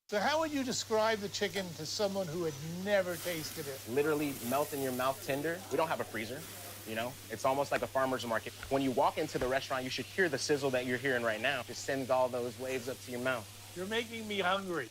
So how would you describe the chicken to someone who had never tasted it? Literally melt in your mouth tender. We don't have a freezer, you know? It's almost like a farmer's market. When you walk into the restaurant, you should hear the sizzle that you're hearing right now. It sends all those waves up to your mouth. You're making me hungry.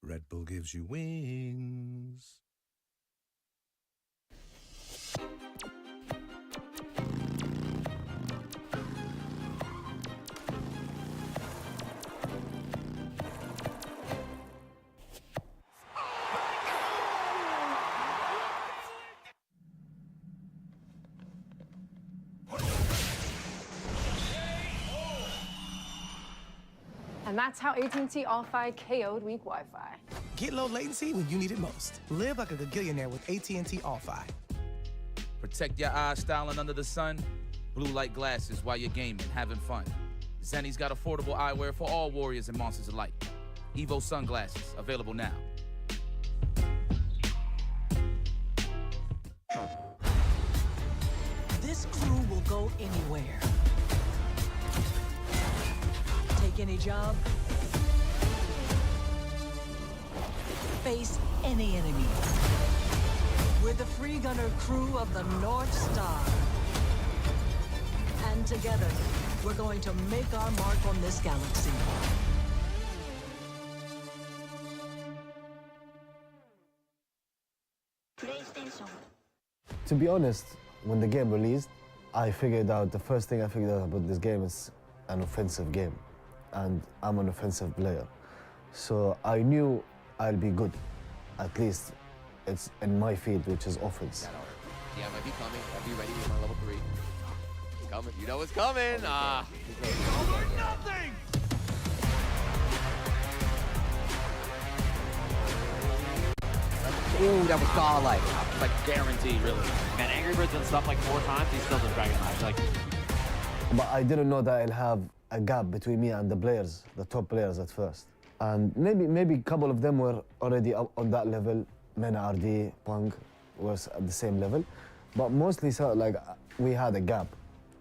Red Bull gives you wings. And that's how AT&T All-Fi KO'd weak Wi-Fi. Get low latency when you need it most. Live like a gagillionaire with AT&T All-Fi. Protect your eyes styling under the sun. Blue light glasses while you're gaming, having fun. Zenny's got affordable eyewear for all warriors and monsters alike. Evo sunglasses, available now. This crew will go anywhere. Take any job. Face any enemy. We're the free gunner crew of the North Star. And together, we're going to make our mark on this galaxy. To be honest, when the game released, the first thing I figured out about this game is an offensive game. And I'm an offensive player. So I knew I'll be good. At least it's in my field, which is offense. Yeah, I might be coming. I'll be ready with my level 3. It's coming. You know it's coming. It's all or nothing! Ooh, that was godlike. Like guaranteed, really. Man, Angry Bird's done stuff like 4 times. He's still the Dragon Knight. Like, but I didn't know that I'll have a gap between me and the players, the top players at first. And maybe a couple of them were already up on that level. Mena RD, Punk was at the same level. But mostly, we had a gap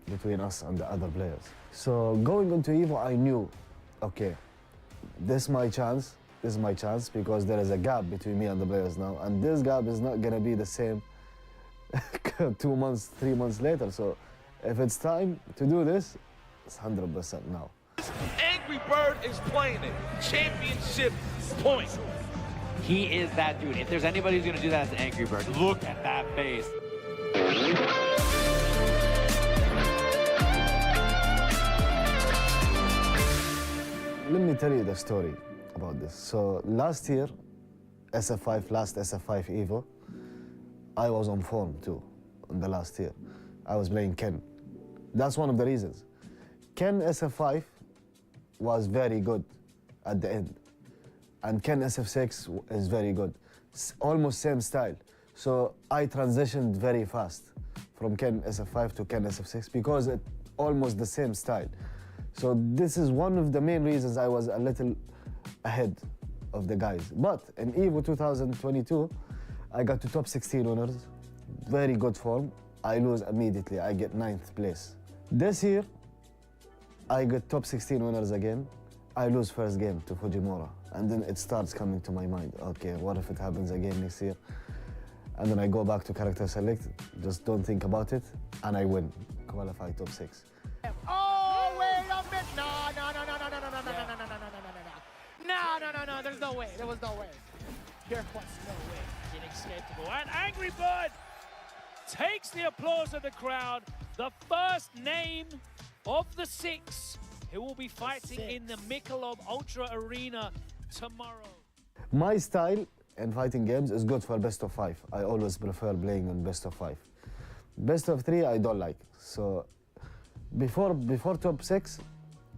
between us and the other players. So going into Evo, I knew, okay, this is my chance. This is my chance because there is a gap between me and the players now. And this gap is not gonna be the same 2 months, 3 months later. So if it's time to do this, it's 100% now. Angry Bird is playing it. Championship point. he is that dude. If there's anybody who's going to do that, it's Angry Bird. Look at that face. Let me tell you the story about this. So last year, last SF5 Evo, I was on form too, in the last year. I was playing Ken. That's one of the reasons. Ken SF5 was very good at the end. And Ken SF6 is very good. Almost same style. So I transitioned very fast from Ken SF5 to Ken SF6 because it's almost the same style. So this is one of the main reasons I was a little ahead of the guys. But in Evo 2022, I got to top 16 winners, very good form. I lose immediately, I get 9th place. This year, I get top 16 winners again. I lose first game to Fujimura. And then it starts coming to my mind, okay, what if it happens again next year? And then I go back to character select, just don't think about it, and I win, qualify top 6. Oh, wait a minute. No, there's no way. There was no way. There was no way. Inescapable. And Angry Bird takes the applause of the crowd. The first name of the 6 who will be fighting in the Michelob Ultra Arena tomorrow. My style in fighting games is good for best of 5. I always prefer playing on best of 5. Best of 3, I don't like. So Before top 6,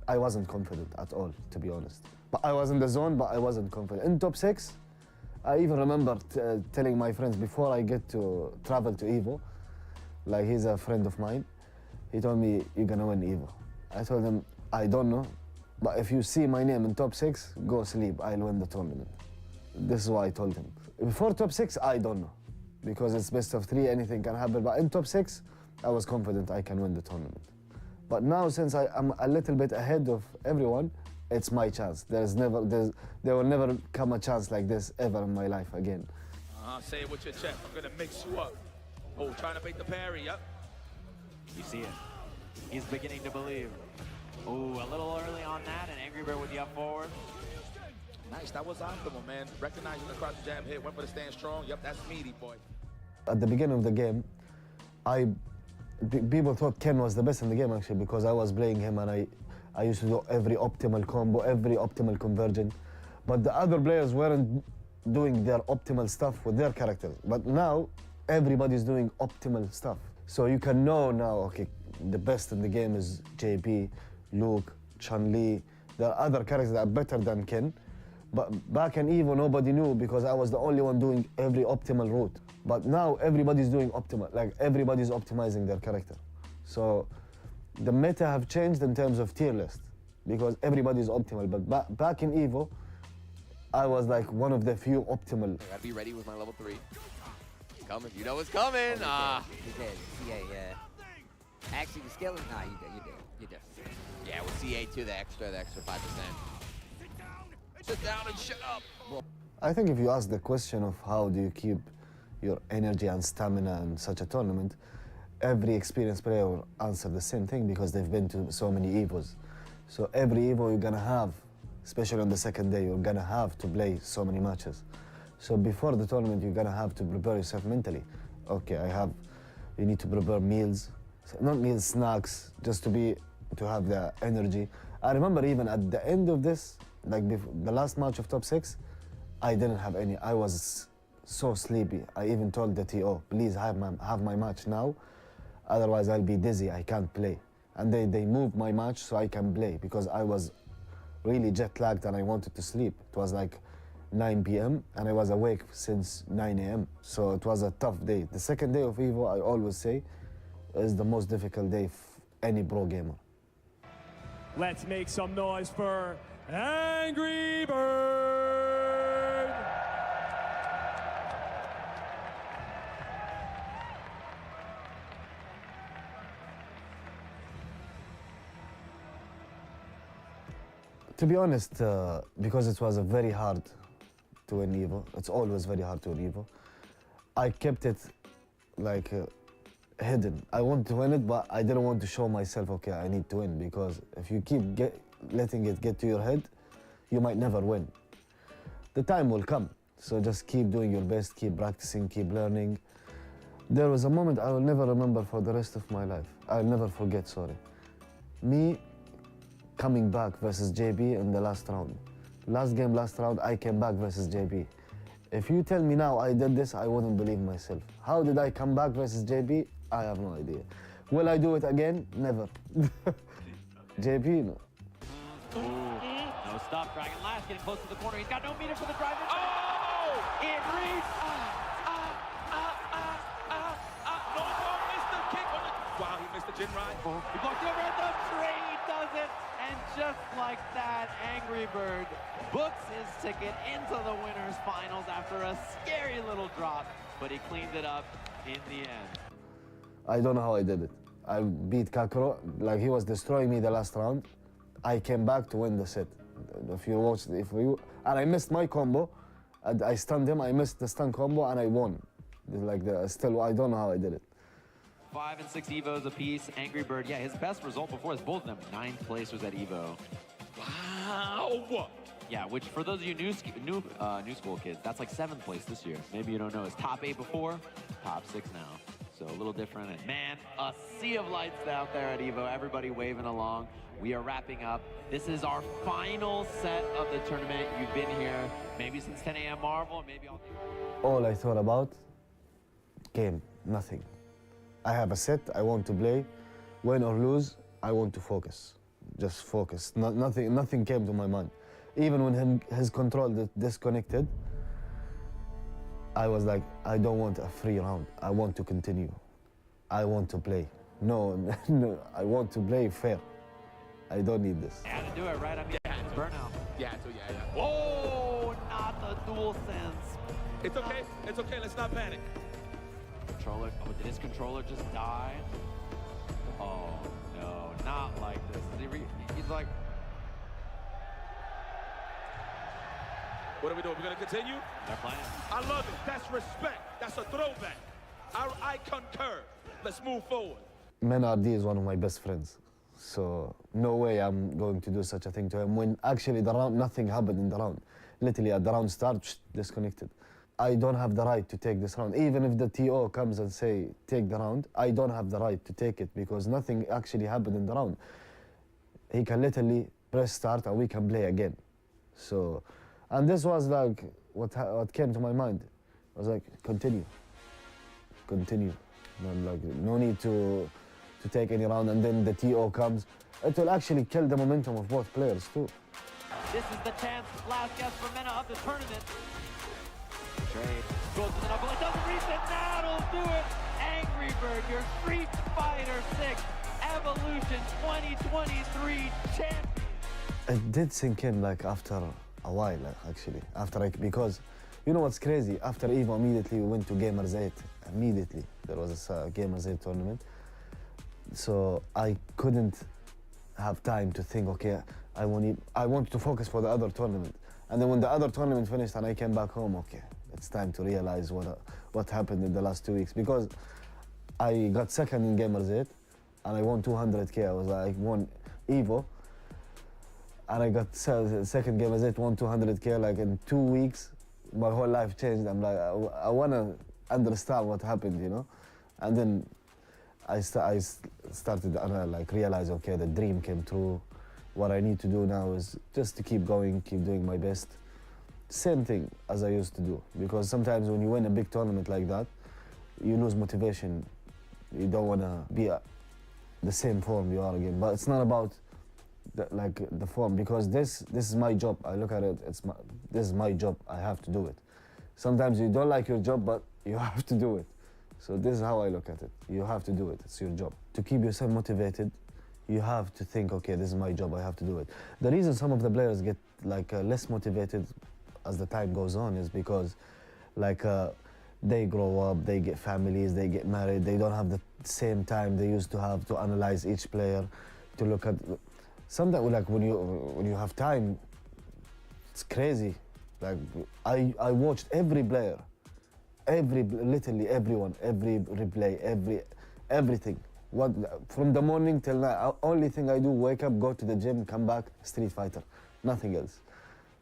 I wasn't confident at all, to be honest. But I was in the zone, but I wasn't confident. In top 6, I even remember telling my friends before I get to travel to Evo, like he's a friend of mine, he told me, you're gonna win Evo. I told him, I don't know, but if you see my name in top 6, go sleep, I'll win the tournament. This is what I told him. Before top 6, I don't know, because it's best of 3, anything can happen. But in top 6, I was confident I can win the tournament. But now, since I'm a little bit ahead of everyone, it's my chance. There will never come a chance like this ever in my life again. Say it with your chest. I'm gonna mix you up. Oh, trying to bait the parry, yep. You see it. He's beginning to believe. Ooh, a little early on that, and Angry Bird with the up forward. Nice, that was optimal, man. Recognizing the cross jab hit, went for the stand strong. Yep, that's meaty, boy. At the beginning of the game, people thought Ken was the best in the game, actually, because I was playing him and I used to do every optimal combo, every optimal conversion. But the other players weren't doing their optimal stuff with their characters. But now, everybody's doing optimal stuff. So you can know now, okay, the best in the game is JP, Luke, Chun-Li. There are other characters that are better than Ken. But back in Evo, nobody knew because I was the only one doing every optimal route. But now everybody's doing optimal, like everybody's optimizing their character. So the meta have changed in terms of tier list because everybody's optimal. But back in Evo, I was like one of the few optimal. I gotta be ready with my level 3. Coming, you know it's coming. You did, CA, yeah. Actually, the skill is not, you did. Yeah, with CA too, the extra 5%. Sit down and shut up. I think if you ask the question of how do you keep your energy and stamina in such a tournament, every experienced player will answer the same thing because they've been to so many Evos. So every Evo you're gonna have, especially on the second day, you're gonna have to play so many matches. So before the tournament, you're gonna have to prepare yourself mentally. Okay, you need to prepare meals, not meals, snacks, just to have the energy. I remember even at the end of this, like the last match of top 6, I didn't have any. I was so sleepy. I even told the TO, please have my match now, otherwise I'll be dizzy, I can't play. And they moved my match so I can play because I was really jet lagged and I wanted to sleep. It was like 9 p.m. and I was awake since 9 a.m. So it was a tough day. The second day of Evo, I always say, is the most difficult day for any pro gamer. Let's make some noise for Angry Bird! To be honest, because it was very hard to win Evo, it's always very hard to win Evo, I kept it like hidden. I wanted to win it, but I didn't want to show myself, okay, I need to win, because if you keep letting it get to your head, you might never win. The time will come, so just keep doing your best, keep practicing, keep learning. There was a moment I will never remember for the rest of my life. I'll never forget, sorry. Me coming back versus JB in the last round. Last game, last round, I came back versus JB. If you tell me now I did this, I wouldn't believe myself. How did I come back versus JB? I have no idea. Will I do it again? Never. JB, no. No stop, Dragon Last getting close to the corner. He's got no meter for the driver. Oh! It reads! No, missed the kick. Wow, he missed the gin ride. He blocked over at the tree, does it! And just like that, Angry Bird books his ticket into the winners finals after a scary little drop, but he cleaned it up in the end. I don't know how I did it. I beat Kakuro, like he was destroying me the last round. I came back to win the set. If you watched, and I missed my combo, and I stunned him, I missed the stun combo, and I won. Still, I don't know how I did it. 5 and 6 Evos apiece. Angry Bird, yeah, his best result before is both of them 9th placers at Evo. Wow! Yeah, which for those of you new school kids, that's like 7th place this year. Maybe you don't know. It's top 8 before, top 6 now. So a little different. And man, a sea of lights out there at Evo. Everybody waving along. We are wrapping up. This is our final set of the tournament. You've been here maybe since 10 a.m. Marvel, maybe all I thought about, game, nothing. I have a set, I want to play, win or lose, I want to focus, just focus. Nothing came to my mind. Even when his control disconnected, I was like, I don't want a free round. I want to continue. I want to play. No, no, I want to play fair. I don't need this. Had to do it, right? I mean, burnout. Yeah, Whoa, not the dual sense. It's okay. It's okay. Let's not panic. Controller. Oh, did his controller just die? Oh no, not like this. He's like. What are we doing? We're gonna continue? They're playing. I love it. That's respect. That's a throwback. I concur. Let's move forward. Mena RD is one of my best friends. So no way I'm going to do such a thing to him when actually the round, nothing happened in the round. Literally at the round start, disconnected. I don't have the right to take this round. Even if the TO comes and say, take the round, I don't have the right to take it because nothing actually happened in the round. He can literally press start and we can play again. So, and this was like what came to my mind. I was like, continue. No need to take any round, and then the TO comes. It will actually kill the momentum of both players too. This is the chance, last guess for Mena of the tournament. Trade goes to the knuckle, it doesn't reach it, that'll do it. Angry Bird, your Street Fighter 6 Evolution 2023 champion. It did sink in like after a while, actually. Because you know what's crazy? After Evo, immediately we went to Gamers 8. Immediately, there was a Gamers 8 tournament. So I couldn't have time to think, okay, I want to focus for the other tournament. And then when the other tournament finished and I came back home, okay, it's time to realize what happened in the last 2 weeks. Because I got second in Gamers 8 and I won 200K. I won Evo. And I got second Gamers 8, won 200K. Like in 2 weeks, my whole life changed. I'm like, I want to understand what happened, you know? And then I started like realize, okay, the dream came true. What I need to do now is just to keep going, keep doing my best. Same thing as I used to do. Because sometimes when you win a big tournament like that, you lose motivation. You don't want to be the same form you are again. But it's not about the form, because this is my job. I look at it, this is my job. I have to do it. Sometimes you don't like your job, but you have to do it. So this is how I look at it. You have to do it. It's your job. To keep yourself motivated, you have to think, okay, this is my job. I have to do it. The reason some of the players get like less motivated as the time goes on is because like they grow up, they get families, they get married. They don't have the same time they used to have to analyze each player, to look at. Sometimes like when you have time, it's crazy. Like I watched every player. Literally everyone, every replay, everything. From the morning till night, only thing I do, wake up, go to the gym, come back, Street Fighter, nothing else.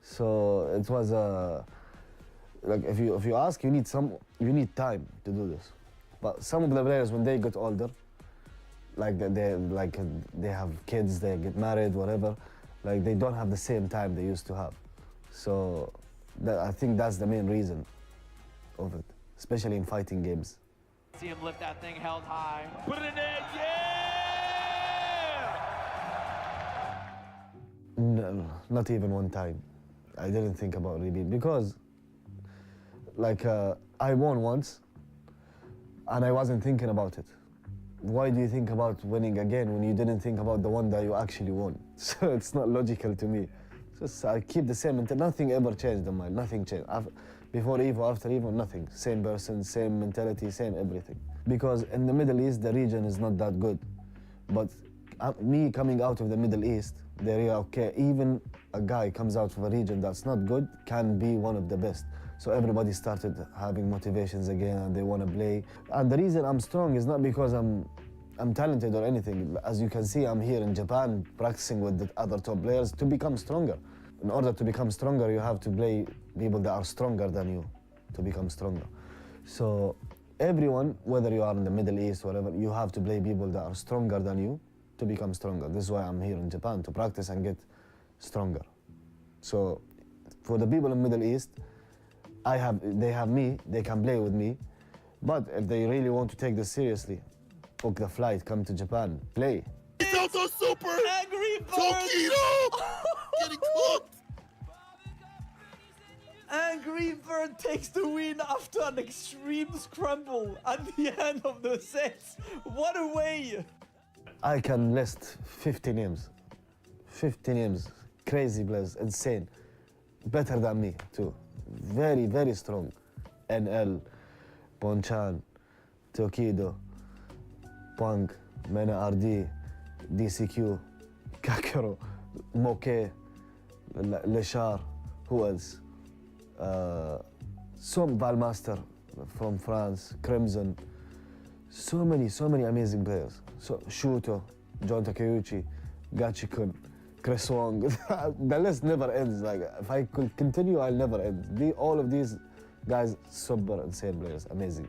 So it was like if you ask, you need time to do this. But some of the players, when they get older, like they have kids, they get married, whatever, like they don't have the same time they used to have. So I think that's the main reason of it, especially in fighting games. See him lift that thing held high. Put it in there, yeah! No, not even one time. I didn't think about rebeat because like I won once and I wasn't thinking about it. Why do you think about winning again when you didn't think about the one that you actually won? So it's not logical to me. Just I keep the same mentality. Nothing ever changed in mine. Nothing changed. Before Evo, after Evo, nothing. Same person, same mentality, same everything. Because in the Middle East, the region is not that good. But me coming out of the Middle East, they realize, okay, even a guy comes out of a region that's not good can be one of the best. So everybody started having motivations again and they want to play. And the reason I'm strong is not because I'm talented or anything. As you can see, I'm here in Japan practicing with the other top players to become stronger. In order to become stronger, you have to play people that are stronger than you to become stronger. So everyone, whether you are in the Middle East, whatever, you have to play people that are stronger than you to become stronger. This is why I'm here in Japan, to practice and get stronger. So for the people in the Middle East, they have me, they can play with me. But if they really want to take this seriously, book the flight, come to Japan, play. It's also Bird! Angry Bird! Tokido! Getting cooked! Angry Bird takes the win after an extreme scramble at the end of the set. What a way! I can list 50 names. 50 names. Crazy players, insane. Better than me, too. Very, very strong. NL, Bonchan, Tokido, Punk, Mena RD, DCQ, Kakero, Moke, Leshar, who else? Some Valmaster from France, Crimson. So many amazing players. So Shuto, Jon Takeuchi, Gachikun, Chris Wong. The list never ends. Like if I could continue, I'll never end. All of these guys, super insane players, amazing.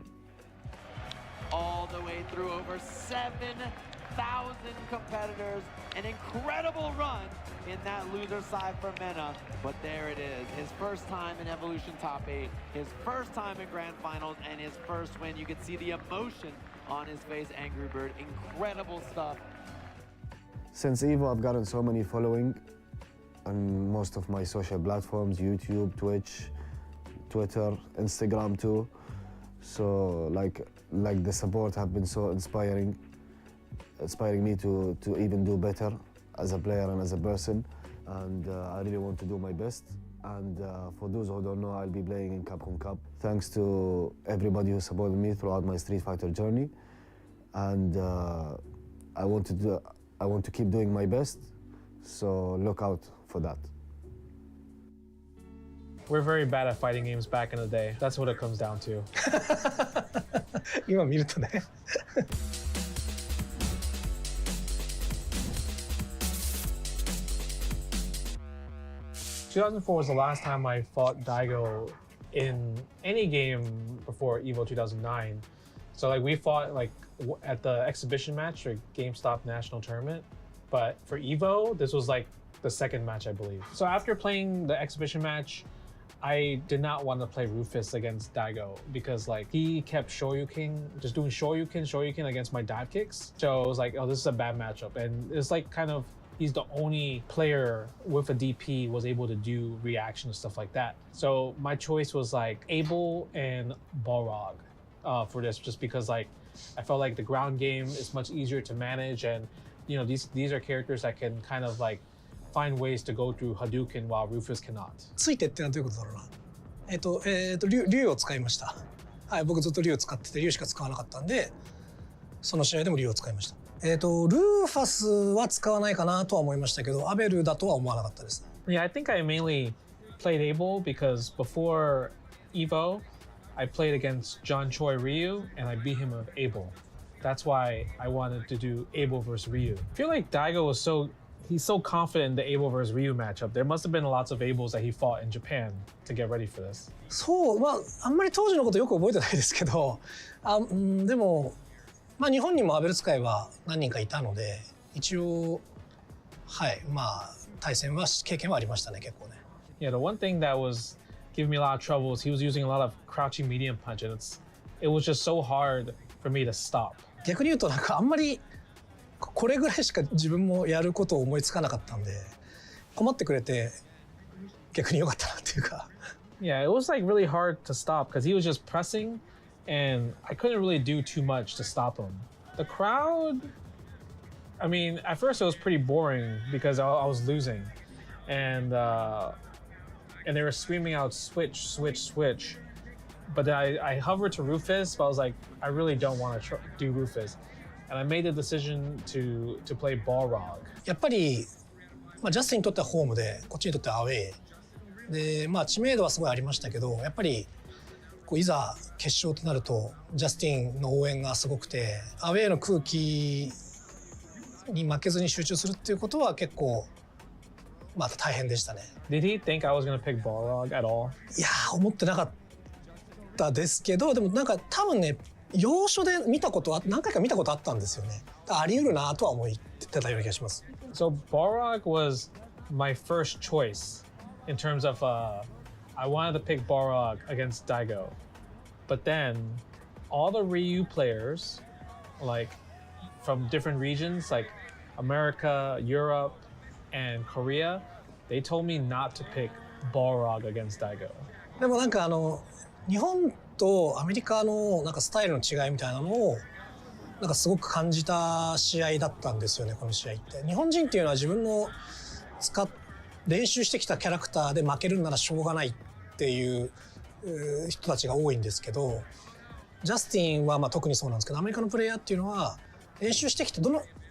All the way through over 7,000 competitors. An incredible run in that loser side for Mena. But there it is, his first time in Evolution Top 8, his first time in Grand Finals, and his first win. You can see the emotion on his face, Angry Bird. Incredible stuff. Since Evo, I've gotten so many following on most of my social platforms, YouTube, Twitch, Twitter, Instagram too. So like the support have been so inspiring me to even do better as a player and as a person. And I really want to do my best. And for those who don't know, I'll be playing in Capcom Cup. Thanks to everybody who supported me throughout my Street Fighter journey. And I want to keep doing my best. So look out for that. We're very bad at fighting games back in the day. That's what it comes down to. 今見るとね。2004 was the last time I fought Daigo in any game before Evo 2009. So like we fought like at the exhibition match or GameStop National Tournament. But for Evo, this was like the second match, I believe. So after playing the exhibition match, I did not want to play Rufus against Daigo because like he kept Shoryuken, just doing Shoryuken against my dive kicks. So I was like, oh, this is a bad matchup. And it's like kind of, he's the only player with a DP was able to do reaction and stuff like that. So my choice was like Abel and Balrog for this, just because like I felt like the ground game is much easier to manage, and you know these are characters that can kind of like find ways to go through Hadouken while Rufus cannot. ついてってのはどういうことだろうな。竜を使いました。はい、僕ずっと竜を使ってて竜しか使わなかったんで、その試合でも竜を使いました。ルーファスは使わないかなとは思いましたけど、アベルだとは思わなかったです。Yeah, I think I mainly played Abel because before Evo, I played against John Choi Ryu and I beat him with Abel. That's why I wanted to do Abel versus Ryu. I feel like Daigo was he's so confident in the Abel versus Ryu matchup. There must have been lots of Abels that he fought in Japan to get ready for this. そう、まああんまり当時のことよく覚えてないですけど、でもまあ日本にもアベル使いは何人かいたので、一応はいまあ対戦は経験はありましたね結構ね。Yeah, the one thing that was giving me a lot of trouble is he was using a lot of crouching medium punch, and it was just so hard for me to stop. 逆に言うとなんかあんまりこれぐらいしか自分もやることを思いつかなかったんで、困ってくれて逆に良かったなっていうか。Yeah, it was like really hard to stop because he was just pressing, and I couldn't really do too much to stop him. The crowd, I mean, at first it was pretty boring because I was losing, and they were screaming out switch, switch, switch. But then I hovered to Rufus, but I was like, I really don't want to do Rufus. And I made the decision to play Balrog. やっぱり、まあ、ジャスティンにとってはホームで、こっちにとってはアウェーで、まあ知名度はすごいありましたけど、やっぱりこういざ決勝となるとジャスティンの応援がすごくて、アウェーの空気に負けずに集中するっていうことは結構まあ大変でしたね。Did he think I was going to pick Balrog at all? いや思ってなかったですけど、でもなんか多分ね。要所で見たこと何回か見たことあったんですよね。あり得るなとは思ってたような気がします。So Balrog was my first choice in terms of I wanted to pick Balrog against Daigo, but then all the Ryu players, like from different regions, like America, Europe, and Korea, they told me not to pick Balrog against Daigo. でもなんか日本とアメリカのなんかスタイルの違いみたいなのをなんかすごく感じた試合だったんですよね、この試合って。日本人っていうのは自分の練習してきたキャラクターで負けるならしょうがないっていう人たちが多いんですけど、ジャスティンはまあ特にそうなんですけど、アメリカのプレイヤーっていうのは練習してきた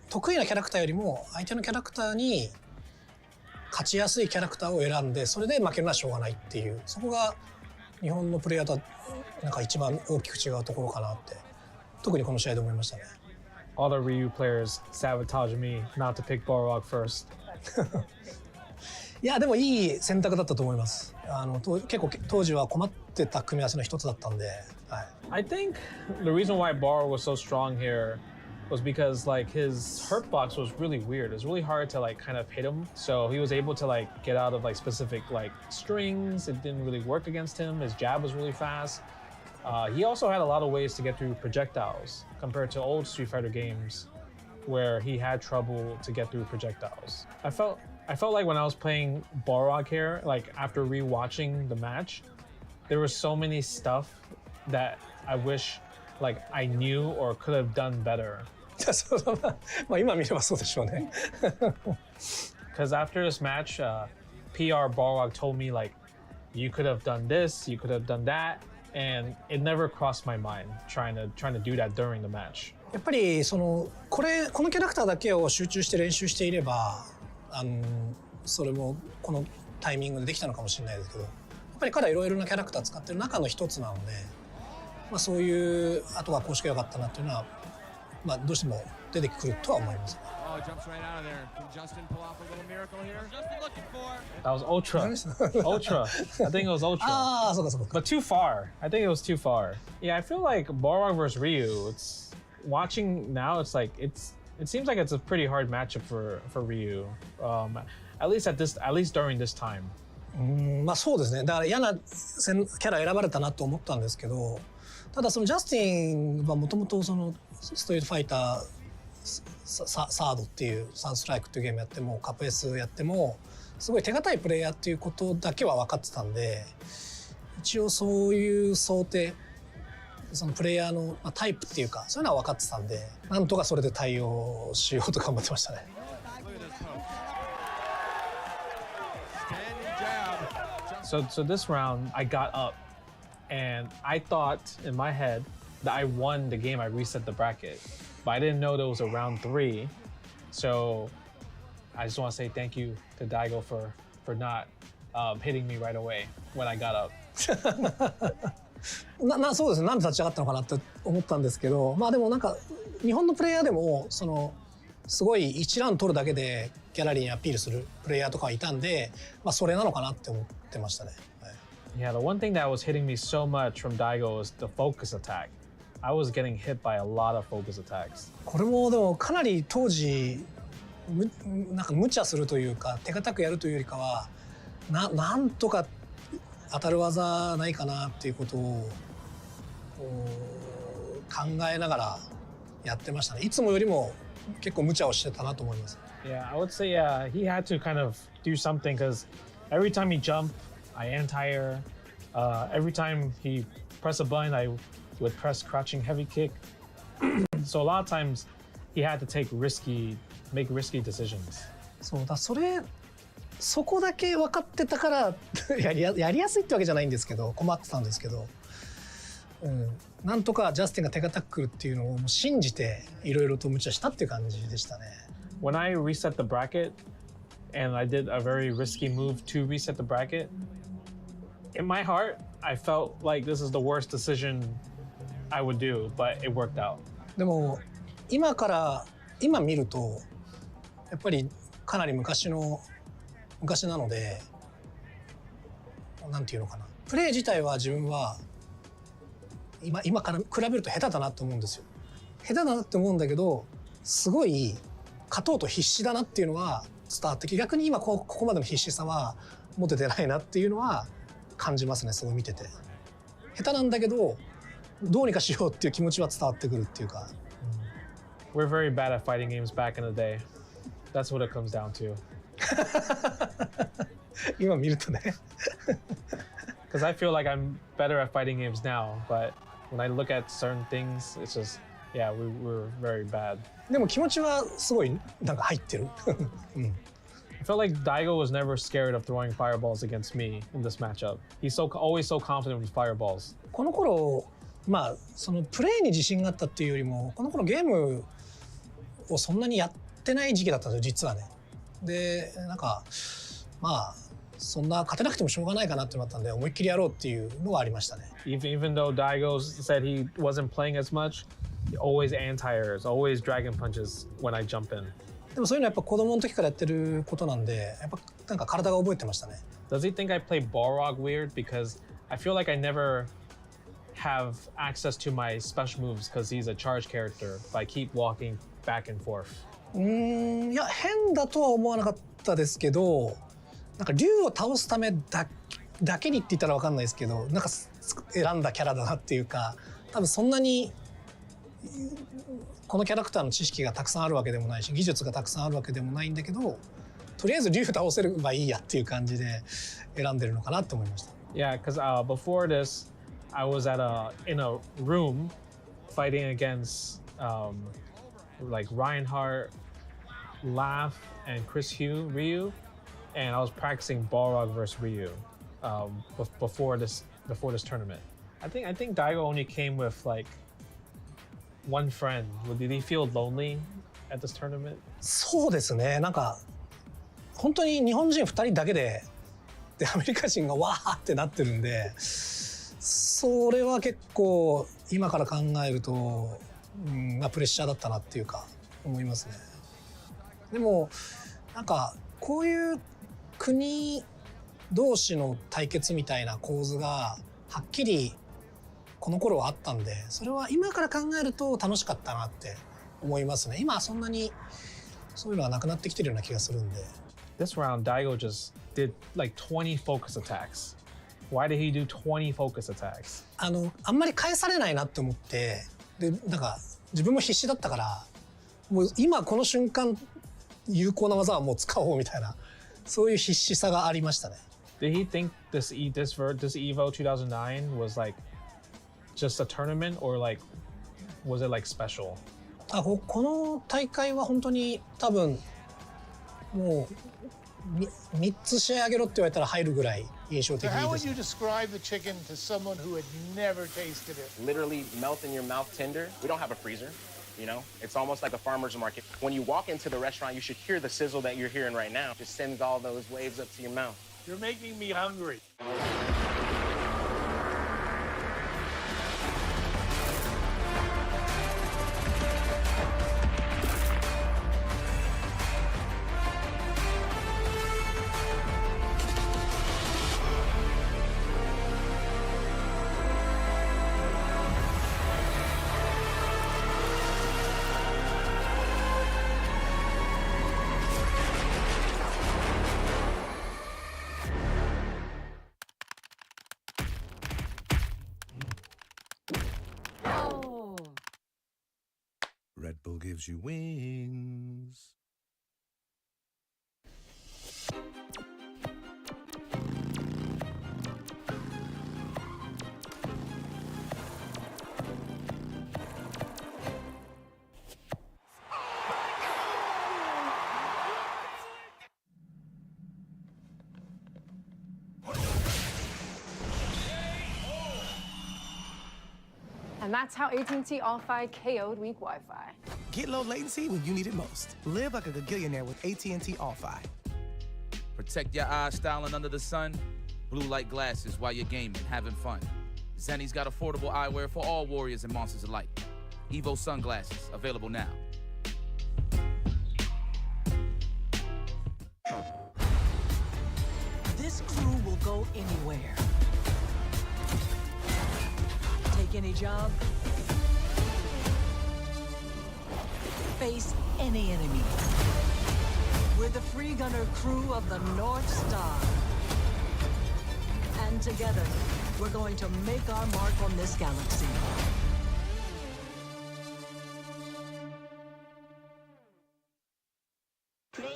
得意なキャラクターよりも相手のキャラクターに勝ちやすいキャラクターを選んで、それで負けるのはしょうがないっていう、そこが日本のプレイヤーとはなんか一番大きく違うところかなって特にこの試合で思いましたね。All the Ryu players sabotage me not to pick Balrog first. いやでもいい選択だったと思います。結構当時は困ってた組み合わせの一つだったんで、はい。I think the reason why Balrog was so strong here was because like his hurt box was really weird. It was really hard to like kind of hit him. So he was able to like get out of like specific like strings. It didn't really work against him. His jab was really fast. He also had a lot of ways to get through projectiles compared to old Street Fighter games where he had trouble to get through projectiles. I felt like when I was playing Balrog here, like after rewatching the match, there was so many stuff that I wish like I knew or could have done better. まあ今見ればそうでしょうね。Because after this match, PR Balrog told me like, you could have done this, you could have done that, and it never crossed my mind trying to do that during the match. やっぱりこのキャラクターだけを集中して練習していれば、それもこのタイミングでできたのかもしれないですけど、やっぱり彼はいろいろなキャラクター使ってる中の一つなので、まあそういうあとはこうしか良かったなっていうのは、まあどうしても出てくるとは思います。That was Ultra. Ultra. I think it was Ultra. Ah, so but too far. I think it was too far. Yeah, I feel like Balrog versus Ryu. It's watching now. It's like it seems like it's a pretty hard matchup for Ryu. At least during this time. まあそうですね。だから嫌なキャラ選ばれたなと思ったんですけど、ただそのジャスティンはもともとそのストリートファイターサードっていうサードストライクっていうゲームやってもカップ S やってもすごい手堅いプレイヤーっていうことだけは分かってたんで、一応そういう想定、そのプレイヤーのタイプっていうかそういうのは分かってたんで、なんとかそれで対応しようと頑張ってましたね。So this round I got up and I thought in my head that I won the game. I reset the bracket, but I didn't know there was a round 3. So I just want to say thank you to Daigo for not hitting me right away when I got up. そうですね。なんで立ち上がったのかなって思ったんですけど、まあでもなんか日本のプレイヤーでもすごい1ラウンド取るだけでギャラリーにアピールするプレイヤーとかいたんで、まあそれなのかなって思ってましたね。Yeah, the one thing that was hitting me so much from Daigo was the focus attack. I was getting hit by a lot of focus attacks. これもでもかなり当時なんか無茶するというか手堅くやるというよりかはなんとか当たる技ないかなっていうことを考えながらやってましたね。いつもよりも結構無茶をしてたなと思います。Yeah, I would say he had to kind of do something because every time he jumped, I anti-air. Every time he pressed a button, I would press crouching heavy kick. So a lot of times he had to make risky decisions. そうだ、そこだけ分かってたからやりやすいってわけじゃないんですけど、困ってたんですけど、なんとかジャスティンが手堅くくるっていうのをもう信じていろいろと無茶したっていう感じでしたね。When I reset the bracket and I did a very risky move to reset the bracket, in my heart, I felt like this is the worst decision I would do, but it worked out. でも今見るとやっぱりかなり昔なので、なんていうのかな、プレー自体は自分は今から比べると下手だなと思うんですよ。下手だなって思うんだけど、すごい勝とうと必死だなっていうのは伝わってきて、逆に今ここまでの必死さは持ててないなっていうのは感じますね。すごい見てて下手なんだけどどうにかしようっていう気持ちは伝わってくるっていうか。We're very bad at fighting games back in the day. That's what it comes down to. 今見るとね。Because I feel like I'm better at fighting games now, but when I look at certain things, it's just, yeah, we're very bad. でも気持ちはすごいなんか入ってる。I felt like Daigo was never scared of throwing fireballs against me in this matchup. He's always so confident with fireballs. この頃、まあそのプレイに自信があったっていうよりも、この頃ゲームをそんなにやってない時期だったんですよ、実はね。で、なんかまあそんな勝てなくてもしょうがないかなってなったんで、思いっきりやろうっていうのがありましたね。Even though Daigo said he wasn't playing as much, always anti-airs, always dragon punches when I jump in. でもそういうのはやっぱ子供の時からやってることなんで、やっぱなんか体が覚えてましたね。Does he think I play Balrog weird? Because I feel like I never have access to my special moves because he's a charge character, but I keep walking back and forth. いや変だとは思わなかったですけど、なんか竜を倒すためだけにって言ったら分かんないですけど、なんか選んだキャラだなっていうか、多分そんなにこのキャラクターの知識がたくさんあるわけでもないし、技術がたくさんあるわけでもないんだけど、とりあえず竜倒せればいいやっていう感じで選んでるのかなって思いました。Yeah, because before this, I was in a room fighting against like Reinhardt, Laugh, and Chris Ryu, and I was practicing Balrog versus Ryu before this tournament. I think Daigo only came with like one friend. Did he feel lonely at this tournament? そうですね。なんか本当に日本人2人だけでアメリカ人がわーってなってるんで、それは結構今から考えると、まあプレッシャーだったなっていうか思いますね。でもなんかこういう国同士の対決みたいな構図がはっきりこの頃はあったんで、それは今から考えると楽しかったなって思いますね。今はそんなにそういうのはなくなってきてるような気がするんで。This round, Daigo just did like 20 focus attacks. Why did he do 20 focus attacks? あんまり返されないなって思って、でなんか自分も必死だったから、もう今この瞬間有効な技はもう使おうみたいな、そういう必死さがありましたね。Did he think this Evo 2009 was like just a tournament, or like was it like special? この大会は本当に多分もう3つ試合あげろって言われたら入るぐらい印象的です。How would you describe the chicken to someone who had never tasted it? Literally melt in your mouth tender. We don't have a freezer. You know, it's almost like a farmer's market. When you walk into the restaurant, you should hear the sizzle that you're hearing right now. Just sends all those waves up to your mouth. You're making me hungry. Red Bull gives you wings. And that's how AT&T All-Fi KO'd weak Wi-Fi. Get low latency when you need it most. Live like a gagillionaire with AT&T All-Fi. Protect your eyes styling under the sun. Blue light glasses while you're gaming, having fun. Zenny's got affordable eyewear for all warriors and monsters alike. Evo sunglasses, available now. This crew will go anywhere. Take any job. Face any enemy. We're the free gunner crew of the North Star. And together, we're going to make our mark on this galaxy. Play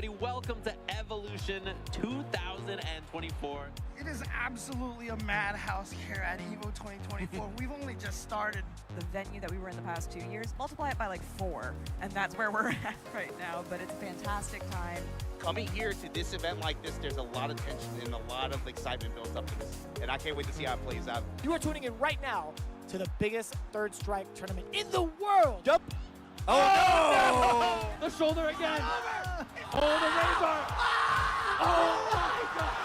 everybody. Welcome to Evolution 2024. It is absolutely a madhouse here at EVO 2024. We've only just started. The venue that we were in the past 2 years, multiply it by like 4, and that's where we're at right now, but it's a fantastic time. Coming here to this event like this, there's a lot of tension and a lot of excitement built up to this, and I can't wait to see how it plays out. You are tuning in right now to the biggest third strike tournament in the world. Yup. Oh, no! The shoulder again. Oh, the razor. Oh my God.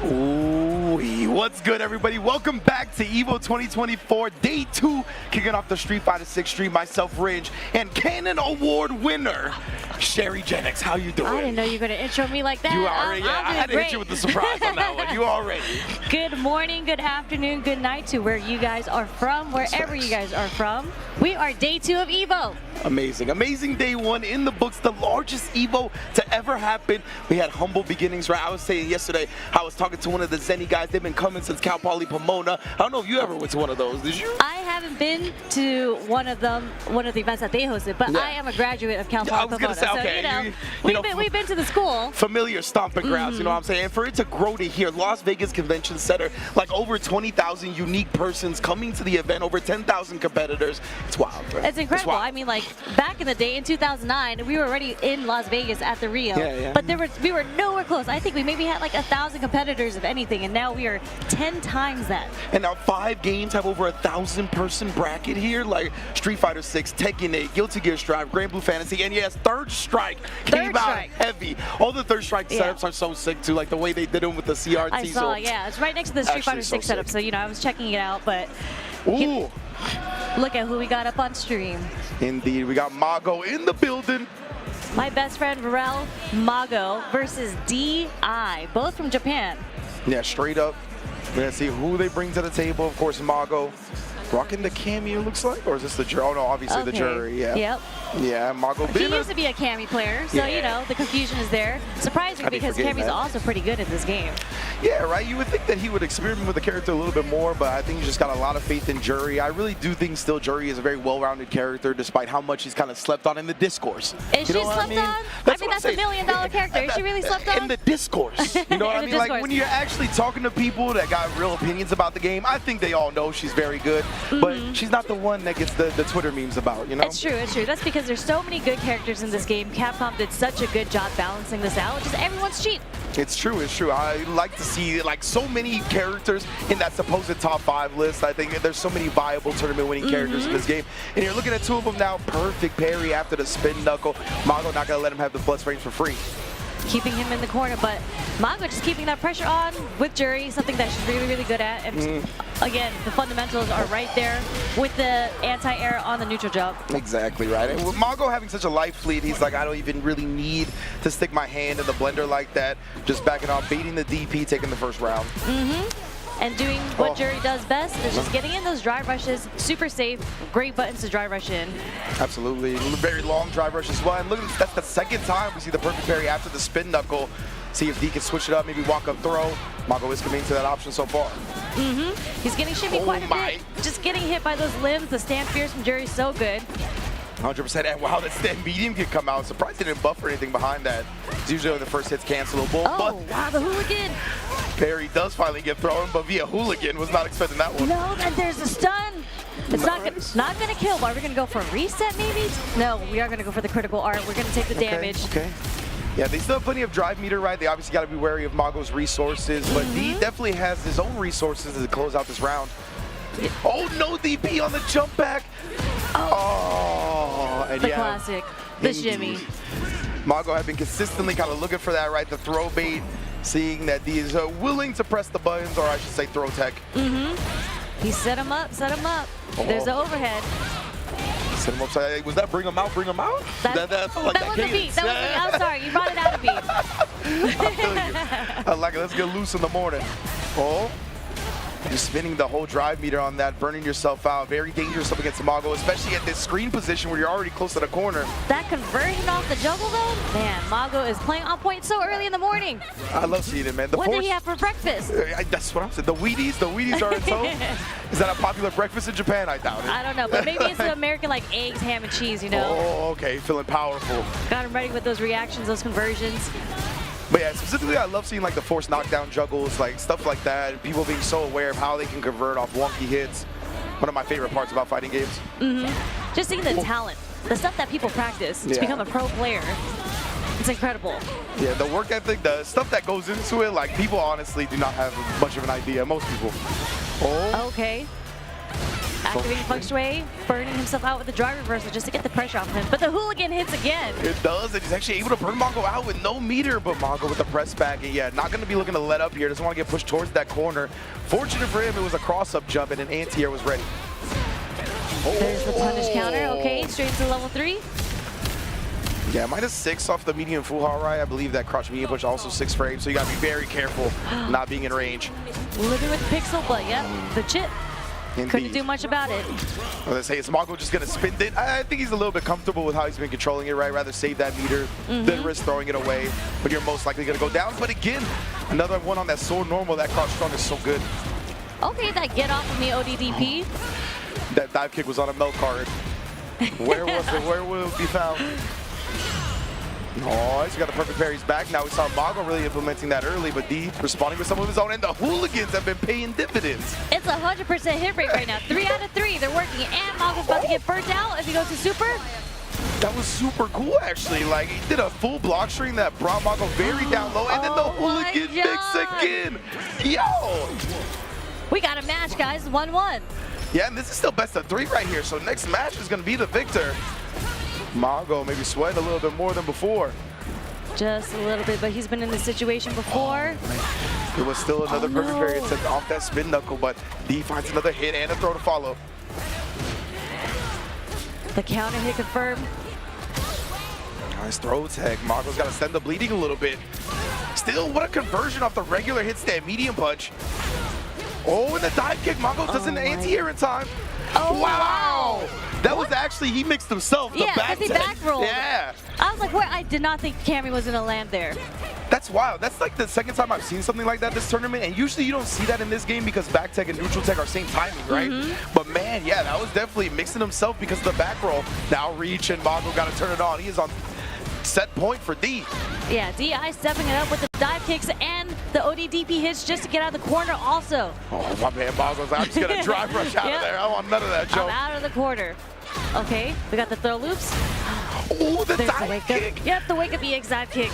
Ooh, what's good, everybody? Welcome back to EVO 2024, Day 2, kicking off the Street Fighter 6 stream. Myself, Ridge, and Canon Award winner, Sherry Jennings. How you doing? I didn't know you were going to intro me like that. You already, yeah, I had to hit you with the surprise on that one. You already. Good morning, good afternoon, good night to where you guys are from, wherever you guys are from. We are Day 2 of EVO. Amazing, amazing Day 1 in the books, the largest EVO to ever happen. We had humble beginnings, right? I was saying yesterday, I was talking to one of the Zenny guys. They've been coming since Cal Poly Pomona. I don't know if you ever went to one of those. Did you? I haven't been to one of the events that they hosted, but I am a graduate of Cal Poly Pomona. Say, okay, so, we've been to the school. Familiar stomping grounds, you know what I'm saying? And for it to grow to here, Las Vegas Convention Center, like over 20,000 unique persons coming to the event, over 10,000 competitors. It's wild, bro. It's incredible. I mean, like, back in the day, in 2009, we were already in Las Vegas at the Rio. But we were nowhere close. I think we maybe had like 1,000 competitors, if anything, and now we are 10 times that. And now 5 games have over 1,000-person bracket here, like Street Fighter 6, Tekken 8, Guilty Gear Strive, Grand Blue Fantasy, and yes, Third Strike came out heavy. All the Third Strike setups are so sick too, like the way they did them with the CRT. I saw, yeah, it's right next to the Street Fighter 6 setup, so I was checking it out, but look at who we got up on stream. Indeed, we got Mago in the building. My best friend Varel, Mago versus DI, both from Japan. Yeah, straight up. We're gonna see who they bring to the table. Of course, Mago rocking the cameo, looks like, or is this the jury? Oh no, obviously the jury. Yeah. Yep. Yeah, Mago. He used to be a Cammy player, so the confusion is there. Surprising because Cammy's also pretty good at this game. Yeah, right. You would think that he would experiment with the character a little bit more, but I think he's just got a lot of faith in Jury. I really do think still Jury is a very well-rounded character, despite how much he's kind of slept on in the discourse. Is she slept on? I mean, that's $1 million character. Is she really slept on? In the discourse. You know what I mean? Like when you're actually talking to people that got real opinions about the game, I think they all know she's very good, but she's not the one that gets the Twitter memes about, you know? It's true, it's true. That's because there's so many good characters in this game. Capcom did such a good job balancing this out. Just everyone's cheap. It's true, it's true. I like to see like so many characters in that supposed top 5 list. I think there's so many viable tournament winning characters in this game. And you're looking at 2 of them now. Perfect parry after the spin knuckle. Mago not gonna let him have the plus range for free. Keeping him in the corner, but Mago just keeping that pressure on with Jury, something that she's really, really good at. And again, the fundamentals are right there with the anti-air on the neutral jump. Exactly right. And with Mago having such a life lead, he's like, I don't even really need to stick my hand in the blender like that. Just backing off, baiting the DP, taking the first round. And doing what Jury does best is just getting in those drive rushes, super safe, great buttons to drive rush in. Absolutely, very long drive rush as well. And look, that's the second time we see the perfect parry after the spin knuckle. See if D can switch it up, maybe walk up throw. Mago is committing to that option so far. He's getting shimmy quite a bit. Just getting hit by those limbs. The stand fears from Jury is so good. 100%, and wow, that stand medium can come out. Surprised he didn't buffer anything behind that. It's usually when the first hit's cancelable. Oh, but wow, the hooligan. Parry does finally get thrown, but via hooligan, was not expecting that one. No, and there's a stun. It's not gonna kill, but are we gonna go for a reset maybe? No, we are gonna go for the critical art. We're gonna take the damage. Okay. Yeah, they still have plenty of drive meter, right? They obviously got to be wary of Mago's resources, but D definitely has his own resources to close out this round. Oh, no DP on the jump back. Oh, and the classic, the shimmy. Mago had been consistently kind of looking for that, right? The throw bait, seeing that D is willing to press the buttons, or I should say throw tech. He set him up, set him up. There's the overhead. Set him upside. Was that bring him out, bring him out? That was a beat. That was I'm sorry, you brought it out of beat. I like it. Let's get loose in the morning. Oh. You're spinning the whole drive meter on that, burning yourself out. Very dangerous up against Mago, especially at this screen position where you're already close to the corner. That conversion off the juggle, though? Man, Mago is playing on point so early in the morning. I love seeing it, man. What did he have for breakfast? That's what I'm saying. The Wheaties are in tow. Is that a popular breakfast in Japan? I doubt it. I don't know, but maybe it's the American, like, eggs, ham, and cheese, you know? Oh, okay. Feeling powerful. Got him ready with those reactions, those conversions. But yeah, specifically, I love seeing like the forced knockdown juggles, like stuff like that. People being so aware of how they can convert off wonky hits. One of my favorite parts about fighting games. Just seeing the talent, the stuff that people practice to become a pro player. It's incredible. Yeah, the work ethic, the stuff that goes into it, like people honestly do not have much of an idea. Most people. Oh. Okay. Activating feng shui, burning himself out with the drive reversal just to get the pressure off him. But the hooligan hits again. It does, and he's actually able to burn Mago out with no meter, but Mago with the press back. And yeah, not going to be looking to let up here. Doesn't want to get pushed towards that corner. Fortunate for him, it was a cross-up jump, and an anti-air was ready. There's the punish counter. Okay, straight to level 3. Yeah, -6 off the medium Fuharai. I believe that crouch medium push also 6 frames, so you got to be very careful not being in range. Living with Pixel, but yeah, the chip. Indeed. Couldn't do much about it. I was gonna say, is Mago just gonna spin it? I think he's a little bit comfortable with how he's been controlling it, right? Rather save that meter than risk throwing it away, but you're most likely gonna go down. But again, another one on that sword normal, that crouch strong is so good. Okay, that get off of me ODDP. That dive kick was on a milk card. Where was it? Where will it be found? Oh, he's got the perfect parries back. Now we saw Mago really implementing that early, but D responding with some of his own, and the hooligans have been paying dividends. It's 100% hit rate right now. 3 out of 3, they're working, and Mago's about to get burnt out if he goes to super. That was super cool, actually. Like, he did a full block string that brought Mago very down low, and then the hooligan mix again. Yo! We got a match, guys. 1-1. Yeah, and this is still best of 3 right here, so next match is going to be the victor. Mago maybe sweating a little bit more than before. Just a little bit, but he's been in this situation before. It was still another perfect parry attempt off that spin knuckle, but D finds another hit and a throw to follow. The counter hit confirmed. Nice throw tag. Mago's got to send the bleeding a little bit. Still, what a conversion off the regular hit stand medium punch. Oh, and the dive kick. Mago doesn't anti-air in time. Oh, wow! That was actually, he mixed himself. Yeah, the he back rolled. Yeah. I was like, what? I did not think Cammy was going to land there. That's wild. That's like the second time I've seen something like that this tournament, and usually you don't see that in this game because back tech and neutral tech are same timing, right? But man, yeah, that was definitely mixing himself because of the back roll. Now reach, and Mago got to turn it on. He is on set point for D. Yeah, DI stepping it up with the dive kicks and the ODDP hits just to get out of the corner also. Oh, my man, Mago's like, I'm just going to drive rush out of there. I want none of that, Joe. I'm out of the corner. Okay, we got the throw loops. Oh, the dive kick. Yep, the wake up EX dive kick.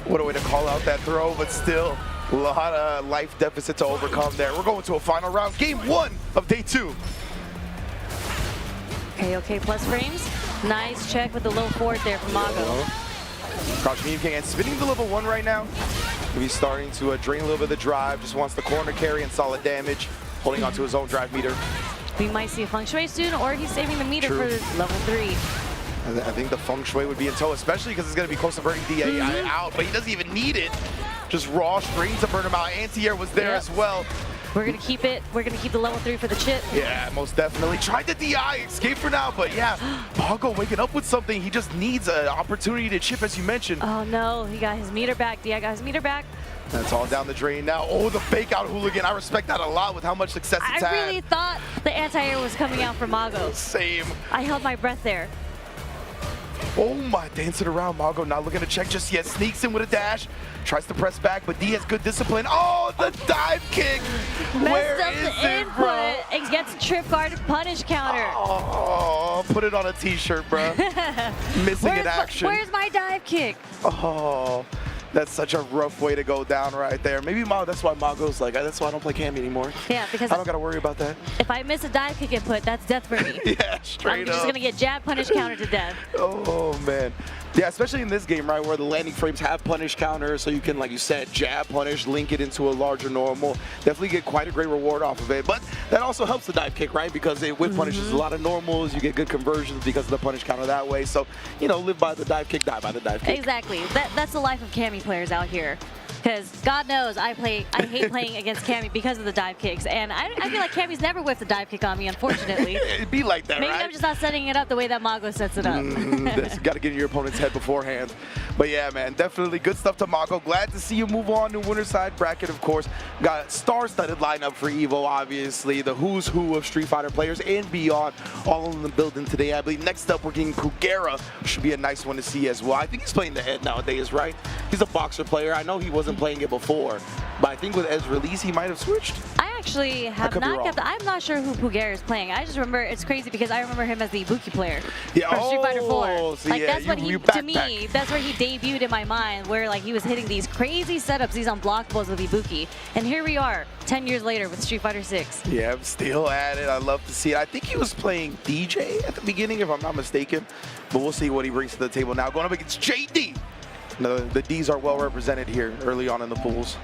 What a way to call out that throw, but still a lot of life deficit to overcome there. We're going to a final round, game 1 of day 2. Okay, plus frames. Nice check with the low forward there from Mago. Crouch medium kick and spinning to level 1 right now. He's starting to drain a little bit of the drive, just wants the corner carry and solid damage, holding onto his own drive meter. We might see a feng shui soon, or he's saving the meter for level 3. I think the feng shui would be in tow, especially because it's going to be close to burning DAI out, but he doesn't even need it. Just raw string to burn him out. Anti-air was there as well. We're going to keep it. We're going to keep the level 3 for the chip. Yeah, most definitely. Tried the DI, escape for now, but yeah, Mago waking up with something. He just needs an opportunity to chip, as you mentioned. Oh no, he got his meter back. DI got his meter back. That's all down the drain now. Oh, the fake out hooligan. I respect that a lot with how much success it's had. I really thought the anti-air was coming out for Mago. Same. I held my breath there. Oh my, dancing around. Mago not looking to check just yet. Sneaks in with a dash. Tries to press back, but D has good discipline. Oh, the dive kick. Where Messed up is the it, input bro? and gets trip guard punish counter. Oh, put it on a t-shirt, bro. Missing in action. Where's my dive kick? Oh, that's such a rough way to go down right there. Maybe that's why Mago's like, that's why I don't play Cammy anymore. Yeah, because I don't got to worry about that. If I miss a dive kick input, that's death for me. Yeah, straight I'm just going to get jab punish counter to death. Oh, man. Yeah, especially in this game, right, where the landing frames have punish counters, so you can, like you said, jab punish, link it into a larger normal. Definitely get quite a great reward off of it. But that also helps the dive kick, right, because it whip punishes a lot of normals. You get good conversions because of the punish counter that way. So, you know, live by the dive kick, die by the dive kick. Exactly. That's the life of Cammy players out here. Because God knows I hate playing against Cammy because of the dive kicks, and I feel like Cammy's never whiffed a dive kick on me, unfortunately. It'd be like that, Maybe right? I'm just not setting it up the way that Mago sets it up. Got to get in your opponent's head beforehand. But yeah, man, definitely good stuff to Mago. Glad to see you move on to winner side bracket, of course. Got a star-studded lineup for EVO, obviously. The who's who of Street Fighter players and beyond, all in the building today. I believe next up we're getting Pugera. Should be a nice one to see as well. I think he's playing the head nowadays, right? He's a boxer player. I know he wasn't playing it before, but I think with Ed's release, he might have switched. I actually have not kept. I'm not sure who Pugera is playing. I just remember it's crazy because I remember him as the Ibuki player yeah, for Street Fighter 4. So like yeah, that's what he to me. That's where he debuted in my mind, where like he was hitting these crazy setups, these unblockables with Ibuki, and here we are, 10 years later with Street Fighter 6. Yeah, I'm still at it. I love to see it. I think he was playing DJ at the beginning, if I'm not mistaken, but we'll see what he brings to the table now. Going up against JD. The Ds are well represented here early on in the pools.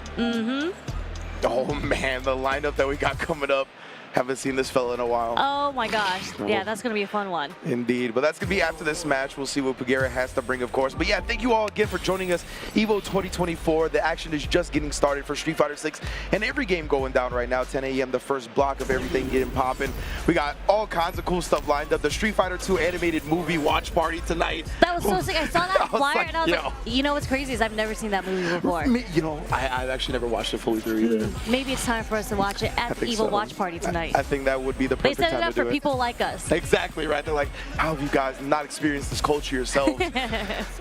Oh man, the lineup that we got coming up. Haven't seen this fella in a while. Oh my gosh. Yeah, that's going to be a fun one. Indeed. But that's going to be after this match. We'll see what Pugera has to bring, of course. But yeah, thank you all again for joining us. EVO 2024. The action is just getting started for Street Fighter 6. And every game going down right now, 10 a.m., the first block of everything getting popping. We got all kinds of cool stuff lined up. The Street Fighter 2 animated movie watch party tonight. That was so sick. I saw that flyer like, and I was like, you know what's crazy is I've never seen that movie before. You know, I've actually never watched it fully through either. Maybe it's time for us to watch it at the EVO watch party tonight. I think that would be the perfect They set time it up to do for people like us. Exactly, right? They're like, how have you guys not experienced this culture yourselves?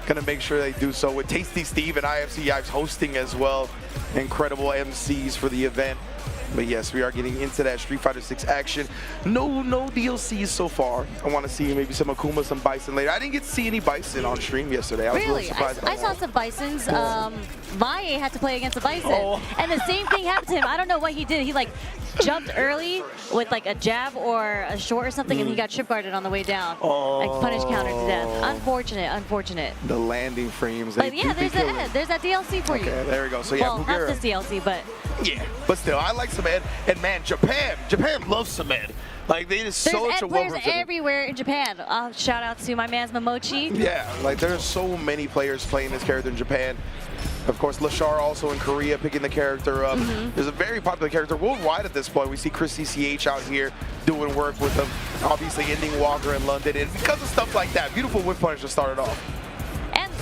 Gonna make sure they do so with Tasty Steve and IFC Yipes hosting as well. Incredible MCs for the event. But yes, we are getting into that Street Fighter 6 action. No DLCs so far. I want to see maybe some Akuma, some Bison later. I didn't get to see any Bison on stream yesterday. I was really surprised by I saw some Bisons. Maie had to play against a Bison. And the same thing happened to him. I don't know what he did. He like jumped early with like a jab or a short or something, and he got trip guarded on the way down. Like punish counter to death. Unfortunate. The landing frames. But yeah, there's that DLC for you. Okay, there we go. So yeah, well, Bugera. not this DLC, but yeah, but still, I like some Ed. And man, Japan loves some Ed. Like they just there's such Ed a players well everywhere in Japan. Shout out to my man's Mochi. Yeah, like there's so many players playing this character in Japan. Of course, Lashar also in Korea picking the character up. There's a very popular character worldwide at this point. We see Chris CCH out here doing work with him, obviously ending Walker in London. And because of stuff like that, beautiful whip punish to start it off. And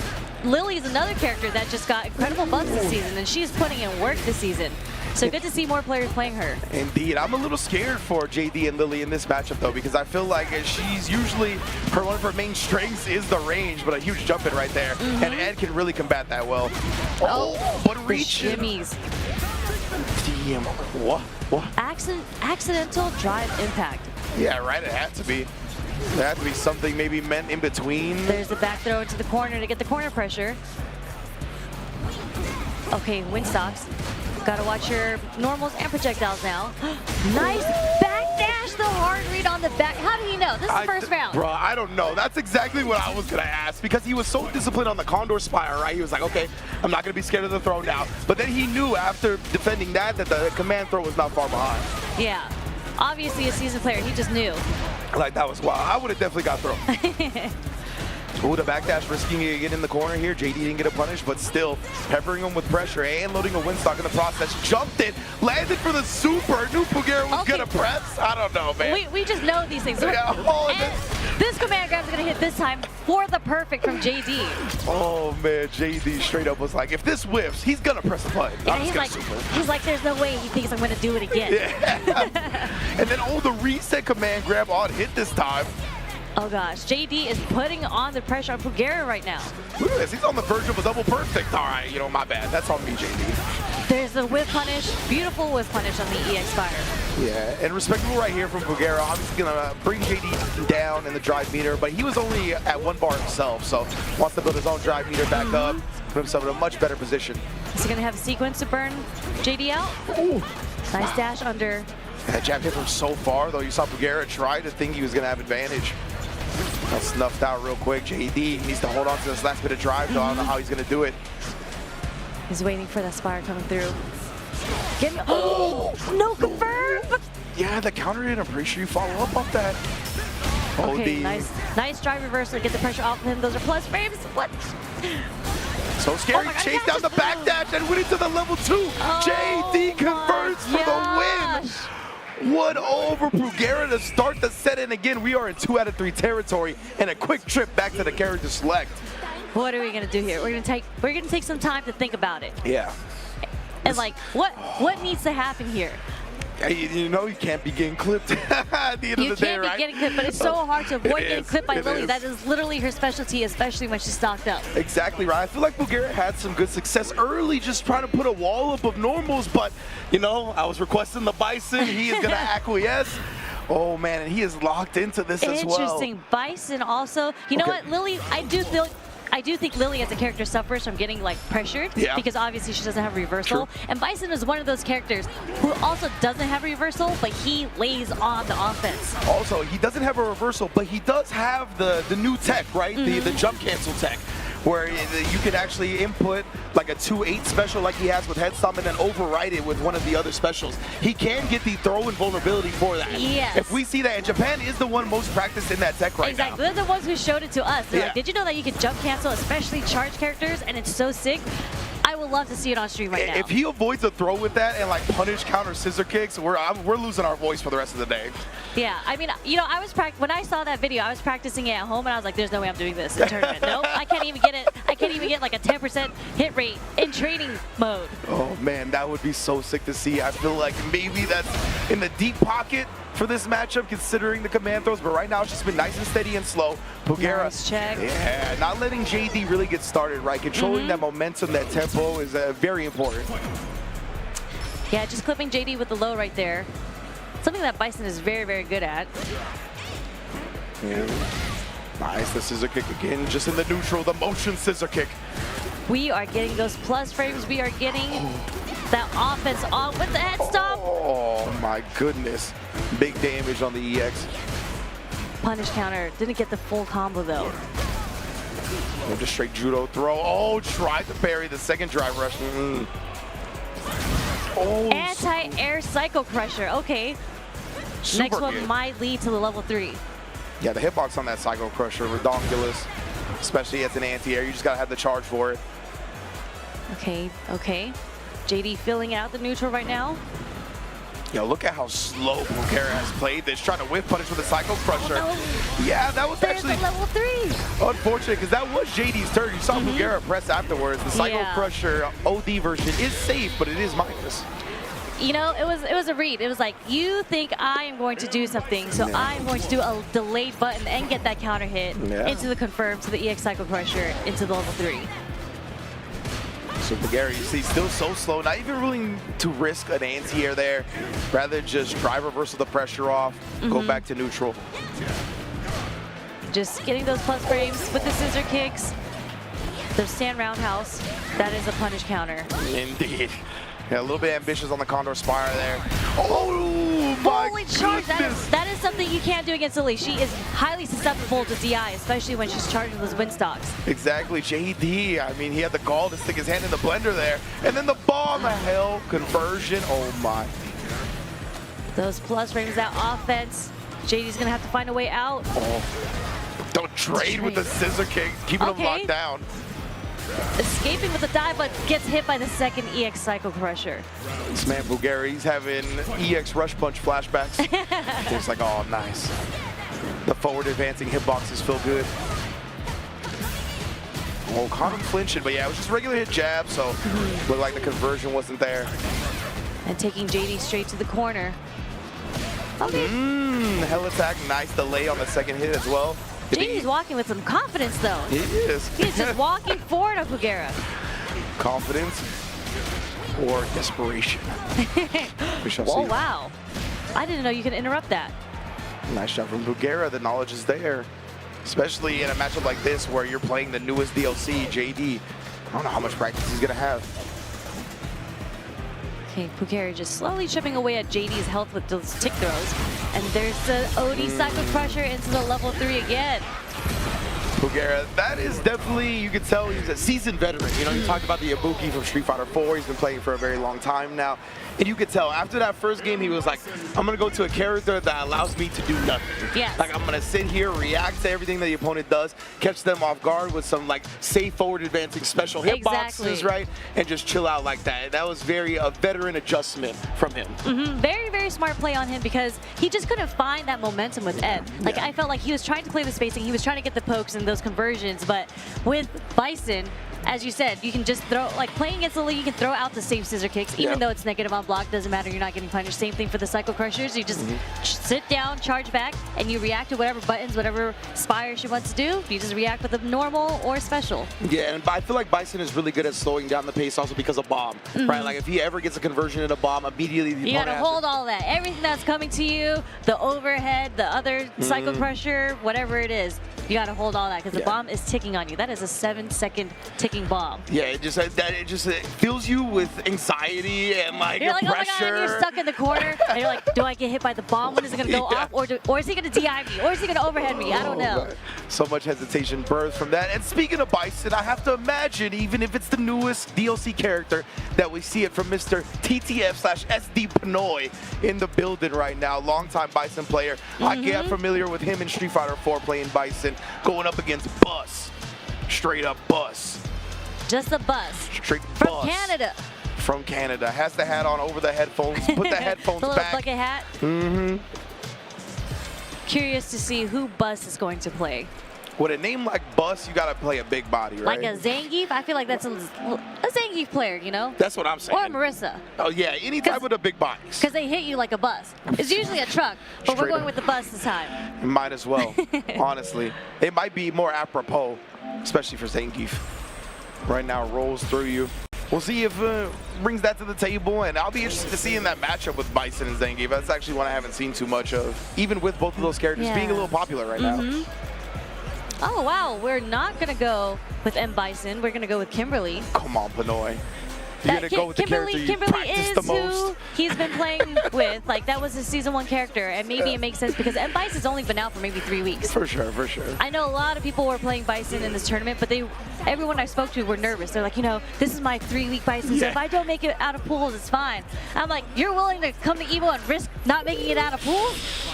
Lily's another character that just got incredible buffs this season, and she's putting in work this season. So good to see more players playing her. Indeed. I'm a little scared for JD and Lily in this matchup, though, because I feel like she's usually, one of her main strengths is the range, but a huge jump in right there. And Ed can really combat that well. But reach. Shimmies. Damn. What? Accidental drive impact. Yeah, right. It had to be. There had to be something maybe meant in between. There's the back throw into the corner to get the corner pressure. Okay, Windstocks. Gotta watch your normals and projectiles now. Nice backdash, the hard read on the back. How did he know? This is the first round. Bro, I don't know. That's exactly what I was gonna ask, because he was so disciplined on the Condor Spire, right? He was like, okay, I'm not gonna be scared of the throw now. But then he knew after defending that the command throw was not far behind. Yeah, obviously a seasoned player, he just knew. Like, that was wild. I would have definitely got thrown. Ooh, the backdash risking it again in the corner here. JD didn't get a punish, but still peppering him with pressure and loading a Windstock in the process. Jumped it, landed for the super. Knew Pugera was gonna press. I don't know, man. We just know these things. Yeah, and this command grab is gonna hit this time for the perfect from JD. Oh man, JD straight up was like, if this whips, he's gonna press the button. Yeah, he's like, there's no way he thinks I'm gonna do it again. Yeah. And then the reset command grab on hit this time. Oh gosh, JD is putting on the pressure on Bugera right now. Look at this, he's on the verge of a double perfect. All right, you know, my bad. That's on me, JD. There's the whip punish, beautiful whip punish on the EX Fire. Yeah, and respectable right here from Bugera. Obviously gonna bring JD down in the drive meter, but he was only at 1 bar himself, so wants to build his own drive meter back up, put himself in a much better position. Is he gonna have a sequence to burn JD out? Ooh. Nice dash under. That jab hit from so far, though. You saw Bugera try to think he was gonna have advantage. Got snuffed out real quick. JD needs to hold on to this last bit of drive, though. I don't know how he's going to do it. He's waiting for that Spire coming through. Get me. Oh, no confirm. Yeah, the counter hit. I'm pretty sure you follow up off that. Okay, nice drive reversal. Get the pressure off of him. Those are plus frames. What? So scary. Chase down the backdash and went into the level 2. JD converts for the win. 1-0 for Pugera to start the set. And again, we are in 2 out of 3 territory and a quick trip back to the character select. What are we gonna do here? We're gonna take some time to think about it. Yeah. And like, what needs to happen here? You know you can't be getting clipped at the end of the day, right? You can't be getting clipped, but it's so hard to avoid getting clipped by Lily. That is literally her specialty, especially when she's stocked up. Exactly right. I feel like Bugera had some good success early, just trying to put a wall up of normals, but, you know, I was requesting the Bison. He is going to acquiesce. Oh, man, and he is locked into this as well. Interesting. Bison also. You know what, Lily, I do think Lily as a character suffers from getting like pressured because obviously she doesn't have reversal. True. And Bison is one of those characters who also doesn't have reversal, but he lays on the offense. Also, he doesn't have a reversal, but he does have the new tech, right? The jump cancel tech, where you can actually input like a 2-8 special like he has with Head Stomp and then override it with one of the other specials. He can get the throw invulnerability for that. Yes. If we see that, and Japan is the one most practiced in that tech right now. Exactly. They're the ones who showed it to us. They're like, did you know that you can jump cancel, especially charge characters, and it's so sick? I would love to see it on stream right now. If he avoids a throw with that and like punish counter scissor kicks, we're losing our voice for the rest of the day. Yeah, I mean, you know, when I saw that video, I was practicing it at home and I was like, there's no way I'm doing this in tournament. Nope, I can't even get it. I can't even get like a 10% hit rate in training mode. Oh man, that would be so sick to see. I feel like maybe that's in the deep pocket for this matchup, considering the command throws, but right now it's just been nice and steady and slow. Pugera, nice check. Yeah, not letting JD really get started, right? Controlling that momentum, that tempo is very important. Yeah, just clipping JD with the low right there. Something that Bison is very, very good at. Yeah. Nice, the scissor kick again, just in the neutral, the motion scissor kick. We are getting those plus frames. We are getting that offense on with the head stomp. Oh my goodness. Big damage on the EX. Punish counter. Didn't get the full combo though. Just straight judo throw. Oh, tried to parry the second drive rush. Oh, anti-air cycle crusher. Okay. Next one might lead to the level 3. Yeah, the hitbox on that cycle crusher, redonkulous. Especially as an anti-air. You just gotta have the charge for it. Okay, okay. JD filling out the neutral right now. Yo, look at how slow Bugera has played this, trying to whiff punish with a cycle crusher. Oh, no. Yeah, that was There's actually level 3. Unfortunate, because that was JD's turn. You saw Bugera press afterwards. The cycle crusher OD version is safe, but it is minus. You know, it was a read. It was like, you think I am going to do something, so I'm going to do a delayed button and get that counter hit into the confirm to the EX cycle crusher into the level 3. So Bugera, you see, still so slow, not even willing to risk an anti-air there. Rather just drive reversal the pressure off, go back to neutral. Just getting those plus frames with the scissor kicks. The stand roundhouse, that is a punish counter. Indeed. Yeah, a little bit ambitious on the Condor Spire there. Oh my goodness! That is something you can't do against Lily. She is highly susceptible to DI, especially when she's charging those win stocks. Exactly, JD. I mean, he had the gall to stick his hand in the blender there. And then the bomb, the hell conversion. Oh my. Those plus frames, that offense. JD's gonna have to find a way out. Oh. Don't trade with the scissor kick, keeping him locked down. Escaping with the dive, but gets hit by the second EX cycle crusher. This man Bugera, he's having EX rush punch flashbacks. It's like, oh, nice. The forward advancing hitboxes feel good. Oh, caught him flinching, but yeah, it was just regular hit jab, so looked like the conversion wasn't there. And taking JD straight to the corner. Okay. Hell attack, nice delay on the second hit as well. JD's walking with some confidence, though. He is. He's just walking forward on Pugera. Confidence or desperation. We shall see. Oh, wow. I didn't know you could interrupt that. Nice shot from Bugera. The knowledge is there. Especially in a matchup like this where you're playing the newest DLC, JD. I don't know how much practice he's going to have. Okay, Pugera just slowly chipping away at JD's health with those tick throws. And there's the OD cycle crusher into the level 3 again. Pugera, that is definitely, you can tell he's a seasoned veteran. You know, you talked about the Ibuki from Street Fighter 4. He's been playing for a very long time now. And you could tell after that first game, he was like, I'm going to go to a character that allows me to do nothing. Yes. Like, I'm going to sit here, react to everything that the opponent does, catch them off guard with some like safe forward advancing special hitboxes, right? And just chill out like that. That was a veteran adjustment from him. Very, very smart play on him because he just couldn't find that momentum with Ed. Like, I felt like he was trying to play the spacing, he was trying to get the pokes and those conversions, but with Bison, as you said, you can just throw, like playing against Lily, you can throw out the safe scissor kicks, even though it's negative on block, doesn't matter, you're not getting punished. Same thing for the Cycle Crushers, you just sit down, charge back, and you react to whatever buttons, whatever Spire she wants to do, you just react with a normal or special. Yeah, and I feel like Bison is really good at slowing down the pace also because of bomb, right? Like if he ever gets a conversion in a bomb, immediately the you gotta hold all that. Everything that's coming to you, the overhead, the other Cycle Crusher, whatever it is, you gotta hold all that because the bomb is ticking on you. That is a 7-second ticking bomb. Yeah, it fills you with anxiety and like you're like, pressure. Oh my God, and you're stuck in the corner, and you're like, do I get hit by the bomb? When is it gonna go off, or is he gonna DI me, or is he gonna overhead me? I don't know. Man. So much hesitation births from that. And speaking of Bison, I have to imagine, even if it's the newest DLC character, that we see it from Mr. TTF/SD Pnoy in the building right now. Longtime Bison player. I get familiar with him in Street Fighter 4 playing Bison, going up against Bus. Straight up Bus. Just a Bus. Straight from Bus. Canada. From Canada. Has the hat on over the headphones. Put the headphones the little back. bucket hat. Curious to see who Bus is going to play. With a name like Bus, you gotta play a big body, right? Like a Zangief? I feel like that's a Zangief player, you know? That's what I'm saying. Or Marissa. Oh yeah, any type of the big bodies. Because they hit you like a bus. It's usually a truck, but we're going with the bus this time. Might as well, honestly. It might be more apropos, especially for Zangief. Right now, rolls through you. We'll see if brings that to the table, and I'll be interested to see in that matchup with Bison and Zangief. That's actually one I haven't seen too much of, even with both of those characters being a little popular right now. Oh, wow. We're not going to go with M. Bison. We're going to go with Kimberly. Come on, Pnoy. You're going to go with the character you practice the most. Who he's been playing with. Like, that was his Season 1 character, and maybe it makes sense because M. Bison's only been out for maybe 3 weeks. For sure, for sure. I know a lot of people were playing Bison in this tournament, but everyone I spoke to were nervous. They're like, you know, this is my 3-week Bison, so if I don't make it out of pools, it's fine. I'm like, you're willing to come to Evo and risk not making it out of pools?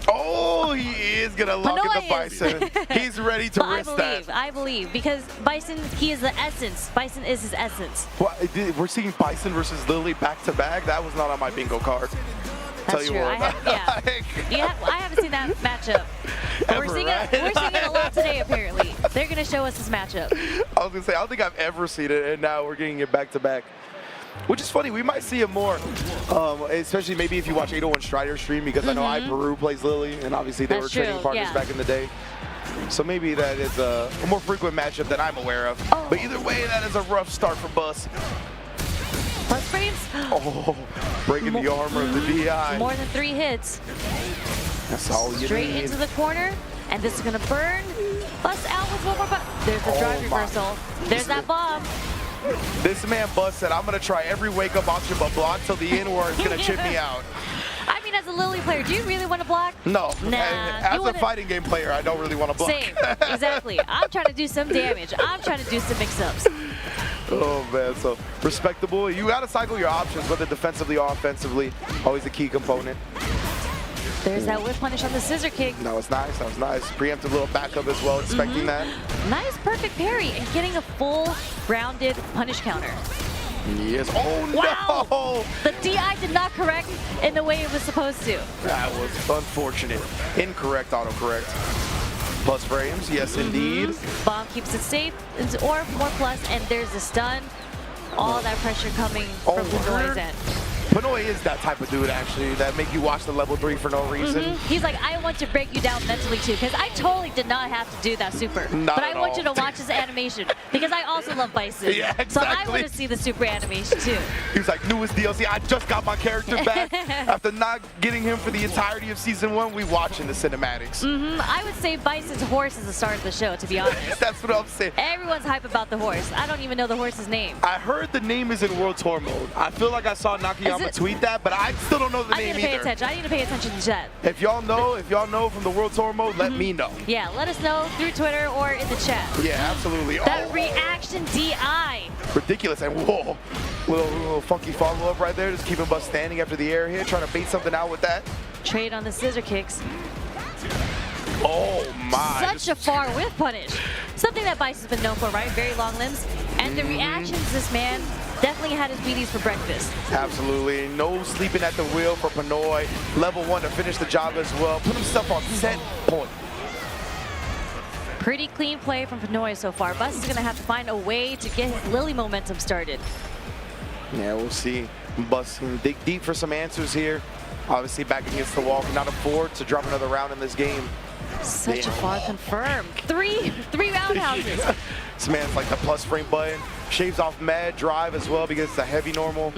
Oh, he is going to lock in the Bison. He's ready to risk that. I believe, because Bison, he is the essence. Bison is his essence. Well, we're seeing Bison versus Lily back-to-back. That was not on my bingo card. That's true. I haven't seen that matchup. But we're seeing it a lot today, apparently. They're going to show us this matchup. I was going to say, I don't think I've ever seen it, and now we're getting it back-to-back. Which is funny, we might see it more, especially maybe if you watch 801 Strider stream, because I know Peru plays Lily, and obviously they were training partners back in the day. So maybe that is a more frequent matchup that I'm aware of. But either way, that is a rough start for Bus. Bus frames? Oh, breaking the armor of the DI. More than 3 hits. That's all you need. Straight into the corner, and this is going to burn. Bus out with one more button. There's the drive reversal. There's that bomb. This man Bus said, I'm going to try every wake-up option but block till the end where it's going to chip me out. I mean, as a Lily player, do you really want to block? No. Nah. As a fighting game player, I don't really want to block. Same. Exactly. I'm trying to do some damage. I'm trying to do some mix-ups. Oh, man. So, respectable. You got to cycle your options, whether defensively or offensively. Always a key component. There's that whip punish on the scissor kick. That was nice. That was nice. Preemptive little backup as well, expecting that. Nice, perfect parry, and getting a full rounded punish counter. Yes. Oh, no! The DI did not correct in the way it was supposed to. That was unfortunate. Incorrect autocorrect. Plus frames, yes, indeed. Bomb keeps it safe, or more plus, and there's a stun. All that pressure coming from Pnoy's end. Pnoy is that type of dude, actually, that make you watch the level 3 for no reason. He's like, I want to break you down mentally, too, because I totally did not have to do that super. But I want you to watch this animation, because I also love Bison. Yeah, exactly. So I want to see the super animation, too. He was like, newest DLC, I just got my character back. After not getting him for the entirety of Season 1, we watching the cinematics. I would say Bison's horse is the start of the show, to be honest. That's what I'm saying. Everyone's hype about the horse. I don't even know the horse's name. I heard the name is in World Tour mode. I feel like I saw Nakayama tweet that, but I still don't know the name either. I need to pay attention to that. If y'all know from the World Tour mode, let me know. Yeah, let us know through Twitter or in the chat. Yeah, absolutely. That reaction DI. Ridiculous, and whoa. Little funky follow-up right there, just keeping Bus standing after the air hit, trying to bait something out with that. Trade on the scissor kicks. Oh my. Such a far whiff punish. Something that Bison's been known for, right? Very long limbs. And the reactions, this man definitely had his Wheaties for breakfast. Absolutely. No sleeping at the wheel for Pnoy. Level 1 to finish the job as well. Put himself on set point. Pretty clean play from Pnoy so far. Bus is going to have to find a way to get his Lily momentum started. Yeah, we'll see. Bus can dig deep for some answers here. Obviously back against the wall, cannot afford to drop another round in this game. Such a far confirmed. Three roundhouses. This man's like the plus frame button. Shaves off mad drive as well because it's a heavy normal.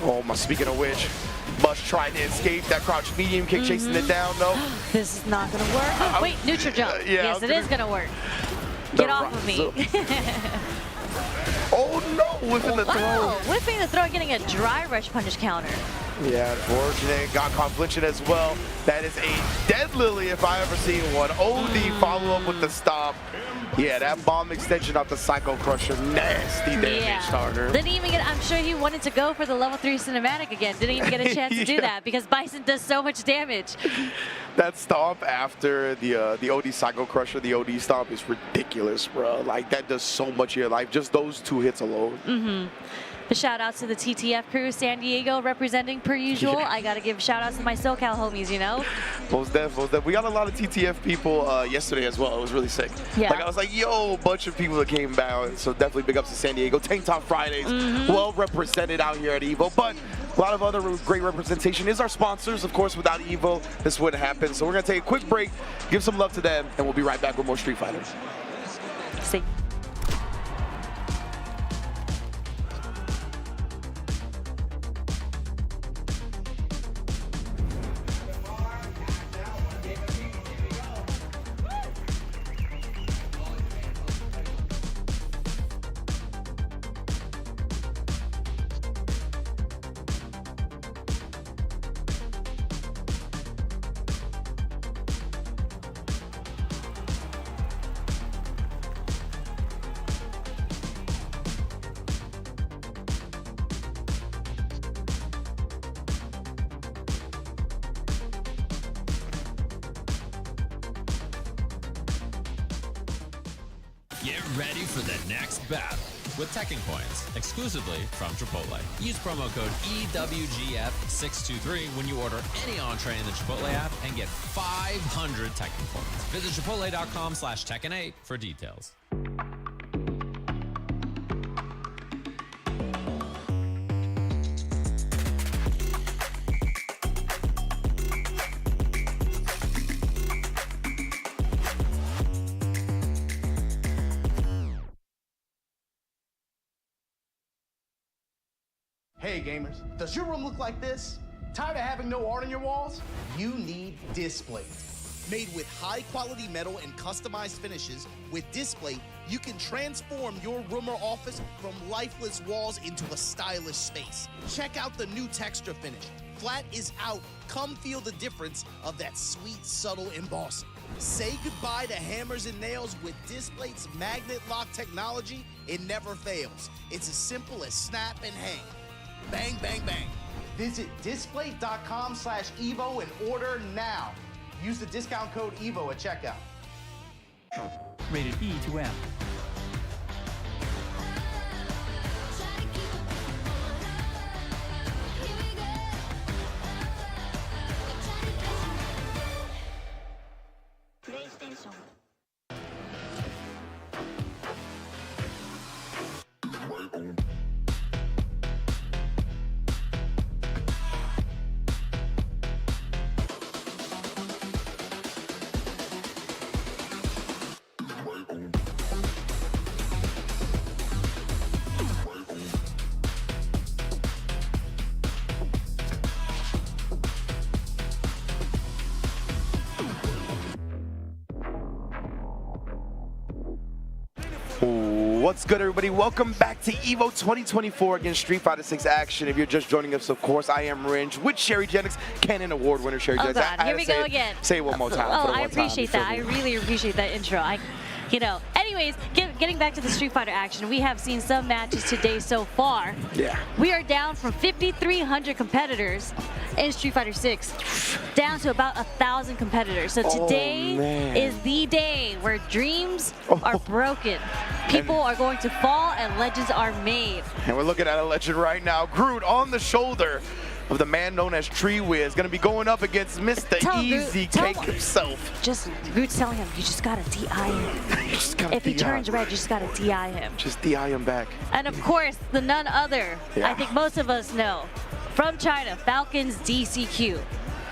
Oh my, speaking of which, Bus tried to escape that crouch medium kick, chasing it down though. This is not gonna work. Wait, neutral jump. Yes, it is gonna work. Get off of me. Oh no, whipping the throw. Whipping the throw and getting a dry rush punish counter. Yeah, unfortunate. Got confliction as well. That is a dead Lily if I ever seen one. OD follow up with the stop. Yeah, that bomb extension off the Psycho Crusher. Nasty damage starter. Didn't even get, I'm sure he wanted to go for the level 3 cinematic again. Didn't even get a chance to do that because Bison does so much damage. That stomp after the OD Psycho Crusher, the OD stomp is ridiculous, bro. Like, that does so much here. Like, just those 2 hits alone. The shout outs to the TTF crew, San Diego representing per usual. I gotta give shout outs to my SoCal homies, you know? Most def. We got a lot of TTF people yesterday as well. It was really sick. Yeah. Like I was like, yo, a bunch of people that came down. So definitely big ups to San Diego. Tank Top Fridays, well represented out here at EVO. But a lot of other great representation is our sponsors. Of course, without EVO, this wouldn't happen. So we're gonna take a quick break, give some love to them, and we'll be right back with more Street Fighter. See. Get ready for the next battle with Tekken Coins, exclusively from Chipotle. Use promo code EWGF623 when you order any entree in the Chipotle app and get 500 Tekken Coins. Visit chipotle.com/Tekken8 for details. Hey gamers, does your room look like this? Tired of having no art on your walls? You need Displate. Made with high quality metal and customized finishes, with Displate, you can transform your room or office from lifeless walls into a stylish space. Check out the new texture finish. Flat is out. Come feel the difference of that sweet, subtle embossing. Say goodbye to hammers and nails with Displate's magnet lock technology. It never fails. It's as simple as snap and hang. Bang, bang, bang. Visit displate.com/EVO and order now. Use the discount code EVO at checkout. Rated E to M. PlayStation. What's good, everybody? Welcome back to EVO 2024 against Street Fighter 6 action. If you're just joining us, of course, I am Ringe with Sherry Jennings, Canon Award winner Sherry Jennings. God, here we go again. Say it one more time. Oh, I appreciate that. I really appreciate that intro. You know, anyways, getting back to the Street Fighter action, we have seen some matches today so far. Yeah. We are down from 5,300 competitors in Street Fighter 6 down to about 1,000 competitors. So today is the day where dreams are broken. People are going to fall and legends are made. And we're looking at a legend right now. Groot on the shoulder of the man known as Tree Wiz, going to be going up against Mr. Easy Cake himself. Just Groot's telling him, you just gotta DI him. If he turns red, you just gotta DI him. Just DI him back. And of course, the none other, I think most of us know, from China, Falcon's DCQ.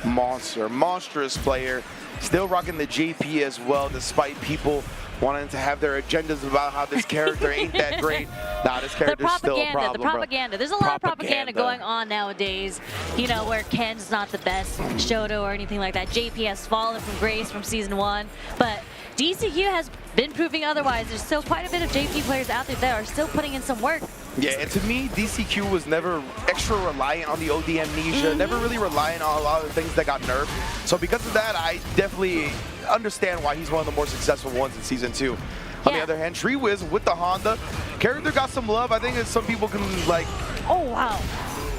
Monstrous player. Still rocking the JP as well, despite people wanting to have their agendas about how this character ain't that great. Nah, this character's still a problem, The propaganda. There's a lot of propaganda going on nowadays, you know, where Ken's not the best Shoto or anything like that. JP has fallen from grace from Season 1, but DCQ has been proving otherwise. There's still quite a bit of JP players out there that are still putting in some work. Yeah, and to me, DCQ was never extra reliant on the OD amnesia, never really reliant on a lot of the things that got nerfed. So because of that, I definitely understand why he's one of the more successful ones in Season 2. On the other hand, Tree Wiz with the Honda, character got some love. I think that some people can like... Oh, wow.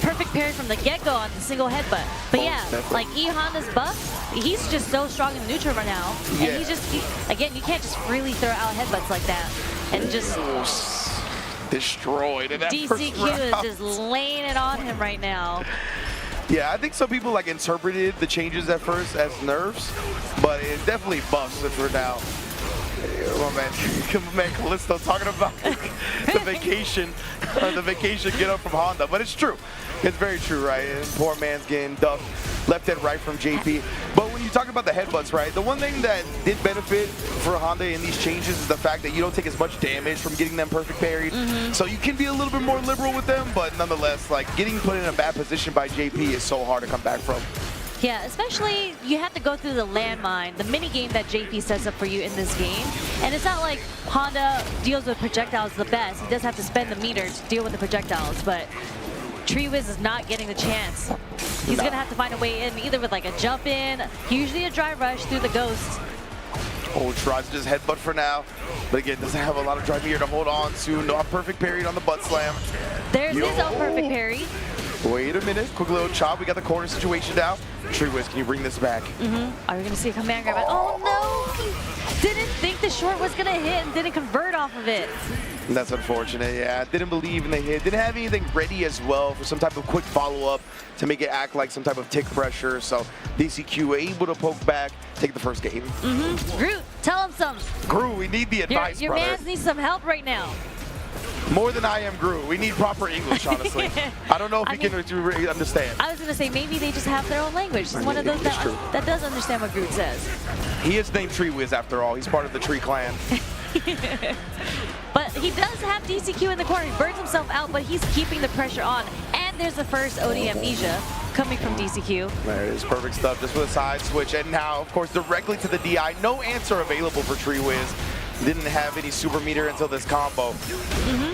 Perfect parry from the get-go on the single headbutt. But yeah, like E-Honda's buff, he's just so strong in the neutral right now. And again, you can't just freely throw out headbutts like that. And just... destroyed in that first DCQ is round. just laying it on him right now. Yeah, I think some people like interpreted the changes at first as nerfs, but it's definitely buffs for now. My man Callisto talking about the vacation get up from Honda, but it's true. It's very true, right? And poor man's getting ducked left and right from JP. But when you talk about the headbutts, right, the one thing that did benefit for Honda in these changes is the fact that you don't take as much damage from getting them perfect parried. So you can be a little bit more liberal with them, but nonetheless, like getting put in a bad position by JP is so hard to come back from. Yeah, especially you have to go through the landmine, the mini game that JP sets up for you in this game. And it's not like Honda deals with projectiles the best. He does have to spend the meter to deal with the projectiles, but Tree Wiz is not getting the chance. He's gonna have to find a way in, either with like a jump in, usually a drive rush through the ghost. Oh, tries to just headbutt for now, but again, doesn't have a lot of drive meter to hold on to. Not perfect parry on the butt slam. There's his own perfect parry. Wait a minute, quick little chop. We got the corner situation now. Tree Wiz, can you bring this back? Are we gonna see a command grab? Oh no! He didn't think the short was gonna hit and didn't convert off of it. That's unfortunate, yeah. Didn't believe in the hit. Didn't have anything ready as well for some type of quick follow-up to make it act like some type of tick pressure. So DCQ able to poke back, take the first game. Groot, tell him something. Groot, we need the advice, your brother. man needs some help right now. More than I am Groot. We need proper English, honestly. I don't know if you can really understand. I was gonna say maybe they just have their own language. He's one of those that does understand what Groot says. He is named Tree Wiz after all. He's part of the Tree Clan. But he does have DCQ in the corner. He burns himself out, but he's keeping the pressure on. And there's the first OD amnesia coming from DCQ. There it is, perfect stuff, just with a side switch. And now, of course, directly to the DI. No answer available for Tree Wiz. Didn't have any super meter until this combo.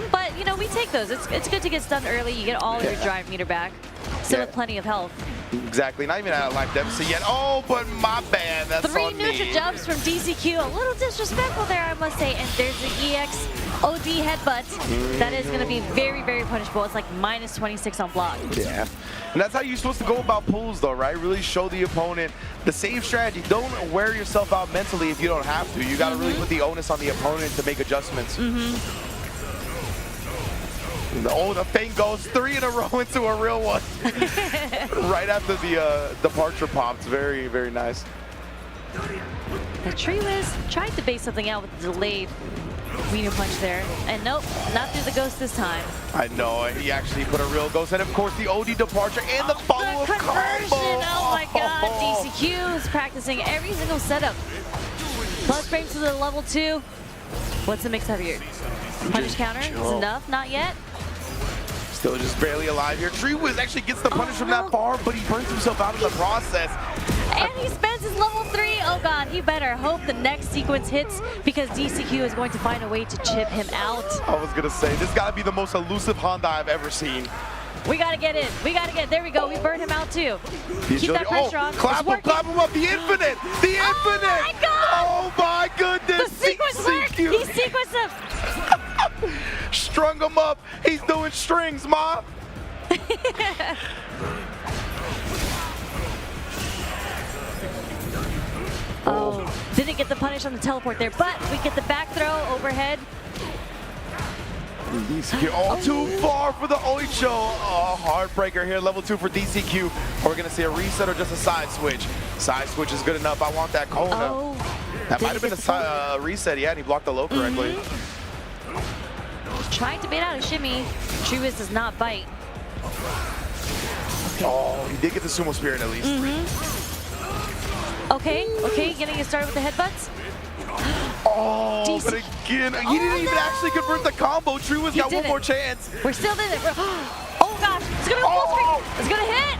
But, you know, we take those. It's good to get stunned early. You get all of your drive meter back. Still with plenty of health. Exactly, not even at a life deficit yet. Oh, but my bad, that's 3 on neutral me. jumps from DCQ. A little disrespectful there, I must say. And there's the EX OD headbutt. That is going to be very, very punishable. It's like minus 26 on block. Yeah, and that's how you're supposed to go about pulls, though, right? Really show the opponent the safe strategy. Don't wear yourself out mentally if you don't have to. You got to really put the onus on the opponent to make adjustments. Oh, the feint goes 3 in a row into a real one. Right after the departure pops. Very, very nice. The Tree Wiz tried to base something out with the delayed meter punch there. And nope, not through the ghost this time. I know, he actually put a real ghost. And of course, the OD departure and the follow-up combo. Oh my god, DCQ is practicing every single setup. Plus frames to the level 2. What's the mix-up here? Punish counter is enough, not yet. Still just barely alive here. Tree Wiz actually gets the punish from that far, but he burns himself out in the process. And he spends his level 3. Oh god, he better hope the next sequence hits because DCQ is going to find a way to chip him out. I was gonna say, this gotta be the most elusive Honda I've ever seen. We gotta get in. We gotta get. There we go. We burned him out too. Keep that pressure on. Clap him up. The infinite. The infinite. Oh my god! Oh Oh my goodness! The sequence worked! He sequenced him! Strung him up. He's doing strings, Ma. Oh, didn't get the punish on the teleport there, but we get the back throw overhead. DCQ all too far for the Oicho. Oh, heartbreaker here, level 2 for DCQ. Are we gonna see a reset or just a side switch? Side switch is good enough. I want that Kona. Oh, that might have been a reset, yeah, and he blocked the low correctly. Trying to bait out a shimmy. Truist does not bite. Okay. Oh, he did get the sumo spirit at least. Okay, getting it started with the headbutts. Oh, but again, he didn't even actually convert the combo. Truist got one more chance. We're still in it. Oh gosh, it's gonna go full screen. It's gonna hit.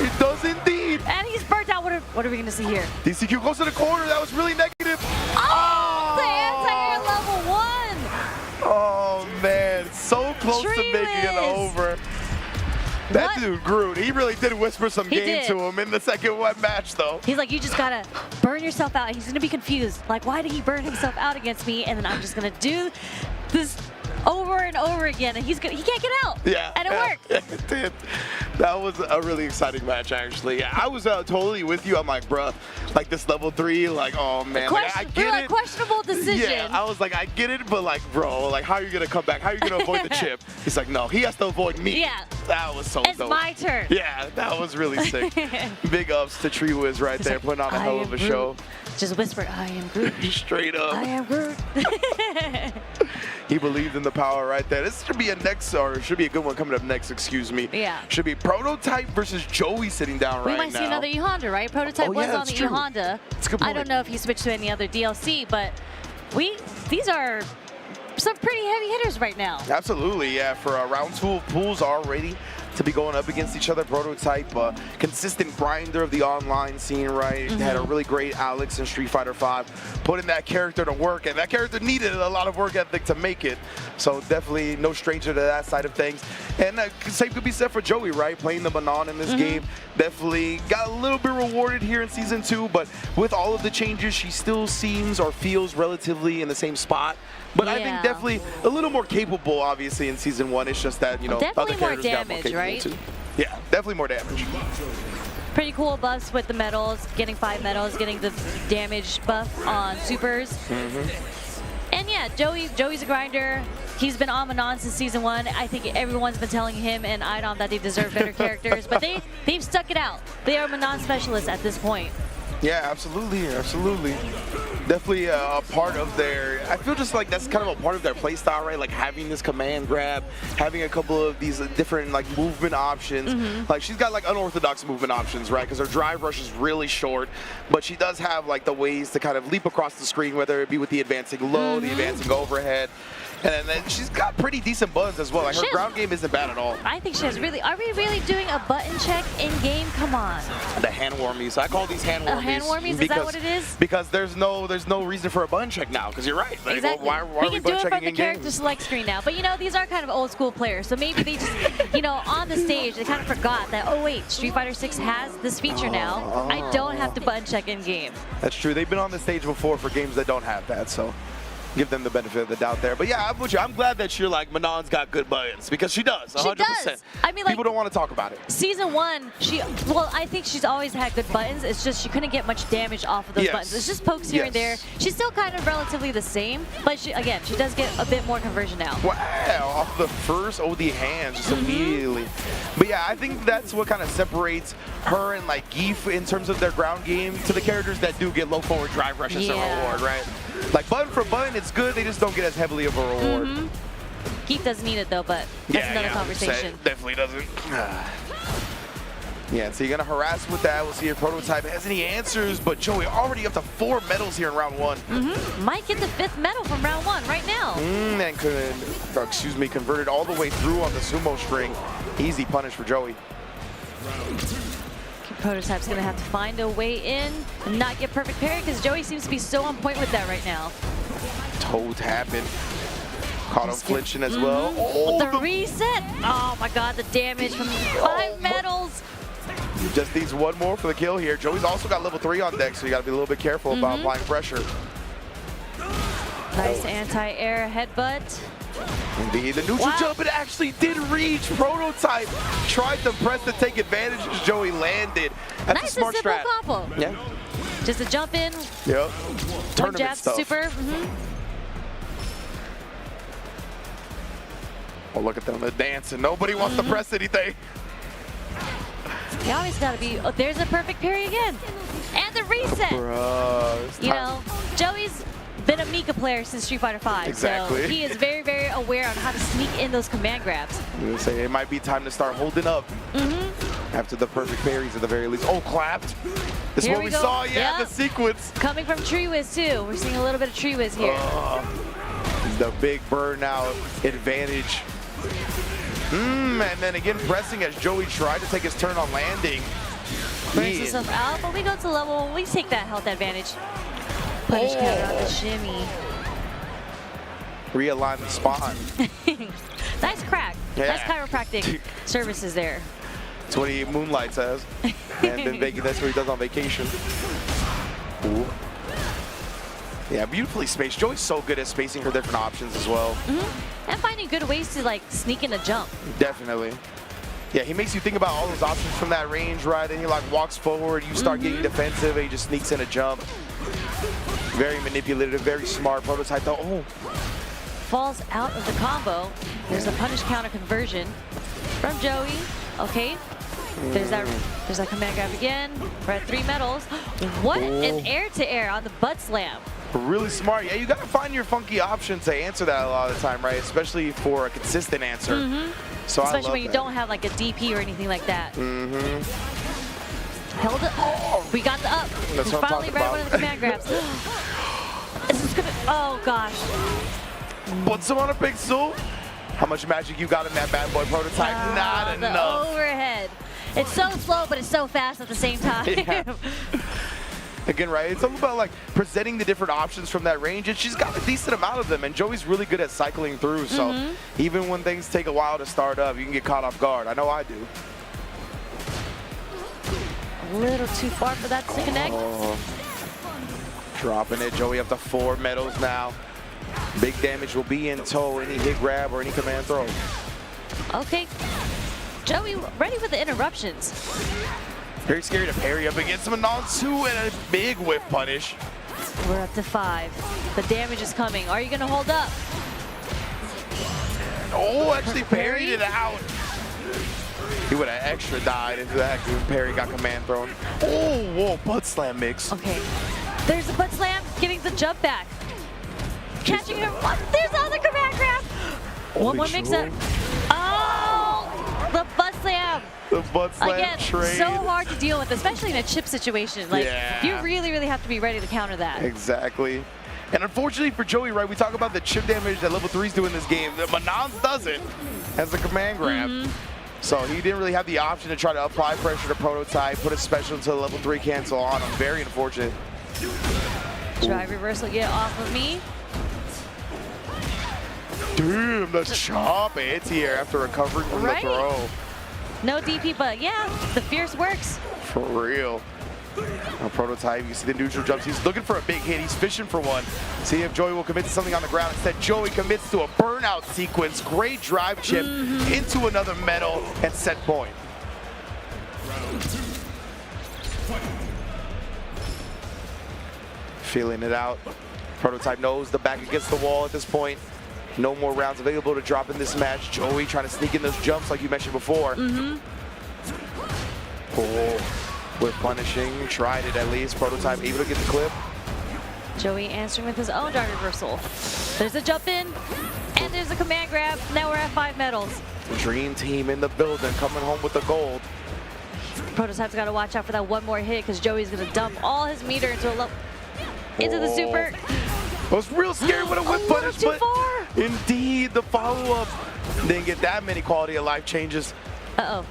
It does indeed. And he's burnt out. What are we gonna see here? DCQ goes to the corner. That was really negative. Oh, the anti-air level 1. Oh man, so close to making it over. That dude, Groot, he really did whisper some game to him in the second match, though. He's like, you just gotta burn yourself out. He's gonna be confused. Like, why did he burn himself out against me? And then I'm just gonna do this over and over again, and he can't get out. Yeah. And it worked. It did. That was a really exciting match, actually. Yeah, I was totally with you. I'm like, bruh, like this level 3, like, oh man, like, I get it. Questionable decision. Yeah, I was like, I get it, but like, bro, like, how are you gonna come back? How are you gonna avoid the chip? He's like, no, he has to avoid me. Yeah. That was so It's dope. my turn. Yeah, that was really sick. Big ups to Triwiz right there, putting on a hell of a show. Just whispered, I am Groot. Straight up. I am Groot. He believed in the power right there. This should be a should be a good one coming up next, excuse me. Yeah. Should be Prototype versus Joey sitting down right now. We might see another E-Honda, right? Prototype was on the E-Honda. I don't know if he switched to any other DLC, but these are some pretty heavy hitters right now. Absolutely, yeah. For round 2 of pools already to be going up against each other. Prototype, consistent grinder of the online scene, right? Had a really great Alex in Street Fighter V, putting that character to work, and that character needed a lot of work ethic to make it. So definitely no stranger to that side of things. And same could be said for Joey, right? Playing the Manon in this game, definitely got a little bit rewarded here in Season 2, but with all of the changes, she still seems or feels relatively in the same spot. But I think definitely a little more capable, obviously, in Season 1. It's just that, you know, other characters got more capable too. Yeah, definitely more damage. Pretty cool buffs with the medals, getting 5 medals, getting the damage buff on supers. And yeah, Joey's a grinder. He's been on Manon since Season 1. I think everyone's been telling him and Idom that they deserve better characters, but they've stuck it out. They are Manon specialists at this point. Yeah, absolutely, absolutely. Definitely a part of their, I feel just like that's kind of a part of their play style, right? Like having this command grab, having a couple of these different like movement options. Like she's got like unorthodox movement options, right? Because her drive rush is really short, but she does have like the ways to kind of leap across the screen, whether it be with the advancing low, the advancing overhead. And then she's got pretty decent buttons as well. Like her ground game isn't bad at all. I think she has really. Are we really doing a button check in game? Come on. The hand warmies. I call these hand warmies. Hand warmies? Is that what it is? Because there's no reason for a button check now. Because you're right. Like, exactly. Why we are can we do button it checking from the in game? character select screen now. But you know, these are kind of old school players. So maybe they just, you know, on the stage they kind of forgot that. Oh wait, Street Fighter 6 has this feature now. I don't have to button check in game. That's true. They've been on the stage before for games that don't have that. So give them the benefit of the doubt there. But yeah, I'm with you. I'm glad that you're like, Manon's got good buttons, because she does, 100%. She does. I mean, like, people don't want to talk about it. Season 1, I think she's always had good buttons. It's just she couldn't get much damage off of those buttons. It's just pokes here and there. She's still kind of relatively the same, but she does get a bit more conversion now. Wow, off the first OD hand, just immediately. But yeah, I think that's what kind of separates her and like Geef in terms of their ground game to the characters that do get low forward drive rush as a reward, right? Like button for button, it's good. They just don't get as heavily of a reward. Geef doesn't need it though, but that's another conversation. Definitely doesn't. Yeah, so you're gonna harass with that. We'll see if Prototype has any answers, but Joey already up to 4 medals here in round 1. Might get the 5th medal from round 1 right now. And converted all the way through on the sumo string. Easy punish for Joey. Prototype's gonna have to find a way in and not get perfect parry, because Joey seems to be so on point with that right now. Toe tapping. Caught him flinching as well. Oh, the reset! Oh my god, the damage from 5 medals. Just needs one more for the kill here. Joey's also got level 3 on deck, so you got to be a little bit careful about applying pressure. Nice anti-air headbutt. Indeed, the neutral jump, it actually did reach. Prototype tried to press to take advantage as Joey landed. That's Nice a smart simple strat. combo. Yeah. Just a jump in. Yep. One Tournament jab, stuff. super. Oh, look at them, they're dancing. Nobody wants to press anything. You always gotta be. Oh, there's a perfect parry again, and the reset. Bruh, it's You time. know, Joey's been a Mika player since Street Fighter V. Exactly. So he is very, very aware on how to sneak in those command grabs. I'm gonna say it might be time to start holding up. After the perfect parries at the very least. Oh, clapped. This is Here what we we go. saw, yeah, Yep. the sequence. Coming from Tree Wiz too. We're seeing a little bit of Tree Wiz here. The big burnout advantage. And then again pressing as Joey tried to take his turn on landing. Burns himself out, but we go to level. We take that health advantage. Punish counter on the shimmy. Realign the spine. Nice crack. Yeah. Nice chiropractic services there. That's what he moonlights as. And then that's what he does on vacation. Ooh. Yeah, beautifully spaced. Joey's so good at spacing her different options as well. And finding good ways to like sneak in a jump. Definitely. Yeah, he makes you think about all those options from that range, right? And he like walks forward, you start getting defensive, and he just sneaks in a jump. Very manipulative, very smart. Prototype though. Oh. Falls out of the combo. There's a punish counter conversion from Joey. Okay. There's that command grab again. We're at 3 medals. What an air to air on the butt slam. Really smart. Yeah, you gotta find your funky option to answer that a lot of the time, right? Especially for a consistent answer. So Especially I love when you that. don't have like a DP or anything like that. Held it. Oh, we got the up. That's We what I'm finally talking read about. one of the command grabs. This is gonna. Oh gosh. Puts him on a pixel. How much magic you got in that bad boy Prototype? Not The enough. overhead. It's so slow, but it's so fast at the same time. Yeah. Again, right, it's all about like presenting the different options from that range, and she's got a decent amount of them, and Joey's really good at cycling through, so even when things take a while to start up, you can get caught off guard. I know I do. A little too far for that to connect. Dropping it, Joey up to 4 medals now. Big damage will be in tow, any hit grab or any command throw. Okay. Joey ready with the interruptions. Very scary to parry up against him, and on 2 and a big whiff punish. We're up to 5. The damage is coming. Are you gonna hold up? Oh, actually parried it out. He would have extra died into that. Parry got command thrown. Oh, whoa, butt slam mix. Okay. There's the butt slam, getting the jump back. Catching her. There's the other command grab. One more mix up. Oh, the butt slam. The butt slam Again, trade. so hard to deal with, especially in a chip situation. Like, you really, really have to be ready to counter that. Exactly. And unfortunately for Joey, right, we talk about the chip damage that level 3's do in this game. The Manans doesn't as the command grab. So he didn't really have the option to try to apply pressure to Prototype, put a special until level 3 cancel on him. Very unfortunate. Drive reversal, get off of me. Damn, the chop anti-air after recovering from the throw. No DP, but yeah, the fierce works. For real. Now Prototype, you see the neutral jumps. He's looking for a big hit. He's fishing for one. See if Joey will commit to something on the ground. Instead, Joey commits to a burnout sequence. Great drive chip into another medal and set point. Feeling it out. Prototype knows the back against the wall at this point. No more rounds available to drop in this match. Joey trying to sneak in those jumps like you mentioned before. We're punishing. Tried it at least. Prototype able to get the clip. Joey answering with his own drive reversal. There's a jump in, and there's a command grab. Now we're at 5 medals. Dream team in the building, coming home with the gold. Prototype's got to watch out for that one more hit because Joey's going to dump all his meter into the super. I was real scared with a whip punish, but indeed the follow-up didn't get that many quality of life changes. Uh-oh.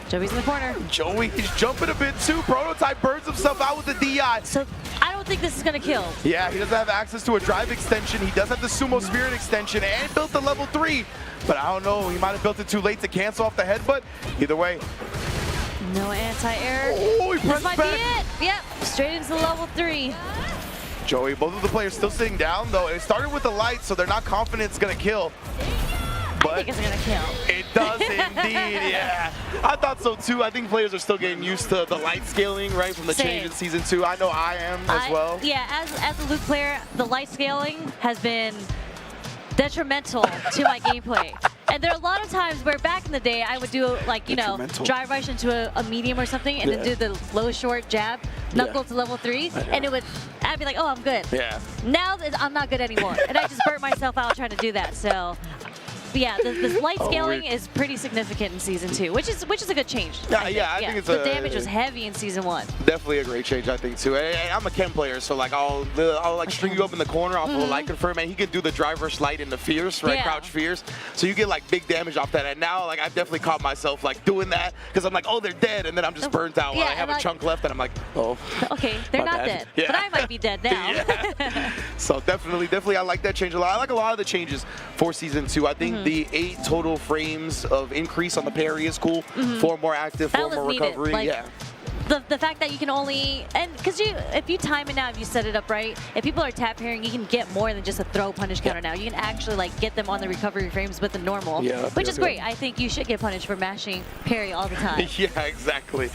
Joey's in the corner. Joey is jumping a bit too. Prototype burns himself out with the DI. So I don't think this is going to kill. Yeah, he doesn't have access to a drive extension. He does have the Sumo Spirit extension and built the level 3. But I don't know, he might have built it too late to cancel off the headbutt. Either way. No anti-air. Oh, he This pressed might back. be it. Yep, straight into level 3. Joey, both of the players still sitting down, though. It started with the light, so they're not confident it's going to kill. But I think it's gonna kill. It does indeed, yeah. I thought so too. I think players are still getting used to the light scaling, right, from the change in Season 2. I know I am as well. Yeah, as a Luke player, the light scaling has been detrimental to my gameplay. And there are a lot of times where back in the day, I would do like, you know, drive rush into a medium or something and then do the low short jab, knuckle to level 3, and I'd be like, oh, I'm good. Yeah. Now I'm not good anymore. And I just burnt myself out trying to do that. So yeah, the light scaling is pretty significant in Season 2, which is a good change. I think it's the damage was heavy in Season 1. Definitely a great change, I think, too. I'm a Ken player, so like I'll like string you up in the corner off of a light confirm, and he can do the driver slide into fierce, right? Crouch fierce. So you get like big damage off that. And now like I've definitely caught myself like doing that because I'm like, oh, they're dead, and then I'm just burnt out while I have a chunk left, and I'm like, oh. Okay, they're not dead, but I might be dead now. So definitely, I like that change a lot. I like a lot of the changes for Season 2. I think the 8 total frames of increase on the parry is cool. 4 more active, 4 more recovery. Like, the fact that you can only, and because if you time it now, if you set it up right, if people are tap parrying, you can get more than just a throw punish counter now. You can actually like get them on the recovery frames with the normal, which is great. I think you should get punished for mashing parry all the time. Yeah, exactly.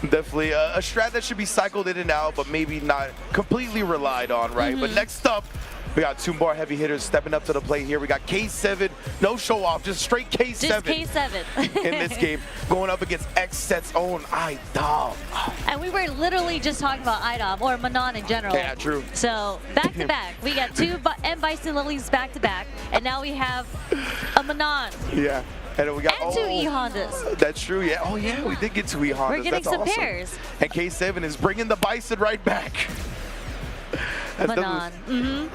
Definitely a strat that should be cycled in and out, but maybe not completely relied on, right? But next up, we got 2 more heavy hitters stepping up to the plate here. We got K7, no show off, just straight K7. Just K7. In this game, going up against X-Set's own Idom. And we were literally just talking about Idom, or Manon in general. Yeah, true. So, back to back. We got 2 M Bison Lilies back to back, and now we have a Manon. Yeah. And then we got 2 E-Hondas. That's true, yeah. Oh, yeah, we did get 2 E-Hondas. We're getting That's some awesome. pairs. And K7 is bringing the Bison right back. Manon.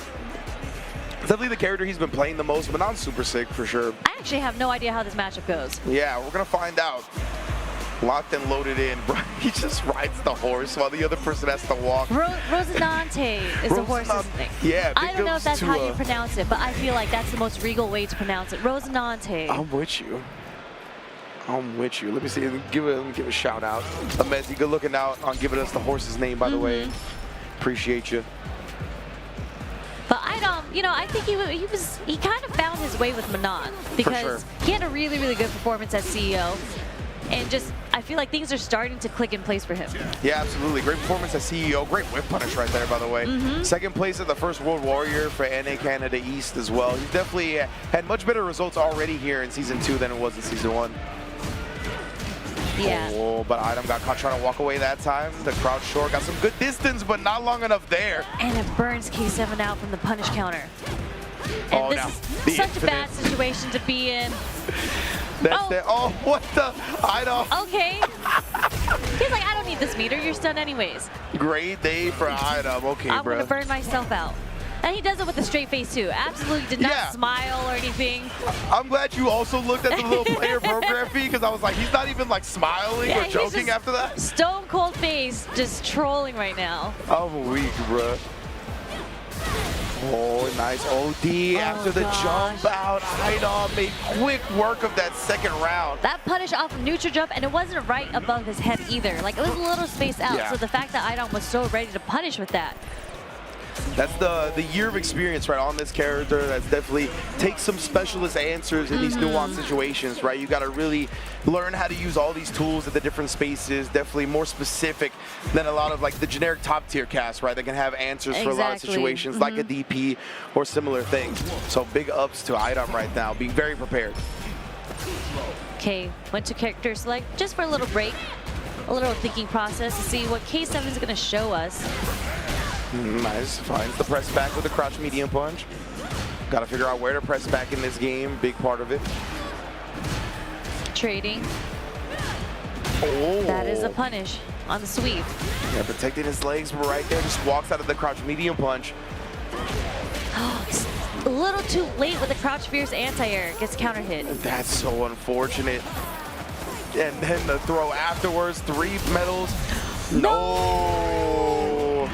Definitely the character he's been playing the most. Manon's super sick for sure. I actually have no idea how this matchup goes. Yeah, we're going to find out. Locked and loaded in. He just rides the horse while the other person has to walk. Rosinante is the horse's name. Yeah, I don't know if that's how you pronounce it, but I feel like that's the most regal way to pronounce it. Rosinante. I'm with you. I'm with you. Let me see. Let me give a shout out. Amezi, good looking out on giving us the horse's name, by the way. Appreciate you. But Idom, you know, I think he kind of found his way with Manon because he had a really, really good performance at CEO. And just, I feel like things are starting to click in place for him. Yeah, absolutely. Great performance at CEO. Great whip punish right there, by the way. Second place at the first World Warrior for NA Canada East as well. He's definitely had much better results already here in Season 2 than it was in Season 1. Yeah. Oh, but Idom got caught trying to walk away that time. The crouch short got some good distance, but not long enough there. And it burns K7 out from the punish counter. And this is such a bad situation to be in. That's it. Oh, what the? Idom. Okay. He's like, I don't need this meter. You're stunned anyways. Great day for Idom. Okay, I'm bro. going to burn myself out. And he does it with a straight face, too. Absolutely did not smile or anything. I'm glad you also looked at the little player program feed because I was like, he's not even like smiling or joking after that. Stone cold face, just trolling right now. I'm weak, bro. Oh, nice OD after the jump out. Idom made quick work of that second round. That punish off of neutral jump, and it wasn't right above his head either. Like, it was a little spaced out. Yeah. So the fact that Idom was so ready to punish with that. That's the year of experience, right, on this character. That's definitely takes some specialist answers in these nuanced situations, right? You got to really learn how to use all these tools at the different spaces. Definitely more specific than a lot of like the generic top tier cast, right? That can have answers for a lot of situations, like a DP or similar things. So big ups to Idom right now, being very prepared. Okay, went to character select just for a little break, a little thinking process to see what K7 is going to show us. Nice, finds the press back with the crouch medium punch. Got to figure out where to press back in this game, big part of it. Trading. Oh. That is a punish on the sweep. Yeah, protecting his legs right there, just walks out of the crouch medium punch. A little too late with the crouch fierce anti-air, gets counter hit. That's so unfortunate. And then the throw afterwards, 3 medals. No!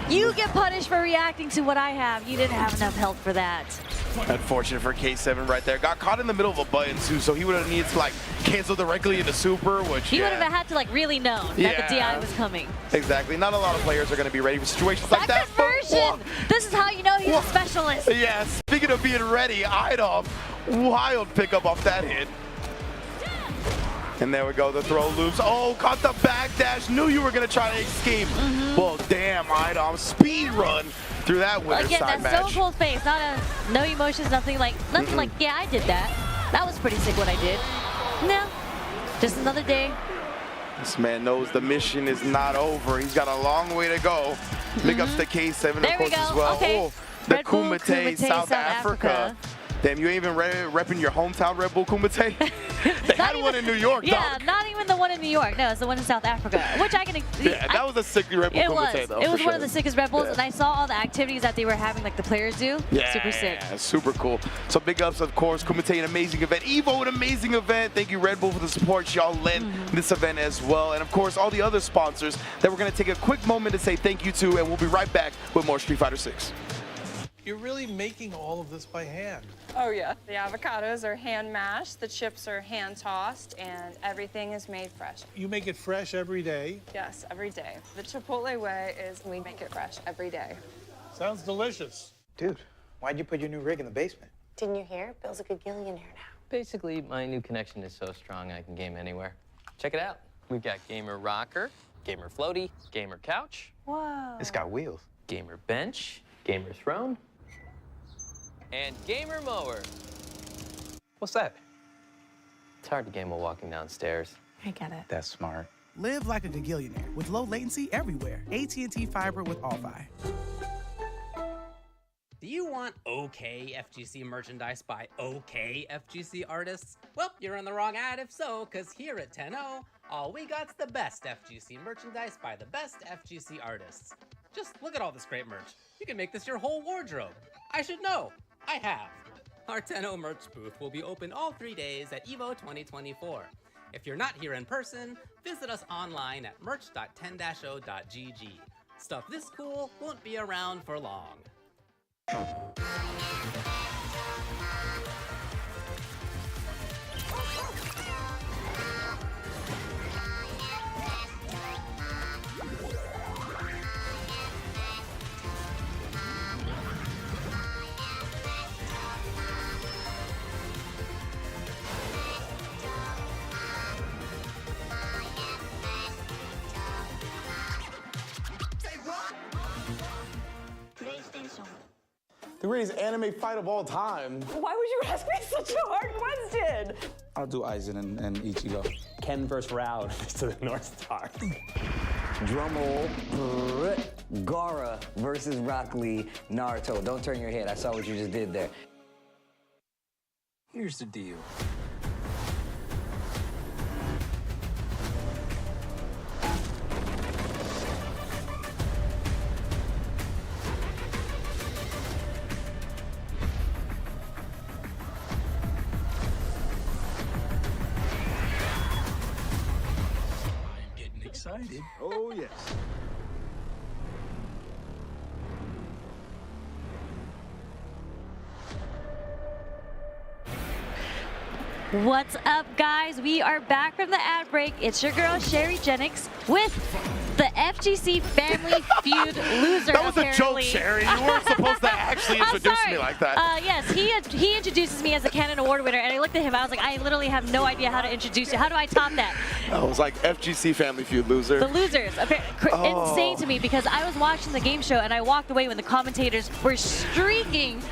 You get punished for reacting to what I have. You didn't have enough health for that. Unfortunate for K7 right there. Got caught in the middle of a button too, so he would have needed to like cancel directly into super, which he would have had to like really know that the DI was coming. Exactly. Not a lot of players are going to be ready for situations like that. Conversion! This is how you know he's a specialist. Yeah, speaking of being ready, Idom, wild pickup off that hit. And there we go, the throw loops. Oh, caught the backdash. Knew you were going to try to escape. Well, damn, Idom, speed run through that winner's Again, side that's match. so cold face. No emotions, nothing like, yeah, I did that. That was pretty sick what I did. No, just another day. This man knows the mission is not over. He's got a long way to go. Big ups to K7, There of course, we go. as well. Okay. Oh, the Red Bull Kumite, South Africa. Damn, you ain't even repping your hometown Red Bull Kumite? They had one in New York, Yeah, dog. not even the one in New York. No, it's the one in South Africa, which I can. Yeah, that was a sick Red Bull Kumite, though. It was for one sure. of the sickest Red Bulls, and I saw all the activities that they were having, like the players do. Yeah, Super sick. super cool. So big ups, of course. Kumite, an amazing event. Evo, an amazing event. Thank you, Red Bull, for the support y'all lent this event as well. And of course, all the other sponsors that we're going to take a quick moment to say thank you to, and we'll be right back with more Street Fighter 6. You're really making all of this by hand. Oh yeah. The avocados are hand mashed, the chips are hand tossed, and everything is made fresh. You make it fresh every day. Yes, every day. The Chipotle way is we make it fresh every day. Sounds delicious. Dude, why'd you put your new rig in the basement? Didn't you hear? Bill's a gagillionaire now. Basically, my new connection is so strong I can game anywhere. Check it out. We've got Gamer Rocker, Gamer Floaty, Gamer Couch. Whoa. It's got wheels. Gamer Bench, Gamer Throne, and Gamer Mower. What's that? It's hard to game while walking downstairs. I get it. That's smart. Live like a gagillionaire with low latency everywhere. AT&T Fiber with All-Fi. Do you want okay FGC merchandise by okay FGC artists? Well, you're in the wrong ad if so, because here at 10-0, all we got's the best FGC merchandise by the best FGC artists. Just look at all this great merch. You can make this your whole wardrobe. I should know. I have. Our 10-0 merch booth will be open all 3 days at EVO 2024. If you're not here in person, visit us online at merch.10-0.gg. Stuff this cool won't be around for long. The greatest anime fight of all time. Why would you ask me such a hard question? I'll do Aizen and Ichigo. Ken versus Rao to the North Star. Drumroll. Gara versus Rock Lee, Naruto. Don't turn your head. I saw what you just did there. Here's the deal. Excited. Oh, yes. What's up, guys? We are back from the ad break. It's your girl, Sherry Jennings, with the FGC Family Feud loser, That was apparently. a joke, Sherry. You weren't supposed to actually introduce me like that. Yes, he introduces me as a Canon Award winner, and I looked at him, I was like, I literally have no idea how to introduce you. How do I top that? I was like, FGC Family Feud loser. The losers. Oh. Insane to me, because I was watching the game show, and I walked away when the commentators were streaking.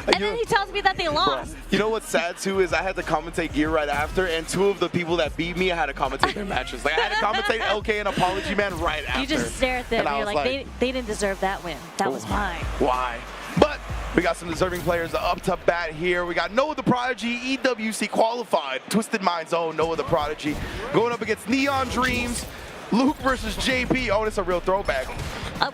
And then he tells me that they lost. You know what's sad too is I had to commentate Gear right after, and two of the people that beat me, I had to commentate their matches. Like I had to commentate LK and Apology Man right after. You just stare at them, and you're like, they didn't deserve that win. That was mine. Why? But we got some deserving players up to bat here. We got Noah the Prodigy, EWC qualified. Twisted Minds own Noah the Prodigy going up against Neon Dreams. Luke versus JP. Oh, it's a real throwback.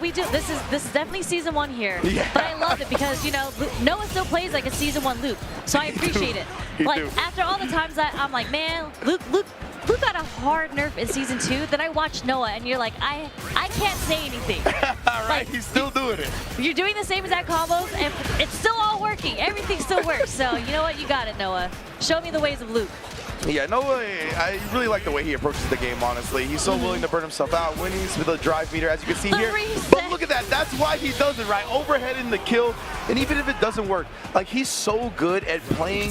We do. This is definitely season 1 here. Yeah. But I love it because, you know, Noah still plays like a season 1 Luke. So I appreciate it. You Like do. after all the times that I'm like, man, Luke who got a hard nerf in Season 2? Then I watched Noah, and you're like, I can't say anything. All right, he's still doing it. You're doing the same exact combos, and it's still all working. Everything still works. So you know what? You got it, Noah. Show me the ways of Luke. Yeah, Noah, I really like the way he approaches the game, honestly. He's so willing to burn himself out, winning with the drive meter, as you can see here. But look at that. That's why he does it, right? Overhead in the kill. And even if it doesn't work, like, he's so good at playing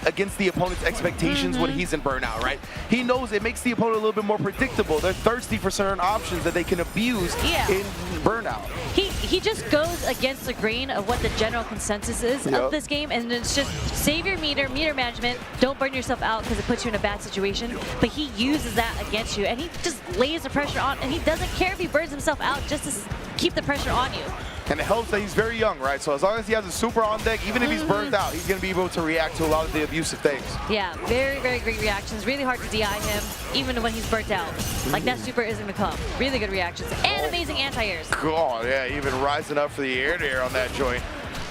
against the opponent's expectations when he's in burnout, right? He knows it makes the opponent a little bit more predictable. They're thirsty for certain options that they can abuse in burnout. He just goes against the grain of what the general consensus is of this game, and it's just save your meter management, don't burn yourself out because it puts you in a bad situation, but he uses that against you, and he just lays the pressure on, and he doesn't care if he burns himself out just to keep the pressure on you. And it helps that he's very young, right? So as long as he has a super on deck, even if he's burned out, he's going to be able to react to a lot of the abusive things. Yeah, very, very great reactions. Really hard to DI him, even when he's burnt out. Like, that super isn't going to come. Really good reactions. And amazing anti-airs. God, yeah, even rising up for the air on that joint.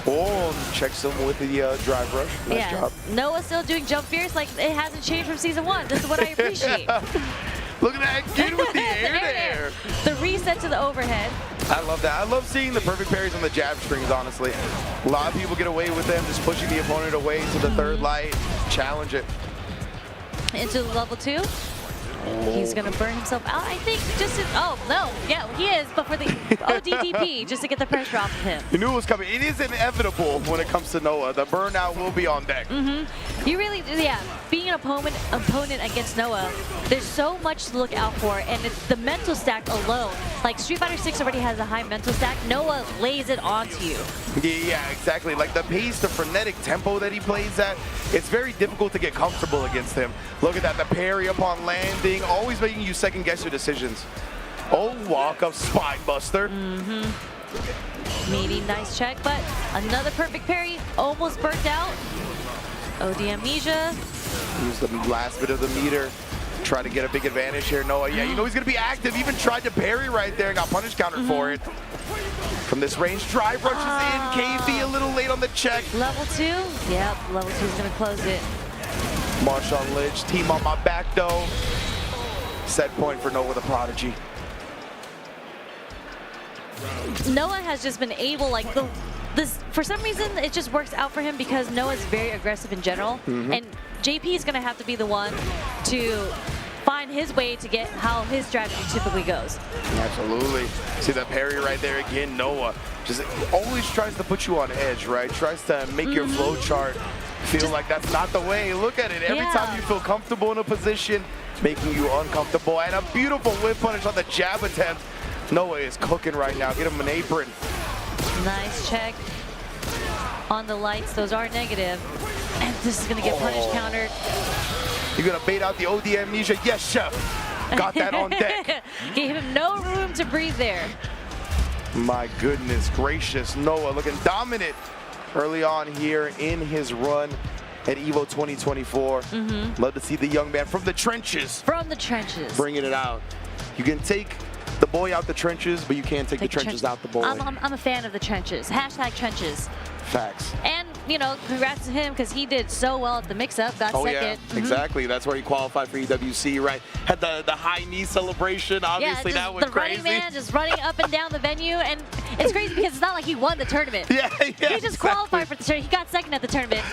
Oh, checks him with the drive rush. Nice job. Noah's still doing jump fierce like it hasn't changed from Season 1. This is what I appreciate. Look at that kid with the air. The reset to the overhead. I love that. I love seeing the perfect parries on the jab strings, honestly. A lot of people get away with them, just pushing the opponent away to the third light, challenge it. Into level 2. He's going to burn himself out, I think, just to, oh, no, yeah, he is, but for the ODDP, just to get the pressure off of him. You knew it was coming. It is inevitable when it comes to Noah. The burnout will be on deck. You really, being an opponent against Noah, there's so much to look out for, and it's the mental stack alone. Like, Street Fighter 6 already has a high mental stack. Noah lays it onto you. Yeah, exactly. Like, the pace, the frenetic tempo that he plays at, it's very difficult to get comfortable against him. Look at that, the parry upon landing, always making you second guess your decisions. Oh, walk up spine buster. Maybe nice check, but another perfect parry, almost burnt out. OD amnesia. Use the last bit of the meter. Try to get a big advantage here, Noah. Yeah, you know he's going to be active. Even tried to parry right there and got punish countered for it. From this range, drive rushes in. KB a little late on the check. Level 2? Yep, level 2 is going to close it. Marsh on Lich, team on my back though. Set point for Noah the Prodigy. Noah has just been able, like, for some reason, it just works out for him because Noah's very aggressive in general. And JP is going to have to be the one to find his way to get how his strategy typically goes. Absolutely. See that parry right there again, Noah. Just always tries to put you on edge, right? Tries to make your flow chart feel like that's not the way. Look at it. Every time you feel comfortable in a position, making you uncomfortable. And a beautiful whip punish on the jab attempt. Noah is cooking right now. Get him an apron. Nice check on the lights. Those are negative. And this is going to get punish countered. You're going to bait out the OD amnesia. Yes, chef. Got that on deck. Gave him no room to breathe there. My goodness gracious. Noah looking dominant early on here in his run at EVO 2024. Love to see the young man from the trenches. From the trenches. Bringing it out. You can take the boy out the trenches, but you can't take the trenches out the boy. I'm a fan of the trenches. Hashtag trenches. Facts. And, you know, congrats to him because he did so well at the mix-up, got second. Yeah, exactly. That's where he qualified for EWC, right? Had the high knee celebration. Obviously, that was crazy. The running man just running up and down the venue. And it's crazy because it's not like he won the tournament. He just qualified for the tournament. He got second at the tournament.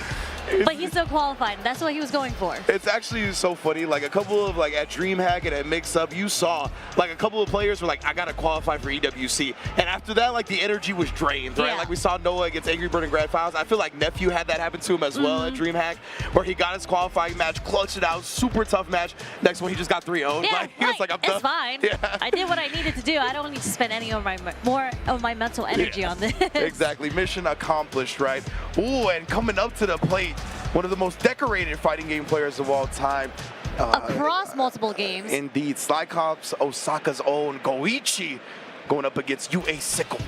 But he still qualified. That's what he was going for. It's actually so funny. Like a couple of at DreamHack and at Mix Up, you saw like a couple of players were like, I gotta qualify for EWC. And after that, like the energy was drained, right? Like we saw Noah against Angry Bird in Grand Finals. I feel like Nephew had that happen to him as well at DreamHack, where he got his qualifying match, clutched it out, super tough match. Next one, he just got 3-0'd. Yeah, like, he was like, I'm it's fine. I did what I needed to do. I don't need to spend any of more of my mental energy on this. Exactly. Mission accomplished, right? Ooh, and coming up to the plate, one of the most decorated fighting game players of all time. Across multiple games. Indeed. Sly Cops Osaka's own Goichi going up against UA Sickle.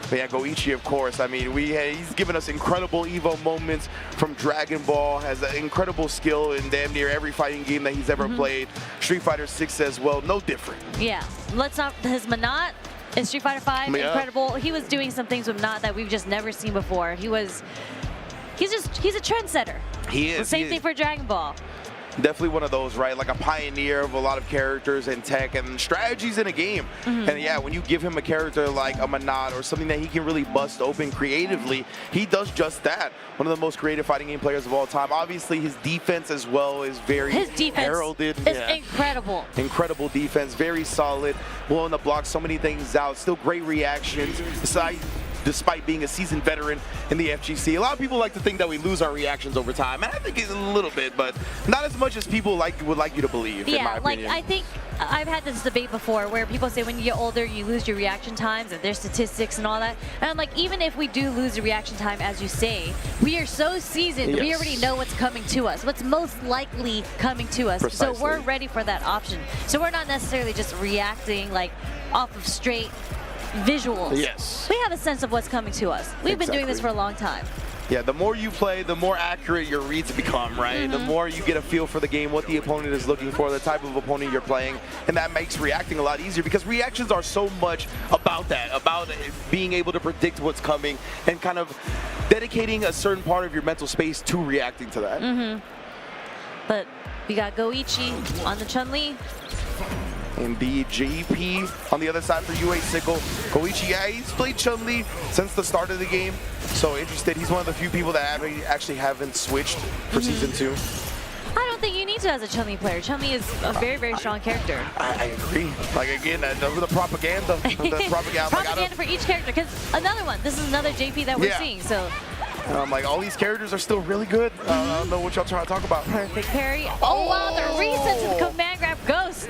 But yeah, Goichi, of course. I mean, he's given us incredible EVO moments from Dragon Ball, has an incredible skill in damn near every fighting game that he's ever played. Street Fighter 6 as well, no different. Yeah. Let's not, his Manat in Street Fighter 5, incredible. He was doing some things with Manat that we've just never seen before. He's a trendsetter. He is. The same thing for Dragon Ball. Definitely one of those, right? Like a pioneer of a lot of characters and tech and strategies in a game. And yeah, when you give him a character like a Mena or something that he can really bust open creatively, he does just that. One of the most creative fighting game players of all time. Obviously, his defense as well is very heralded. Is incredible. Incredible defense, very solid, blowing the block, so many things out, still great reactions. Despite being a seasoned veteran in the FGC. A lot of people like to think that we lose our reactions over time, and I think it's a little bit, but not as much as people would like you to believe, in my opinion. I think I've had this debate before where people say when you get older, you lose your reaction times, and there's statistics and all that. And I'm like, even if we do lose the reaction time, as you say, we are so seasoned, we already know what's coming to us, what's most likely coming to us. Precisely. So we're ready for that option. So we're not necessarily just reacting like off of straight visuals. Yes. We have a sense of what's coming to us. We've been doing this for a long time. Yeah, the more you play, the more accurate your reads become, right? The more you get a feel for the game, what the opponent is looking for, the type of opponent you're playing, and that makes reacting a lot easier because reactions are so much about that, about being able to predict what's coming and kind of dedicating a certain part of your mental space to reacting to that. But we got Goichi on the Chun-Li. Indeed, JP on the other side for UA Sickle. Goichi, yeah, he's played Chun-Li since the start of the game. So interested. He's one of the few people that actually haven't switched for Season 2. I don't think you need to as a Chun-Li player. Chun-Li is a very, very strong character. I agree. Like, again, the propaganda. Propaganda for each character. Because another one, this is another JP that we're seeing. So. I'm like, all these characters are still really good. I don't know what y'all trying to talk about. Perfect parry. Oh, wow, the reset to the command grab ghost.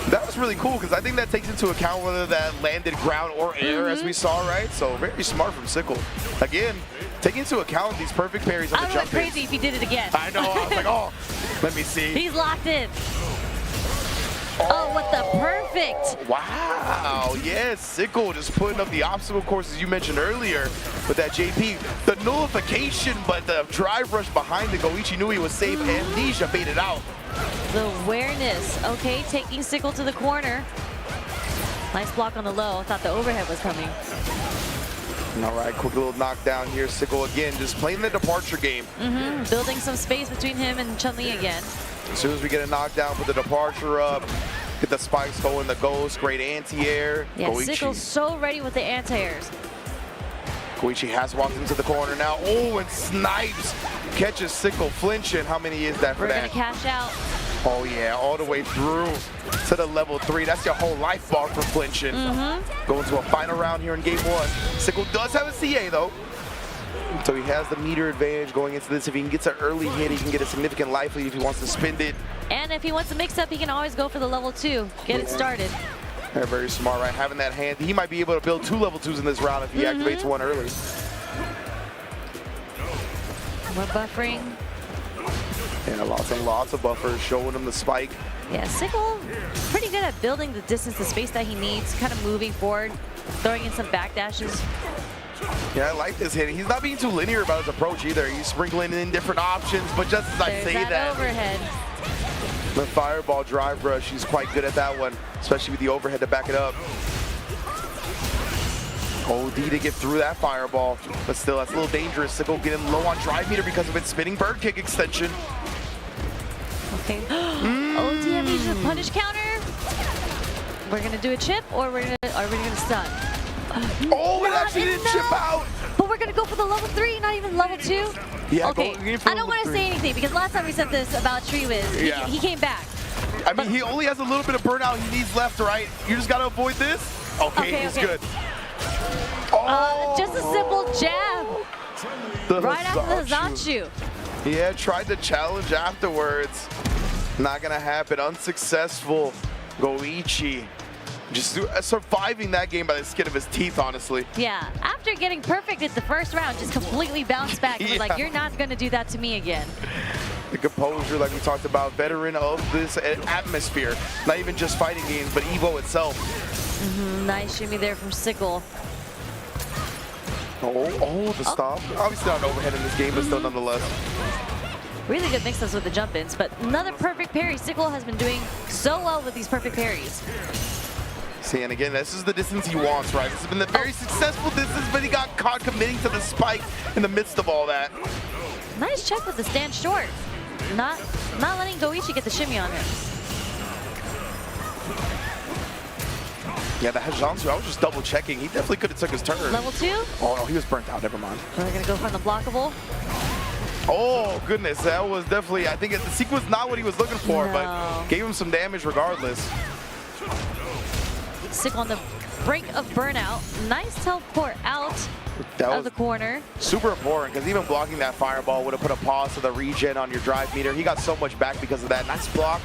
That was really cool because I think that takes into account whether that landed ground or air, as we saw, right? So very smart from Sickle. Again, taking into account these perfect parries on the jump. I would go crazy if he did it again. I know. I was like, oh, let me see. He's locked in. Oh, what the perfect. Wow. Yes, Sickle just putting up the obstacle course as you mentioned earlier with that JP. The nullification, but the drive rush behind the Goichi knew he was safe. Amnesia baited out. The awareness. Okay, taking Sickle to the corner. Nice block on the low. Thought the overhead was coming. All right, quick little knockdown here. Sickle again, just playing the departure game. Building some space between him and Chun-Li again. As soon as we get a knockdown, put the departure up, get the spikes going, the ghost, great anti-air. Yeah, Sickle's so ready with the anti-airs. Goichi has walked into the corner now. Oh, and snipes. Catches Sickle flinching. How many is that for that? We're gonna cash out. Oh yeah, all the way through to the level 3. That's your whole life bar for flinching. Going to a final round here in game 1. Sickle does have a CA though. So he has the meter advantage going into this. If he can get an early hit, he can get a significant life lead if he wants to spend it. And if he wants to mix up, he can always go for the level 2. Get it started. They're very smart, right? Having that hand, he might be able to build 2 level 2s in this round if he activates one early. We're buffering. Yeah, lots and lots of buffers, showing him the spike. Yeah, Sickle pretty good at building the distance, the space that he needs, kind of moving forward, throwing in some backdashes. Yeah, I like this hit. He's not being too linear about his approach either. He's sprinkling in different options, but just as I say that, overhead. The fireball drive rush, he's quite good at that one, especially with the overhead to back it up. OD to get through that fireball, but still, that's a little dangerous. Sickle getting low on drive meter because of its spinning bird kick extension. Okay. OD amnesia punish counter. We're gonna do a chip, or are we gonna stun? Oh, it actually didn't chip out. But we're gonna go for the level 3, not even level 2. Yeah. Okay. I don't want to say anything because last time we said this about Triwiz, he came back. I mean, he only has a little bit of burnout he needs left, right? You just gotta avoid this. Okay, he's good. Just a simple jab. Right after the Zatsu. Yeah, tried to challenge afterwards. Not gonna happen. Unsuccessful. Goichi just surviving that game by the skin of his teeth, honestly. Yeah, after getting perfect at the first round, just completely bounced back. And was like, you're not gonna do that to me again. The composure, like we talked about, veteran of this atmosphere. Not even just fighting games, but Evo itself. Nice shimmy there from Sickle. Oh, the stop. Obviously not an overhead in this game, but still nonetheless. Really good mix-ups with the jump-ins, but another perfect parry. Sickle has been doing so well with these perfect parries. See, and again, this is the distance he wants, right? This has been the very successful distance, but he got caught committing to the spike in the midst of all that. Nice check with the stand short. not letting Goichi get the shimmy on him. Yeah, the Hajansu, I was just double checking. He definitely could have took his turn. Level 2? Oh, no, he was burnt out. Never mind. We're going to go for the blockable. Oh, goodness. That was definitely, I think the sequence was not what he was looking for, but gave him some damage regardless. Sickle on the brink of burnout. Nice teleport out of the corner. Super important, because even blocking that fireball would have put a pause to the regen on your drive meter. He got so much back because of that. Nice block.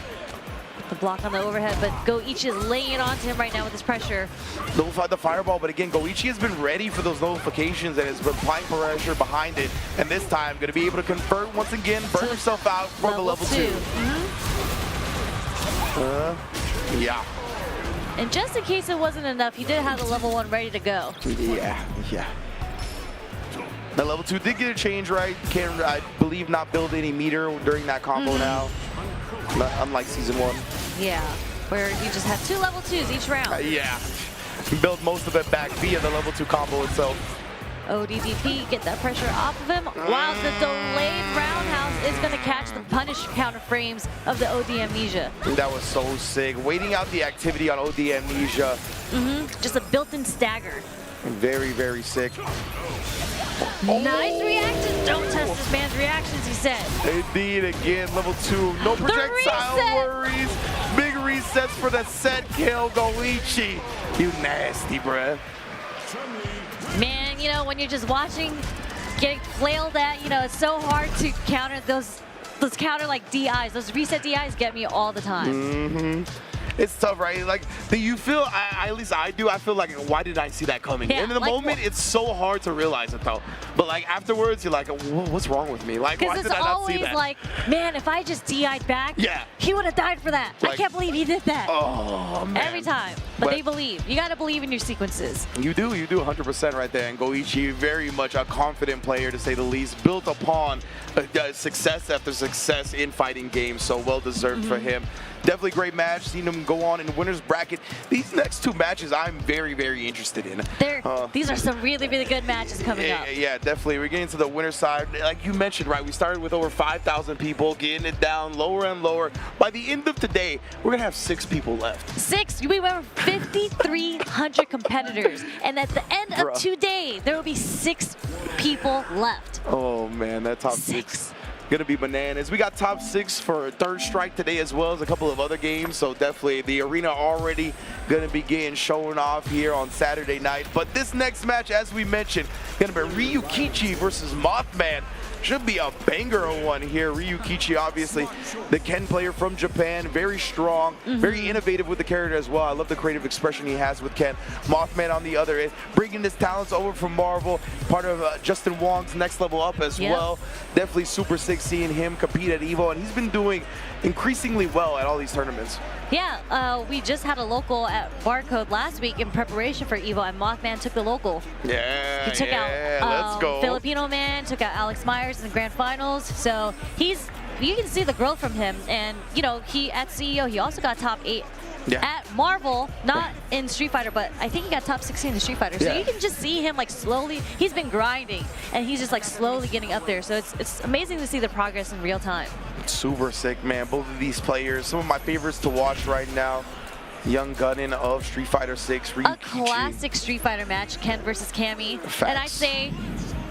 The block on the overhead, but Goichi is laying it onto him right now with his pressure. Nullified the fireball, but again, Goichi has been ready for those notifications and has been applying pressure behind it. And this time, going to be able to convert once again, burn himself out for the level 2. Yeah. And just in case it wasn't enough, he did have the level 1 ready to go. Yeah. The level 2 did get a change, right? Can, I believe, not build any meter during that combo now. Unlike Season 1. Yeah, where you just have 2 level 2s each round. Yeah. Build most of it back via the level 2 combo itself. ODDP, get that pressure off of him, while the delayed roundhouse is going to catch the punish counter frames of the OD Amnesia. That was so sick. Waiting out the activity on OD Amnesia. Just a built-in stagger. Very, very sick. Nice reaction. Don't test this man's reactions, he said. Indeed, again, level 2. No projectile worries. Big resets for the set kill, Goichi. You nasty, bruh. Man, you know, when you're just watching, getting flailed at, you know, it's so hard to counter those counter like DIs. Those reset DIs get me all the time. It's tough, right? Like, you feel, at least I do, I feel like, why did I see that coming? Yeah, and in the moment, it's so hard to realize it, though. But, like, afterwards, you're like, what's wrong with me? Like, why did I not see that? Because it's always like, man, if I just DI'd back, yeah, he would have died for that. Like, I can't believe he did that. Oh, man. Every time. But they believe. You got to believe in your sequences. You do 100% right there. And Goichi, very much a confident player, to say the least, built upon success after success in fighting games. So well-deserved for him. Definitely great match. Seen him go on in the winner's bracket. These next 2 matches I'm very, very interested in. These are some really, really good matches coming up. Yeah, definitely. We're getting to the winner's side. Like you mentioned, right, we started with over 5,000 people, getting it down lower and lower. By the end of today, we're going to have 6 people left. 6? We went 5,300 competitors. And at the end of today, there will be 6 people left. Oh, man, that top 6. Gonna be bananas. We got top 6 for Third Strike today, as well as a couple of other games. So definitely the arena already gonna begin showing off here on Saturday night. But this next match, as we mentioned, gonna be Ryuichi versus Moth Man. Should be a banger one here. Ryuichi, obviously, the Ken player from Japan, very strong, very innovative with the character as well. I love the creative expression he has with Ken. Mothman on the other end, bringing his talents over from Marvel, part of Justin Wong's Next Level Up as well. Definitely super sick seeing him compete at EVO, and he's been doing increasingly well at all these tournaments. Yeah, we just had a local at Barcode last week in preparation for EVO, and Mothman took the local. Yeah, he took out let's go. Filipino Man, took out Alex Myers in the grand finals. So you can see the growth from him. And you know, he at CEO, he also got top 8 at Marvel, not in Street Fighter, but I think he got top 16 in Street Fighter. So you can just see him like slowly. He's been grinding, and he's just like slowly getting up there. So it's amazing to see the progress in real time. Super sick, man. Both of these players, some of my favorites to watch right now. Young gunnin of Street Fighter 6, Ryuichi. A classic Street Fighter match, Ken versus Cammy. And I say,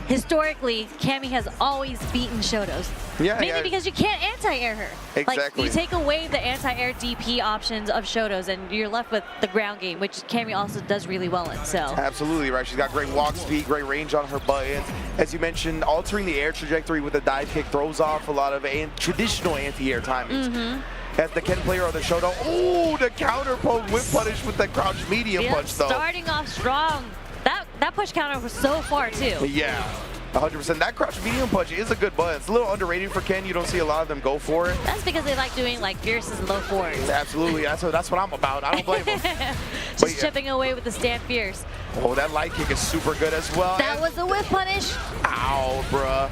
historically, Cammy has always beaten Shotos. Maybe because you can't anti-air her. Like, you take away the anti-air DP options of Shotos, and you're left with the ground game, which Cammy also does really well in. So absolutely right. She's got great walk speed, great range on her buttons. As you mentioned, altering the air trajectory with a dive kick throws off a lot of traditional anti-air timings. As the Ken player on the Shoto, oh, the counter poke whip punish with that crouch medium punch though. Starting off strong. That push counter was so far too. Yeah, 100%. That crouch medium punch is a good button. It's a little underrated for Ken. You don't see a lot of them go for it. That's because they like doing like fierces and low fours. Absolutely. That's what I'm about. I don't blame them. Just chipping away with the stand fierce. Oh, that light kick is super good as well. That was a whip punish. Ow, bruh.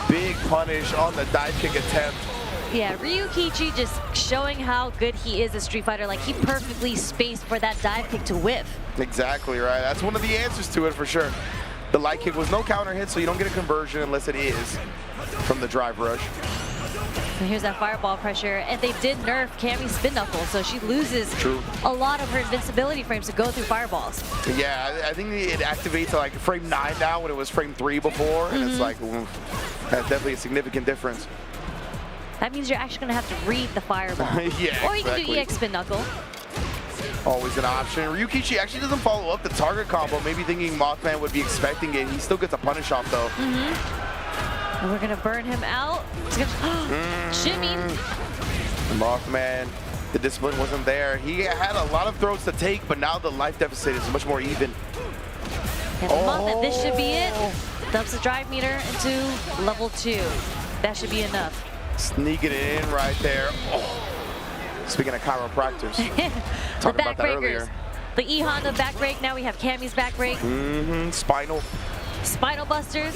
Big punish on the dive kick attempt. Yeah, Ryuichi just showing how good he is as Street Fighter. Like, he perfectly spaced for that dive kick to whiff. Exactly right. That's one of the answers to it for sure. The light kick was no counter hit, so you don't get a conversion unless it is from the drive rush. And here's that fireball pressure, and they did nerf Cammy's spin knuckle, so she loses a lot of her invincibility frames to go through fireballs. Yeah, I think it activates like frame 9 now when it was frame 3 before, and it's like, that's definitely a significant difference. That means you're actually going to have to read the fireball. Yeah, or you can do EX spin knuckle. Always an option. Ryuichi actually doesn't follow up the target combo, maybe thinking Moth Man would be expecting it. He still gets a punish off though. And we're gonna burn him out. Shimmy. Moth Man, the discipline wasn't there. He had a lot of throws to take, but now the life deficit is much more even. And Moth Man, this should be it. Dumps the drive meter into level 2. That should be enough. Sneaking it in right there. Speaking of chiropractors, the backbreakers. The E Honda back break. Now we have Cammy's back break. Spinal busters.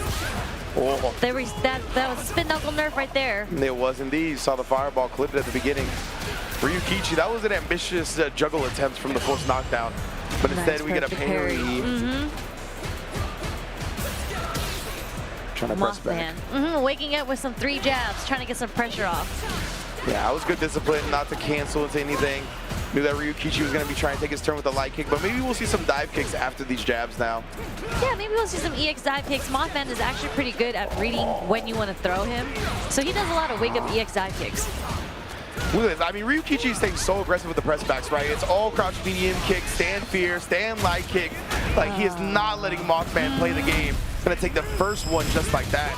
That was a spin knuckle nerf right there. It was indeed. You saw the fireball clipped at the beginning. Ryuichi, that was an ambitious juggle attempt from the forced knockdown, but instead we get a parry. Trying to press back. Waking up with some 3 jabs, trying to get some pressure off. Yeah, it was good discipline not to cancel into anything. Knew that Ryuichi was going to be trying to take his turn with a light kick, but maybe we'll see some dive kicks after these jabs now. Yeah, maybe we'll see some EX dive kicks. Moth Man is actually pretty good at reading when you want to throw him. So he does a lot of wake-up EX dive kicks. Look at this. I mean, Ryuichi is staying so aggressive with the press backs, right? It's all crouch medium kick, stand fear, stand light kick. Like, he is not letting Moth Man play the game. He's going to take the first one just like that.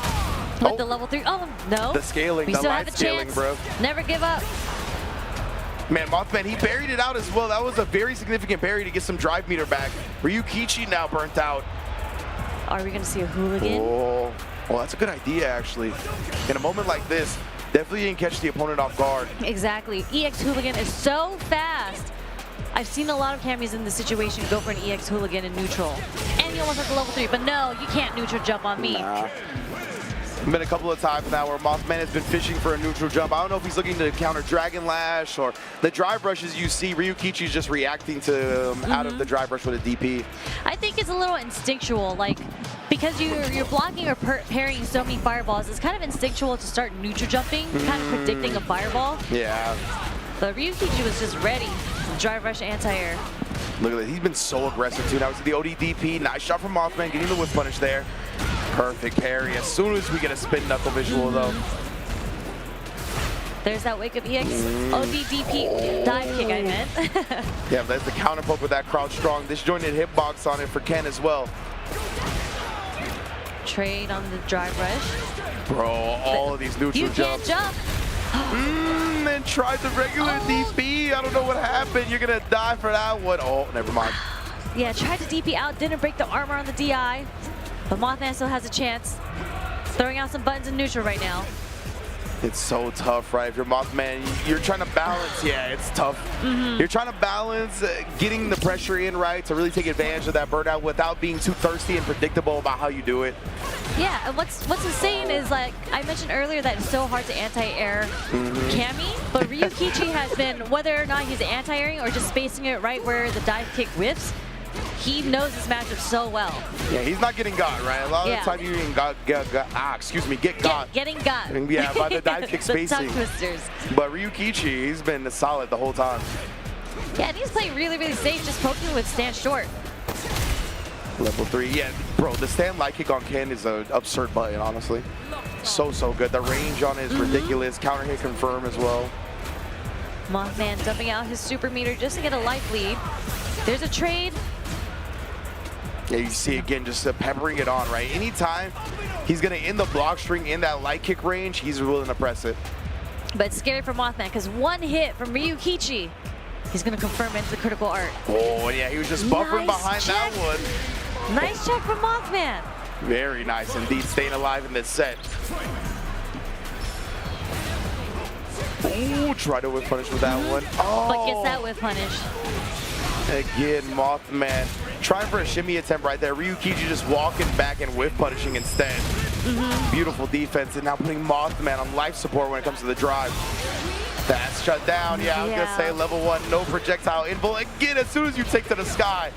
With the level 3. Oh, no. The scaling, the light scaling, bro. Never give up. Man, Moth Man, he buried it out as well. That was a very significant parry to get some drive meter back. Ryuichi now burnt out. Are we going to see a hooligan? Oh, well, that's a good idea, actually. In a moment like this, definitely didn't catch the opponent off guard. Exactly. EX hooligan is so fast. I've seen a lot of Cammys in this situation go for an EX hooligan in neutral. And he almost has the level 3, but no, you can't neutral jump on me. Nah. Been a couple of times now where Moth Man has been fishing for a neutral jump. I don't know if he's looking to counter Dragon Lash or the drive rushes you see. Ryuichi's just reacting to out of the drive rush with a DP. I think it's a little instinctual, like because you're blocking or parrying so many fireballs. It's kind of instinctual to start neutral jumping, kind of predicting a fireball. Yeah. But Ryuichi was just ready. Drive rush anti-air. Look at that. He's been so aggressive too. Now it's the OD DP. Nice shot from Moth Man, getting the whip punish there. Perfect parry as soon as we get a spin knuckle visual though. There's that wake up EX ODDP dive kick I meant. Yeah, that's the counter poke with that crouch strong. Disjointed hitbox on it for Ken as well. Trade on the drive rush. Bro, all of these neutral jumps. You can't jump. And tried the regular DP. I don't know what happened. You're gonna die for that one. Oh, never mind. Yeah, tried to DP out, didn't break the armor on the DI. But Moth Man still has a chance. Throwing out some buttons in neutral right now. It's so tough, right? If you're Moth Man, you're trying to balance. Yeah, it's tough. You're trying to balance getting the pressure in, right, to really take advantage of that burnout without being too thirsty and predictable about how you do it. Yeah, and what's insane is, like I mentioned earlier, that it's so hard to anti-air Cammy, but Ryuichi has been, whether or not he's anti-airing or just spacing it right where the dive kick whips, he knows his matchup so well. Yeah, he's not getting got, right? A lot of the time you're getting get got. Getting got. Yeah, by the dive kick spacing. The tongue twisters. But Ryuichi, he's been solid the whole time. Yeah, and he's playing really, really safe, just poking with stand short. Level 3, yeah, bro, the stand light kick on Ken is an absurd button, honestly. So good. The range on it is ridiculous. Counter hit confirm as well. Moth Man dumping out his super meter just to get a life lead. There's a trade. Yeah, you see again, just peppering it on, right? Anytime he's gonna end the block string in that light kick range, he's willing to press it. But it's scary for Moth Man because one hit from Ryuichi, he's gonna confirm into the critical art. Oh yeah, he was just buffering behind that one. Nice check from Moth Man. Very nice indeed, staying alive in this set. Ooh, try to whip punish with that one. Oh. But gets that whip punish. Again, Moth Man trying for a shimmy attempt right there. Ryuichi just walking back and whip punishing instead. Beautiful defense, and now putting Moth Man on life support when it comes to the drive. That's shut down. Yeah, I was gonna say level 1, no projectile invul. Again, as soon as you take to the sky,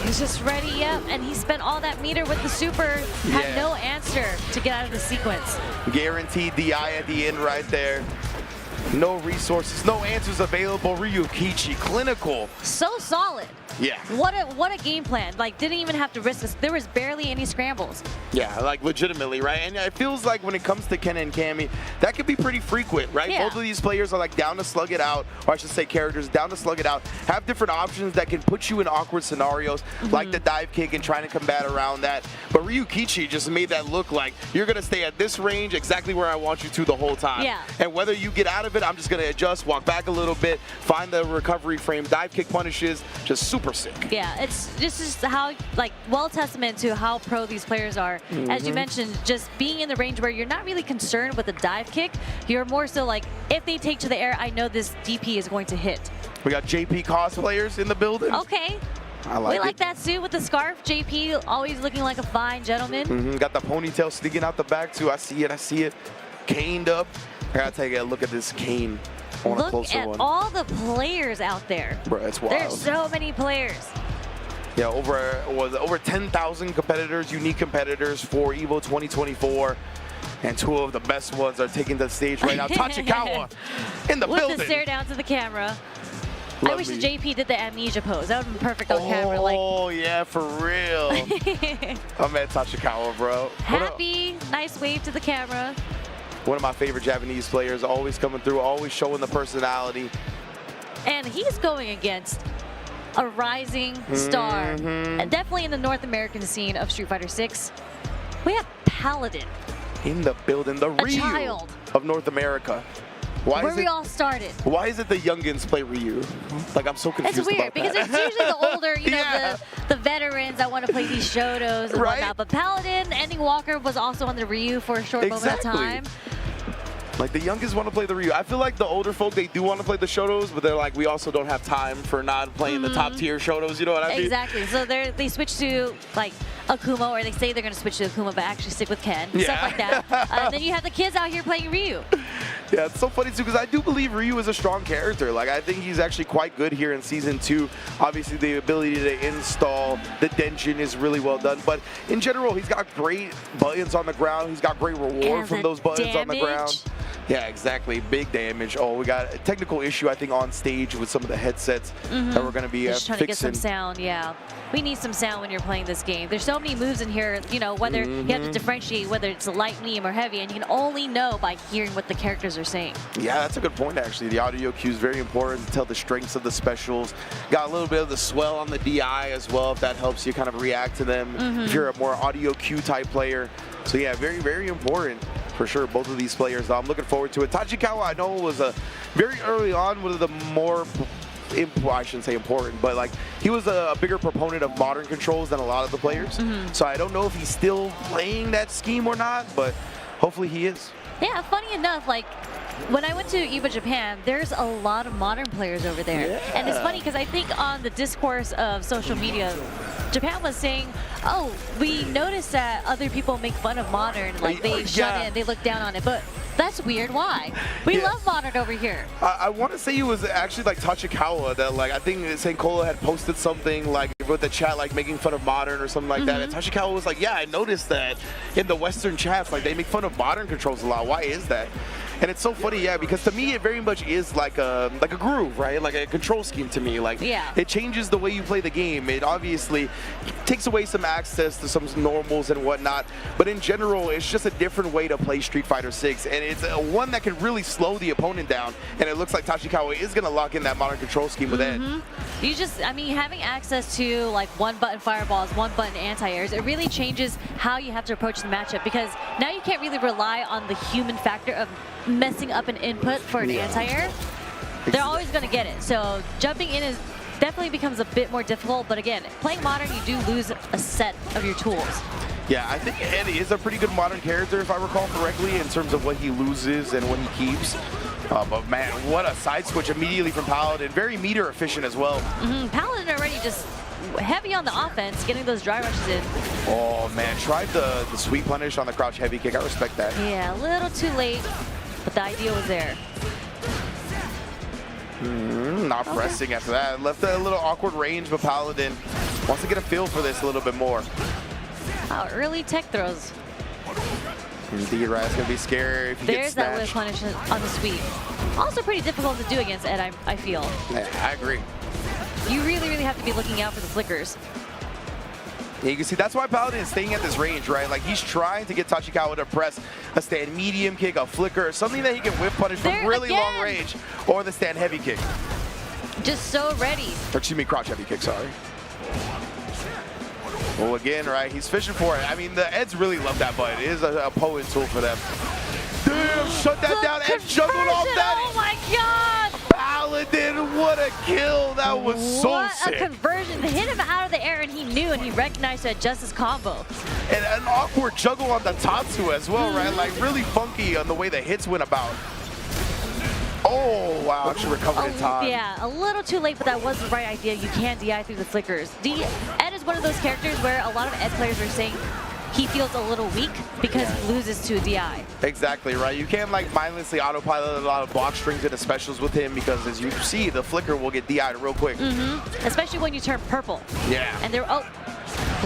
He's just ready, yep, and he spent all that meter with the super, had no answer to get out of the sequence. Guaranteed DI at the end right there. No resources, no answers available. Ryuichi, clinical. So solid. Yeah. What a game plan. Like, didn't even have to risk this. There was barely any scrambles. Yeah, like legitimately, right? And it feels like when it comes to Ken and Cammy, that could be pretty frequent, right? Yeah. Both of these players are like down to slug it out, or I should say characters down to slug it out, have different options that can put you in awkward scenarios, like the dive kick and trying to combat around that. But Ryuichi just made that look like you're going to stay at this range exactly where I want you to the whole time. Yeah. And whether you get out of it, I'm just going to adjust, walk back a little bit, find the recovery frame, dive kick punishes, just super sick. Yeah, this is how, like, well testament to how pro these players are. As you mentioned, just being in the range where you're not really concerned with the dive kick, you're more so like, if they take to the air, I know this DP is going to hit. We got JP cosplayers in the building. Okay. I like we it. like that suit with the scarf. JP always looking like a fine gentleman. Got the ponytail sneaking out the back too. I see it. Caned up. I gotta take a look at this cane. On a Look closer at one. all the players out there. Bro, it's wild. There's so many players. Yeah, over 10,000 competitors, unique competitors for EVO 2024. And two of the best ones are taking the stage right now. Tachikawa in the building. With the stare down to the camera. I Love wish me. the JP did the amnesia pose. That would have been perfect on camera. Oh, yeah, for real. I'm at Tachikawa, bro. Happy, nice wave to the camera. One of my favorite Japanese players, always coming through, always showing the personality. And he's going against a rising star. And definitely in the North American scene of Street Fighter 6. We have Paladin. In the building, the Ryu child. of North America. Where we all started. Why is it the youngins play Ryu? Like, I'm so confused It's weird about because that. it's usually the older, you know, the veterans that want to play these Shotos and whatnot. But Paladin, Ending Walker was also on the Ryu for a short moment of time. Like, the youngest want to play the Ryu. I feel like the older folk, they do want to play the Shotos, but they're like, we also don't have time for not playing the top tier Shotos, you know what I mean? Exactly. So they switch to, like, Akuma, or they say they're going to switch to Akuma, but actually stick with Ken. Stuff like that. And then you have the kids out here playing Ryu. Yeah, it's so funny too, because I do believe Ryu is a strong character. Like, I think he's actually quite good here in Season 2. Obviously, the ability to install the Denshin is really well done. But in general, he's got great buttons on the ground. He's got great reward from those buttons on the ground. Yeah, exactly. Big damage. Oh, we got a technical issue, I think, on stage with some of the headsets that we're going to be Just trying to get some fixing. sound, yeah. We need some sound when you're playing this game. There's so many moves in here, you know, whether you have to differentiate whether it's light, medium, or heavy, and you can only know by hearing what the characters are saying. Yeah, that's a good point, actually. The audio cue is very important to tell the strengths of the specials. Got a little bit of the swell on the DI as well, if that helps you kind of react to them if you're a more audio cue type player. So yeah, very, very important for sure, both of these players. I'm looking forward to it. Tachikawa, I know, was a very early on one of the more, I shouldn't say important, but like he was a bigger proponent of modern controls than a lot of the players. So I don't know if he's still playing that scheme or not, but hopefully he is. Yeah, funny enough, like when I went to EVO Japan, there's a lot of modern players over there. And it's funny because I think on the discourse of social media, Japan was saying, oh, we noticed that other people make fun of modern, like they shut in, they look down on it, but that's weird. Why? We love modern over here. I want to say it was actually like Tachikawa that, like, I think St. Cola had posted something like with the chat, like making fun of modern or something like that. And Tachikawa was like, yeah, I noticed that in the Western chats, like they make fun of modern controls a lot. Why is that? And it's so funny, yeah, because to me it very much is like a groove, right? Like a control scheme to me. Like it changes the way you play the game. It obviously takes away some access to some normals and whatnot, but in general, it's just a different way to play Street Fighter 6, and it's one that can really slow the opponent down. And it looks like Tachikawa is gonna lock in that modern control scheme with Ed. You just, I mean, having access to like one button fireballs, one button anti-airs, it really changes how you have to approach the matchup, because now you can't really rely on the human factor of messing up an input for an anti-air. They're always going to get it. So jumping in is definitely becomes a bit more difficult. But again, playing modern, you do lose a set of your tools. Yeah, I think Ed is a pretty good modern character, if I recall correctly, in terms of what he loses and what he keeps. But man, what a side switch immediately from Paladin. Very meter efficient as well. Paladin already just heavy on the offense, getting those dry rushes in. Oh man, tried the sweep punish on the crouch heavy kick. I respect that. Yeah, a little too late, but the idea was there. Not pressing after that. Left a little awkward range, but Paladin Wants to get a feel for this a little bit more. Wow, early tech throws. Indeed, right? It's going to be scary if he There's gets that whip snatched. punish on the sweep. Also pretty difficult to do against Ed, I feel. Yeah, I agree. You really, really have to be looking out for the flickers. Yeah, you can see that's why Paladin is staying at this range, right? Like he's trying to get Tachikawa to press a stand medium kick, a flicker, something that he can whip punish from really long range, or the stand heavy kick. Just so ready. Or excuse me, crouch heavy kick, sorry. Well, again, right, he's fishing for it. I mean, the Eds really love that button. It is a potent tool for them. Damn, shut that down. Ed juggled off that. Oh my god! Paladin, what a kill. That was so sick. What a conversion. They hit him out of the air, and he knew, and he recognized to adjust his combo. And an awkward juggle on the Tatsu as well, right? Like, really funky on the way the hits went about. Oh, wow, actually recovered in time. Yeah, a little too late, but that was the right idea. You can't DI through the flickers. Ed is one of those characters where a lot of Ed players are saying he feels a little weak because he loses to a DI. Exactly, right? You can't like mindlessly autopilot a lot of box strings into specials with him because as you see, the flicker will get DI'd real quick. Especially when you turn purple. Yeah. And they're,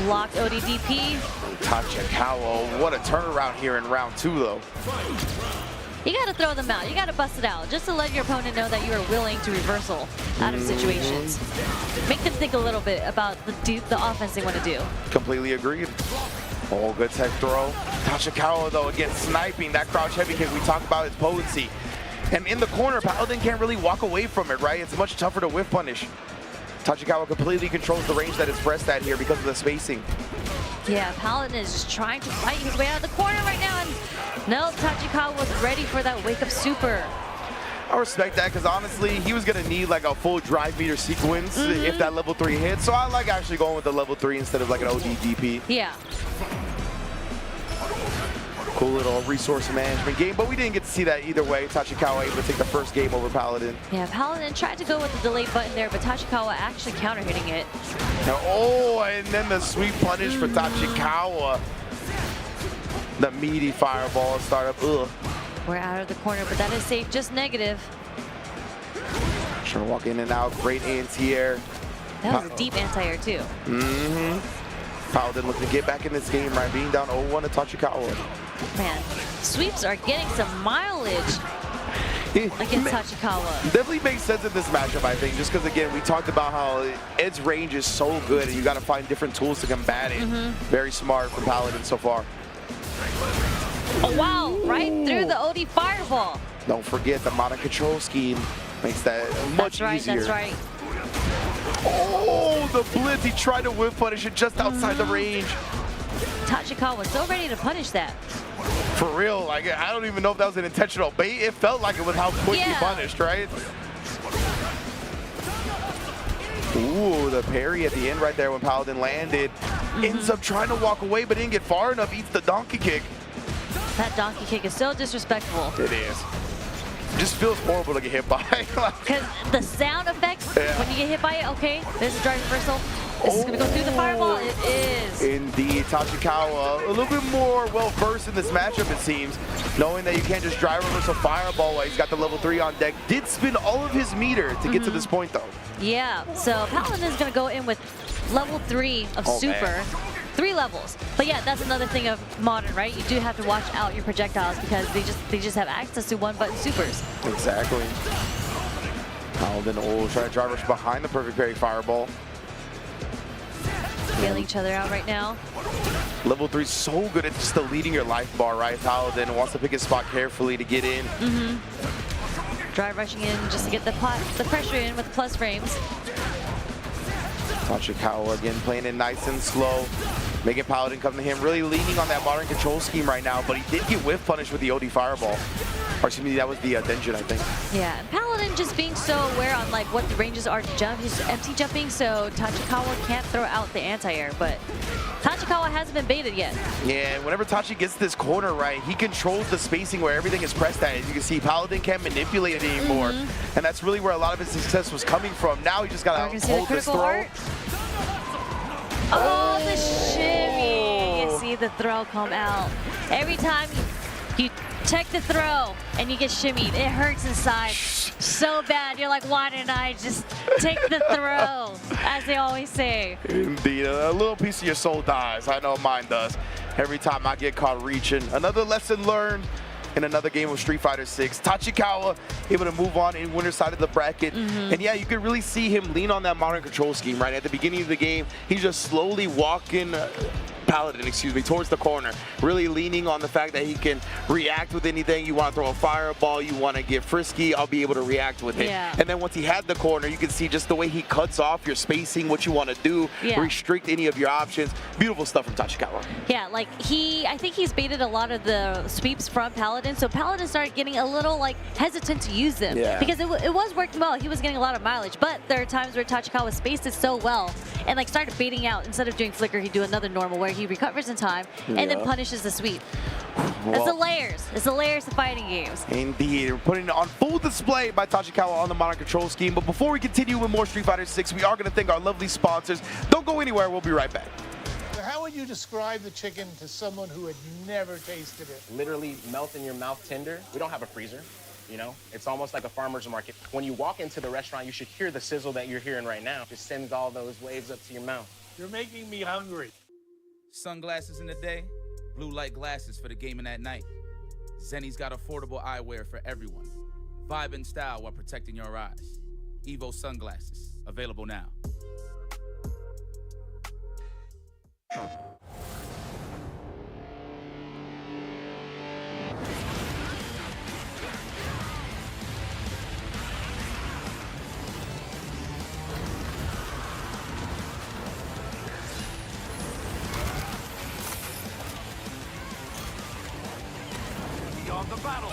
blocked ODDP. Tachikawa, what a turnaround here in round 2 though. You gotta throw them out. You gotta bust it out just to let your opponent know that you are willing to reversal out of situations. Make them think a little bit about the offense they want to do. Completely agreed. Oh, good tech throw. Tachikawa though, again, sniping that crouch heavy kick. We talked about its potency. And in the corner, Paladin can't really walk away from it, right? It's much tougher to whiff punish. Tachikawa completely controls the range that it's pressed at here because of the spacing. Yeah, Paladin is just trying to fight his way out of the corner right now, and no, Tachikawa was ready for that wake-up super. I respect that because honestly, he was going to need like a full drive meter sequence if that level 3 hits. So I like actually going with the level 3 instead of like an ODDP. Yeah. Cool little resource management game, but we didn't get to see that either way. Tachikawa able to take the first game over Paladin. Yeah, Paladin tried to go with the delay button there, but Tachikawa actually counter-hitting it. Now, oh, and then the sweet punish for Tachikawa. The meaty fireball startup. Ugh. We're out of the corner, but that is safe, just negative. Trying to walk in and out. Great anti-air. That was a deep anti-air, too. Paladin looking to get back in this game, right? Being down 0-1 to Tachikawa. Man, sweeps are getting some mileage against Tachikawa. Definitely makes sense in this matchup, I think, just because, again, we talked about how Ed's range is so good and you got to find different tools to combat it. Very smart from Paladin so far. Oh, wow, right through the OD fireball. Don't forget the modern control scheme makes that much easier. That's right. Oh, the blitz. He tried to whip punish it just outside the range. Tachikawa was so ready to punish that. For real, like, I don't even know if that was an intentional bait. It felt like it was how quick he punished, right? Ooh, the parry at the end right there when Paladin landed. Ends up trying to walk away, but didn't get far enough. Eats the donkey kick. That donkey kick is so disrespectful. It is. Just feels horrible to get hit by. Because the sound effects, when you get hit by it, okay, there's a drive reversal. This is going to go through the fireball. It is. Indeed. Tachikawa, a little bit more well-versed in this matchup, it seems. Knowing that you can't just drive reversal fireball while he's got the level 3 on deck. Did spin all of his meter to get to this point, though. Yeah, so Paladin is going to go in with level 3 of super. Man. 3 levels. But yeah, that's another thing of modern, right? You do have to watch out your projectiles because they just have access to one-button supers. Exactly. Paladin will try to drive rush behind the perfect parry fireball. Bailing each other out right now. Level 3 is so good at just deleting your life bar, right? Paladin wants to pick his spot carefully to get in. Drive rushing in just to get the pressure in with plus frames. Tachikawa again playing it nice and slow, making Paladin come to him, really leaning on that modern control scheme right now, but he did get whiff punished with the OD fireball. Or excuse me, that was the Denjin, I think. Yeah, and Paladin just being so aware on like what the ranges are to jump. He's empty jumping, so Tachikawa can't throw out the anti-air, but Tachikawa hasn't been baited yet. Yeah, whenever Tachi gets this corner right, he controls the spacing where everything is pressed at. As you can see, Paladin can't manipulate it anymore. And that's really where a lot of his success was coming from. Now he just got to hold this throw. Art. Oh, the shimmy. You see the throw come out. Every time you check the throw and you get shimmied, it hurts inside. so bad. You're like, why didn't I just take the throw, as they always say. Indeed, a little piece of your soul dies. I know mine does. Every time I get caught reaching. Another lesson learned in another game of Street Fighter 6. Tachikawa able to move on in winner's side of the bracket. And yeah, you could really see him lean on that modern control scheme, right? At the beginning of the game, he's just slowly walking Paladin, excuse me, towards the corner, really leaning on the fact that he can react with anything. You want to throw a fireball, you want to get frisky, I'll be able to react with it. And then once he had the corner, you can see just the way he cuts off your spacing, what you want to do, restrict any of your options. Beautiful stuff from Tachikawa. Yeah, like I think he's baited a lot of the sweeps from Paladin, so Paladin started getting a little like hesitant to use them because it was working well. He was getting a lot of mileage, but there are times where Tachikawa spaced it so well and like started baiting out. Instead of doing flicker, he'd do another normal where he recovers in time and then punishes the sweep. It's the layers. It's the layers of fighting games. Indeed. We're putting it on full display by Tachikawa on the modern control scheme. But before we continue with more Street Fighter 6, we are going to thank our lovely sponsors. Don't go anywhere. We'll be right back. So how would you describe the chicken to someone who had never tasted it? Literally melt in your mouth tender. We don't have a freezer. You know, it's almost like a farmer's market. When you walk into the restaurant, you should hear the sizzle that you're hearing right now. Just sends all those waves up to your mouth. You're making me hungry. Sunglasses in the day, blue light glasses for the gaming at night. Zenny's got affordable eyewear for everyone. Vibe and style while protecting your eyes. Evo sunglasses, available now. Beyond the battle.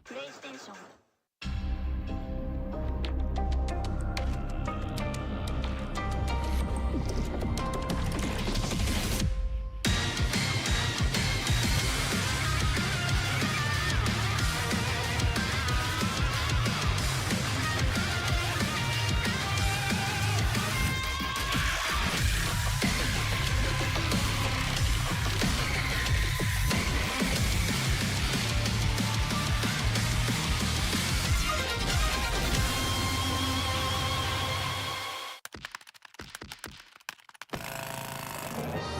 PlayStation.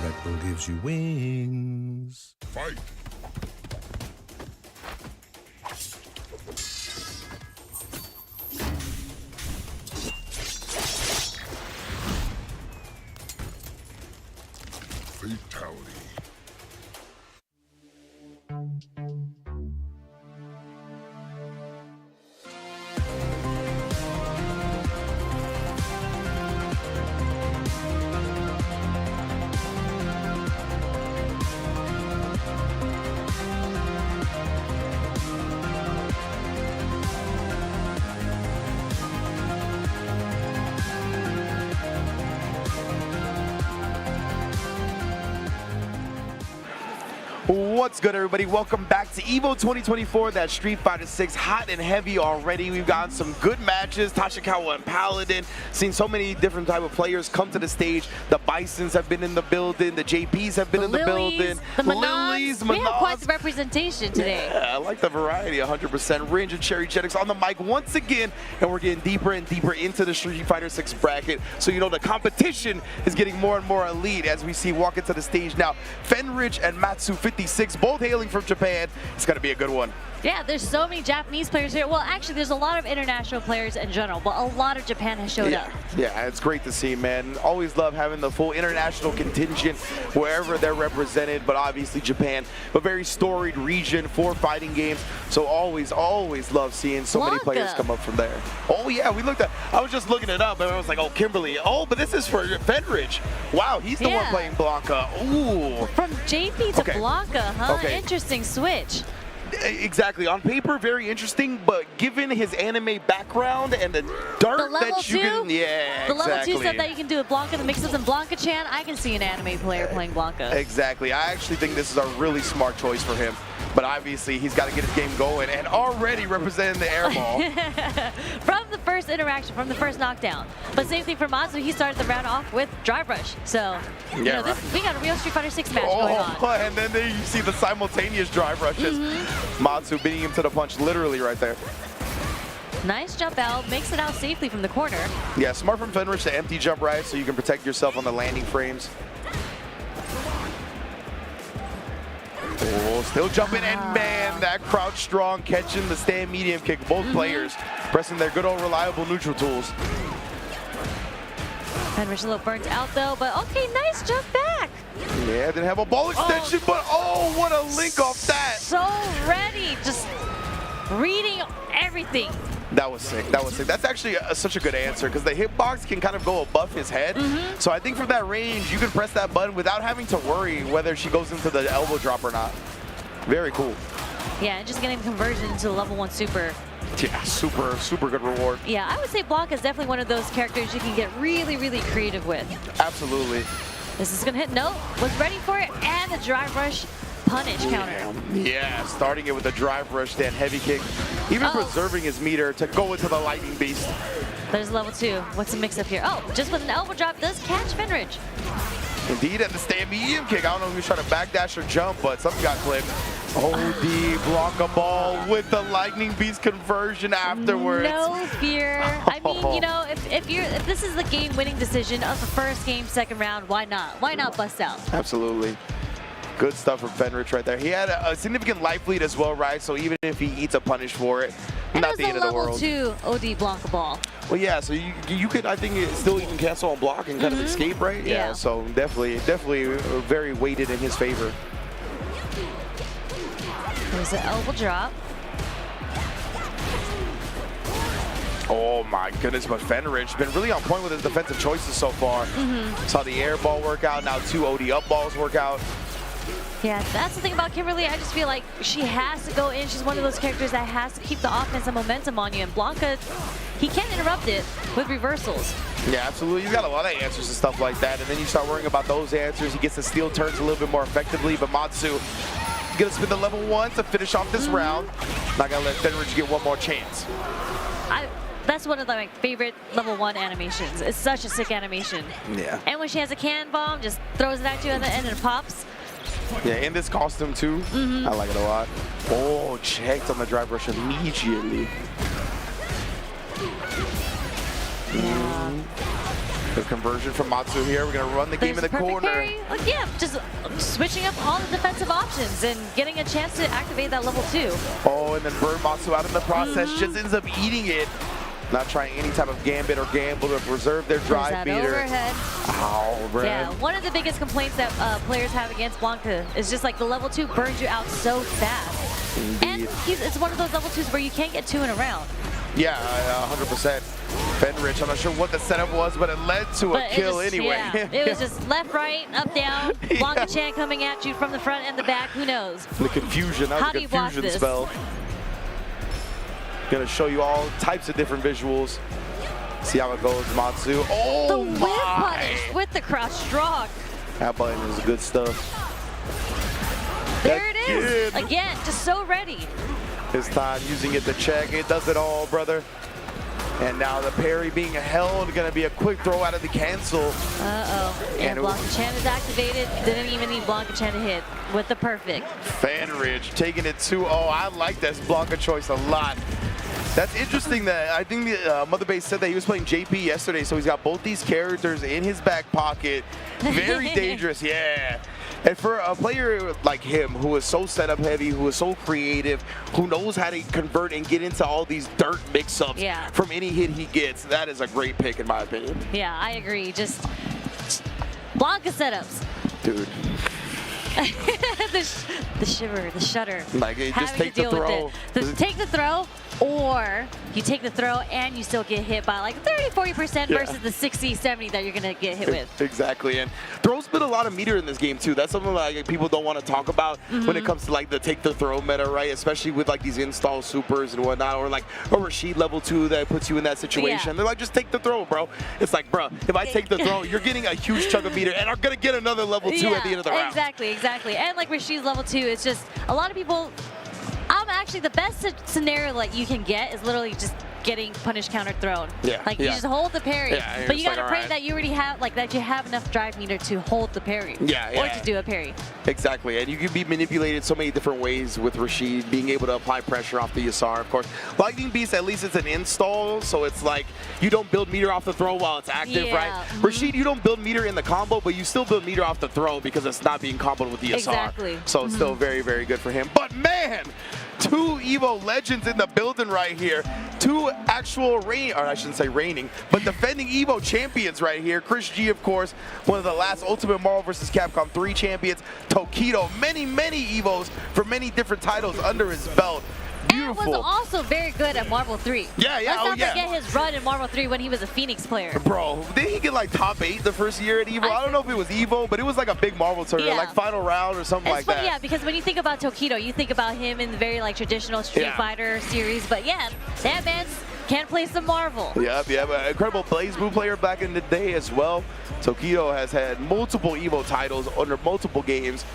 Red Bull gives you wings. Fight! Fatality. What's good, everybody? Welcome back to EVO 2024. That's Street Fighter 6, hot and heavy already. We've gotten some good matches. Tachikawa and Paladin. Seen so many different type of players come to the stage. The Bisons have been in the building. The JPs have been in the building. The Lilies. We have quite the representation today. Yeah, I like the variety, 100%. Range and Cherry Genetics on the mic once again, and we're getting deeper and deeper into the Street Fighter 6 bracket. So you know the competition is getting more and more elite as we see walk into the stage now. Fenri and Matsu 56, both hailing from Japan. It's going to be a good one. Yeah, there's so many Japanese players here. Well, actually, there's a lot of international players in general, but a lot of Japan has showed up. Yeah, it's great to see, man. Always love having the full international contingent wherever they're represented, but obviously Japan, a very storied region for fighting games. So always love seeing so many players come up from there. Oh yeah, I was just looking it up and I was like, oh, Kimberly. Oh, but this is for Fenri. Wow, he's the one playing Blanca. Ooh. From JP to Blanca, huh? Interesting switch. Exactly. On paper, very interesting, but given his anime background and the dirt that you can... Yeah, the level 2 stuff that you can do with Blanca, the mix-ups in Blanca-chan, I can see an anime player playing Blanca. Exactly. I actually think this is a really smart choice for him. But obviously, he's got to get his game going, and already representing the air ball. From the first interaction, from the first knockdown. But same thing for Matsu, he started the round off with drive rush. So, you know, we got a real Street Fighter 6 match going on. And then there you see the simultaneous drive rushes. Matsu beating him to the punch literally right there. Nice jump out, makes it out safely from the corner. Yeah, smart from Fenri to empty jump right so you can protect yourself on the landing frames. Oh, still jumping, and man, that crouch strong catching the stand medium kick. Both players pressing their good old reliable neutral tools. Fenri's a little burnt out though, but okay, nice jump back. Yeah, didn't have a ball extension, but oh, what a link off that. So ready, just reading everything. That was sick. That was sick. That's actually such a good answer because the hitbox can kind of go above his head. So I think from that range, you can press that button without having to worry whether she goes into the elbow drop or not. Very cool. Yeah, and just getting conversion into the level 1 super. Yeah, super good reward. Yeah, I would say Blanca is definitely one of those characters you can get really creative with. Absolutely. This is gonna hit. No, was ready for it, and the drive rush punish counter. Yeah, starting it with a drive rush, then heavy kick. Even preserving his meter to go into the lightning beast. There's level 2. What's the mix up here? Oh, just with an elbow drop does catch Fenri. Indeed, and the stand medium kick. I don't know if he was trying to backdash or jump, but something got clipped. OD Blanca ball with the lightning beast conversion afterwards. No fear. I mean, you know, if this is the game-winning decision of the first game, second round, why not? Why not bust out? Absolutely. Good stuff from Fenri right there. He had a significant life lead as well, right? So even if he eats a punish for it, not the end of the world. And it was a level 2 OD Blanca ball. Well, yeah, so you could, I think, still even cancel on block and kind of escape, right? Yeah, so definitely very weighted in his favor. There's an elbow drop. Oh my goodness, but Fenri's been really on point with his defensive choices so far. Saw the air ball work out, now 2 OD up balls work out. Yeah, that's the thing about Kimberly. I just feel like she has to go in. She's one of those characters that has to keep the offense and momentum on you. And Blanca, he can't interrupt it with reversals. Yeah, absolutely. You got a lot of answers and stuff like that. And then you start worrying about those answers. He gets the steel turns a little bit more effectively. But Matsu gonna spin the level 1 to finish off this round. Not gonna let Fenri get one more chance. That's one of my favorite level 1 animations. It's such a sick animation. Yeah. And when she has a cannon bomb, just throws it at you at the end and it pops. Yeah, in this costume too. I like it a lot. Oh, checked on the drive rush immediately. The conversion from Matsu here. We're gonna run the game in the corner. Yeah, just switching up all the defensive options and getting a chance to activate that level 2. Oh, and then burn Matsu out in the process. Just ends up eating it. Not trying any type of gambit or gamble to preserve their drive meter. Overhead. Ow, man. Yeah, one of the biggest complaints that players have against Blanca is just like the level 2 burns you out so fast. Indeed. And it's one of those level 2s where you can't get 2 in a round. Yeah, 100%. Fenri, I'm not sure what the setup was, but it led to a kill anyway. Yeah, it was just left, right, up, down. Blanca-chan coming at you from the front and the back. Who knows? The confusion. That was a confusion spell. Gonna show you all types of different visuals. See how it goes, Matsu. Oh, the whip punish with the crouch strong. That button is good stuff. There it is. Again, just so ready. This time using it to check. It does it all, brother. And now the parry being held, gonna be a quick throw out of the cancel. And Blanca-chan is activated. Didn't even need Blanca-chan to hit with the perfect. Fenri taking it 2-0. I like this Blanca choice a lot. That's interesting that I think the Mother Base said that he was playing JP yesterday, so he's got both these characters in his back pocket. Very dangerous, yeah. And for a player like him, who is so setup heavy, who is so creative, who knows how to convert and get into all these dirt mix-ups from any hit he gets, that is a great pick in my opinion. Yeah, I agree. Just Blanca setups. Dude. the shiver, the shudder. Like, just take the throw. Take the throw, or you take the throw and you still get hit by like 30-40% versus the 60-70 that you're gonna get hit with. Exactly, and throw spit a lot of meter in this game too. That's something like people don't want to talk about when it comes to like the take the throw meta, right? Especially with like these install supers and whatnot, or like a Rashid level 2 that puts you in that situation. They're like, just take the throw, bro. It's like, bro, if I take the throw, you're getting a huge chunk of meter and are gonna get another level 2 at the end of the round. Exactly. And like Rashid's level 2, it's just a lot of people. Actually, the best scenario like you can get is literally just getting punish counter thrown. Like you just hold the parry, but you gotta pray that you already have that you have enough drive meter to hold the parry, or to do a parry. Exactly, and you can be manipulated so many different ways with Rashid, being able to apply pressure off the Yasar, of course. Lightning Beast, at least it's an install, so it's like you don't build meter off the throw while it's active, right? Rashid, you don't build meter in the combo, but you still build meter off the throw because it's not being comboed with the Yasar. So it's still very, very good for him. But man, 2 EVO legends in the building right here. 2 actual reigning, but defending EVO champions right here. Chris G, of course, one of the last Ultimate Marvel vs. Capcom 3 champions. Tokido, many EVOs for many different titles under his belt. Beautiful. And was also very good at Marvel 3. Let's not forget his run in Marvel 3 when he was a Phoenix player. Bro, did he get like top 8 the first year at EVO? I don't know if it was EVO, but it was like a big Marvel tournament, like final round or something like that. Yeah, because when you think about Tokido, you think about him in the very like traditional Street Fighter series. But yeah, that man can play some Marvel. Yep, an incredible BlazBlue player back in the day as well. Tokido has had multiple EVO titles under multiple games,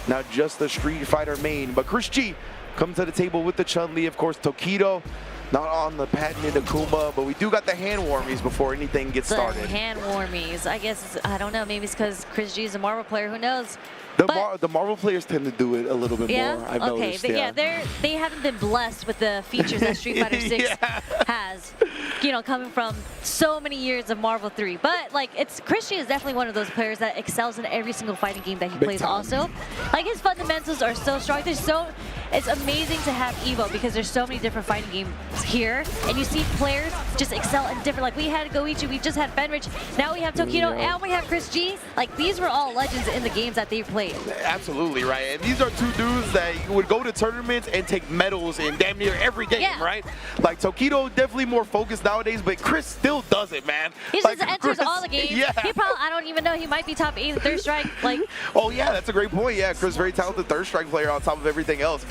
not just the Street Fighter main. But Chris G comes to the table with the Chun-Li, of course. Tokido, not on the patented Akuma, but we do got the hand warmies before anything gets started. The hand warmies. I guess, I don't know, maybe it's because Chris G is a Marvel player, who knows? The Marvel players tend to do it a little bit more, I've noticed. But they haven't been blessed with the features that Street Fighter 6 has, you know, coming from so many years of Marvel 3. But like, Chris G is definitely one of those players that excels in every single fighting game that he plays also. Like, his fundamentals are so strong. It's amazing to have EVO because there's so many different fighting games here, and you see players just excel in different, like we had Goichi, we just had Fenri, now we have Tokido, and we have Chris G. Like, these were all legends in the games that they've played. Absolutely, right? And these are 2 dudes that would go to tournaments and take medals in damn near every game, right? Like, Tokido definitely more focused nowadays, but Chris still does it, man. He like, just enters all the games. He probably, I don't even know, he might be top 8 in Third Strike. Like, oh yeah, that's a great point. Yeah, Chris, very talented Third Strike player on top of everything else.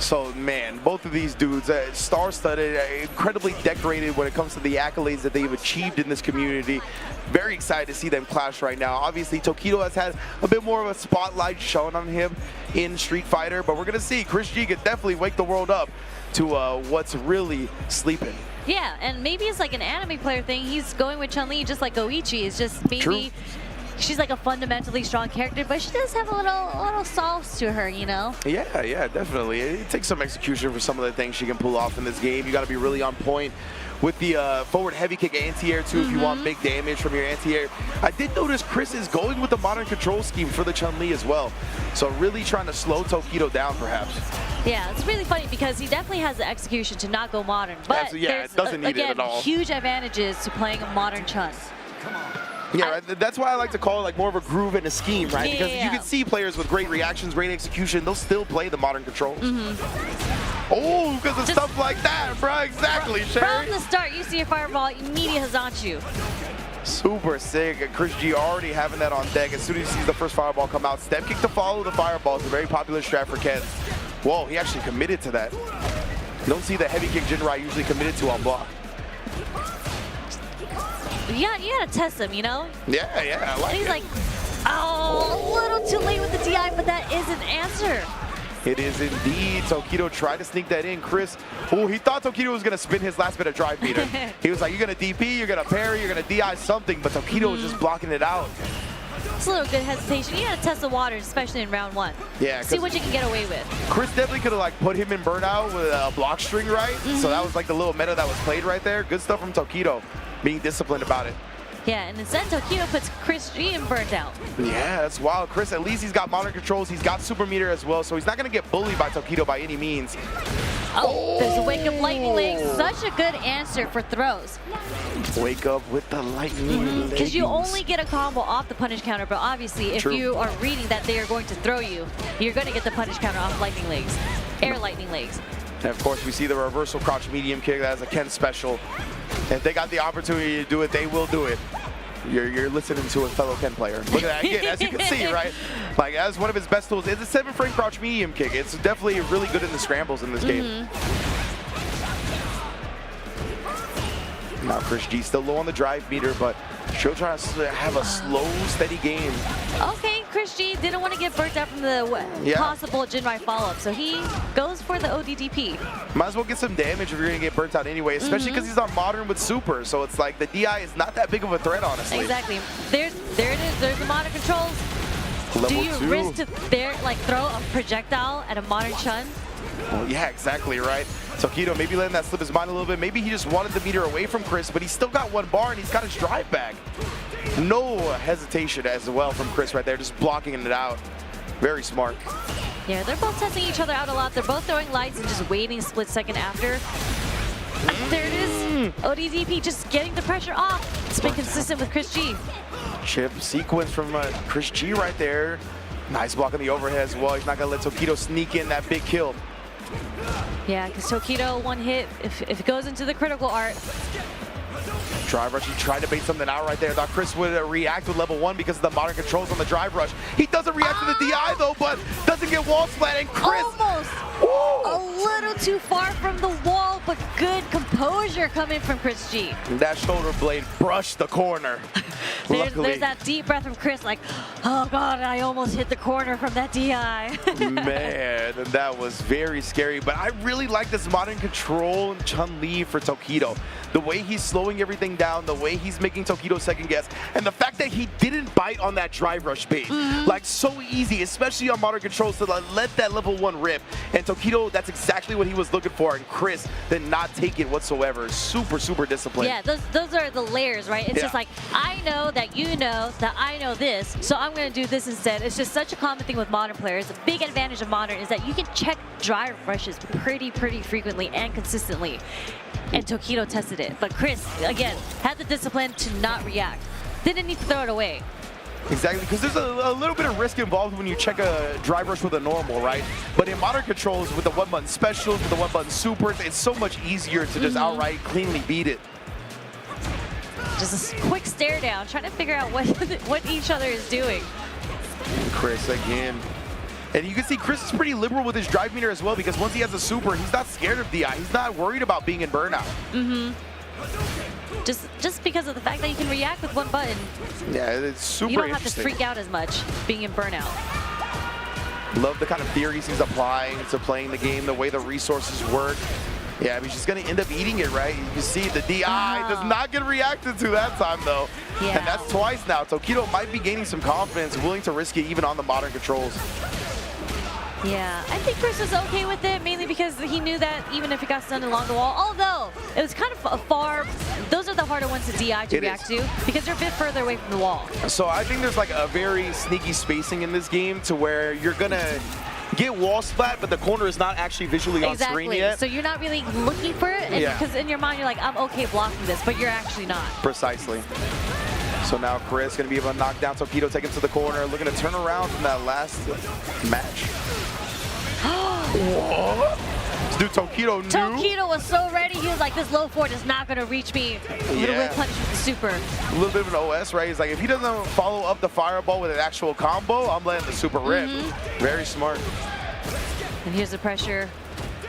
So, man, both of these dudes, star-studded, incredibly decorated when it comes to the accolades that they've achieved in this community. Very excited to see them clash right now. Obviously, Tokido has had a bit more of a spotlight shown on him in Street Fighter, but we're going to see Chris G could definitely wake the world up to what's really sleeping. Yeah, and maybe it's like an anime player thing. He's going with Chun-Li just like Goichi. It's just maybe she's like a fundamentally strong character, but she does have a little sauce to her, you know? Yeah, definitely. It takes some execution for some of the things she can pull off in this game. You got to be really on point with the forward heavy kick anti-air too if you want big damage from your anti-air. I did notice Chris is going with the modern control scheme for the Chun-Li as well. So really trying to slow Tokido down perhaps. Yeah, it's really funny because he definitely has the execution to not go modern. But it doesn't need it at all. Huge advantages to playing a modern Chun. Yeah, right. That's why I like to call it like more of a groove and a scheme, right? Because you can see players with great reactions, great execution, they'll still play the modern controls. Oh, because of stuff like that, bro. Exactly, Sherry. From the start, you see a fireball, immediate Hazanchu. Super sick. Chris G already having that on deck. As soon as he sees the first fireball come out, step kick to follow the fireball is a very popular strat for Ken. Whoa, he actually committed to that. You don't see the heavy kick Jinrai usually committed to on block. You gotta test him, you know? Yeah, I like it. He's like, oh, a little too late with the DI, but that is an answer. It is indeed. Tokido tried to sneak that in. Chris, oh, he thought Tokido was going to spin his last bit of drive meter. He was like, you're going to DP, you're going to parry, you're going to DI something, but Tokido was just blocking it out. It's a little good hesitation. You gotta test the waters, especially in round 1. Yeah. See what you can get away with. Chris definitely could have like put him in burnout with a block string, right? So that was like the little meta that was played right there. Good stuff from Tokido, being disciplined about it. Yeah, and instead Tokido puts Chris G in burnt out. Yeah, that's wild. Chris, at least he's got modern controls. He's got super meter as well, so he's not going to get bullied by Tokido by any means. Oh, there's a wake up lightning legs. Such a good answer for throws. Wake up with the lightning legs. Because you only get a combo off the punish counter, but obviously if you are reading that they are going to throw you, you're going to get the punish counter off lightning legs. Air lightning legs. And of course, we see the reversal crouch medium kick. That is a Ken special. If they got the opportunity to do it, they will do it. You're listening to a fellow Ken player. Look at that again, as you can see, right? Like, that's one of his best tools. It's a 7-frame crouch medium kick. It's definitely really good in the scrambles in this game. Now Chris G still low on the drive meter, but she'll try to have a slow, steady game. Okay, Chris G didn't want to get burnt out from the possible Jinrai follow-up, so he goes for the ODDP. Might as well get some damage if you're going to get burnt out anyway, especially because he's on Modern with Super, so it's like the DI is not that big of a threat, honestly. Exactly. There it is. There's the Modern controls. Level Do you 2. risk to throw a projectile at a Modern Chun? Well, yeah, exactly, right? Tokido maybe letting that slip his mind a little bit. Maybe he just wanted the meter away from Chris, but he's still got one bar and he's got his drive back. No hesitation as well from Chris right there, just blocking it out. Very smart. Yeah, they're both testing each other out a lot. They're both throwing lights and just waiting a split second after. There it is. ODDP just getting the pressure off. It's been consistent with Chris G. Chip sequence from Chris G right there. Nice block on the overhead as well. He's not going to let Tokido sneak in that big kill. Yeah, because Tokido, one hit, if it goes into the critical art. Drive rush, he tried to bait something out right there. Thought Chris would react with level 1 because of the Modern controls on the drive rush. He doesn't react to the DI though, but doesn't get wall splat, and Chris... Almost a little too far from the wall, but good composure coming from Chris G. That shoulder blade brushed the corner. There's that deep breath from Chris, like, oh God, I almost hit the corner from that DI. Man, that was very scary. But I really like this Modern control and Chun-Li for Tokido. The way he's slowing everything down, the way he's making Tokido second guess, and the fact that he didn't bite on that drive rush bait. Like, so easy, especially on Modern controls, to let that level 1 rip. And Tokido, that's exactly what he was looking for, and Chris did not take it whatsoever. Super, super disciplined. Yeah, those are the layers, right? It's just like, I know that you know that I know this, so I'm going to do this instead. It's just such a common thing with Modern players. The big advantage of Modern is that you can check drive rushes pretty frequently and consistently. And Tokido tested it. But Chris, again, had the discipline to not react. Didn't need to throw it away. Exactly, because there's a little bit of risk involved when you check a drive rush with a normal, right? But in Modern controls, with the 1-button specials, with the 1-button supers, it's so much easier to just outright cleanly beat it. Just a quick stare down, trying to figure out what each other is doing. Chris again. And you can see Chris is pretty liberal with his drive meter as well, because once he has a super, he's not scared of DI. He's not worried about being in burnout. Just because of the fact that you can react with one button. Yeah, it's super interesting. You don't have to freak out as much being in burnout. Love the kind of theories he's applying to playing the game, the way the resources work. Yeah, I mean, she's going to end up eating it, right? You see the DI does not get reacted to that time, though. Yeah. And that's twice now. Tokido might be gaining some confidence, willing to risk it even on the Modern controls. Yeah, I think Chris was okay with it, mainly because he knew that even if it got stunned along the wall, although it was kind of a far, those are the harder ones to DI to react to, because they're a bit further away from the wall. So I think there's like a very sneaky spacing in this game to where you're going to get wall splat, but the corner is not actually visually on screen yet. So you're not really looking for it, because in your mind you're like, I'm okay blocking this, but you're actually not. Precisely. So now Chris going to be able to knock down Tokido, take him to the corner, looking to turn around from that last match. What? Dude, Tokido knew. Tokido was so ready. He was like, this low forward is not going to reach me. I'm going to whip punish with the super. A little bit of an OS, right? He's like, if he doesn't follow up the fireball with an actual combo, I'm letting the super rip. Very smart. And here's the pressure.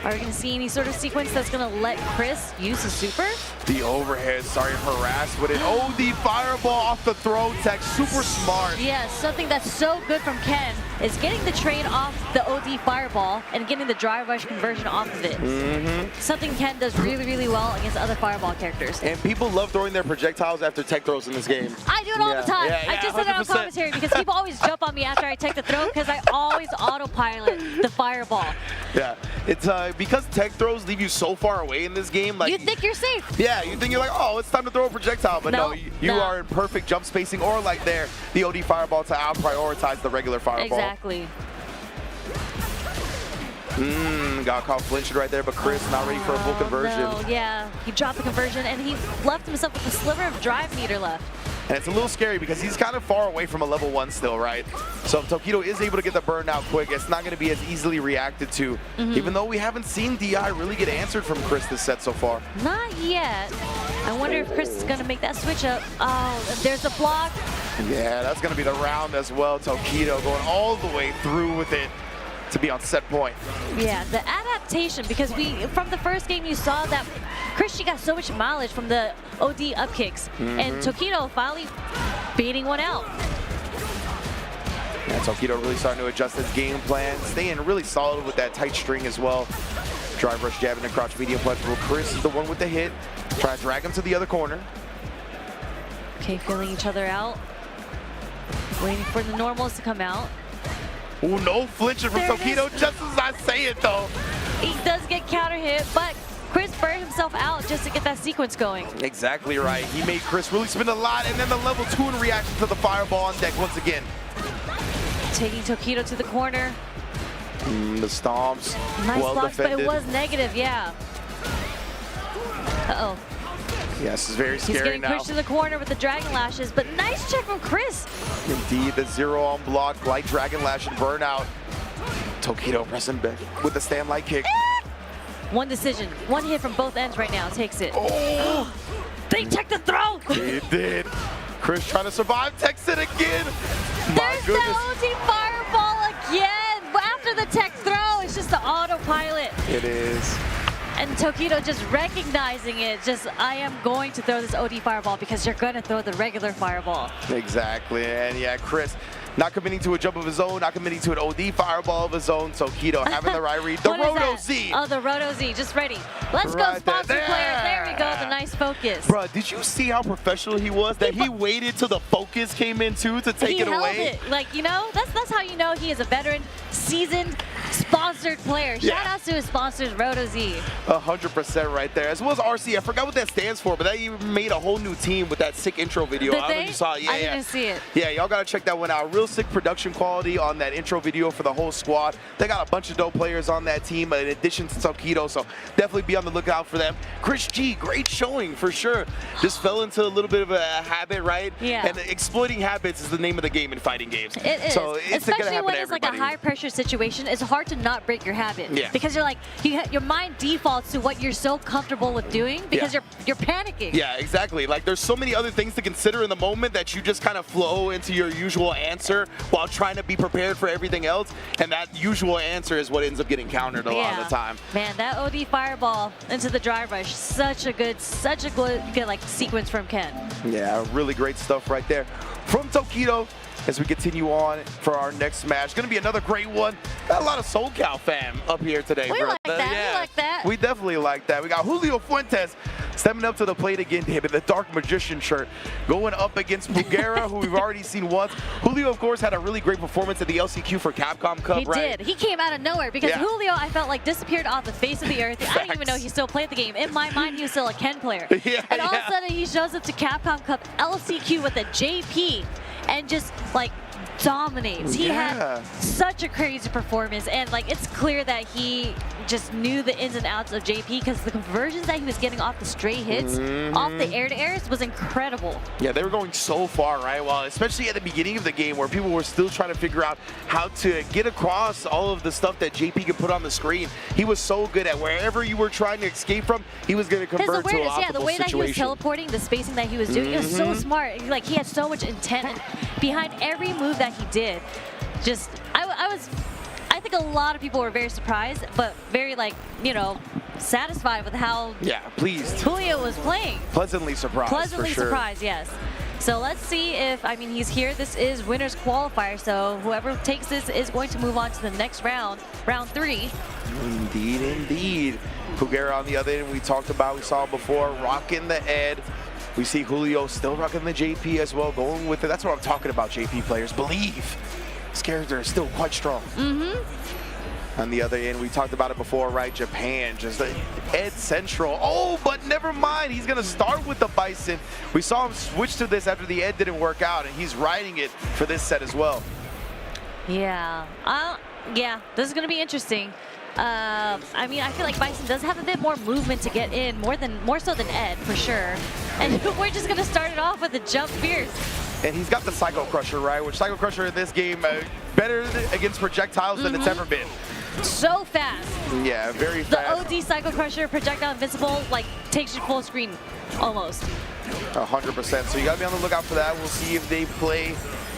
Are we going to see any sort of sequence that's going to let Chris use the super? The overhead, sorry, harassed with an OD fireball off the throw tech. Super smart. Yeah, something that's so good from Ken is getting the trade off the OD fireball and getting the drive rush conversion off of it. Something Ken does really well against other fireball characters. And people love throwing their projectiles after tech throws in this game. I do it all the time. I just said it on 100%. commentary because people always jump on me after I take the throw because I always autopilot the fireball. Yeah, it's because tech throws leave you so far away in this game. Like, you think you're safe. Yeah, you think you're like, oh, it's time to throw a projectile, but no, you are in perfect jump spacing, or like there, the OD fireball to out-prioritize the regular fireball. Exactly. Got caught flinching right there, but Chris not ready for a full conversion. No, yeah, he dropped the conversion and he left himself with a sliver of drive meter left. And it's a little scary because he's kind of far away from a level 1 still, right? So if Tokido is able to get the burn out quick, it's not going to be as easily reacted to, even though we haven't seen DI really get answered from Chris this set so far. Not yet. I wonder if Chris is going to make that switch up. Oh, there's a block. Yeah, that's going to be the round as well. Tokido going all the way through with it to be on set point. Yeah, the adaptation, because from the first game you saw that Christian got so much mileage from the OD up kicks, and Tokido finally beating one out. Yeah, Tokido really starting to adjust his game plan, staying really solid with that tight string as well. Drive rush, jab, and the crouch medium punch. Well, Chris is the one with the hit. Try to drag him to the other corner. Okay, feeling each other out. Waiting for the normals to come out. Ooh, no flinching from Tokido, just as I say it though. He does get counter hit, but Chris burned himself out just to get that sequence going. Exactly right. He made Chris really spin a lot, and then the level 2 in reaction to the fireball on deck once again. Taking Tokido to the corner. The stomps. Nice well blocks, defended. but it was negative, yeah. Uh-oh. Yes, it's very scary now. He's getting pushed to the corner with the Dragon Lashes, but nice check from Chris. Indeed, the 0 on block, light Dragon Lash and burnout. Tokido pressing back with the stand light kick. One decision, one hit from both ends right now takes it. Oh! They checked the throw! He did. Chris trying to survive, takes it again. My There's goodness. the OT fireball again. After the tech throw, it's just the autopilot. It is. And Tokido just recognizing it, I am going to throw this OD fireball because you're going to throw the regular fireball. Exactly, and yeah, Chris not committing to a jump of his own, not committing to an OD fireball of his own. Tokido having the right read. The Roto Z. Oh, the Roto Z, just ready. Let's Right go, sponsor there. players. There we go, the nice focus. Bruh, did you see how professional he was? That he waited till the focus came in too to take it away? He held it. Like, you know, that's how you know he is a veteran, seasoned, sponsored player. Yeah. Shout out to his sponsors, Roto Z. 100% right there. As well as RC. I forgot what that stands for, but they even made a whole new team with that sick intro video. Did I don't know if you saw it. Yeah, I didn't see it. Yeah, y'all gotta check that one out. Real sick production quality on that intro video for the whole squad. They got a bunch of dope players on that team in addition to Tokido, so definitely be on the lookout for them. Chris G, great showing for sure. Just fell into a little bit of a habit, right? Yeah. And exploiting habits is the name of the game in fighting games. It is. So it's Especially gonna happen when to it's like a everybody. high pressure situation, it's hard to not break your habit. Yeah. Because you're like, your mind defaults to what you're so comfortable with doing because you're panicking. Yeah, exactly. Like there's so many other things to consider in the moment that you just kind of flow into your usual answer while trying to be prepared for everything else. And that usual answer is what ends up getting countered a lot of the time. Man, that OD fireball into the drive rush, such a good like sequence from Ken. Yeah, really great stuff right there from Tokido. As we continue on for our next match, gonna be another great one. Got a lot of SoCal fam up here today. We like that. We like that. We definitely like that. We got Julio Fuentes stepping up to the plate again, him in the Dark Magician shirt, going up against Bugera, who we've already seen once. Julio, of course, had a really great performance at the LCQ for Capcom Cup, He did. He came out of nowhere because Julio, I felt like, disappeared off the face of the earth. I didn't even know he still played the game. In my mind, he was still a Ken player. And all of a sudden, he shows up to Capcom Cup LCQ with a JP and just, like, dominates. He had such a crazy performance, and like it's clear that he just knew the ins and outs of JP because the conversions that he was getting off the straight hits, off the air-to-airs was incredible. Yeah, they were going so far, right? Well, especially at the beginning of the game where people were still trying to figure out how to get across all of the stuff that JP could put on the screen. He was so good at wherever you were trying to escape from, he was going to convert to an optimal the way that he was teleporting, the spacing that he was doing, it was so smart. Like he had so much intent behind every move that he did. Just, I think a lot of people were very surprised, but very like, you know, satisfied with how pleased Julio was playing. Pleasantly surprised. Pleasantly for sure. surprised, yes. So let's see if, I mean, he's here. This is winner's qualifier, so whoever takes this is going to move on to the next round, round 3. Indeed, indeed. Pugera on the other end, we talked about, we saw before, rocking the Ed. We see Julio still rocking the JP as well, going with it. That's what I'm talking about, JP players. Believe. This character is still quite strong. On the other end, we talked about it before, right? Japan, just Ed Central. Oh, but never mind. He's going to start with the Bison. We saw him switch to this after the Ed didn't work out, and he's riding it for this set as well. Yeah. Yeah, this is going to be interesting. I mean, I feel like Bison does have a bit more movement to get in, more so than Ed, for sure. And we're just going to start it off with a jump fierce. And he's got the Psycho Crusher, right? Which Psycho Crusher in this game, better against projectiles than it's ever been. So fast. Yeah, very The fast. OD Psycho Crusher, projectile invincible, like takes you full screen, almost. 100%. So you gotta be on the lookout for that. We'll see if they play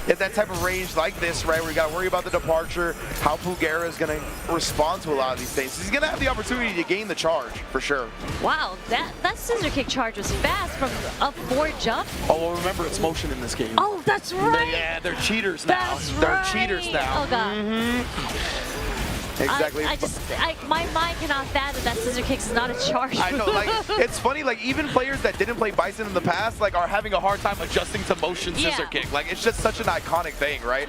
at that type of range like this, right? Where you gotta worry about the departure, how Pugera is gonna respond to a lot of these things. He's gonna have the opportunity to gain the charge, for sure. Wow, that scissor kick charge was fast from up 4 jump. Oh, well, remember, it's motion in this game. Oh, that's right. Yeah, they're cheaters now. That's They're right. cheaters now. Oh, God. Exactly. My mind cannot fathom that scissor kicks is not a charge. I know, like, it's funny, like, even players that didn't play Bison in the past, like, are having a hard time adjusting to motion scissor kick. Like, it's just such an iconic thing, right?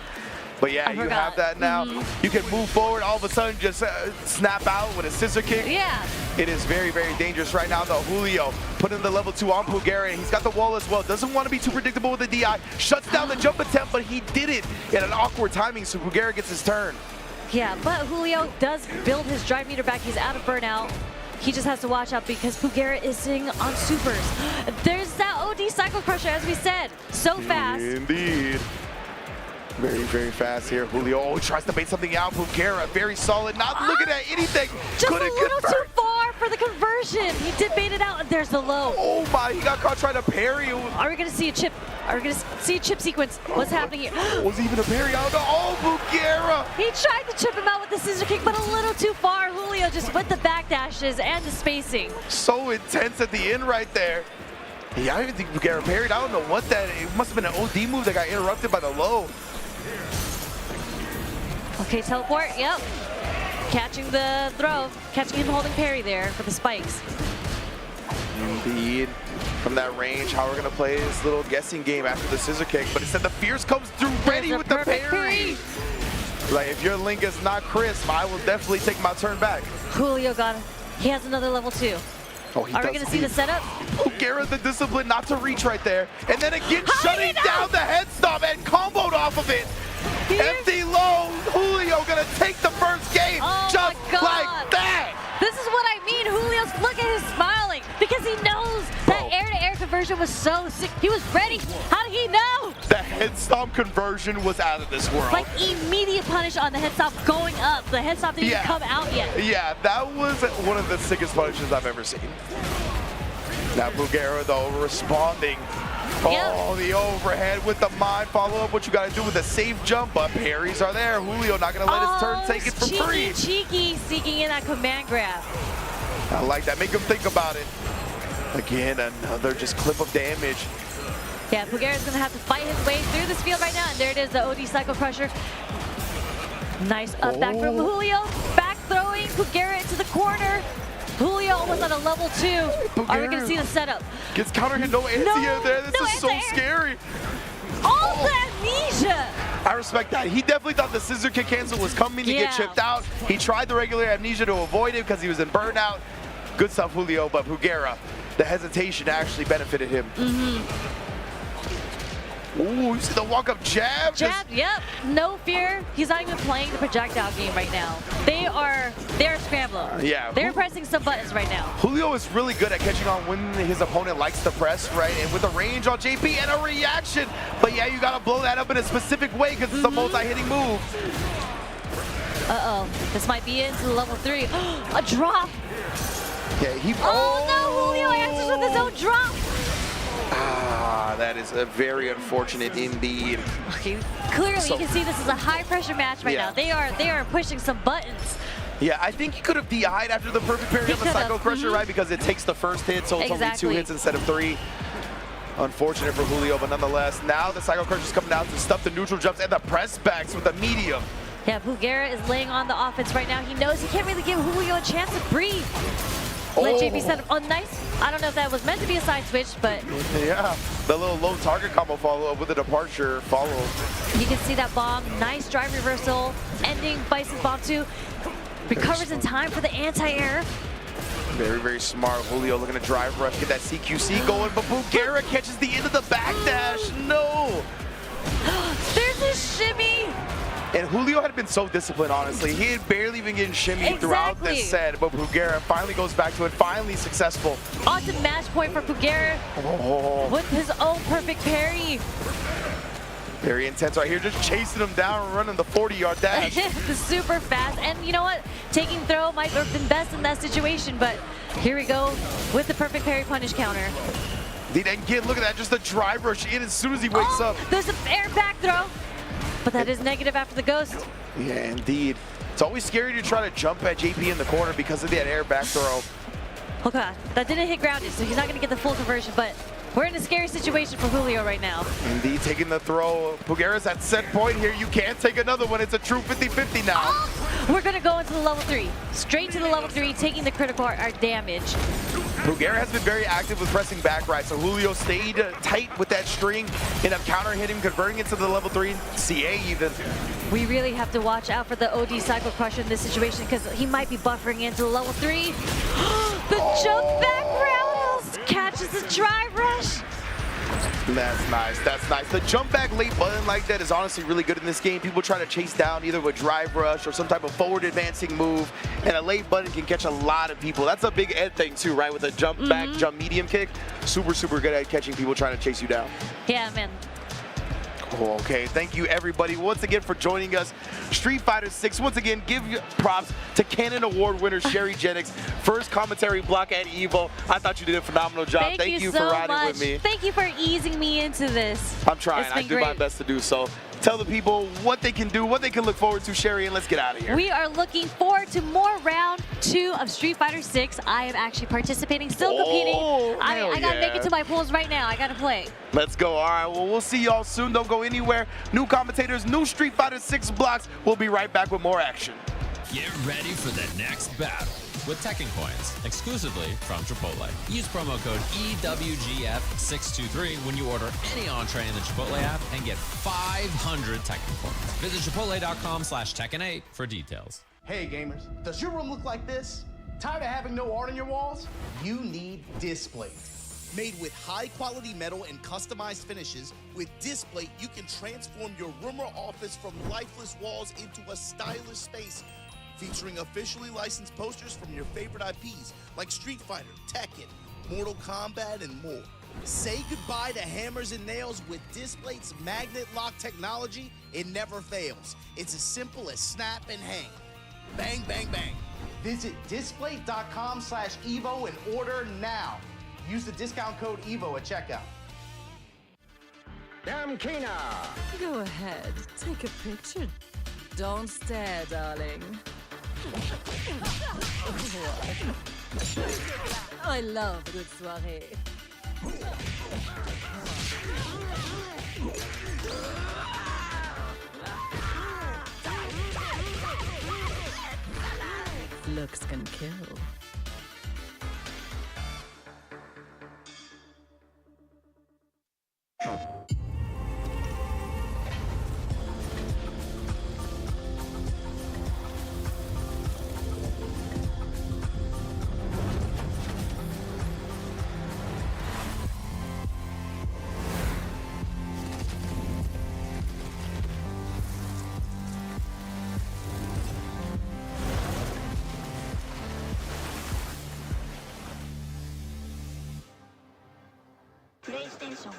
But yeah, you have that now. You can move forward, all of a sudden just snap out with a scissor kick. Yeah. It is very, very dangerous right now, though. Julio putting the level 2 on Pugera, and he's got the wall as well. Doesn't want to be too predictable with the DI. Shuts down the jump attempt, but he did it in an awkward timing, so Pugera gets his turn. Yeah, but Julio does build his drive meter back. He's out of burnout. He just has to watch out because Pugera is sitting on supers. There's that OD Cycle Crusher, as we said. So fast. Indeed. Very, very fast here. Julio tries to bait something out. Pugera, very solid, not looking at anything. Just a little too far for the conversion. He did bait it out, and there's the low. Oh my, he got caught trying to parry. Are we going to see a chip? Are we going to see a chip sequence? What's happening here? Was even a parry out? Oh, Pugera! He tried to chip him out with the scissor kick, but a little too far. Julio just with the backdashes and the spacing. So intense at the end right there. Yeah, I didn't think Pugera parried. I don't know what that is. It must have been an OD move that got interrupted by the low. Okay, teleport, yep. Catching the throw, catching him holding parry there for the spikes. Indeed. From that range, how we're gonna play this little guessing game after the scissor kick, but instead the Fierce comes through ready with the parry. Like, if your link is not crisp, I will definitely take my turn back. Julio got it. He has another level 2. Oh, he Are we does gonna see the setup? Pugera, the discipline not to reach right there. And then again, shutting down the head stomp and comboed off of it. Empty low, Julio gonna take the first game just like that. This is what I mean. Julio's, look at his smiling because he knows that air-to-air conversion was so sick. He was ready. How did he know? The head stomp conversion was out of this world. Like immediate punish on the head stomp going up. The head stomp didn't even come out yet. Yeah, that was one of the sickest punishes I've ever seen. Now Bugera, though, responding. Oh, the overhead with the mind follow-up. What you got to do with a safe jump, but parries are there. Julio not going to let his turn take it for free. Cheeky, sneaking in that command grab. I like that. Make him think about it. Again, another just clip of damage. Yeah, Pugera's going to have to fight his way through this field right now. And there it is, the OD Cycle Crusher. Nice up back from Julio. Back throwing Pugera into the corner. Julio almost on a level 2. Are we going to see the setup? Gets counter hit, no anti-air there. This is so scary. All the amnesia. I respect that. He definitely thought the scissor kick cancel was coming to get chipped out. He tried the regular amnesia to avoid it because he was in burnout. Good stuff, Julio, but Pugera, the hesitation actually benefited him. Ooh, you see the walk-up jab? Jab, yep. No fear. He's not even playing the projectile game right now. They're scrambling. Yeah. They're pressing some buttons right now. Julio is really good at catching on when his opponent likes to press, right? And with a range on JP and a reaction. But yeah, you gotta blow that up in a specific way because it's a multi-hitting move. Uh-oh. This might be into level 3. A drop. Yeah, Oh no, Julio answers with his own drop. Ah, that is a very unfortunate indeed. Okay, clearly you can see this is a high pressure match right now. They are pushing some buttons. Yeah, I think he could have DI'd after the perfect parry on the Psycho Crusher, right? Because it takes the first hit, so it's only 2 hits instead of 3. Unfortunate for Julio, but nonetheless, now the Psycho Crusher's coming out to stuff the neutral jumps and the press backs with the medium. Yeah, Bugera is laying on the offense right now. He knows he can't really give Julio a chance to breathe. Let JP set up. Oh, nice. I don't know if that was meant to be a side switch, but... Yeah, the little low target combo follow-up with a departure follow. You can see that bomb. Nice drive reversal. Ending Bison's bomb too. Recovers in time for the anti-air. Very, very smart. Julio looking to drive rush, get that CQC going, but Bugera catches the end of the backdash. No! There's a shimmy. And Julio had been so disciplined, honestly. He had barely been getting shimmied throughout this set, but Bugera finally goes back to it, finally successful. Awesome match point for Pugera with his own perfect parry. Very intense right here, just chasing him down and running the 40-yard dash. Super fast, and you know what? Taking throw might have been best in that situation, but here we go with the perfect parry punish counter. Then again, look at that, just the drive rush in as soon as he wakes up. There's an air back throw, but that is negative after the ghost. Yeah, indeed. It's always scary to try to jump at JP in the corner because of that air back throw. Oh god, that didn't hit grounded, so he's not gonna get the full conversion, but we're in a scary situation for Julio right now. Indeed, taking the throw. Pugera's at set point here. You can't take another one. It's a true 50-50 now. We're gonna go into the level 3. Straight to the level 3, taking the critical art damage. Pugera has been very active with pressing back right, so Julio stayed tight with that string, ended up counter hitting, converting it to the level 3, CA even. We really have to watch out for the OD Cycle Crusher in this situation because he might be buffering into the level 3. The jump back roundhouse catches the drive rush. That's nice, that's nice. The jump back late button like that is honestly really good in this game. People try to chase down either with drive rush or some type of forward advancing move, and a late button can catch a lot of people. That's a big Ed thing too, right? With a jump back, jump medium kick. Super, super good at catching people trying to chase you down. Yeah, man. Okay, thank you everybody once again for joining us. Street Fighter 6, once again, give props to Canon Award winner Sherry Jennings. First commentary block at EVO. I thought you did a phenomenal job. Thank you for riding with me. Thank you for easing me into this. I'm trying. I do my best to do so. Tell the people what they can do, what they can look forward to, Sherry, and let's get out of here. We are looking forward to more round 2 of Street Fighter 6. I am actually participating, still competing. I gotta make it to my pools right now. I gotta play. Let's go. All right, well, we'll see y'all soon. Don't go anywhere. New commentators, new Street Fighter 6 blocks. We'll be right back with more action. Get ready for the next battle with Tekken Coins, exclusively from Chipotle. Use promo code EWGF623 when you order any entree in the Chipotle app and get 500 Tekken Coins. Visit chipotle.com/Tekken8 for details. Hey gamers, does your room look like this? Tired of having no art on your walls? You need Displate. Made with high-quality metal and customized finishes, with Displate you can transform your room or office from lifeless walls into a stylish space, featuring officially licensed posters from your favorite IPs like Street Fighter, Tekken, Mortal Kombat, and more. Say goodbye to hammers and nails with Displate's magnet lock technology. It never fails. It's as simple as snap and hang. Bang, bang, bang. Visit displate.com/EVO and order now. Use the discount code EVO at checkout. Damkina! Go ahead, take a picture. Don't stare, darling. I love a good soirée. Looks can kill. PlayStation.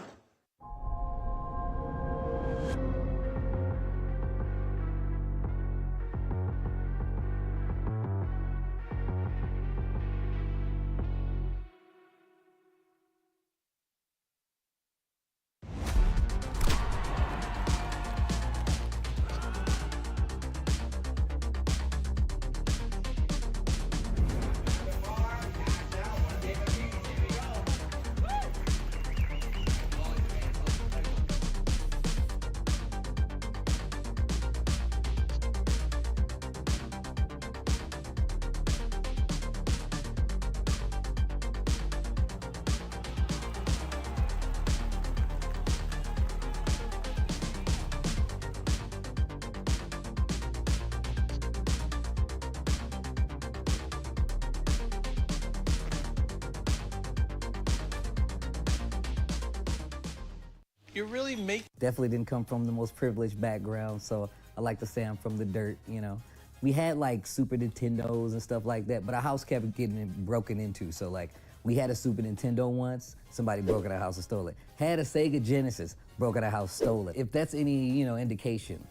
You really make... Definitely didn't come from the most privileged background, so I like to say I'm from the dirt, you know. We had like Super Nintendos and stuff like that, but our house kept getting broken into. So like, we had a Super Nintendo once, somebody broke in our house and stole it. Had a Sega Genesis, broke in our house, stole it. If that's any, you know, indication,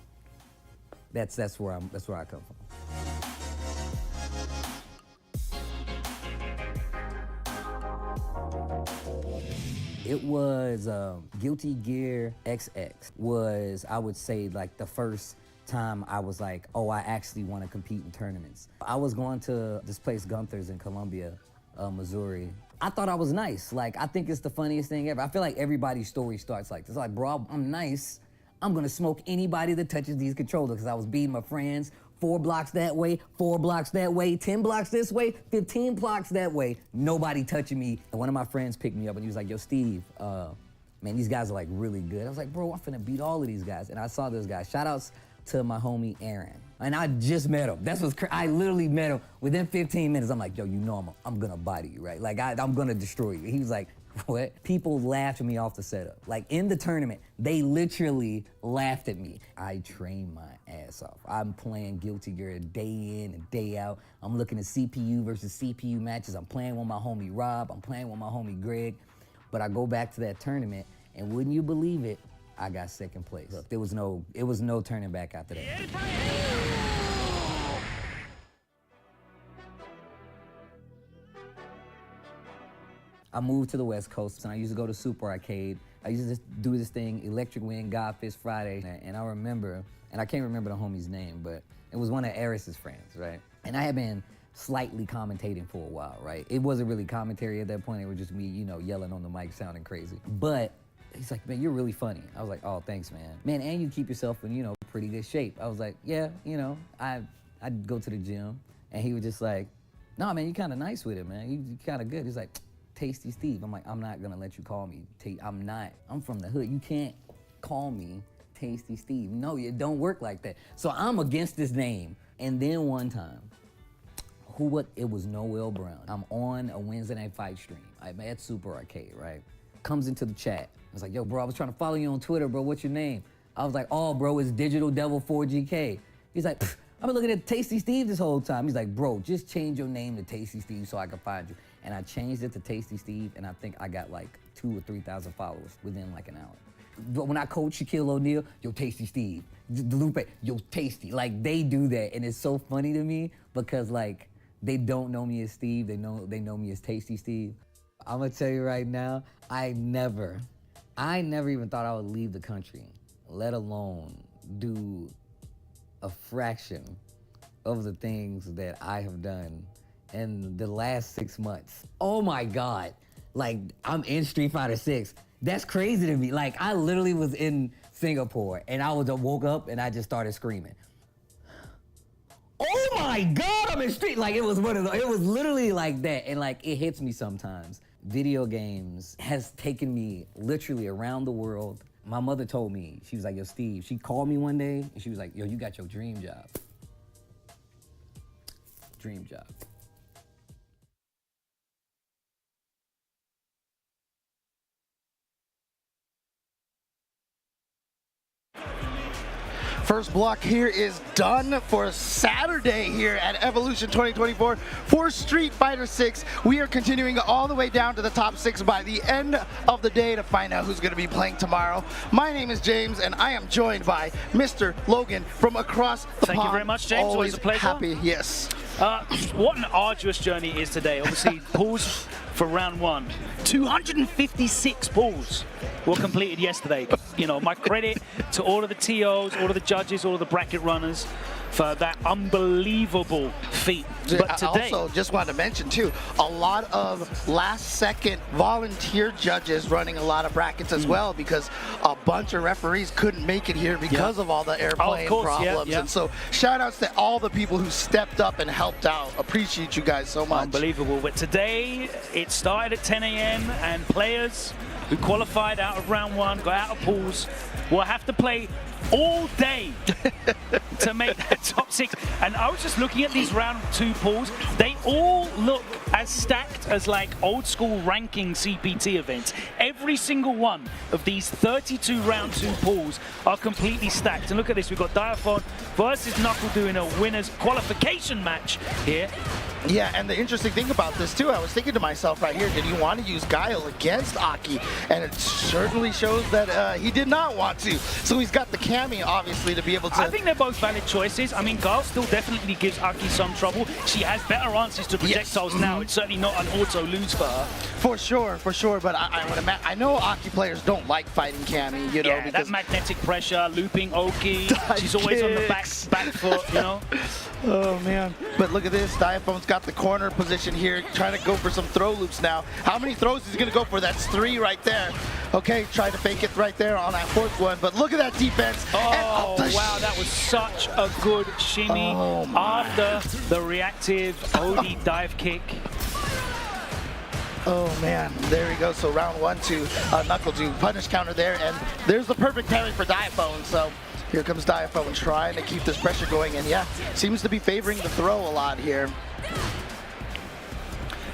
that's where I come from. It was Guilty Gear XX was, I would say, like the first time I was like, oh, I actually want to compete in tournaments. I was going to this place, Gunther's in Columbia, Missouri. I thought I was nice. Like, I think it's the funniest thing ever. I feel like everybody's story starts like this. Like, bro, I'm nice. I'm gonna smoke anybody that touches these controllers because I was beating my friends 4 blocks that way, 4 blocks that way, 10 blocks this way, 15 blocks that way. Nobody touching me. And one of my friends picked me up and he was like, yo, Steve, man, these guys are like really good. I was like, bro, I'm finna beat all of these guys. And I saw this guy. Shout outs to my homie Aaron. And I just met him. That's what's I literally met him. Within 15 minutes, I'm like, yo, you know I'm gonna body you, right? Like, I'm gonna destroy you. He was like, what? People laughed at me off the setup. Like, in the tournament, they literally laughed at me. I trained my ass off. I'm playing Guilty Gear day in and day out. I'm looking at CPU versus CPU matches. I'm playing with my homie Rob. I'm playing with my homie Greg. But I go back to that tournament, and wouldn't you believe it, I got second place. Look, it was no turning back after that. I moved to the West Coast and I used to go to Super Arcade. I used to just do this thing, Electric Wing, Godfist Friday. And I remember, and I can't remember the homie's name, but it was one of Eris's friends, right? And I had been slightly commentating for a while, right? It wasn't really commentary at that point. It was just me, you know, yelling on the mic, sounding crazy. But he's like, man, you're really funny. I was like, oh, thanks, man. Man, and you keep yourself in, you know, pretty good shape. I was like, yeah, you know, I'd go to the gym. And he was just like, no, man, you kind of nice with it, man. You kind of good. He's like, Tasty Steve. I'm like, I'm not gonna let you call me. I'm from the hood. You can't call me Tasty Steve. No, it don't work like that. So I'm against this name. And then one time, it was Noel Brown. I'm on a Wednesday night fight stream. I'm at Super Arcade, right? Comes into the chat. I was like, yo, bro, I was trying to follow you on Twitter, bro. What's your name? I was like, oh, bro, it's Digital Devil 4GK. He's like, I've been looking at Tasty Steve this whole time. He's like, bro, just change your name to Tasty Steve so I can find you. And I changed it to Tasty Steve, and I think I got like 2,000 or 3,000 followers within like an hour. But when I coach Shaquille O'Neal, yo, Tasty Steve. Lupe, yo, Tasty. Like, they do that, and it's so funny to me because like, they don't know me as Steve, they know me as Tasty Steve. I'm gonna tell you right now, I never even thought I would leave the country, let alone do a fraction of the things that I have done in the last 6 months. Oh my God, like I'm in Street Fighter 6. That's crazy to me. Like I literally was in Singapore and I woke up and I just started screaming. Oh my God, I'm in Street, like it was literally like that. And like it hits me sometimes. Video games has taken me literally around the world. My mother told me, she was like, yo, Steve, she called me one day and she was like, yo, you got your dream job. Dream job. First block here is done for Saturday here at Evolution 2024 for Street Fighter 6. We are continuing all the way down to the top 6 by the end of the day to find out who's going to be playing tomorrow. My name is James, and I am joined by Mr. Logan from across the pond. Thank you very much, James. Always Always a pleasure. happy, yes. What an arduous journey it is today. Obviously, pulls for round 1. 256 pulls were completed yesterday. You know, my credit to all of the TOs, all of the judges, all of the bracket runners for that unbelievable feat. But today, also, just wanted to mention too, a lot of last-second volunteer judges running a lot of brackets as well because a bunch of referees couldn't make it here because of all the airplane problems. And so, shout-outs to all the people who stepped up and helped out. Appreciate you guys so much. Unbelievable. But today, it started at 10 a.m. and players who qualified out of round 1, got out of pools, will have to play all day to make that top 6. And I was just looking at these round 2 pools. They all look as stacked as like old school ranking CPT events. Every single one of these 32 round 2 pools are completely stacked. And look at this, we've got Diaphone versus Knuckledu in a winner's qualification match here. Yeah, and the interesting thing about this too, I was thinking to myself right here, did he want to use Guile against Aki? And it certainly shows that he did not want to. So he's got the Cammy, obviously, to be able to... I think they're both valid choices. I mean, Guile still definitely gives Aki some trouble. She has better answers to projectiles now. It's certainly not an auto lose for her. For sure, but I know Aki players don't like fighting Cammy, you know, yeah, because that magnetic pressure, looping Oki, she's always on the back foot, you know? Oh, man. But look at this, Diaphone's got the corner position here, trying to go for some throw loops now. How many throws is he going to go for? That's 3 right there. Okay, try to fake it right there on that 4th one, but look at that defense. Oh, wow, that was such a good shimmy after the reactive OD dive kick. Oh man, there we go. So round 1 to Knuckledu, punish counter there, and there's the perfect parry for Diaphone. So here comes Diaphone trying to keep this pressure going, and yeah, seems to be favoring the throw a lot here.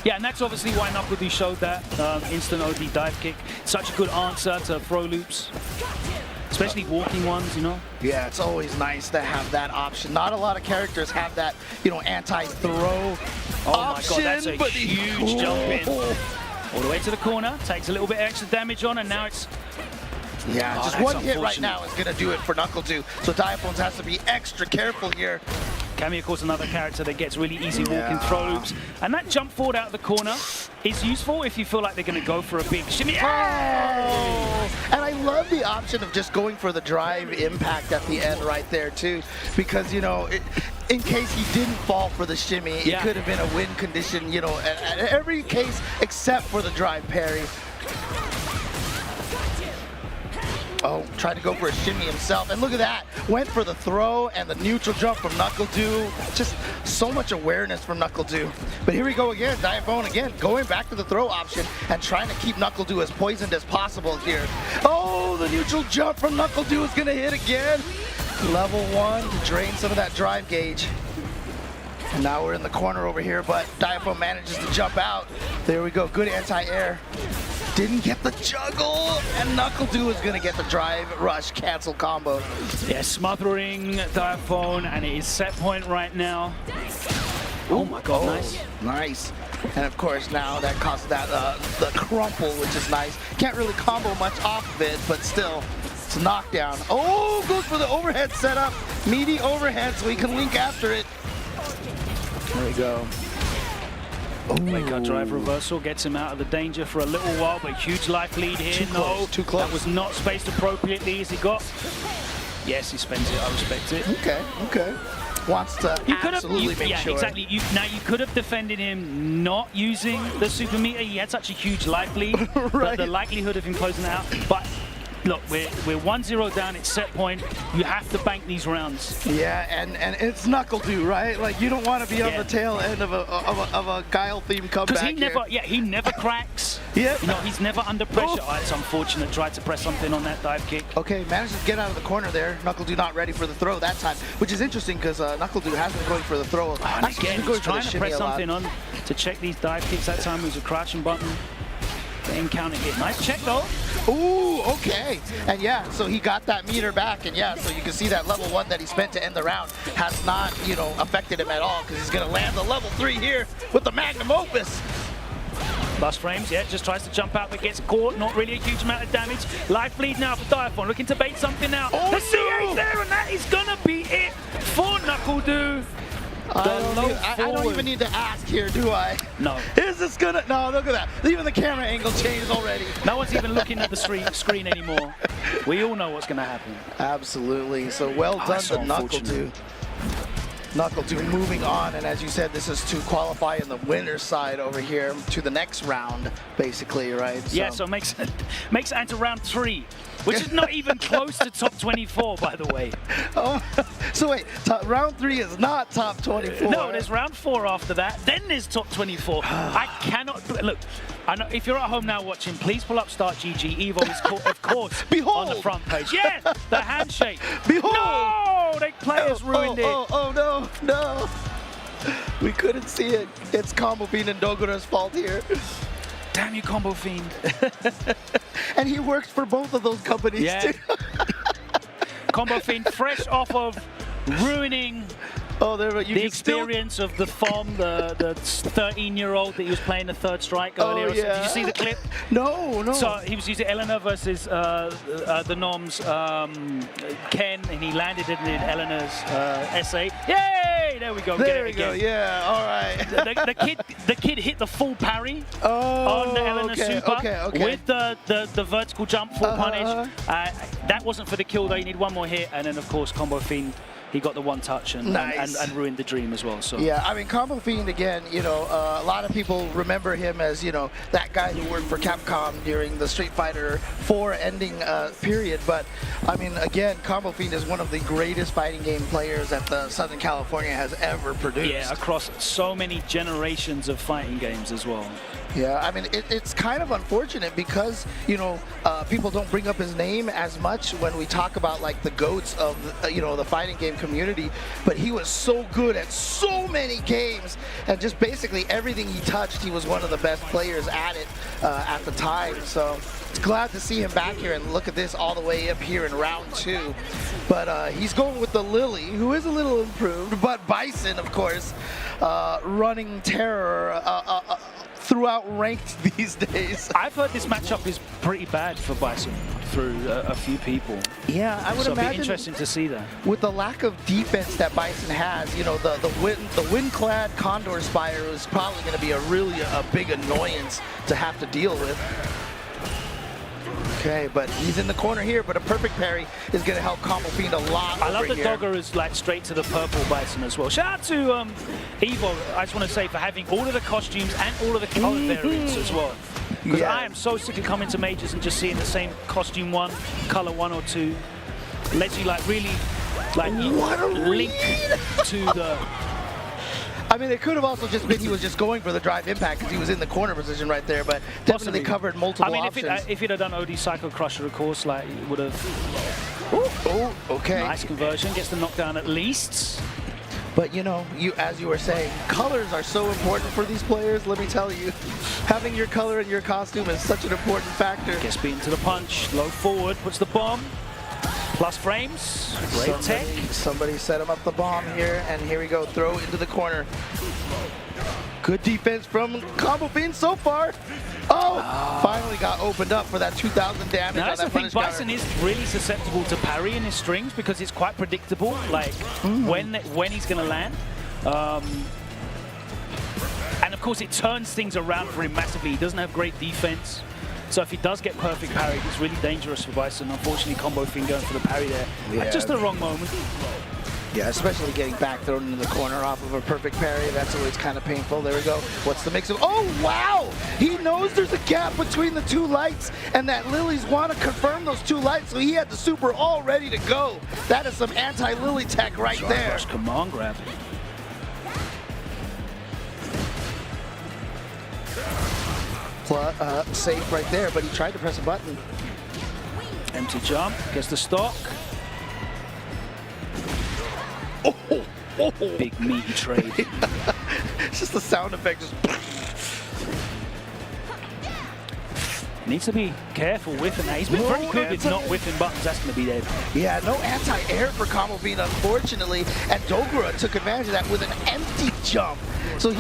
Yeah, and that's obviously why Knuckledu showed that instant OD dive kick. Such a good answer to throw loops, especially walking ones, you know? Yeah, it's always nice to have that option. Not a lot of characters have that, you know, anti-throw option. My God, that's a huge jump in. All the way to the corner, takes a little bit extra damage on, and now it's... Yeah, just one hit right now is going to do it for Knuckledu. So Diaphones has to be extra careful here. Cammy, of course, another character that gets really easy walking throw loops. And that jump forward out of the corner is useful if you feel like they're going to go for a big shimmy. Oh! And I love the option of just going for the drive impact at the end right there, too. Because, you know, in case he didn't fall for the shimmy, it could have been a win condition, you know, at every case except for the drive parry. Oh, tried to go for a shimmy himself, and look at that. Went for the throw and the neutral jump from Knuckledu. Just so much awareness from Knuckledu. But here we go again, Diaphone again, going back to the throw option and trying to keep Knuckledu as poisoned as possible here. Oh, the neutral jump from Knuckledu is gonna hit again. Level 1 to drain some of that drive gauge. And now we're in the corner over here, but Diaphone manages to jump out. There we go, good anti-air. Didn't get the juggle, and Knuckledu is going to get the drive rush cancel combo. Yeah, smothering Diaphone, and it is set point right now. Oh my God, nice. Nice. And of course now that costs that the crumple, which is nice. Can't really combo much off of it, but still, it's a knockdown. Oh, goes for the overhead setup. Meaty overhead so he can link after it. There we go. Wake up drive reversal gets him out of the danger for a little while, but huge life lead here. Too close. That was not spaced appropriately as he got. Yes, he spends it. I respect it. Okay. Wants to absolutely make sure. Yeah, exactly. Now you could have defended him not using the super meter. He had such a huge life lead. Right. The likelihood of him closing it out. But look, we're 1-0 down. It's set point. You have to bank these rounds. Yeah, and it's Knuckledu, right? Like you don't want to be on the tail end of a Guile-themed comeback. Because he never cracks. Yeah. You know, he's never under pressure. Oh, it's unfortunate. Tried to press something on that dive kick. Okay, manages to get out of the corner there. Knuckledu not ready for the throw that time, which is interesting because Knuckledu has been going for the throw. Again, he's trying to press something on to check these dive kicks. That time it was a crouching button. Getting counter hit. Nice check though. Ooh, okay. And yeah, so he got that meter back, and yeah, so you can see that level 1 that he spent to end the round has not, you know, affected him at all because he's gonna land the level 3 here with the magnum opus. Bust frames, yeah, just tries to jump out but gets caught. Not really a huge amount of damage. Life lead now for Diaphone, looking to bait something out. Oh, the C8 there, and that is gonna be it for Knuckledu. I don't even need to ask here, do I? No. Is this gonna? No, look at that. Even the camera angle changed already. No one's even looking at the screen anymore. We all know what's gonna happen. Absolutely. So well done to Knuckledu. Knuckledu moving on, and as you said, this is to qualify in the winner's side over here to the next round, basically, right? Yeah, so it makes it into round 3, which is not even close to top 24, by the way. Oh, so wait, round 3 is not top 24. No, there's round 4 after that. Then there's top 24. I cannot look. I know if you're at home now watching, please pull up Start GG. Evo is of course Behold! on the front page. Yes, the handshake. Behold! No, the players ruined it. Oh no, no. We couldn't see it. It's Combo Fiend and Dogura's fault here. Damn you, Combo Fiend. And he works for both of those companies too. Combo Fiend fresh off of ruining the experience of the FOM, the 13-year-old that he was playing the third strike earlier. Oh, yeah. Did you see the clip? No. So he was using Eleanor versus the Noms Ken, and he landed it in Eleanor's essay. Yay! There we go. There we go. Yeah. All right. the kid hit the full parry on the Eleanor Super with the vertical jump full punish. That wasn't for the kill though. You need one more hit, and then of course Combo Fiend. He got the one touch and ruined the dream as well. So yeah, I mean Combo Fiend again. You know, a lot of people remember him as that guy who worked for Capcom during the Street Fighter 4 ending period. But I mean, again, Combo Fiend is one of the greatest fighting game players that the Southern California has ever produced. Yeah, across so many generations of fighting games as well. Yeah, I mean, it's kind of unfortunate because, people don't bring up his name as much when we talk about, like, the GOATs of, the fighting game community. But he was so good at so many games, and just basically everything he touched, he was one of the best players at it at the time. So it's glad to see him back here, and look at this all the way up here in round 2. But he's going with the Lily, who is a little improved, but Bison, of course, running terror throughout ranked these days. I've heard this matchup is pretty bad for Bison through a few people. Yeah, I would so imagine. It'd be interesting to see that. With the lack of defense that Bison has, the wind-clad Condor Spire is probably going to be a big annoyance to have to deal with. Okay, but he's in the corner here, but a perfect parry is going to help Combo Fiend a lot. I love that here. Dogger is like straight to the purple Bison as well. Shout out to Evo, I just want to say, for having all of the costumes and all of the color variants as well. Because I am so sick of coming to majors and just seeing the same costume 1, color 1 or 2. Lets you like really link to the... I mean, it could have also just been he was just going for the drive impact because he was in the corner position right there, but definitely covered multiple options. If he'd have done OD Psycho Crusher, of course, like, it would have... Oh, okay. Nice conversion, gets the knockdown at least. But as you were saying, colors are so important for these players, let me tell you. Having your color in your costume is such an important factor. Gets beaten to the punch, low forward, puts the bomb. Plus frames, great tech. Somebody set him up the bomb here, and here we go, throw into the corner. Good defense from Combo Fiend so far. Finally got opened up for that 2,000 damage. Now, that's the thing, Bison is really susceptible to parry in his strings because it's quite predictable, like when he's going to land. And of course, it turns things around for him massively. He doesn't have great defense. So if he does get perfect parry, it's really dangerous for Bison. Unfortunately, Combo Fiend going for the parry there at just the wrong moment. Yeah, especially getting back thrown into the corner off of a perfect parry. That's always kind of painful. There we go. What's the mix of... Oh, wow! He knows there's a gap between the 2 lights, and that Lilies want to confirm those 2 lights, so he had the super all ready to go. That is some anti-Lily tech right there. Command grab. Safe right there, but he tried to press a button. Empty jump, gets the stock. Big meaty trade. It's just the sound effect. Needs to be careful whiffing that. He's been pretty good with not whiffing buttons. That's going to be there. Yeah, no anti-air for Combo Fiend, unfortunately. And Dogura took advantage of that with an empty jump. So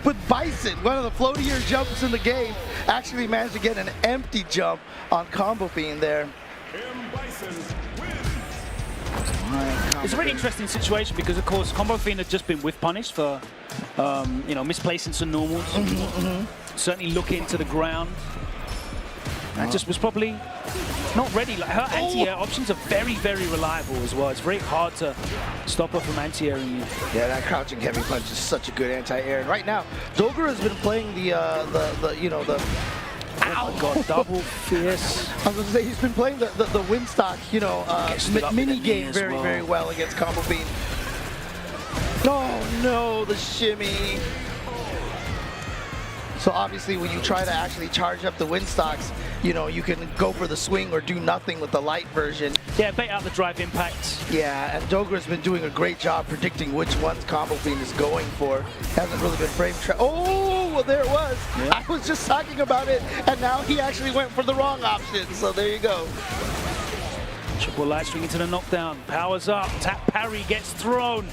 but Bison, one of the floatier jumps in the game, actually managed to get an empty jump on Combo Fiend there. It's a really interesting situation because, of course, Combo Fiend had just been whiff punished for, misplacing some normals. Certainly looking to the ground. and just was probably not ready. Like her anti-air options are very, very reliable as well. It's very hard to stop her from anti-airing you. Yeah, that crouching heavy punch is such a good anti-air. And right now, Dogura has been playing the Oh my god, double fierce. I was going to say, he's been playing the win stock, mini game very well against Combo Fiend. Oh no, the shimmy. So obviously when you try to actually charge up the win stocks, you can go for the swing or do nothing with the light version. Yeah, bait out the drive impact. Yeah, and Dogura's been doing a great job predicting which ones Combo Fiend is going for. Hasn't really been frame trap. Oh, well, there it was. Yeah. I was just talking about it, and now he actually went for the wrong option. So there you go. Triple light swing into the knockdown. Powers up. Tap parry gets thrown.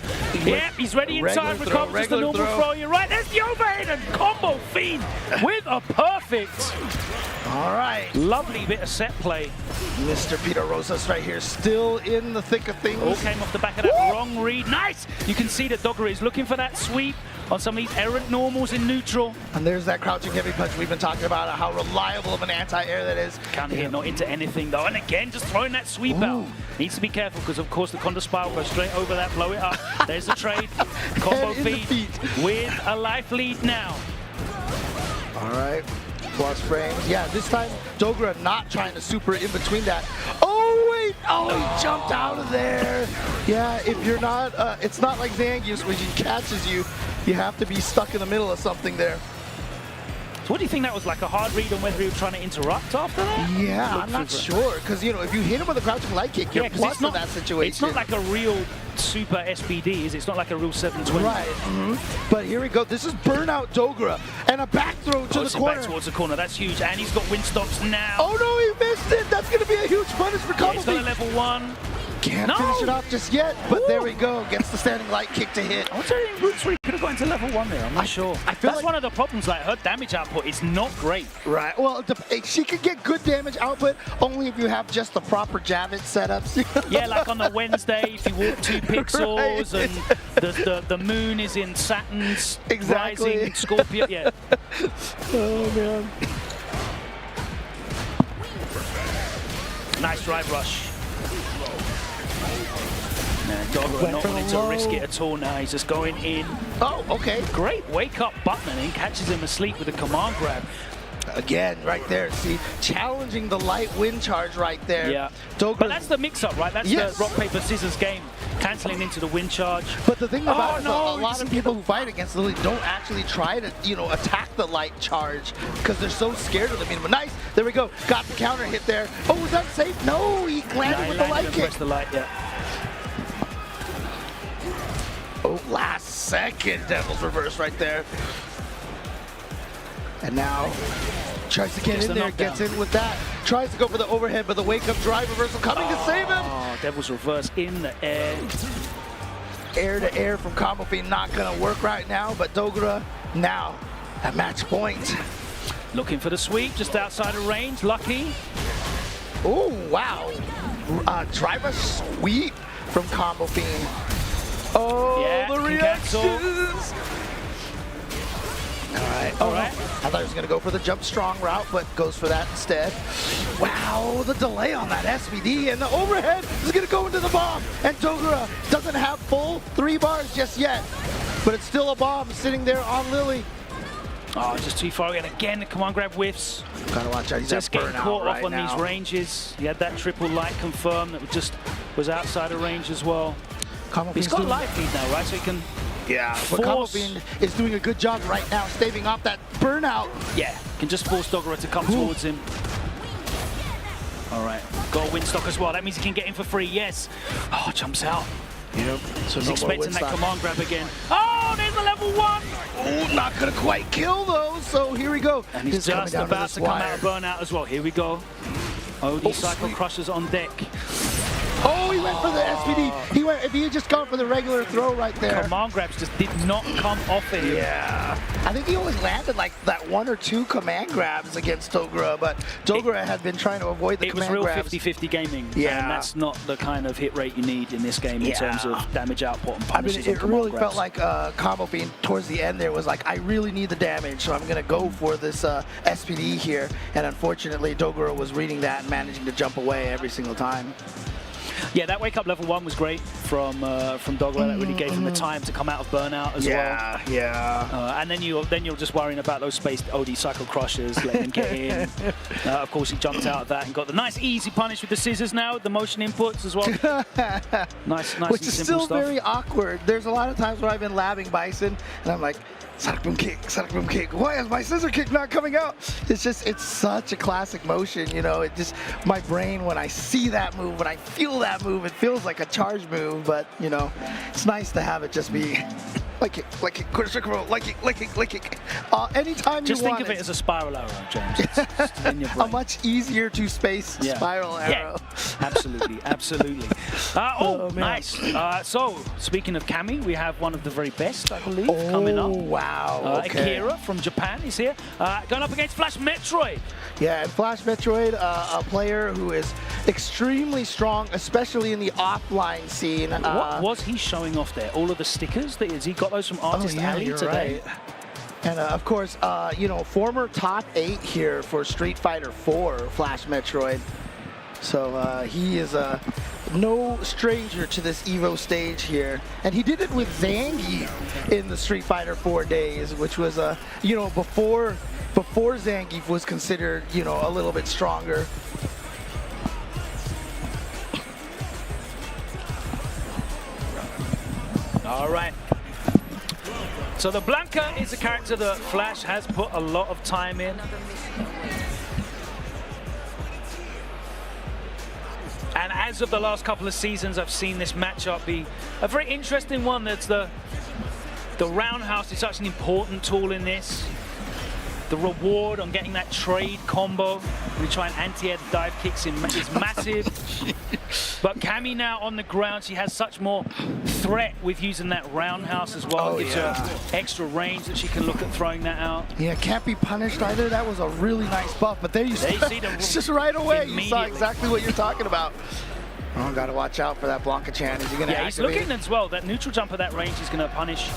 Yep, he's ready in time. Recovers the normal throw. You're right. There's the overhead and Combo Fiend with a perfect. All right. Lovely bit of set play. Mr. Peter Rosas right here, still in the thick of things. All came off the back of that wrong read. Nice! You can see that Dogura is looking for that sweep on some of these errant normals in neutral. And there's that crouching heavy punch we've been talking about, how reliable of an anti-air that is. Counter hit, not into anything though. And again, just throwing that sweep out. Needs to be careful because of course the Condor Spiral goes straight over that, blow it up. There's the trade. Combo Fiend with a life lead now. All right. Plus frames. Yeah, this time Dogura not trying to super in between that. Oh wait! Oh, he jumped out of there. Yeah, if you're not, it's not like Zangief when he catches you. You have to be stuck in the middle of something there. So what do you think that was, like a hard read on whether he was trying to interrupt after that? Yeah, I'm not sure because if you hit him with a crouching light kick, you're plus in that situation. It's not like a real super SBD, is it? It's not like a real 720. Right. But here we go. This is burnout Dogura and a back throw to the corner. Back towards the corner. That's huge. And he's got win stocks now. Oh no, he missed it. That's going to be a huge punish for Combo Fiend. He's got a level 1. Can't finish it off just yet, but there we go. Gets the standing light kick to hit. I wonder if Roots could have gone to level 1 there. I'm not sure. That's one of the problems. Like her damage output is not great. Right. Well, she could get good damage output only if you have just the proper Javit setups. Yeah, like on the Wednesday, if you walk 2 pixels and the moon is in Saturn's rising Scorpio. Yeah. Oh man. Nice drive rush. Dogura not wanting to risk it at all now. He's just going in. Oh, okay. Great wake up button and catches him asleep with a command grab. Again, right there. See, challenging the light wind charge right there. Yeah. But that's the mix-up, right? That's the rock, paper, scissors game. Canceling into the wind charge. But the thing about it is a lot of people who fight against Lily don't actually try to, attack the light charge because they're so scared of them. But nice. There we go. Got the counter hit there. Oh, was that safe? No, he landed with the light kick. The light, yeah. Oh, last second Devil's Reverse right there. And now tries to get in there, gets in with that. Tries to go for the overhead, but the wake-up drive reversal coming to save him. Oh, Devil's Reverse in the air. Air to air from Combo Fiend not going to work right now, but Dogura now at match point. Looking for the sweep, just outside of range, lucky. Oh, wow. Driver sweep from Combo Fiend. Oh, yeah, the reactions! All right. I thought he was going to go for the jump strong route, but goes for that instead. Wow, the delay on that SVD, and the overhead is going to go into the bomb. And Dogura doesn't have full 3 bars just yet, but it's still a bomb sitting there on Lily. Oh, just too far again. Again, the command grab whiffs. Gotta watch out. He's just getting caught off on these ranges. He had that triple light confirmed that just was outside of range as well. He's got life feed now, right? So he can. Yeah, but Combo Fiend is doing a good job right now, staving off that burnout. Yeah, can just force Dogura to come towards him. All right, got a win stock as well. That means he can get in for free. Yes. Oh, jumps out. Yep. So he's expecting that command grab again. Oh, there's the level 1. Oh, not gonna quite kill though. So here we go. And he's just about to come out of burnout as well. Here we go. OD Cycle Crushers on deck. Oh, he went for the SPD. He went, if he had just gone for the regular throw right there. Command grabs just did not come off of him. Yeah. I think he only landed like that 1 or 2 command grabs against Dogura, but Dogura had been trying to avoid the command grabs. It was real 50-50 gaming. Yeah. And that's not the kind of hit rate you need in this game in terms of damage output and punishes. I mean, it really felt like Combo Fiend towards the end there was like, I really need the damage, so I'm going to go for this SPD here. And unfortunately, Dogura was reading that and managing to jump away every single time. Yeah, that wake up level 1 was great from Dogura. That really gave him the time to come out of burnout as well. Yeah. And then you're just worrying about those spaced OD cycle crushers, letting him get in. Of course, he jumped out of that and got the nice easy punish with the scissors now, the motion inputs as well. nice Which and is simple still stuff. very awkward. There's a lot of times where I've been labbing Bison, and I'm like, Sonic Boom kick, Sonic Boom kick. Why is my scissor kick not coming out? It's just, it's such a classic motion, you know. It just, my brain, when I see that move, when I feel that move, it feels like a charge move, but, you know, it's nice to have it just be like it, quarter circle roll, like it. Anytime just you think want of it as a spiral arrow, James. It's in your brain. A much easier to space spiral arrow. Yeah, absolutely, absolutely. Nice. So, speaking of Kami, we have one of the very best, I believe, coming up. Wow. Akira from Japan is here, going up against Flash Metroid. Yeah, and Flash Metroid, a player who is extremely strong, especially in the offline scene. What was he showing off there? All of the stickers? Has he got those from Artist Alley today? Right. And of course, you know, former top 8 here for Street Fighter 4, Flash Metroid. So he is no stranger to this Evo stage here. And he did it with Zangief in the Street Fighter 4 days, which was, you know, before Zangief was considered, you know, a little bit stronger. All right. So the Blanca is a character that Flash has put a lot of time in. And as of the last couple of seasons, I've seen this matchup be a very interesting one. That's the roundhouse is such an important tool in this. The reward on getting that trade combo, we try and anti-air dive kicks in, is massive. But Kami now on the ground, she has such more threat with using that roundhouse as well. It gives her extra range that she can look at throwing that out. Yeah, can't be punished either. That was a really nice buff, but there you see it's just right away. You saw exactly what you're talking about. Oh, gotta watch out for that Blanca-chan. Is he gonna activate? He's looking as well. That neutral jump at that range is gonna punish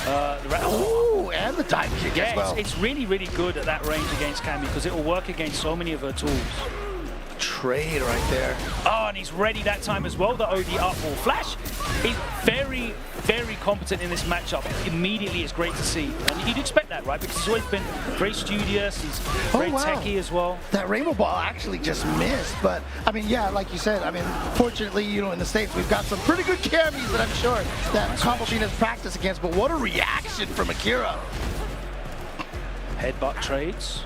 Ooh, and the dive kick as well. It's really, really good at that range against Kami because it will work against so many of her tools. Trade right there. Oh, and he's ready that time as well, the OD up ball. Flash is very, very competent in this matchup. Immediately, it's great to see. And you'd expect that, right? Because he's always been very studious. He's very techy as well. That rainbow ball actually just missed. But, I mean, yeah, like you said, I mean, fortunately, you know, in the States, we've got some pretty good Kamis that I'm sure that Combo Fiend has practiced against. But what a reaction from Akira. Headbutt trades.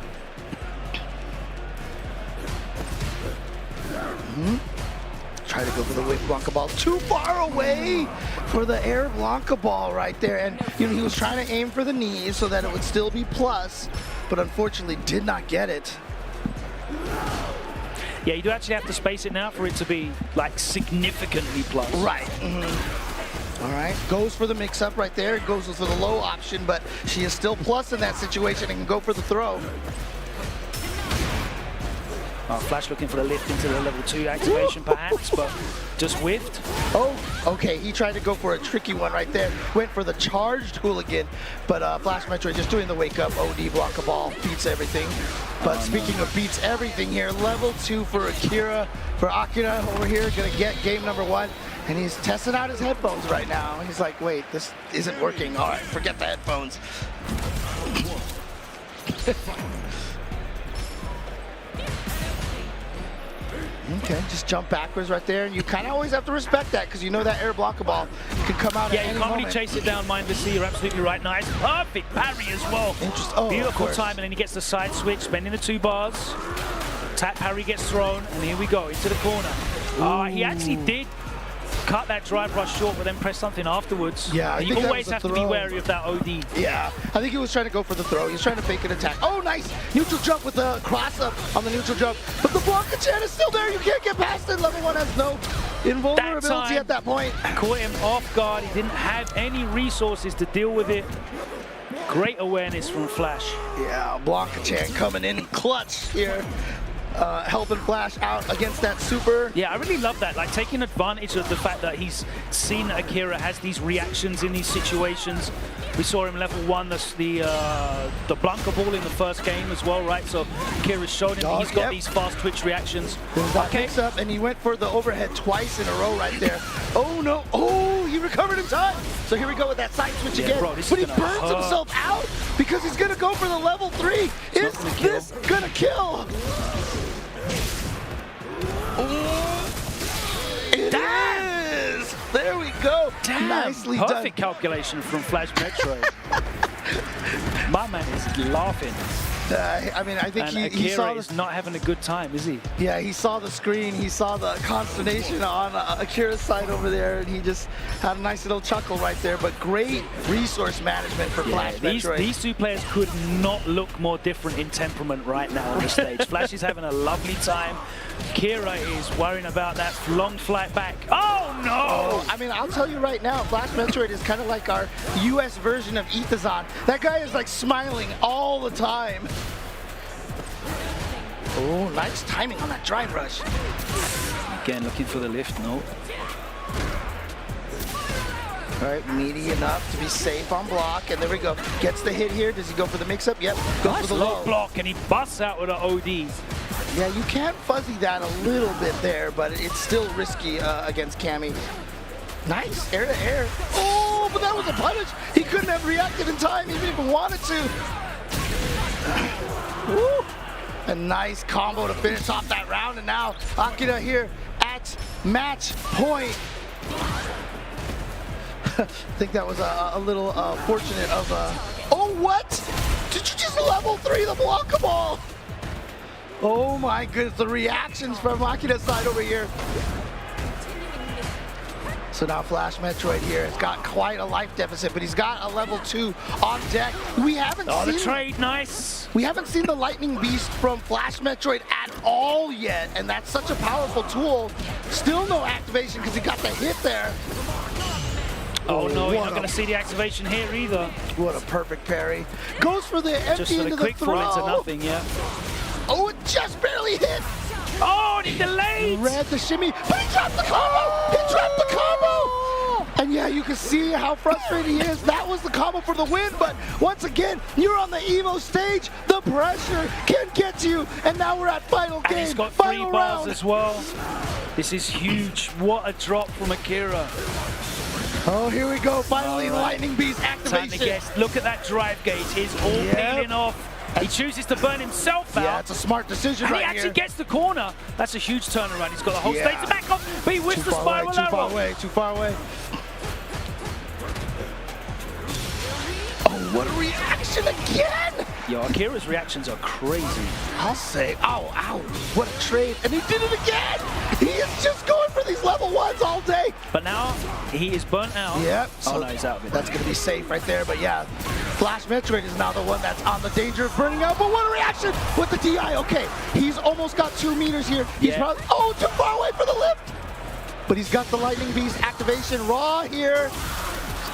Try to go for the whip Blanca ball. Too far away for the air Blanca ball right there. And you know, he was trying to aim for the knees so that it would still be plus, but unfortunately did not get it. Yeah, you do actually have to space it now for it to be like significantly plus. Right. All right, goes for the mix-up right there. Goes for the low option, but she is still plus in that situation and can go for the throw. Flash looking for the lift into the level 2 activation perhaps, but just whiffed. Oh, okay, he tried to go for a tricky one right there. Went for the charged hooligan, but Flash Metroid just doing the wake-up OD Blanca ball, beats everything. But speaking of beats everything here, level 2 for Akira. Over here, gonna get game number 1. And he's testing out his headphones right now. He's like, wait, this isn't working. All right, forget the headphones. Okay, just jump backwards right there. And you kind of always have to respect that because you know that air Blanca ball can come out at any moment. Yeah, you can't really chase it down mindlessly. You're absolutely right. Nice. Perfect parry as well. Beautiful time. And then he gets the side switch, spending the 2 bars. Tap parry gets thrown. And here we go, into the corner. He actually did cut that drive rush short, but then press something afterwards. Yeah, you always have to be wary of that OD. Yeah, I think he was trying to go for the throw. He was trying to fake an attack. Oh, nice! Neutral jump with the cross up on the neutral jump. But the Blanca-chan is still there. You can't get past it. Level 1 has no Invulnerability at that point. Caught him off guard. He didn't have any resources to deal with it. Great awareness from Flash. Yeah, Blanca-chan coming in clutch here. Helping Flash out against that super. Yeah, I really love that. Like, taking advantage of the fact that he's seen that Akira has these reactions in these situations. We saw him level 1, the Blanca ball in the first game as well, right? So Akira's showed him he's got these fast twitch reactions. Okay. Up, and he went for the overhead twice in a row right there. Oh no! Oh, he recovered in time. So here we go with that side switch again. Bro, but he burns himself out because he's gonna go for the level 3. Is this gonna kill? It is! There we go. Damn, nicely perfect done. calculation from Flash Metroid. My man is laughing. I mean, I think he saw is not having a good time, is he? Yeah, he saw the screen, he saw the consternation on Akira's side over there, and he just had a nice little chuckle right there. But great resource management for Flash Metroid. These two players could not look more different in temperament right now on the stage. Flash is having a lovely time. Akira is worrying about that long flight back. Oh no! Oh, I mean, I'll tell you right now, Flash Metroid is kind of like our US version of Itazan. That guy is like smiling all the time. Oh, nice timing on that drive rush. Again, looking for the lift, no. All right, meaty enough to be safe on block, and there we go. Gets the hit here. Does he go for the mix-up? Yep, goes Nice for the low block, and he busts out with an OD. Yeah, you can fuzzy that a little bit there, but it's still risky against Cammy. Nice, air to air. Oh, but that was a punish. He couldn't have reacted in time, even if he wanted to. Woo. A nice combo to finish off that round, and now Akira here at match point. I think that was a little fortunate of oh, what? Did you just level 3 the Blanca ball? Oh my goodness, the reactions from Akira's side over here. So now Flash Metroid here has got quite a life deficit, but he's got a level 2 on deck. We haven't seen the trade, nice. We haven't seen the Lightning Beast from Flash Metroid at all yet, and that's such a powerful tool. Still no activation because he got the hit there. Oh no, you're not going to see the activation here either. What a perfect parry. Goes for the empty just for into the quick the throw. fall into nothing, yeah. Oh, it just barely hit. Oh, and he delayed. Read the shimmy, but he dropped the combo. He dropped the combo. And yeah, you can see how frustrated he is. That was the combo for the win, but once again, you're on the Evo stage. The pressure can get you, and now we're at final game. And he's got final 3 bars round as well. This is huge. What a drop from Akira. Oh, here we go. Finally, the Lightning Beast activation. Time to guess. Look at that drive gauge. It's all peeling off. He chooses to burn himself out. Yeah, it's a smart decision and right he actually here. gets the corner. That's a huge turnaround. He's got the whole stage to back up, but he whiffs the spiral arrow. Too far away, too far away. Oh, what a reaction again! Yo, Akira's reactions are crazy. I'll say, ow, what a trade. And he did it again! He is just going for these level 1s all day. But now he is burnt out. Yep. Oh, no, he's out of it. That's going to be safe right there. But yeah, Flash Metroid is now the one that's on the danger of burning out. But what a reaction with the DI. Okay, he's almost got 2 meters here. He's probably, oh, too far away for the lift. But he's got the Lightning Beast activation raw here.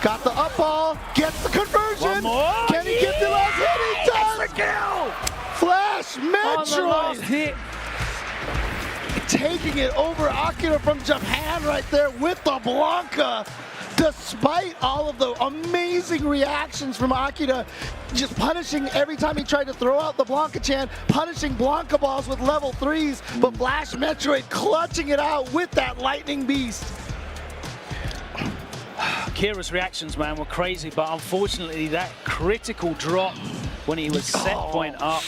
Got the up ball, gets the conversion. One more. Can he get the last hit? He does. That's the kill. Flash Metroid. Hit. Taking it over Akira from Japan right there with the Blanca. Despite all of the amazing reactions from Akira, just punishing every time he tried to throw out the Blanca-chan, punishing Blanca balls with level 3s, but Flash Metroid clutching it out with that Lightning Beast. Akira's reactions, man, were crazy, but unfortunately that critical drop when he was set point up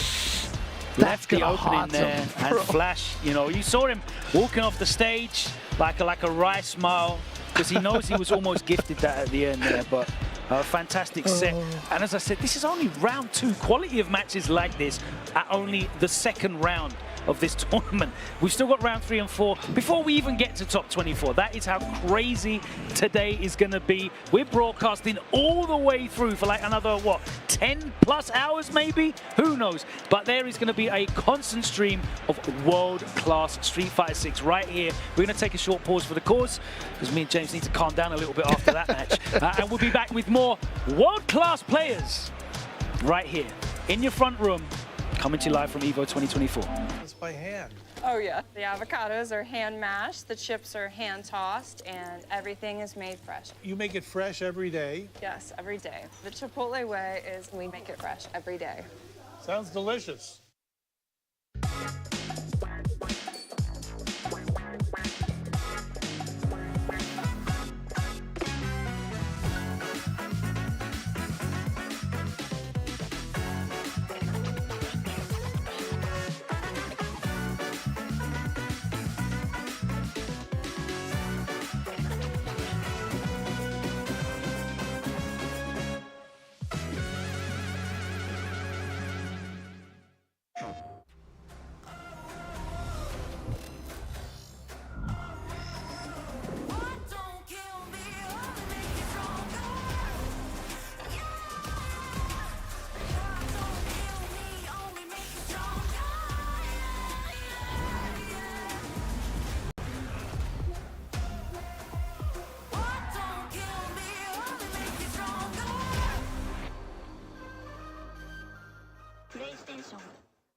left the opening there, and Flash, you know, you saw him walking off the stage like a wry smile, because he knows he was almost gifted that at the end there, but a fantastic set. And as I said, this is only round 2. Quality of matches like this at only the 2nd round. of this tournament. We've still got round 3 and 4 before we even get to top 24. That is how crazy today is going to be. We're broadcasting all the way through for like another, what, 10 plus hours maybe? Who knows? But there is going to be a constant stream of world-class Street Fighter 6 right here. We're going to take a short pause for the cause because me and James need to calm down a little bit after that match. And we'll be back with more world-class players right here in your front room, coming to you live from EVO 2024. It's by hand. Oh yeah. The avocados are hand mashed, the chips are hand tossed, and everything is made fresh. You make it fresh every day. Yes, every day. The Chipotle way is we make it fresh every day. Sounds delicious.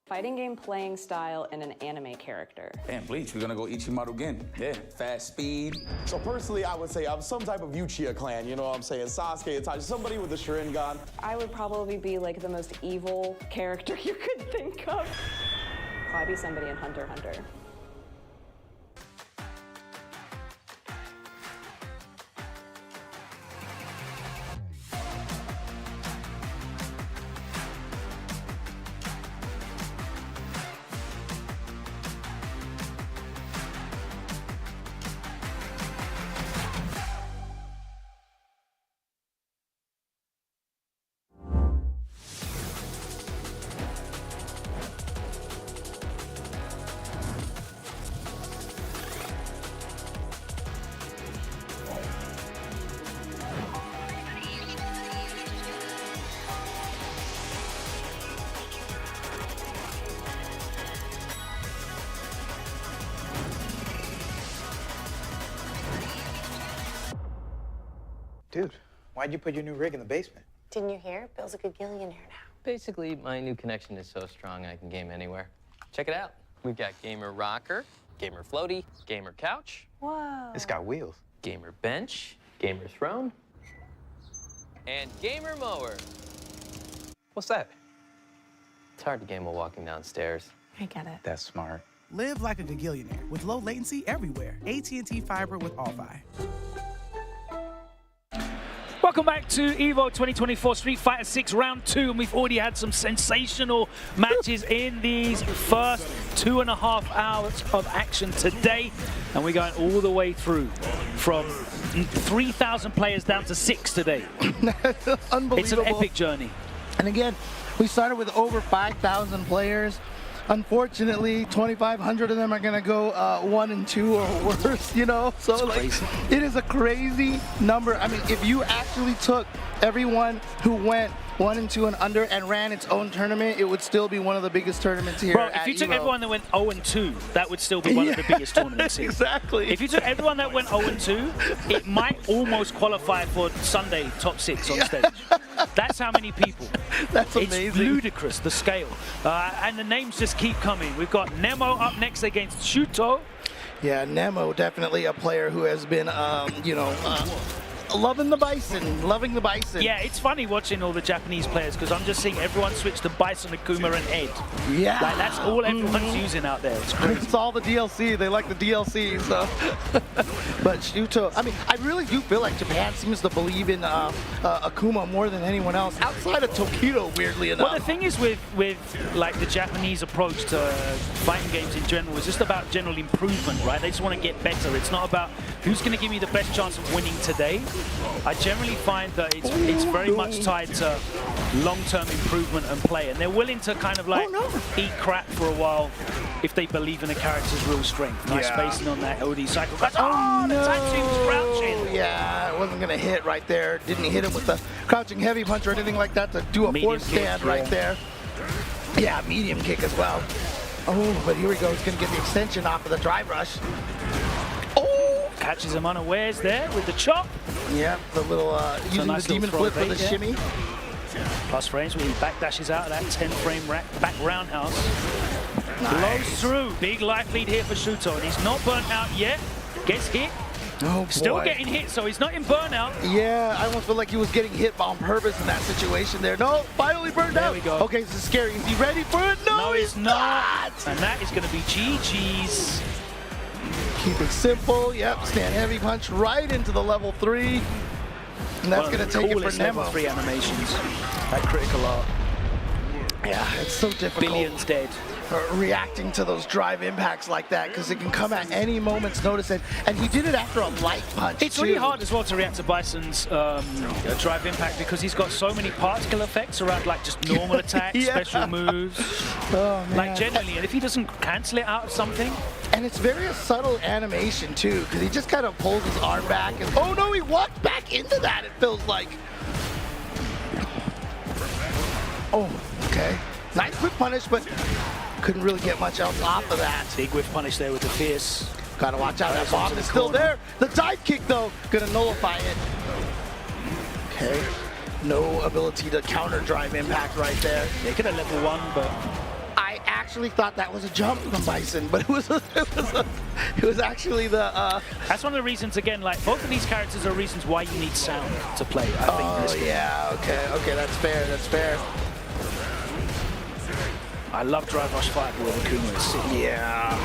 Fighting game playing style and an anime character. And Bleach, we're gonna go Ichimaru again. Yeah, fast speed. So personally, I would say I'm some type of Uchiha clan, you know what I'm saying? Sasuke, Itachi, somebody with a Sharingan. I would probably be like the most evil character you could think of. Probably be somebody in Hunter x Hunter. Dude, why'd you put your new rig in the basement? Didn't you hear? Bill's a gagillionaire now. Basically, my new connection is so strong I can game anywhere. Check it out. We've got gamer rocker, gamer floaty, gamer couch. Whoa. It's got wheels. Gamer bench, gamer throne, and gamer mower. What's that? It's hard to game while walking downstairs. I get it. That's smart. Live like a gagillionaire with low latency everywhere. AT&T Fiber with All-Fi. Welcome back to EVO 2024 Street Fighter 6 Round 2, and we've already had some sensational matches in these first 2.5 hours of action today, and we're going all the way through from 3,000 players down to 6 today. Unbelievable. It's an epic journey. And again, we started with over 5,000 players. Unfortunately, 2,500 of them are going to go 1 and 2 or worse, you know? So, it's like, crazy. It is a crazy number. I mean, if you actually took everyone who went 1 and 2 and under and ran its own tournament, it would still be one of the biggest tournaments here. Bro, if you took everyone that went 0 and 2, that would still be one of the biggest tournaments here. Exactly. If you took everyone that went 0 and 2, it might almost qualify for Sunday top 6 on stage. That's how many people. That's amazing. It's ludicrous, the scale. And the names just keep coming. We've got Nemo up next against Shuto. Yeah, Nemo, definitely a player who has been, you know, loving the Bison, loving the Bison. Yeah, it's funny watching all the Japanese players because I'm just seeing everyone switch to Bison, Akuma, and Ed. Yeah. Like, that's all everyone's using out there. It's crazy. It's all the DLC. They like the DLC, so. But Shuto, I mean, I really do feel like Japan seems to believe in Akuma more than anyone else, outside of Tokido, weirdly enough. Well, the thing is with like the Japanese approach to fighting games in general is just about general improvement, right? They just want to get better. It's not about who's going to give me the best chance of winning today. I generally find that it's very much tied to long-term improvement and play, and they're willing to kind of like eat crap for a while if they believe in the character's real strength. Nice spacing on that LD cycle. Oh, the time she was crouching. Yeah, it wasn't going to hit right there. Didn't hit him with the crouching heavy punch or anything like that to do a force stand right there. Yeah, medium kick as well. Oh, but here we go. He's going to get the extension off of the drive rush. Oh! Catches him unawares there with the chop. Yeah, the little, using nice the demon flip for the shimmy. Plus frames when he backdashes out of that 10-frame back roundhouse. Blows through. Big life lead here for Shuto, and he's not burnt out yet. Gets hit. Oh, boy. Still getting hit, so he's not in burnout. Yeah, I almost feel like he was getting hit on purpose in that situation there. No, finally burned out. There we go. Okay, this is scary. Is he ready for it? No, he's not. And that is going to be GG's. Keep it simple. Yep, stand heavy punch right into the level 3. And that's going to take it for Nemo. Level 3 animations. That critical art. Yeah, it's so difficult. Billions dead. Reacting to those drive impacts like that, because it can come at any moment's notice, and he did it after a light punch. It's really hard as well to react to Bison's drive impact because he's got so many particle effects around like just normal attacks, special moves. Oh, man. Like generally, and if he doesn't cancel it out of something. And it's very a subtle animation too, because he just kind of pulls his arm back and oh no, he walked back into that, it feels like. Oh, okay. Nice whip punish, but couldn't really get much else off of that. Big whip punish there with the fierce. Gotta watch out, that bomb is still there. The dive kick though, gonna nullify it. Okay, no ability to counter drive impact right there. They could have level 1, but I actually thought that was a jump from Bison, but it was actually the. That's one of the reasons. Again, like both of these characters are reasons why you need sound to play. I think. Oh yeah, okay, that's fair. That's fair. I love drive rush fight with Akuma. It's sick. Yeah.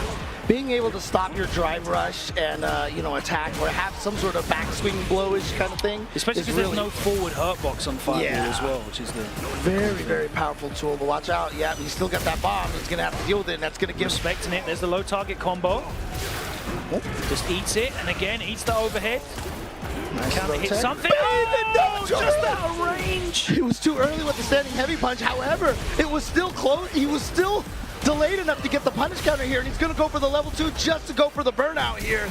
Being able to stop your drive rush and, you know, attack or have some sort of backswing blowish kind of thing. Especially because there's no forward hurt box on Fireball as well, which is the very, very powerful tool. But watch out. Yeah, he's still got that bomb. He's going to have to deal with it, and that's going to give respecting it. There's the low target combo. Just eats it, and again, eats the overhead. Can't hit something. Oh, just out of range. It was too early with the standing heavy punch. However, it was still close. He was still delayed enough to get the punish counter here, and he's going to go for the level 2 just to go for the burnout here.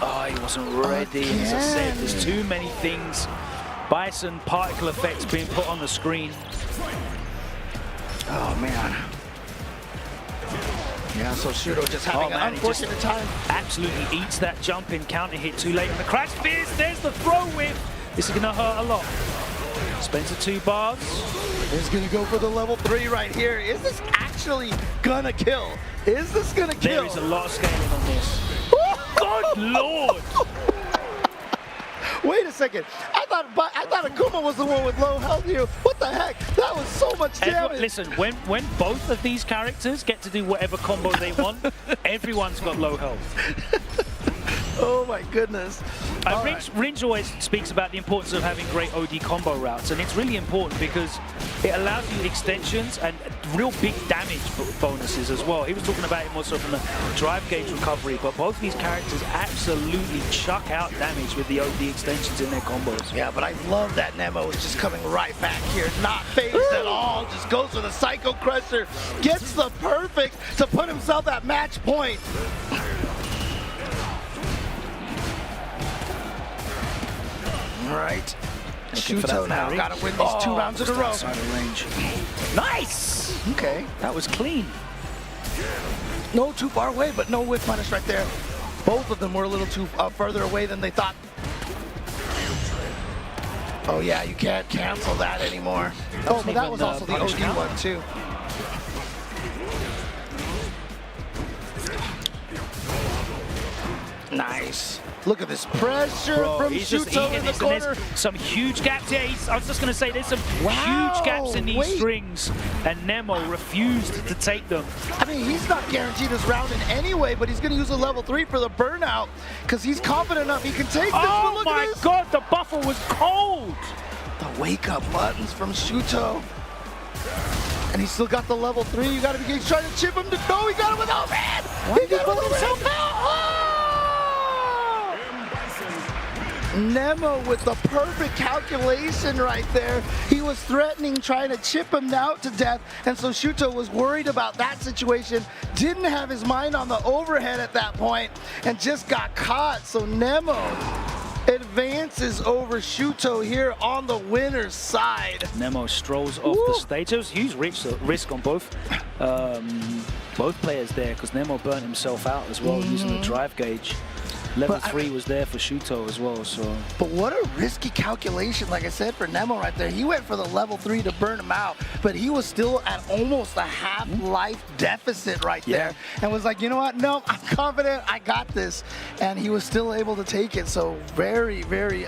Oh, he wasn't ready. As I said, there's too many things. Bison particle effects being put on the screen. Oh, man. Yeah, so Shuto just having an unfortunate time. Absolutely eats that jump in, counter hit too late. And the crash fierce, there's the throw whip. This is going to hurt a lot. Spencer 2 bars. He's going to go for the level 3 right here. Is this actually going to kill? Is this going to kill? There is a lot of scaling on this. Good Lord. Wait a second. I thought Akuma was the one with low health here. What the heck? That was so much damage. Listen, when both of these characters get to do whatever combo they want, everyone's got low health. Oh my goodness. Ringe always speaks about the importance of having great OD combo routes, and it's really important because it allows you extensions and real big damage bonuses as well. He was talking about it more so from the drive gauge recovery, but both of these characters absolutely chuck out damage with the OD extensions in their combos. Yeah, but I love that Nemo is just coming right back here, not phased at all, just goes for the Psycho Crusher, gets the perfect to put himself at match point. All right, Shuto now got to win these 2 rounds in a row. Outside of range. Nice! Okay. That was clean. No, too far away, but no whip punish right there. Both of them were a little too further away than they thought. Oh yeah, you can't cancel that anymore. Oh, but that was also the OD one too. Nice. Look at this pressure from Shuto in the corner. Some huge gaps here. I was just going to say, there's some huge gaps in these strings, and Nemo refused to take them. I mean, he's not guaranteed this round in any way, but he's going to use a level 3 for the burnout because he's confident enough he can take this. Oh my God, the buffer was cold. The wake-up buttons from Shuto. And he's still got the level 3. You got to be trying to chip him to go. He got it with overhead. He got it with himself out. Oh! Nemo with the perfect calculation right there. He was threatening, trying to chip him out to death, and so Shuto was worried about that situation, didn't have his mind on the overhead at that point, and just got caught. So Nemo advances over Shuto here on the winner's side. Nemo strolls off the stage. There was huge risk on both players there, because Nemo burnt himself out as well using the drive gauge. Level 3 was there for Shuto as well, so. But what a risky calculation, like I said, for Nemo right there. He went for the level 3 to burn him out, but he was still at almost a half-life deficit right there, and was like, you know what, no, I'm confident, I got this. And he was still able to take it, so very, very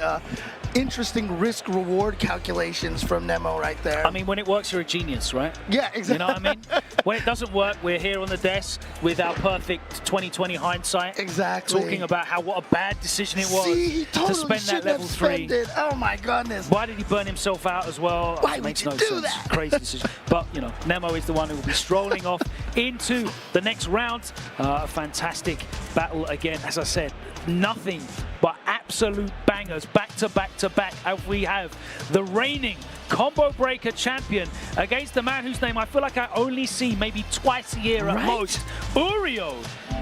interesting risk-reward calculations from Nemo right there. I mean, when it works, you're a genius, right? Yeah, exactly. You know what I mean? When it doesn't work, we're here on the desk with our perfect 20/20 hindsight. Exactly. Talking about what a bad decision it was he totally to spend that level 3. Oh my goodness. Why did he burn himself out as well? Why It makes would no you do sense. that? Crazy decision. But, you know, Nemo is the one who will be strolling off into the next round. A fantastic battle again. As I said, nothing but absolute bangers back to back to back, as we have the reigning combo breaker champion against the man whose name I feel like I only see maybe twice a year at most. Urio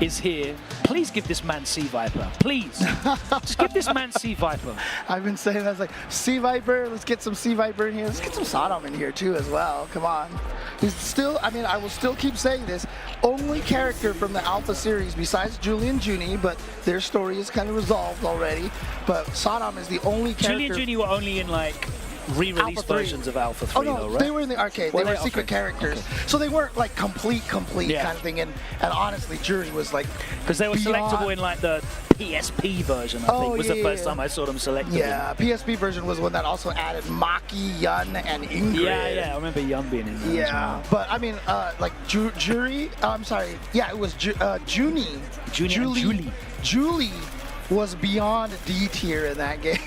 is here. Please give this man Sea Viper. Please. Just give this man Sea Viper. I've been saying that, like, Sea Viper, let's get some Sea Viper in here. Let's get some Sodom in here too as well. Come on. He's still, I mean, I will still keep saying this, only character from the Alpha series besides Julie and Junie, but their story is kind of resolved already. But Sodom is the only character. Julie and Junie were only in like re-release versions of Alpha 3 though, right? They were in the arcade. They were secret characters. So they weren't like complete kind of thing. And honestly, Jury was like, because they were selectable in like the PSP version, I think, was the first time I saw them selectable. Yeah, PSP version was one that also added Maki, Yun, and Ingrid. Yeah, I remember Yun being in there as well. But I mean, like Jury, I'm sorry. Yeah, it was Junie. Julie was beyond D tier in that game.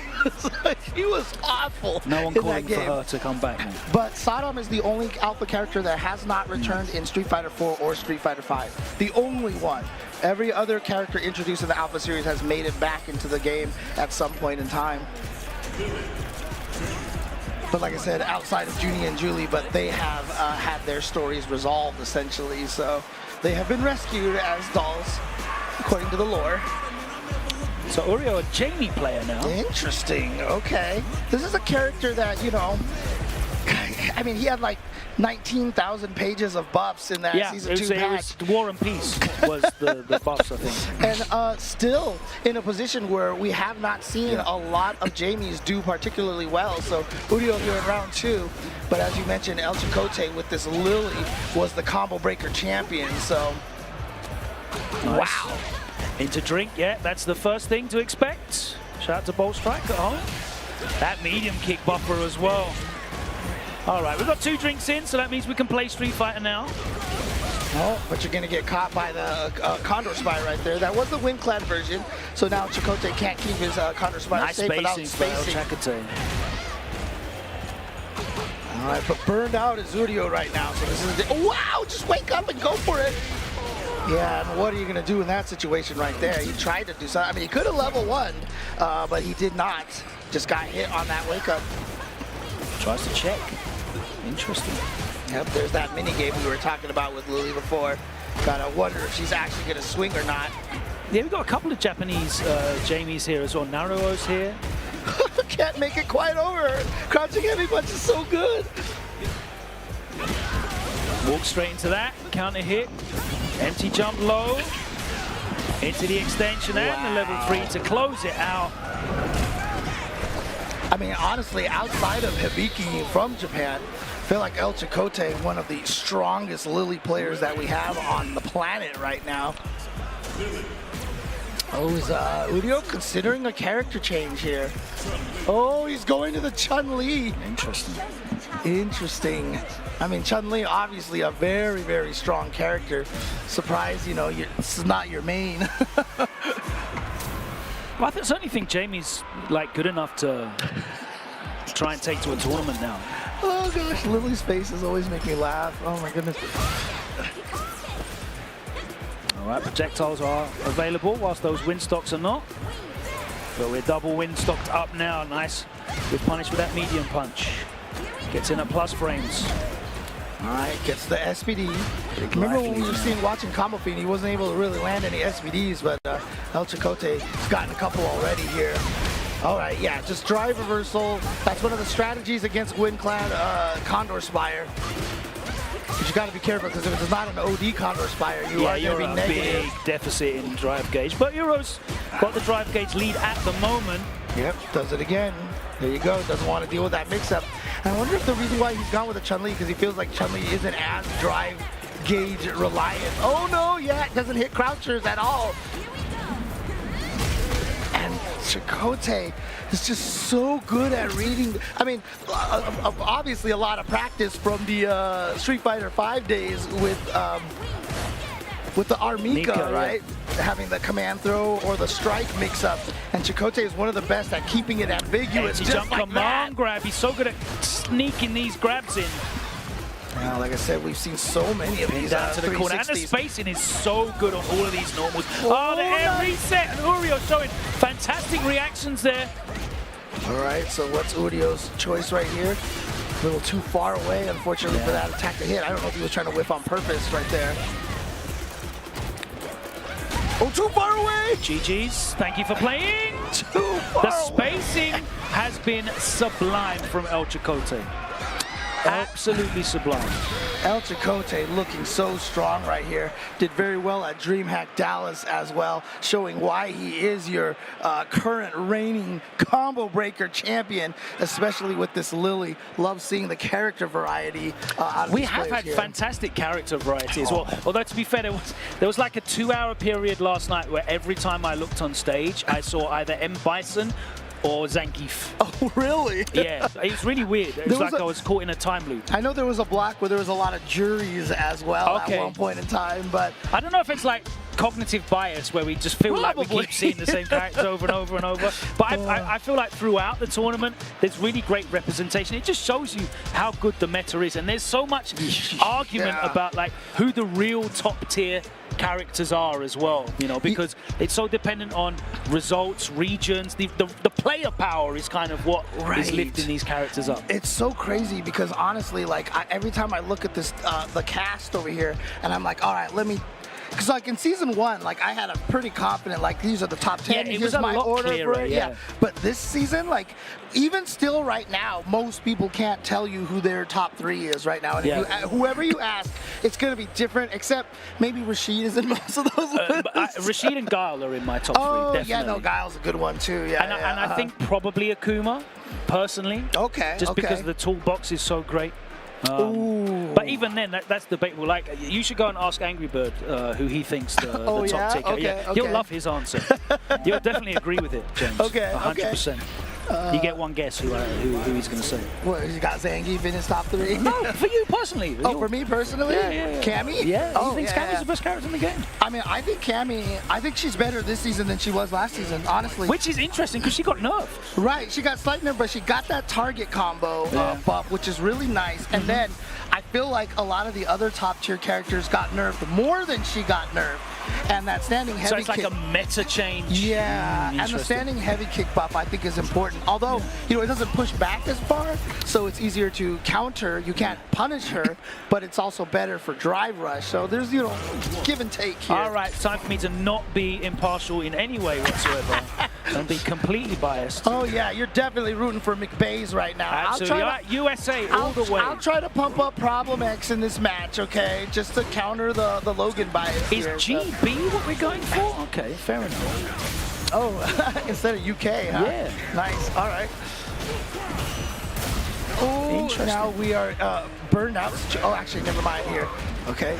She was awful. No one calling for her to come back. But Sodom is the only Alpha character that has not returned in Street Fighter 4 or Street Fighter 5. The only one. Every other character introduced in the Alpha series has made it back into the game at some point in time. But like I said, outside of Junie and Julie, but they have had their stories resolved essentially. So they have been rescued as dolls, according to the lore. So Urio, a Jamie player now. Interesting, okay. This is a character that, you know, I mean, he had like 19,000 pages of buffs in that Season 2 pack. It was War and Peace was the buffs, I think. And still in a position where we have not seen a lot of Jamies do particularly well. So Udio here in round 2. But as you mentioned, El Chicote with this Lily was the combo breaker champion, so nice. Wow. Into drink, that's the first thing to expect. Shout out to Bolt Strike at home. That medium kick buffer as well. All right, we've got 2 drinks in, so that means we can play Street Fighter now. Oh, but you're going to get caught by the Condor Spy right there. That was the Windclad version, so now Chicote can't keep his Condor Spy safe without spacing. All right, but burned out is Udio right now, so this is wow, just wake up and go for it. Yeah, and what are you going to do in that situation right there? He tried to do something. I mean, he could have level 1, but he did not. Just got hit on that wake up. Tries to check. Interesting. Yep, there's that mini game we were talking about with Lily before. Gotta wonder if she's actually going to swing or not. Yeah, we've got a couple of Japanese Jamies here as well. Naruo's here. Can't make it quite over. Crouching heavy punch is so good. Walk straight into that. Counter hit. Empty jump low. Into the extension and the level 3 to close it out. I mean, honestly, outside of Hibiki from Japan, I feel like El Chicote is one of the strongest Lily players that we have on the planet right now. Oh, is Udio considering a character change here? Oh, he's going to the Chun-Li. Interesting. I mean, Chun-Li, obviously a very, very strong character. Surprised, you know, it's not your main. Well, I certainly think Jamie's like good enough to try and take to a tournament now. Oh gosh, Lily's faces always make me laugh. Oh my goodness. All right, projectiles are available whilst those wind stocks are not. But we're double win stocked up now. Nice. We're punished with that medium punch. Gets in at plus frames. All right, gets the SPD. Remember when we were watching Combo Fiend, he wasn't able to really land any SPDs, but El Chicote's gotten a couple already here. All right, yeah, just drive reversal. That's one of the strategies against Wind-clad Condor Spire. But you got to be careful because if it's not an OD Condor Spire, you're going to be negative. Big deficit in drive gauge. But Euro's got the drive gauge lead at the moment. Yep, does it again. There you go. Doesn't want to deal with that mix-up. I wonder if the reason why he's gone with a Chun-Li because he feels like Chun-Li isn't as drive gauge reliant. Oh no, yeah, it doesn't hit crouchers at all. And Chicote is just so good at reading. I mean, obviously a lot of practice from the Street Fighter V days with the Armika, right? Yeah. Having the command throw or the strike mix-up. And Chicote is one of the best at keeping it ambiguous. Just jump like command grab. He's so good at sneaking these grabs in. Now, like I said, we've seen so many of these down to the corner. And the spacing is so good on all of these normals. Oh, the air reset. And Urio showing fantastic reactions there. All right, so what's Udio's choice right here? A little too far away, unfortunately, for that attack to hit. I don't know if he was trying to whiff on purpose right there. Oh, too far away! GG's, thank you for playing. Too far The spacing has been sublime from El Chicote. Absolutely sublime. El Chicote looking so strong right here. Did very well at DreamHack Dallas as well, showing why he is your current reigning combo breaker champion, especially with this Lily. Love seeing the character variety out of We these have players had here. fantastic character variety as well. Although to be fair, there was like a 2-hour period last night where every time I looked on stage, I saw either M. Bison or Zangief. Oh, really? Yeah, it was really weird. It was like I was caught in a time loop. I know there was a block where there was a lot of juries as well at one point in time, but I don't know if it's like cognitive bias where we just feel like we keep seeing the same characters over and over and over. But I feel like throughout the tournament, there's really great representation. It just shows you how good the meta is. And there's so much argument about like who the real top tier characters are as well, you know, because it's so dependent on results, regions. The player power is kind of what is lifting these characters up. It's so crazy because honestly, like every time I look at this, the cast over here, and I'm like, all right, let me. Because like in season 1, like I had a pretty confident, like these are the top 10. Yeah, it was a my lot order clearer, for it. Yeah. But this season, like even still right now, most people can't tell you who their top 3 is right now. And if you, whoever you ask, it's going to be different, except maybe Rashid is in most of those lists. Rashid and Guile are in my top 3, definitely. Yeah, no, Guile's a good one too. Yeah, and I think probably Akuma, personally. Okay. Just because of the toolbox is so great. But even then, that's debatable. Like, you should go and ask Angry Bird who he thinks the top ticker. He'll love his answer. You'll definitely agree with it, James. 100%. You get one guess who he's going to say. What, you got Zangief in his top 3? No, for you personally. Oh, for me personally? Yeah. Cammy? Yeah, he thinks Cammy's the best character in the game. I mean, I think Cammy, I think she's better this season than she was last season, honestly. Which is interesting because she got nerfed. Right, she got slight nerfed, but she got that target combo buff, which is really nice. And then I feel like a lot of the other top tier characters got nerfed more than she got nerfed. And that standing heavy kick. So it's like a meta change. Yeah, and the standing heavy kick buff I think is important. Although, you know, it doesn't push back as far, so it's easier to counter. You can't punish her, but it's also better for drive rush. So there's, you know, give and take here. All right, time for me to not be impartial in any way whatsoever and be completely biased. Oh yeah, you're definitely rooting for McBaz right now. Absolutely. USA all the way. I'll try to pump up Problem X in this match, okay? Just to counter the Logan bias. Is GB what we're going for? Okay, fair enough. Oh, instead of UK, huh? Yeah. Nice, all right. Oh, now we are burned out. Oh, actually, never mind here. Okay.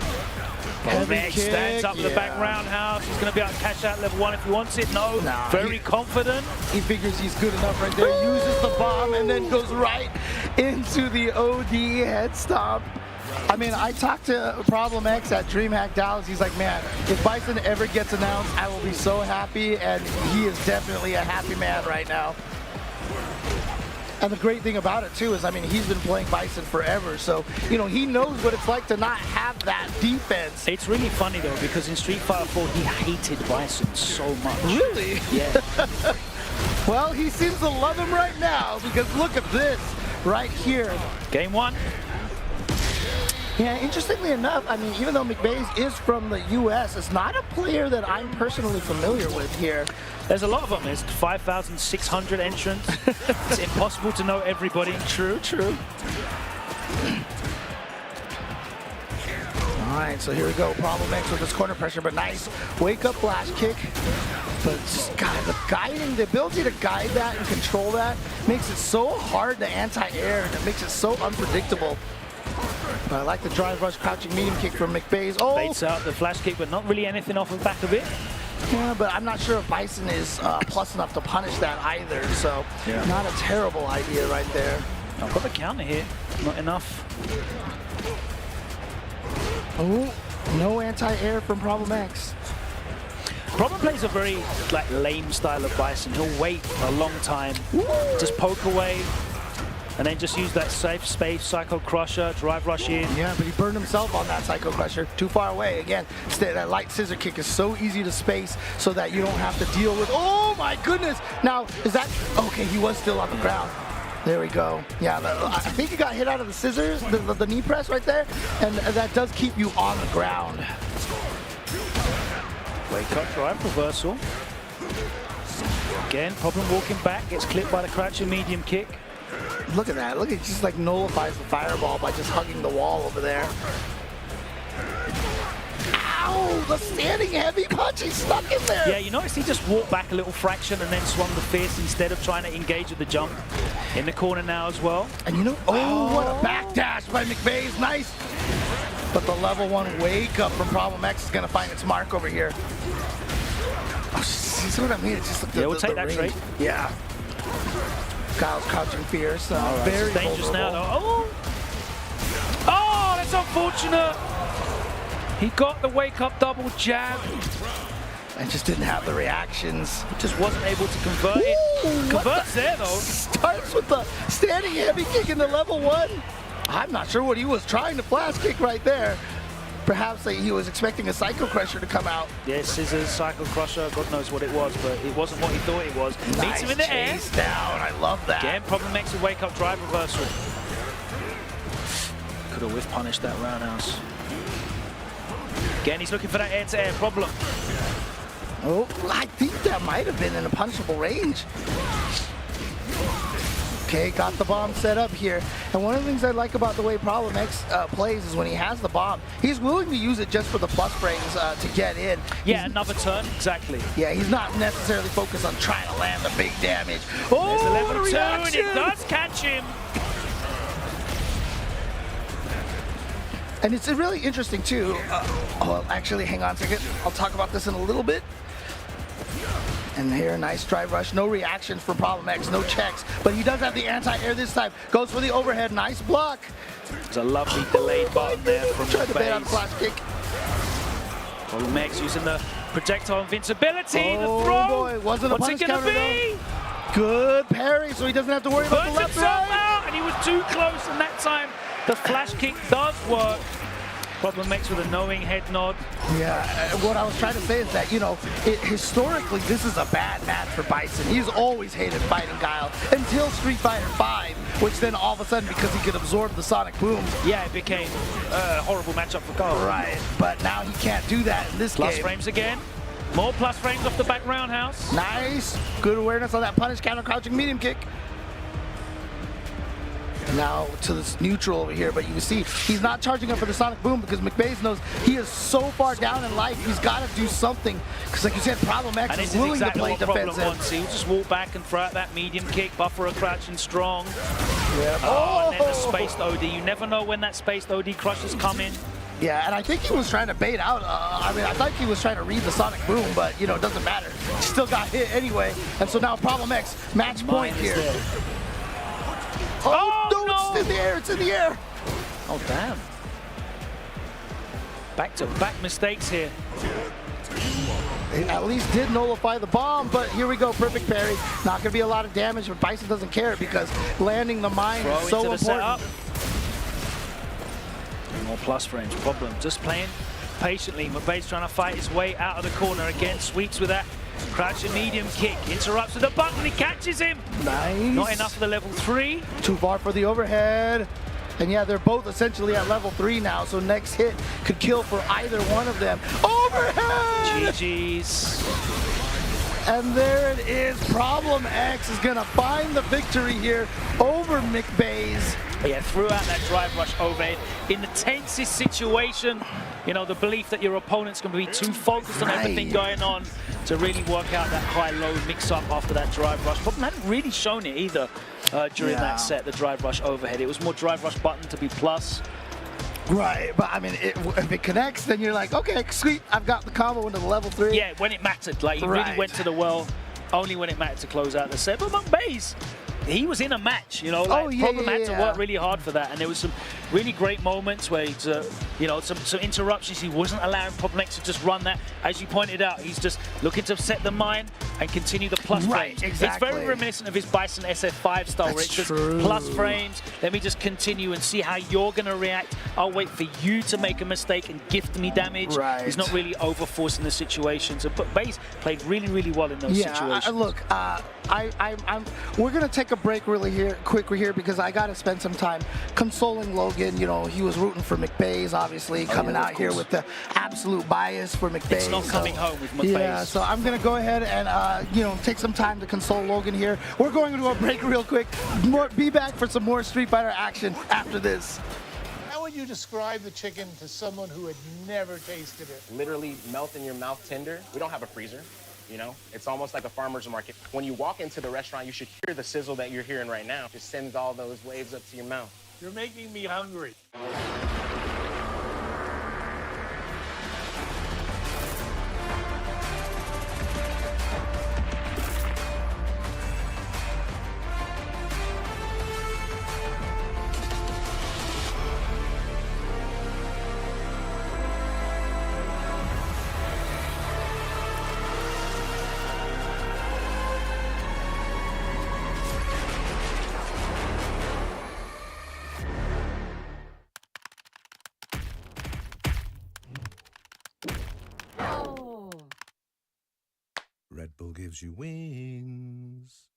Heavy stands up with the back roundhouse. He's going to be able to cash out level 1 if he wants it. No, very confident. He figures he's good enough right there. Uses the bomb and then goes right into the OD head stomp. I mean, I talked to Problem X at DreamHack Dallas. He's like, man, if Bison ever gets announced, I will be so happy. And he is definitely a happy man right now. And the great thing about it, too, is, I mean, he's been playing Bison forever. So, you know, he knows what it's like to not have that defense. It's really funny, though, because in Street Fighter 4, he hated Bison so much. Really? Yeah. Well, he seems to love him right now because look at this right here. Game 1. Yeah, interestingly enough, I mean, even though McBaz is from the U.S., it's not a player that I'm personally familiar with here. There's a lot of them. There's 5,600 entrants. It's impossible to know everybody. True, true. All right, so here we go. Problem X with this corner pressure, but nice wake-up flash kick. But just, God, the guiding, the ability to guide that and control that makes it so hard to anti-air, and it makes it so unpredictable. But I like the drive rush crouching medium kick from McBaz. Oh! Baits out the flash kick, but not really anything off the back of it. Yeah, but I'm not sure if Bison is plus enough to punish that either, so not a terrible idea right there. I've got the counter here, not enough. Oh, no anti-air from Problem X. Problem plays a very lame style of Bison. He'll wait a long time, just poke away, and then just use that safe space Psycho Crusher, drive rush in. Yeah, but he burned himself on that Psycho Crusher. Too far away. Again, that light scissor kick is so easy to space so that you don't have to deal with, oh my goodness! Now, is that, okay, he was still on the ground. There we go. Yeah, I think he got hit out of the scissors, the knee press right there, and that does keep you on the ground. Wake up drive reversal. Again, Problem walking back, gets clipped by the crouching medium kick. Look at that. Look, it just like nullifies the fireball by just hugging the wall over there. Ow! The standing heavy punch, he's stuck in there. Yeah, you notice he just walked back a little fraction and then swung the fist instead of trying to engage with the jump. In the corner now as well. And you know, oh, what a backdash by McBaz. Nice. But the level 1 wake up from Problem X is going to find its mark over here. Oh, see what I mean? It's just like we'll take that range. trade. Yeah. Kyle's crouching fierce. Very dangerous vulnerable. now, though. Oh, that's unfortunate. He got the wake-up double jab. And just didn't have the reactions. Just wasn't able to convert it. Converts there, though. Starts with the standing heavy kick into level 1. I'm not sure what he was trying to flash kick right there. Perhaps he was expecting a Psycho Crusher to come out. Yeah, scissors, Psycho Crusher, God knows what it was, but it wasn't what he thought it was. Nice Meets him in the air. Down. I love that. Again, Problem makes a wake-up drive reversal. Could have whiff punished that roundhouse. Again, he's looking for that air-to-air Problem. Oh, I think that might have been in a punishable range. Okay, got the bomb set up here. And one of the things I like about the way Problem X plays is when he has the bomb, he's willing to use it just for the plus frames to get in. Yeah, another turn, exactly. Yeah, he's not necessarily focused on trying to land the big damage. Oh, there's a level 2, reaction. and it does catch him. And it's really interesting too. Oh, actually, hang on a second. I'll talk about this in a little bit. And here, nice drive rush. No reactions from Problem X, no checks. But he does have the anti-air this time. Goes for the overhead, nice block. There's a lovely delayed button there from Tried to bait McBaz. out the flash kick. Problem X using the projectile invincibility, Oh the throw. boy, wasn't a What's punish it gonna counter be? though. Good parry, so he doesn't have to worry about the left himself right. out, and he was too close, and that time the flash kick does work. Problem X with a knowing head nod. Yeah, what I was trying to say is that, you know, historically, this is a bad match for Bison. He's always hated fighting Guile until Street Fighter V, which then all of a sudden, because he could absorb the sonic boom. Yeah, it became a horrible matchup for Guile. Right, but now he can't do that in this Plus game. frames again. More plus frames off the back roundhouse. Nice. Good awareness on that punish counter crouching medium kick. Now to this neutral over here, but you can see he's not charging up for the sonic boom because McBaz knows he is so far down in life. He's got to do something because, like you said, Problem X is willing to play defensive. He'll just walk back and throw out that medium kick, buffer a crouching strong. Yeah. Oh, and then the spaced OD. You never know when that spaced OD crushes come in. Yeah, and I think he was trying to bait out. I mean, I thought he was trying to read the sonic boom, but you know, it doesn't matter. He still got hit anyway, and so now Problem X match point here. Oh, no, it's in the air, it's in the air. Oh, damn. Back-to-back mistakes here. It at least did nullify the bomb, but here we go, perfect parry. Not gonna be a lot of damage, but Bison doesn't care because landing the mine is so important. More plus frames, Problem just playing patiently. McBaz trying to fight his way out of the corner again, sweeps with that Crouching medium kick, interrupts with the button, he catches him. Nice. Not enough for the level 3. Too far for the overhead. And yeah, they're both essentially at level 3 now, so next hit could kill for either one of them. Overhead! GG's. And there it is. Problem X is gonna find the victory here over McBaz. Yeah, threw out that drive rush overhead in the tensest situation. You know, the belief that your opponent's going to be too focused on everything going on to really work out that high-low mix-up after that drive rush. But hadn't really shown it either during that set, the drive rush overhead. It was more drive rush button to be plus. Right, but I mean, if it connects, then you're like, okay, sweet, I've got the combo into the level 3. Yeah, when it mattered. Like, he really went to the well only when it mattered to close out the set. But McBaz, he was in a match, you know, like Problem had to work really hard for that, and there was some really great moments where he's, you know, some interruptions. He wasn't allowing Problem X to just run that. As you pointed out, he's just looking to set the mind and continue the plus frames. Exactly. It's very reminiscent of his Bison SF5 style, where it's just plus frames. Let me just continue and see how you're going to react. I'll wait for you to make a mistake and gift me damage. He's not really over-forcing the situations. But Baze played really, really well in those situations. Look, we're going to take a break really quick here because I got to spend some time consoling Logan. You know, he was rooting for McBaz, obviously, coming out here with the absolute bias for McBaz. It's not coming home with McBaz. Yeah, so I'm going to go ahead and, you know, take some time to console Logan here. We're going to a break real quick. Be back for some more Street Fighter action after this. How would you describe the chicken to someone who had never tasted it? Literally melt in your mouth tender. We don't have a freezer. You know, it's almost like a farmer's market. When you walk into the restaurant, you should hear the sizzle that you're hearing right now. It just sends all those waves up to your mouth. You're making me hungry. Red Bull gives you wings.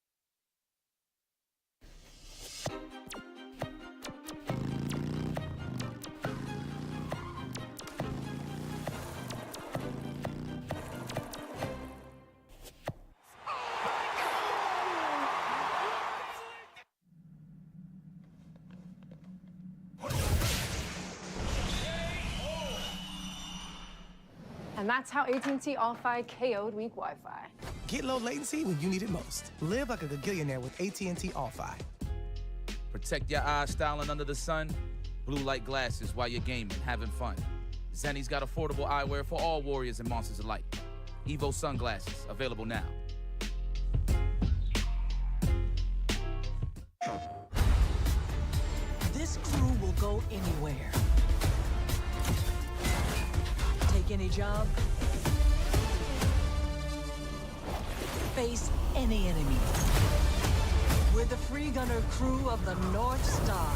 And that's how AT&T All-Fi KO'd weak Wi-Fi. Get low latency when you need it most. Live like a gagillionaire with AT&T All-Fi. Protect your eyes styling under the sun. Blue light glasses while you're gaming, having fun. Zenny's got affordable eyewear for all warriors and monsters alike. Evo sunglasses, available now. This crew will go anywhere. Take any job. Face any enemy. We're the free gunner crew of the North Star.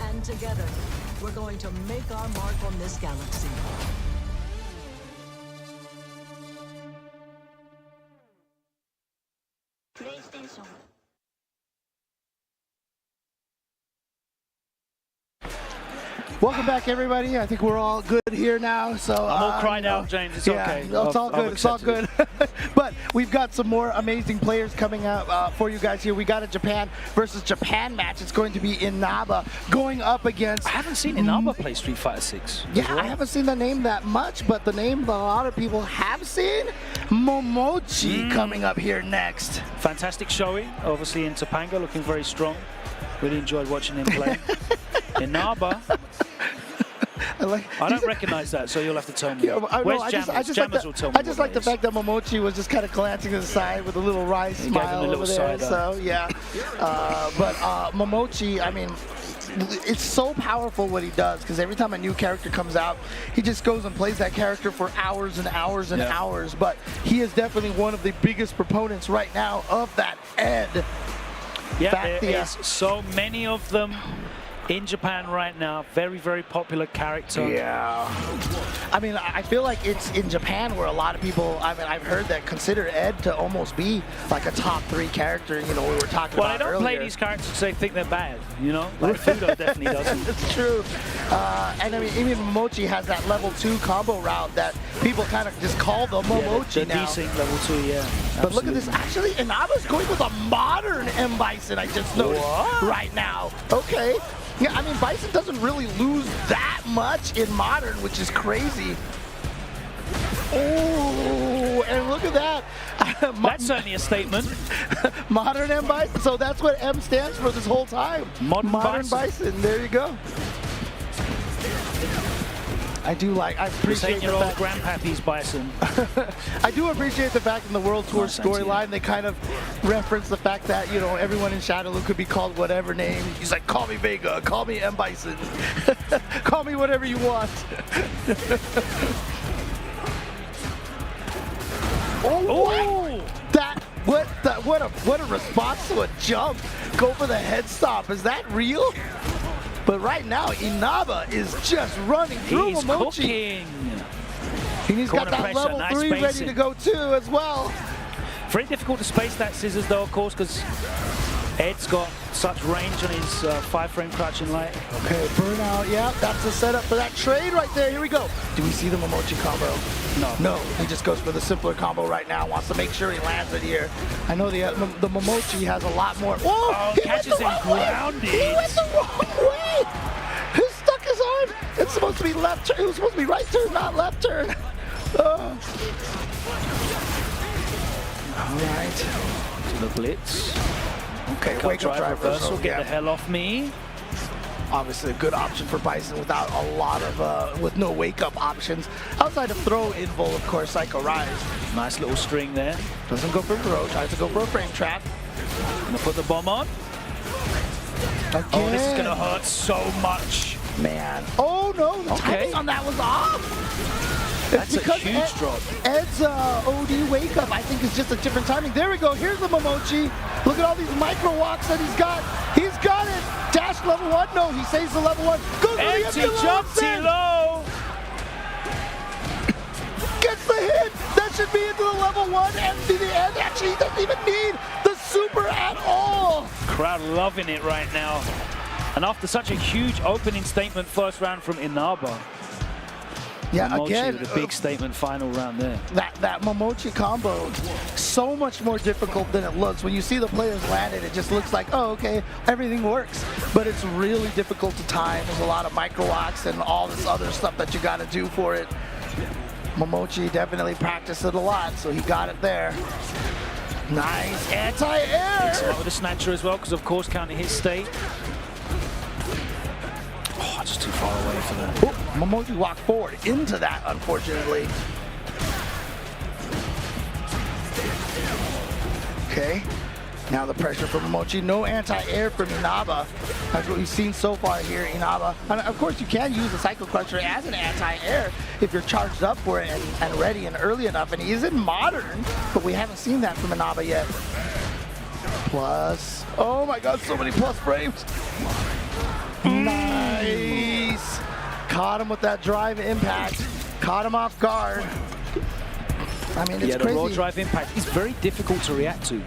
And together, we're going to make our mark on this galaxy. PlayStation. Welcome back, everybody. I think we're all good here now. So I'm all cried out, James. It's okay. It's all good. It's all good. But we've got some more amazing players coming up for you guys here. We got a Japan versus Japan match. It's going to be Inaba going up against. I haven't seen Inaba play Street Fighter 6. Yeah, I haven't seen the name that much, but the name that a lot of people have seen, Mochi, coming up here next. Fantastic showing, obviously in Topanga, looking very strong. Really enjoyed watching him play. Inaba. I don't recognize that, so you'll have to tell me. Where's Jammers? Jammers will tell me. I just like the fact that Mochi was just kind of glancing to the side with a little wry smile over there. So yeah, but Mochi, I mean, it's so powerful what he does, because every time a new character comes out, he just goes and plays that character for hours and hours and hours. But he is definitely one of the biggest proponents right now of that Ed. Yeah, there is so many of them. in Japan right now. Very, very popular character. Yeah. I mean, I feel like it's in Japan where a lot of people, I mean, I've heard that consider Ed to almost be like a top 3 character, you know, we were talking well, about they don't earlier. play these characters because they think they're bad, you know? Like Fudo definitely doesn't. It's true. And I mean, even Mochi has that level 2 combo route that people kind of just call the Mochi now. Desync level 2, yeah. But look at this. Actually, Inaba's going with a modern M. Bison, I just noticed right now. Okay. Yeah, I mean, Bison doesn't really lose that much in modern, which is crazy. Oh, and look at that. That's certainly a statement. Modern M. Bison. So that's what M stands for this whole time. Modern Bison. There you go. I appreciate your old grandpappy's Bison. I do appreciate the fact in the World Tour storyline they kind of reference the fact that, you know, everyone in Shadowloo could be called whatever name. He's like, call me Vega, call me M. Bison, call me whatever you want. What a response to a jump. Go for the head stop. Is that real? But right now, Inaba is just running through Mochi. Cooking. He's got that level 3 ready to go too as well. Very difficult to space that scissors though, of course, because Ed's got such range on his 5-frame crouching light. Okay, burnout, yeah, that's the setup for that trade right there. Here we go. Do we see the Mochi combo? No, he just goes for the simpler combo right now, wants to make sure he lands it here. I know the Mochi has a lot more. Whoa, he catches him grounded. He went the wrong way. He stuck his arm. It's supposed to be left turn. It was supposed to be right turn, not left turn. All right. To the blitz. Okay, wake up drive reversal. Get the hell off me. Obviously a good option for Bison without a lot of, with no wake-up options. Outside of throw, invul, of course, Psycho Rise. Nice little string there. Doesn't go for throw, tries to go for a frame trap. Gonna put the bomb on. Again. Oh, this is gonna hurt so much. Man. Oh no, the timing on that was off. That's a huge drop. Ed's OD wake up, I think, is just a different timing. There we go. Here's the Mochi. Look at all these micro walks that he's got. He's got it. Dash level 1. No, he saves the level 1. Goes for the empty jump low. Gets the hit. That should be into the level 1 and to the end. Actually, he doesn't even need the super at all. Crowd loving it right now. And after such a huge opening statement first round from Inaba. Yeah, Mochi again, with a big statement final round there. That Mochi combo, so much more difficult than it looks. When you see the players land it, it just looks like, oh, okay, everything works. But it's really difficult to time. There's a lot of micro walks and all this other stuff that you got to do for it. Mochi definitely practiced it a lot, so he got it there. Nice anti-air. With a snatcher as well, because of course counting his state. Oh, just too far away for that. Ooh, Mochi walked forward into that, unfortunately. Okay, now the pressure from Mochi. No anti-air from Inaba. That's what we've seen so far here, Inaba. And of course, you can use the Cycle Crusher as an anti-air if you're charged up for it and ready and early enough. And he is in modern, but we haven't seen that from Inaba yet. Plus, oh my God, so many plus frames. Nice. Caught him with that drive impact. Caught him off guard. I mean, it's the crazy. raw drive impact is very difficult to react to.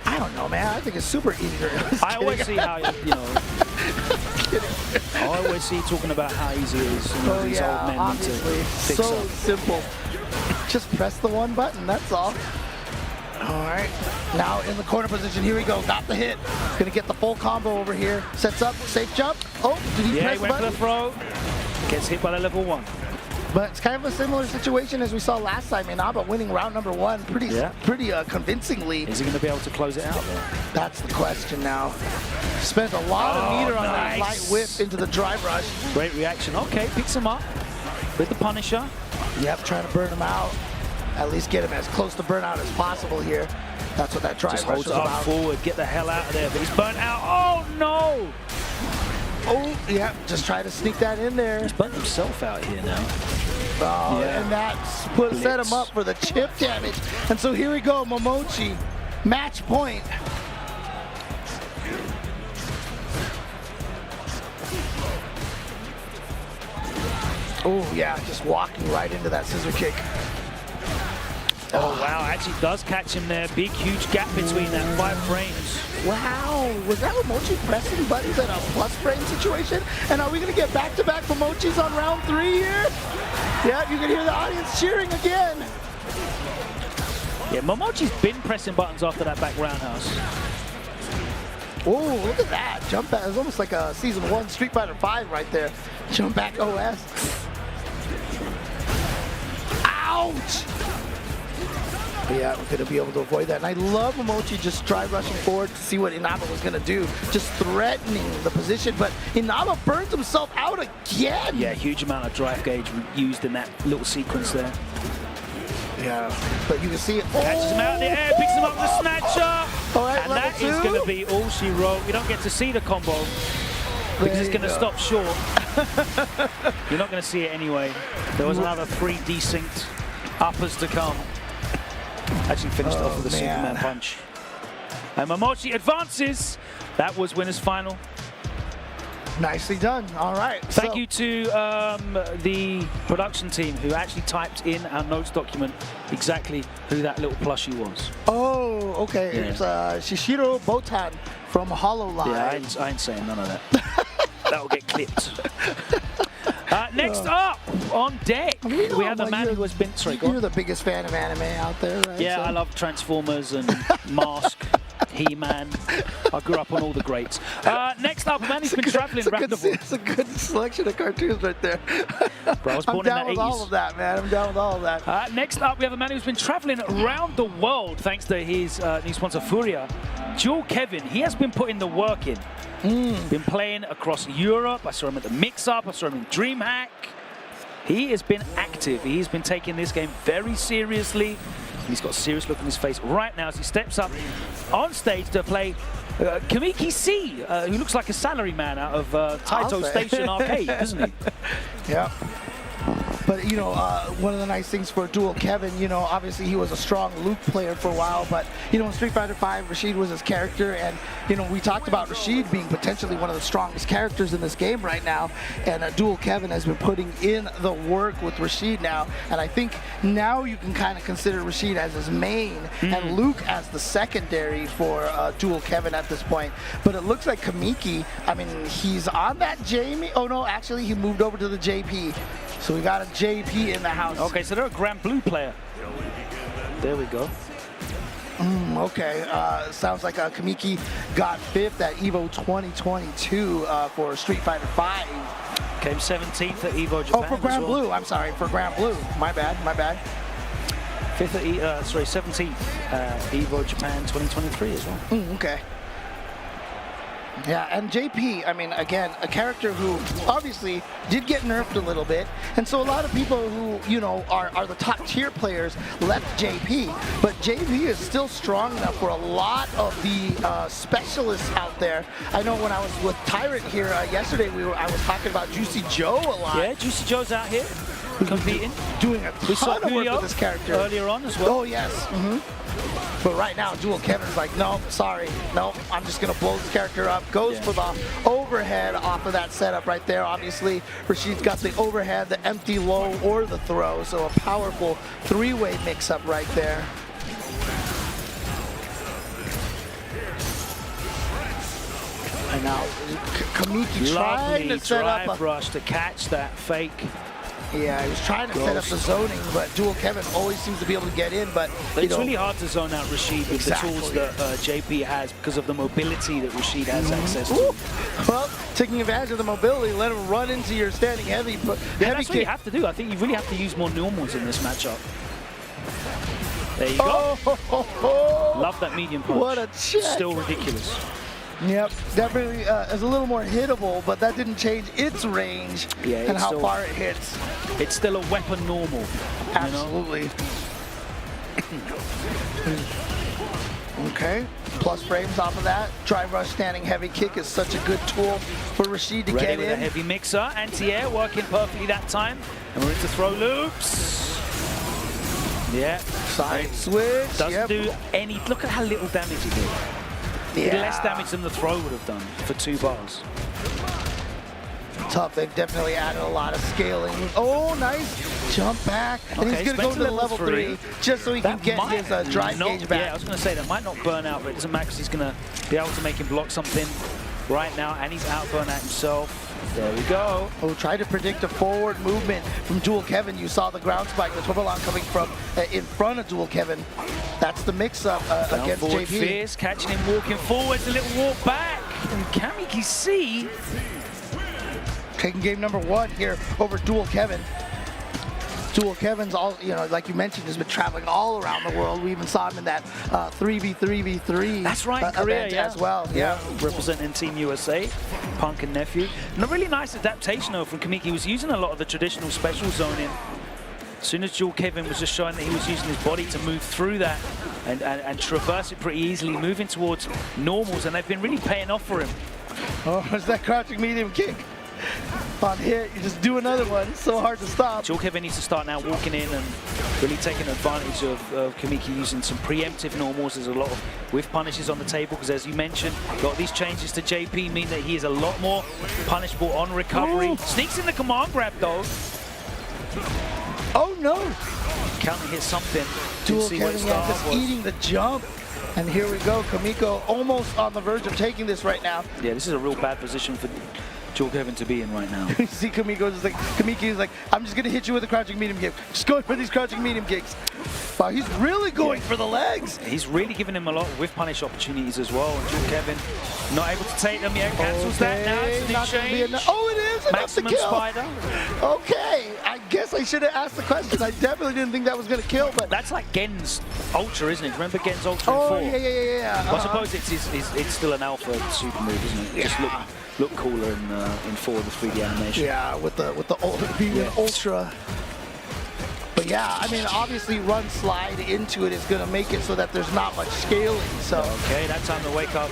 I don't know, man. I think it's super easy to react. I always see how, you know. I always see talking about how easy it is. You know, these old men obviously. Need to fix so up. simple. Just press the one button, that's all. All right, now in the corner position, here we go, got the hit. Gonna get the full combo over here. Sets up, safe jump. Oh, did he press he went for the throw. Gets hit by the level 1. But it's kind of a similar situation as we saw last time. Inaba winning round number 1 pretty convincingly. Is he gonna be able to close it out there? That's the question now. Spent a lot of meter on that light whip into the drive rush. Great reaction. Okay, picks him up with the Punisher. Yep, trying to burn him out. At least get him as close to burnout as possible here. That's what that drive Just rush holds is up about. forward, get the hell out of there, but he's burnt out. Oh no! Oh, yeah, just try to sneak that in there. He's burnt himself out here now. Oh, and that set him up for the chip damage. And so here we go, Mochi, match point. Oh, yeah, just walking right into that scissor kick. Oh, wow, actually does catch him there. Big, huge gap between that 5 frames. Wow, was that Mochi pressing buttons in a plus frame situation? And are we going to get back-to-back Mochis on round 3 here? Yeah, you can hear the audience cheering again. Yeah, Momochi's been pressing buttons after that back roundhouse. Oh, look at that. Jump back. It's almost like a Season 1 Street Fighter 5 right there. Jump back OS. Ouch! Yeah, we're going to be able to avoid that. And I love Mochi just drive rushing forward to see what Inaba was going to do. Just threatening the position, but Inaba burns himself out again. Yeah, huge amount of drive gauge used in that little sequence there. Yeah, but you can see it. Catches him out in the air, picks him up with the snatcher. All right, and that is going to be all she wrote. We don't get to see the combo because it's going to stop short. You're not going to see it anyway. There was another 3 decent uppers to come. Actually finished off with a Superman punch. And Mochi advances. That was winner's final. Nicely done. All right. Thank you to the production team who actually typed in our notes document exactly who that little plushie was. Oh, okay. Yeah. It's Shishiro Botan from HoloLive. Yeah, I ain't saying none of that. That'll get clipped. Next up on deck, we have the man who has been... Sorry, go on. You're the biggest fan of anime out there, right? Yeah, so. I love Transformers and Mask, He-Man. I grew up on all the greats. Next up, a man who's been traveling around the world. It's a good selection of cartoons right there. Bro, I was born I'm down in the 80s. with all of that, man. I'm down with all of that. Next up, we have a man who's been traveling around the world thanks to his new sponsor, Furia. Jewel Kevin, he has been putting the work in. Been playing across Europe. I saw him at the Mix-Up. I saw him in DreamHack. He has been active. He's been taking this game very seriously. He's got a serious look on his face right now as he steps up on stage to play Kamiki C, who looks like a salaryman out of Taito Station Arcade, doesn't he? Yeah. But, you know, one of the nice things for Dual Kevin, you know, obviously he was a strong Luke player for a while, but, you know, in Street Fighter V, Rashid was his character, and, you know, we talked about Rashid being potentially one of the strongest characters in this game right now, and Dual Kevin has been putting in the work with Rashid now, and I think now you can kind of consider Rashid as his main, and Luke as the secondary for Dual Kevin at this point. But it looks like Kamiki, I mean, he's on that Jamie. Oh, no, actually, he moved over to the JP. So we got a JP in the house. Okay, so they're a Grand Blue player. There we go. Okay, sounds like Kamiki got 5th at EVO 2022 for Street Fighter V. Came 17th at EVO Japan. Oh, for Grand Blue. I'm sorry, for Grand Blue. My bad, my bad. 5th at 17th EVO Japan 2023 as well. Okay. Yeah, and JP, I mean, again, a character who obviously did get nerfed a little bit, and so a lot of people who, you know, are the top tier players left JP, but JP is still strong enough for a lot of the specialists out there. I know when I was with Tyrant here yesterday, I was talking about Juicy Joe a lot. Yeah, Juicy Joe's out here competing. Doing a ton of work with this character. Earlier on as well. Oh, yes. But right now, Dual Kevin's like, no, sorry, no, I'm just going to blow this character up. Goes for the overhead off of that setup right there. Obviously, Rashid's got the overhead, the empty low, or the throw. So a powerful 3-way mix-up right there. And now Kamiki trying to set up a rush to catch that fake. Yeah, he was trying to set up the zoning, but Dual Kevin always seems to be able to get in, but it's really hard to zone out Rashid with the tools that JP has because of the mobility that Rashid has access to. Well, taking advantage of the mobility, let him run into your standing heavy. But yeah, that's what you have to do. I think you really have to use more normals in this matchup. There you go. Love that medium punch. What a check. Still ridiculous. Yep, definitely is a little more hittable, but that didn't change its range and how far it hits. It's still a weapon normal. Absolutely. Okay, plus frames off of that. Drive rush standing heavy kick is such a good tool for Rashid to get in. Ready with a heavy mixer, anti-air working perfectly that time. And we're into throw loops. Yeah. Side switch. Doesn't do any, look at how little damage it did. Yeah. Less damage than the throw would have done for 2 bars. tough. They've definitely added a lot of scaling. Oh, nice jump back. And he's going to go to the level 3 just so he can get his drive gauge back. Yeah, I was going to say that might not burn out, but it doesn't matter because he's going to be able to make him block something right now, and he's out burn out himself. There we go. Oh, try to predict a forward movement from Dual Kevin. You saw the ground spike, the Twibbalon coming from in front of Dual Kevin. That's the mix-up against JP. Fierce, catching him walking forwards, a little walk back. And Kamiki C taking game number 1 here over Dual Kevin. Dual Kevin's all, you know, like you mentioned, has been traveling all around the world. We even saw him in that 3v3v3. That's right, Korea, as well. Yeah, representing Team USA, Punk and Nephew. And a really nice adaptation though from Kamiki. He was using a lot of the traditional special zoning. As soon as Dual Kevin was just showing that he was using his body to move through that and traverse it pretty easily, moving towards normals, and they've been really paying off for him. Oh, it's that crouching medium kick. On hit, you just do another one. It's so hard to stop. Dual Kevin needs to start now walking in and really taking advantage of Kamiki using some preemptive normals. There's a lot of whiff punishes on the table because, as you mentioned, a lot of these changes to JP mean that he is a lot more punishable on recovery. Ooh. Sneaks in the command grab though. Oh no! Counter hit something. Dual Kevin just eating the jump. And here we go. Kamiko almost on the verge of taking this right now. Yeah, this is a real bad position for Dual Kevin to be in right now. You see Kamiko just like, Kamiki is like, I'm just gonna hit you with a crouching medium kick. Just going for these crouching medium kicks. Wow, he's really going for the legs. He's really giving him a lot of whiff punish opportunities as well. And Dual Kevin not able to take them yet. Cancels that now. It's a new change. Oh, it is enough Maximum to kill. Spider. Okay, I guess I should have asked the question. I definitely didn't think that was gonna kill, but that's like Gen's Ultra, isn't it? Remember Gen's Ultra in 4? Oh, yeah. Well, I suppose it's still an alpha super move, isn't it? Yeah. Just look cooler in 4 with the 3D animation. Yeah, with the being an Ultra. But yeah, I mean, obviously run slide into it is going to make it so that there's not much scaling. So okay, that time to wake up.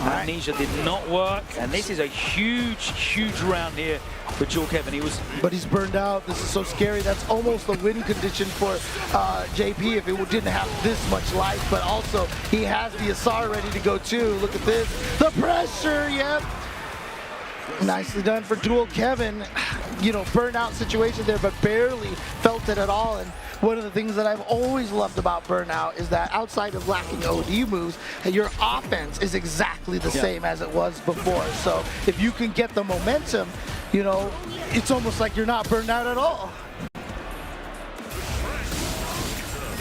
Amnesia did not work, and this is a huge round here for Dual Kevin. But he's burned out. This is so scary. That's almost a win condition for JP if it didn't have this much life. But also, he has the Asar ready to go too. Look at this. The pressure, yep. Nicely done for Dual Kevin. You know, burnout situation there, but barely felt it at all. And one of the things that I've always loved about Burnout is that outside of lacking OD moves, your offense is exactly the same as it was before. So if you can get the momentum, you know, it's almost like you're not burned out at all.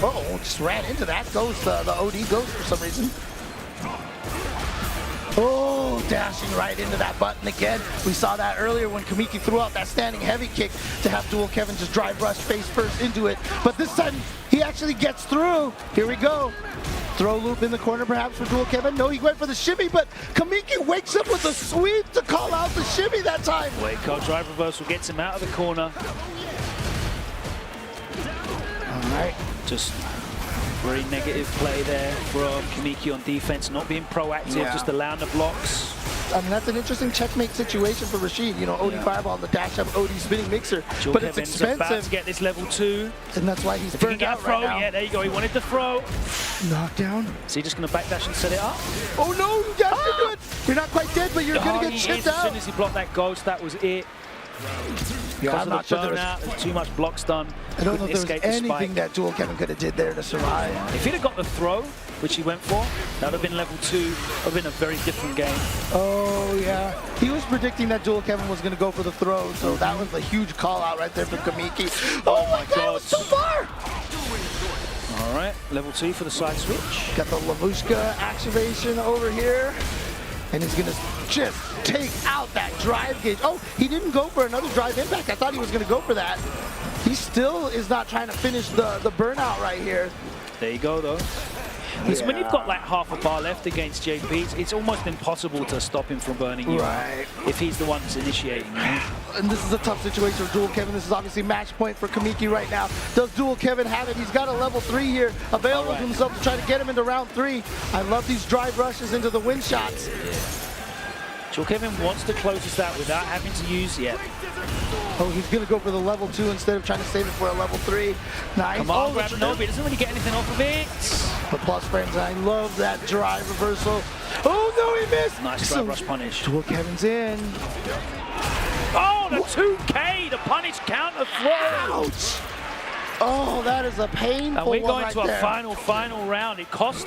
Uh-oh, just ran into that. Goes the OD goes for some reason. Oh, dashing right into that button again. We saw that earlier when Kamiki threw out that standing heavy kick to have Dual Kevin just drive rush face first into it. But this time, he actually gets through. Here we go. Throw loop in the corner perhaps for Dual Kevin. No, he went for the shimmy, but Kamiki wakes up with a sweep to call out the shimmy that time. Wake up drive reversal gets him out of the corner. All right. Just very negative play there from Kamiki on defense, not being proactive, just allowing the blocks. I mean, that's an interesting checkmate situation for Rashid. You know, OD fireball on the dash up, OD spinning mixer, but it's expensive. About to get this level 2. And that's why he's burned out right now. Yeah, there you go. He wanted the throw. Knockdown. Is he just going to backdash and set it up? Oh no, you got to do it. You're not quite dead, but you're going to get chipped out. As soon as he blocked that ghost, that was it. Yeah, I'm not sure there's too much blocks done. I don't know if there was anything that Dual Kevin could have did there to survive. If he'd have got the throw, which he went for, that would have been level 2. Would have been a very different game. Oh yeah, he was predicting that Dual Kevin was going to go for the throw, so that was a huge call out right there for Kamiki. Oh my God, it was so far! All right, level 2 for the side switch. Got the Lavushka activation over here. And he's going to just take out that drive gauge. Oh, he didn't go for another drive impact. I thought he was going to go for that. He still is not trying to finish the burnout right here. There you go, though. Listen, when you've got like half a bar left against JP, it's almost impossible to stop him from burning you if he's the one that's initiating you. And this is a tough situation for Dual Kevin. This is obviously match point for Kamiki right now. Does Dual Kevin have it? He's got a level 3 here available to himself to try to get him into round 3. I love these drive rushes into the win shots. Dual Kevin wants to close this out without having to use Oh, he's going to go for the level 2 instead of trying to save it for a level 3. Nice. Come on, grab it. No, but he doesn't really get anything off of it. The plus frames, I love that drive reversal. Oh, no, he missed. Nice drive rush punish. Dual Kevin's in. Oh, the 2K, the punish counter throw. Ouch. Oh, that is a painful And we're going right to a there. final round. It cost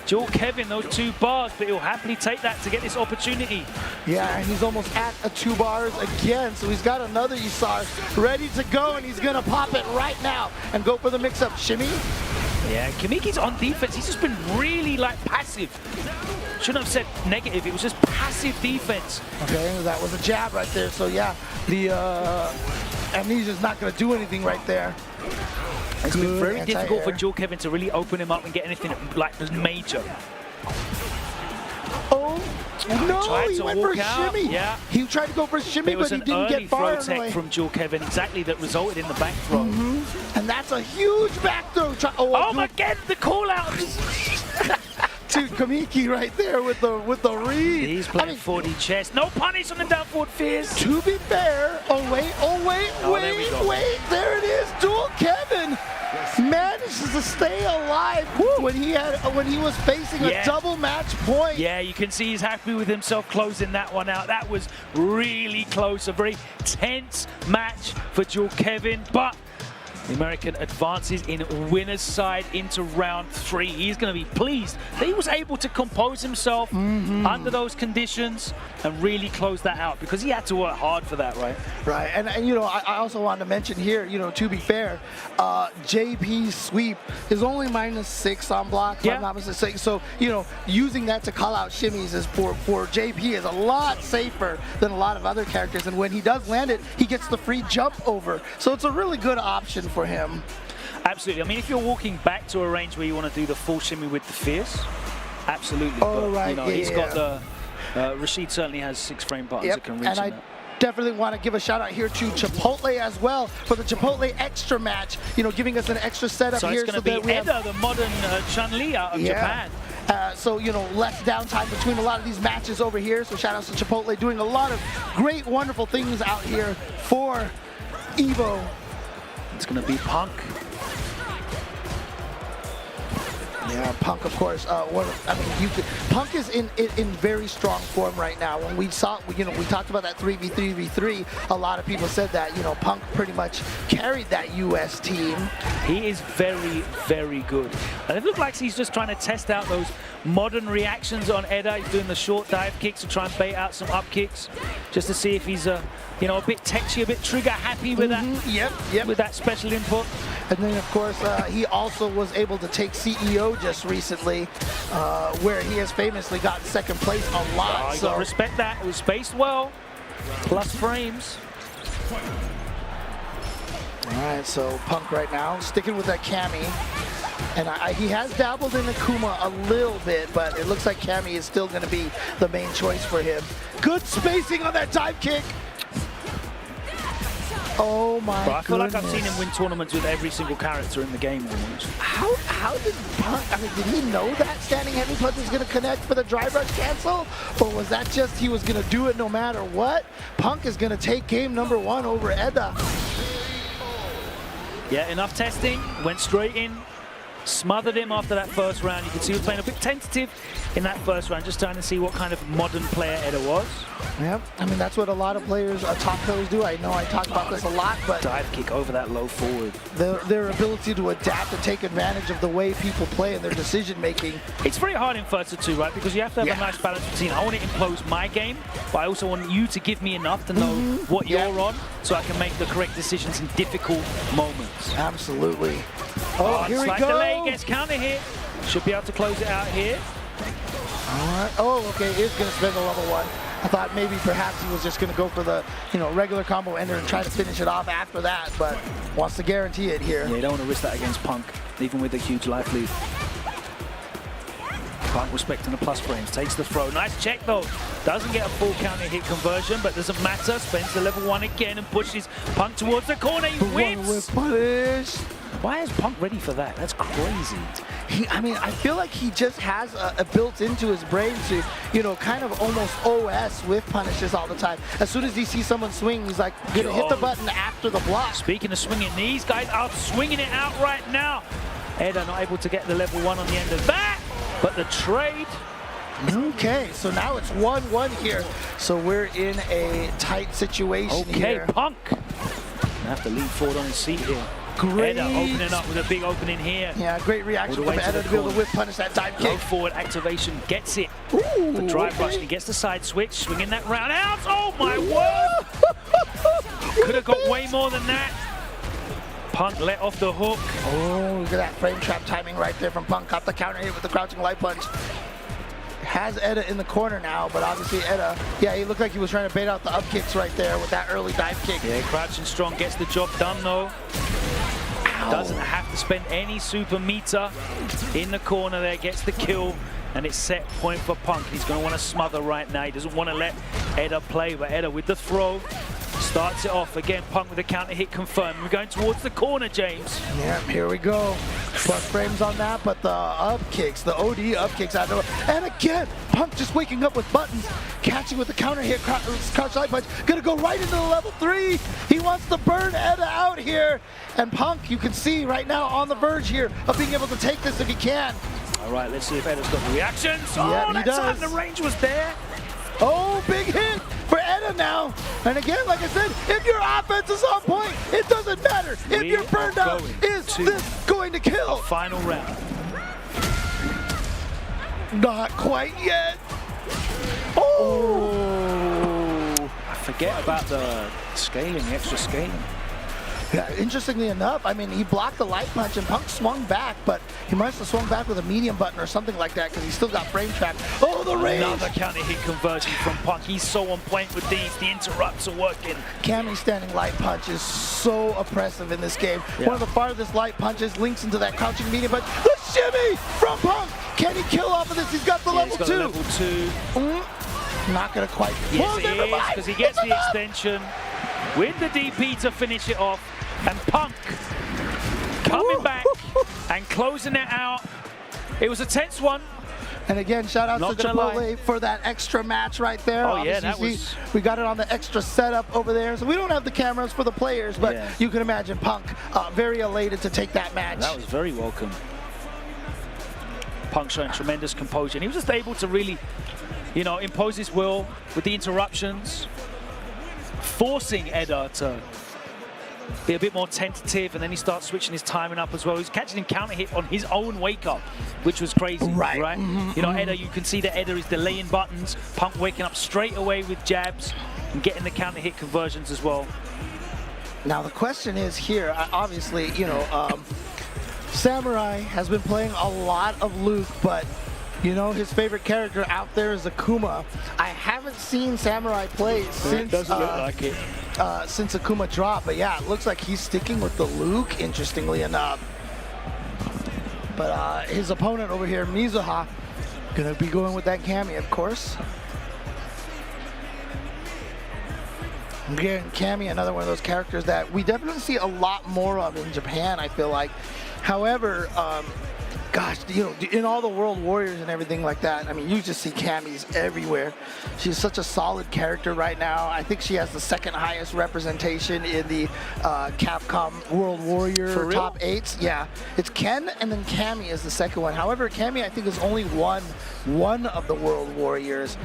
Joel Kevin those 2 bars, but he'll happily take that to get this opportunity. Yeah, and he's almost at a 2 bars again, so he's got another Isar ready to go, and he's gonna pop it right now and go for the mix-up shimmy. Yeah, Kamiki's on defense. He's just been really like passive. Shouldn't have said negative. It was just passive defense. Okay, that was a jab right there. So yeah, the Amnesia's not gonna do anything right there. It's been very anti-air. difficult for Joel Kevin to really open him up and get anything like major. Oh, no, he went for a out. shimmy. Yeah. He tried to go for a shimmy, but he didn't get far It was an early throw tech from Joel Kevin, exactly, that resulted in the back throw. And that's a huge back throw. Oh my God, the call out. To Kamiki right there with the read. He's playing 4D chess. No punish on the down forward fears. To be fair, wait, there it is. Dual Kevin manages to stay alive when he was facing a double match point. Yeah, you can see he's happy with himself closing that one out. That was really close. A very tense match for Joel Kevin, but the American advances in winner's side into round 3. He's going to be pleased that he was able to compose himself under those conditions and really close that out, because he had to work hard for that, right? Right, and you know, I also wanted to mention here, you know, to be fair, JP's sweep is only -6 on block, if I'm not mistaken. So, you know, using that to call out shimmies is for JP is a lot safer than a lot of other characters. And when he does land it, he gets the free jump over. So it's a really good option for him. Absolutely. I mean, if you're walking back to a range where you want to do the full shimmy with the fierce, absolutely. Oh, but, right, you know, he's got the... Rashid certainly has 6 frame buttons that can reach and I definitely want to give a shout out here to Chipotle as well for the Chipotle extra match, you know, giving us an extra setup so here. It's going to be Eda, the modern Chun-Li out of Japan. So, you know, less downtime between a lot of these matches over here. So shout outs to Chipotle doing a lot of great, wonderful things out here for Evo. It's going to be Punk. Yeah, Punk, of course. Punk is in very strong form right now. When we saw, you know, we talked about that 3v3v3. A lot of people said that, you know, Punk pretty much carried that US team. He is very, very good. And it looks like he's just trying to test out those modern reactions on Eda. He's doing the short dive kicks to try and bait out some up kicks, just to see if he's you know, a bit techy, a bit trigger happy with that. Yep. With that special input. And then, of course, he also was able to take CEO just recently, where he has famously gotten 2nd place a lot. You gotta respect that. It was spaced well. Plus frames. All right, so Punk right now sticking with that Kami. And he has dabbled in Akuma a little bit, but it looks like Kami is still going to be the main choice for him. Good spacing on that dive kick. Oh my I feel goodness. like I've seen him win tournaments with every single character in the game almost. How did Punk, I mean, did he know that standing heavy punch was going to connect for the drive rush cancel? Or was that just he was going to do it no matter what? Punk is going to take game number 1 over Eda. Yeah, enough testing, went straight in, smothered him after that first round. You can see he was playing a bit tentative in that first round, just trying to see what kind of modern player Eda was. Yep, I mean, that's what a lot of players, top players do. I know I talk about this a lot, but dive kick over that low forward. Their ability to adapt and take advantage of the way people play and their decision making. It's very hard in Versa 2, right? Because you have to have a nice balance between, I want to impose my game, but I also want you to give me enough to know what you're on, so I can make the correct decisions in difficult moments. Absolutely. Oh, here we go. Delay gets counter hit. Should be able to close it out here. All right. Oh, okay. Is going to spend the level 1. I thought maybe perhaps he was just going to go for the, you know, regular combo ender and try to finish it off after that, but wants to guarantee it here. Yeah, you don't want to risk that against Punk, even with a huge life lead. Punk respecting the plus frames, takes the throw. Nice check though. Doesn't get a full counter hit conversion, but doesn't matter. Spends the level 1 again and pushes Punk towards the corner. He whips. Punish. Why is Punk ready for that? That's crazy. I mean, I feel like he just has a built into his brain to, you know, kind of almost OS with punishes all the time. As soon as he sees someone swing, he's like, gonna hit the button after the block. Speaking of swinging, these guys are swinging it out right now. Eda not able to get the level 1 on the end of that, but the trade Okay, so now it's 1-1 here. So we're in a tight situation here. Okay, Punk. Gonna have to lean forward on his seat here. Great. Edda opening up with a big opening here. Yeah, great reaction from Edda to be able to whip punish that dive Low kick. forward activation gets it. Ooh, the drive rush, and he gets the side switch, swinging that round out. Oh my word! Could have got way more than that. Punk let off the hook. Oh, look at that frame trap timing right there from Punk. Got the counter hit with the crouching light punch. Has Edda in the corner now, but obviously Edda, yeah, he looked like he was trying to bait out the up kicks right there with that early dive kick. Yeah, crouching strong gets the job done though. Ow. Doesn't have to spend any super meter in the corner there, gets the kill, and it's set point for Punk. He's going to want to smother right now. He doesn't want to let Edda play, but Edda with the throw starts it off. Again, Punk with a counter hit confirmed. We're going towards the corner, James. Yeah, here we go. Plus frames on that, but the up kicks, the OD up kicks out of it. And again, Punk just waking up with buttons, catching with the counter hit, crouch light punch, gonna go right into the level 3. He wants to burn Edda out here. And Punk, you can see right now on the verge here of being able to take this if he can. All right, let's see if Edda's got the reactions. Yeah, Oh, he that does. time the range was there. Oh, big hit for Edda now. And again, like I said, if your offense is on point, it doesn't matter. If you're burned out, is this going to kill? Final round. Not quite yet. Oh! I forget about the scaling, the extra scaling. Yeah, interestingly enough, I mean, he blocked the light punch and Punk swung back, but he must have swung back with a medium button or something like that because he still got frame trap. Oh, the range! Another counter hit conversion from Punk. He's so on point with these. The interrupts are working. Kami's standing light punch is so oppressive in this game. Yeah. One of the farthest light punches links into that crouching medium, but the shimmy from Punk! Can he kill off of this? He's got the level 2. He's got level 2. Not gonna quite. Yes, it is, because he gets the extension with the DP to finish it off. And Punk coming back and closing it out. It was a tense one. And again, shout out Not to gonna Chipotle for that extra match right there. Oh, yeah, Obviously, that was... we got it on the extra setup over there. So we don't have the cameras for the players, but Yeah. you can imagine Punk very elated to take that match. That was very welcome. Punk showing tremendous composure. And he was just able to really, you know, impose his will with the interruptions, forcing Edda to be a bit more tentative, and then he starts switching his timing up as well. He's catching him counter hit on his own wake up, which was crazy, right? You know, Edda, you can see that Edda is delaying buttons. Punk waking up straight away with jabs and getting the counter hit conversions as well. Now the question is here, obviously, you know, Samurai has been playing a lot of Luke, but you know, his favorite character out there is Akuma. I haven't seen Samurai play since doesn't look like it. Since Akuma dropped, but yeah, it looks like he's sticking with the Luke, interestingly enough. But his opponent over here, Mizuha, gonna be going with that Kami, of course. Again, Kami, another one of those characters that we definitely see a lot more of in Japan, I feel like. However, gosh, you know, in all the World Warriors and everything like that, I mean, you just see Camis everywhere. She's such a solid character right now. I think she has the second highest representation in the Capcom World Warrior top 8s. Yeah, it's Ken and then Kami is the second one. However, Kami, I think, is only one of the World Warriors.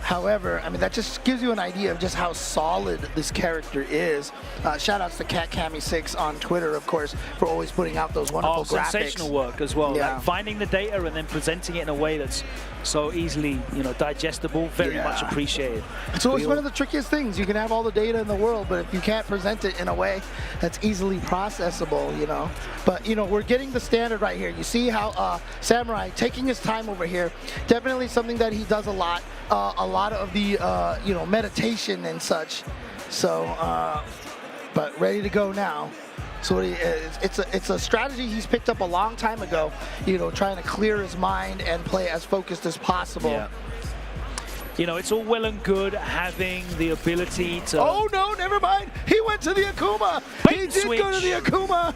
However, I mean, that just gives you an idea of just how solid this character is. Shout outs to CatCami6 on Twitter, of course, for always putting out those wonderful graphics. Sensational work as well. Yeah. Like finding the data and then presenting it in a way that's so easily, you know, digestible. Very much appreciated. So it's one of the trickiest things. You can have all the data in the world, but if you can't present it in a way that's easily processable, you know. But, you know, we're getting the standard right here. You see how Samurai taking his time over here. Definitely something that he does a lot. A lot of the, you know, meditation and such. So, but ready to go now. So it's a strategy he's picked up a long time ago, you know, trying to clear his mind and play as focused as possible. Yeah. You know, it's all well and good having the ability to... Oh, no, never mind. He went to the Akuma. He did go to the Akuma.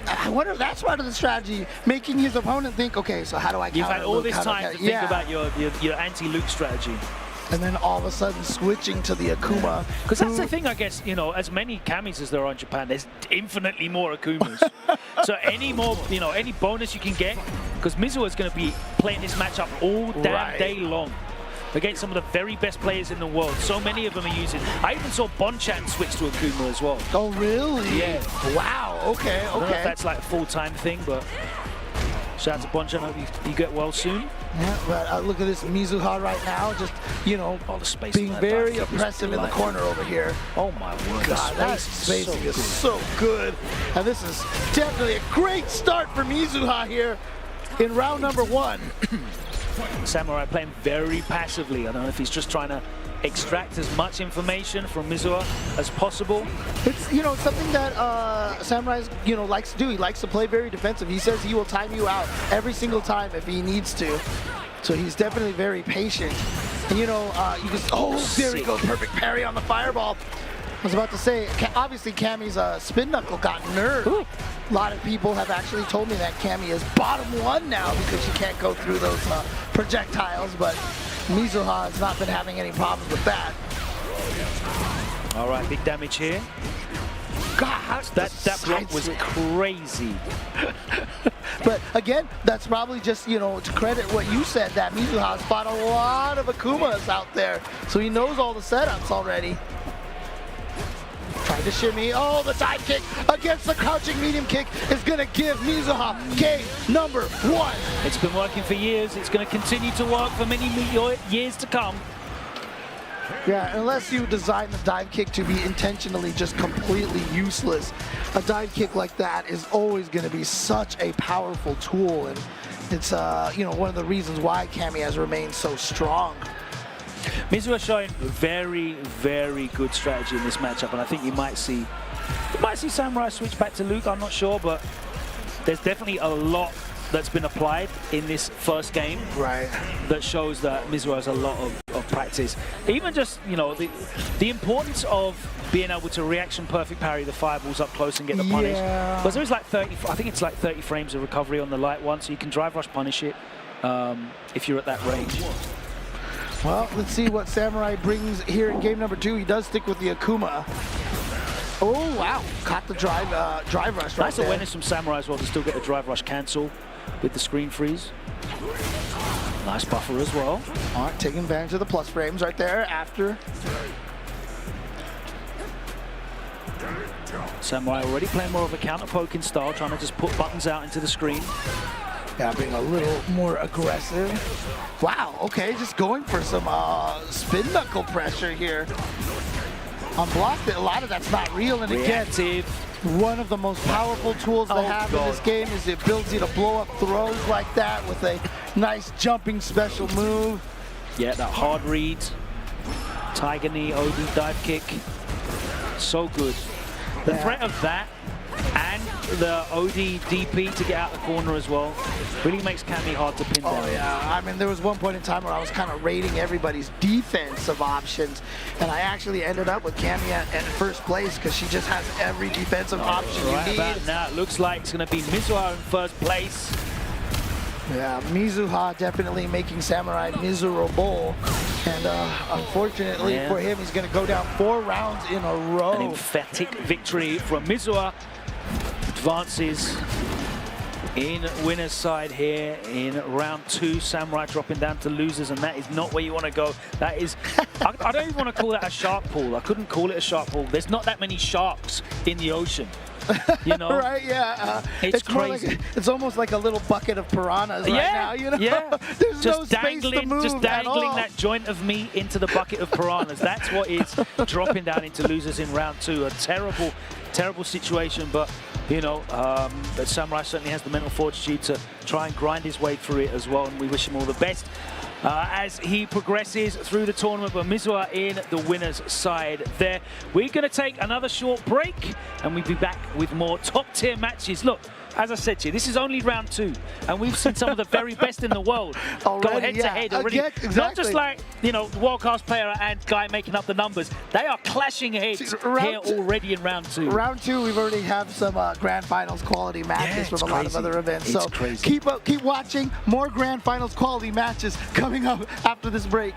I wonder if that's part of the strategy, making his opponent think, okay, so how do I counter You've had all Luke? this time to think about your anti-Luke strategy. and then all of a sudden switching to the Akuma. Because that's the thing, I guess, you know, as many Kamis as there are in Japan, there's infinitely more Akumas. So any more, you know, any bonus you can get, because Mizuwa is going to be playing this matchup all damn day long against some of the very best players in the world. So many of them are using. I even saw Bonchan switch to Akuma as well. Oh, really? Yeah. Wow. Okay. I don't know if that's like a full-time thing, but shout out to Bonchan. Hope you get well soon. Yeah, but look at this Mizuha right now, just, you know, all the space being very oppressive in the corner over here. Oh my word. God, that spacing is so good. And this is definitely a great start for Mizuha here in round number 1. Samurai playing very passively. I don't know if he's just trying to extract as much information from Mizuha as possible. It's, you know, something that Samurai, you know, likes to do. He likes to play very defensive. He says he will time you out every single time if he needs to. So he's definitely very patient. And, you know, you just, oh, there he goes, perfect parry on the fireball. I was about to say, obviously Cammy's spin knuckle got nerfed. Ooh. A lot of people have actually told me that Cammy is bottom 1 now because she can't go through those projectiles, but Mizuha has not been having any problems with that. All right, big damage here. God, that block was crazy. But again, that's probably just, you know, to credit what you said, that Mizuha's fought a lot of Akumas out there, so he knows all the setups already. Trying to shimmy. Oh, the dive kick against the crouching medium kick is going to give Mizuha game number 1. It's been working for years. It's going to continue to work for many years to come. Yeah, unless you design the dive kick to be intentionally just completely useless, a dive kick like that is always going to be such a powerful tool, and it's you know, one of the reasons why Cammy has remained so strong. Mizuha showing very, very good strategy in this matchup, and I think you might see Samurai switch back to Luke. I'm not sure, but there's definitely a lot that's been applied in this first game. Right. That shows that Mizuha has a lot of practice. Even just, you know, the importance of being able to reaction perfect parry the fireballs up close and get the punish. Because there is like 30, I think it's like 30 frames of recovery on the light one, so you can drive rush punish it if you're at that range. Well, let's see what Samurai brings here in game number 2. He does stick with the Akuma. Oh, wow. Caught the drive rush right Nice there. awareness from Samurai as well to still get the drive rush cancel with the screen freeze. Nice buffer as well. All right, taking advantage of the plus frames right there after. Samurai already playing more of a counter-poking style, trying to just put buttons out into the screen. Yeah, being a little more aggressive. Wow, okay, just going for some spin knuckle pressure here. Unblocked it, a lot of that's not real, and Reactive. Again, one of the most powerful tools to have in this game is the ability to blow up throws like that with a nice jumping special move. Yeah, that hard read. Tiger knee, OD dive kick. So good. The threat of that and the OD DP to get out the corner as well really makes Cammy hard to pin down. Oh yeah, I mean there was one point in time where I was kind of rating everybody's defensive options, and I actually ended up with Cammy at first place because she just has every defensive option you need. About now, it looks like it's going to be Mizuha in first place. Yeah, Mizuha definitely making Samurai miserable. And unfortunately for him, he's going to go down 4 rounds in a row. An emphatic victory from Mizuha. Advances in winner's side here in round 2. Samurai dropping down to losers, and that is not where you want to go. That is, I don't even want to call that a shark pool. I couldn't call it a shark pool. There's not that many sharks in the ocean. You know? Right, yeah. It's crazy. like, it's almost like a little bucket of piranhas right now, you know? Yeah. There's just no space to move just dangling at all. that joint of meat into the bucket of piranhas. That's what is dropping down into losers in round 2. A terrible, terrible situation, but you know, but Samurai certainly has the mental fortitude to try and grind his way through it as well, and we wish him all the best as he progresses through the tournament. But Mizuha in the winner's side there. We're going to take another short break, and we'll be back with more top-tier matches. Look, as I said to you, this is only round 2, and we've seen some of the very best in the world go head-to-head already. Exactly. Not just like, you know, world-class player and guy making up the numbers. They are clashing heads here already in round 2. Round 2, we've already have some grand finals quality matches from a lot of other events. So keep watching. More grand finals quality matches coming up after this break.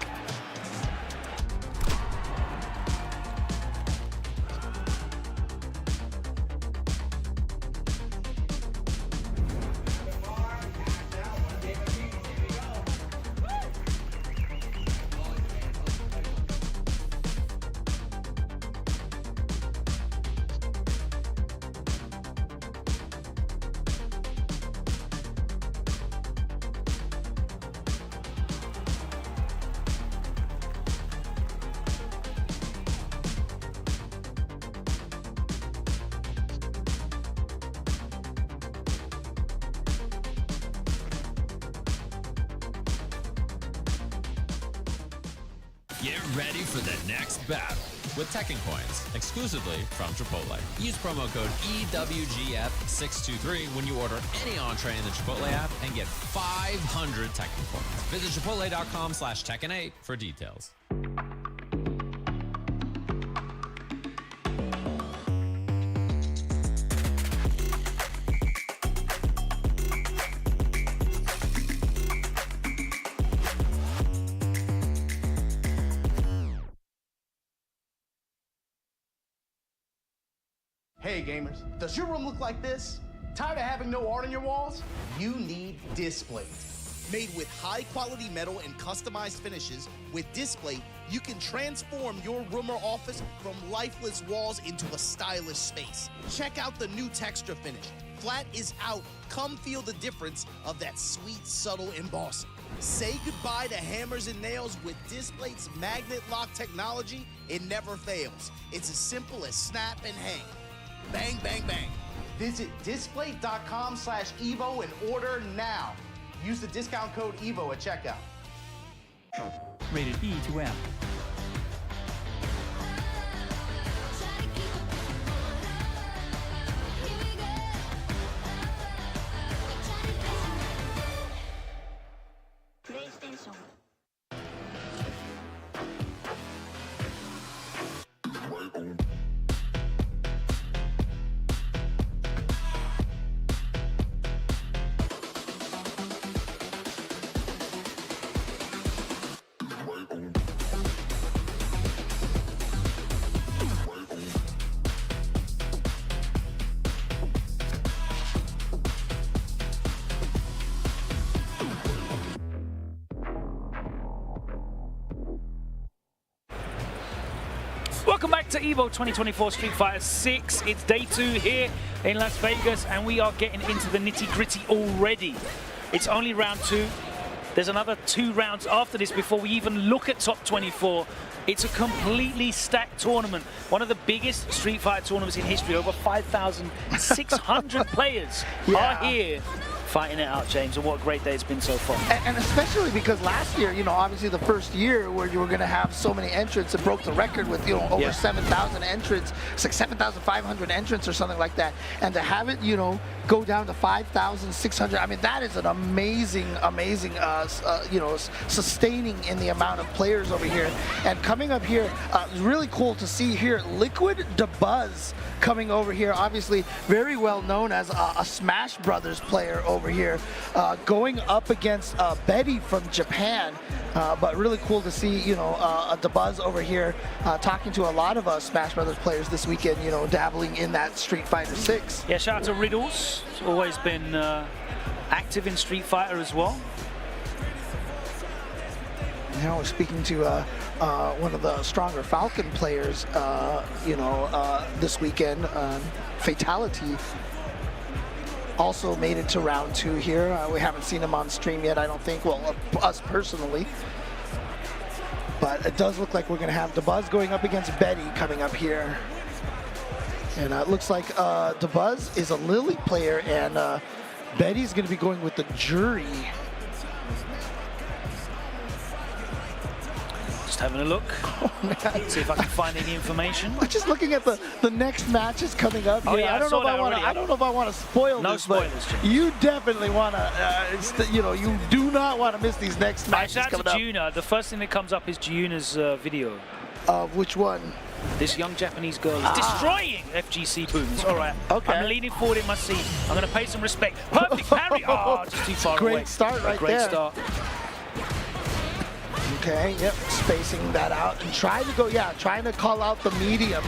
Get ready for the next battle with Tekken Coins, exclusively from Chipotle. Use promo code EWGF623 when you order any entree in the Chipotle app and get 500 Tekken Coins. Visit chipotle.com/Tekken8 for details. Hey gamers, does your room look like this? Tired of having no art on your walls? You need Displate. Made with high quality metal and customized finishes, with Displate, you can transform your room or office from lifeless walls into a stylish space. Check out the new texture finish. Flat is out. Come feel the difference of that sweet, subtle embossing. Say goodbye to hammers and nails with Displate's magnet lock technology. It never fails. It's as simple as snap and hang. Bang, bang, bang. Visit displate.com/Evo and order now. Use the discount code EVO at checkout. Rated E to F. Welcome back to EVO 2024 Street Fighter 6. It's day 2 here in Las Vegas, and we are getting into the nitty-gritty already. It's only round 2. There's another 2 rounds after this before we even look at top 24. It's a completely stacked tournament. One of the biggest Street Fighter tournaments in history. Over 5,600 players are here fighting it out, James, and what a great day it's been so far. And especially because last year, you know, obviously the first year where you were going to have so many entrants, it broke the record with, you know, over 7,000 entrants. It's like 7,500 entrants or something like that. And to have it, you know, go down to 5,600, I mean, that is an amazing, you know, sustaining in the amount of players over here. And coming up here, it's really cool to see here, Liquid DeBuzz coming over here, obviously very well known as a Smash Brothers player over here, going up against Betty from Japan. But really cool to see, you know, DeBuzz over here talking to a lot of Smash Brothers players this weekend, you know, dabbling in that Street Fighter 6. Yeah, shout out to Riddles. He's always been active in Street Fighter as well. Now we're speaking to one of the stronger Falcon players, you know, this weekend, Fatality. Also made it to round 2 here. We haven't seen him on stream yet, I don't think. Well, us personally. But it does look like we're going to have DeBuzz going up against Betty coming up here. And it looks like DeBuzz is a Lily player, and Betty's going to be going with the Jury. Just having a look. Oh, man. See if I can find any information. I'm just looking at the next matches coming up here. Oh, yeah, I don't know if I want to spoil no this, spoilers, but you definitely want to, you know, you do not want to miss these next matches shout out coming to Juna. The first thing that comes up is Juna's video. Which one? This young Japanese girl is destroying FGC booms. All right. Okay. I'm leaning forward in my seat. I'm going to pay some respect. Perfect parry. Oh, just too far away. Great start right Great there. start. Okay, yep, spacing that out and trying to go, trying to call out the medium.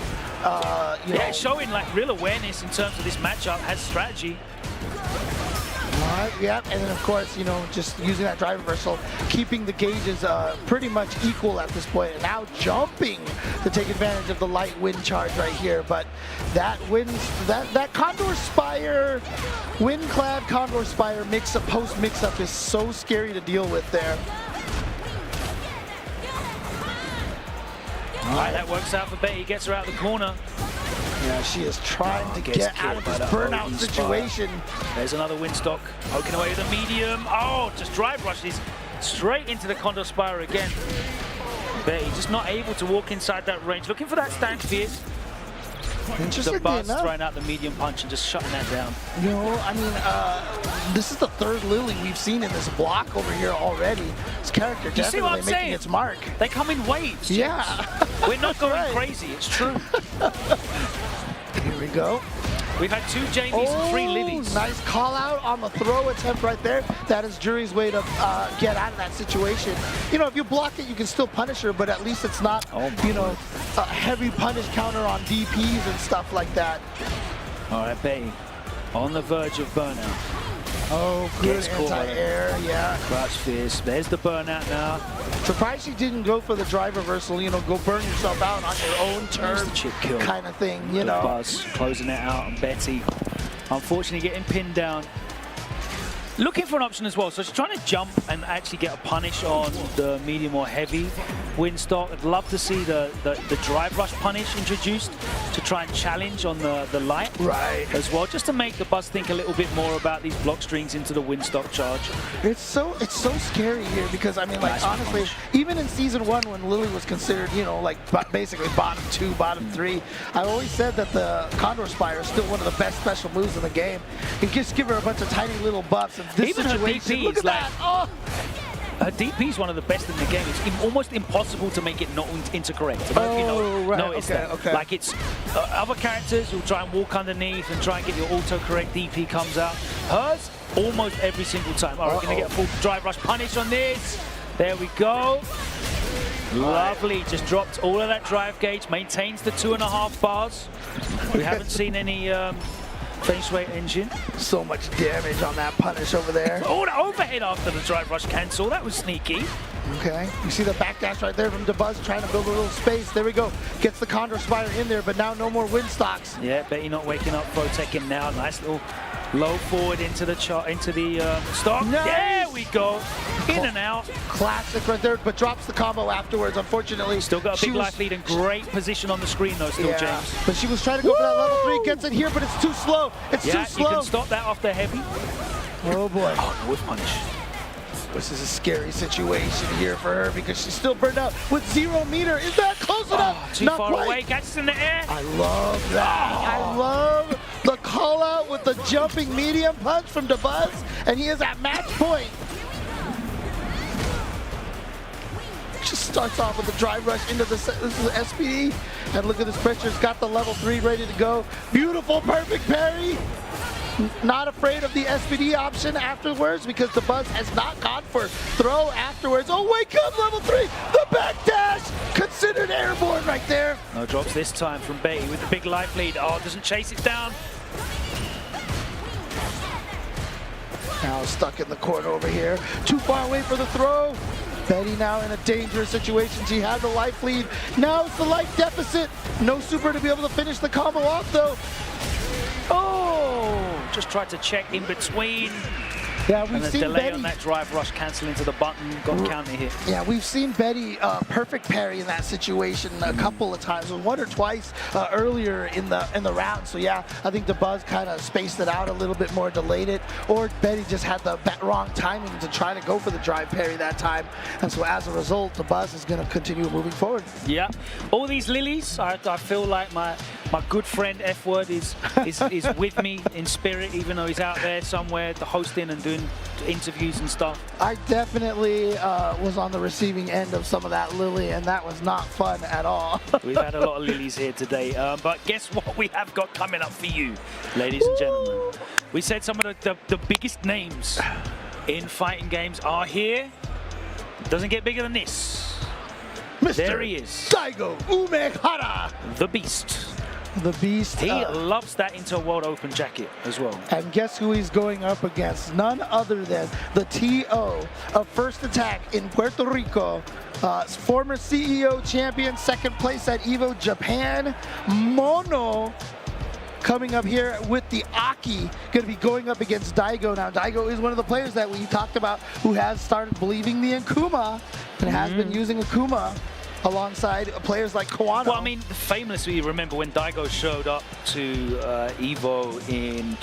You know. Showing like real awareness in terms of this matchup, has strategy. All right, yep, and then of course, you know, just using that drive reversal, keeping the gauges pretty much equal at this point, and now jumping to take advantage of the light wind charge right here. But that that Condor Spire, wind-clad Condor Spire mix-up, post-mix-up is so scary to deal with there. All right, that works out for Betty. Gets her out the corner. Yeah, she is trying to get out of this burnout situation. There's another Windstock. Poking away with a medium. Oh, just drive rushes straight into the Condor Spire again. Betty just not able to walk inside that range. Looking for that stand fierce. The buzz throwing out the medium punch and just shutting that down. You know, I mean, this is the third Lily we've seen in this block over here already. This character definitely making its mark. They come in waves, James. Yeah. We're not going crazy, it's true. Here we go. We've had 2 Jamies and 3 Lilies. Nice call out on the throw attempt right there. That is Juri's way to get out of that situation. You know, if you block it, you can still punish her, but at least it's not, you know, a heavy punish counter on DPs and stuff like that. All right, Betty, on the verge of burnout. Oh, good anti-air, yeah. Crouch fierce. There's the burnout now. Surprised she didn't go for the drive reversal, you know, go burn yourself out on your own turn the chip kill kind of thing, you know. Buzz closing it out, and Betty, unfortunately, getting pinned down. Looking for an option as well, so she's trying to jump and actually get a punish on the medium or heavy windstock. I'd love to see the drive rush punish introduced to try and challenge on the light as well, just to make the Buzz think a little bit more about these block strings into the windstock charge. It's so scary here because, I mean, like, honestly, even in Season 1 when Lily was considered, you know, like basically bottom 2, bottom 3, I always said that the Condor Spire is still one of the best special moves in the game. You just give her a bunch of tiny little buffs. And this even situation, her DP look at that! Oh. Her DP is one of the best in the game. It's almost impossible to make it not intercorrect. Notice that. Okay. Like, it's other characters will try and walk underneath and try and get your auto-correct DP comes out. Hers, almost every single time. All right, we're going to get a full drive rush punish on this. There we go. Lovely. Just dropped all of that drive gauge. Maintains the 2.5 bars. We haven't seen any... Face weight engine. So much damage on that punish over there. Oh, the overhead after the drive rush cancel. That was sneaky. Okay, you see the backdash right there from DeBuzz trying to build a little space. There we go. Gets the Condor Spire in there, but now no more wind stocks. Yeah, Betty not waking up, protecting now. Nice little low forward into the stock. Nice. There we go. In and out. Classic right there, but drops the combo afterwards, unfortunately. Still got a big life lead and great position on the screen though still, James. But she was trying to go for that level 3, gets it here, but it's too slow. It's too slow. You can stop that off the heavy. Oh boy. Oh, whiff punish. This is a scary situation here for her because she's still burned out with 0 meter. Is that close enough? Too far away, catches in the air. I love that. I love the call out with the jumping medium punch from DeBuzz, and he is at match point. Just starts off with the drive rush into this is the SPD, and look at this pressure. It's got the level 3 ready to go. Beautiful, perfect parry. Not afraid of the SPD option afterwards because the Buzz has not gone for throw afterwards. Oh, wake up, level 3, the backdash, considered airborne right there. No drops this time from Betty with the big life lead. Oh, doesn't chase it down. Now stuck in the corner over here. Too far away for the throw. Betty now in a dangerous situation. She had the life lead. Now it's the life deficit. No super to be able to finish the combo off though. Oh, just tried to check in between. Yeah, we've seen delay Betty on that drive rush, cancel into the button, got counter hit. Yeah, we've seen Betty perfect parry in that situation a couple of times, one or twice earlier in the round. So yeah, I think the Buzz kind of spaced it out a little bit more, delayed it, or Betty just had the wrong timing to try to go for the drive parry that time. And so as a result, the Buzz is going to continue moving forward. Yeah, all these lilies, I feel like my good friend F Word is with me in spirit, even though he's out there somewhere hosting and doing interviews and stuff. I definitely was on the receiving end of some of that lily, and that was not fun at all. We've had a lot of lilies here today, but guess what we have got coming up for you, ladies and gentlemen. We said some of the biggest names in fighting games are here. Doesn't get bigger than this. There he is. Daigo Umehara. The Beast. The Beast. He loves that into a World Open jacket as well. And guess who he's going up against? None other than the TO of First Attack in Puerto Rico. Former CEO champion, second place at EVO Japan, Mono. Coming up here with the Aki, going to be going up against Daigo. Now, Daigo is one of the players that we talked about who has started believing the Akuma and has been using Akuma alongside players like Kawano. Well, I mean, famously, remember when Daigo showed up to EVO in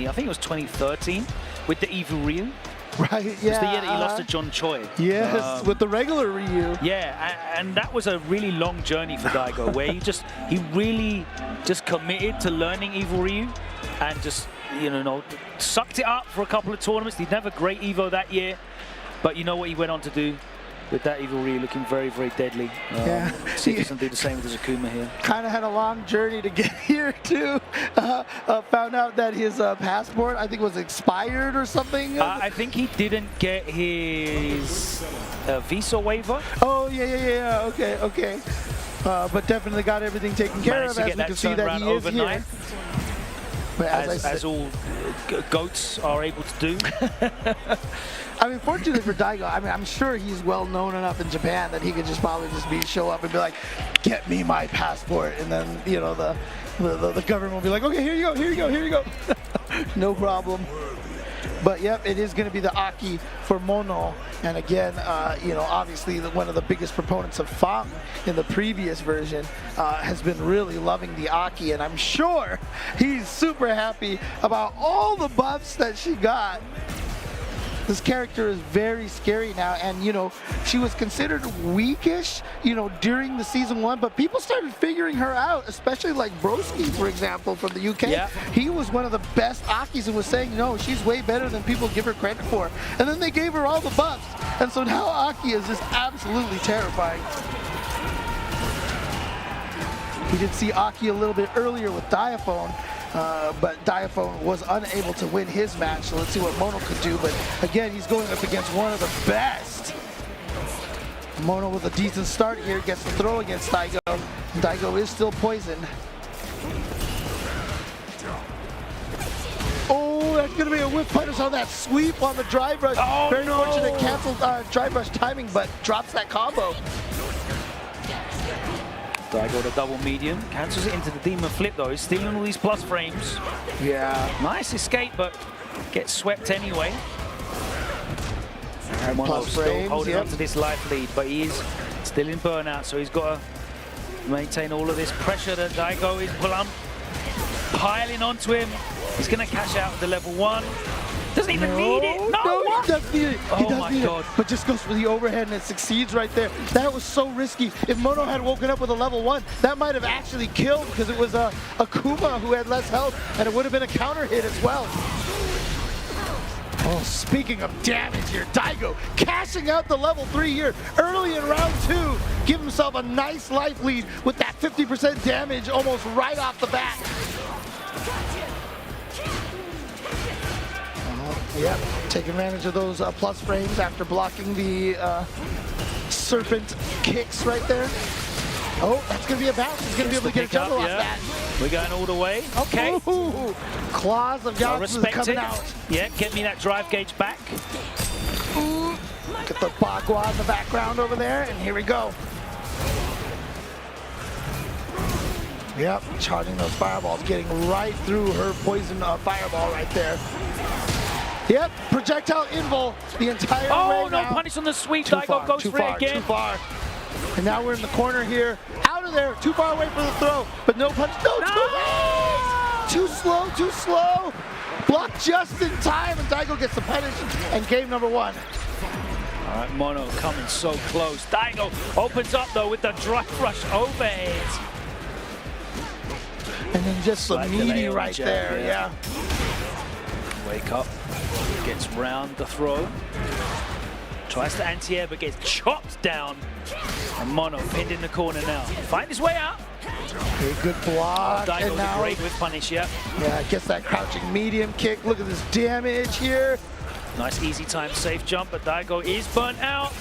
I think it was 2013 with the Evo Ryu. Right, It's the year that he lost to John Choi. Yes, with the regular Ryu. Yeah, and that was a really long journey for Daigo, where he really just committed to learning Evil Ryu, and just sucked it up for a couple of tournaments. He'd never great Evo that year, but you know what he went on to do with that Evil Ryu, looking very, very deadly. Yeah. See if he doesn't do the same with Zakuma here. Kind of had a long journey to get here too. Found out that his passport, I think, was expired or something. I think he didn't get his visa waiver. Oh yeah. Okay. But definitely got everything taken care of, as we can see that he is overnight. here. But as all goats are able to do. I mean, fortunately for Daigo, I mean, I'm sure he's well known enough in Japan that he could just probably show up and be like, "Get me my passport," and then the government will be like, "Okay, here you go." No problem. But yep, it is going to be the Aki for Mono, and again, obviously one of the biggest proponents of Fang in the previous version has been really loving the Aki, and I'm sure he's super happy about all the buffs that she got. This character is very scary now, and she was considered weakish, during the season 1, but people started figuring her out, especially like Broski, for example, from the UK. Yeah. He was one of the best Akis and was saying, no, she's way better than people give her credit for. And then they gave her all the buffs, and so now Aki is just absolutely terrifying. We did see Aki a little bit earlier with Diaphone, but Diaphone was unable to win his match, so let's see what Mono could do. But again, he's going up against one of the best. Mono with a decent start here, gets the throw against Daigo. Daigo is still poisoned. Oh, that's going to be a whip punish on that sweep on the drive rush. Oh, Very fortunate canceled drive rush timing, but drops that combo. Daigo the double medium, cancels it into the demon flip though. He's stealing all these plus frames. Yeah. Nice escape, but gets swept anyway. And Mono still holding on to this life lead, but he is still in burnout, so he's got to maintain all of this pressure that Daigo is piling onto him. He's going to cash out with the level 1. Doesn't even need it. No, he does need it. Oh my God. But just goes for the overhead and it succeeds right there. That was so risky. If Mono had woken up with a level 1, that might have actually killed, because it was a Kuma who had less health, and it would have been a counter hit as well. Oh, speaking of damage here, Daigo cashing out the level 3 here early in round 2. Give himself a nice life lead with that 50% damage almost right off the bat. Yep, take advantage of those plus frames after blocking the serpent kicks right there. Oh, that's going to be a bounce. He's going to be able to get a juggle off that. We're going all the way. Okay. Ooh, claws of Yatsu coming out. Yeah, get me that drive gauge back. Ooh, get the Bagua in the background over there, and here we go. Yep, charging those fireballs, getting right through her poison fireball right there. Yep, projectile invul the entire way now. Oh, no punish on the sweep. Daigo goes for it again. Too far. And now we're in the corner here. Out of there, too far away for the throw, but no punch. No, too slow. Blocked just in time, and Daigo gets the punish, and game number 1. All right, Mono coming so close. Daigo opens up, though, with the drive rush overhead. And then just the meaty right there, yeah. Wake up, gets round the throw. Tries to anti-air, but gets chopped down. And Mono pinned in the corner now. Find his way out. Okay, good block. Daigo's great with punish, yeah. Yeah, gets that crouching medium kick. Look at this damage here. Nice easy time safe jump, but Daigo is burnt out.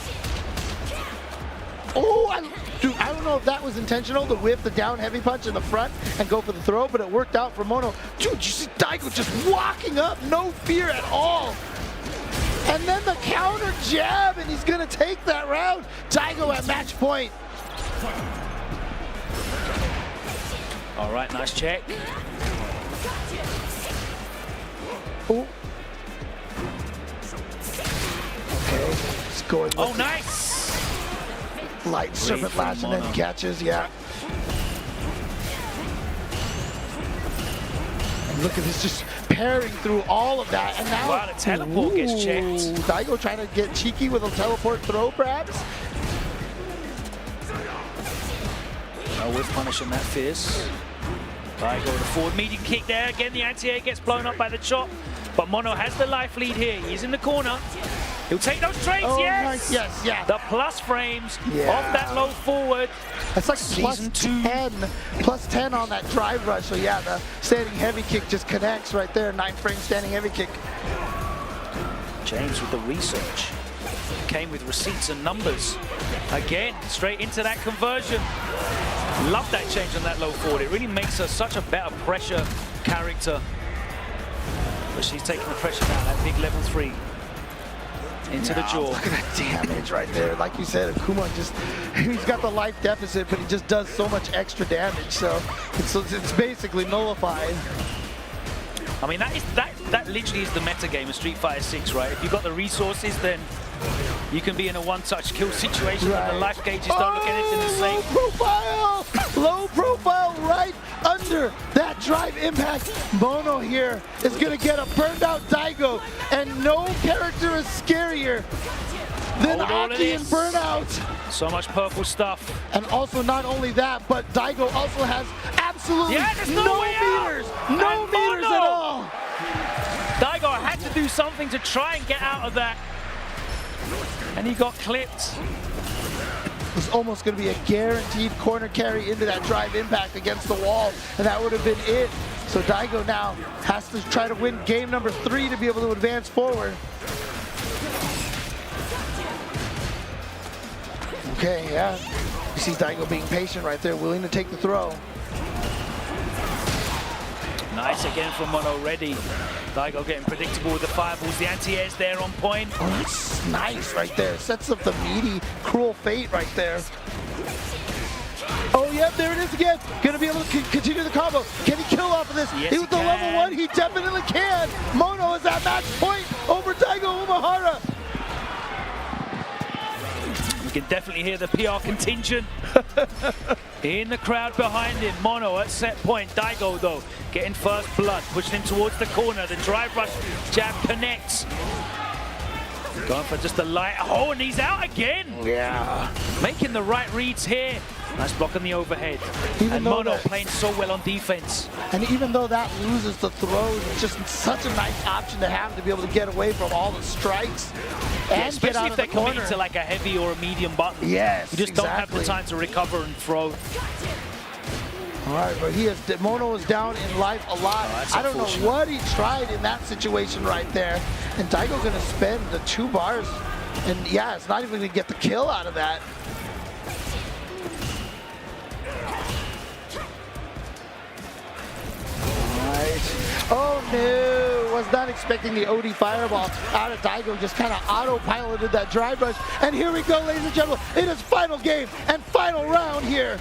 Oh, dude, I don't know if that was intentional to whip the down heavy punch in the front and go for the throw, but it worked out for Mono. Dude, you see Daigo just walking up, no fear at all. And then the counter jab, and he's going to take that round. Daigo at match point. All right, nice check. Ooh. Okay, he's going with nice. Light serpent lash and then catches, yeah. And look at this, just tearing through all of that. And now, wow, the teleport gets checked. Daigo trying to get cheeky with a teleport throw, perhaps? No whiff punish on that fierce. Daigo with a forward medium kick there. Again, the anti-air gets blown up by the chop. But Mono has the life lead here. He's in the corner. He'll take those trades, Oh, yes! nice. Yes, yeah. The plus frames Yeah. off that low forward. It's like Season plus 10 on that drive rush. So yeah, the standing heavy kick just connects right there. 9-frame standing heavy kick. James with the research. Came with receipts and numbers. Again, straight into that conversion. Love that change on that low forward. It really makes her such a better pressure character. But she's taking the pressure down, that big level 3. Into the jaw. Look at that damage right there. Like you said, Akuma just, he's got the life deficit, but he just does so much extra damage. So it's basically nullified. I mean, that literally is the meta game of Street Fighter 6, right? If you've got the resources, then you can be in a one-touch kill situation and the life gauges don't look anything the same. Low profile right under that drive impact. Mono here is gonna get a burned out Daigo, and no character is scarier than Aki in Burnout. So much purple stuff. And also not only that, but Daigo also has absolutely no meters. No meters at all. Daigo had to do something to try and get out of that. And he got clipped. It was almost going to be a guaranteed corner carry into that drive impact against the wall, and that would have been it. So Daigo now has to try to win game number 3 to be able to advance forward. Okay, yeah. You see Daigo being patient right there, willing to take the throw. Nice again from Mono, ready. Daigo getting predictable with the fireballs. The anti-air's there on point. Oh, that's nice right there. Sets up the meaty, cruel fate right there. Oh, yep, there it is again. Gonna be able to continue the combo. Can he kill off of this? Yes, he was the level 1. He definitely can. Mono is at match point over Daigo Umehara. You can definitely hear the PR contingent in the crowd behind him. Mono at set point. Daigo, though, getting first blood, pushing him towards the corner. The drive rush jab connects. Going for just a light. Oh, and he's out again. Yeah. Making the right reads here. Nice block on the overhead. And Mono playing so well on defense. And even though that loses the throws, it's just such a nice option to have to be able to get away from all the strikes. And especially get out if of they're the corner. committing to like a heavy or a medium button. Yes, you just don't have the time to recover and throw. All right, but Mono is down in life a lot. I don't know what he tried in that situation right there. And Daigo gonna spend the 2 bars. And yeah, it's not even gonna get the kill out of that. Oh no, was not expecting the OD fireball out of Daigo, just kind of autopiloted that drive rush. And here we go, ladies and gentlemen, it is final game and final round here.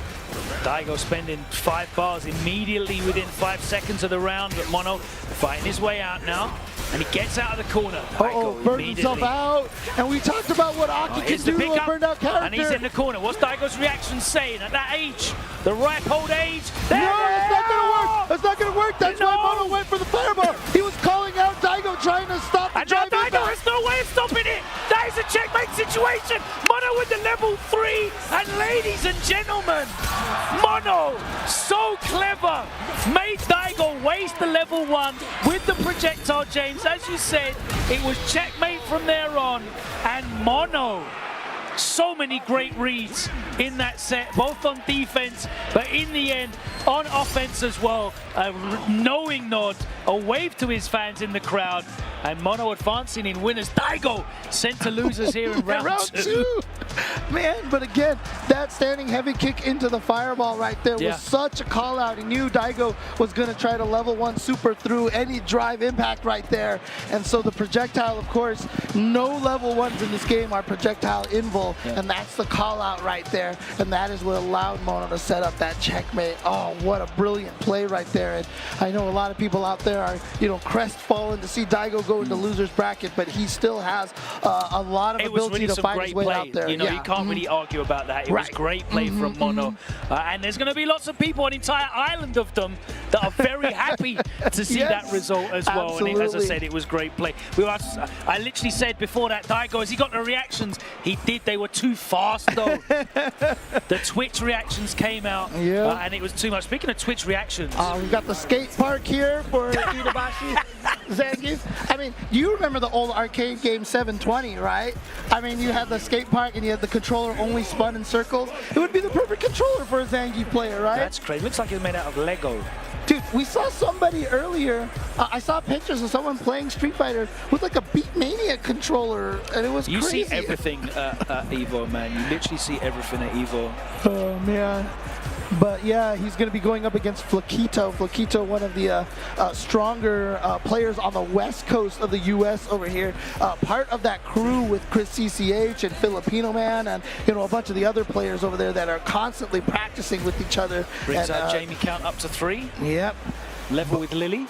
Daigo spending 5 bars immediately within 5 seconds of the round, but Mono fighting his way out now. And he gets out of the corner. Daigo burned himself out. And we talked about what Aki can do to a burned out character. And he's in the corner. What's Daigo's reaction saying at that age? The ripe old age? No, it's not going to work. It's not going to work. That's why Mono went for the fireball. He was calling out Daigo, trying to stop the drive impact. Daigo has no way of stopping it. That is a checkmate situation. Mono with the level 3. And ladies and gentlemen, Mono, so clever, made Daigo waste the level 1 with the projectile, James. As you said, it was checkmate from there on. And Mono, so many great reads in that set, both on defense, but in the end, on offense as well. A knowing nod, a wave to his fans in the crowd, and Mono advancing in winners. Daigo sent to losers here in round 2. Man, but again, that standing heavy kick into the fireball right there was such a call out. He knew Daigo was going to try to level 1 super through any drive impact right there. And so the projectile, of course, no level 1s in this game are projectile invul, and that's the call out right there. And that is what allowed Mono to set up that checkmate. Oh, what a brilliant play right there. And I know a lot of people out there are, crestfallen to see Daigo go into loser's bracket, but he still has a lot of ability to fight his way out there. know, you can't really argue about that. It was great play from Mono. And there's going to be lots of people, an entire island of them, that are very happy to see that result as well. Absolutely. And as I said, it was great play. I literally said before that Daigo, as he got the reactions, he did. They were too fast, though. The Twitch reactions came out, and it was too much. Speaking of Twitch reactions, we've got the skate park here for Idabashi Zangief. I mean, you remember the old arcade game 720, right? I mean, you had the skate park and you had the controller only spun in circles. It would be the perfect controller for a Zangief player, right? That's crazy. Looks like it's made out of Lego. Dude, we saw somebody earlier. I saw pictures of someone playing Street Fighter with like a Beatmania controller, and it was crazy. You see everything at Evo, man. You literally see everything at Evo. Oh, man. But yeah, he's going to be going up against Flakito. Flakito, one of the stronger players on the west coast of the U.S. over here. Part of that crew with Chris CCH and Filipino Man and, you know, a bunch of the other players over there that are constantly practicing with each other. Brings out Jamie count up to 3. Yep. Level with Lily.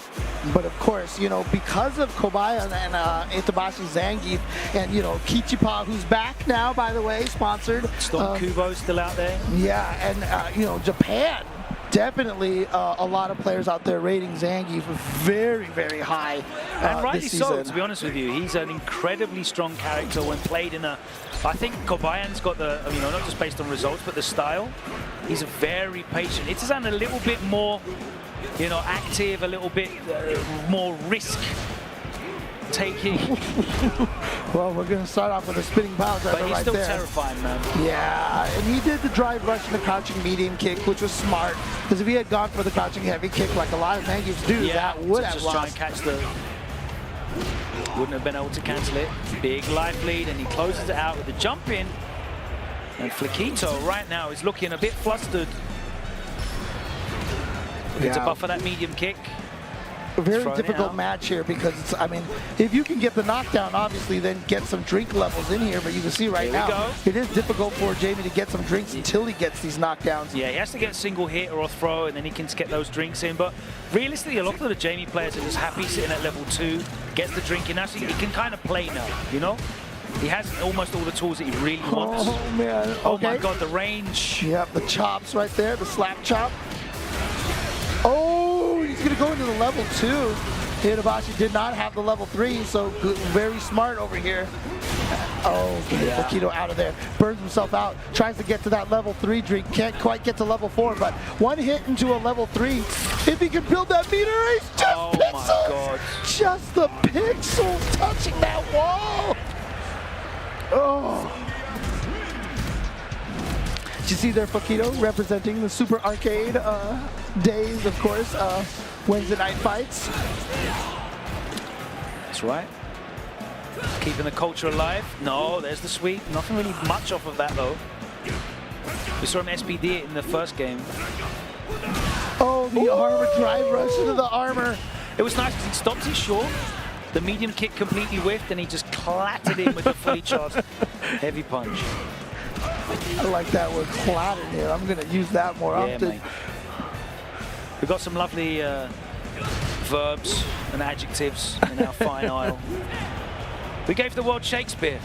But of course, you know, because of Kobaya and Itabashi Zangief and, you know, Kichipa, who's back now, by the way, sponsored. Storm Kubo still out there. Yeah, and, you know, Japan, definitely a lot of players out there rating Zangief very, very high. And rightly this so, season. to be honest with you. He's an incredibly strong character when played in a... I think Kobayan's got the, you know, not just based on results, but the style. He's a very patient. It's a little bit more... you know, active, a little bit more risk taking. Well, we're going to start off with a spinning pile driver but he's right still there. terrifying, man. Yeah, and he did the drive rush and the crouching medium kick, which was smart. Because if he had gone for the crouching heavy kick like a lot of Zangief's do, that would have just lost. try and catch the... Wouldn't have been able to cancel it. Big life lead, and he closes it out with the jump in. And Flakito right now is looking a bit flustered. To buffer that medium kick. A very difficult match here because it's, I mean, if you can get the knockdown, obviously, then get some drink levels in here. But you can see right now, it is difficult for Jamie to get some drinks until he gets these knockdowns. Yeah, he has to get a single hit or a throw, and then he can get those drinks in. But realistically, a lot of the Jamie players are just happy sitting at level 2, gets the drink in. Now, so he can kind of play now, you know? He has almost all the tools that he really wants. Oh, man. Oh, my God, the range. Yep, the chops right there, the slap chop. Oh, he's going to go into the level 2. Itabashi did not have the level 3, so good, very smart over here. Oh, Flakito out of there. Burns himself out. Tries to get to that level 3 drink. Can't quite get to level 4, but one hit into a level 3. If he can build that meter ace, just pixels! My God. Just the pixels touching that wall. Oh. You see there, Flakito representing the Super Arcade days, of course, Wednesday night fights. That's right. Keeping the culture alive. No, there's the sweep. Nothing really much off of that, though. We saw him SPD it in the first game. Oh, the armor drive rush into the armor. It was nice because he stopped it short. The medium kick completely whiffed, and he just clattered in with the fully charged heavy punch. I like that word, clattered here. I'm going to use that more often. Mate. We've got some lovely verbs and adjectives in our fine aisle. We gave the world Shakespeare.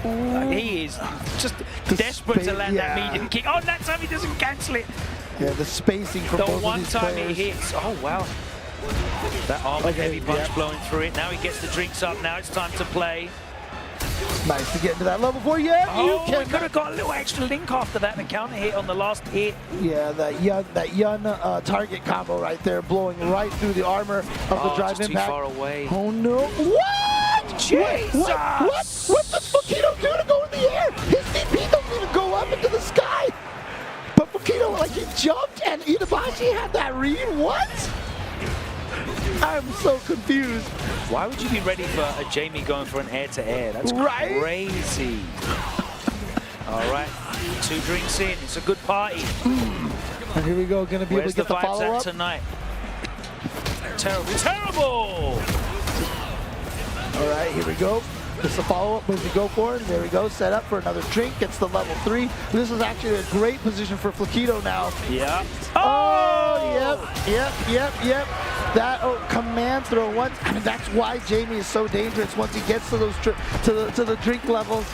He is just desperate to land that medium kick. Oh, that time he doesn't cancel it. Yeah, the spacing from the both one of these time players. it hits. Oh, wow. That armor heavy punch blowing through it. Now he gets the drinks up. Now it's time to play. Nice to get into that level 4. Yeah, oh, we could have got a little extra link after that. The counter hit on the last hit. Yeah, that Yun target combo right there, blowing right through the armor of the drive just impact. Too far away. Oh no! What? Jesus! What does Tokido do to go in the air? His DP doesn't even go up into the sky. But Tokido, like, he jumped and Itabashi had that read. What? I'm so confused. Why would you be ready for a Jamie going for an air-to-air? That's crazy. All right, 2 drinks in. It's a good party. And here we go. Going to be able to get the follow-up tonight. Terrible, terrible. All right, here we go. This is the follow-up as we go for it. There we go. Set up for another drink. Gets the level 3. This is actually a great position for Flakito now. Yeah. Oh, yep. That command throw once. I mean, that's why Jamie is so dangerous once he gets to those to the drink levels.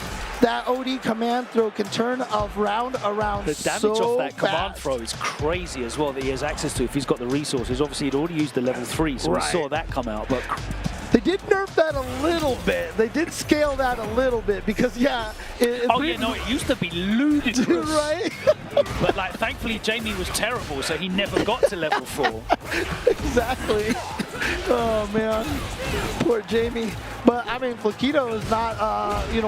That OD command throw can turn around The damage so off that fast. command throw is crazy as well that he has access to if he's got the resources. Obviously, he'd already used the level 3, so we saw that come out. But they did nerf that a little bit. They did scale that a little bit because, yeah. It used to be ludicrous. Right? But, like, thankfully, Jamie was terrible, so he never got to level 4. Exactly. Oh, man. Poor Jamie. But, I mean, Tokido is not,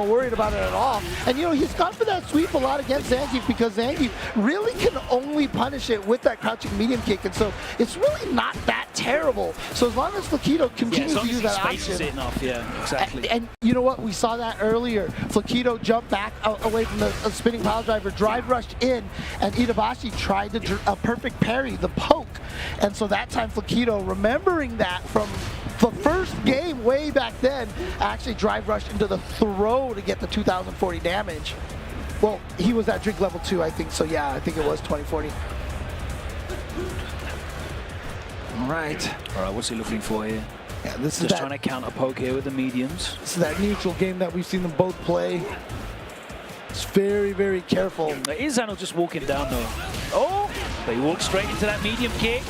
worried about it at all. And, he's gone for that sweep a lot against Zangief because Zangief really can only punish it with that crouching medium kick. And so it's really not that terrible. So as long as Tokido continues to use that option. It enough, yeah, exactly. And you know what? We saw that earlier. Tokido jumped back away from the spinning pile driver, drive rushed in, and Itabashi tried to a perfect parry, the poke. And so that time Tokido, remembering that from the first game way back then, actually drive rushed into the throw to get the 2040 damage. Well, he was at drink level 2, I think. So yeah, I think it was 2040. All right, what's he looking for here? Yeah, this just is trying to counter poke here with the mediums. This is that neutral game that we've seen them both play. It's very, very careful. Izano just walking down though. Oh, but he walks straight into that medium kick.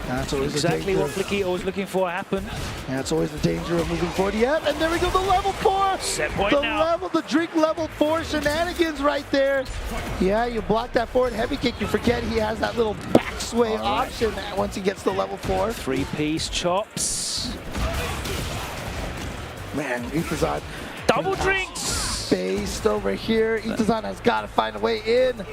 That's always exactly what Tokido was looking for happen. Yeah, it's always the danger of moving forward. Yep, and there we go, the level 4. Set point now. The drink level 4 shenanigans right there. Yeah, you block that forward heavy kick. You forget he has that little back sway option once he gets to level 4. 3-piece chops. Man, Itazan. Double drinks. Based over here. Itazan has got to find a way in.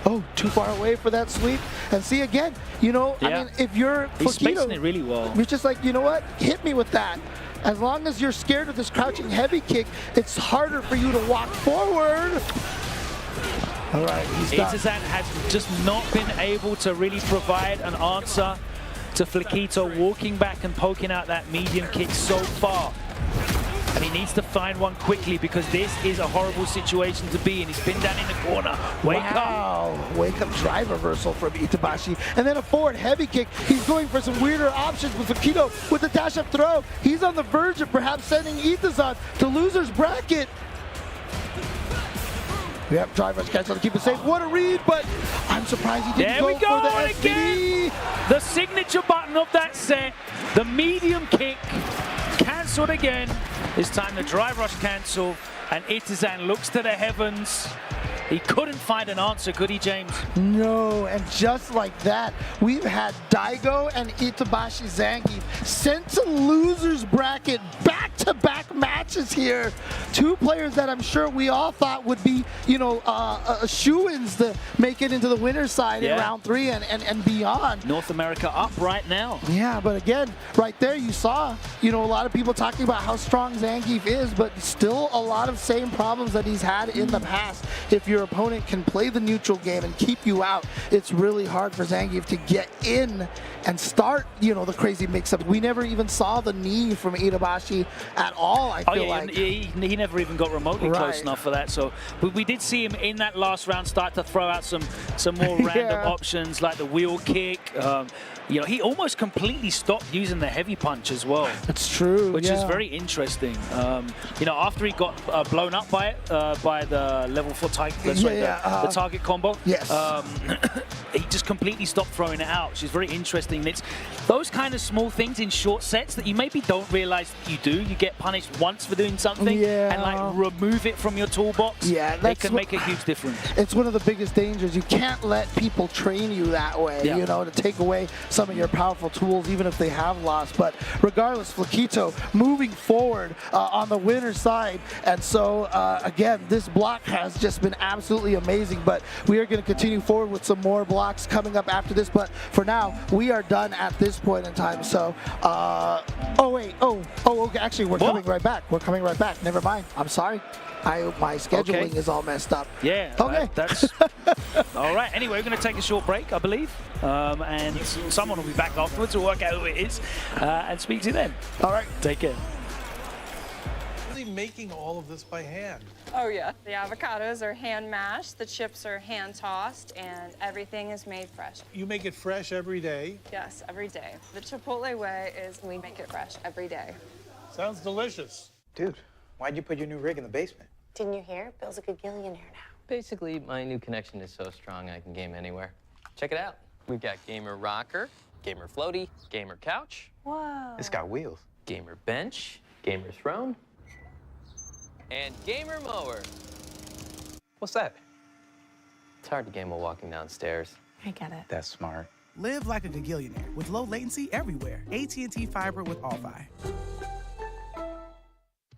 Oh, too far away for that sweep. And see again, I mean, if you're He's spacing Tokido, it really well. You're just like, you know what? Hit me with that. As long as you're scared of this crouching heavy kick, it's harder for you to walk forward. All right, Itazan has just not been able to really provide an answer to Tokido walking back and poking out that medium kick so far. And he needs to find one quickly because this is a horrible situation to be in. He's been down in the corner. Wake up. Wake up drive reversal from Itabashi. And then a forward heavy kick. He's going for some weirder options with Tokido with the dash up throw. He's on the verge of perhaps sending Itazan to loser's bracket. Yep, drive rush cancel to keep it safe. What a read, but I'm surprised he didn't go for the SPD. The signature button of that set, the medium kick, cancelled again. This time the drive rush cancel, and Itazan looks to the heavens. He couldn't find an answer, could he, James? No, and just like that, we've had Daigo and Itabashi Zangief sent to loser's bracket back-to-back matches here. Two players that I'm sure we all thought would be, shoo-ins to make it into the winner's side in round 3 and beyond. North America up right now. Yeah, but again, right there you saw, a lot of people talking about how strong Zangief is, but still a lot of same problems that he's had in the past. If your opponent can play the neutral game and keep you out, it's really hard for Zangief to get in and start, the crazy mix-up. We never even saw the knee from Itabashi at all, I feel like. He never even got remotely close enough for that. So we did see him in that last round start to throw out some more random options like the wheel kick. He almost completely stopped using the heavy punch as well. That's true, which is very interesting. After he got blown up by it, by the level 4 the target combo. Yes. He just completely stopped throwing it out, which is very interesting. It's those kind of small things in short sets that you maybe don't realize that you do. You get punished once for doing something and remove it from your toolbox. Yeah, it can make a huge difference. It's one of the biggest dangers. You can't let people train you that way, to take away some of your powerful tools, even if they have lost. But regardless, Tokido moving forward on the winner's side. And so, again, this block has just been absolutely amazing. But we are going to continue forward with some more blocks coming up after this. But for now, we are done at this point in time. So, okay. Actually, we're coming right back. We're coming right back. Never mind. I'm sorry. My scheduling is all messed up. Yeah. Okay. That's all right. Anyway, we're going to take a short break, I believe. And someone will be back afterwards to work out who it is and speak to them. All right. Take care. they making all of this by hand? Oh, yeah. The avocados are hand mashed, the chips are hand tossed, and everything is made fresh. You make it fresh every day? Yes, every day. The Chipotle way is we make it fresh every day. Sounds delicious. Dude, why'd you put your new rig in the basement? Didn't you hear? Bill's a gagillionaire now. Basically, my new connection is so strong I can game anywhere. Check it out. We've got gamer rocker, gamer floaty, gamer couch. Whoa. It's got wheels. Gamer bench, gamer throne, and gamer mower. What's that? It's hard to game while walking downstairs. I get it. That's smart. Live like a gagillionaire with low latency everywhere. AT&T Fiber with All-Fi.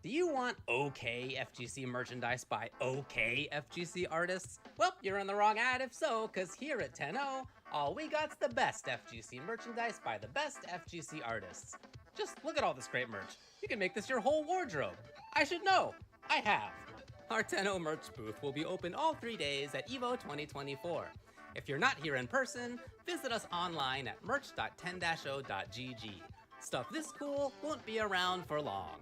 Do you want okay FGC merchandise by okay FGC artists? Well, you're in the wrong ad if so, because here at 10-0, all we got's the best FGC merchandise by the best FGC artists. Just look at all this great merch. You can make this your whole wardrobe. I should know. I have. Our 10-0 merch booth will be open all 3 days at EVO 2024. If you're not here in person, visit us online at merch.10-0.gg. Stuff this cool won't be around for long.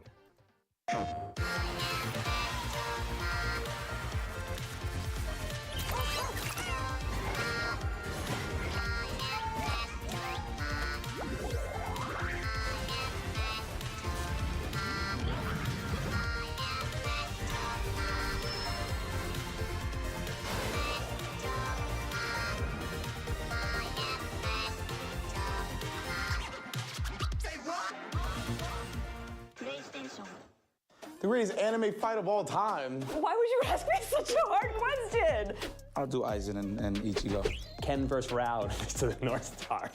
The greatest anime fight of all time. Why would you ask me such a hard question? I'll do Aizen and Ichigo. Ken versus Rao to the North Star.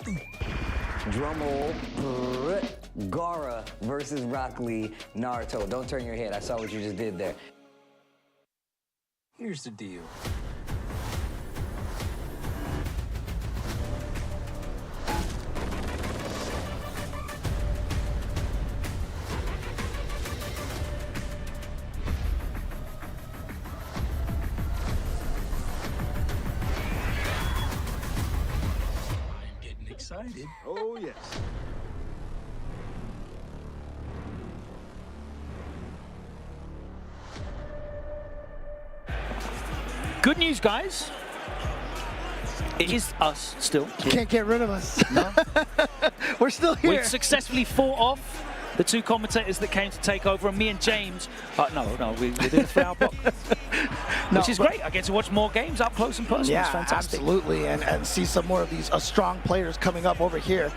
Drumroll. Gaara versus Rock Lee, Naruto. Don't turn your head. I saw what you just did there. Here's the deal. Excited. Oh, yes. Good news, guys. It is us still. You can't get rid of us. No. We're still here. We've successfully fought off the two commentators that came to take over, and me and James. No, we're doing a 3-hour block. Which is great. I get to watch more games up close and personal. Yeah, it's fantastic. Absolutely, and see some more of these strong players coming up over here.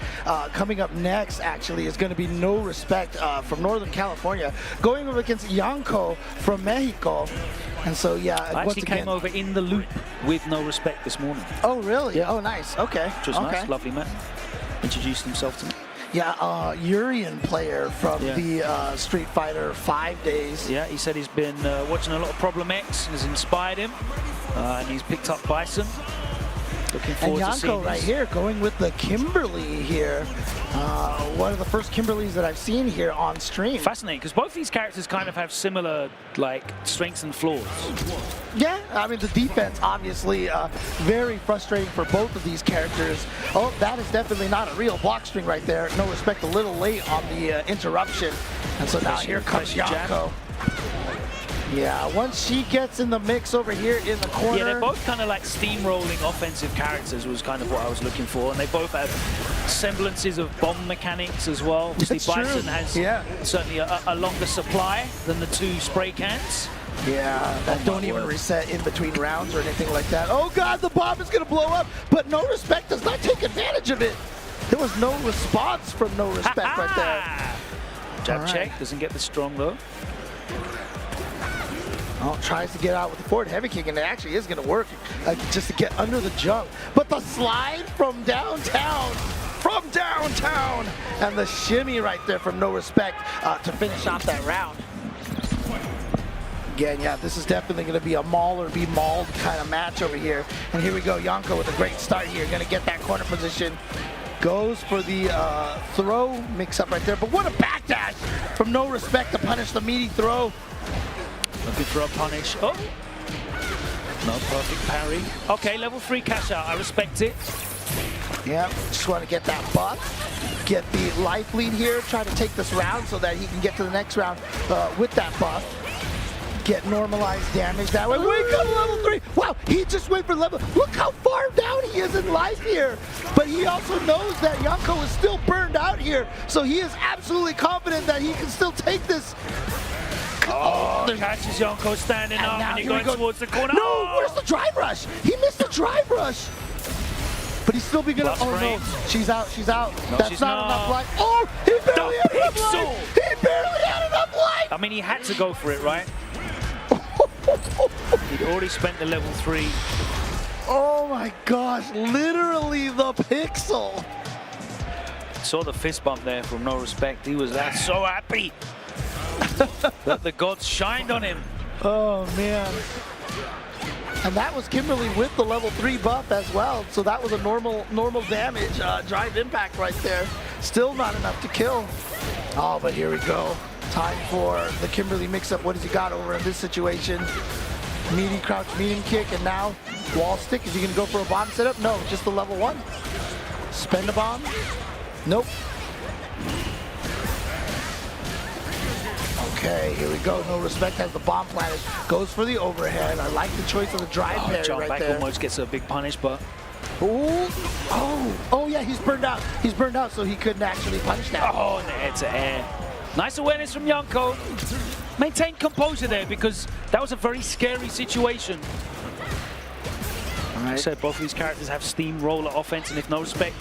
Coming up next, actually, is going to be No Respect from Northern California, going over against Yanko from Mexico. And so, yeah, I actually came over in the loop with No Respect this morning. Oh, really? Yeah. Oh, nice. Okay. Which was nice. Lovely man. Introduced himself to me. Yeah, Urian player from the Street Fighter 5 days. Yeah, he said he's been watching a lot of Problem X, and has inspired him, and he's picked up Bison. Looking forward to seeing Yanko right here going with the Kimberly here. One of the first Kimberlys that I've seen here on stream. Fascinating, because both these characters kind of have similar strengths and flaws. Yeah, I mean the defense obviously very frustrating for both of these characters. Oh, that is definitely not a real block string right there. No Respect, a little late on the interruption. And so now here comes Yanko. Yeah, once she gets in the mix over here in the corner. Yeah, they're both kind of like steamrolling offensive characters was kind of what I was looking for. And they both have semblances of bomb mechanics as well. Obviously, Bison has certainly a longer supply than the two spray cans. Yeah, that don't even reset in between rounds or anything like that. Oh God, the bomb is gonna blow up, but No Respect does not take advantage of it. There was no response from No Respect right there. Jab check, doesn't get the strong though. Oh, tries to get out with the forward heavy kick, and it actually is going to work just to get under the jump. But the slide from downtown, and the shimmy right there from No Respect to finish off that round. Again, yeah, this is definitely going to be a maul or be mauled kind of match over here. And here we go, Yanko with a great start here, going to get that corner position. Goes for the throw mix-up right there, but what a backdash from No Respect to punish the meaty throw. Looking for a punish. Oh! No perfect parry. Okay, level 3 cash out. I respect it. Yeah, just want to get that buff. get the life lead here, try to take this round so that he can get to the next round with that buff. Get normalized damage that way. Wake up level 3. Wow, he just went for level. Look how far down he is in life here. But he also knows that Yonko is still burned out here. So he is absolutely confident that he can still take this. Oh, catches Yonko standing up and he going towards the corner. No, where's the drive rush? He missed the drive rush. But he's still gonna. Oh no, she's out. She's out. No, That's not enough life. Oh, he barely had enough life. He barely had enough life. I mean, he had to go for it, right? He'd already spent the level 3. Oh my gosh, literally the pixel. Saw the fist bump there from No Respect. He was so happy that the gods shined on him. Oh man. And that was Kimberly with the level 3 buff as well. So that was a normal damage, drive impact right there. Still not enough to kill. Oh, but here we go. Time for the Kimberly mix-up. What has he got over in this situation? Meaty crouch, medium kick, and now wall stick. Is he gonna go for a bomb setup? No, just the level 1. Spend a bomb? Nope. Okay, here we go. No Respect has the bomb planted. Goes for the overhead. I like the choice of the drive parry John right back there. almost gets a big punish, but... Oh yeah, he's burned out. He's burned out, so he couldn't actually punish that. Oh, and the head to air. Nice awareness from Yonko. Maintain composure there because that was a very scary situation. All right. I said both of these characters have steamroller offense, and if No Respect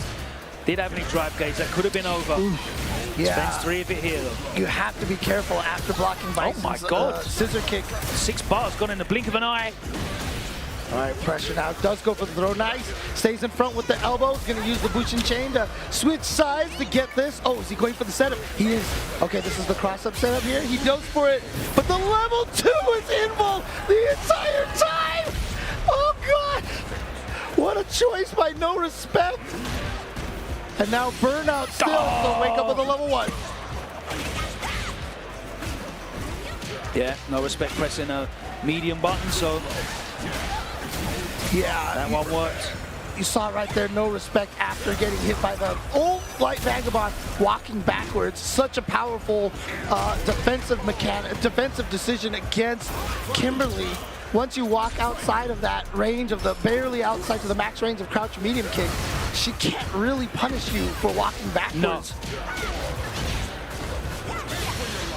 did have any drive gauge, that could have been over. Yeah. Spends 3 of it here, though. You have to be careful after blocking Bison's, oh my God. Scissor kick. 6 bars gone in the blink of an eye. All right, pressure now. Does go for the throw. Nice. Stays in front with the elbow. He's going to use the Bushin chain to switch sides to get this. Oh, is he going for the setup? He is. Okay, this is the cross-up setup here. He goes for it, but the level 2 is involved the entire time. Oh, God. What a choice by No Respect. And now Burnout still to wake up with a level 1. Yeah, No Respect pressing a medium button, so... Yeah, that one worked. You saw right there, No Respect after getting hit by the old Light Vagabond, walking backwards. Such a powerful defensive decision against Kimberly. Once you walk outside of that range of the barely outside to the max range of crouch medium kick, she can't really punish you for walking backwards. No.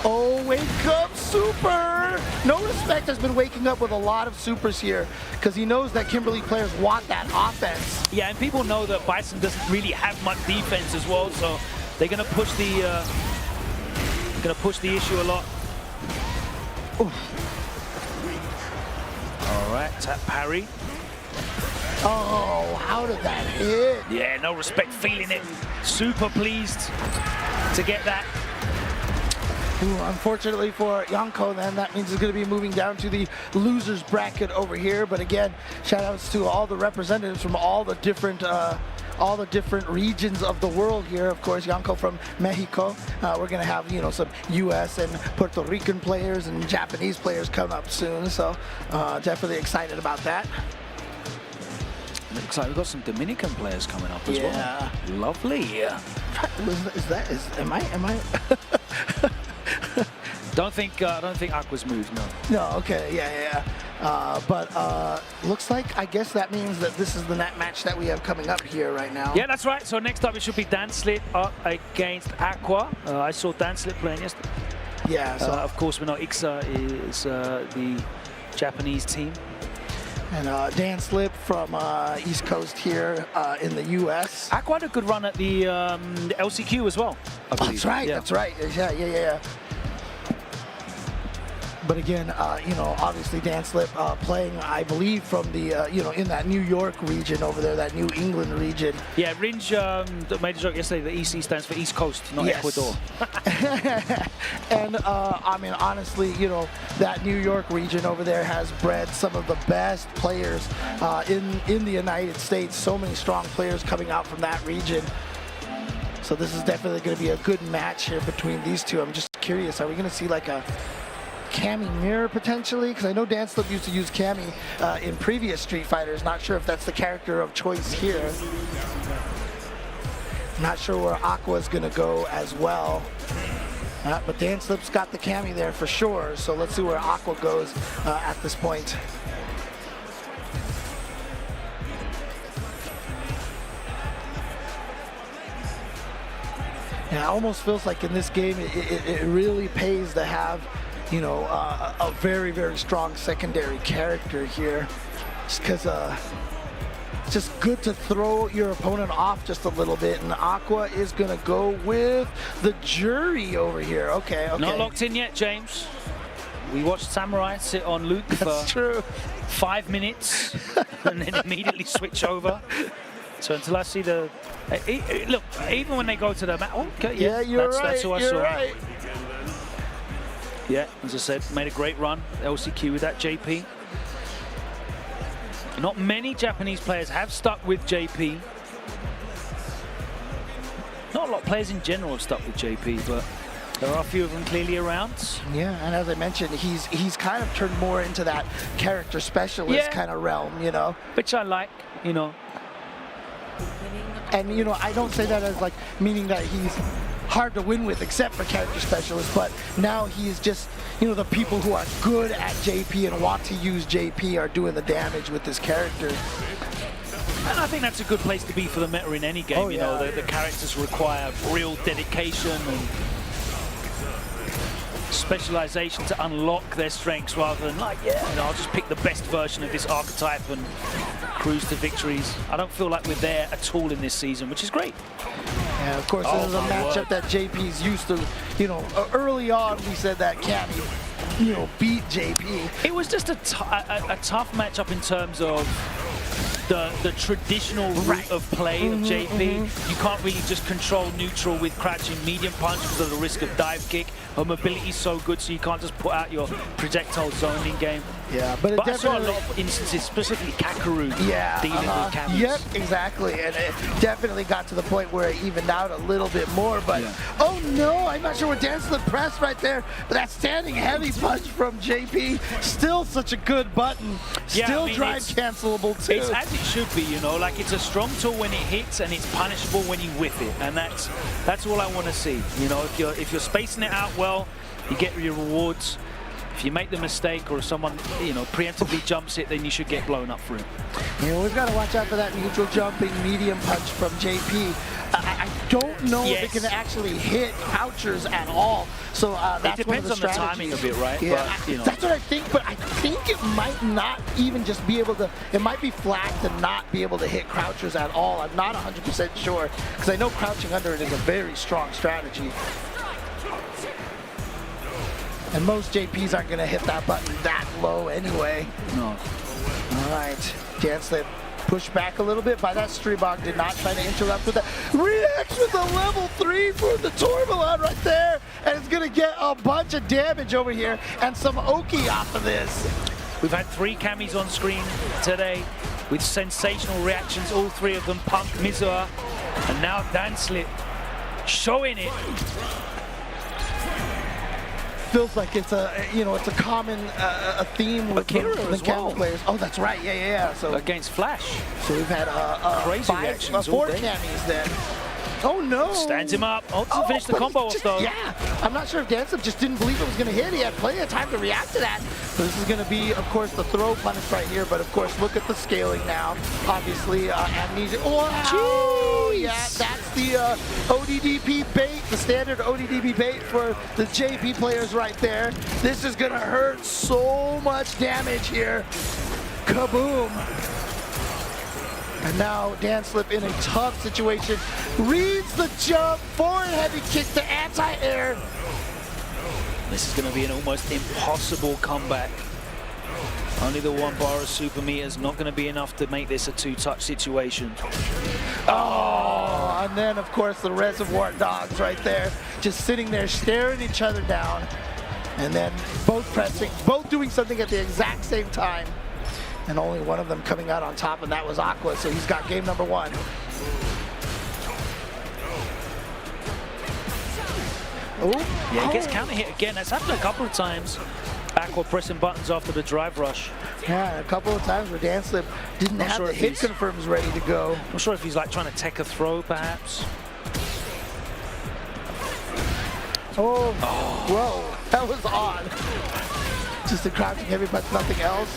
Oh, wake up super! No Respect has been waking up with a lot of supers here because he knows that Kimberly players want that offense. Yeah, and people know that Bison doesn't really have much defense as well, so they're gonna push the issue a lot. Oof. All right, tap parry. Oh, how did that hit? Yeah, No Respect feeling it. Super pleased to get that. Ooh, unfortunately for Yonko, then that means he's going to be moving down to the losers bracket over here. But again, shout outs to all the representatives from all the different regions of the world here. Of course, Yonko from Mexico. We're going to have some U.S. and Puerto Rican players and Japanese players come up soon. So definitely excited about that. Looks like we've got some Dominican players coming up as well. Lovely. Am I? Don't think Aqua's moved, no. No, okay, yeah. But looks like, I guess that means that this is the net match that we have coming up here right now. Yeah, that's right. So next up it should be Dan Slit up against Aqua. I saw Dan Slit playing yesterday. Yeah. So of course, we know Ixa is the Japanese team. And Dan Slip from East Coast here in the U.S. Aqua had a good run at the LCQ as well, I believe. That's right, that's right. Yeah. But again, obviously Dan Slip playing, I believe, from the, in that New York region over there, that New England region. Yeah, Ringe made a joke yesterday, the EC stands for East Coast, not Ecuador. And, I mean, honestly, that New York region over there has bred some of the best players in the United States. So many strong players coming out from that region. So this is definitely going to be a good match here between these two. I'm just curious, are we going to see like a Cammy mirror potentially? Because I know Dan Slip used to use Cammy in previous Street Fighters. Not sure if that's the character of choice here. Not sure where Aqua's gonna go as well. But Danslip's got the Cami there for sure, so let's see where Aqua goes at this point. And it almost feels like in this game, it really pays to have, you know, a very, very strong secondary character here. Just because it's just good to throw your opponent off just a little bit. And Aqua is going to go with the jury over here. Okay, okay. Not locked in yet, James. We watched Samurai sit on Luke for 5 minutes and then immediately switch over. So until I see the... look, even when they go to the map... Oh, okay, yeah, you're right. That's what I saw. Right. Yeah, as I said, made a great run. LCQ with that JP. Not many Japanese players have stuck with JP. Not a lot of players in general have stuck with JP, but there are a few of them clearly around. Yeah, and as I mentioned, he's kind of turned more into that character specialist kind of realm, you know. Which I like, you know. And, you know, I don't say that as, like, meaning that he's hard to win with except for character specialists, but now he's just, you know, the people who are good at JP and want to use JP are doing the damage with this character. And I think that's a good place to be for the meta in any game, you know, the characters require real dedication and specialization to unlock their strengths rather than like, you know, I'll just pick the best version of this archetype and cruise to victories. I don't feel like we're there at all in this season, which is great. Yeah, of course, this is a matchup that JP's used to. You know, early on we said that Cami, you know, beat JP. It was just a tough matchup in terms of the traditional route of play of JP. You can't really just control neutral with crouching medium punch because of the risk of dive kick. Her mobility is so good, so you can't just put out your projectile zone in game. Yeah, but I saw a lot of instances, specifically Kakaroo, dealing with cameras. Yep, exactly, and it definitely got to the point where it evened out a little bit more, but oh no, I'm not sure what Danslip pressed right there, but that standing heavy punch from JP, still such a good button, still drive cancelable too. It's as it should be, you know, like it's a strong tool when it hits and it's punishable when you whiff it, and that's all I want to see. You know, if you're spacing it out well, you get your rewards. If you make the mistake or if someone, you know, preemptively jumps it, then you should get blown up for it. You always got to watch out for that neutral jumping medium punch from JP. I don't know if it can actually hit crouchers at all. So that's it depends on the timing of it, right? Yeah, but, you know. That's what I think, but I think it might not even just be able to, it might be flat to not be able to hit crouchers at all. I'm not 100% sure, because I know crouching under it is a very strong strategy. And most JPs aren't going to hit that button that low anyway. No. All right, Danslip pushed back a little bit by that Stribog, did not try to interrupt with that. Reacts with a level 3 for the Tourmalin right there, and it's going to get a bunch of damage over here and some Oki off of this. We've had 3 Camis on screen today with sensational reactions, all 3 of them, Punk, Mizua, and now Danslip showing it. Feels like it's a, you know, it's a common a theme with the Cami players. Oh, that's right. Yeah. So against Flash. So we've had crazy reactions. 4 Camis then. Oh no! Stands him up. Oh, doesn't finish the combo off though. Yeah, I'm not sure if Danslip just didn't believe it was going to hit. He had plenty of time to react to that. So this is going to be, of course, the throw punish right here. But of course, look at the scaling now. Obviously, amnesia. Oh, yeah, that's the ODDP bait, the standard ODDP bait for the JP players right there. This is going to hurt so much damage here. Kaboom! And now Danslip in a tough situation. Reads the jump, forward heavy kick to anti-air. This is going to be an almost impossible comeback. Only the 1 bar of super meter is not going to be enough to make this a 2-touch situation. Oh, and then of course the Reservoir Dogs right there, just sitting there staring each other down. And then both pressing, both doing something at the exact same time. And only one of them coming out on top, and that was Aqua, so he's got game number 1. Oh, yeah, he gets counter hit again. That's happened a couple of times. Aqua pressing buttons after the drive rush. Yeah, a couple of times where Danslip didn't have the hit confirms ready to go. I'm not sure if he's like trying to tech a throw, perhaps. Oh, whoa, that was odd. Just a crouching heavy, but nothing else.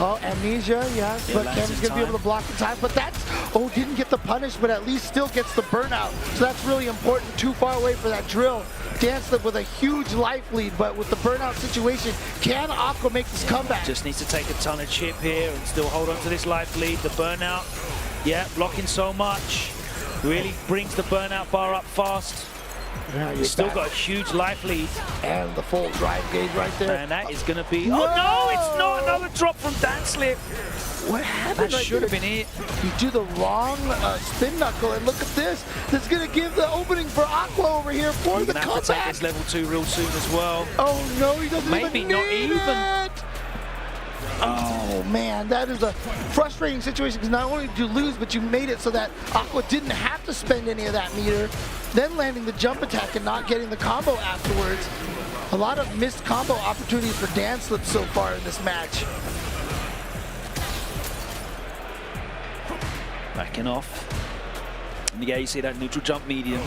Oh, amnesia, yes, but Cameron's gonna be able to block in time. But that's, oh, didn't get the punish, but at least still gets the burnout. So that's really important. Too far away for that drill. Danslip with a huge life lead, but with the burnout situation, can Aqua make this comeback? Just needs to take a ton of chip here and still hold on to this life lead. The burnout, yeah, blocking so much. Really brings the burnout bar up fast. He's still got a huge life lead. And the full drive gauge right there. And that is going to be... Oh, no! It's not another drop from Danslip. What happened? That should have been it. You do the wrong spin knuckle, and look at this. This is going to give the opening for Aqua over here for the comeback. Have to take this level 2 real soon as well. Oh, no, he doesn't Maybe not even. It. Oh man, that is a frustrating situation because not only did you lose, but you made it so that Aqua didn't have to spend any of that meter, then landing the jump attack and not getting the combo afterwards. A lot of missed combo opportunities for Danslip so far in this match. Backing off. And yeah, you see that neutral jump medium.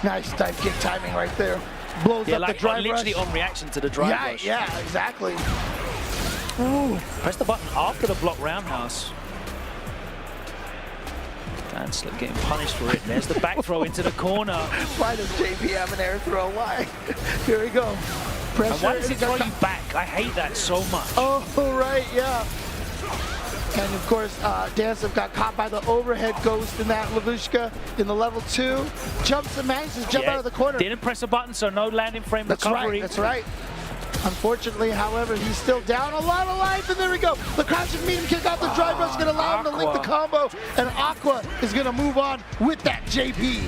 Nice dive kick timing right there. Blows up like the drive literally rush. on reaction to the drive rush. Yeah, exactly. Ooh. Press the button after the block roundhouse. Danslip getting punished for it. There's the back throw into the corner. Why does JP have an air throw? Why? Here we go. Pressure. And why does it throw you back? I hate that so much. Oh, right, yeah. And of course, Danslip got caught by the overhead ghost in that Lavushka in the level 2. Jumps and manages to jump out of the corner. Didn't press a button, so no landing frame recovery. That's right. Unfortunately, however, he's still down a lot of life, and there we go. The crouching medium kick out the drive rush is going to allow him to link the combo, and Aqua is going to move on with that JP.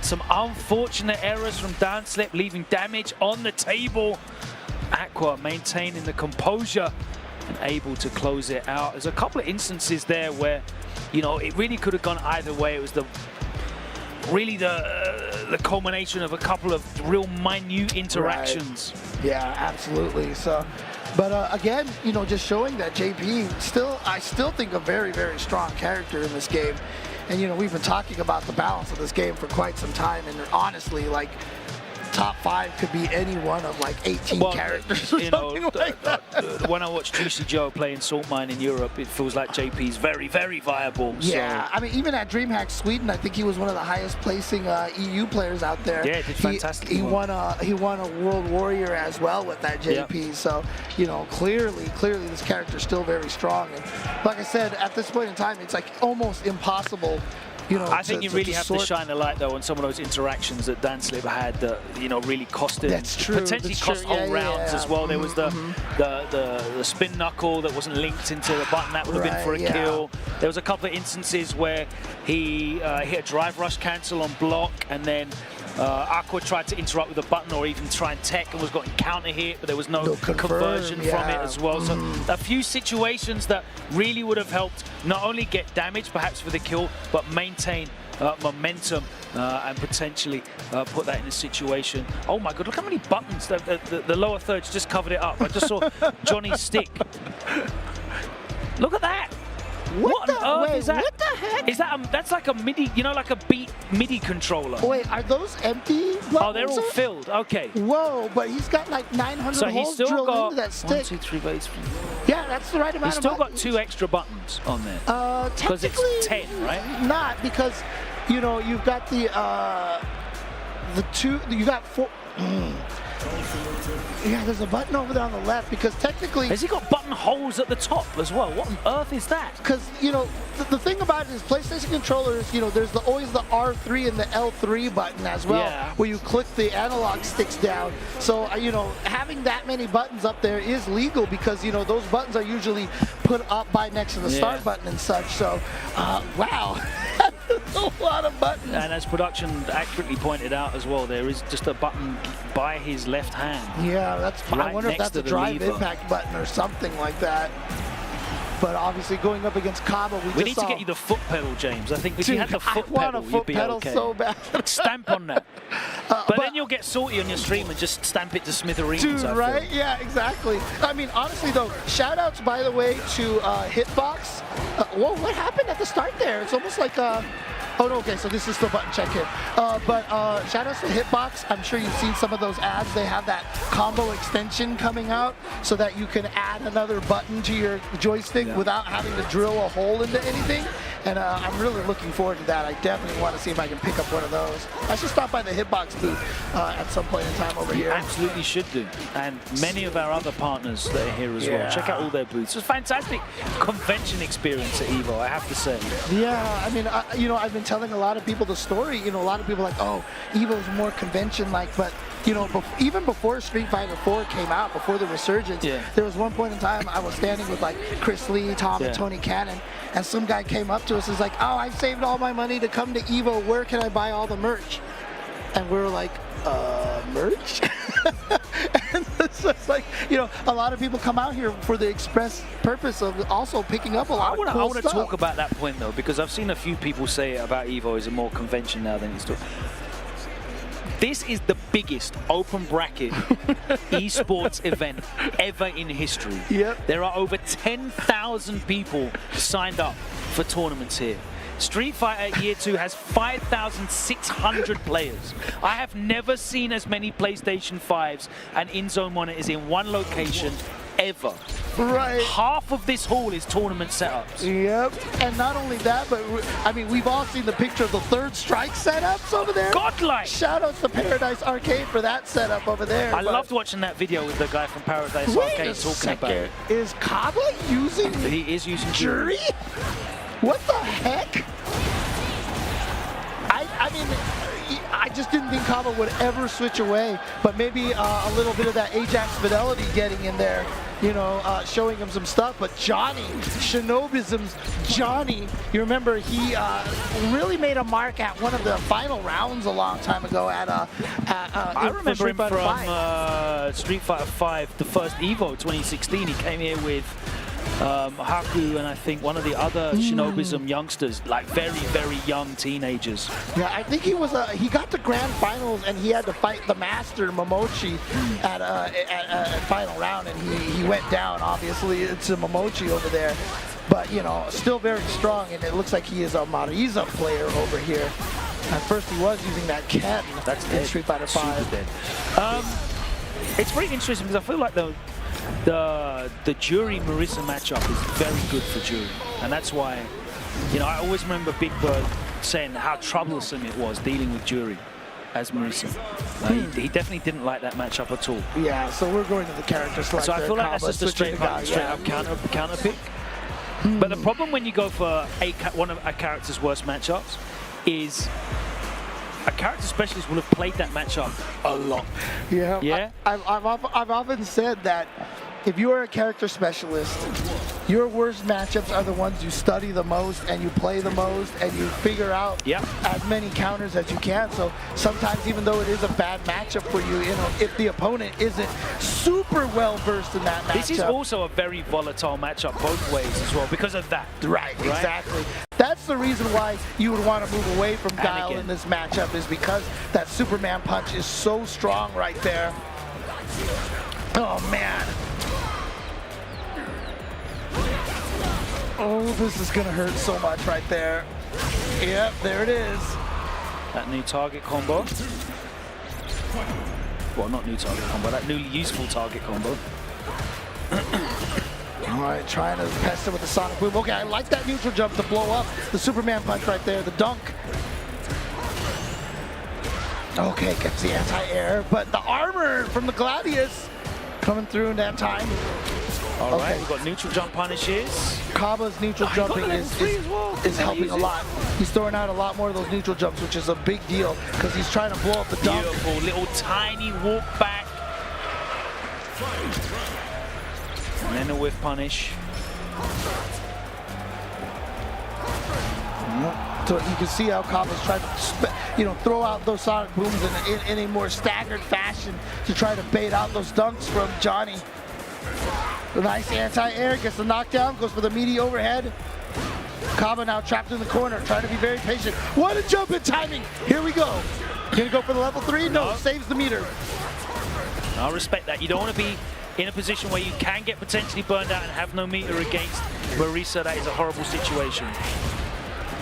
Some unfortunate errors from Danslip, leaving damage on the table. Aqua maintaining the composure and able to close it out. There's a couple of instances there where, you know, it really could have gone either way. It was the culmination of a couple of real minute interactions. Right. Yeah, absolutely. So, but again, you know, just showing that JP I still think a very, very strong character in this game. And you know, we've been talking about the balance of this game for quite some time, and honestly, like, top 5 could be any one of like 18 characters or something like that. When I watch Juicy Joe playing Salt Mine in Europe, it feels like JP's very, very viable. Yeah, so. I mean, even at DreamHack Sweden, I think he was one of the highest placing EU players out there. Yeah, did fantastic. He won a World Warrior as well with that JP. Yep. So, you know, clearly this character's still very strong. And like I said, at this point in time, it's like almost impossible. You know, I think you really have to shine a light, though, on some of those interactions that Danslip had that, you know, really cost him. That's true. Potentially cost whole rounds as well. There was the spin knuckle that wasn't linked into the button. That would have been for a kill. There was a couple of instances where he hit a drive rush cancel on block, and then Aqua tried to interrupt with a button or even try and tech and was got counter hit, but there was no conversion from it as well. So a few situations that really would have helped not only get damage perhaps for the kill, but maintain momentum and potentially put that in a situation. Oh my god, look how many buttons. The lower thirds just covered it up. I just saw Johnny's stick. Look at that. What on earth is that? What the heck? Is that that's like a MIDI, you know, like a beat MIDI controller. Wait, are those empty? Oh, they're all filled. Okay. Whoa, but he's got like 900 so holes drilled into that stick. 1, 2, 3 base. Yeah, that's the right amount. He's still got 2 extra buttons on there. Because it's 10, right? Not because, you know, you've got the 2. You got 4. Yeah, there's a button over there on the left because technically... Has he got button holes at the top as well? What on earth is that? Because, you know, the thing about it is PlayStation controllers, you know, there's always the R3 and the L3 button as well, where you click the analog sticks down. So, you know, having that many buttons up there is legal because, you know, those buttons are usually put up by next to the start button and such. So, wow. A lot of buttons. And as production accurately pointed out as well, there is just a button by his left hand. Yeah, that's. Right, I wonder if that's a drive impact button or something like that. But obviously, going up against Cabo, we need to get you the foot pedal, James. I think if you had the foot pedal, you'd be okay. So bad. Stamp on that. But then you'll get salty on your stream and just stamp it to smithereens. Dude, right? Yeah, exactly. I mean, honestly, though, shout-outs, by the way, to Hitbox. Whoa, what happened at the start there? It's almost like Oh, no, okay, so this is still button check here. But shout outs to Hitbox. I'm sure you've seen some of those ads. They have that combo extension coming out so that you can add another button to your joystick without having to drill a hole into anything. And I'm really looking forward to that. I definitely want to see if I can pick up one of those. I should stop by the Hitbox booth at some point in time over here. Absolutely should do. And many of our other partners that are here as well. Check out all their booths. It's a fantastic convention experience at EVO, I have to say. Yeah, I mean, you know, I've been telling a lot of people the story. You know, a lot of people are like, oh, EVO's more convention-like, but you know, even before Street Fighter 4 came out, before the resurgence, there was one point in time I was standing with like Chris Lee, Tom, and Tony Cannon, and some guy came up to us and was like, oh, I saved all my money to come to EVO. Where can I buy all the merch? And we were like, merch? And it's just like, you know, a lot of people come out here for the express purpose of also picking up a lot of cool stuff. I want to talk about that point though, because I've seen a few people say about EVO is a more convention now than it's. This is the biggest open bracket esports event ever in history. Yep. There are over 10,000 people signed up for tournaments here. Street Fighter Year 2 has 5,600 players. I have never seen as many PlayStation 5s and in-zone monitors in one location ever. Right. Half of this hall is tournament setups. Yep. And not only that, but I mean, we've all seen the picture of the Third Strike setups over there. Godlike. Shout outs to Paradise Arcade for that setup over there. I loved watching that video with the guy from Paradise Arcade talking about it. Is Kaba using? He is using Jury? What the heck? I mean, I just didn't think Kaba would ever switch away, but maybe a little bit of that Ajax fidelity getting in there, you know, showing him some stuff. But Johnny, Shinobism's Johnny, you remember he really made a mark at one of the final rounds a long time ago at I remember him from Street Fighter 5, the first EVO 2016. He came here with Haku and I think one of the other Shinobism youngsters, like very, very young teenagers. Yeah, I think he was he got to grand finals and he had to fight the master Mochi at final round, and he went down. Obviously, it's a Mochi over there, but you know, still very strong, and it looks like he is a Marisa player over here. At first, he was using that Ken. That's in Street Fighter 5. It's pretty interesting because I feel like the Jury Marisa matchup is very good for Jury, and that's why, you know, I always remember Big Bird saying how troublesome it was dealing with Jury as Marisa. He definitely didn't like that matchup at all. Yeah, so we're going to the character select. So I feel like that's just a straight up counter pick. But the problem when you go for one of a character's worst matchups is a character specialist will have played that matchup a lot. Yeah. Yeah. I've often said that if you are a character specialist, your worst matchups are the ones you study the most and you play the most and you figure out as many counters as you can. So sometimes, even though it is a bad matchup for you, you know, if the opponent isn't super well versed in that matchup. This is also a very volatile matchup both ways as well because of that. Right? Exactly. That's the reason why you would want to move away from Guile in this matchup, is because that Superman punch is so strong right there. Oh, man. Oh, this is going to hurt so much right there. Yep, there it is. That new target combo. Well, not new target combo, that newly useful target combo. All right, trying to pester with the Sonic Boom. Okay, I like that neutral jump to blow up the Superman punch right there, the dunk. Okay, gets the anti-air, but the armor from the Gladius coming through in that time. All right, we've got neutral jump punishes. Kaba's neutral jumping is helping a lot. He's throwing out a lot more of those neutral jumps, which is a big deal because he's trying to blow up the dunk. Beautiful little tiny walk back. And then a whiff punish. So you can see how Kaba's trying to, throw out those Sonic Booms in a more staggered fashion to try to bait out those dunks from Johnny. A nice anti-air, gets the knockdown, goes for the meaty overhead. Kaba now trapped in the corner, trying to be very patient. What a jump in timing! Here we go. Gonna go for the level 3? No, saves the meter. I respect that. You don't want to be in a position where you can get potentially burned out and have no meter against Marisa. That is a horrible situation.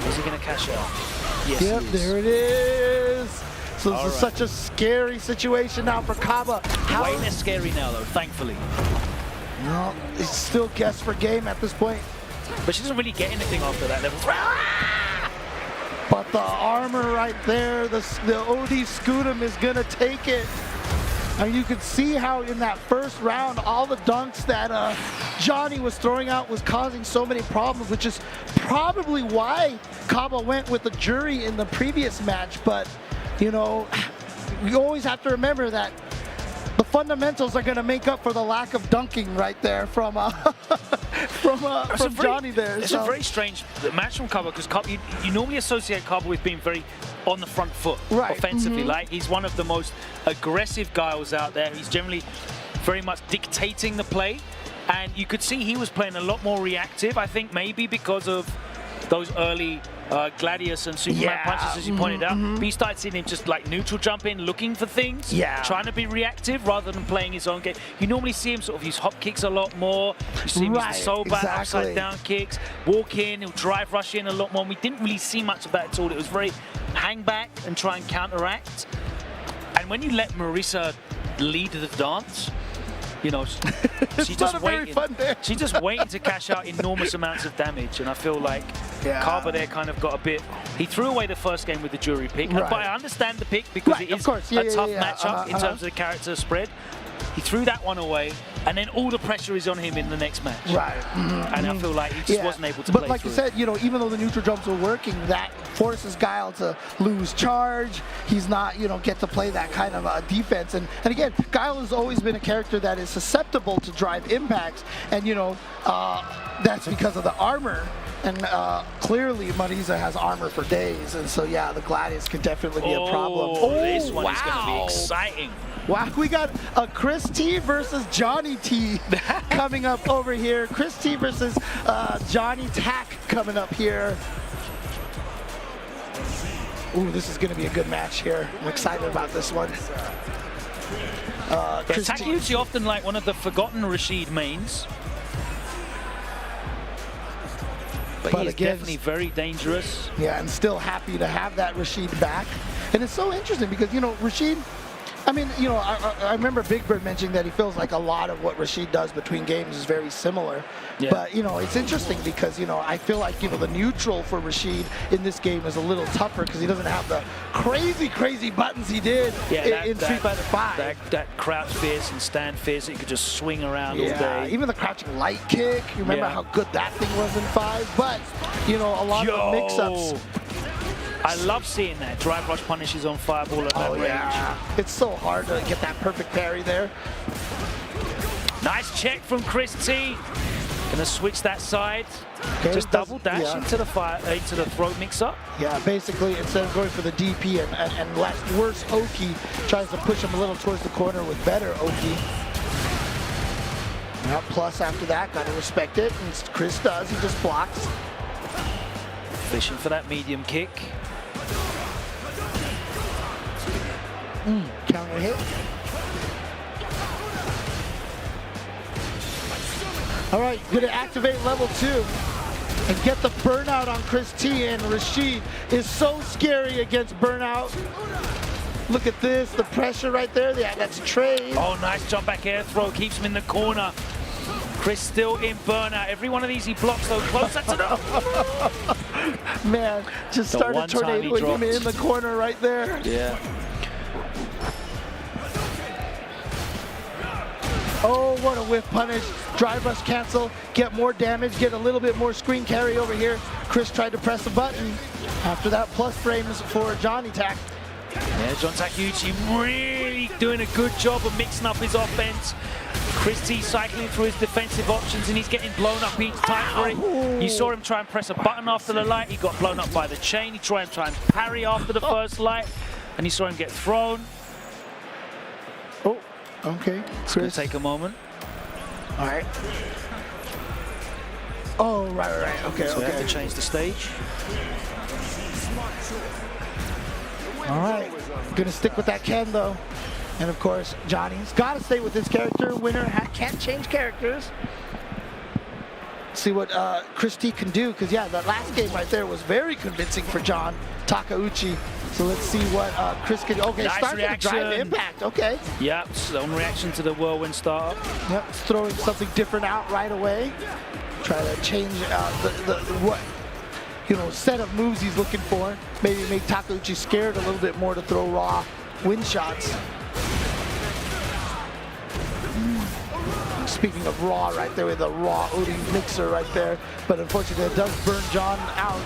Is he going to cash out? Yes, Yep, he is. there it is. So this All is right. such a scary situation now for Kaba. Way less scary now, though, thankfully. No, it's still guess for game at this point. But she doesn't really get anything after that level. But the armor right there, the OD Scootum is going to take it. I mean, you could see how in that first round, all the dunks that Johnny was throwing out was causing so many problems, which is probably why Kaba went with the jury in the previous match. But, you know, we always have to remember that the fundamentals are going to make up for the lack of dunking right there from Johnny there. It's a very strange match from Kaba because you normally associate Kaba with being very on the front foot offensively. Like, he's one of the most aggressive guys out there. He's generally very much dictating the play, and you could see he was playing a lot more reactive. I think maybe because of those early Gladius and Superman punches, as you pointed out. But you started seeing him just like neutral jump in, looking for things, trying to be reactive rather than playing his own game. You normally see him sort of use hop kicks a lot more. You see him use the soul back, upside down kicks, walk in, he'll drive rush in a lot more. And we didn't really see much of that at all. It was very hang back and try and counteract. And when you let Marisa lead the dance, you know, she's just waiting to cash out enormous amounts of damage, and I feel like Kaba there kind of got a bit. He threw away the first game with the jury pick, but I understand the pick because it is a tough matchup in terms of the character spread. He threw that one away, and then all the pressure is on him in the next match. And I feel like he just wasn't able to play But like you said, you know, even though the neutral jumps were working, that forces Guile to lose charge. He's not, you know, get to play that kind of defense. And again, Guile has always been a character that is susceptible to drive impacts. And, you know, that's because of the armor. And clearly Marisa has armor for days. And so, yeah, the Gladius could definitely be a problem. This one is going to be exciting. Wow, we got a Chris T versus Johnny T coming up over here. Chris T versus Johnny Tack coming up here. Ooh, this is going to be a good match here. I'm excited about this one. Takeuchi often like one of the forgotten Rashid mains. But he is definitely very dangerous. Yeah, and still happy to have that Rashid back. And it's so interesting because, you know, Rashid, I mean, you know, I remember Big Bird mentioning that he feels like a lot of what Rashid does between games is very similar. But, you know, it's interesting because, you know, I feel like, you know, the neutral for Rashid in this game is a little tougher because he doesn't have the crazy buttons he did in Street Fighter 5. That crouch fierce and stand fierce, you could just swing around all day. Even the crouching light kick, you remember how good that thing was in 5? But, you know, a lot of the mix-ups. I love seeing that. Drive rush punishes on fireball at that range. It's so hard to get that perfect parry there. Nice check from Chris T. Gonna switch that side. Just double dash into the throat mix-up. Yeah, basically instead of going for the DP and worse Oki, tries to push him a little towards the corner with better Oki. Now plus after that, gotta respect it. And Chris does, he just blocks. Fishing for that medium kick. Counter hit. All right, gonna activate level 2 and get the burnout on Chris T, and Rashid is so scary against burnout. Look at this, the pressure right there. Yeah, that's trade. Oh, nice jump back air throw, keeps him in the corner. Chris still in burnout. Every one of these he blocks though, close. That's enough. Man, just started tornadoing him in the corner right there. Yeah. Oh, what a whiff punish. Drive rush cancel, get more damage, get a little bit more screen carry over here. Chris tried to press a button. After that, plus frames for Johnny Tack. Yeah, Jon Takeuchi really doing a good job of mixing up his offense. Chris T cycling through his defensive options, and he's getting blown up each time for it. You saw him try and press a button after the light. He got blown up by the chain. He tried to try and parry after the first light, and you saw him get thrown. Oh, okay. It's going to take a moment. All right. Oh, right. Okay, so we have to change the stage. All right. Gonna stick with that Ken though. And of course, Johnny's got to stay with his character. Winner can't change characters. see what Chris T can do, because yeah, that last game right there was very convincing for Jon Takeuchi. So let's see what Chris can. Okay, nice start with a drive impact. Okay. Yep, some reaction to the whirlwind startup. Yep, throwing something different out right away. Try to change what set of moves he's looking for. Maybe make Takeuchi scared a little bit more to throw raw wind shots. Speaking of raw, right there with the raw Odi mixer right there, but unfortunately it does burn Jon out.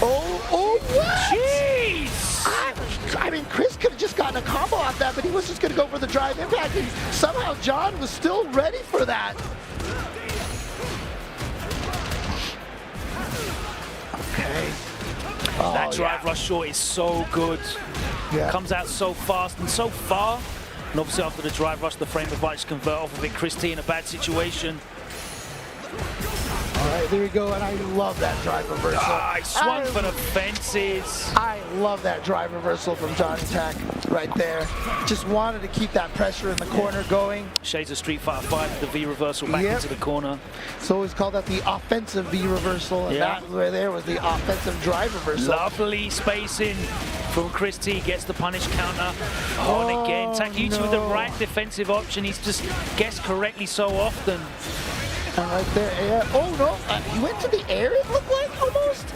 Oh, what? Jeez! I mean, Chris could have just gotten a combo off that, but he was just going to go for the drive impact, and somehow Jon was still ready for that. Okay. That drive rush short is so good. Yeah. Comes out so fast and so far. And obviously after the drive rush, the frame of lights convert off of it. Chris T in a bad situation. All right, there we go, and I love that drive reversal. I swung for the fences. I love that drive reversal from Jon Tak right there. Just wanted to keep that pressure in the corner going. Shades of Street Fighter 5, the V reversal back into the corner. So always called that the offensive V reversal, and that right there was the offensive drive reversal. Lovely spacing from Chris T, gets the punish counter. And again, Takeuchi with the right defensive option. He's just guessed correctly so often. And right there, oh no, he went to the air, it looked like, almost.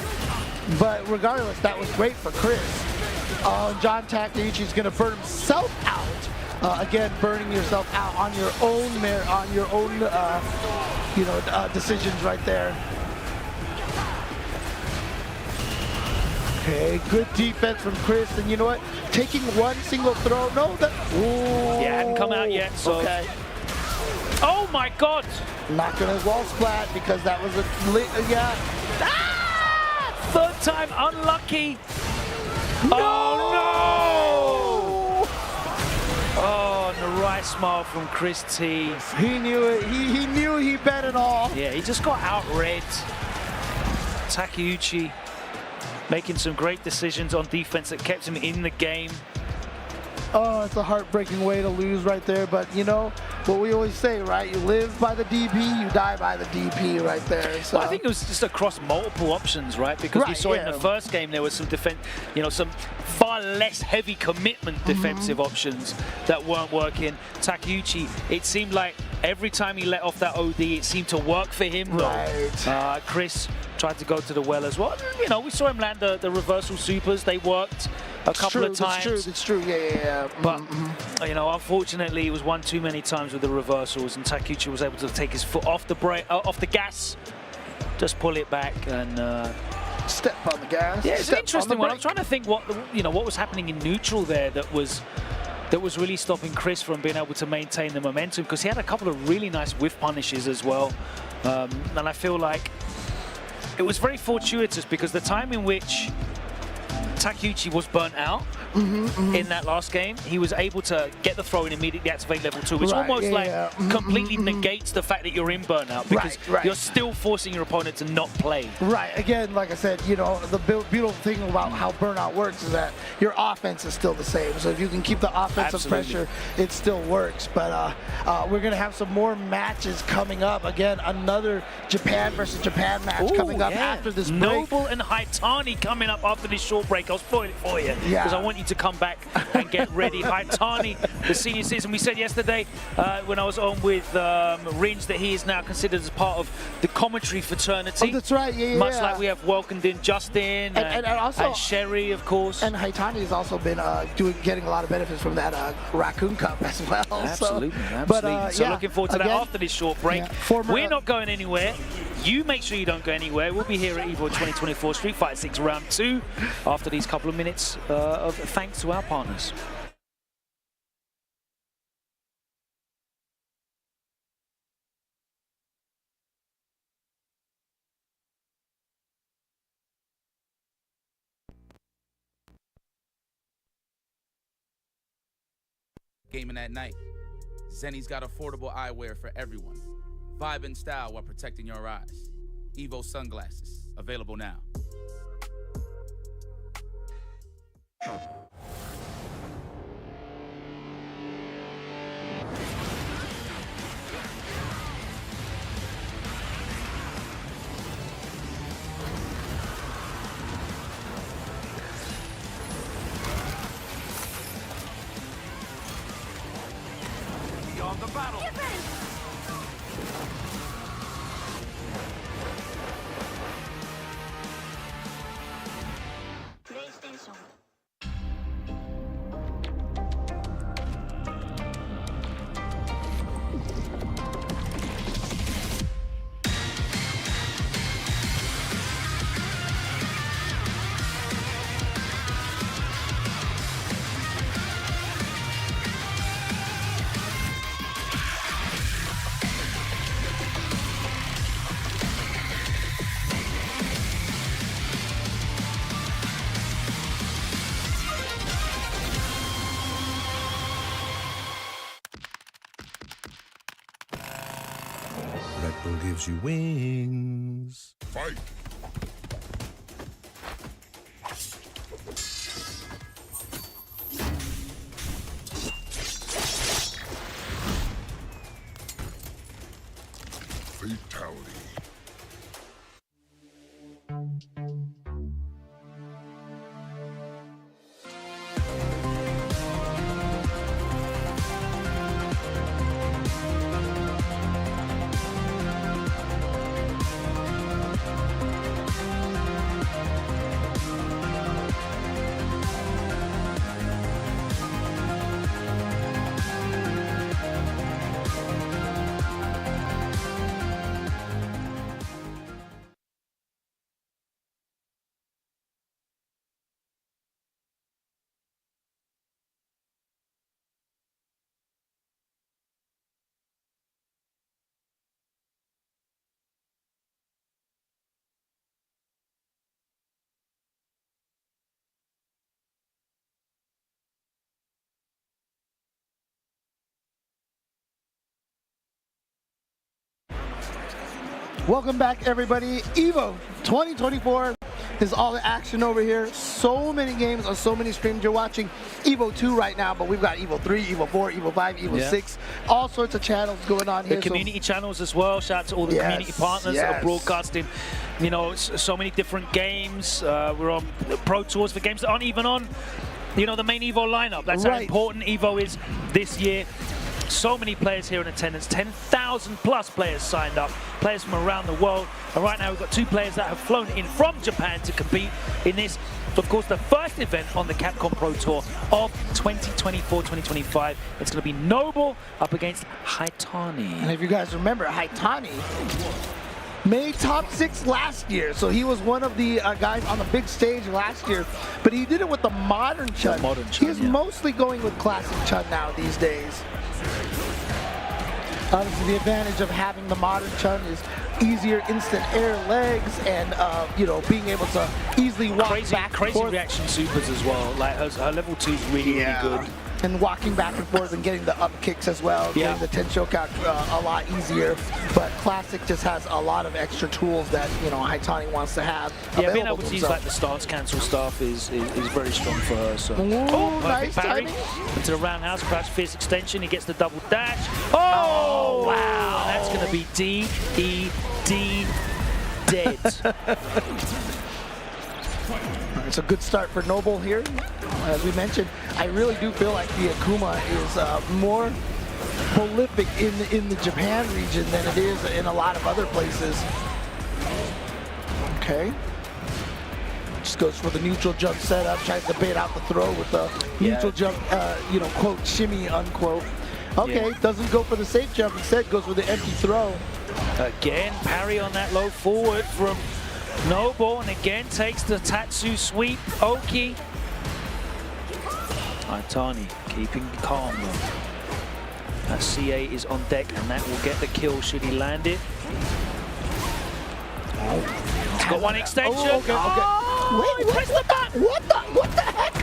But regardless, that was great for Chris. Jon Takeuchi is going to burn himself out. Again, burning yourself out on your own, decisions right there. Okay, good defense from Chris, and you know what? Taking one single throw, yeah, hadn't come out yet, so. Okay. Oh my God! Not gonna wall splat because that was a Third time unlucky. No! Oh no! Oh, and the right smile from Chris T. He knew it. He knew he bet it all. Yeah, he just got outread. Takeuchi making some great decisions on defense that kept him in the game. Oh, it's a heartbreaking way to lose right there, but you know what we always say, right? You live by the DP, you die by the DP right there. So well, I think it was just across multiple options, right? Because we saw in the first game there was some some far less heavy commitment defensive options that weren't working. Takeuchi, it seemed like every time he let off that OD, it seemed to work for him. Right. Chris tried to go to the well as well. You know, we saw him land the reversal supers. They worked a couple of times. It's true. Yeah. But you know, unfortunately, it was one too many times with the reversals, and Takeuchi was able to take his foot off the brake, off the gas, just pull it back and step on the gas. Yeah, it's an interesting one. I'm trying to think what was happening in neutral there that was really stopping Chris from being able to maintain the momentum, because he had a couple of really nice whiff punishes as well, and I feel like it was very fortuitous because the time in which Takeuchi was burnt out in that last game, he was able to get the throw and immediately activate level 2, which almost completely negates the fact that you're in burnout, because you're still forcing your opponent to not play. Right. Again, like I said, you know, the beautiful thing about how burnout works is that your offense is still the same. So if you can keep the offensive pressure, it still works. But we're going to have some more matches coming up. Again, another Japan versus Japan match coming up after this break. Noble and Haitani coming up after this short break. I'll spoil it for you because I want you to come back and get ready. Haitani, the senior citizen. We said yesterday when I was on with Ringe that he is now considered as part of the commentary fraternity. Oh, that's right. Yeah. Much like we have welcomed in Justin and also Sherry, of course. And Haitani has also been getting a lot of benefits from that Raccoon Cup as well. Absolutely. So looking forward to that after this short break. We're not going anywhere. You make sure you don't go anywhere. We'll be here at EVO 2024 Street Fighter 6 Round 2 after these couple of minutes of thanks to our partners. Gaming at night. Zenny's got affordable eyewear for everyone. Vibe in style while protecting your eyes. Evo sunglasses, available now. of the battle. Red Bull gives you wings. Fight! Fatality. Welcome back, everybody. EVO 2024 is all the action over here. So many games on so many streams. You're watching EVO 2 right now, but we've got EVO 3, EVO 4, EVO 5, EVO 6. All sorts of channels going on here. The community channels as well. Shout out to all the community partners that are broadcasting, you know, so many different games. We're on Pro Tours for games that aren't even on, you know, the main EVO lineup. That's how important EVO is this year. So many players here in attendance, 10,000 plus players signed up, players from around the world. And right now we've got 2 players that have flown in from Japan to compete in this, of course, the first event on the Capcom Pro Tour of 2024-2025. It's going to be Noble up against Haitani. And if you guys remember, Haitani made top 6 last year, so he was one of the guys on the big stage last year, but he did it with the modern Chun. He is mostly going with classic Chun now these days. Obviously, the advantage of having the modern Chun is easier instant air legs and, you know, being able to easily walk back and Crazy forth. reaction supers as well. Like her level 2 is really, really good. And walking back and forth and getting the up kicks as well, getting the 10 chokeout a lot easier. But Classic just has a lot of extra tools that, you know, Haitani wants to have. Yeah, being able to use like the stance cancel stuff is very strong for her. So. Ooh, nice parry timing. into the roundhouse, crouch fierce extension. He gets the double dash. Oh, wow! That's going to be D-E-D dead. It's a good start for Noble here. As we mentioned, I really do feel like the Akuma is more prolific in the Japan region than it is in a lot of other places. Okay. Just goes for the neutral jump setup, tries to bait out the throw with the neutral jump, you know, quote, shimmy, unquote. Okay, doesn't go for the safe jump, instead goes for the empty throw. Again, parry on that low forward from Noble, and again takes the Tatsu sweep. Oki. Haitani keeping calm though. That CA is on deck, and that will get the kill should he land it. He's got one extension. Oh, okay, okay. Wait, press the button. What the heck?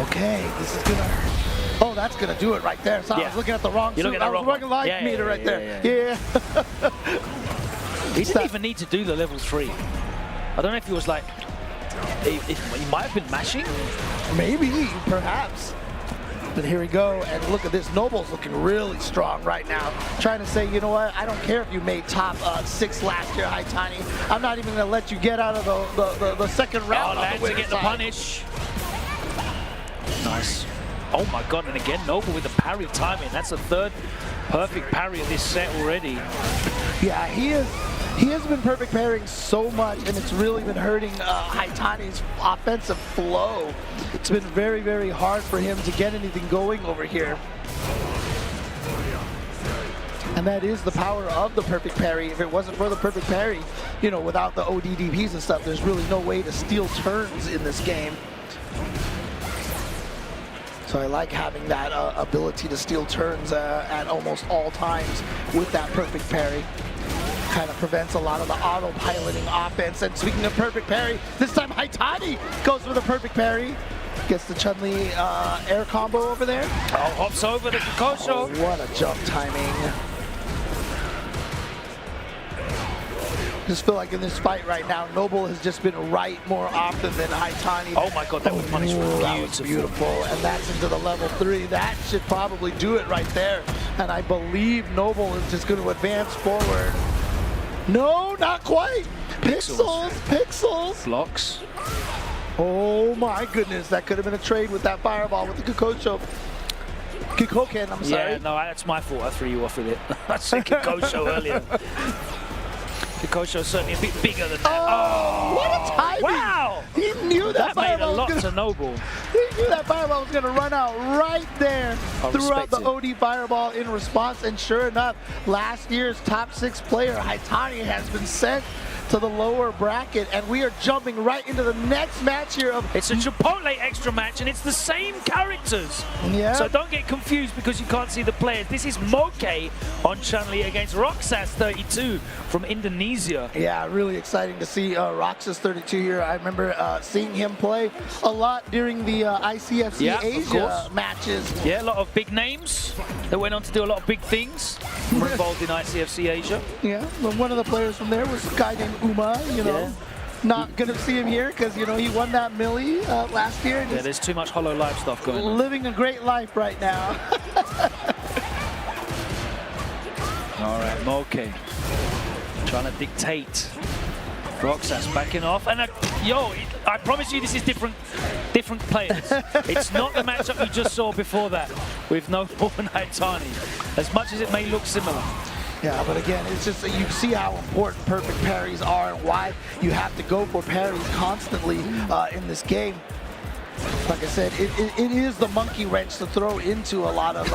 Okay, this is gonna hurt. Oh, that's gonna do it right there. So I was looking at the wrong suit. I was looking live meter right there. Yeah. He didn't even need to do the level 3. I don't know if he was like, he might have been mashing. Maybe, perhaps. But here we go, and look at this. Noble's looking really strong right now. Trying to say, you know what, I don't care if you made top 6 last year, Haitani. I'm not even going to let you get out of the second round. Oh, lands to get the punish. Nice. Oh my god, and again, Noble with the parry timing. That's the third perfect parry of this set already. Yeah, he has been perfect parrying so much, and it's really been hurting Haitani's offensive flow. It's been very, very hard for him to get anything going over here. And that is the power of the perfect parry. If it wasn't for the perfect parry, you know, without the ODDPs and stuff, there's really no way to steal turns in this game. So I like having that ability to steal turns at almost all times with that perfect parry. Kind of prevents a lot of the auto-piloting offense. And speaking of perfect parry, this time Haitani goes for the perfect parry. Gets the Chun-Li air combo over there. Oh, hops over the Kikosho. Oh, what a jump timing. Just feel like in this fight right now, Noble has just been right more often than Haitani. Oh my god, that was punish was beautiful. Beautiful, and that's into the level 3. That should probably do it right there. And I believe Noble is just going to advance forward. No, not quite. Pixels. Blocks. Oh my goodness, that could have been a trade with that fireball with the Kikosho. Kikoken, I'm sorry. Yeah, no, that's my fault. I threw you off with it. I said Kikosho earlier. Kikosho's certainly a bit bigger than that. Oh, what a timing! Wow! He knew that made a fireball lot was to Noble. He knew that fireball was going to run out right there. Threw out the OD fireball in response, and sure enough, last year's top 6 player, Haitani, has been sent to the lower bracket, and we are jumping right into the next match here. It's a Chipotle extra match, and it's the same characters. Yeah. So don't get confused because you can't see the players. This is Mochi on Chun-Li against Roxas32 from Indonesia. Yeah, really exciting to see Roxas32 here. I remember seeing him play a lot during the ICFC Asia matches. Yeah, a lot of big names that went on to do a lot of big things. Were involved in ICFC Asia. Yeah, well, one of the players from there was a guy named Uma, you know. Yeah. Not gonna see him here because, you know, he won that milli last year. And yeah, there's too much Hollow Live stuff going on. Living a great life right now. All right, Mochi trying to dictate. Roxas backing off, and I promise you this is different players. It's not the matchup you just saw before that with Noble and Haitani, as much as it may look similar. Yeah, but again, it's just you see how important perfect parries are and why you have to go for parries constantly in this game. Like I said, it is the monkey wrench to throw into a lot of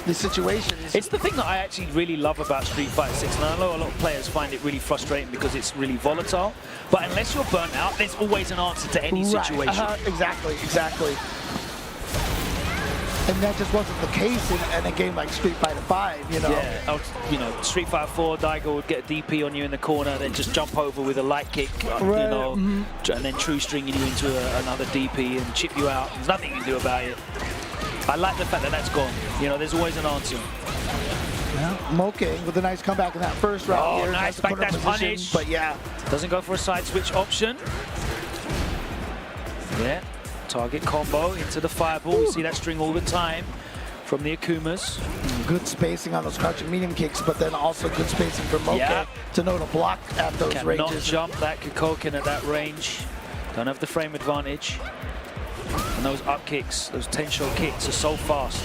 the situations. It's the thing that I actually really love about Street Fighter 6, and I know a lot of players find it really frustrating because it's really volatile, but unless you're burnt out, there's always an answer to any situation. Exactly. And that just wasn't the case in a game like Street Fighter 5, you know? Yeah, you know, Street Fighter 4, Daigo would get a DP on you in the corner, then just jump over with a light kick, you know, and then true stringing you into another DP and chip you out. There's nothing you can do about it. I like the fact that that's gone. You know, there's always an answer. Yeah, Mochi with a nice comeback in that first round here. Nice back dash punish. But yeah. Doesn't go for a side switch option. Yeah. Target combo into the fireball. We see that string all the time from the Akumas. Good spacing on those crouching medium kicks, but then also good spacing for Mochi to know to block at those ranges. Cannot jump that Kikoken at that range. Don't have the frame advantage. And those up kicks, those Tensho kicks are so fast.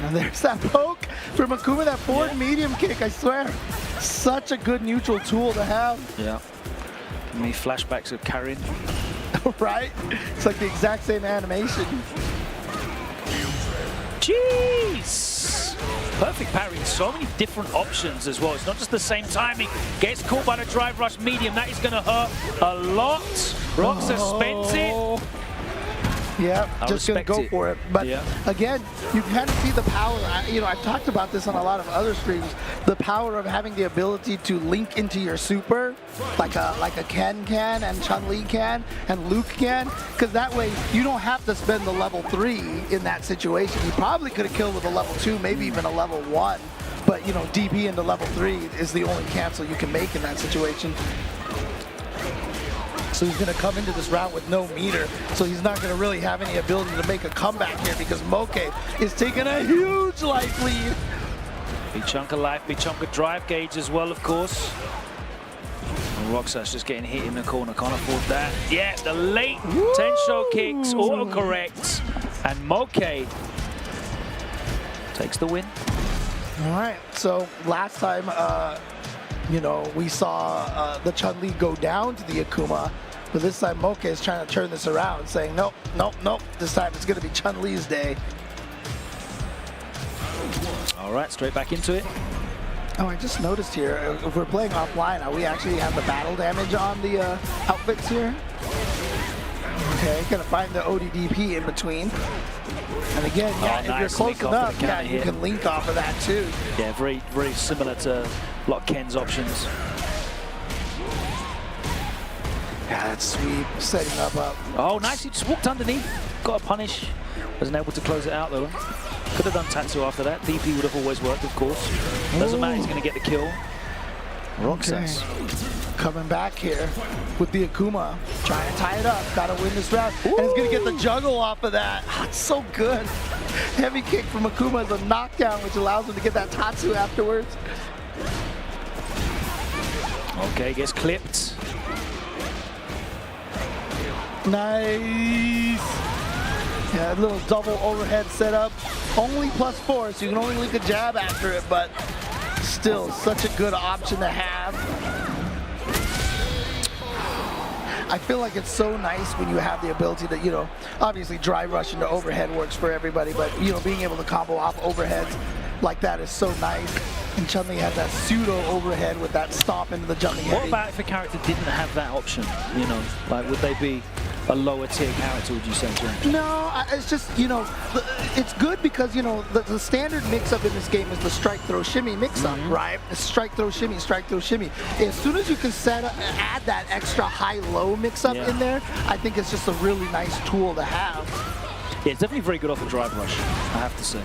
And there's that poke from Akuma, that forward medium kick, I swear. Such a good neutral tool to have. Yeah. Give me flashbacks of Karin. Right? It's like the exact same animation. Jeez! Perfect parry, so many different options as well. It's not just the same timing. Gets caught by the drive rush medium. That is going to hurt a lot. Roxas spends it. Yeah, just going to go for it. But again, you kind of see the power. You know, I've talked about this on a lot of other streams. The power of having the ability to link into your super, like a Ken can and Chun-Li can and Luke can, because that way you don't have to spend the level 3 in that situation. You probably could have killed with a level 2, maybe even a level 1. But you know, DB into level 3 is the only cancel you can make in that situation. So he's going to come into this round with no meter, so he's not going to really have any ability to make a comeback here because Mochi is taking a huge life lead. Big chunk of life, big chunk of drive gauge as well, of course. Roxas just getting hit in the corner, can't afford that. Yeah, the late Tensho kicks, auto-corrects, and Mochi takes the win. All right, so last time, you know, we saw the Chun-Li go down to the Akuma, but this time Mochi is trying to turn this around, saying, nope, nope, nope, this time it's going to be Chun-Li's day. All right, straight back into it. Oh, I just noticed here, if we're playing offline, we actually have the battle damage on the outfits here. Okay, gotta find the ODDP in between. And again, yeah, if you're close enough, yeah, you can link off of that too. Yeah, very, very similar to a lot of Ken's options. Yeah, that's sweet, setting up. Oh, nice, he just walked underneath. Got a punish. Wasn't able to close it out though. Could have done Tatsu after that. DP would have always worked, of course. Doesn't matter, he's going to get the kill. Roxas. Coming back here with the Akuma. Trying to tie it up. Got to win this round. And he's going to get the juggle off of that. Oh, it's so good. Heavy kick from Akuma is a knockdown, which allows him to get that Tatsu afterwards. Okay, gets clipped. Nice. Yeah, a little double overhead setup. Only +4, so you can only link a jab after it, but still such a good option to have. I feel like it's so nice when you have the ability to, you know, obviously dry rush into overhead works for everybody, but, you know, being able to combo off overheads like that is so nice. And Chun-Li had that pseudo overhead with that stomp into the jumping head. What about if a character didn't have that option? You know, like would they be a lower tier character, would you say, Jon? No, it's just, you know, it's good because, you know, the standard mix-up in this game is the strike, throw, shimmy mix-up, right? It's strike, throw, shimmy, strike, throw, shimmy. As soon as you can add that extra high-low mix-up in there, I think it's just a really nice tool to have. Yeah, it's definitely very good off the drive rush, I have to say.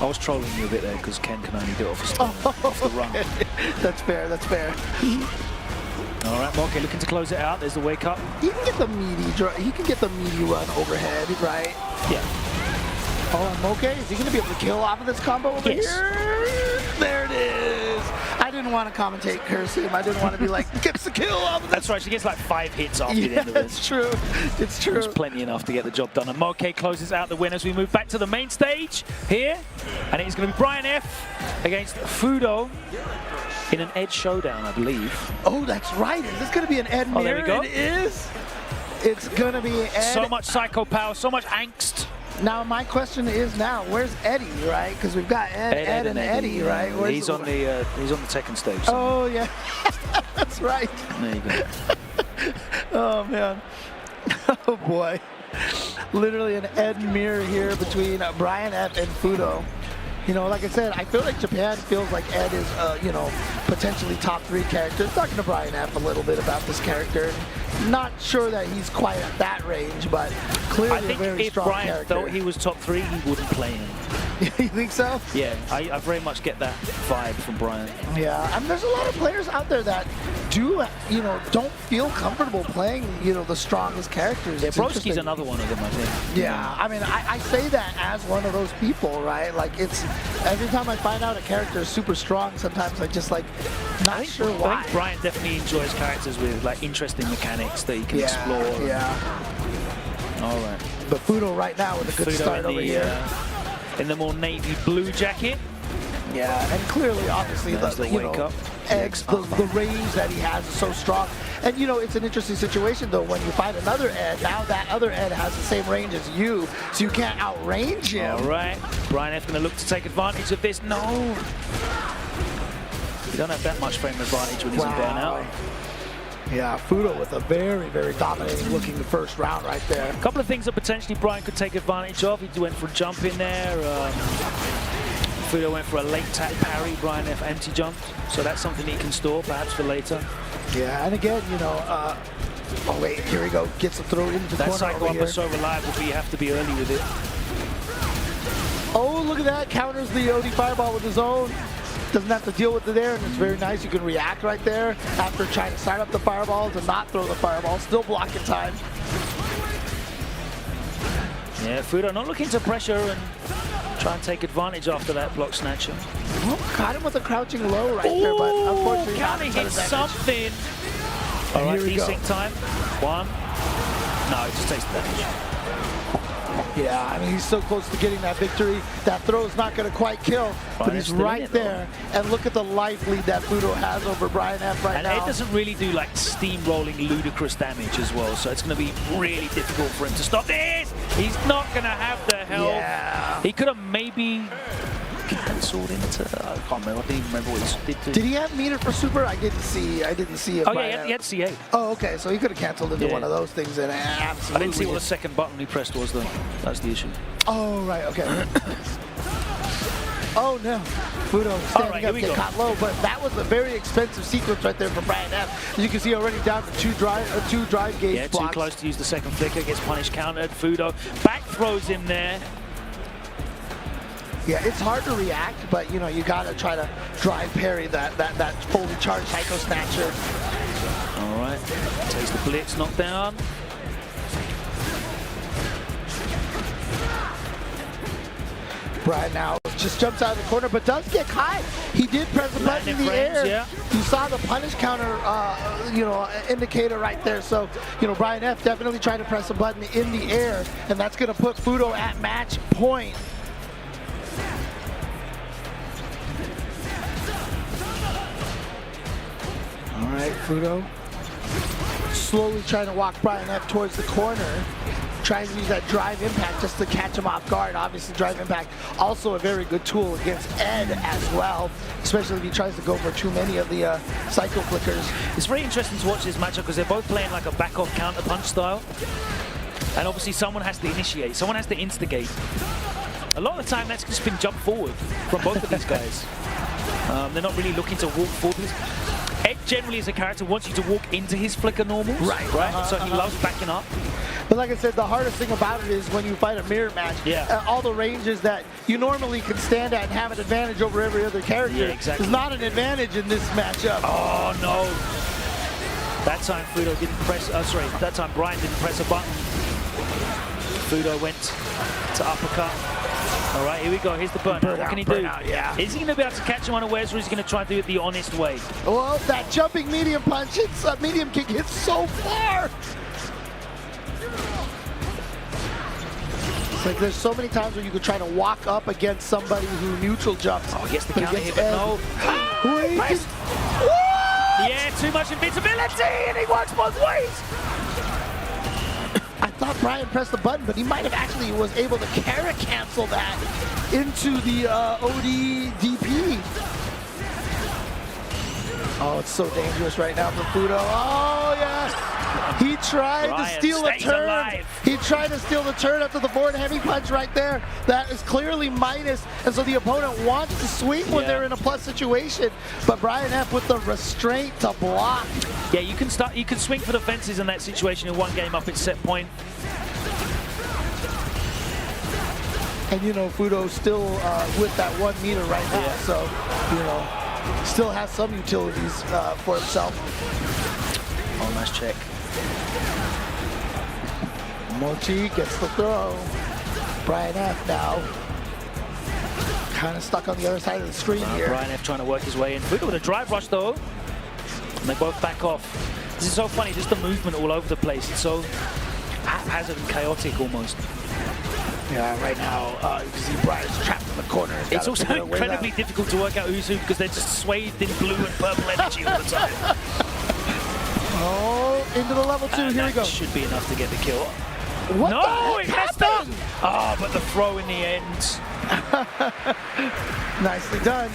I was trolling you a bit there because Ken can only do it off the run. That's fair, that's fair. All right, Mochi looking to close it out. There's the wake up. He can get the meaty run overhead, right? Yeah. Oh, Mochi, is he gonna be able to kill off of this combo over here? There it is. I didn't want to commentate curse him. I didn't want to be like, gets the kill off of this. That's right, she gets like 5 hits after the end of it. It's true, it's true. It's plenty enough to get the job done. And Mochi closes out the win as we move back to the main stage here. And it's gonna be Brian F against Fudo in an Ed showdown, I believe. Oh, that's right. Is this gonna be an Ed mirror? Oh, there we go. It is. It's gonna be Ed. So much psycho power, so much angst. Now my question is where's Eddie, right? Because we've got Ed and Eddie, right? He's on the Tekken stage. Oh yeah, that's right. There you go. Oh man, oh boy. Literally an Ed mirror here between Brian F and Fudo. You know, like I said, I feel like Japan feels like Ed is, you know, potentially top 3 character. Talking to Brian F a little bit about this character. Not sure that he's quite at that range, but clearly a very strong character. I think if Brian thought he was top 3, he wouldn't play him. You think so? Yeah, I very much get that vibe from Brian. Yeah, I mean, there's a lot of players out there that do, you know, don't feel comfortable playing, you know, the strongest characters. Yeah, Broski's another one of them, I think. Yeah, I mean, I say that as one of those people, right? Like, it's, every time I find out a character is super strong, sometimes I just, like, not sure why. I think Brian definitely enjoys characters with, like, interesting mechanics that he can explore. Yeah. All right. But Fudo right now with a good start over here. In the more navy blue jacket. Yeah, and clearly, obviously, the wake up. The range that he has is so strong. And, you know, it's an interesting situation, though, when you find another Ed, now that other Ed has the same range as you, so you can't outrange him. All right. Brian F going to look to take advantage of this. No. You don't have that much frame advantage when he's in burnout. Yeah, Fudo with a very, very dominating looking first round right there. A couple of things that potentially Brian could take advantage of. He went for a jump in there. Fudo went for a late tap parry. Brian F anti-jumped. So that's something he can store perhaps for later. Yeah, and again, you know, oh wait, here we go. Gets the throw into the corner cycle up is so reliable, but you have to be early with it. Oh, look at that. Counters the OD fireball with his own. Doesn't have to deal with it there, and it's very nice. You can react right there after trying to start up the fireball to not throw the fireball. Still block in time. Yeah, Fudo not looking to pressure and try and take advantage after that block snatcher. Oh, caught him with a crouching low right there, but unfortunately can he hit something? All right, desync time. 1. No, it just takes the damage. Yeah, I mean, he's so close to getting that victory. That throw is not going to quite kill, but he's right there. And look at the life lead that Fudo has over Brian F right now. And it doesn't really do like steamrolling ludicrous damage as well, so it's going to be really difficult for him to stop this. He's not going to have the health. Yeah. He could have maybe cancelled into. I can't remember. I didn't even remember what he did. Did he have meter for super? I didn't see it. Oh yeah, he had C8. Oh, okay. So he could have canceled into one of those things, and absolutely. I didn't see what the second button he pressed was though. That's the issue. Oh right, okay. Oh no, Fudo standing up, get caught low, but that was a very expensive sequence right there for Brian F. As you can see, already down to two drive gauge blocks. Yeah, too close to use the second flicker, gets punished, countered. Fudo back throws him there. Yeah, it's hard to react, but you know, you gotta try to drive parry that fully charged Psycho Snatcher. All right, takes the blitz knockdown. Brian now just jumps out of the corner, but does get caught. He did press the button in the air. Yeah. You saw the punish counter, indicator right there. So, you know, Brian F definitely trying to press a button in the air, and that's gonna put Fudo at match point. All right, Fudo slowly trying to walk Brian F towards the corner, trying to use that drive impact just to catch him off guard. Obviously, drive impact also a very good tool against Ed as well, especially if he tries to go for too many of the Psycho Flickers. It's very interesting to watch this matchup because they're both playing like a back-off counter punch style, and obviously someone has to initiate, someone has to instigate. A lot of the time that's just been jump forward from both of these guys. They're not really looking to walk forward. Ed generally is a character wants you to walk into his flicker normals. Right. So he loves backing up. But like I said, the hardest thing about it is when you fight a mirror match, all the ranges that you normally can stand at and have an advantage over every other character is not an advantage in this matchup. Oh no. That time Fudo didn't press, that time Brian didn't press a button. Fudo went to uppercut. All right, here we go. Here's the burnout. What can he do? Is he going to be able to catch him unawares, or is he going to try and do it the honest way? Well, that jumping medium punch, medium kick hits so far. It's like there's so many times where you could try to walk up against somebody who neutral jumps. Oh, gets the counter hit, but no. Yeah, too much invincibility, and he works both ways. I thought Brian pressed the button, but he might have actually was able to carry cancel that into the OD DP. Oh, it's so dangerous right now for Fudo. Oh, yeah. He tried to steal a turn. Alive. He tried to steal the turn after the forward heavy punch right there. That is clearly minus, and so the opponent wants to swing when they're in a plus situation, but Brian F with the restraint to block. Yeah, you can swing for the fences in that situation in one game up at set point. And you know, Fudo's still with that 1 meter right now, so, you know, still has some utilities for himself. Oh, nice check. Mochi gets the throw. Brian F now kind of stuck on the other side of the screen here. Brian F trying to work his way in. Fudo with a drive rush though. And they both back off. This is so funny, just the movement all over the place. It's so haphazard and chaotic almost. Yeah, right now you can see Brian's trapped in the corner. It's also incredibly difficult to work out who's who because they're just swathed in blue and purple energy all the time. Oh, into the level 2, here we go. Should be enough to get the kill. What no, it messed up! Oh, but the throw in the end. Nicely done.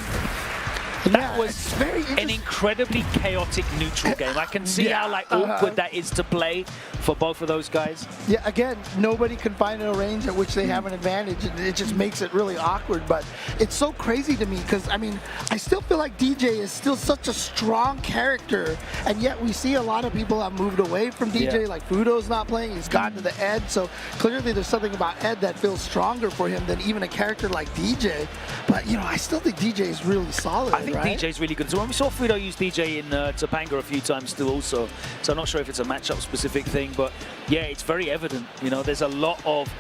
That was an incredibly chaotic neutral game. I can see how awkward that is to play for both of those guys. Yeah, again, nobody can find a range at which they have an advantage. It just makes it really awkward, but it's so crazy to me because, I mean, I still feel like DJ is still such a strong character, and yet we see a lot of people have moved away from DJ, like Fudo's not playing, he's gone to the Ed, so clearly there's something about Ed that feels stronger for him than even a character like DJ, but, you know, I still think DJ is really solid. I think right? DJ's really good. So when we saw Fudo use DJ in Topanga a few times too also, so I'm not sure if it's a matchup specific thing, but yeah, it's very evident. You know, there's a lot of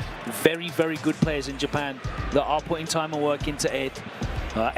very, very good players in Japan that are putting time and work into Ed.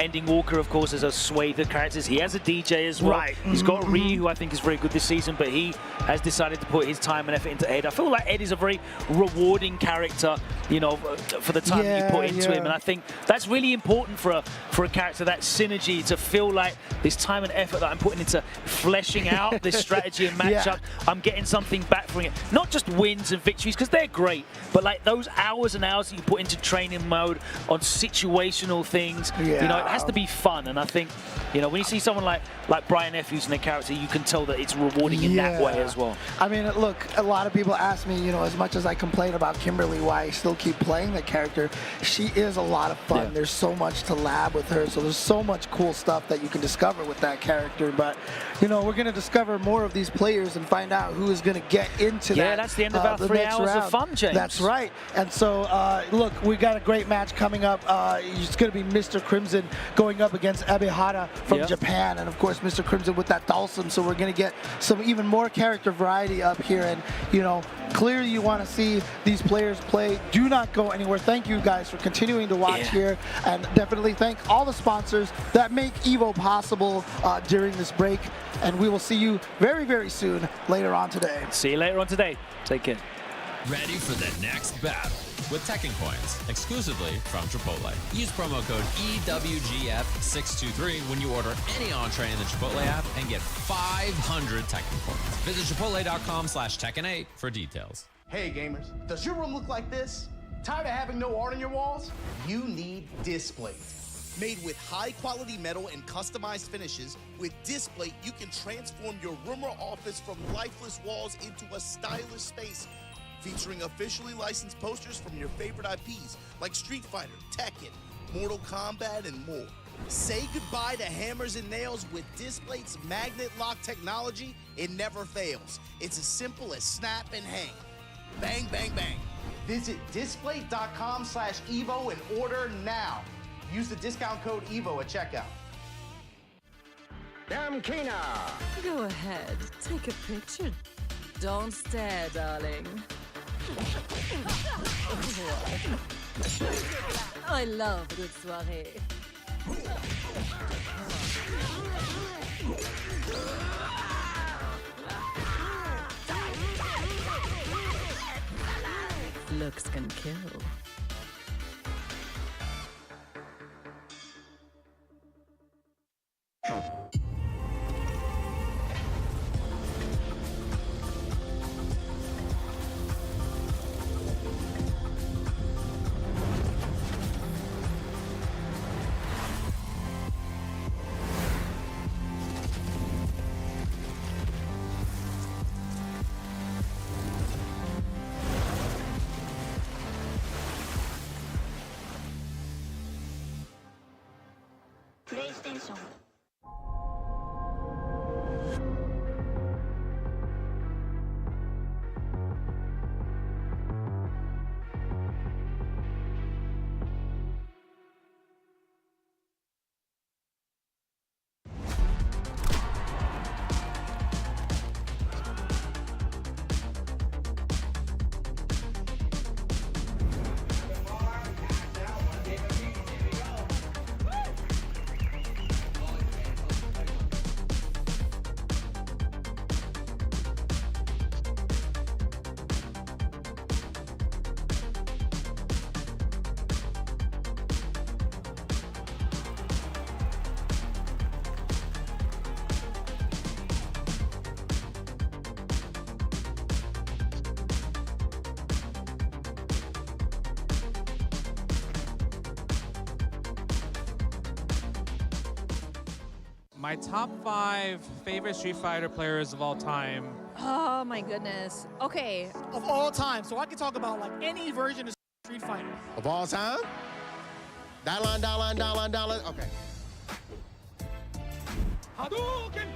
Ending Walker, of course, is a swathe of characters. He has a DJ as well. Right. He's got Ryu, who I think is very good this season, but he has decided to put his time and effort into Ed. I feel like Ed is a very rewarding character, you know, for the time that you put into him. And I think that's really important for a character, that synergy, to feel like this time and effort that I'm putting into fleshing out this strategy and matchup, I'm getting something back from it. Not just wins and victories, because they're great, but like those hours and hours that you put into training mode on situational things, you know, it has to be fun. And I think, you know, when you see someone like Brian F using a character, you can tell that it's rewarding in that way as well. I mean, look, a lot of people ask me, you know, as much as I complain about Kimberly, why I still keep playing the character, she is a lot of fun. There's so much to lab with her, so there's so much cool stuff that you can discover with that character. But, you know, we're going to discover more of these players and find out who is going to get into that. Yeah, that's the end of our 3 hours of fun, James. That's right. And so, look, we got a great match coming up. It's going to be Mr. Crimson going up against Ebihara from Japan. And, of course, Mr. Crimson with that Dhalsim. So we're going to get some even more character variety up here. And, you know, clearly you want to see these players play. Do not go anywhere. Thank you guys for continuing to watch here. And definitely thank all the sponsors that make EVO possible during this break. And we will see you very, very soon later on today. See you later on today. Take care. Ready for the next battle with Tekken Coins, exclusively from Chipotle. Use promo code EWGF623 when you order any entree in the Chipotle app and get 500 Tekken Coins. Visit chipotle.com/Tekken8 for details. Hey gamers, does your room look like this? Tired of having no art on your walls? You need Displate. Made with high-quality metal and customized finishes, with Displate you can transform your room or office from lifeless walls into a stylish space, featuring officially licensed posters from your favorite IPs like Street Fighter, Tekken, Mortal Kombat, and more. Say goodbye to hammers and nails with Displate's magnet lock technology. It never fails. It's as simple as snap and hang. Bang, bang, bang. Visit displate.com/EVO and order now. Use the discount code EVO at checkout. Damkina! Go ahead, take a picture. Don't stare, darling. I love a good soirée. Looks can kill. PlayStation. My top 5 favorite Street Fighter players of all time. Oh my goodness. Okay. Of all time, so I can talk about like any version of Street Fighter. Of all time? Dollar. Okay. Hadouken!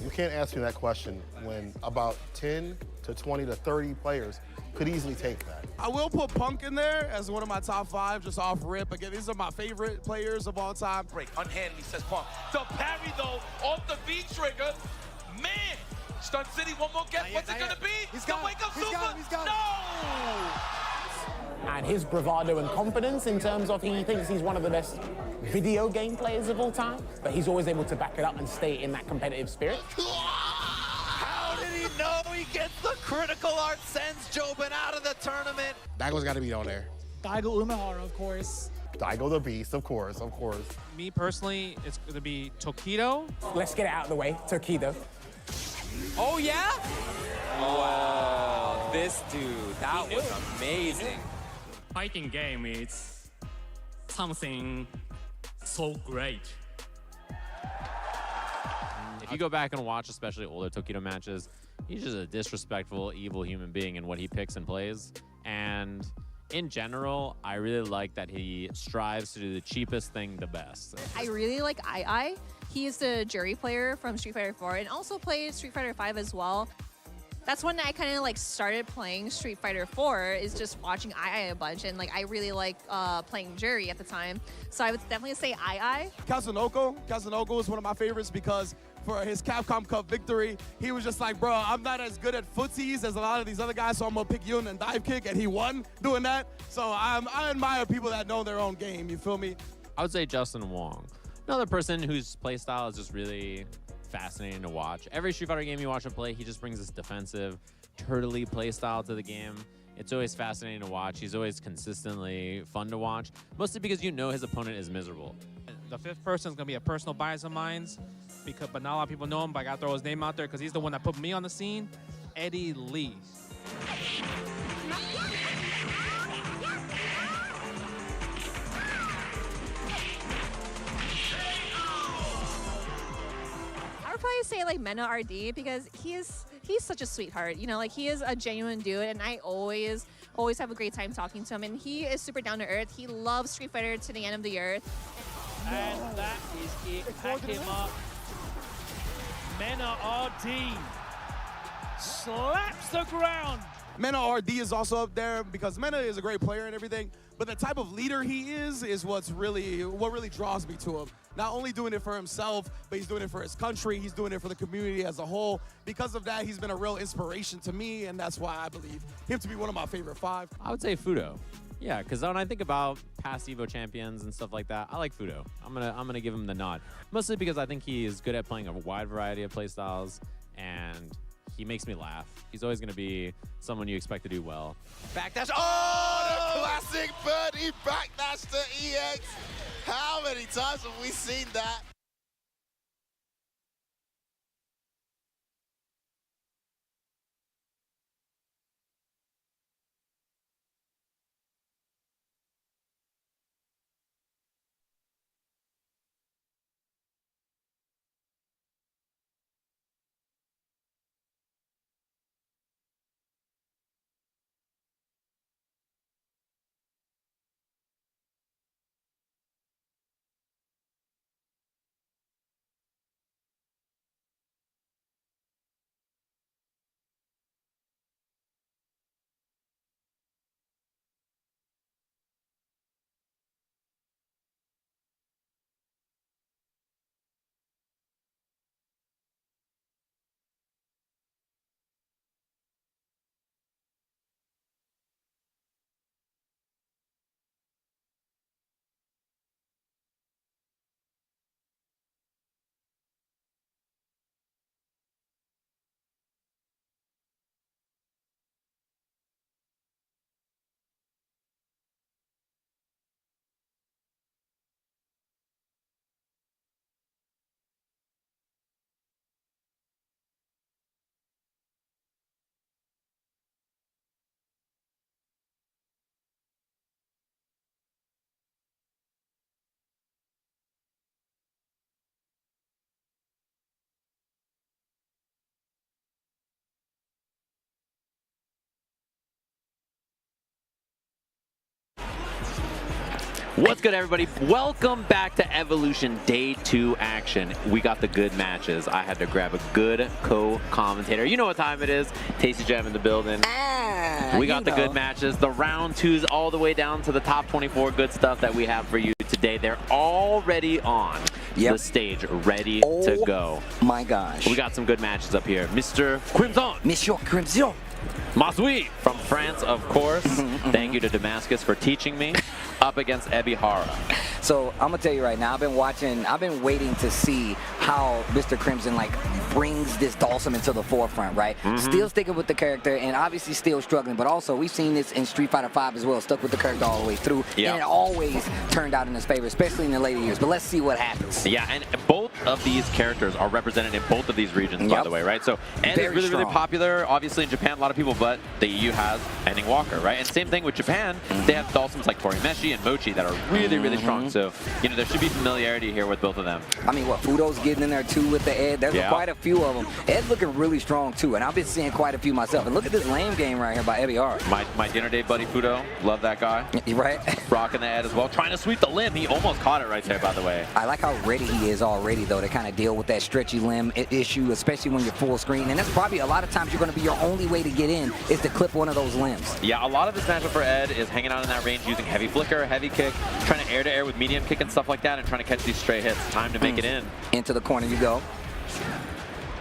You can't ask me that question when about 10 to 20 to 30 players could easily take that. I will put Punk in there as one of my top 5, just off rip. Again, these are my favorite players of all time. Break, unhandedly, says Punk. The parry, though, off the V trigger. Man, Stun City, one more guess. What's it gonna be? He's got Wake up He's Super. got him. He's got No! And his bravado and confidence in terms of he thinks he's one of the best video game players of all time, but he's always able to back it up and stay in that competitive spirit. How did he know he gets the critical art, sends Jobin out of the tournament? Daigo's got to be on there. Daigo Umehara, of course. Daigo the Beast, of course, of course. Me personally, it's going to be Tokido. Let's get it out of the way. Tokido. Oh, yeah? Wow, this dude, that was amazing. Fighting game is something so great. If you go back and watch especially older Tokido matches, he's just a disrespectful, evil human being in what he picks and plays. And in general, I really like that he strives to do the cheapest thing the best. I really like II. He is the jury player from Street Fighter 4 and also played Street Fighter 5 as well. That's when I kind of like started playing Street Fighter 4, is just watching II a bunch, and like I really like playing Jury at the time. So I would definitely say II. Kazunoko is one of my favorites because for his Capcom Cup victory, he was just like, bro, I'm not as good at footsies as a lot of these other guys, so I'm gonna pick Yun and dive kick, and he won doing that. So I admire people that know their own game, you feel me? I would say Justin Wong. Another person whose playstyle is just really fascinating to watch. Every Street Fighter game you watch him play, he just brings this defensive, turtley playstyle to the game. It's always fascinating to watch. He's always consistently fun to watch, mostly because you know his opponent is miserable. The 5th person is going to be a personal bias of mine, but not a lot of people know him, but I got to throw his name out there because he's the one that put me on the scene, Eddie Lee. I would probably say like Mena RD because he's such a sweetheart. You know, like he is a genuine dude, and I always have a great time talking to him. And he is super down to earth. He loves Street Fighter to the end of the earth. And that is it. Pack him up. Mena RD slaps the ground. Mena RD is also up there because Mena is a great player and everything, but the type of leader he is what really draws me to him. Not only doing it for himself, but he's doing it for his country, he's doing it for the community as a whole. Because of that, he's been a real inspiration to me, and that's why I believe him to be one of my favorite 5. I would say Fudo. Yeah, because when I think about past Evo champions and stuff like that, I like Fudo. I'm gonna give him the nod, mostly because I think he is good at playing a wide variety of playstyles, and he makes me laugh. He's always gonna be someone you expect to do well. Backdash. Oh, the classic birdie backdash to EX. How many times have we seen that? What's good, everybody? Welcome back to Evolution Day 2 action. We got the good matches. I had to grab a good co-commentator. You know what time it is. Tasty Jam in the building. We got the good matches. The round 2s all the way down to the top 24 good stuff that we have for you today. They're already on the stage, ready to go. My gosh. We got some good matches up here. Mr. Crimson. Monsieur Crimson. Matsu from France, of course. Thank you to Damascus for teaching me. Up against Ebihara. So I'm gonna tell you right now, I've been waiting to see how Mr. Crimson like brings this Dawson into the forefront, right? Still sticking with the character and obviously still struggling, but also we've seen this in Street Fighter 5 as well, stuck with the character all the way through, and it always turned out in his favor, especially in the later years. But let's see what happens. Yeah, and both of these characters are represented in both of these regions, by the way, right? So Ed is really, really popular, obviously in Japan, a lot of people, but the EU has Ending Walker, right? And same thing with Japan, they have Dawsons like Torimeshi and Mochi that are really, really strong. So, you know, there should be familiarity here with both of them. I mean, what, Fudo's getting in there too with the Ed. There's quite a few of them. Ed's looking really strong too, and I've been seeing quite a few myself. And look at this lame game right here by Ebihara. My dinner date buddy Fudo, love that guy. Right? Rocking the Ed as well, trying to sweep the limb. He almost caught it right there, by the way. I like how ready he is already, though, to kind of deal with that stretchy limb issue, especially when you're full screen. And that's probably a lot of times you're going to be your only way to get in is to clip one of those limbs. Yeah, a lot of this matchup for Ed is hanging out in that range using heavy flicker, heavy kick, trying to air-to-air with medium kick and stuff like that, and trying to catch these stray hits. Time to make it in. Into the corner you go.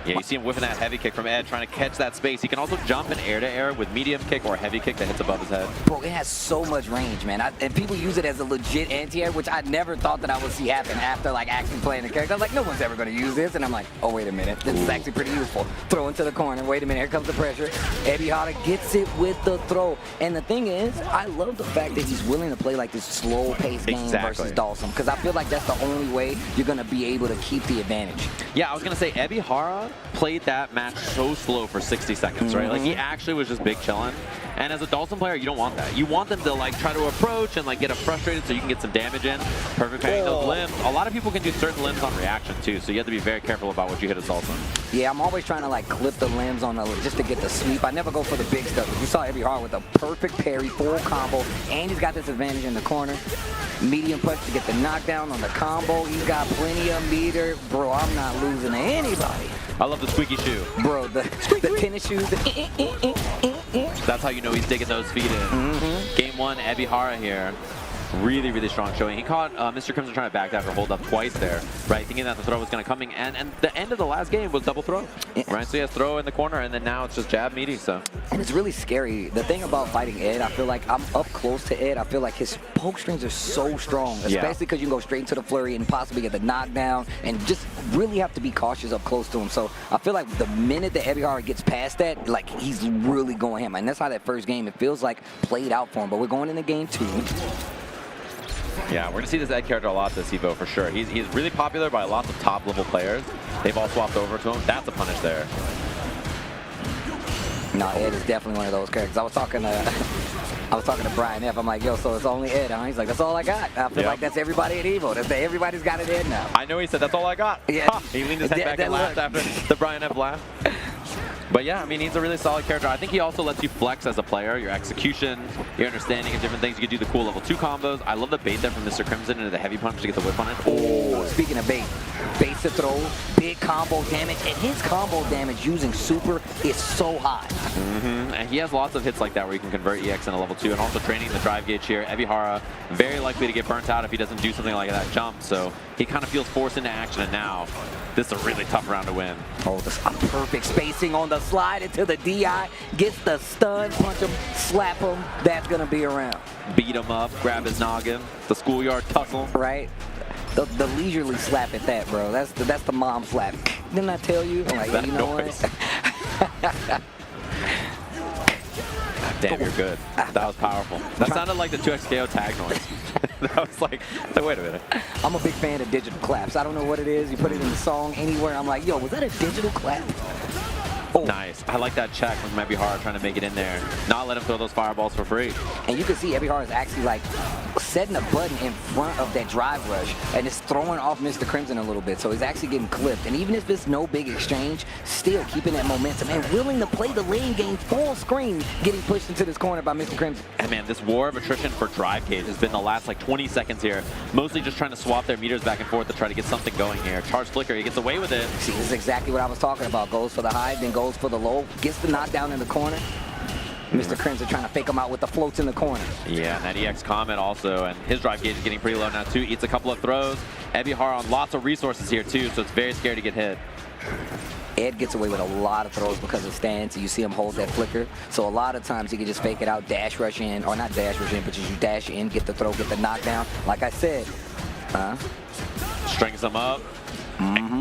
Yeah, you see him whiffing that heavy kick from Ed, trying to catch that space. He can also jump in air-to-air with medium kick or heavy kick that hits above his head. Bro, it has so much range, man. And people use it as a legit anti-air, which I never thought that I would see happen after like actually playing the character. I was like, no one's ever going to use this. And I'm like, oh, wait a minute. This is actually pretty useful. Throw into the corner. Wait a minute. Here comes the pressure. Ebihara gets it with the throw. And the thing is, I love the fact that he's willing to play like this slow-paced game versus Dawson, because I feel like that's the only way you're going to be able to keep the advantage. Yeah, I was going to say, Ebihara played that match so slow for 60 seconds, right? Like, he actually was just big chilling. And as a Dawson player, you don't want that. You want them to like try to approach and like get frustrated so you can get some damage in. Perfect paying those limbs. A lot of people can do certain limbs on reaction too, so you have to be very careful about what you hit as Dawson. Yeah, I'm always trying to like clip the limbs on the just to get the sweep. I never go for the big stuff. You saw Ebihara with a perfect parry, full combo, and he's got this advantage in the corner. Medium punch to get the knockdown on the combo. He's got plenty of meter. Bro, I'm not losing to anybody. I love the squeaky shoe. Bro, the tennis shoes. That's how you know he's digging those feet in. Game 1, Ebihara here. Really, really strong showing. He caught Mr. Crimson trying to back after hold up twice there, right? Thinking that the throw was going to come in. And the end of the last game was double throw, right? So he has throw in the corner, and then now it's just jab meaty, so. And it's really scary. The thing about fighting Ed, I feel like I'm up close to Ed. I feel like his poke strings are so strong, especially because you can go straight into the flurry and possibly get the knockdown and just really have to be cautious up close to him. So I feel like the minute that Ebihara gets past that, like he's really going ham. And that's how that first game, it feels like, played out for him. But we're going into game 2. Yeah, we're going to see this Ed character a lot this Evo for sure. He's really popular by lots of top-level players. They've all swapped over to him. That's a punish there. No, Ed is definitely one of those characters. I was talking to Brian F. I'm like, yo, so it's only Ed, huh? He's like, that's all I got. I feel like that's everybody at Evo. Everybody's got it Ed now. I know he said, that's all I got. Yeah. He leaned his head back and laughed after the Brian F. laugh. But yeah, I mean, he's a really solid character. I think he also lets you flex as a player, your execution, your understanding of different things. You can do the cool level 2 combos. I love the bait there from Mr. Crimson into the heavy punch to get the whip on it. Oh, speaking of bait, bait to throw, big combo damage, and his combo damage using super is so high. And he has lots of hits like that where you can convert EX into level 2, and also training the drive gauge here. Ebihara, very likely to get burnt out if he doesn't do something like that jump, so he kind of feels forced into action, and now this is a really tough round to win. Oh, this perfect spacing on the slide into the DI, gets the stun, punch him, slap him, that's gonna be around. Beat him up, grab his noggin, the schoolyard tussle. Right? The leisurely slap at that, bro. That's the mom slap. Didn't I tell you? I'm like, yeah, you know what? Damn, you're good. That was powerful. That sounded like the 2XKO tag noise. That was like, wait a minute. I'm a big fan of digital claps. I don't know what it is. You put it in the song anywhere. I'm like, yo, was that a digital clap? Nice. I like that check from Ebihara trying to make it in there. Not let him throw those fireballs for free. And you can see Ebihara is actually like setting a button in front of that drive rush and it's throwing off Mr. Crimson a little bit. So he's actually getting clipped. And even if it's no big exchange, still keeping that momentum and willing to play the lane game full screen, getting pushed into this corner by Mr. Crimson. And man, this war of attrition for drive gauge has been the last like 20 seconds here. Mostly just trying to swap their meters back and forth to try to get something going here. Charge flicker, he gets away with it. See, this is exactly what I was talking about. Goes for the high, then goes for the low, gets the knockdown in the corner. Mr. Crimson trying to fake him out with the floats in the corner. Yeah, and that EX Comet also, and his drive gauge is getting pretty low now too. Eats a couple of throws. Ebihara on lots of resources here too, so it's very scary to get hit. Ed gets away with a lot of throws because of stance. You see him hold that flicker. So a lot of times he can just fake it out, dash rush in, or not dash rush in, but just you dash in, get the throw, get the knockdown. Like I said, strings him up.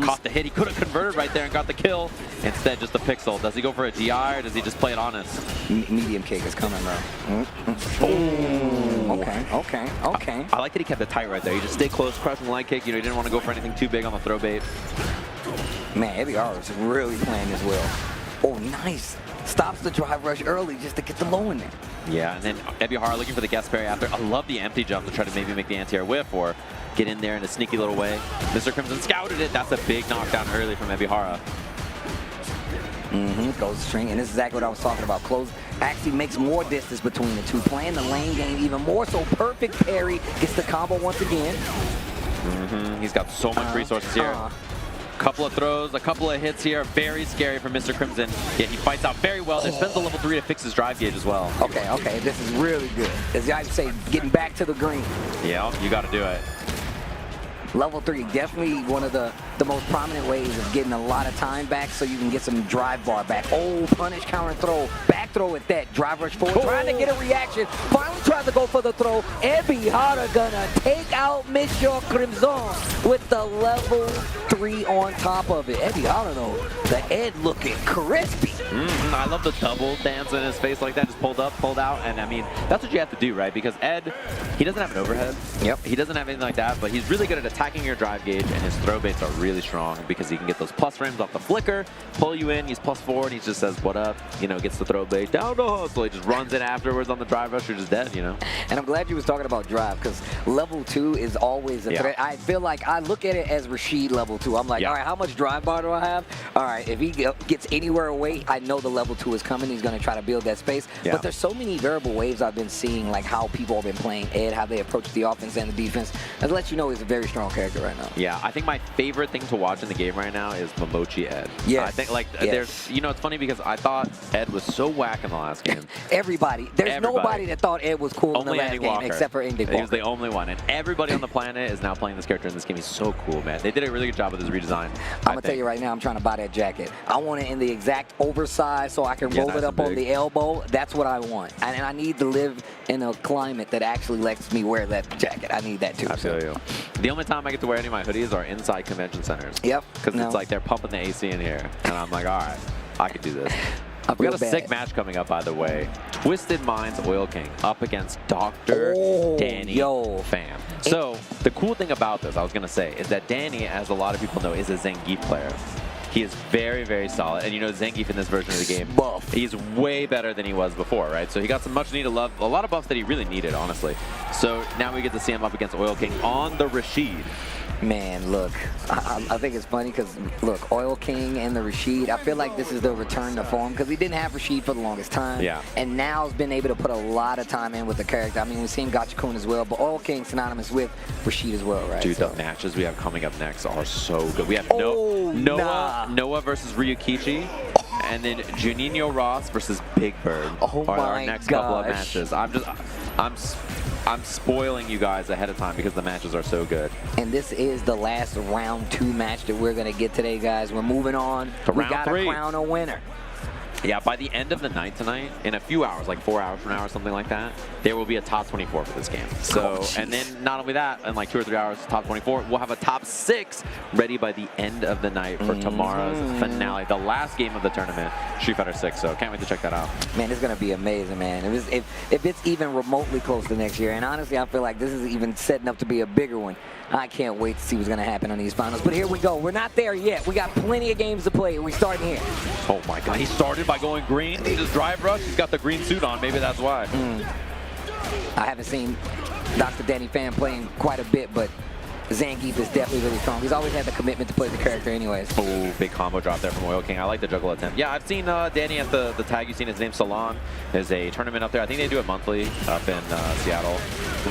Caught the hit. He could have converted right there and got the kill. Instead, just a pixel. Does he go for a DI or does he just play it honest? Medium kick is coming though. Okay. I like that he kept it tight right there. He just stayed close, crouching line kick. You know, he didn't want to go for anything too big on the throw bait. Man, Ebihara is really playing this well. Oh, nice. Stops the drive rush early just to get the low in there. Yeah, and then Ebihara looking for the guest parry after. I love the empty jump to try to maybe make the anti-air whiff or get in there in a sneaky little way. Mr. Crimson scouted it. That's a big knockdown early from Ebihara. Goes string, and this is exactly what I was talking about. Close actually makes more distance between the two. Playing the lane game even more so. Perfect parry. Gets the combo once again. He's got so much resources here. Couple of throws, a couple of hits here. Very scary for Mr. Crimson. Yeah, he fights out very well. There spends a level 3 to fix his drive gauge as well. Okay. This is really good. As I say, getting back to the green. Yeah, you got to do it. Level 3, definitely one of the most prominent ways of getting a lot of time back so you can get some drive bar back. Oh, punish, counter throw, back throw at that. Drive rush forward, trying to get a reaction. Finally tries to go for the throw. Ebihara gonna take out Mr. Crimson with the level 3 on top of it. Ebihara though, the Ed looking crispy. I love the double dance in his face like that, just pulled up, pulled out, and I mean, that's what you have to do, right? Because Ed, he doesn't have an overhead. Yep. He doesn't have anything like that, but he's really good at attacking your drive gauge, and his throw baits are really strong because he can get those plus frames off the flicker, pull you in, he's +4, and he just says, what up? You know, gets the throw bait down the hustle. He just runs in afterwards on the drive rush, you're just dead, you know? And I'm glad you was talking about drive because level 2 is always a threat. I feel like I look at it as Rashid level 2. I'm like, all right, how much drive bar do I have? All right, if he gets anywhere away, I know the level 2 is coming. He's going to try to build that space. But there's so many variable waves I've been seeing, like how people have been playing Ed, how they approach the offense and the defense. That lets you know he's a very strong character right now. Yeah, I think my favorite thing to watch in the game right now is Mochi Ed. Yes. I think like there's, you know, it's funny because I thought Ed was so whack in the last game. There's nobody that thought Ed was cool in the last game except for Indy Walker. He was the only one, and everybody on the planet is now playing this character in this game. He's so cool, man. They did a really good job with his redesign. I'm gonna tell you right now, I'm trying to buy that jacket. I want it in the exact oversized so I can roll it up on the elbow. That's what I want, and I need to live in a climate that actually lets me wear that jacket. I need that too. I feel you. The only time I get to wear any of my hoodies are inside convention centers. Yep. Because it's like they're pumping the AC in here, and I'm like, all right, I can do this. We got a sick match coming up, by the way. Twisted Minds Oil King up against Dr. Danny Pham. So the cool thing about this, I was going to say, is that Danny, as a lot of people know, is a Zangief player. He is very, very solid. And you know, Zangief in this version of the game, he's way better than he was before, right? So he got some much needed love, a lot of buffs that he really needed, honestly. So now we get to see him up against Oil King on the Rashid. Man, look, I think it's funny because, look, Oil King and the Rashid, I feel like this is the return to form because he didn't have Rashid for the longest time. Yeah. And now has been able to put a lot of time in with the character. I mean, we've seen Gachikun as well, but Oil King synonymous with Rashid as well, right? Dude, the matches we have coming up next are so good. We have Noah versus Ryuichi, and then Juninho Ross versus Big Bird are our next couple of matches. I'm spoiling you guys ahead of time because the matches are so good. And this is the last round 2 match that we're going to get today, guys. We're moving on. To we round got 3. to crown a winner. Yeah, by the end of the night tonight, in a few hours, like 4 hours from now or something like that, there will be a top 24 for this game. So, and then not only that, in like 2 or 3 hours, top 24, we'll have a top 6 ready by the end of the night for tomorrow's finale, the last game of the tournament, Street Fighter 6. So can't wait to check that out. Man, it's going to be amazing, man. If it's even remotely close to next year, and honestly, I feel like this is even setting up to be a bigger one. I can't wait to see what's going to happen on these finals. But here we go. We're not there yet. We got plenty of games to play. We're starting here. Oh my God, he started by going green. He just drive rush. He's got the green suit on. Maybe that's why. I haven't seen Dr. Danny Fan playing quite a bit, but Zangief is definitely really strong. He's always had the commitment to play the character anyways. Oh, big combo drop there from Oil King. I like the juggle attempt. Yeah, I've seen Danny at the tag. You've seen his name, Salon. There's a tournament up there. I think they do it monthly up in Seattle.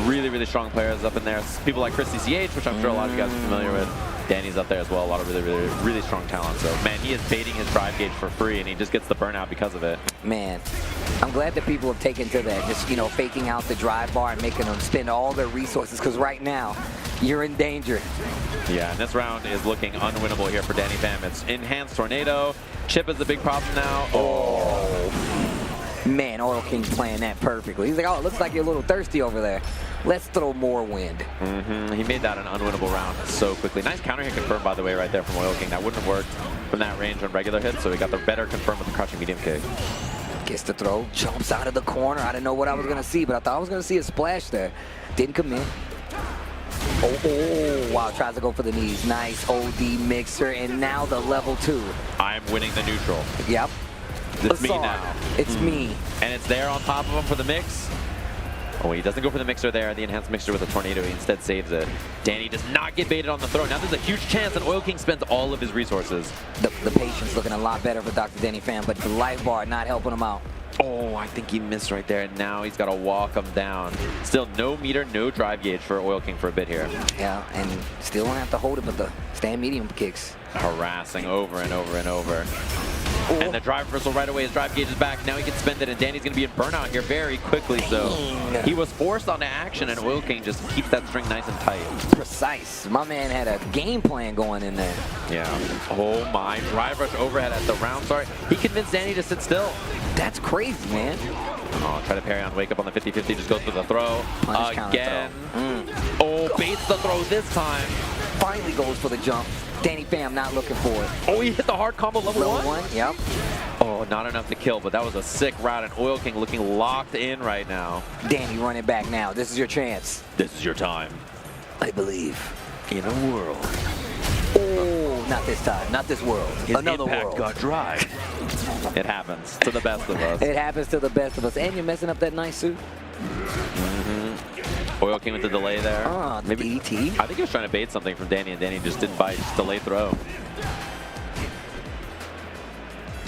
Really, really strong players up in there. People like Christy CH, which I'm sure a lot of you guys are familiar with. Danny's up there as well. A lot of really strong talent. So, man, he is baiting his drive gauge for free, and he just gets the burnout because of it. Man, I'm glad that people have taken to that. Just, you know, faking out the drive bar and making them spend all their resources, because right now, you're in danger. Yeah, and this round is looking unwinnable here for Danny Pham. It's Enhanced Tornado. Chip is a big problem now. Man, Oil King's playing that perfectly. He's like, oh, it looks like you're a little thirsty over there. Let's throw more wind. He made that an unwinnable round so quickly. Nice counter hit confirmed, by the way, right there from Oil King. That wouldn't have worked from that range on regular hits, so he got the better confirm with the crouching medium kick. Gets the throw, jumps out of the corner. I didn't know what I was going to see, but I thought I was going to see a splash there. Didn't commit. Oh, wow, tries to go for the knees. Nice OD mixer, and now the level 2. I'm winning the neutral. Yep. It's me now. It's me. And it's there on top of him for the mix. Oh, he doesn't go for the mixer there, the enhanced mixer with a tornado. He instead saves it. Danny does not get baited on the throw. Now there's a huge chance, and Oil King spends all of his resources. The patience looking a lot better for Dr. Danny Pham, but the life bar not helping him out. Oh, I think he missed right there, and now he's got to walk him down. Still no meter, no drive gauge for Oil King for a bit here. Yeah, and still won't have to hold it, but the stand medium kicks. Harassing over and over and over. And the drive reversal right away, his drive gauge is back. Now he can spend it, and Danny's going to be in burnout here very quickly. So he was forced onto action, and Oil King just keeps that string nice and tight. Precise. My man had a game plan going in there. Yeah. Oh my. Drive rush overhead at the round start. He convinced Danny to sit still. That's crazy, man. Oh, try to parry on wake up on the 50-50. Just goes for the throw. Punish Again. Oh, baits the throw this time. Finally goes for the jump. Danny Pham not looking for it. Oh, he hit the hard combo level 1? Yep. Oh, not enough to kill, but that was a sick route, and Oil King looking locked in right now. Danny running back now. This is your chance. This is your time. I believe in a world. Oh, not this time. Not this world. His Another impact world. got dry. It happens to the best of us. It happens to the best of us. And you're messing up that nice suit. Oil King with the delay there. Maybe DT. I think he was trying to bait something from Danny, and Danny just didn't bite. Just delay throw.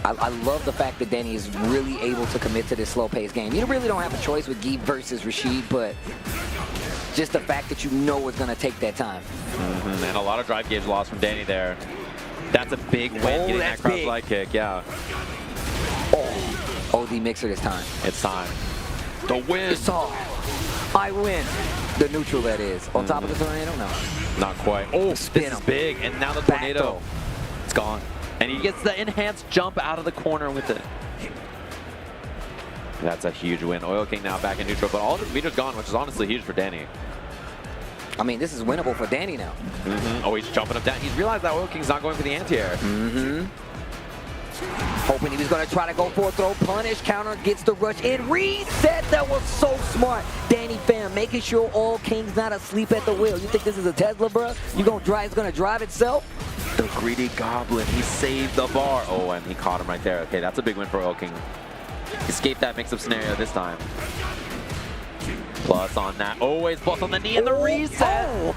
I love the fact that Danny is really able to commit to this slow-paced game. You really don't have a choice with Geeb versus Rashid, but just the fact that you know it's going to take that time. And a lot of drive gauge loss from Danny there. That's a big win, getting that cross slide kick, yeah. OD mixer this time. It's time. The win. It's all. I win. The neutral, that is. On top of the tornado? No. Not quite. Oh, this is big. And now the tornado. It's gone. And he gets the enhanced jump out of the corner with it. That's a huge win. Oil King now back in neutral, but all of his meters gone, which is honestly huge for Danny. I mean, this is winnable for Danny now. Oh, he's jumping up down. He's realized that Oil King's not going for the anti-air. Hoping he was going to try to go for a throw, punish, counter, gets the rush, and reset. That was so smart. Danny Pham making sure Oil King's not asleep at the wheel. You think this is a Tesla, bro? You gonna drive? It's going to drive itself? The greedy goblin, he saved the bar. Oh, and he caught him right there. Okay, that's a big win for Oil King. Escaped that mix-up scenario this time. Plus on that, always plus on the knee and the reset.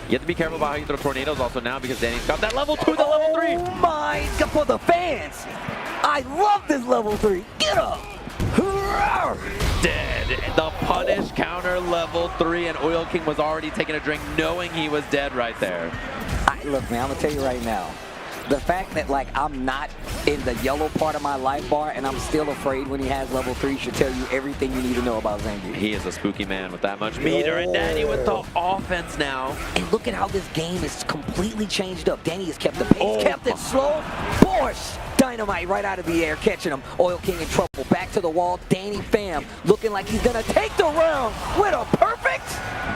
You have to be careful about how you throw tornadoes also now, because Danny's got that level 2, the level 3. Oh my God, for the fans. I love this level 3. Get up. Dead. The punish counter level 3, and Oil King was already taking a drink knowing he was dead right there. Look, man, I'm gonna tell you right now. The fact that, like, I'm not in the yellow part of my life bar and I'm still afraid when he has level 3 should tell you everything you need to know about Zangief. He is a spooky man with that much meter, and Danny with the offense now. And look at how this game is completely changed up. Danny has kept the pace, kept it slow. Bosh! Dynamite right out of the air, catching him. Oil King in trouble. Back to the wall. Danny Pham looking like he's gonna take the round with a perfect.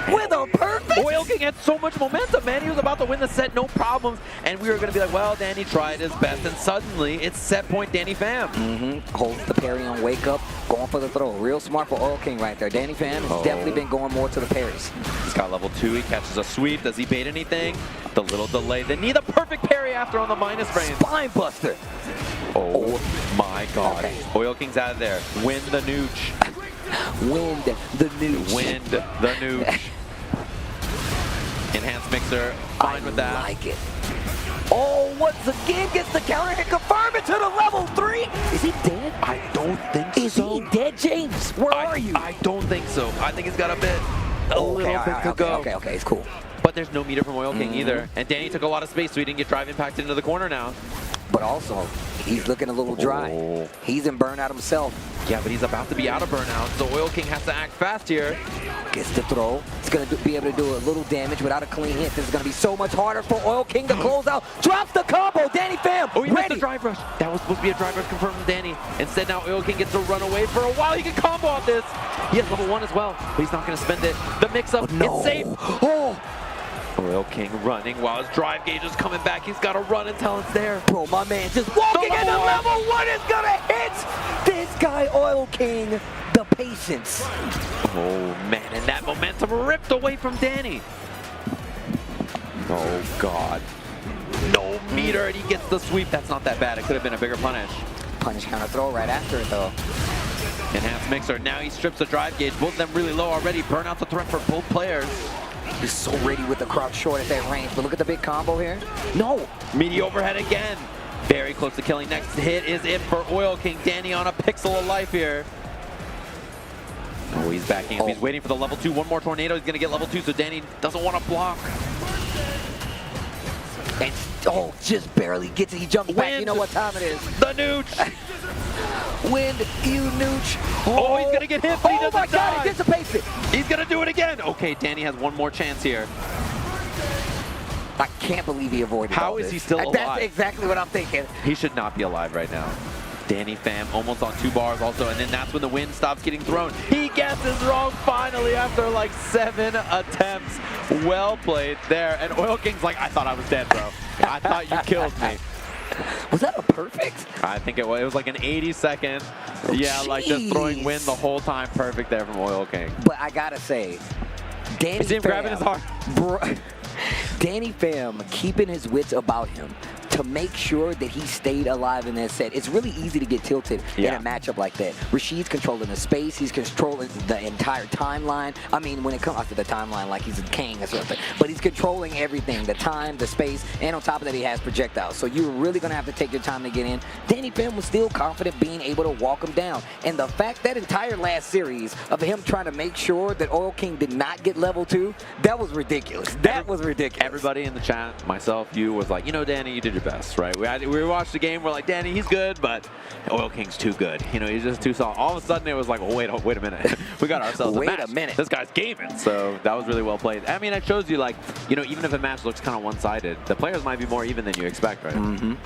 with a perfect. Oil King had so much momentum, man. He was about to win the set, no problems. And we were going to be like, well, Danny tried his best. And suddenly, it's set point Danny Pham. Holds the parry on wake up, going for the throw. Real smart for Oil King right there. Danny Pham has definitely been going more to the parries. He's got level 2. He catches a sweep. Does he bait anything? The little delay. They need a perfect parry after on the minus frame. Spine buster. Oh my God. Okay. Oil King's out of there. Win the nooch. Wind the nooch. Wind the nooch. Enhanced mixer. Fine with that. I like it. Oh, once again gets the counter hit, confirm it to the level 3. Is he dead? I don't think so. Is he dead, James? Where are you? I don't think so. I think he's got a little bit to go. Okay, it's cool. But there's no meter from Oil King either. And Danny took a lot of space, so he didn't get drive impacted into the corner now. But also, he's looking a little dry. He's in burnout himself. Yeah, but he's about to be out of burnout, so Oil King has to act fast here. Gets the throw. He's going to be able to do a little damage without a clean hit. This is going to be so much harder for Oil King to close out. Drops the combo. Danny Pham. Oh, he missed the drive rush. That was supposed to be a drive rush confirmed from Danny. Instead, now Oil King gets to run away for a while. He can combo off this. He has level 1 as well, but he's not going to spend it. The mix-up, it's safe. Oh! Oil King running while his drive gauge is coming back. He's got to run until it's there. Bro, my man just walking into level 1 is going to hit this guy, Oil King. The patience. Oh, man, and that momentum ripped away from Danny. Oh, God. No meter, and he gets the sweep. That's not that bad. It could have been a bigger punish. Punish counter throw right after it, though. Enhanced mixer. Now he strips the drive gauge. Both of them really low already. Burnout's a threat for both players. He's so ready with the crouch short at that range, but look at the big combo here. No! Meaty overhead again. Very close to killing. Next hit is it for Oil King. Danny on a pixel of life here. Oh, he's backing up. He's waiting for the level 2. One more tornado. He's going to get level 2, so Danny doesn't want to block. And, just barely gets it. He jumps back. You know what time it is. The nooch. Wind, you nooch. Oh, he's going to get hit, but he doesn't my God, die. he dissipates it. He's going to do it again. Okay, Danny has one more chance here. I can't believe he avoided How is he still alive? That's exactly what I'm thinking. He should not be alive right now. Danny Pham almost on 2 bars also, and then that's when the wind stops getting thrown. He guesses wrong finally after like 7 attempts. Well played there. And Oil King's like, I thought I was dead, bro. I thought you killed me. Was that a perfect? I think it was. It was like an 80-second. Yeah, like just throwing wind the whole time. Perfect there from Oil King. But I gotta say, Danny Pham, grabbing his heart. Danny Pham keeping his wits about him to make sure that he stayed alive in that set. It's really easy to get tilted in a matchup like that. Rashid's controlling the space. He's controlling the entire timeline. I mean, when it comes to the timeline, like he's a king or something. But he's controlling everything, the time, the space, and on top of that, he has projectiles. So you're really going to have to take your time to get in. Danny Pham was still confident being able to walk him down. And the fact that entire last series of him trying to make sure that Oil King did not get level 2, that was ridiculous. That was ridiculous. Everybody in the chat, myself, you, was like, you know, Danny, you did your best, right? We watched the game, we're like, Danny, he's good, but Oil King's too good. You know, he's just too solid. All of a sudden, it was like, oh, wait a minute. We got ourselves a match. Wait a minute. This guy's gaming. So that was really well played. I mean, it shows you, like, you know, even if a match looks kind of one-sided, the players might be more even than you expect, right?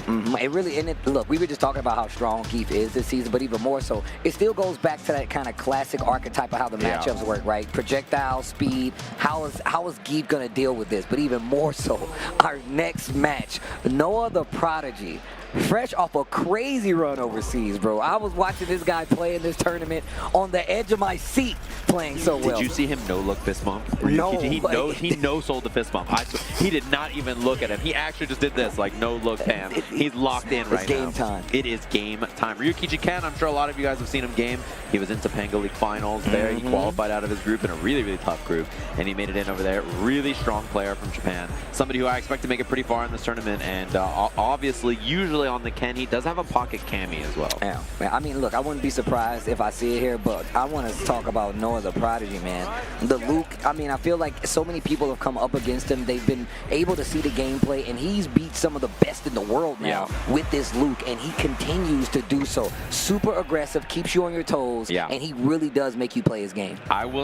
It really, and look, we were just talking about how strong Keith is this season, but even more so, it still goes back to that kind of classic archetype of how the matchups work, right? Projectile, speed, how is Keith going to deal with this? But even more so, our next match, Noah the Prodigy, fresh off a crazy run overseas, bro. I was watching this guy play in this tournament on the edge of my seat playing so well. Did you see him no-look fist bump? No. He no-sold the fist bump. He did not even look at him. He actually just did this, like, no-look Pam. He's locked in right now. It's game time. It is game time. Ryuichi Ken, I'm sure a lot of you guys have seen him game. He was in Topanga League Finals there. He qualified out of his group in a really, really tough group, and he made it in over there. Really strong player from Japan. Somebody who I expect to make it pretty far in this tournament, and obviously, usually on the Ken, he does have a pocket Cammy as well. Yeah, I mean, look, I wouldn't be surprised if I see it here, but I want to talk about Noah the Prodigy, man. The Luke, I mean, I feel like so many people have come up against him. They've been able to see the gameplay, and he's beat some of the best in the world now with this Luke, and he continues to do so. Super aggressive, keeps you on your toes, and he really does make you play his game.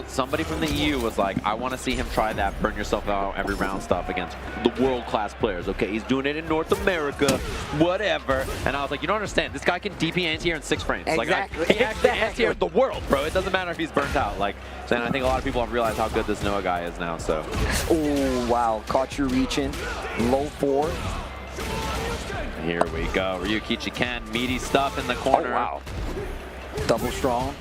Somebody from the EU was like, I want to see him try that burn yourself out every round stuff against the world-class players. Okay, he's doing it in North America. What whatever. And I was like, you don't understand. This guy can DP anti-air in 6 frames. Exactly. Like, he actually anti-aired the world, bro. It doesn't matter if he's burnt out. Like, so I think a lot of people have realized how good this Noah guy is now. So. Oh wow, caught you reaching. Low 4. Here we go. Ryuichi can. Meaty stuff in the corner. Oh, wow. Double strong.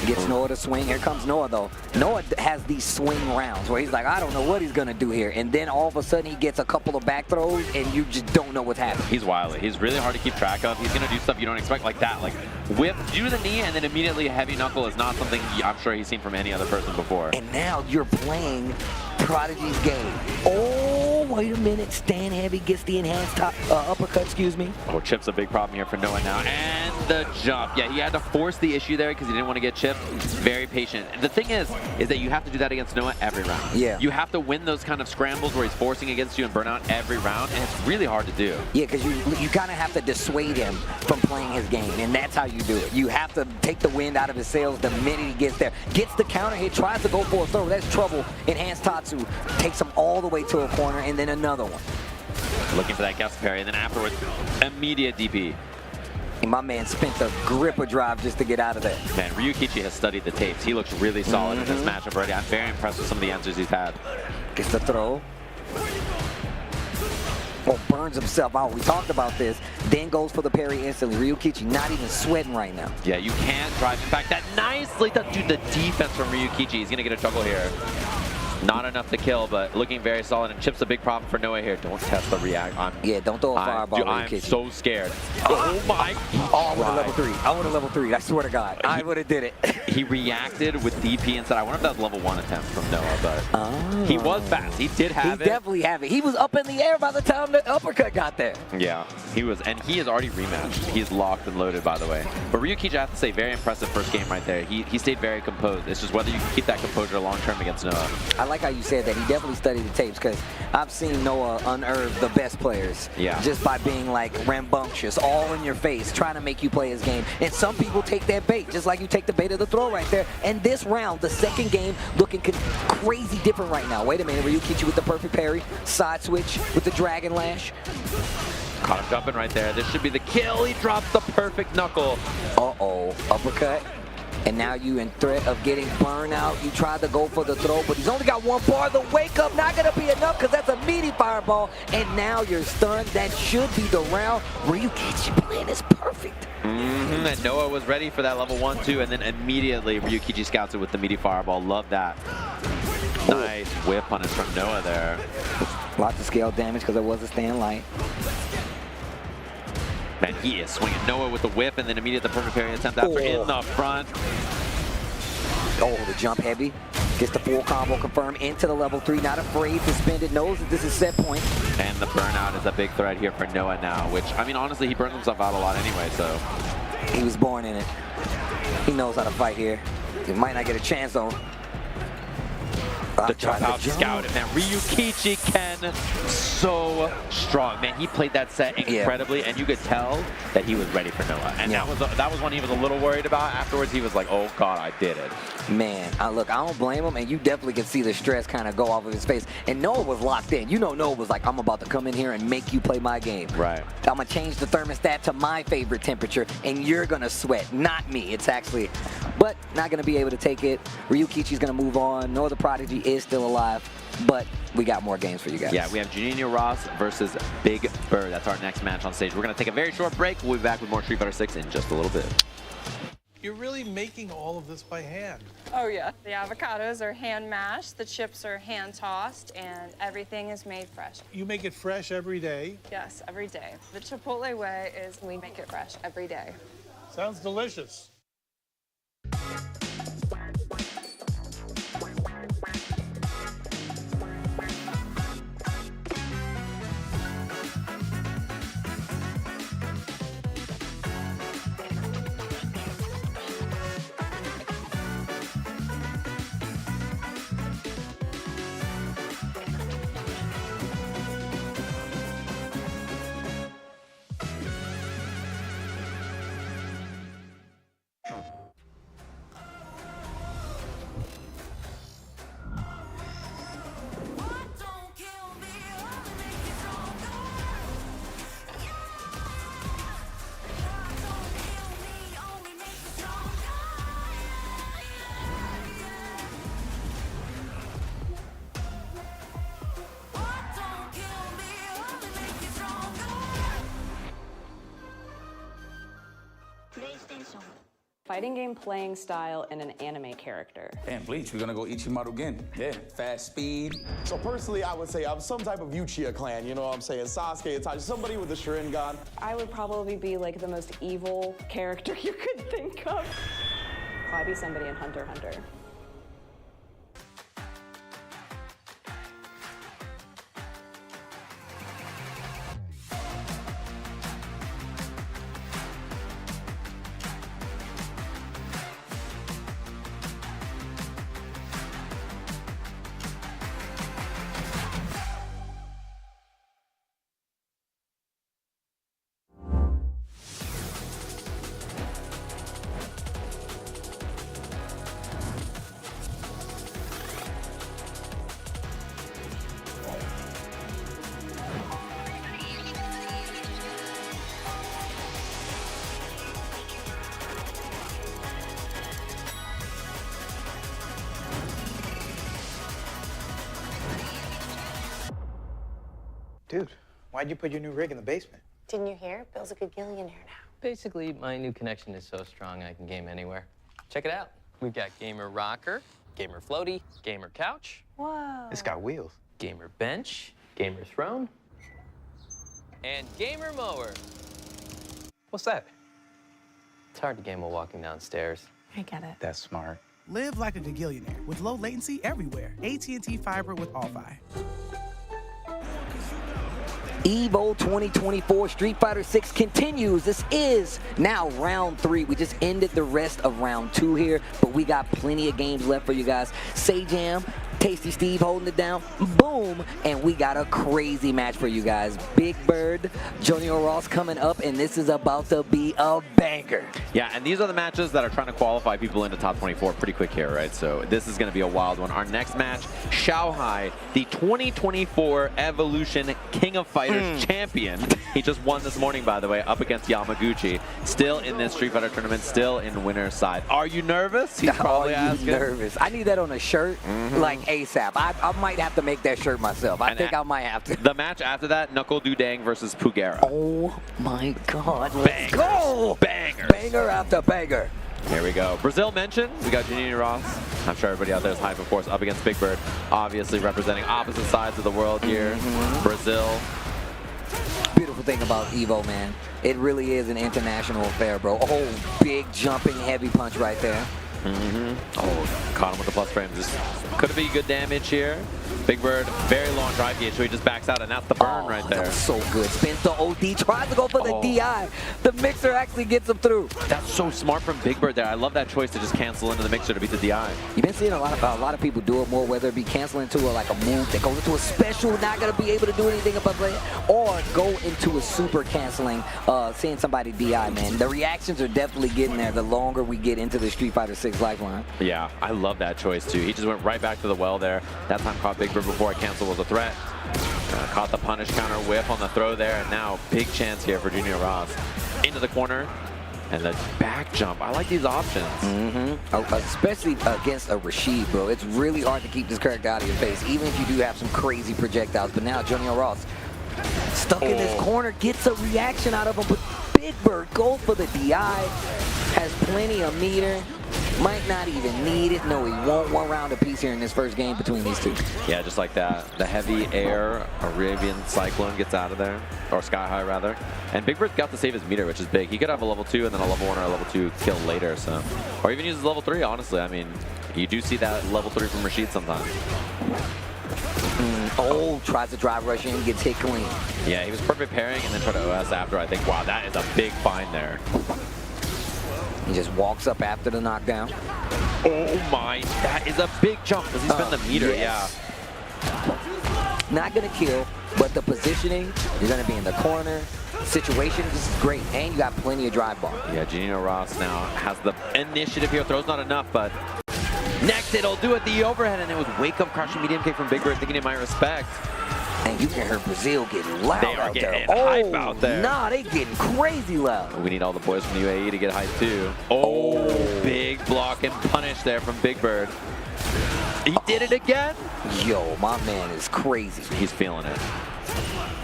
Gets Noah to swing. Here comes Noah, though. Noah has these swing rounds where he's like, I don't know what he's going to do here. And then all of a sudden he gets a couple of back throws and you just don't know what's happening. He's wily. He's really hard to keep track of. He's going to do stuff you don't expect like that. Like whip, do the knee, and then immediately heavy knuckle is not something I'm sure he's seen from any other person before. And now you're playing Prodigy's game. Oh, wait a minute. Stand heavy, gets the enhanced uppercut, excuse me. Oh, Chip's a big problem here for Noah now. And the jump. Yeah, he had to force the issue there because he didn't want to get chipped. Very patient. And the thing is that you have to do that against Noah every round. Yeah. You have to win those kind of scrambles where he's forcing against you and burn out every round, and it's really hard to do. Yeah, because you kind of have to dissuade him from playing his game, and that's how you do it. You have to take the wind out of his sails the minute he gets there. Gets the counter hit, tries to go for a throw. That's trouble. Enhanced Tatsu takes him all the way to a corner, and then another one. Looking for that guest parry, and then afterwards, immediate DP. And my man spent a gripper drive just to get out of there. Man, Ryuichi has studied the tapes. He looks really solid in this matchup already. I'm very impressed with some of the answers he's had. Gets the throw. Oh, burns himself out. We talked about this. Then goes for the parry instantly. Ryuichi not even sweating right now. Yeah, you can't drive. In fact, that nicely does do the defense from Ryuichi. He's going to get a juggle here. Not enough to kill, but looking very solid. And Chip's a big problem for Noah here. Don't test the react. Yeah, don't throw a fireball. Dude, I'm so scared. Oh my. Oh, I would have level 3. I would have level 3. I swear to God. I would have did it. He reacted with DP inside. I wonder if that was level 1 attempt from Noah, but he was fast. He did have it. He definitely have it. He was up in the air by the time the uppercut got there. Yeah, he was. And he is already rematched. He's locked and loaded, by the way. But Ryuichi, I have to say, very impressive first game right there. He stayed very composed. It's just whether you can keep that composure long term against Noah. I like how you said that. He definitely studied the tapes because I've seen Noah unearth the best players just by being like rambunctious, all in your face, trying to make you play his game. And some people take that bait, just like you take the bait of the throw right there. And this round, the second game, looking crazy different right now. Wait a minute, Ryuichi with the perfect parry, side switch with the Dragon Lash. Caught him jumping right there. This should be the kill. He drops the perfect knuckle. Uh-oh, uppercut. And now you in threat of getting burned out. You tried to go for the throw, but he's only got one bar. The wake up not going to be enough because that's a meaty fireball. And now you're stunned. That should be the round. Ryuichi plan is perfect. And Noah was ready for that level 1, 2, and then immediately Ryuichi scouts it with the meaty fireball. Love that. Nice whip punish from Noah there. Lots of scale damage because it was a stand light. Man, he is swinging. Noah with the whip and then immediate the perfect parry attempt after in the front. Oh, the jump heavy. Gets the full combo confirmed into the level 3. Not afraid to spend it. Knows that this is set point. And the burnout is a big threat here for Noah now, which, I mean, honestly, he burns himself out a lot anyway, so. He was born in it. He knows how to fight here. He might not get a chance, though. The jump out scout, and man, Ryuichi can so strong. Man, he played that set incredibly, and you could tell that he was ready for Noah. And that was one he was a little worried about. Afterwards, he was like, oh God, I did it. Man, look, I don't blame him, and you definitely can see the stress kind of go off of his face. And Noah was locked in. You know Noah was like, I'm about to come in here and make you play my game. Right. I'm going to change the thermostat to my favorite temperature, and you're going to sweat, not me. It's actually, but not going to be able to take it. Ryuichi's going to move on. Noah the Prodigy is still alive, but we got more games for you guys. Yeah, we have Juninho Ross versus Big Bird. That's our next match on stage. We're going to take a very short break. We'll be back with more Street Fighter 6 in just a little bit. You're really making all of this by hand. Oh yeah. The avocados are hand mashed, the chips are hand tossed, and everything is made fresh. You make it fresh every day. Yes, every day. The Chipotle way is we make it fresh every day. Sounds delicious. Fighting game playing style and an anime character. And Bleach, we're gonna go Ichimaru again. Yeah, fast speed. So personally, I would say I'm some type of Uchiha clan, you know what I'm saying? Sasuke, Itachi, somebody with a Sharingan. I would probably be like the most evil character you could think of. Probably be somebody in Hunter x Hunter. Dude, why'd you put your new rig in the basement? Didn't you hear? Bill's a gagillionaire now. Basically, my new connection is so strong I can game anywhere. Check it out. We've got gamer rocker, gamer floaty, gamer couch. Whoa. It's got wheels. Gamer bench, gamer throne, and gamer mower. What's that? It's hard to game while walking downstairs. I get it. That's smart. Live like a gagillionaire with low latency everywhere. AT&T Fiber with All-Fi. EVO 2024 Street Fighter 6 continues. This is now round 3. We just ended the rest of round 2 here, but we got plenty of games left for you guys. Sayjam, Tasty Steve holding it down. Boom! And we got a crazy match for you guys. Big Bird, Jon Orus coming up, and this is about to be a banger. Yeah, and these are the matches that are trying to qualify people into top 24 pretty quick here, right? So this is going to be a wild one. Our next match, Xiaohai, the 2024 Evolution King of Fighters champion. He just won this morning, by the way, up against Yamaguchi. Still in this Street Fighter tournament, still in winner's side. Are you nervous? He's probably asking. Nervous. I need that on a shirt, like ASAP. I might have to make that shirt myself. I think I might have to. The match after that, Knuckledu versus Pugera. Oh my God, let's go! Bangers. Banger after banger. Here we go. Brazil mentioned. We got Jon Orus. I'm sure everybody out there is hype, of course, up against Big Bird. Obviously representing opposite sides of the world here. Brazil. Beautiful thing about EVO, man. It really is an international affair, bro. Oh, big jumping heavy punch right there. Oh, caught him with the plus frame. Just could be good damage here. Big Bird, very long drive gauge, so he just backs out, and that's the burn right there. That was so good. Spins the OD, tries to go for the DI. The mixer actually gets him through. That's so smart from Big Bird there. I love that choice to just cancel into the mixer to beat the DI. You've been seeing a lot of people do it more, whether it be canceling into like a move that goes into a special, not gonna be able to do anything about it, or go into a super canceling, seeing somebody DI, man. The reactions are definitely getting there the longer we get into the Street Fighter 6 lifeline. Yeah, I love that choice too. He just went right back to the well there. That time caught Big Bird before a cancel was a threat. Caught the punish counter whip on the throw there, and now big chance here for Jon Orus. Into the corner, and the back jump. I like these options. Especially against a Rashid, bro. It's really hard to keep this character out of your face, even if you do have some crazy projectiles. But now Jon Orus stuck in this corner, gets a reaction out of him, but Big Bird goes for the DI, has plenty of meter. Might not even need it. No, he won't. One round apiece here in this first game between these two. Yeah, just like that. The heavy air Arabian Cyclone gets out of there, or Sky High rather. And Big Bird got to save his meter, which is big. He could have a level 2 and then a level 1 or a level 2 kill later, so. Or even use his level 3, honestly. I mean, you do see that level 3 from Rashid sometimes. Oh, tries to drive rush in, gets hit clean. Yeah, he was perfect pairing and then tried to OS after. I think, wow, that is a big find there. He just walks up after the knockdown. Oh my, that is a big jump. Does he spend the meter? Yes. Yeah. Not gonna kill, but the positioning, you're gonna be in the corner. Situation, this is great. And you got plenty of drive bar. Yeah, Jon Orus now has the initiative here. Throws not enough, but next it'll do it. The overhead, and it was wake up crushing medium kick from Big Bird, thinking it might respect. And you can hear Brazil getting loud they are out getting there. hype out there. Nah, they getting crazy loud. We need all the boys from UAE to get hype too. Oh, big block and punish there from Big Bird. He did it again. Yo, my man is crazy. He's feeling it.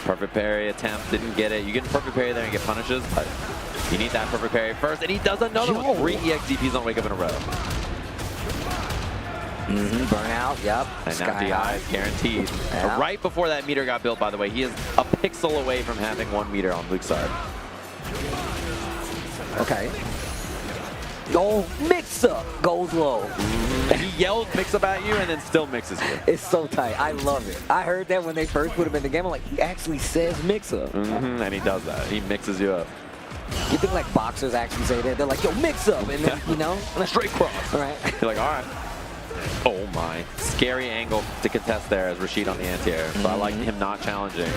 Perfect parry attempt, didn't get it. You get perfect parry there and get punishes, but You need that perfect parry first, and he does another one. 3 EX DPs on Wake Up in a row. Burnout, yep. And now Sky DI high. is guaranteed. Yeah. Right before that meter got built, by the way, he is a pixel away from having 1 meter on Luke's side. Okay. Oh, mix up goes low. He yells mix up at you and then still mixes you. It's so tight. I love it. I heard that when they first put him in the game. I'm like, he actually says mix up. And he does that. He mixes you up. You think like boxers actually say that? They're like, yo, mix up. And then, you know, straight cross. All right. You're like, all right. Oh my. Scary angle to contest there as Rashid on the anti-air. So I like him not challenging.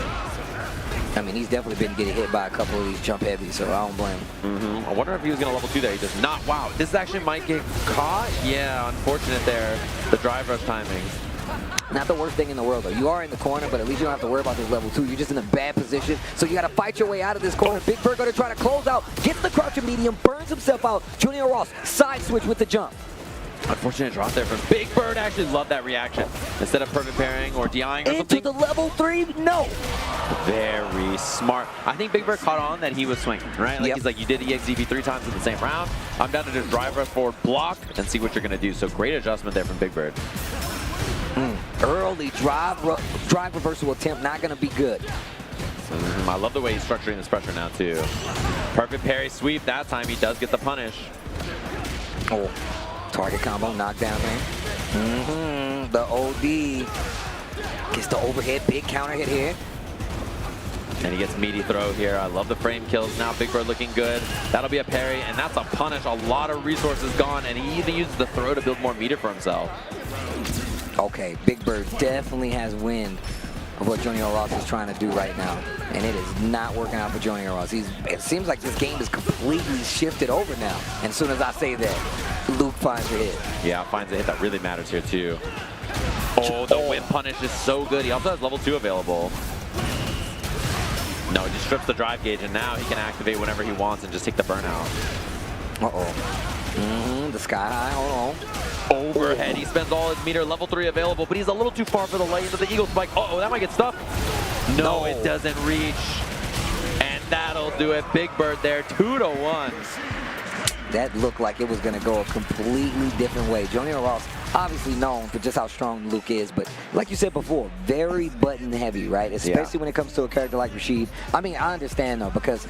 I mean, he's definitely been getting hit by a couple of these jump heavies, so I don't blame him. I wonder if he was going to level 2 there. He does not. Wow. This actually might get caught. Yeah, unfortunate there. The drive rush timing. Not the worst thing in the world, though. You are in the corner, but at least you don't have to worry about this level 2. You're just in a bad position, so you got to fight your way out of this corner. Big Bird going to try to close out, gets the crouch and medium, burns himself out. Julio Ross, side switch with the jump. Unfortunate drop there from Big Bird. Actually love that reaction. Instead of perfect pairing or DIing or something. Into the level 3, no. Very smart. I think Big Bird caught on that he was swinging, right? Like he's like, you did EXDB 3 times in the same round. I'm down to just drive rush forward, block, and see what you're going to do. So great adjustment there from Big Bird. Early drive reversal attempt, not going to be good. I love the way he's structuring this pressure now, too. Perfect parry sweep. That time he does get the punish. Oh, target combo, knockdown there. The OD gets the overhead, big counter hit here. And he gets meaty throw here. I love the frame kills. Now Big Bird looking good. That'll be a parry, and that's a punish. A lot of resources gone, and he even uses the throw to build more meter for himself. Okay, Big Bird definitely has wind of what Jon Orus is trying to do right now. And it is not working out for Jon Orus. It seems like this game is completely shifted over now. And as soon as I say that, Luke finds a hit. Yeah, finds a hit that really matters here, too. Oh, the whip punish is so good. He also has level 2 available. No, he just strips the drive gauge, and now he can activate whenever he wants and just take the burnout. The sky high, hold on. Overhead, he spends all his meter, level 3 available, but he's a little too far for the light into the Eagle Spike. Uh-oh, that might get stuck. No, it doesn't reach. And that'll do it. Big Bird there, 2-1. That looked like it was going to go a completely different way. Jon Orus, obviously known for just how strong Luke is, but like you said before, very button heavy, right? Especially when it comes to a character like Rashid. I mean, I understand though, because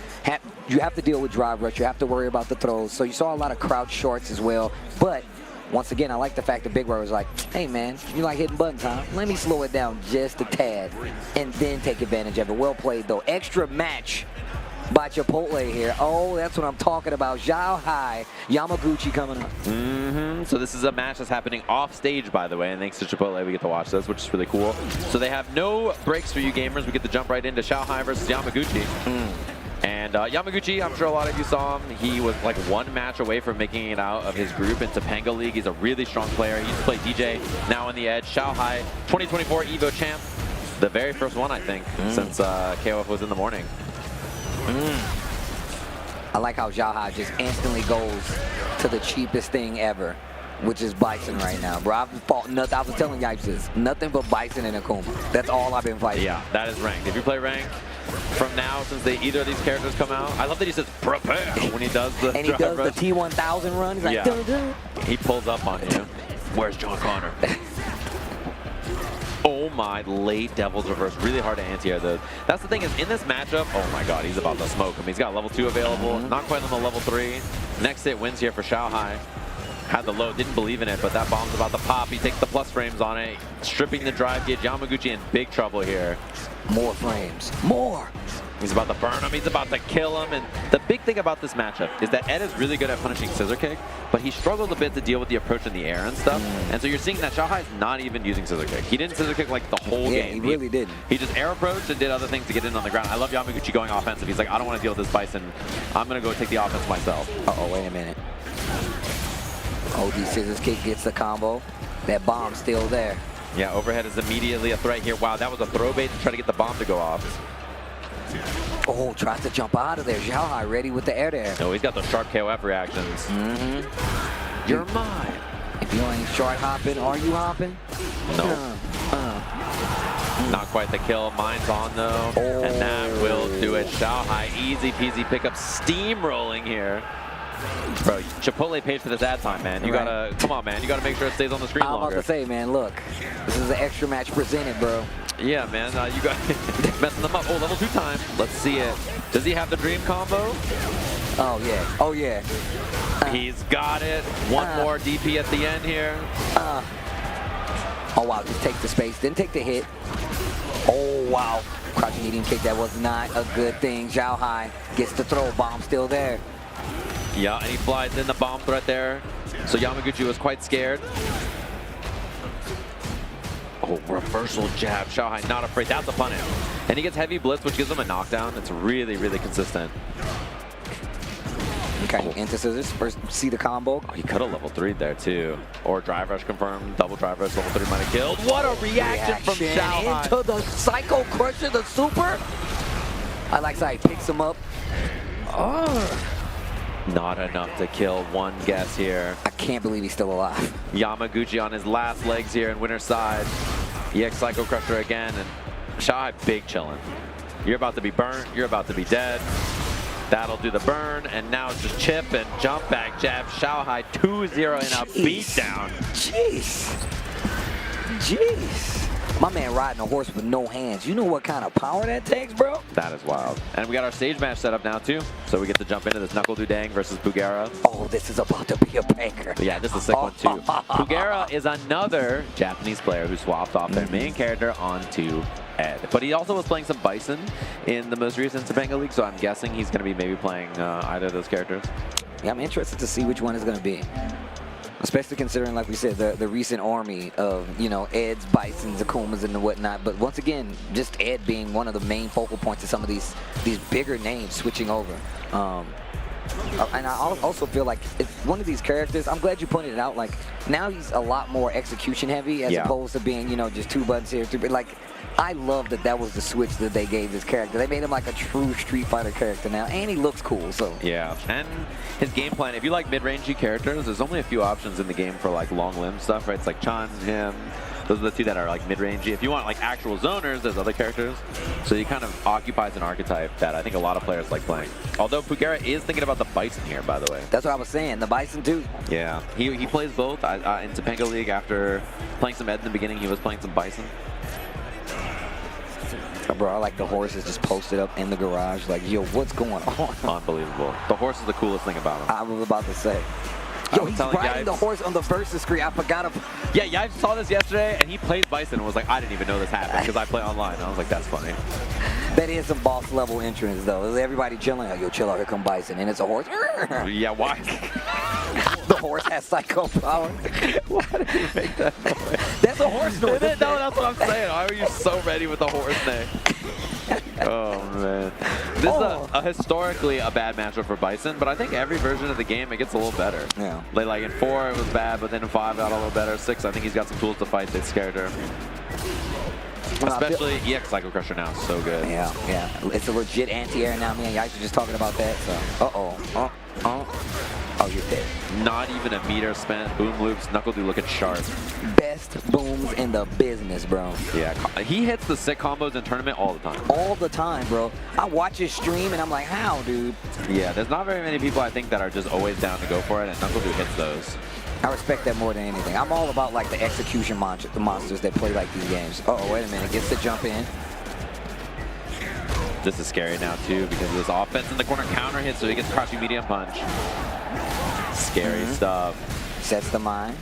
you have to deal with drive rush, you have to worry about the throws, so you saw a lot of crouch shorts as well. But once again, I like the fact that Big Bird was like, hey man, you like hitting buttons, huh? Let me slow it down just a tad and then take advantage of it. Well played though. Extra match by Chipotle here. Oh, that's what I'm talking about. Zhao Hai, Yamaguchi coming up. So this is a match that's happening off stage, by the way, and thanks to Chipotle, we get to watch this, which is really cool. So they have no breaks for you gamers. We get to jump right into Zhao Hai versus Yamaguchi. And Yamaguchi, I'm sure a lot of you saw him. He was like 1 match away from making it out of his group into Topanga League. He's a really strong player. He used to play DJ, now on the edge. Zhao Hai, 2024 EVO champ. The very first one, I think, since KOF was in the morning. I like how Zhao Hai just instantly goes to the cheapest thing ever, which is Bison right now. Bro, I've fought nothing. I was telling you guys this. Nothing but Bison and Akuma. That's all I've been fighting. Yeah, that is ranked. If you play ranked from now, since either of these characters come out, I love that he says prepare when he does the And he does rush. the T1000 run. He's like, dun, dun. He pulls up on you. Where's John Connor? Oh my, late Devil's Reverse. Really hard to anti-air though. That's the thing is, in this matchup, oh my god, he's about to smoke him. He's got level 2 available, not quite on the level 3. Next hit wins here for Zhao Hai. Had the low, didn't believe in it, but that bomb's about to pop. He takes the plus frames on it, stripping the drive gauge. Yamaguchi in big trouble here. More frames. More! He's about to burn him, he's about to kill him, and the big thing about this matchup is that Ed is really good at punishing scissor kick, but he struggled a bit to deal with the approach in the air and stuff, and so you're seeing that Zhao Hai is not even using scissor kick. He didn't scissor kick like the whole game. He really didn't. He just air approached and did other things to get in on the ground. I love Yamaguchi going offensive. He's like, I don't want to deal with this Bison. I'm going to go take the offense myself. Uh-oh, wait a minute. OD scissors kick gets the combo. That bomb's still there. Yeah, overhead is immediately a threat here. Wow, that was a throw bait to try to get the bomb to go off. Oh, tries to jump out of there. Zhao Hai ready with the air there. No, he's got those sharp KOF reactions. You're mine. If you ain't short hopping, are you hopping? No. Not quite the kill. Mine's on though, and that will do it. Xiaohai, easy peasy pickup, steamrolling here. Bro, Chipotle paid for this ad time, man. You gotta, come on, man. You gotta make sure it stays on the screen longer. I'm about to say, man, look, this is an extra match presented, bro. Yeah, man, you got messing them up. Oh, level 2 time. Let's see it. Does he have the dream combo? Oh, yeah. Oh, yeah. He's got it. One more DP at the end here. Oh, wow. Just take the space. Didn't take the hit. Oh, wow. Crouching eating kick. That was not a good thing. Xiaohai gets the throw. Bomb still there. Yeah, and he flies in the bomb threat there. So Yamaguchi was quite scared. Oh, reversal jab. Xiaohai not afraid. That's a punish. And he gets heavy blitz, which gives him a knockdown. It's really, really consistent. Okay, into scissors. First, see the combo. Oh, he could have level 3'd there, too. Or drive rush confirmed. Double drive rush. Level 3 might have killed. What a reaction from Xiaohai. Into the Psycho Crusher, the super. I like how he picks him up. Oh. Not enough to kill. One guess here. I can't believe he's still alive. Yamaguchi on his last legs here in winner's side. EX Psycho Crusher again, and Xiaohai big chilling. You're about to be burnt. You're about to be dead. That'll do the burn, and now it's just chip and jump back jab. Xiaohai 2-0 in a beatdown. Jeez. Jeez. My man riding a horse with no hands. You know what kind of power that takes, bro? That is wild. And we got our stage match set up now, too. So we get to jump into this Knuckledu Dang versus Bugera. Oh, this is about to be a banger. Yeah, this is a sick one, too. Bugera is another Japanese player who swapped off their main character onto Ed. But he also was playing some Bison in the most recent Topanga League, so I'm guessing he's going to be maybe playing either of those characters. Yeah, I'm interested to see which one is going to be. Especially considering, like we said, the recent army of, you know, Eds, Bisons, Akumas, and whatnot. But once again, just Ed being one of the main focal points of some of these bigger names switching over. And I also feel like it's one of these characters, I'm glad you pointed it out, like, now he's a lot more execution heavy as opposed to being, you know, just 2 buttons here, 3 buttons. Like, I love that was the switch that they gave this character. They made him like a true Street Fighter character now, and he looks cool, so. Yeah, and his game plan, if you like mid-rangey characters, there's only a few options in the game for like long limb stuff, right? It's like Chan, him. Those are the 2 that are like mid-rangey. If you want like actual zoners, there's other characters. So he kind of occupies an archetype that I think a lot of players like playing. Although Pugera is thinking about the Bison here, by the way. That's what I was saying, the Bison too. Yeah, he plays both. In Topanga League, after playing some Ed in the beginning, he was playing some Bison. Bro, I like the horses just posted up in the garage. Like, yo, what's going on? Unbelievable. The horse is the coolest thing about him. I was about to say. Yo, he's riding the horse on the versus screen. I forgot. Yeah, Yive saw this yesterday, and he played Bison and was like, I didn't even know this happened because I play online. I was like, that's funny. That is some boss level entrance, though. Everybody chilling. Like, yo, chill out. Here come Bison. And it's a horse. Yeah, why? The horse has psycho power. Why did he make that noise? That's a horse noise. No, that's what I'm saying. Why are you so ready with the horse name? Oh, man. This is a historically a bad matchup for Bison, but I think every version of the game, it gets a little better. Yeah. Like in 4, it was bad, but then in 5, it got a little better. 6, I think he's got some tools to fight this character. Especially EX Psycho Crusher now, so good. Yeah, yeah. It's a legit anti-air now. Me and Yive were just talking about that, so. Oh, you're dead. Not even a meter spent. Boom loops, Knuckledu looking sharp. Best booms in the business, bro. Yeah, he hits the sick combos in tournament all the time. All the time, bro. I watch his stream and I'm like, how, dude? Yeah, there's not very many people I think that are just always down to go for it, and Knuckledu hits those. I respect that more than anything. I'm all about like the execution monsters that play like these games. Uh-oh, wait a minute. Gets the jump in. This is scary now too because of this offense in the corner counter hit, so he gets crouching medium punch. Scary stuff. Sets the mind.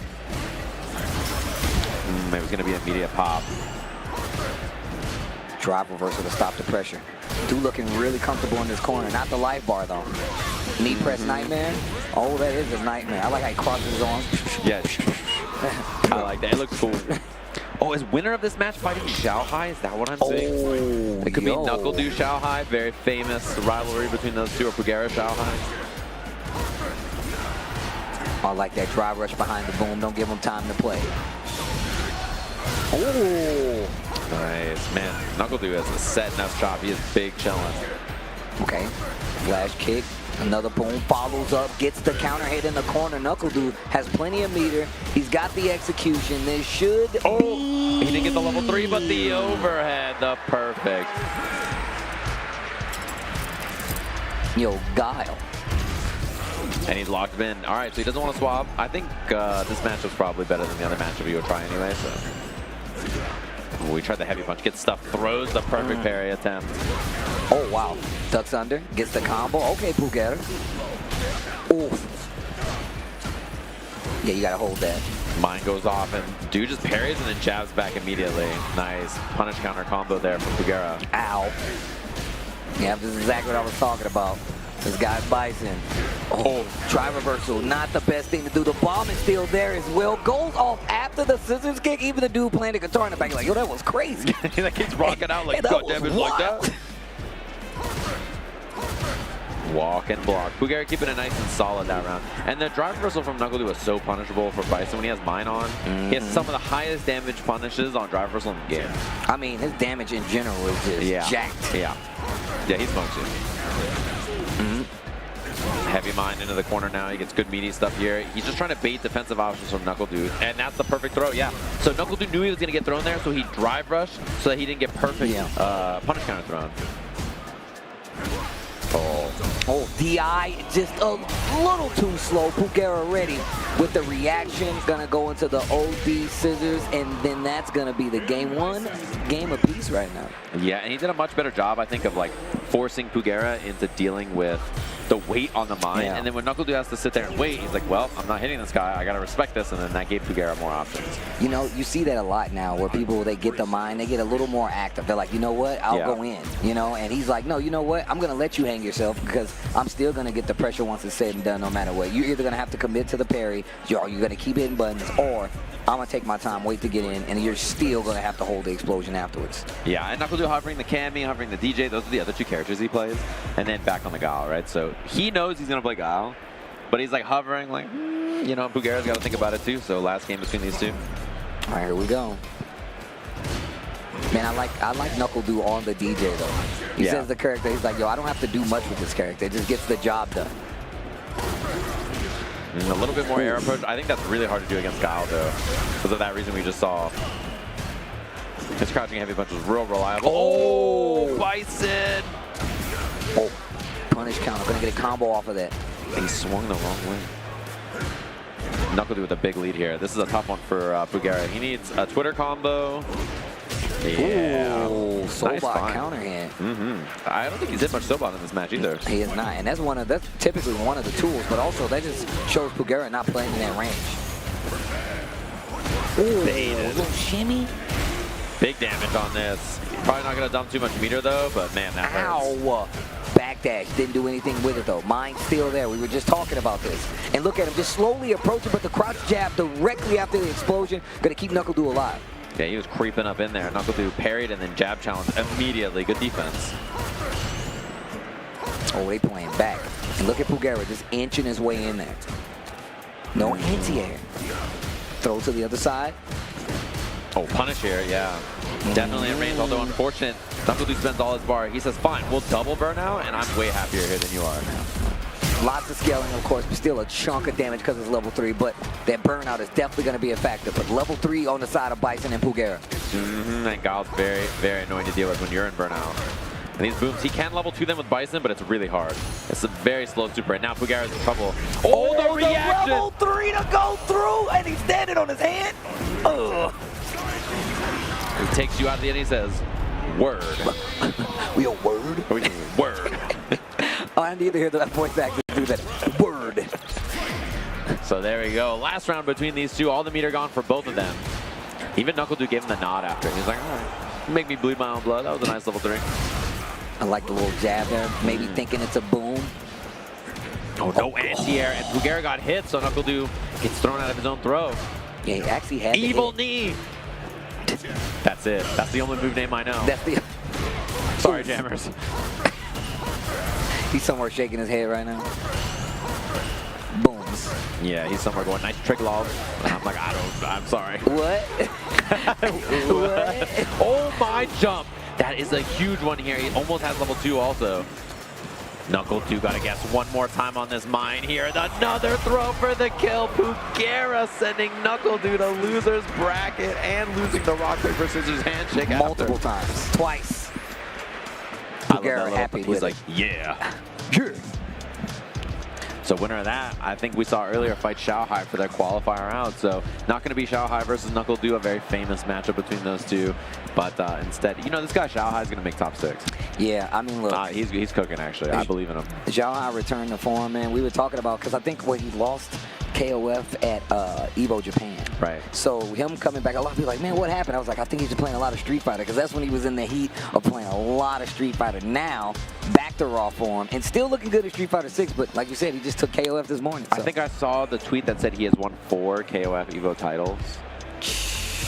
It was going to be an immediate pop. Drive reversal to stop the pressure. Dude looking really comfortable in this corner. Not the life bar though. Knee press nightmare. Oh, that is a nightmare. I like how he crosses his arms. Yeah. I like that. It looks cool. Oh, is winner of this match fighting Xiaohai? Is that what I'm saying? It could be Knuckledu Xiaohai. Very famous rivalry between those two, or Pugera Xiaohai. I like that drive rush behind the boom. Don't give him time to play. Oh. Nice. Man, Knuckledu has a set enough chop. He is big chilling. Okay. Flash kick. Another boom. Follows up. Gets the counter hit in the corner. Knuckledu has plenty of meter. He's got the execution. This should be He didn't get the level 3, but the overhead, the perfect. Yo, Guile. And he's locked him in. All right, so he doesn't want to swap. I think this matchup's probably better than the other matchup he would try anyway, so. We tried the heavy punch, gets stuff, throws the perfect parry attempt. Oh, wow. Ducks under, gets the combo. Okay, Pugera. Oof. Yeah, you gotta hold that. Mine goes off, and dude just parries and then jabs back immediately. Nice punish counter combo there from Bugera. Ow. Yeah, this is exactly what I was talking about. This guy Bison. Oh, try reversal. Not the best thing to do. The bomb is still there as well. Goes off after the scissors kick. Even the dude playing the guitar in the back, like, yo, that was crazy. That kid's rocking out like, God damn it, like that. Walk and block. Bugera keeping it nice and solid that round. And the drive reversal from Knuckledu was so punishable for Bison when he has mine on. He has some of the highest damage punishes on drive reversal in the game. I mean, his damage in general is just jacked. Yeah, he smokes you. Heavy mine into the corner now. He gets good meaty stuff here. He's just trying to bait defensive options from Knuckledu, and that's the perfect throw, yeah. So Knuckledu knew he was going to get thrown there, so he drive rushed so that he didn't get perfect punish counter thrown. Oh, DI just a little too slow. Pugera ready with the reaction. Gonna go into the OD scissors, and then that's gonna be the game one, game apiece right now. Yeah, and he did a much better job, I think, of like forcing Pugera into dealing with the weight on the mine. And then when Knuckledu has to sit there and wait, he's like, well, I'm not hitting this guy. I gotta respect this, and then that gave Pugera more options. You know, you see that a lot now where people, they get the mine, they get a little more active. They're like, you know what, I'll go in, you know? And he's like, no, you know what, I'm gonna let you hang yourself because I'm still gonna get the pressure once it's said and done no matter what. You're either gonna have to commit to the parry, you're gonna keep hitting buttons, or I'm gonna take my time, wait to get in, and you're still gonna have to hold the explosion afterwards. Yeah, and Knuckledu hovering the Cammy, hovering the DJ, those are the other two characters he plays, and then back on the Guile, right? So he knows he's gonna play Guile, but he's like hovering, like, you know, Bugera's gotta think about it too, so last game between these two. All right, here we go. Man, I like Knuckledu on the DJ though. He says the character, he's like, yo, I don't have to do much with this character, it just gets the job done. And a little bit more air approach. I think that's really hard to do against Guile, though, because of that reason we just saw. His crouching heavy punch was real reliable. Oh, Bison! Oh, punish counter. Gonna get a combo off of that. He swung the wrong way. Knuckledu with a big lead here. This is a tough one for Bugera. He needs a Twitter combo. Yeah. Ooh, Sobot counter hand. I don't think he's hit much Sobot in this match either. He is not, and that's typically one of the tools, but also that just shows Pugera not playing in that range. Ooh, a little shimmy. Big damage on this. Probably not gonna dump too much meter though, but man, that hurts. Ow! Backdash, didn't do anything with it though. Mine's still there. We were just talking about this. And look at him, just slowly approaching, but the crouch jab directly after the explosion, gonna keep Knuckledu alive. Yeah, he was creeping up in there. Knuckledu parried and then jab challenged immediately. Good defense. Oh, they playing back. And look at Pugera just inching his way in there. No anti-air. Throw to the other side. Oh, punish here, yeah. Definitely in range, although unfortunate. Knuckledu spends all his bar. He says, fine, we'll double burnout, and I'm way happier here than you are. Lots of scaling, of course, but still a chunk of damage because it's level 3. But that burnout is definitely going to be a factor. But level 3 on the side of Bison and Pugera. And Guile's very, very annoying to deal with when you're in burnout. And these booms, he can level 2 them with Bison, but it's really hard. It's a very slow super. And now Pugera's in trouble. Oh, the reaction! Level 3 to go through, and he's standing on his hand. Ugh. He takes you out of the end, he says, word. We a word? Word. Oh, I need to hear that voice actor do that. Word. So there we go. Last round between these two. All the meter gone for both of them. Even Knuckledu gave him the nod after. He's like, all right, make me bleed my own blood. That was a nice level 3. I like the little jab there. Maybe thinking it's a boom. Oh, no anti-air. And Bugera got hit, so Knuckledu gets thrown out of his own throw. Yeah, he actually had Evil knee. That's it. That's the only move name I know. That's the... Sorry, Jammers. He's somewhere shaking his head right now. Booms. Yeah, he's somewhere going, nice trick log. And I'm like, I'm sorry. What? What? Oh my jump. That is a huge one here. He almost has level 2 also. Knuckledu got to guess one more time on this mine here. Another throw for the kill. Pugera sending Knuckledu to loser's bracket and losing the rock, paper, scissors handshake multiple times. Twice. Bugera happy with He's like, yeah. So winner of that, I think we saw earlier fight Xiaohai for their qualifier round. So not going to be Xiaohai versus Knuckledu, a very famous matchup between those two. But instead, you know, this guy Xiaohai is going to make top 6. Yeah, I mean, look. He's cooking, actually. I believe in him. Xiaohai returned to form, man. We were talking about, because I think when he lost KOF at Evo Japan. Right. So him coming back, a lot of people like, man, what happened? I was like, I think he's just playing a lot of Street Fighter, because that's when he was in the heat of playing a lot of Street Fighter. Now, back to raw form, and still looking good at Street Fighter 6, but like you said, he just took KOF this morning. So. I think I saw the tweet that said he has won 4 KOF Evo titles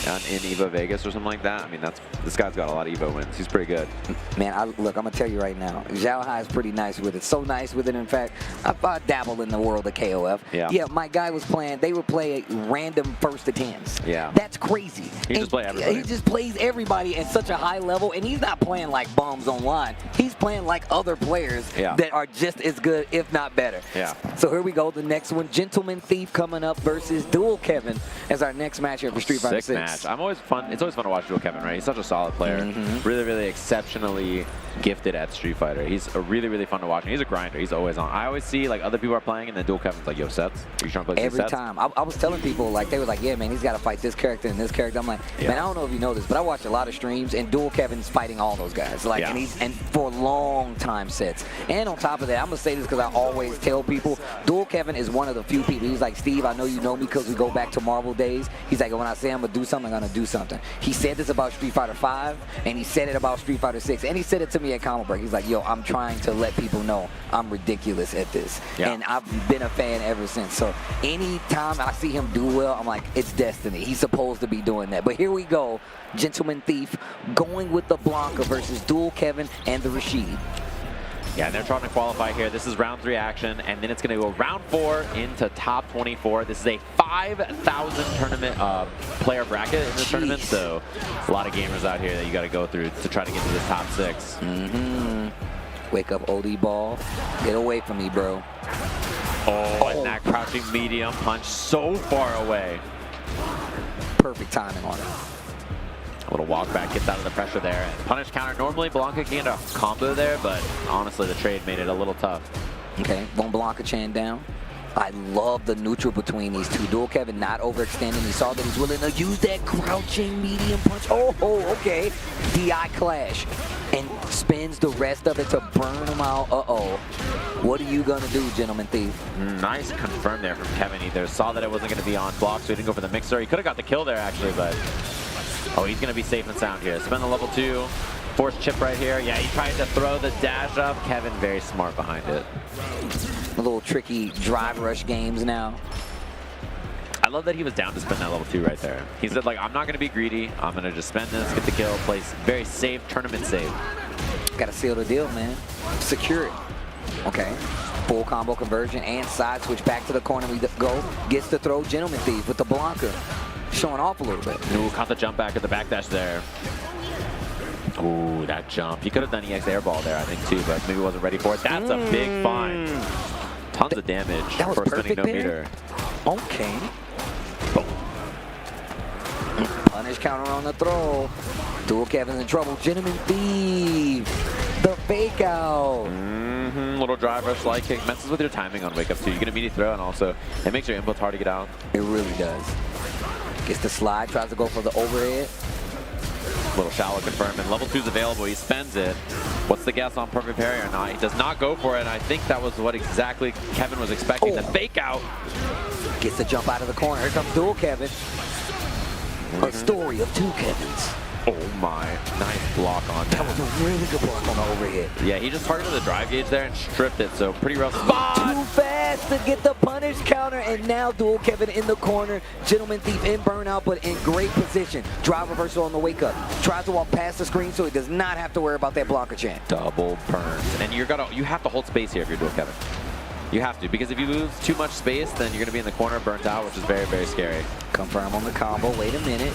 in Evo Vegas or something like that. I mean, this guy's got a lot of Evo wins. He's pretty good. Man, look, I'm going to tell you right now, Xiaohai is pretty nice with it. So nice with it, in fact, I dabble in the world of KOF. Yeah, my guy was playing, they would play random first to 10s. Yeah. That's crazy. He just play everybody. He just plays everybody at such a high level, and he's not playing like bums online. He's playing like other players that are just as good, if not better. Yeah. So here we go, the next one, Gentleman Thief coming up versus Dual Kevin as our next matchup for Street Fighter 6. Match. I'm always fun. It's always fun to watch Dual Kevin, right? He's such a solid player. Really, really exceptionally gifted at Street Fighter. He's really, really fun to watch. And he's a grinder. He's always on. I always see like other people are playing, and then Dual Kevin's like, "Yo, sets? Are you trying to play every sets?" time? I was telling people, like, they were like, "Yeah, man, he's got to fight this character and this character." I'm like, man, I don't know if you know this, but I watch a lot of streams, and Dual Kevin's fighting all those guys. Like, and for long time sets. And on top of that, I'm gonna say this because I always tell people, Dual Kevin is one of the few people. He's like, Steve, I know you know me because we go back to Marvel days. He's like, when I say I'm gonna do something, I'm gonna do something. He said this about Street Fighter 5, and he said it about Street Fighter 6, and he said it to me at Comic Break. He's like, yo, I'm trying to let people know I'm ridiculous at this. And I've been a fan ever since. So anytime I see him do well, I'm like, it's destiny. He's supposed to be doing that. But here we go, Gentleman Thief going with the Blanca versus Dual Kevin and the Rashid. Yeah, and they're trying to qualify here. This is round 3 action, and then it's going to go round 4 into top 24. This is a 5,000 tournament player bracket in this tournament, so a lot of gamers out here that you got to go through to try to get to this top 6. Wake up, OD ball. Get away from me, bro. Oh, and that crouching medium punch so far away. Perfect timing on it. A little walk back, gets out of the pressure there. And punish counter. Normally Blanca can get a combo there, but honestly the trade made it a little tough. Okay, one Blanca chain down. I love the neutral between these two. Dual Kevin not overextending. He saw that he's willing to use that crouching medium punch. Oh, okay. DI clash. And spins the rest of it to burn him out. Uh-oh. What are you going to do, Gentleman Thief? Nice confirm there from Kevin. Either saw that it wasn't going to be on block, so he didn't go for the mixer. He could have got the kill there, actually, but... Oh, he's going to be safe and sound here. Spend the level 2. Force chip right here. Yeah, he tried to throw the dash up. Kevin very smart behind it. A little tricky drive rush games now. I love that he was down to spend that level 2 right there. He said, like, I'm not going to be greedy. I'm going to just spend this, get the kill, play very safe, tournament safe. Got to seal the deal, man. Secure it. Okay. Full combo conversion and side switch back to the corner. We go. Gets to throw Gentleman Thief with the Blanca. Showing off a little bit. Ooh, caught the jump back at the backdash there. Ooh, that jump. He could have done EX airball there, I think, too, but maybe wasn't ready for it. That's a big find. Tons of damage that was for spending no meter. Okay. Boom. Punish counter on the throw. Dual Kevin's in trouble. Gentleman Thief. The fake out. Little driver slide kick. Messes with your timing on wake up, too. You get immediate throw, and also it makes your inputs hard to get out. It really does. Gets the slide, tries to go for the overhead. Little shallow confirm, and level 2's available. He spends it. What's the guess on perfect parry or not? He does not go for it, and I think that was what exactly Kevin was expecting. The fake out. Gets the jump out of the corner. Here comes Dual Kevin. A story of 2 Kevins. Oh my, nice block on that. That was a really good block on the overhead. Yeah, he just targeted the drive gauge there and stripped it, so pretty rough spot. Too fast to get the punish counter, and now Dual Kevin in the corner. Gentleman Thief in burnout, but in great position. Drive reversal on the wake up. Tries to walk past the screen so he does not have to worry about that Blanca chain. Double burns. And you have to hold space here if you're Dual Kevin. You have to, because if you lose too much space, then you're going to be in the corner burnt out, which is very, very scary. Confirm on the combo. Wait a minute.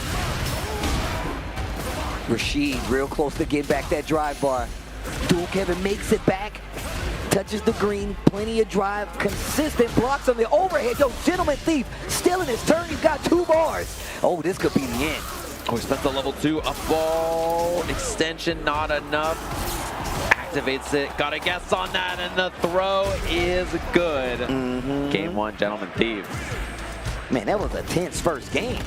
Rashid real close to get back that drive bar. Dual Kevin makes it back. touches the green, plenty of drive, consistent blocks on the overhead. Yo, Gentleman Thief still in his turn. He's got 2 bars. Oh, this could be the end. Oh, he spent the level 2 up ball. Extension, not enough. Activates it. Got a guess on that, and the throw is good. Game 1, Gentleman Thief. Man, that was a tense first game.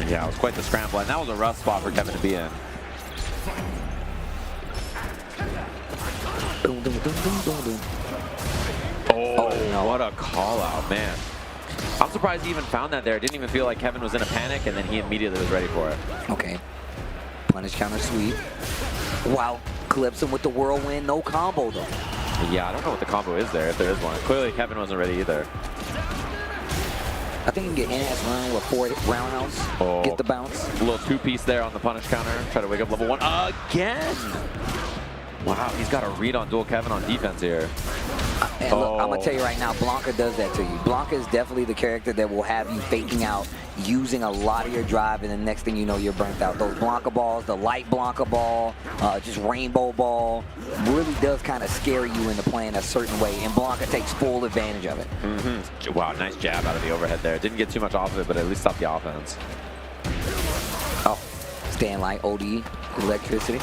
Yeah, it was quite the scramble, and that was a rough spot for Kevin to be in. Oh, no. What a call out, man. I'm surprised he even found that there. It didn't even feel like Kevin was in a panic, and then he immediately was ready for it. Okay. Punish counter sweep. Wow. Clips him with the whirlwind. No combo, though. Yeah, I don't know what the combo is there, if there is one. Clearly, Kevin wasn't ready either. I think you can get enhanced run with 4 roundhouse. Oh. Get the bounce. A little 2-piece there on the punish counter. Try to wake up level 1 again. Wow, he's got a read on dual Kevin on defense here. And look, I'm going to tell you right now, Blanca does that to you. Blanca is definitely the character that will have you faking out, using a lot of your drive, and the next thing you know, you're burnt out. Those Blanca balls, the light Blanca ball, just rainbow ball, really does kind of scare you into playing a certain way, and Blanca takes full advantage of it. Wow, nice jab out of the overhead there. Didn't get too much off of it, but at least stopped the offense. Oh, stand light, OD, electricity.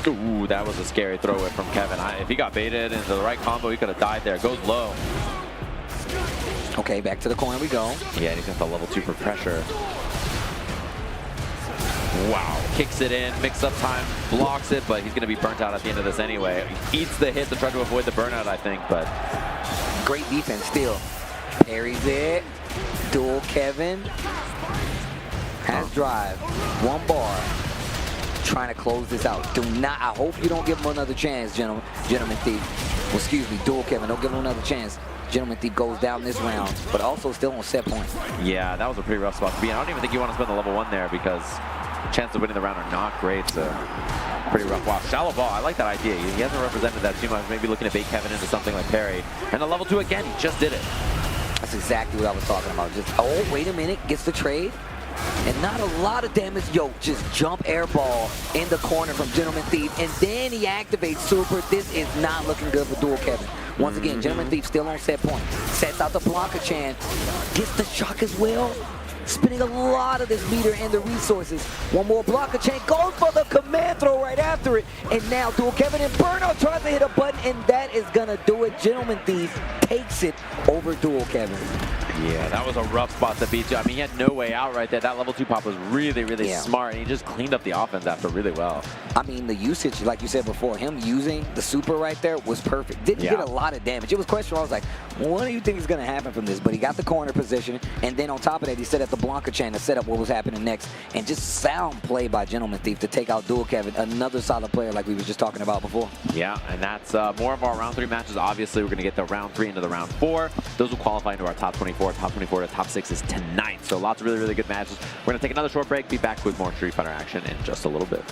Ooh, that was a scary throw away from Kevin. If he got baited into the right combo, he could have died there. Goes low. Okay, back to the corner we go. Yeah, he's got the level 2 for pressure. Wow, kicks it in, mix-up time, blocks it, but he's going to be burnt out at the end of this anyway. He eats the hit to try to avoid the burnout, I think, but... Great defense still. Parries it. Dual Kevin. Has drive. 1 bar. Trying to close this out. Do not, I hope you don't give him another chance, Gentleman Thief. Well, excuse me, Dual Kevin, don't give him another chance. Gentleman Thief goes down this round, but also still on set point. Yeah, that was a pretty rough spot to be in. I don't even think you want to spend the level 1 there because chances of winning the round are not great, so pretty rough. Wow, shallow ball, I like that idea. He hasn't represented that too much, maybe looking to bait Kevin into something like parry. And the level 2 again, he just did it. That's exactly what I was talking about. Just, oh, wait a minute, gets the trade. And not a lot of damage. Yo, just jump air ball in the corner from Gentleman Thief. And then he activates super. This is not looking good for Dual Kevin. Once again, Gentleman Thief still on set point. Sets out the Blanca Chan. Gets the shock as well. Spending a lot of this meter and the resources. One more Blanca Chain. Goes for the command throw right after it. And now Dual Kevin and Burnout tries to hit a button. And that is going to do it. Gentleman Thief takes it over Dual Kevin. Yeah, that was a rough spot to beat. I mean, he had no way out right there. That level 2 pop was really, really smart, and he just cleaned up the offense after really well. I mean, the usage, like you said before, him using the super right there was perfect. Didn't get a lot of damage. It was questionable. I was like, what do you think is going to happen from this? But he got the corner position, and then on top of that, he set up the Blanca Chain to set up what was happening next, and just sound play by Gentleman Thief to take out Dual Kevin, another solid player like we were just talking about before. Yeah, and that's more of our round 3 matches. Obviously, we're going to get the round 3 into the round 4. Those will qualify into our top 24. Top 24 to top 6 is tonight. So lots of really, really good matches. We're going to take another short break, be back with more Street Fighter action in just a little bit.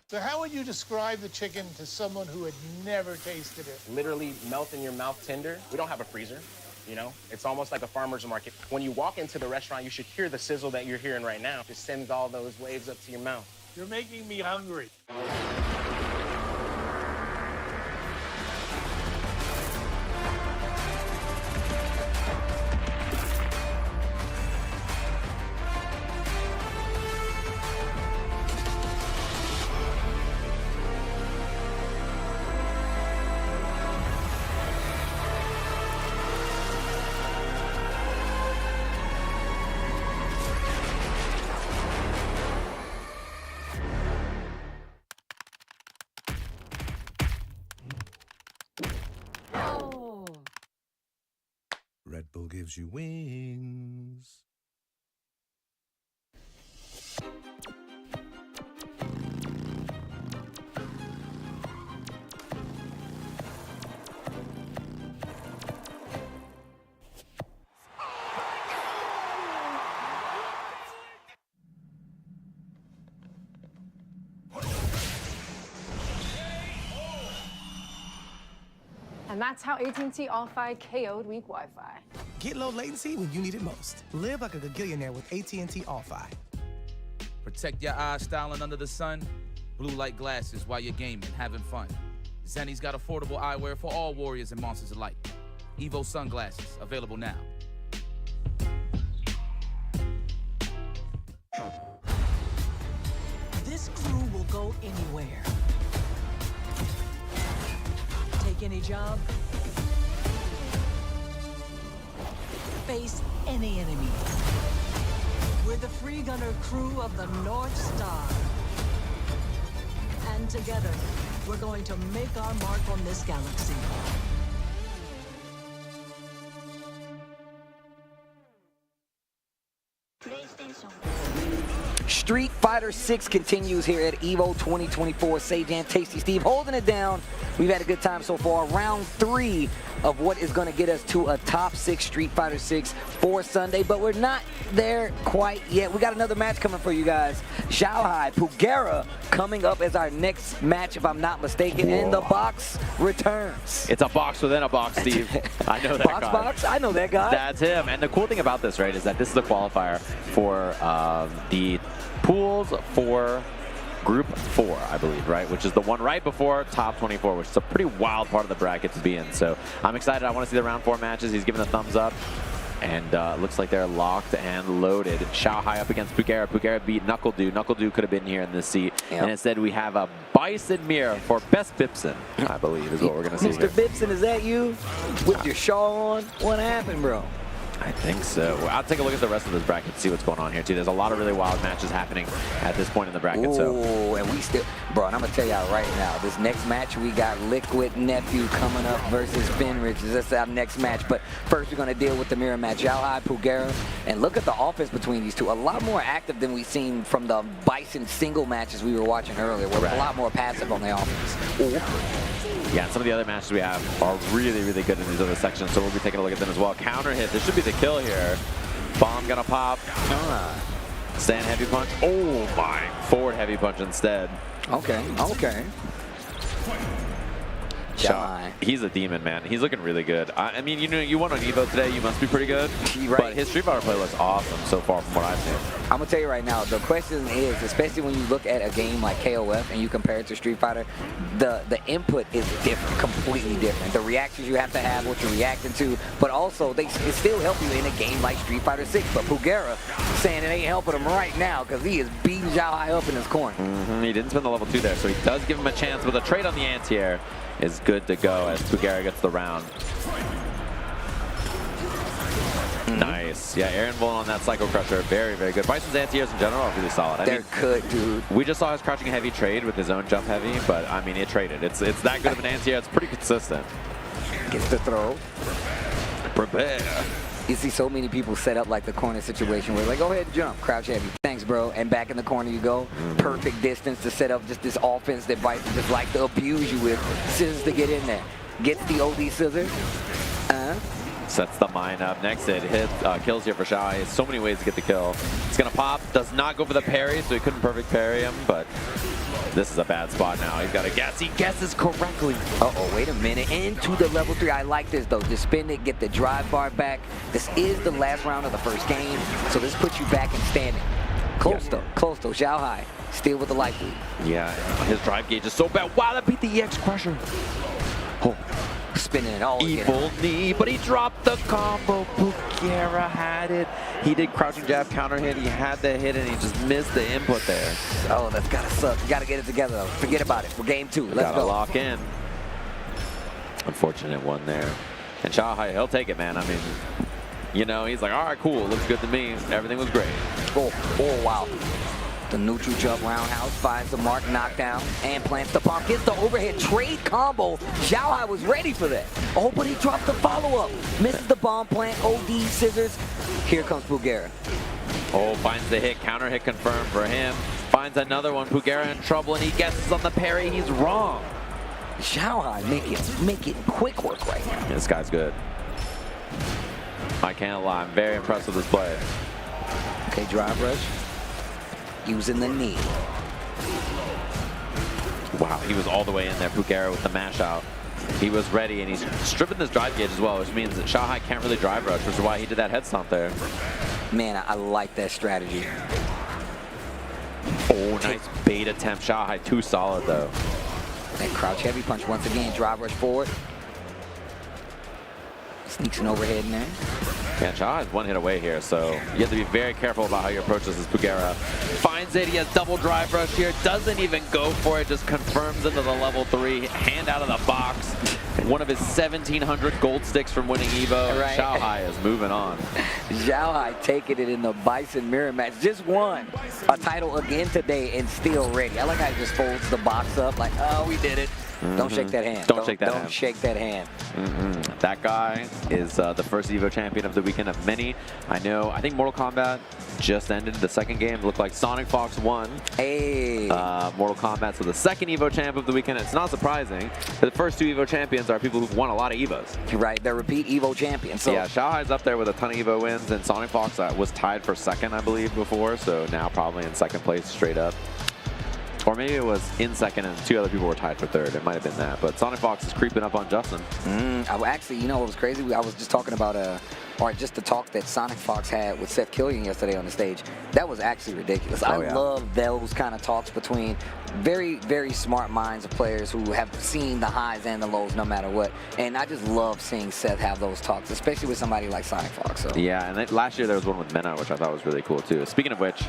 So how would you describe the chicken to someone who had never tasted it? Literally melt in your mouth tender. We don't have a freezer, you know? It's almost like a farmer's market. When you walk into the restaurant, you should hear the sizzle that you're hearing right now. Just sends all those waves up to your mouth. You're making me hungry. Red Bull gives you wings. And that's how AT&T All-Fi KO'd weak Wi-Fi. Get low latency when you need it most. Live like a gagillionaire with AT&T All-Fi. Protect your eyes styling under the sun. blue light glasses while you're gaming, having fun. Zenny's got affordable eyewear for all warriors and monsters alike. Evo sunglasses, available now. This crew will go anywhere. Take any job. Face any enemy. We're the free gunner crew of the North Star. And together, we're going to make our mark on this galaxy. Street Fighter 6 continues here at EVO 2024. Seijan, Tasty Steve holding it down. We've had a good time so far. Round 3 of what is going to get us to a top 6 Street Fighter 6 for Sunday, but we're not there quite yet. We got another match coming for you guys. Xiaohai, Pugera coming up as our next match, if I'm not mistaken, and the box returns. It's a box within a box, Steve. I know that guy. Box? I know that guy. That's him. And the cool thing about this, right, is that this is a qualifier for the pools for Group 4, I believe, right? Which is the one right before top 24, which is a pretty wild part of the bracket to be in. So I'm excited. I want to see the round 4 matches. He's giving a thumbs up. And looks like they're locked and loaded. Xiaohai up against Pugera. Pugera beat Knuckledu. Knuckledu could have been here in this seat. Yep. And instead we have a Bison mirror for Best Bibson, I believe, is what we're going to see Mr. Bibson, is that you? With your shawl on? What happened, bro? I think so. I'll take a look at the rest of this bracket to see what's going on here, too. There's a lot of really wild matches happening at this point in the bracket. Ooh, and we still, bro, and I'm going to tell y'all right now, this next match, we got Liquid Nephew coming up versus Fenri. That's our next match. But first, we're going to deal with the mirror match. Xiaohai, Pugera, and look at the offense between these two. A lot more active than we've seen from the Bison single matches we were watching earlier, where we're a lot more passive on the offense. Ooh. Yeah, and some of the other matches we have are really, really good in these other sections, so we'll be taking a look at them as well. Counter hit. This should be the kill here. Bomb gonna pop. Stand heavy punch. Oh my. Forward heavy punch instead. Okay, okay. He's a demon, man. He's looking really good. I mean, you know, you won on Evo today. You must be pretty good. Right. But his Street Fighter play looks awesome so far from what I've seen. I'm going to tell you right now, the question is, especially when you look at a game like KOF and you compare it to Street Fighter, the input is different, completely different. The reactions you have to have, what you're reacting to, but also it still help you in a game like Street Fighter 6. But Pugera saying it ain't helping him right now because he is beating Xiaohai up in his corner. He didn't spend the level 2 there, so he does give him a chance with a trade on the anti-air. Is good to go as Bugera gets the round. Nice. Yeah, Aaron Volin on that Psycho Crusher. Very, very good. Bison's anti-airs in general are really solid. They're good, dude. We just saw his crouching heavy trade with his own jump heavy, but I mean, it traded. It's that good of an anti-air. It's pretty consistent. Gets the throw. Prepare. You see so many people set up like the corner situation where like, go ahead and jump, crouch heavy. Thanks, bro. And back in the corner you go. Perfect distance to set up just this offense that Bison just like to abuse you with. Scissors to get in there. Gets the OD scissor. Sets the mine up. Next hit kills here for Xiaohai. So many ways to get the kill. It's going to pop. Does not go for the parry, so he couldn't perfect parry him, but this is a bad spot now. He's got to guess. He guesses correctly. Uh-oh, wait a minute. Into the level 3. I like this, though. Just spin it, get the drive bar back. This is the last round of the first game, so this puts you back in standing. Close, though. Close, though. Xiaohai still with the life lead. Yeah, his drive gauge is so bad. Wow, that beat the EX Crusher. Oh. Spinning it all Evil knee, but he dropped the combo. Bugera had it. He did crouching jab counter hit. He had the hit, and he just missed the input there. Oh, that's gotta suck. You gotta get it together, though. Forget about it. For game 2, let's gotta go. Lock in. Unfortunate one there. And Xiaohai, he'll take it, man. I mean, you know, he's like, all right, cool. Looks good to me. Everything was great. Oh, wow. The neutral jump roundhouse finds the mark, knockdown, and plants the bomb. Gets the overhead trade combo. Xiaohai was ready for that. Oh, but he dropped the follow-up. Misses the bomb plant, OD scissors. Here comes Bugera. Oh, finds the hit. Counter hit confirmed for him. Finds another one. Bugera in trouble, and he guesses on the parry. He's wrong. Xiaohai making quick work right now. This guy's good. I can't lie. I'm very impressed with this play. Okay, drive rush. Using the knee. Wow, he was all the way in there, Pugera, with the mash out. He was ready, and he's stripping this drive gauge as well, which means that Xiaohai can't really drive rush, which is why he did that head stomp there. Man, I like that strategy. Oh, nice bait attempt. Shanghai too solid though. That crouch heavy punch once again. Drive rush forward. Sneaks an overhead in there. Yeah, Shanghai's one hit away here, so you have to be very careful about how you approach this as Pugera finds it. He has double drive rush here. Doesn't even go for it. Just confirms into the level 3. Hand out of the box. One of his 1,700 gold sticks from winning Evo. Right. Shanghai is moving on. Shanghai taking it in the Bison mirror match. Just won a title again today and still ready. I like how he just folds the box up like, oh, we did it. Don't shake that hand. Don't shake that hand. Don't shake that hand. That guy is the first Evo champion of the weekend of many. I think Mortal Kombat just ended. The second game looked like Sonic Fox won. Hey. Mortal Kombat, so the second Evo champ of the weekend. It's not surprising. The first 2 Evo champions are people who've won a lot of Evos. Right, they're repeat Evo champions. So. Yeah, Shanghai's up there with a ton of Evo wins, and Sonic Fox was tied for second, I believe, before, so now probably in second place straight up. Or maybe it was in second and 2 other people were tied for third. It might have been that. But Sonic Fox is creeping up on Justin. Actually, you know what was crazy? I was just talking about, or just the talk that Sonic Fox had with Seth Killian yesterday on the stage. That was actually ridiculous. I love those kind of talks between very, very smart minds of players who have seen the highs and the lows no matter what. And I just love seeing Seth have those talks, especially with somebody like Sonic Fox. So. Yeah, and then last year there was one with Mena, which I thought was really cool too. Speaking of which,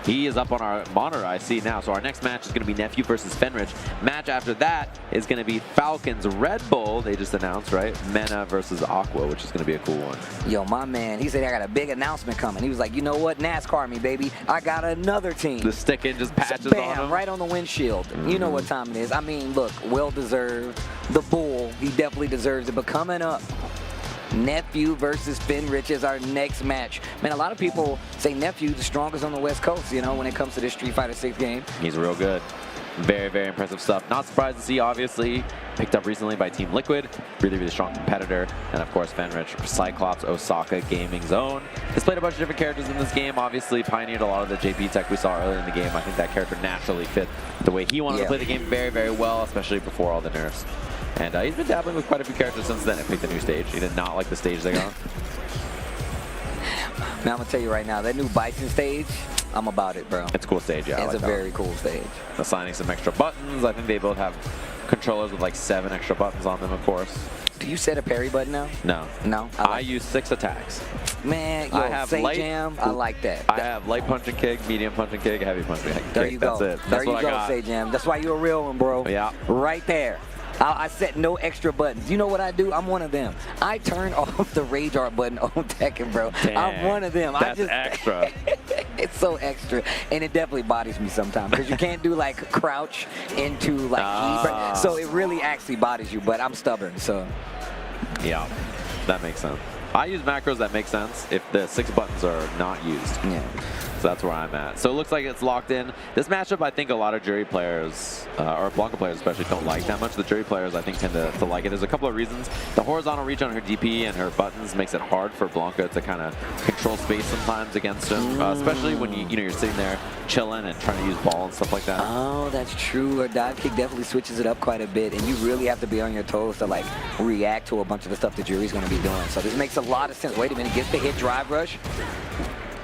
he is up on our monitor, I see now. So our next match is going to be Nephew versus Fenri. Match after that is going to be Falcons Red Bull. They just announced, right? Mena versus Aqua, which is going to be a cool one. Yo, my man, he said I got a big announcement coming. He was like, you know what? NASCAR me, baby. I got another team. The stick-in just patches Bam, on him. right on the windshield. You know what time it is. I mean, look, well-deserved. The Bull, he definitely deserves it. But coming up, Nephew versus Fenri is our next match. Man, a lot of people say Nephew the strongest on the West Coast, you know, when it comes to this Street Fighter 6 game. He's real good. Very, very impressive stuff. Not surprised to see, obviously, picked up recently by Team Liquid. Really, really strong competitor. And of course, Fenri, Cyclops, Osaka Gaming's own. Has played a bunch of different characters in this game. Obviously, pioneered a lot of the JP tech we saw earlier in the game. I think that character naturally fit the way he wanted to play the game very, very well, especially before all the nerfs. And he's been dabbling with quite a few characters since then and picked a new stage. He did not like the stage they got. Now, I'm going to tell you right now, that new Bison stage, I'm about it, bro. It's a cool stage, yeah. It's a very cool stage. Assigning some extra buttons. I think they both have controllers with like 7 extra buttons on them, of course. Do you set a parry button now? No. No? I use 6 attacks. Man, yo, I have Say light, Jam, I like that. I have light punch and kick, medium punch and kick, heavy punch and kick. There you go. That's it. There you go, Say Jam. That's why you're a real one, bro. Yeah. Right there. I set no extra buttons. You know what I do? I'm one of them. I turn off the Rage Art button on Tekken, bro. Dang, I'm one of them. That's extra. It's so extra, and it definitely bodies me sometimes because you can't do like crouch into like E, so it really actually bodies you. But I'm stubborn, so. Yeah, that makes sense. I use macros that make sense if the 6 buttons are not used. Yeah. So that's where I'm at. So it looks like it's locked in. This matchup, I think a lot of jury players, or Blanca players especially, don't like that much. The jury players, I think, tend to like it. There's a couple of reasons. The horizontal reach on her DP and her buttons makes it hard for Blanca to kind of control space sometimes against him, especially when you're sitting there chilling and trying to use ball and stuff like that. Oh, that's true. Her dive kick definitely switches it up quite a bit, and you really have to be on your toes to like react to a bunch of the stuff the jury's going to be doing. So this makes a lot of sense. Wait a minute, gets the hit drive rush.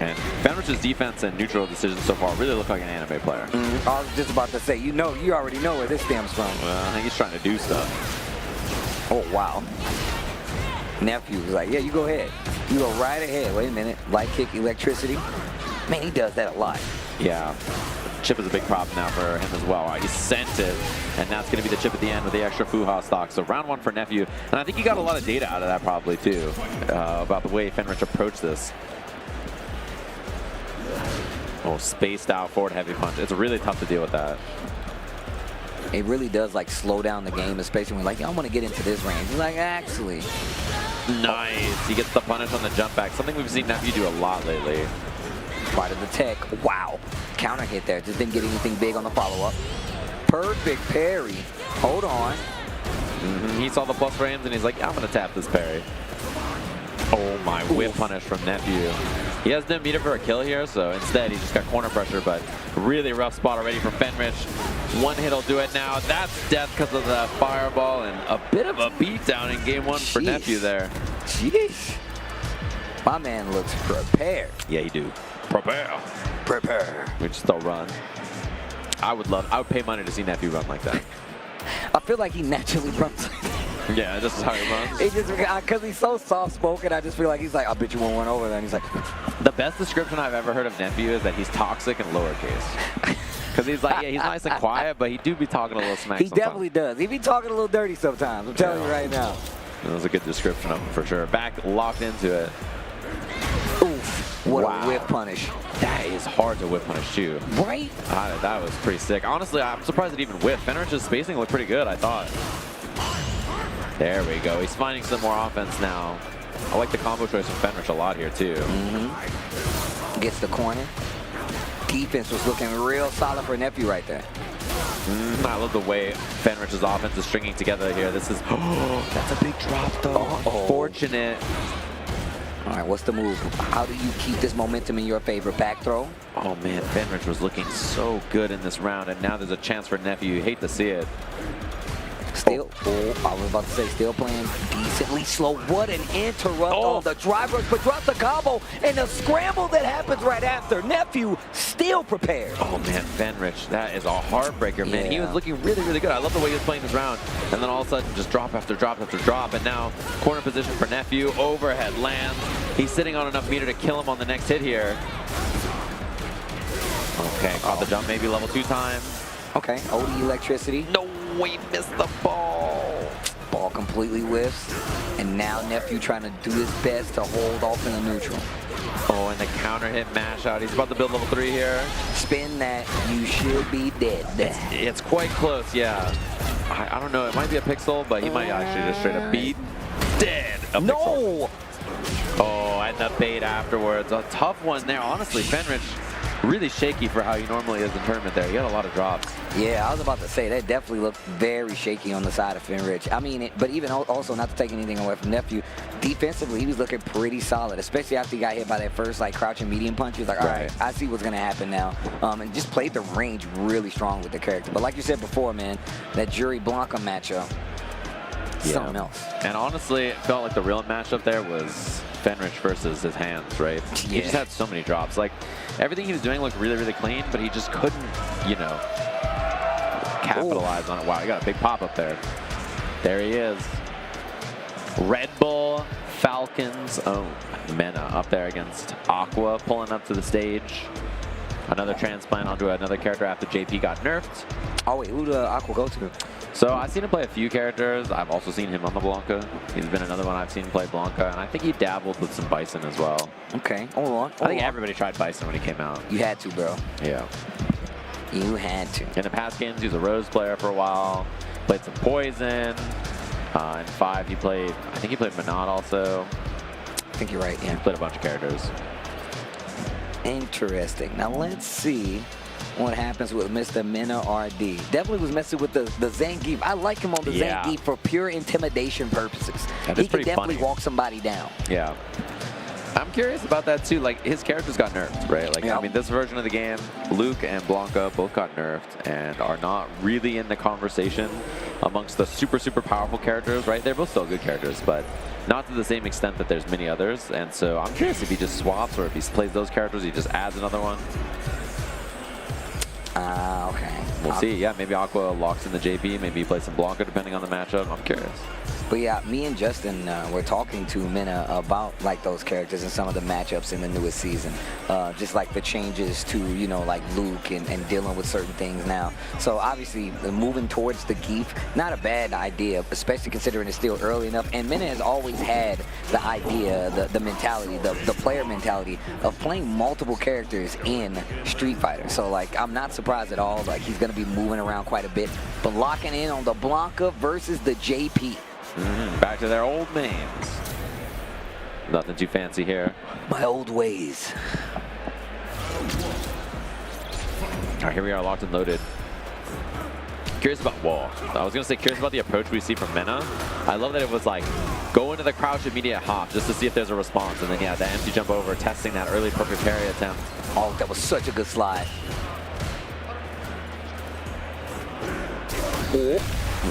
And Fenrich's defense and neutral decisions so far really look like an anime player. I was just about to say, you already know where this stems from. Well, I think he's trying to do stuff. Oh, wow. Nephew was like, yeah, you go ahead. You go right ahead. Wait a minute. Light kick, electricity. Man, he does that a lot. Yeah. Chip is a big problem now for him as well. He sent it, and that's going to be the chip at the end with the extra Fuha stock. So round 1 for Nephew. And I think he got a lot of data out of that probably, too, about the way Fenrich approached this. Oh, spaced out forward heavy punch. It's really tough to deal with that. It really does like slow down the game, especially when like, I want to get into this range. He's like, actually. Nice. He gets the punish on the jump back. Something we've seen Nephew do a lot lately. Part of the tech. Wow. Counter hit there. Just didn't get anything big on the follow-up. Perfect parry. Hold on. He saw the plus frames and he's like, I'm going to tap this parry. Oh my, whip punish from Nephew. He has no meter for a kill here, so instead he just got corner pressure, but really rough spot already from Fenri. One hit will do it now. That's death because of the fireball and a bit of a beatdown in game 1 for Nephew there. Jeez. My man looks prepared. Yeah, he do. Prepare. Prepare. We just still run. I would pay money to see Nephew run like that. I feel like he naturally runs. Yeah, this is how he runs. He just, because he's so soft-spoken, I just feel like he's like, I bet you won't run over there. And he's like, the best description I've ever heard of Nephew is that he's toxic and lowercase. Because he's like, yeah, he's nice and quiet, but he do be talking a little smack he sometimes. Definitely does. He be talking a little dirty sometimes. I'm telling you right now. That was a good description of him for sure. Back locked into it. Oof, what a whip punish. That is hard to whip punish too. Right? That was pretty sick. Honestly, I'm surprised it even whipped. Fenrich's spacing looked pretty good, I thought. There we go. He's finding some more offense now. I like the combo choice from Fenrich a lot here too. Gets the corner. Defense was looking real solid for Nephew right there. I love the way Fenrich's offense is stringing together here. This is, that's a big drop though. Unfortunate. All right, what's the move? How do you keep this momentum in your favor? Back throw? Oh man, Fenrich was looking so good in this round, and now there's a chance for Nephew. You hate to see it. Still, I was about to say, still playing decently slow. What an interrupt on the driver, but drop the combo and the scramble that happens right after. Nephew still prepared. Oh man, Fenrich, that is a heartbreaker, man. He was looking really, really good. I love the way he was playing this round. And then all of a sudden, just drop after drop after drop. And now, corner position for Nephew, overhead lands. He's sitting on enough meter to kill him on the next hit here. Okay, caught the jump, maybe level 2 time. Okay, OD electricity. No, he missed the ball. Ball completely whiffs. And now Nephew trying to do his best to hold off in the neutral. Oh, and the counter hit mash out. He's about to build level 3 here. Spin that, you should be dead. It's quite close, yeah. I don't know, it might be a pixel, but he might actually just straight up beat dead. No! Oh, and the bait afterwards. A tough one there. Honestly, Fenrich really shaky for how he normally is in tournament there. He had a lot of drops. Yeah, I was about to say, that definitely looked very shaky on the side of Fenrich. I mean, but even also, not to take anything away from Nephew, defensively, he was looking pretty solid, especially after he got hit by that first, like, crouching medium punch. He was like, all right, I see what's going to happen now. And just played the range really strong with the character. But like you said before, man, that Jury Blanca matchup, something else. And honestly, it felt like the real matchup there was Fenrich versus his hands, right? He just had so many drops. Like, everything he was doing looked really, really clean, but he just couldn't, you know, capitalize on it. Wow, he got a big pop up there. There he is. Red Bull Falcons own Mena up there against Aqua, pulling up to the stage. Another transplant onto another character after JP got nerfed. Oh wait, who did Aqua go to? So I've seen him play a few characters. I've also seen him on the Blanca. He's been another one I've seen play Blanca, and I think he dabbled with some Bison as well. Okay, hold on. I think everybody tried Bison when he came out. You had to, bro. Yeah. You had to. In the past games, he was a Rose player for a while. Played some Poison. In 5, he played, I think he played Mena also. I think you're right, yeah. He played a bunch of characters. Interesting. Now let's see what happens with Mr. Mena RD. Definitely was messing with the Zangief. I like him on the Zangief for pure intimidation purposes. He can definitely walk somebody down. Yeah. I'm curious about that too. Like, his characters got nerfed, right? Like, I mean, this version of the game, Luke and Blanca both got nerfed and are not really in the conversation amongst the super, super powerful characters, right? They're both still good characters, but not to the same extent that there's many others. And so I'm curious if he just swaps or if he plays those characters, he just adds another one. Okay. We'll see. Yeah, maybe Aqua locks in the JP. Maybe he plays some Blanca depending on the matchup. I'm curious. But yeah, me and Justin were talking to Mena about like those characters and some of the matchups in the newest season. Just like the changes to, you know, like Luke and dealing with certain things now. So obviously moving towards the Geef, not a bad idea, especially considering it's still early enough. And Mena has always had the idea, the mentality, the player mentality of playing multiple characters in Street Fighter. So like, I'm not surprised at all. Like, he's going to be moving around quite a bit, but locking in on the Blanca versus the JP. Back to their old names. Nothing too fancy here. My old ways. All right, here we are, locked and loaded. Curious about, whoa. I was going to say curious about the approach we see from Mena. I love that it was like, go into the crouch immediate hop just to see if there's a response. And then, yeah, the empty jump over, testing that early perfect parry attempt. Oh, that was such a good slide.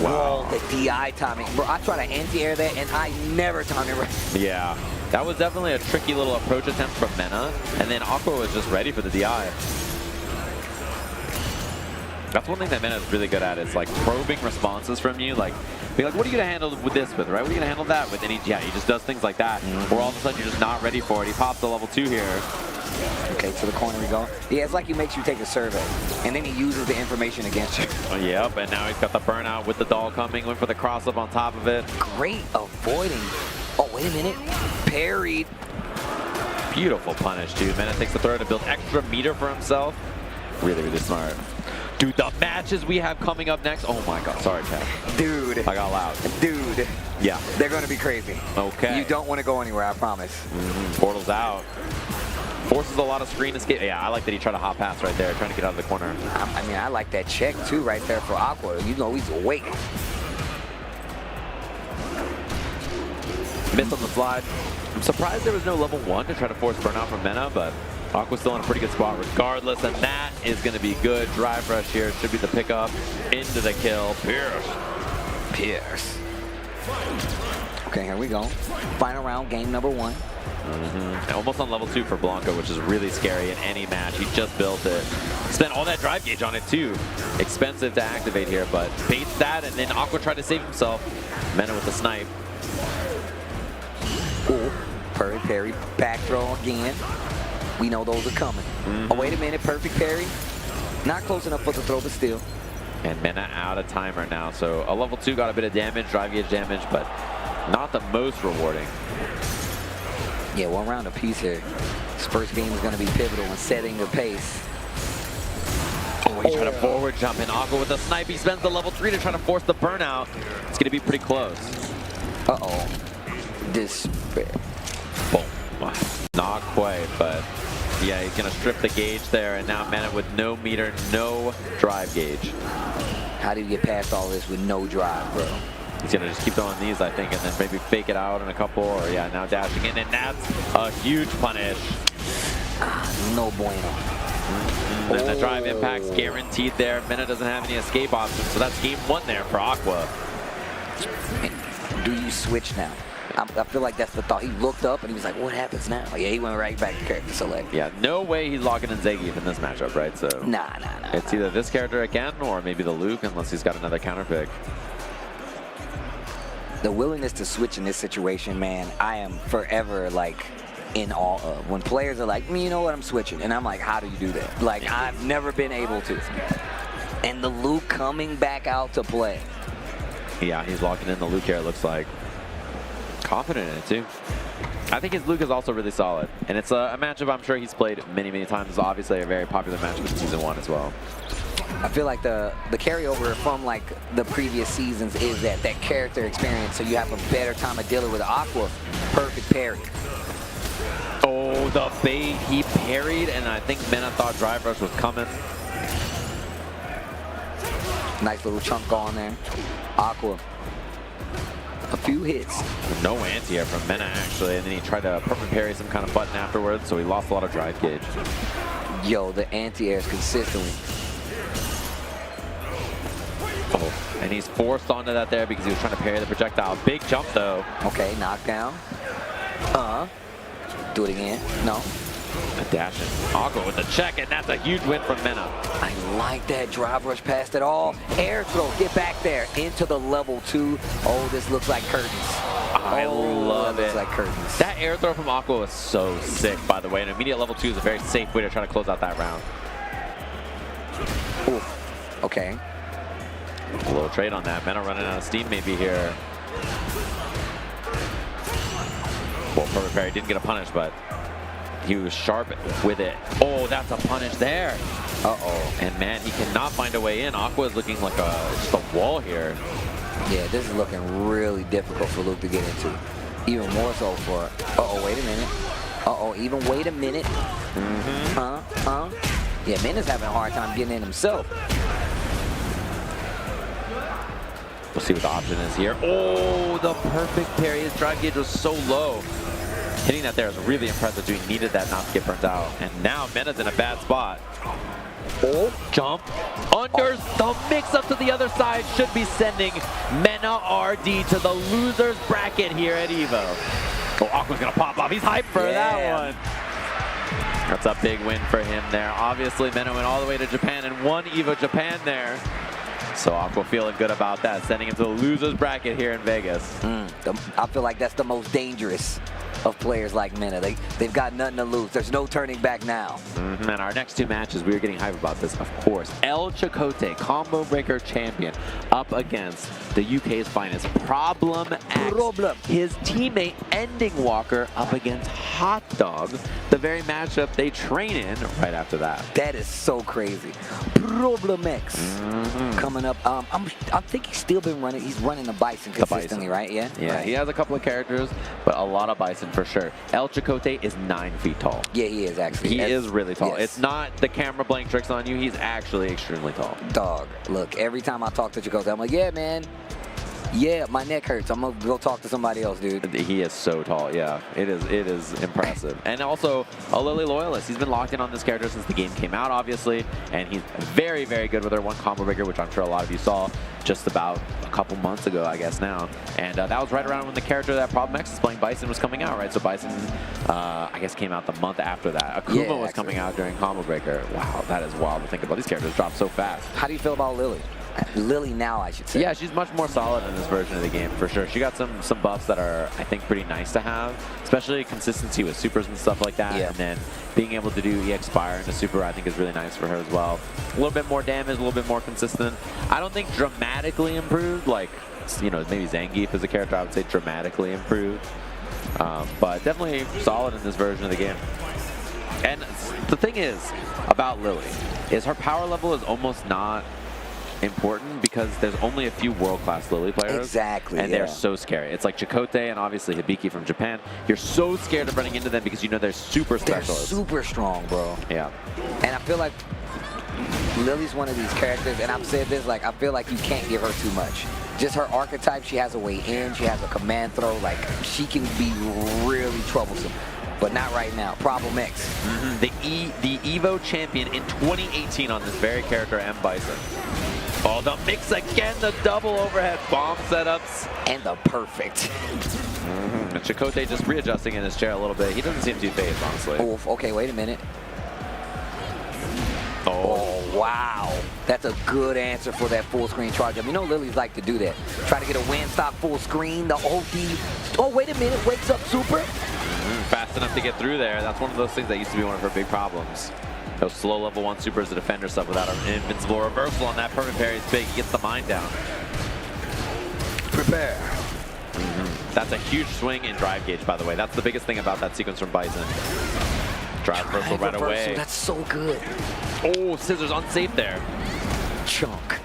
Wow. The DI timing. Bro, I try to anti-air that, and I never timed it right. Yeah. That was definitely a tricky little approach attempt from Mena. And then Aqua was just ready for the DI. That's one thing that Mena is really good at, is like probing responses from you. Like, be like, what are you gonna handle with this with, right? What are you gonna handle that with? And he just does things like that. Where all of a sudden you're just not ready for it. He pops the level 2 here. Okay, to the corner we go. Yeah, it's like he makes you take a survey, and then he uses the information against you. Oh, yep, and now he's got the burnout with the doll coming. Went for the cross up on top of it. Great avoiding. Oh, wait a minute. Parried. Beautiful punish, dude. Mena takes the throw to build extra meter for himself. Really, really smart. Dude, the matches we have coming up next. Oh my god, sorry, chat. Dude. I got loud. Dude. Yeah. They're gonna be crazy. Okay. You don't want to go anywhere, I promise. Portal's out. Forces a lot of screen escape. Yeah, I like that he tried to hop pass right there, trying to get out of the corner. I mean, I like that check too right there for Aqua. You know he's awake. Missed on the slide. I'm surprised there was no level 1 to try to force burnout from Mena, but Aqua's still in a pretty good spot regardless, and that is going to be good. Drive rush here should be the pickup into the kill. Pierce. Okay, here we go. Final round, game number 1. Almost on level 2 for Blanco, which is really scary in any match. He just built it. Spent all that drive gauge on it too. Expensive to activate here, but baits that, and then Aqua tried to save himself. Mena with the snipe. Ooh, perfect parry, back throw again. We know those are coming. Oh, wait a minute, perfect parry. Not close enough for the throw, but still. And Mena out of timer now, so a level 2 got a bit of damage, drive gauge damage, but not the most rewarding. Yeah, 1 round apiece here. This first game is going to be pivotal in setting the pace. Oh, he tried to forward jump in. Aqua with a snipe. He spends the level 3 to try to force the burnout. It's going to be pretty close. Uh-oh. Despair. Boom. Not quite, but yeah, he's going to strip the gauge there, and now Mena with no meter, no drive gauge. How do you get past all this with no drive, bro? He's going to just keep throwing these, I think, and then maybe fake it out in a couple, or yeah, now dashing in, and that's a huge punish. No bueno. And the drive impact's guaranteed there. Mena doesn't have any escape options, so that's game 1 there for Aqua. Do you switch now? I feel like that's the thought. He looked up and he was like, what happens now? Yeah, he went right back to character select. Yeah, no way he's locking in Zangief in this matchup, right? So Nah. It's either this character again or maybe the Luke, unless he's got another counter pick. The willingness to switch in this situation, man, I am forever like in awe of. When players are like, you know what, I'm switching. And I'm like, how do you do that? Like, I've never been able to. And the Luke coming back out to play. Yeah, he's locking in the Luke here, it looks like. Confident in it, too. I think his Luke is also really solid. And it's a matchup I'm sure he's played many, many times. It's obviously a very popular matchup in Season 1 as well. I feel like the carryover from like the previous seasons is that character experience, so you have a better time of dealing with Aqua. Perfect parry. Oh, the bait. He parried, and I think Mena thought Drive Rush was coming. Nice little chunk on there. Aqua. A few hits. No anti-air from Mena, actually, and then he tried to perfect parry some kind of button afterwards, so he lost a lot of drive gauge. Yo, the anti-airs consistently. Oh, and he's forced onto that there because he was trying to parry the projectile. Big jump, though. Okay, knockdown. Do it again. No. A dash in. Aqua with the check, and that's a huge win from Mena. I like that drive rush past it all. Air throw, get back there into the level 2. Oh, this looks like curtains. I love it. Looks like curtains. That air throw from Aqua was so sick, by the way. And immediate level 2 is a very safe way to try to close out that round. Ooh. Okay. A little trade on that. Mena running out of steam maybe here. Well, perfect parry didn't get a punish, but he was sharp with it. Oh, that's a punish there. Uh-oh. And man, he cannot find a way in. Aqua is looking like just a wall here. Yeah, this is looking really difficult for Luke to get into. Even more so for... Uh-oh, wait a minute. Uh-oh, even wait a minute. Yeah, Mena's having a hard time getting in himself. We'll see what the option is here. Oh, the perfect parry. His drive gauge was so low. Hitting that there is really impressive. He needed that not to get burnt out. And now Mena's in a bad spot. Oh, jump under the mix-up to the other side should be sending Mena RD to the loser's bracket here at EVO. Oh, Aqua's gonna pop off. He's hyped for that one. That's a big win for him there. Obviously, Mena went all the way to Japan and won EVO Japan there. So Aqua feeling good about that, sending him to the loser's bracket here in Vegas. I feel like that's the most dangerous of players like Mena. They've got nothing to lose. There's no turning back now. And our next two matches, we were getting hype about this, of course. El Chipotle, combo breaker champion, up against the UK's finest, Problem X. His teammate, Ending Walker, up against Hot Dog, the very matchup they train in right after that. That is so crazy. Problem X coming up. I think he's still been running. He's running the Bison consistently, right? Yeah. Yeah, right. he has a couple of characters, but a lot of Bison for sure. El Chipotle is 9 feet tall. Yeah, he is actually. He is really tall. Yes. It's not the camera playing tricks on you. He's actually extremely tall. Dog, look, every time I talk to Chipotle, I'm like, yeah, man. Yeah, my neck hurts. I'm gonna go talk to somebody else, dude. He is so tall, yeah. It is impressive. And also, a Lily loyalist. He's been locked in on this character since the game came out, obviously. And he's very, very good with her one combo breaker, which I'm sure a lot of you saw just about a couple months ago, I guess now. And that was right around when the character that Problem X is playing, Bison, was coming out, right? So Bison, I guess, came out the month after that. Akuma was coming out during combo breaker. Wow, that is wild to think about. These characters drop so fast. How do you feel about Lily? Lily now, I should say. Yeah, she's much more solid in this version of the game, for sure. She got some buffs that are, I think, pretty nice to have, especially consistency with supers and stuff like that. Yeah. And then being able to do EX Fire into super, I think, is really nice for her as well. A little bit more damage, a little bit more consistent. I don't think dramatically improved, like, you know, maybe Zangief is a character I would say dramatically improved. But definitely solid in this version of the game. And the thing is about Lily is her power level is almost not important because there's only a few world-class Lily players. Exactly, and they're so scary. It's like Chipotle and obviously Hibiki from Japan. You're so scared of running into them because you know they're super specialists. They're super strong, bro. Yeah. And I feel like Lily's one of these characters, and I've said this, like, I feel like you can't give her too much. Just her archetype, she has a way in, she has a command throw, like, she can be really troublesome. But not right now. Problem X. The EVO champion in 2018 on this very character, M. Bison. Oh, the mix again, the double overhead bomb setups. And the perfect. And Chipotle just readjusting in his chair a little bit. He doesn't seem too phased, honestly. Oh, okay, wait a minute. Oh, wow. That's a good answer for that full screen charge up. You know Lily's like to do that. Try to get a win stock full screen, the OD. Oh, wait a minute, wakes up super. Fast enough to get through there. That's one of those things that used to be one of her big problems. Those slow level 1 supers to defend herself without an invincible reversal on that perfect parry is big. He gets the mine down. Prepare. That's a huge swing in drive gauge, by the way. That's the biggest thing about that sequence from Bison. Drive reversal right away. That's so good. Oh, scissors unsafe there. Chunk.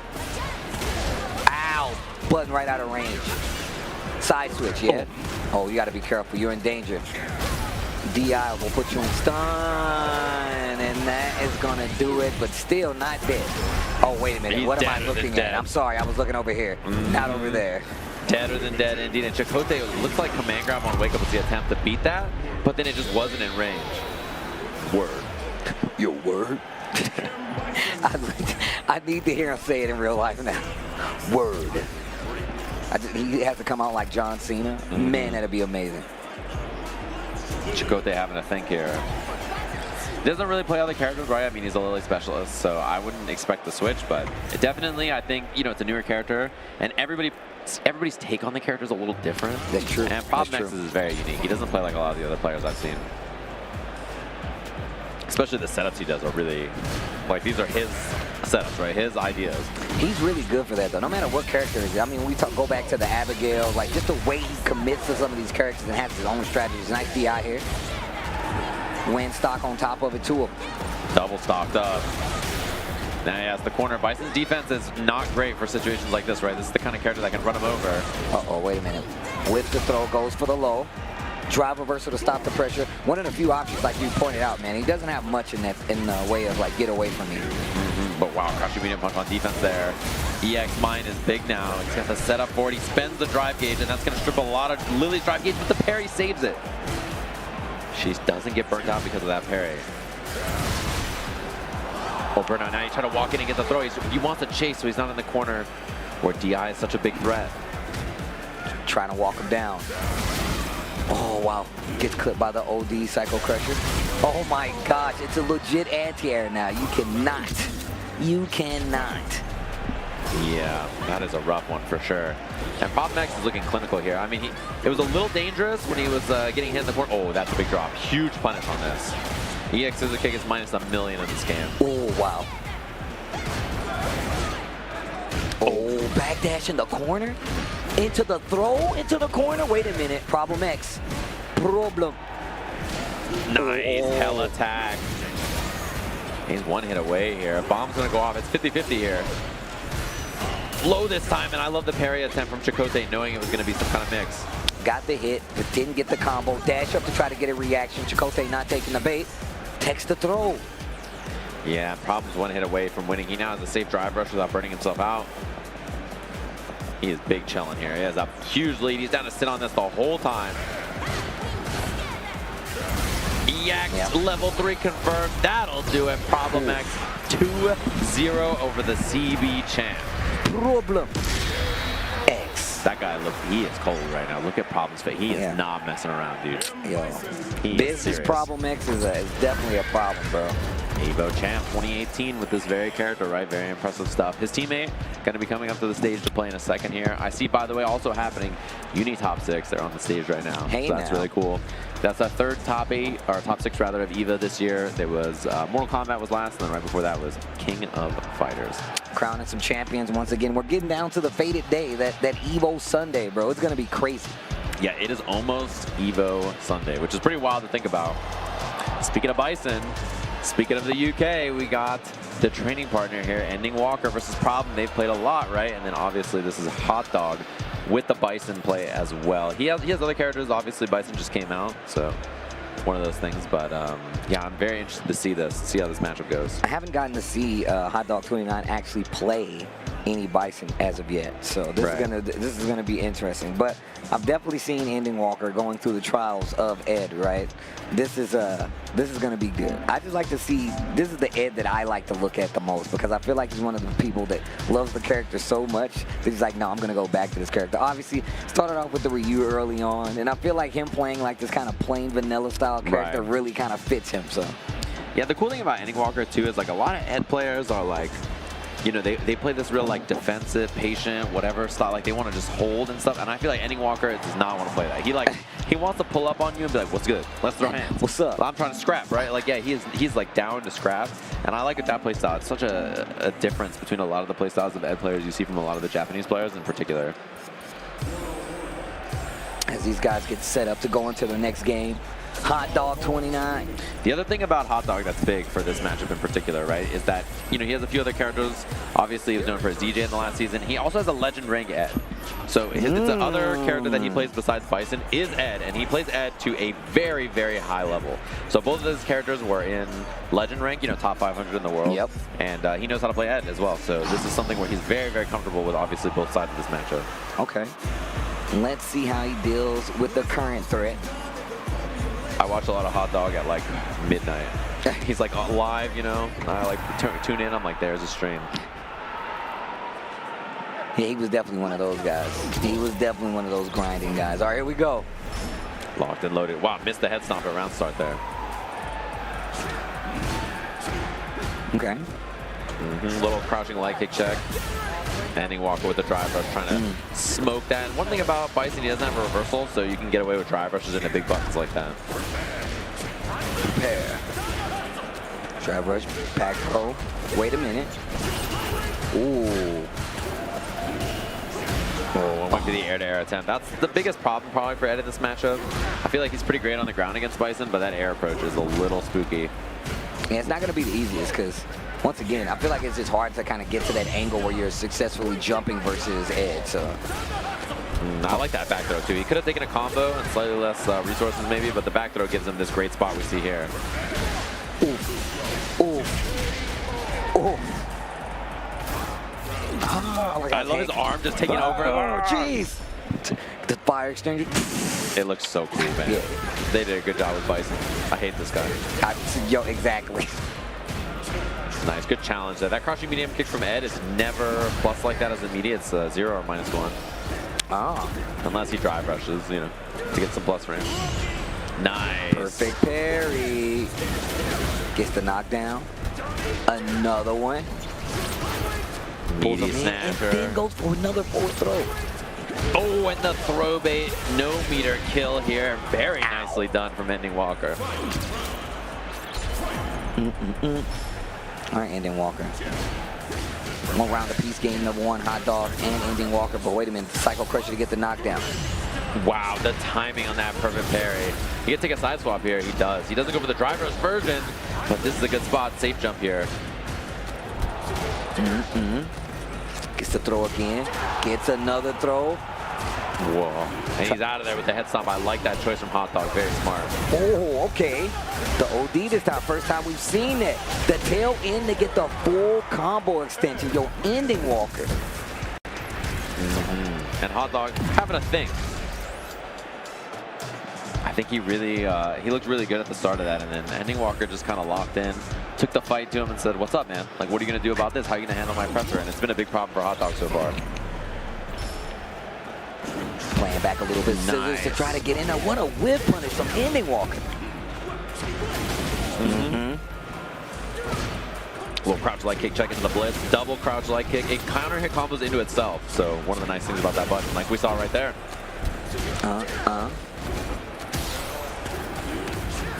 Ow. Button right out of range. Side switch, yeah. Oh, you got to be careful. You're in danger. DI will put you in stun, and that is going to do it, but still not dead. Oh, wait a minute. What am I looking at? I'm sorry. I was looking over here, not over there. Deader than dead, indeed. And Chipotle looks like command grab on Wake Up was the attempt to beat that, but then it just wasn't in range. Word. Your word? I need to hear him say it in real life now. Word. He has to come out like John Cena. Man, that'd be amazing. Chipotle having to think here. Doesn't really play other characters, right? I mean, he's a Lily specialist, so I wouldn't expect the switch, but definitely, I think, you know, it's a newer character, and everybody's take on the character is a little different. That's true. And Problem X is very unique. He doesn't play like a lot of the other players I've seen. Especially the setups he does are really, like, these are his setups, right? His ideas. He's really good for that, though. No matter what character it is. I mean, we go back to the Abigail, like, just the way he commits to some of these characters and has his own strategies. Nice DI here. Win stock on top of it, too. Double stocked up. Now he has the corner. Bison's defense is not great for situations like this, right? This is the kind of character that can run him over. Uh-oh, wait a minute. With the throw, goes for the low. Drive reversal to stop the pressure. One of the few options, like you pointed out, man. He doesn't have much in the way of, like, get away from me. But wow, crushing medium punch on defense there. EX mine is big now. He's got the setup for it. He spends the drive gauge, and that's going to strip a lot of Lily's drive gauge, but the parry saves it. She doesn't get burnt out because of that parry. Oh, burnout. Now he's trying to walk in and get the throw. He wants to chase, so he's not in the corner where DI is such a big threat. Trying to walk him down. Oh, wow. Gets clipped by the OD Psycho Crusher. Oh my gosh, it's a legit anti-air now. You cannot. You cannot. Yeah, that is a rough one for sure. And Pop Max is looking clinical here. I mean, it was a little dangerous when he was getting hit in the corner. Oh, that's a big drop. Huge punish on this. EX Scissor Kick is minus -1 million in this game. Oh, wow. Oh, backdash in the corner. Into the throw, into the corner. Wait a minute. Problem X. Problem. Nice, hell attack. He's one hit away here. Bomb's gonna go off. It's 50-50 here. Low this time, and I love the parry attempt from Chipotle, knowing it was gonna be some kind of mix. Got the hit, but didn't get the combo. Dash up to try to get a reaction. Chipotle not taking the bait. Takes the throw. Yeah, Problem's one hit away from winning. He now has a safe drive rush without burning himself out. He is big chilling here. He has a huge lead. He's down to sit on this the whole time. EX level 3 confirmed. That'll do it. Problem X 2-0 over the CB champ. Problem X. That guy, look, he is cold right now. Look at Problem's face. He is not messing around, dude. Yo, He this is is Problem X is definitely a problem, bro. Evo champ 2018 with this very character, right? Very impressive stuff. His teammate going to be coming up to the stage to play in a second here. I see, by the way, also happening, Uni top 6. They're on the stage right now. Hey, so that's really cool. That's our third top 8, or top 6 rather, of EVA this year. There was Mortal Kombat was last, and then right before that was King of Fighters. Crowning some champions once again. We're getting down to the fated day, that Evo Sunday, bro. It's going to be crazy. Yeah, it is almost Evo Sunday, which is pretty wild to think about. Speaking of Bison, speaking of the UK, we got the training partner here, Ending Walker versus Problem. They've played a lot, right? And then obviously this is Hot Dog with the Bison play as well. He has other characters. Obviously, Bison just came out, so one of those things. But yeah, I'm very interested to see how this matchup goes. I haven't gotten to see Hot Dog 29 actually play any Bison as of yet, so this is gonna be interesting. But I've definitely seen Ending Walker going through the trials of Ed, right? This is gonna be good. I just like to see, this is the Ed that I like to look at the most, because I feel like he's one of the people that loves the character so much that he's like, no, I'm gonna go back to this character. Obviously started off with the Ryu early on, and I feel like him playing like this kind of plain vanilla style character really kind of fits him. So yeah, the cool thing about Ending Walker too is like a lot of Ed players are like, you know, they play this real like defensive, patient, whatever style. Like they want to just hold and stuff. And I feel like Ending Walker does not want to play that. He wants to pull up on you and be like, "What's good? Let's throw hands. What's up? I'm trying to scrap, right?" Like, yeah, he's like down to scrap. And I like it, that play style. It's such a difference between a lot of the play styles of Ed players you see from a lot of the Japanese players in particular. As these guys get set up to go into the next game. Hot Dog 29. The other thing about Hot Dog that's big for this matchup in particular, right, is that, you know, he has a few other characters. Obviously, he was known for his DJ in the last season. He also has a legend rank Ed. So it's the other character that he plays besides Bison is Ed, and he plays Ed to a very, very high level. So both of his characters were in legend rank, you know, top 500 in the world. Yep. And he knows how to play Ed as well. So this is something where he's very, very comfortable with, obviously, both sides of this matchup. Okay. Let's see how he deals with the current threat. I watch a lot of Hot Dog at like midnight. He's like live, you know. I like tune in. I'm like, there's a stream. Yeah, he was definitely one of those guys. He was definitely one of those grinding guys. All right, here we go. Locked and loaded. Wow, missed the head stomp at round start there. Okay. Little crouching leg kick check. Ending Walker with the drive rush, trying to smoke that. And one thing about Bison, he doesn't have a reversal, so you can get away with drive rushes into big buttons like that. Prepare. Drive rush, pack pro. Wait a minute. Ooh. Oh, went for the air-to-air attempt. That's the biggest problem probably for Ed in this matchup. I feel like he's pretty great on the ground against Bison, but that air approach is a little spooky. Yeah, it's not going to be the easiest because, once again, I feel like it's just hard to kind of get to that angle where you're successfully jumping versus Ed. So I like that back throw too. He could have taken a combo and slightly less resources maybe, but the back throw gives him this great spot we see here. Ooh. Ooh. Ooh. Oh, I love his arm just taking over. Oh, jeez. The fire exchanger. It looks so cool, man. Yeah. They did a good job with Bison. I hate this guy. Yo, exactly. Nice, good challenge there. That crouching medium kick from Ed is never plus like that as immediate. It's 0 or -1. Oh. Unless he drive rushes, you know, to get some plus for him. Nice. Perfect parry. Gets the knockdown. Another one. Pulls him in and then goes for another forward throw. Oh, and the throw bait. No meter kill here. Very nicely done from Ending Walker. All right, Ending Walker. One round apiece, game number 1, Hot Dog and Ending Walker. But wait a minute, Psycho Crusher to get the knockdown. Wow, the timing on that perfect parry. He can take a side swap here. He does. He doesn't go for the driver's version, but this is a good spot. Safe jump here. Gets the throw again. Gets another throw. Whoa. And he's out of there with the head stomp. I like that choice from Hot Dog. Very smart. Oh, okay. The OD this time. First time we've seen it. The tail end to get the full combo extension. Yo, Ending Walker. And Hot Dog having a think. I think he really, he looked really good at the start of that, and then Ending Walker just kind of locked in, took the fight to him and said, what's up, man? Like, what are you going to do about this? How are you going to handle my pressure? And it's been a big problem for Hot Dog so far. Playing back a little bit, scissors to try to get in there. What a whip punish from Ending Walker. Little crouch light kick, check into the blitz, double crouch light kick. It counter hit combos into itself. So one of the nice things about that button, like we saw right there.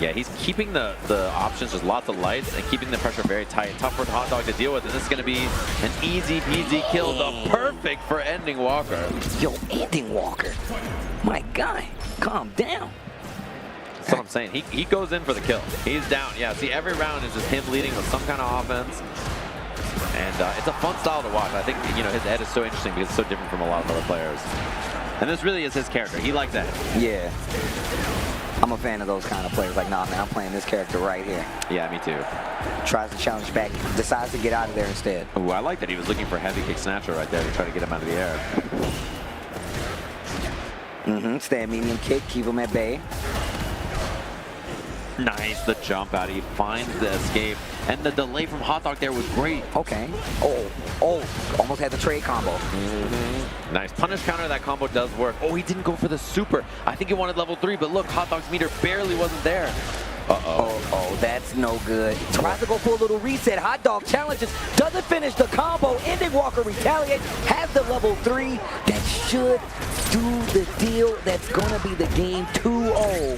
Yeah, he's keeping the options, just lots of lights, and keeping the pressure very tight. Tough for the Hot Dog to deal with, and this is going to be an easy peasy kill. The perfect for Ending Walker. Yo, Ending Walker. My guy, calm down. That's what I'm saying. He goes in for the kill. He's down. Yeah, see, every round is just him leading with some kind of offense. And it's a fun style to watch. I think, you know, his head is so interesting because it's so different from a lot of other players. And this really is his character. He likes that. Yeah. I'm a fan of those kind of players. Like, nah, man, I'm playing this character right here. Yeah, me too. Tries to challenge back, decides to get out of there instead. Ooh, I like that he was looking for heavy kick snatcher right there to try to get him out of the air. Stand medium kick, keep him at bay. Nice, the jump out. He finds the escape. And the delay from Hot Dog there was great. Okay. Oh, almost had the trade combo. Nice punish counter. That combo does work. Oh, he didn't go for the super. I think he wanted level 3, but look, Hot Dog's meter barely wasn't there. Oh, that's no good. Tries to go for a little reset. Hot Dog challenges, doesn't finish the combo. Ending Walker retaliates, has the level 3. That should do the deal. That's going to be the game 2-0.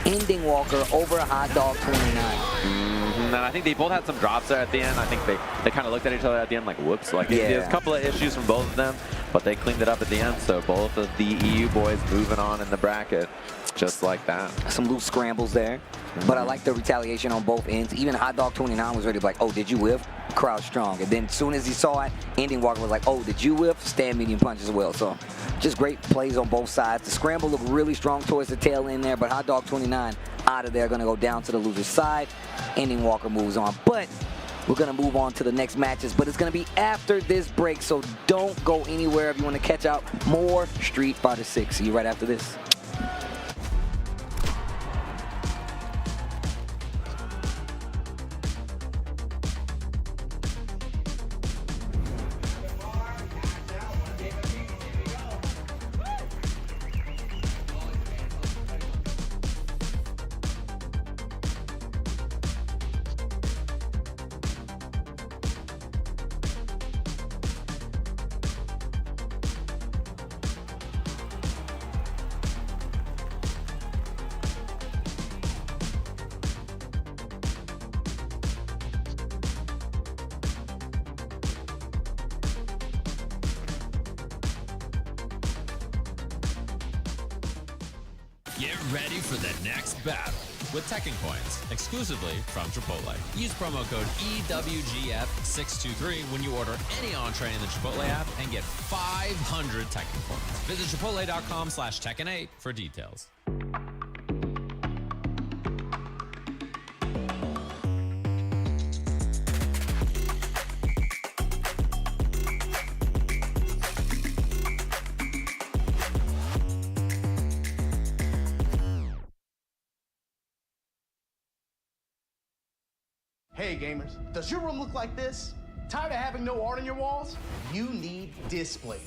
Ending Walker over Hot Dog 29. And I think they both had some drops there at the end. I think they kind of looked at each other at the end like, whoops. Like, there's a couple of issues from both of them, but they cleaned it up at the end. So both of the EU boys moving on in the bracket just like that. Some loose scrambles there, but I like the retaliation on both ends. Even Hot Dog 29 was ready to be like, oh, did you whiff? Crowd strong. And then as soon as he saw it, Ending Walker was like, oh, did you whiff? Stand medium punch as well. So just great plays on both sides. The scramble looked really strong towards the tail end there, but Hot Dog 29 out of there, going to go down to the loser's side. Ending Walker moves on, but we're going to move on to the next matches, but it's going to be after this break, so don't go anywhere if you want to catch out more Street Fighter 6. See you right after this. Get ready for the next battle with Tekken Coins, exclusively from Chipotle. Use promo code EWGF623 when you order any entree in the Chipotle app and get 500 Tekken Coins. Visit chipotle.com/Tekken8 for details. Hey gamers, does your room look like this? Tired of having no art on your walls? You need Displate.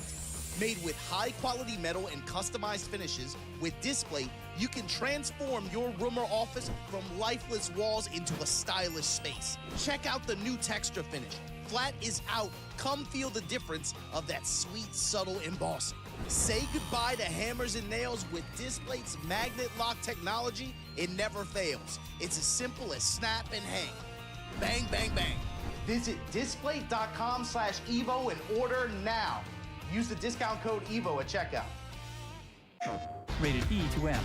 Made with high quality metal and customized finishes, with Displate, you can transform your room or office from lifeless walls into a stylish space. Check out the new texture finish. Flat is out. Come feel the difference of that sweet, subtle embossing. Say goodbye to hammers and nails with Displate's magnet lock technology. It never fails. It's as simple as snap and hang. Bang, bang, bang. Visit displate.com/Evo and order now. Use the discount code EVO at checkout. Rated E to M.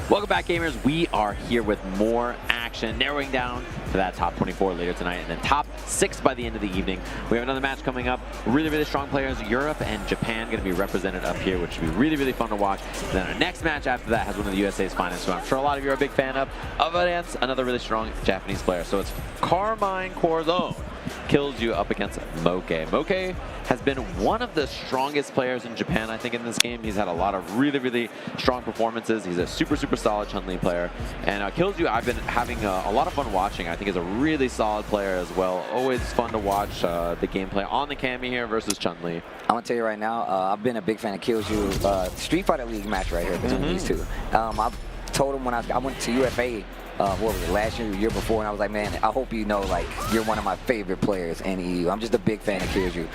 Welcome back, gamers. We are here with more action, narrowing down to that top 24 later tonight, and then top 6 by the end of the evening. We have another match coming up. Really, really strong players. Europe and Japan going to be represented up here, which should be really, really fun to watch. And then our next match after that has one of the USA's finest, who I'm sure a lot of you are a big fan of against another really strong Japanese player. So it's Carmine Corzone kills you up against Mochi. Mochi has been one of the strongest players in Japan, I think, in this game. He's had a lot of really, really strong performances. He's a super, super solid Chun-Li player. And kills you, I've been having a lot of fun watching. I think he's a really solid player as well. Always fun to watch the gameplay on the Kami here versus Chun-Li. I'm gonna tell you right now, I've been a big fan of Killju. Street Fighter League match right here between these two. I've told him when I went to UFA, what was it, last year, the year before, and I was like, man, I hope you know, like, you're one of my favorite players in EU. I'm just a big fan of Killju.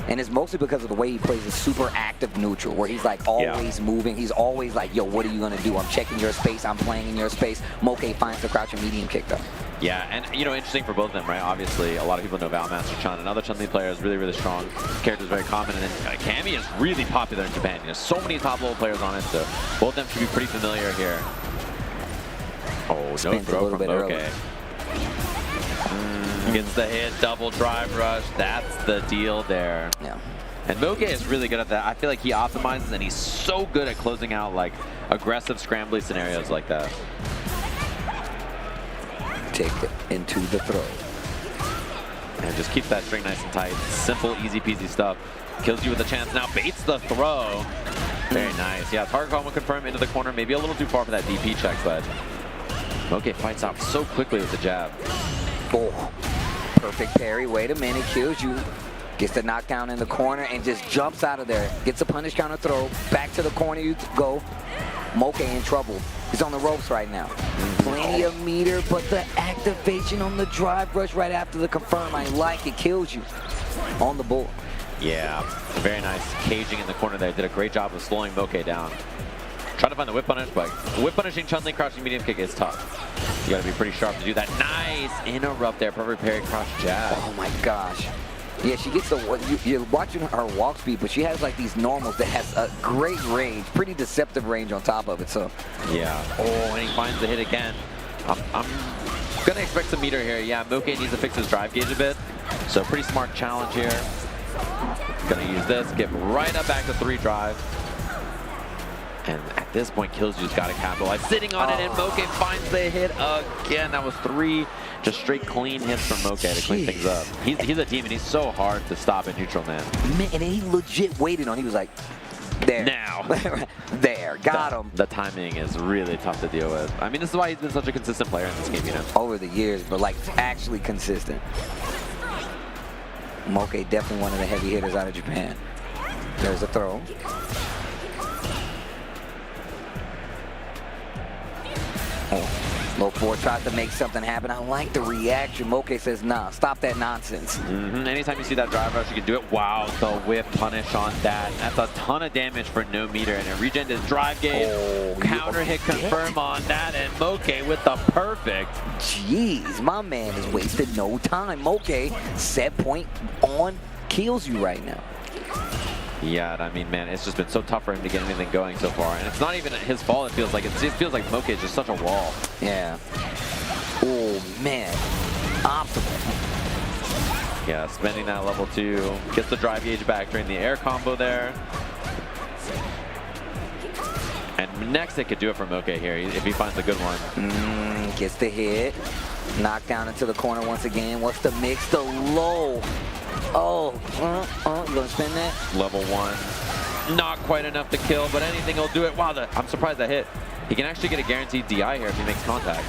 And it's mostly because of the way he plays a super active neutral, where he's like always moving. He's always like, yo, what are you gonna do? I'm checking your space, I'm playing in your space. Mochi finds the crouch and medium kick though. Yeah, and you know, interesting for both of them, right? Obviously, a lot of people know Valmaster Chun. Another Chun-Li player is really, really strong. Character is very common, and then Kami is really popular in Japan. There's so many top-level players on it, so both of them should be pretty familiar here. Oh, no throw from Mochi. Gets the hit, double drive rush. That's the deal there. Yeah. And Mochi is really good at that. I feel like he optimizes, and he's so good at closing out like aggressive scrambly scenarios like that. Take it into the throw. And just keeps that string nice and tight. Simple, easy peasy stuff. Kills you with a chance. Now baits the throw. Very nice. Yeah, target combo confirm into the corner. Maybe a little too far for that DP check, but Mochi fights out so quickly with the jab. Oh, perfect parry. Wait a minute. Kills you. Gets the knockdown in the corner and just jumps out of there. Gets a punish counter throw. Back to the corner you go. Mochi in trouble. He's on the ropes right now. Plenty of meter, but the activation on the drive rush right after the confirm, I like it. Kills you on the board. Yeah, very nice caging in the corner there. Did a great job of slowing Mochi down. Trying to find the whip punish, but whip punishing Chun-Li crouching medium kick is tough. You gotta be pretty sharp to do that. Nice interrupt there. Perfect parry crouch jab. Oh my gosh. Yeah, she gets the, you're watching her walk speed, but she has like these normals that has a great range, pretty deceptive range on top of it, so. Yeah, oh, and he finds the hit again. I'm gonna expect some meter here. Yeah, Mochi needs to fix his drive gauge a bit, so pretty smart challenge here. Gonna use this, get right up back to 3 drive. And at this point, Killju's got to capitalize. Sitting on it, and Mochi finds the hit again. That was 3 just straight clean hits from Mochi to clean things up. He's a demon. He's so hard to stop in neutral, man. And he legit waited on. He was like, There. Now. There. Got him. The timing is really tough to deal with. I mean, this is why he's been such a consistent player in this game, you know? Over the years, but like actually consistent. Mochi definitely one of the heavy hitters out of Japan. There's a throw. Low 4 tries to make something happen. I like the reaction. Mochi says, nah, stop that nonsense. Anytime you see that drive rush, you can do it. Wow, the whip punish on that. That's a ton of damage for no meter. And a regen to drive gauge. Counter hit confirm on that. And Mochi with the perfect. Jeez, my man is wasting no time. Mochi, set point on kills you right now. Yeah, I mean, man, it's just been so tough for him to get anything going so far. And it's not even his fault, it feels like. It feels like Mochi is just such a wall. Yeah. Oh, man. Optimal. Yeah, spending that level 2. Gets the drive gauge back during the air combo there. And next it could do it for Mochi here if he finds a good one. Gets the hit. Knockdown into the corner once again. What's the mix? The low. Oh, you gonna spin that? Level 1. Not quite enough to kill, but anything will do it. Wow, I'm surprised that hit. He can actually get a guaranteed DI here if he makes contact.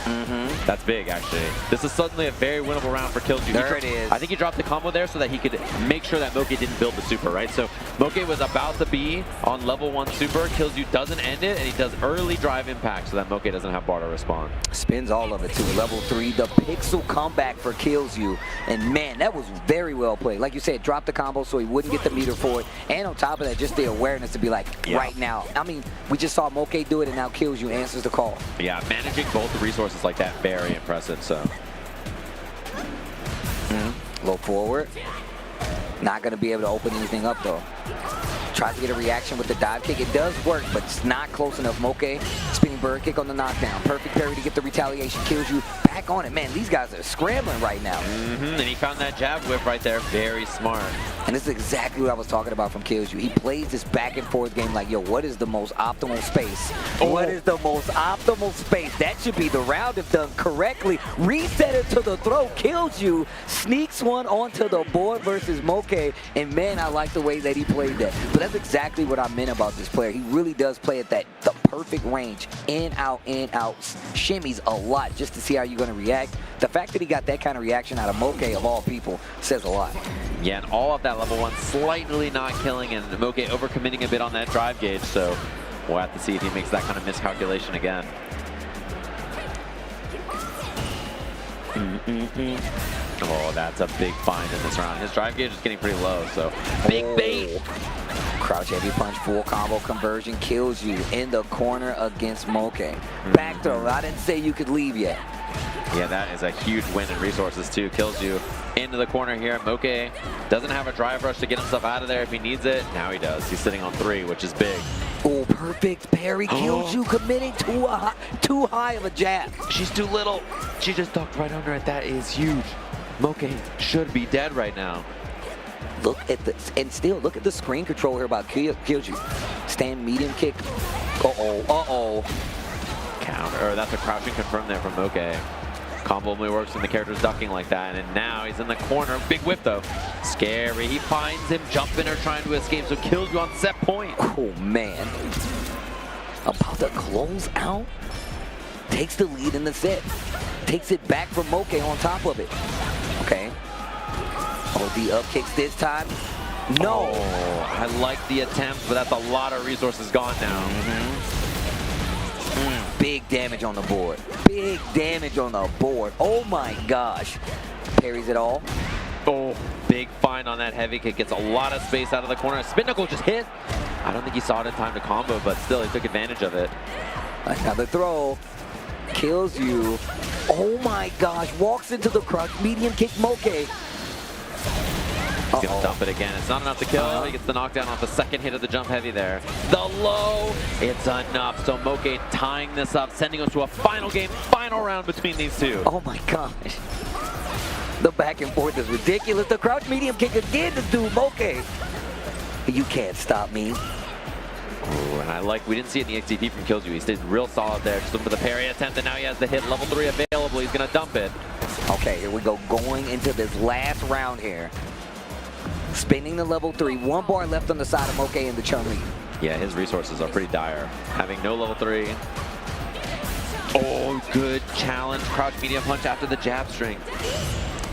That's big, actually. This is suddenly a very winnable round for Killju. There it is. I think he dropped the combo there so that he could make sure that Mochi didn't build the super, right? So Mochi was about to be on level 1 super. Killju doesn't end it, and he does early drive impact so that Mochi doesn't have bar to respond. Spins all of it too. Level 3, the pixel comeback for Killju. And man, that was very well played. Like you said, drop the combo so he wouldn't get the meter for it. And on top of that, just the awareness to be like, right now. I mean, we just saw Mochi do it, and now Killju answers the call. Yeah, managing both the resources like that, very impressive, so. Low forward. Not going to be able to open anything up, though. Tries to get a reaction with the dive kick. It does work, but it's not close enough. Mochi, spinning bird kick on the knockdown. Perfect parry to get the retaliation. Killju back on it. Man, these guys are scrambling right now. And he found that jab whip right there. Very smart. And this is exactly what I was talking about from Killju. He plays this back and forth game like, yo, what is the most optimal space? What is the most optimal space? That should be the round if done correctly. Reset it to the throat. Killju sneaks one onto the board versus Mochi. And man, I like the way that he played that. But that's exactly what I meant about this player. He really does play at the perfect range. In, out, shimmies a lot just to see how you're going to react. The fact that he got that kind of reaction out of Mochi, of all people, says a lot. Yeah, and all of that level 1 slightly not killing, and Mochi overcommitting a bit on that drive gauge, so we'll have to see if he makes that kind of miscalculation again. Oh, that's a big find in this round. His drive gauge is getting pretty low, so big bait. Crouch heavy punch, full combo conversion kills you in the corner against Mochi. Back throw. I didn't say you could leave yet. Yeah, that is a huge win in resources too. Kills you into the corner here. Mochi doesn't have a drive rush to get himself out of there if he needs it. Now he does. He's sitting on 3, which is big. Oh, perfect parry. Killju committing too high of a jab. She's too little. She just ducked right under it. That is huge. Mochi should be dead right now. Look at this, and still look at the screen control here about Killju. Stand medium kick. Counter, or that's a crouching confirm there from Mochi. Combo only works when the character's ducking like that, and now he's in the corner. Big whip though. Scary. He finds him jumping or trying to escape, so kills you on set point. Oh man. About to close out. Takes the lead in the set. Takes it back from Mochi on top of it. Okay. OD up kicks this time. No. Oh, I like the attempt, but that's a lot of resources gone now. Big damage on the board. Big damage on the board. Oh my gosh. Parries it all. Oh, big find on that heavy kick. Gets a lot of space out of the corner. Spin knuckle just hit. I don't think he saw it in time to combo, but still he took advantage of it. Another throw. Kills you. Oh my gosh. Walks into the crouch. Medium kick Mochi. He's gonna dump it again. It's not enough to kill. He gets the knockdown off the second hit of the jump heavy there. The low, it's enough. So Mochi tying this up, sending us to a final game, final round between these two. Oh my gosh. The back and forth is ridiculous. The crouch medium kick again to do Mochi. You can't stop me. Ooh, and I like, we didn't see it in the XTP from Killju. He stayed real solid there. Just looking for the parry attempt, and now he has the hit. Level 3 available. He's gonna dump it. Okay, here we go. Going into this last round here. Spinning the level 3, 1 bar left on the side of Mochi and the Chun-Li. Yeah, his resources are pretty dire. Having no level 3. Oh, good challenge. Crouch medium punch after the jab string.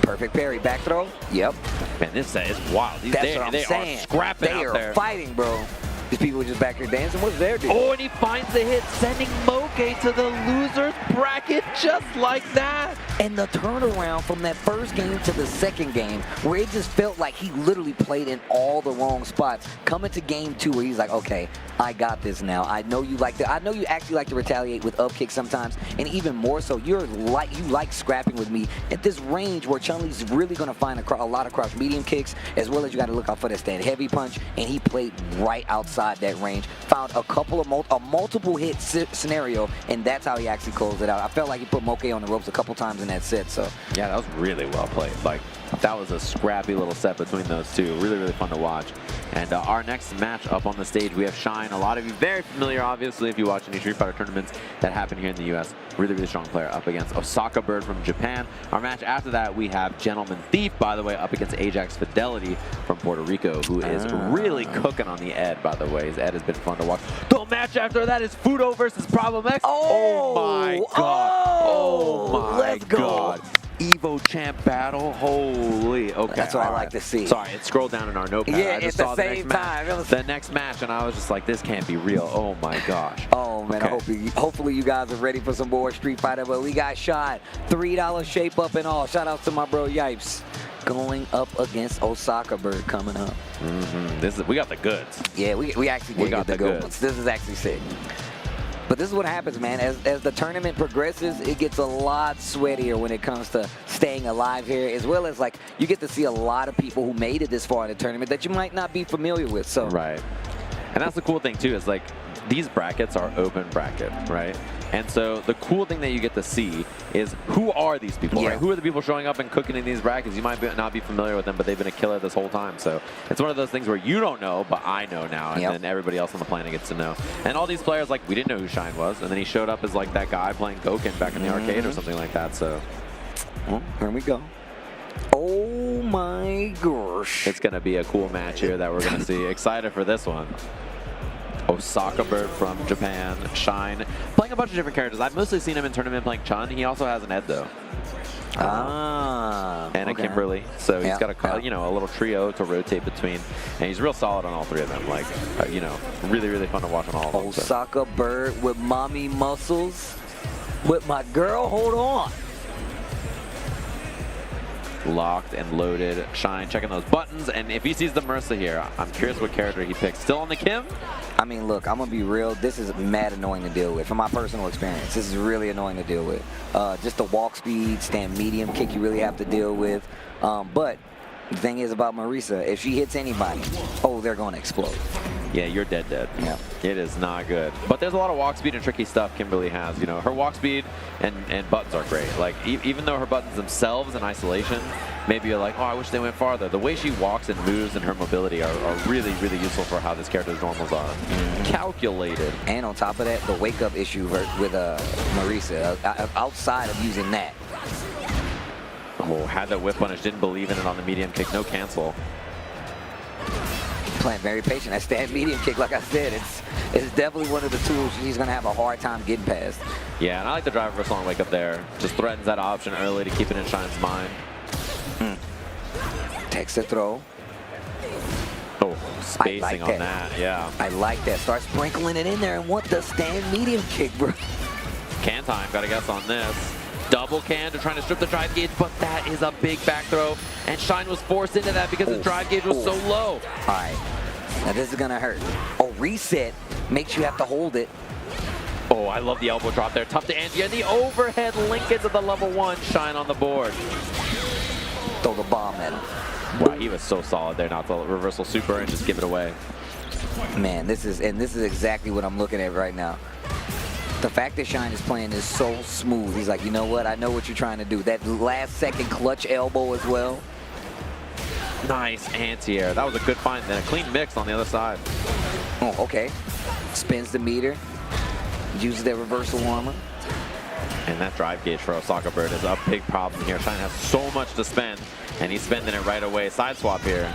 Perfect parry. Back throw. Yep. Man, this set is wild. That's what I'm saying. Are scrapping they out there. are fighting, bro. These people are just back here dancing. What's their deal? Oh, and he finds the hit, sending Mochi to the loser's bracket just like that. And the turnaround from that first game to the second game, where it just felt like he literally played in all the wrong spots. Coming to game 2, where he's like, okay, I got this now. I know you like I know you actually like to retaliate with up kicks sometimes, and even more so, you like scrapping with me at this range where Chun-Li's really gonna find a lot of crouch medium kicks, as well as you got to look out for that stand heavy punch. And he played right outside that range, found a couple of multiple hit scenario, and that's how he actually closed it out. I felt like he put Mochi on the ropes a couple times in that set. So yeah, that was really well played. Like, that was a scrappy little set between those two. Really, really fun to watch. And our next match up on the stage, we have Shine. A lot of you very familiar, obviously, if you watch any Street Fighter tournaments that happen here in the U.S. Really, really strong player up against Osaka Bird from Japan. Our match after that, we have Gentleman Thief, by the way, up against Ajax Fidelity from Puerto Rico, who is really cooking on the Ed, by the way. His Ed has been fun to watch. The match after that is Fudo versus Problem X. Oh my God. Oh my God. Evo champ battle, holy, okay. That's what I like to see. Sorry, it scrolled down in our notepad. Yeah, I just at saw the same time. The next match, and I was just like, this can't be real. Oh my gosh. Oh man, Okay. hopefully you guys are ready for some more Street Fighter, but we got Shot, $3 shape up and all. Shout out to my bro Yipes. Going up against Osaka Bird coming up. We got the goods. Yeah, we actually did get the good ones. This is actually sick. But this is what happens, man. As the tournament progresses, it gets a lot sweatier when it comes to staying alive here, as well as, like, you get to see a lot of people who made it this far in the tournament that you might not be familiar with. So Right. And that's the cool thing, too, is, like, these brackets are open bracket, right? And so the cool thing that you get to see is who are these people, right? Who are the people showing up and cooking in these brackets? You might not be familiar with them, but they've been a killer this whole time. So it's one of those things where you don't know, but I know now, and then everybody else on the planet gets to know. And all these players, like, we didn't know who Shine was, and then he showed up as, like, that guy playing Gouken back in the arcade or something like that. So well, here we go. Oh my gosh. It's going to be a cool match here that we're going to see. Excited for this one. Osaka Bird from Japan, Shine, playing a bunch of different characters. I've mostly seen him in tournament playing Chun. He also has an Ed though. And a Kimberly. So he's got a a little trio to rotate between, and he's real solid on all three of them. Like really, really fun to watch on all of them. Osaka Bird with mommy muscles, with my girl. Hold on. Locked and loaded. Shine checking those buttons, and if he sees the Mercy here, I'm curious what character he picks. Still on the Kim? I mean, look, I'm gonna be real. This is mad annoying to deal with. From my personal experience, this is really annoying to deal with. Just the walk speed, stand medium kick you really have to deal with. But the thing is about Marisa, if she hits anybody, they're gonna explode. Yeah, you're dead. Yeah. It is not good. But there's a lot of walk speed and tricky stuff Kimberly has. You know, her walk speed and buttons are great. Like, even though her buttons themselves in isolation, maybe you're like, oh, I wish they went farther. The way she walks and moves and her mobility are really, really useful for how this character's normals are. Calculated. And on top of that, the wake-up issue with Marisa, outside of using that. Oh, had that whip punish, didn't believe in it on the medium kick, no cancel. Playing very patient. That stand medium kick, like I said, it's definitely one of the tools she's going to have a hard time getting past. Yeah, and I like the drive reversal on wake up there. Just threatens that option early to keep it in Shine's mind. Takes the throw. Oh, spacing on that, yeah. I like that. Start sprinkling it in there and want the stand medium kick, bro. Can time, got to guess on this. Double can to trying to strip the drive gauge, but that is a big back throw, and Shine was forced into that because his drive gauge was so low. All right, now this is gonna hurt. Reset makes you have to hold it. Oh, I love the elbow drop there. Tough to anti, and the overhead link into the level 1. Shine on the board. Throw the bomb at him. Wow, he was so solid there. Not the reversal super and just give it away. Man, this is exactly what I'm looking at right now. The fact that Shine is playing is so smooth. He's like, you know what? I know what you're trying to do. That last second clutch elbow as well. Nice anti-air. That was a good find. Then a clean mix on the other side. Oh, okay. Spins the meter. Uses that reversal warmer. And that drive gauge for Osaka Bird is a big problem here. Shine has so much to spend, and he's spending it right away. Side swap here.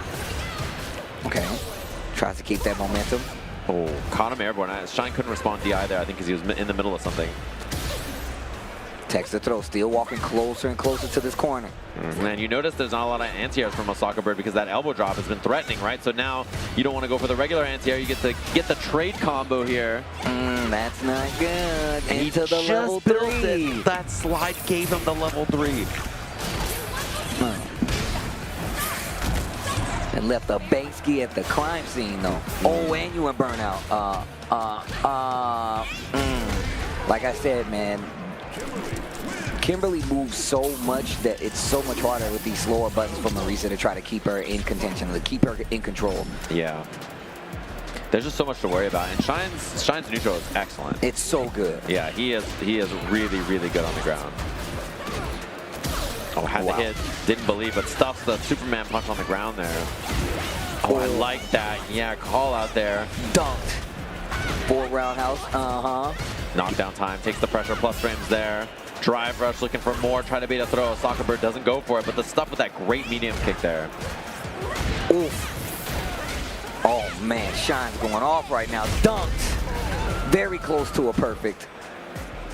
Okay. Tries to keep that momentum. Oh, caught him airborne. Shine couldn't respond DI there, I think, because he was in the middle of something. Text the throw, still walking closer and closer to this corner. And you notice there's not a lot of anti-airs from Osaka Bird because that elbow drop has been threatening, right? So now you don't want to go for the regular anti-air. You get to get the trade combo here. That's not good. And Into the just level built 3. it. That slide gave him the level 3. And left a Banksy at the crime scene, though. Oh, and you went burnout. Like I said, man, Kimberly moves so much that it's so much harder with these slower buttons from Marisa to try to keep her in contention, to keep her in control. Yeah. There's just so much to worry about, and Shine's neutral is excellent. It's so good. Yeah, he is really, really good on the ground. Oh, had the hit, didn't believe, but stuffs the Superman punch on the ground there. Oh, I like that. Yeah, call out there. Dunked. 4 roundhouse, Knockdown time, takes the pressure, plus frames there. Drive rush, looking for more, trying to bait a throw. Osaka Bird doesn't go for it, but the stuff with that great medium kick there. Oof. Oh man, Shine's going off right now. Dunked. Very close to a perfect.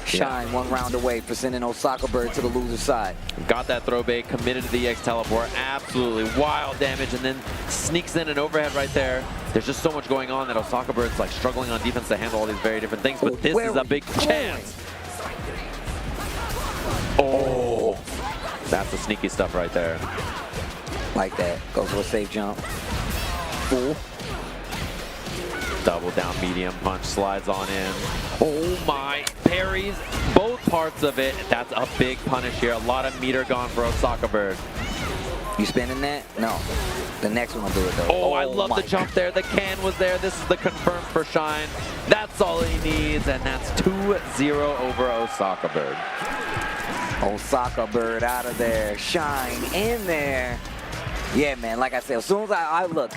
Shine 1 round away for sending Osaka Bird to the loser side. Got that throw bait, committed to the EX teleport. Absolutely wild damage, and then sneaks in an overhead right there. There's just so much going on that Osaka Bird's like struggling on defense to handle all these very different things, but this is a big chance. Oh, that's the sneaky stuff right there. Like that. Goes for a safe jump. Full. Double down medium punch, slides on in. Oh my, parries both parts of it. That's a big punish here. A lot of meter gone for Osaka Bird. You spinning that? No. The next one will do it though. Oh, I love the jump there. The can was there. This is the confirmed for Shine. That's all he needs, and that's 2-0 over Osaka Bird. Osaka Bird out of there. Shine in there. Yeah, man, like I said, as soon as I look,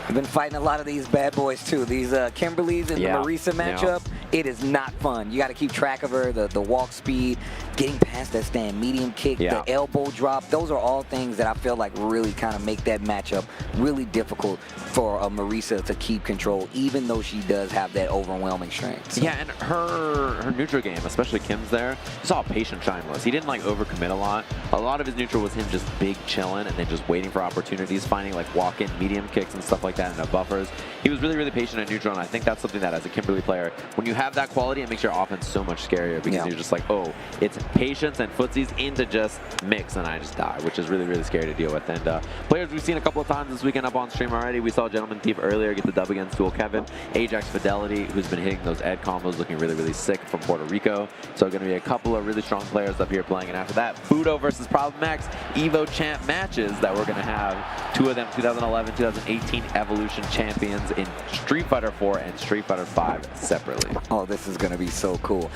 I've been fighting a lot of these bad boys too. These Kimberly's and the Marisa matchup, it is not fun. You got to keep track of her, the walk speed, getting past that stand medium kick, the elbow drop. Those are all things that I feel like really kind of make that matchup really difficult for Marisa to keep control, even though she does have that overwhelming strength. So. Yeah, and her neutral game, especially Kim's there, you saw how patient Shine was. He didn't like overcommit a lot. A lot of his neutral was him just big chilling and then just waiting for opportunities, finding like walk-in medium kicks and stuff like that in the buffers. He was really, really patient at neutral, and I think that's something that as a Kimberly player, when you have that quality, it makes your offense so much scarier because you're just like, oh, it's patience and footsies into just mix, and I just die, which is really, really scary to deal with. And players we've seen a couple of times this weekend up on stream already. We saw Gentleman Thief earlier get the dub against Dual Kevin. Ajax Fidelity, who's been hitting those ed combos, looking really, really sick from Puerto Rico. So going to be a couple of really strong players up here playing. And after that, Fudo versus Problem X Evo champ matches that we're going to have. 2 of them 2011, 2018 Evolution champions in Street Fighter 4 and Street Fighter 5 separately. Oh, this is going to be so cool.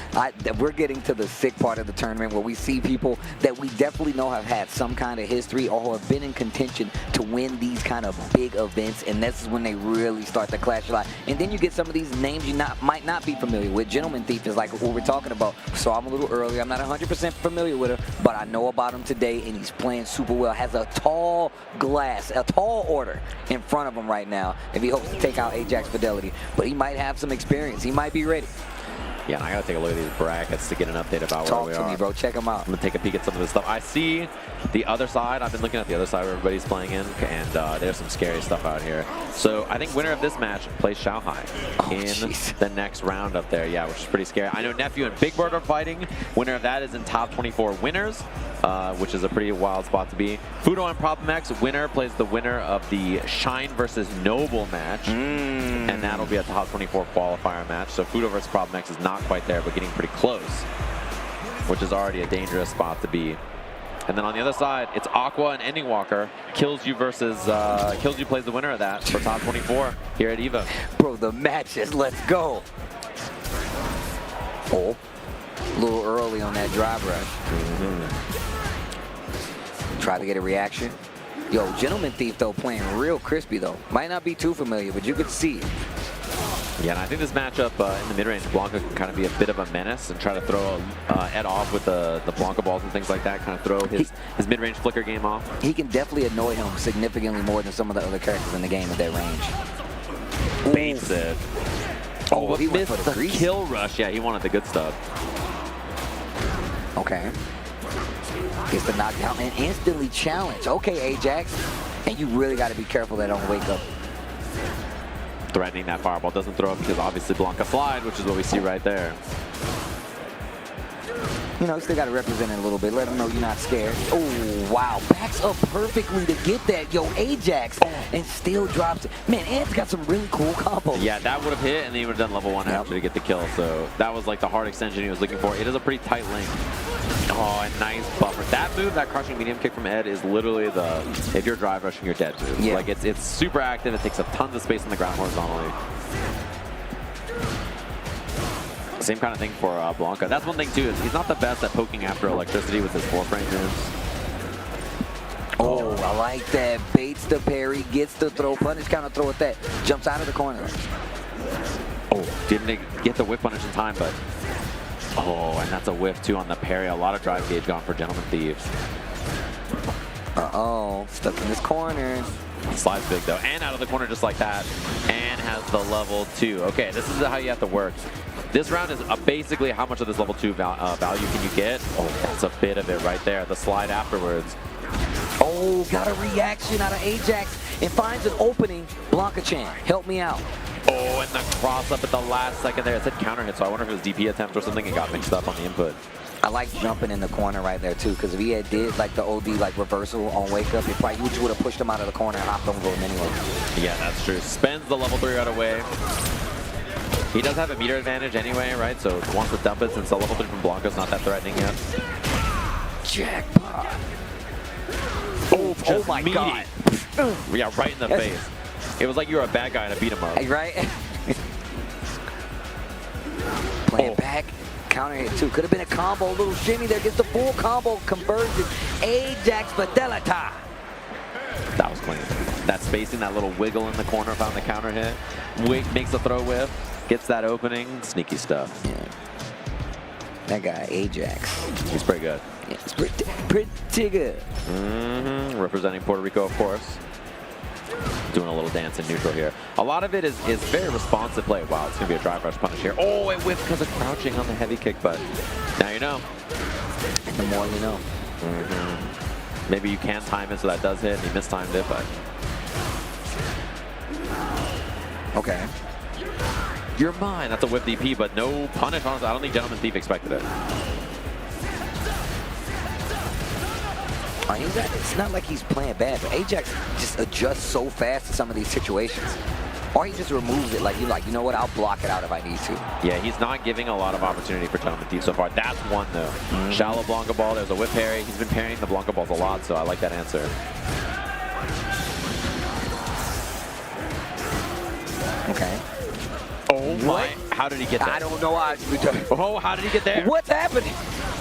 We're getting to the sick part of the tournament where we see people that we definitely know have had some kind of history or have been in contention to win these kind of big events, and this is when they really start to clash a lot. And then you get some of these names you might not be familiar with. Gentleman Thief is like what we're talking about. So I'm a little early. I'm not 100% familiar with him, but I know about him today, and he's playing super well. Has a tall glass, a tall order in front of him right now if he hopes to take out Ajax Fidelity. But he might have some experience. He might be ready. Yeah, and I gotta take a look at these brackets to get an update about where we are. Talk to me, bro. Check them out. I'm gonna take a peek at some of this stuff. I see the other side. I've been looking at the other side where everybody's playing in, and there's some scary stuff out here. So I think winner of this match plays Shanghai in the next round up there. Yeah, which is pretty scary. I know Nephew and Big Bird are fighting. Winner of that is in top 24 winners, which is a pretty wild spot to be. Fudo and Problem X, winner plays the winner of the Shine versus Noble match, and that'll be a top 24 qualifier match. So Fudo versus Problem X is not quite there, but getting pretty close, which is already a dangerous spot to be. And then on the other side, it's Aqua and Ending Walker. Kills You versus Kills You plays the winner of that for top 24 here at EVO. Bro, the matches, let's go. Oh, a little early on that drive rush. Try to get a reaction. Yo, Gentleman Thief though playing real crispy though. Might not be too familiar, but you could see it. Yeah, and I think this matchup in the mid-range, Blanca can kind of be a bit of a menace and try to throw Ed off with the Blanca balls and things like that, kind of throw his mid-range flicker game off. He can definitely annoy him significantly more than some of the other characters in the game at that range. baits it. Oh, he went missed for the kill rush. Yeah, he wanted the good stuff. Okay. Gets the knockdown and instantly challenged. Okay, Ajax. And you really got to be careful they don't wake up. Threatening that fireball doesn't throw up because obviously Blanca slide, which is what we see right there. You know, still got to represent it a little bit. Let them know you're not scared. Oh, wow. Backs up perfectly to get that. Yo, Ajax. And still drops it. Man, Ed's got some really cool combos. Yeah, that would have hit, and then he would have done level 1 after to get the kill. So that was like the hard extension he was looking for. It is a pretty tight link. Oh, a nice buffer. That move, that crushing medium kick from Ed, is literally the, if you're drive rushing, you're dead move. Yeah. Like, it's super active. It takes a ton of space on the ground horizontally. Same kind of thing for Blanca. That's one thing, too, is he's not the best at poking after electricity with his four-frame moves. Oh, I like that. Baits the parry, gets the throw, punish counter throw at that. Jumps out of the corner. Oh, didn't get the whip punish in time, but... Oh, and that's a whiff, too, on the parry. A lot of drive gauge gone for Gentleman Thieves. Uh-oh, stuck in this corner. Slides big, though, and out of the corner just like that. And has the level 2. Okay, this is how you have to work. This round is basically how much of this level 2 value can you get. Oh, that's a bit of it right there. The slide afterwards. Oh, got a reaction out of Ajax and finds an opening. Blanca-chan, help me out. Oh, and the cross up at the last second there. It said counter hit, so I wonder if it was DP attempt or something and got mixed up on the input. I like jumping in the corner right there, too, because if he had did like the OD like reversal on wake up, he probably would have pushed him out of the corner and hopped over him anyway. Yeah, that's true. Spends the level 3 right away. He does have a meter advantage anyway, right? So wants to dump it since the level 3 from Blanca's not that threatening yet. Jackpot. Oh my God. Yeah, right in the face. It was like you were a bad guy to beat him up. Right? Playing back. Counter hit too. Could have been a combo. A little shimmy there. Gets the full combo conversion. Ajax Fidelita. That was clean. That spacing, that little wiggle in the corner found the counter hit. Makes the throw whiff. Gets that opening. Sneaky stuff. Yeah. That guy, Ajax. He's pretty good. Yeah, it's pretty good. Representing Puerto Rico, of course. Doing a little dance in neutral here. A lot of it is very responsive play. Wow, it's going to be a drive rush punish here. Oh, it whiffed because of crouching on the heavy kick, but now you know. And the more you know. Maybe you can time it so that does hit, and he mistimed it, but... Okay. You're mine. That's a whip DP, but no punish. Honestly, I don't think Gentleman Thief expected it. It's not like he's playing bad, but Ajax just adjusts so fast to some of these situations. Or he just removes it like, you know what, I'll block it out if I need to. Yeah, he's not giving a lot of opportunity for Gentleman Thief so far. That's one, though. Shallow Blanca Ball, there's a whip parry. He's been parrying the Blanca Balls a lot, so I like that answer. Okay. Oh my, how did he get there? I don't know how. Oh, how did he get there? What's happening?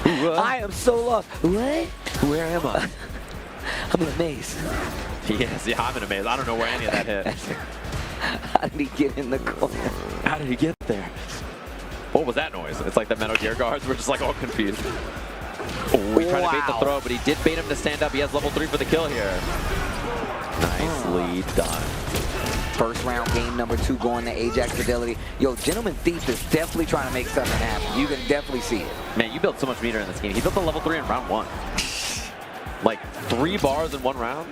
I am so lost. What? Where am I? I'm in a maze. Yes, yeah, I'm in a maze. I don't know where any of that hit. How did he get in the corner? How did he get there? What was that noise? It's like the Metal Gear guards were just like all confused. Oh, he's trying to bait the throw, but he did bait him to stand up. He has level 3 for the kill here. Nicely done. First round, game number 2 going to Ajax Fidelity. Yo, Gentleman Thief is definitely trying to make something happen. You can definitely see it. Man, you built so much meter in this game. He built the level 3 in round 1. Like 3 bars in 1 round?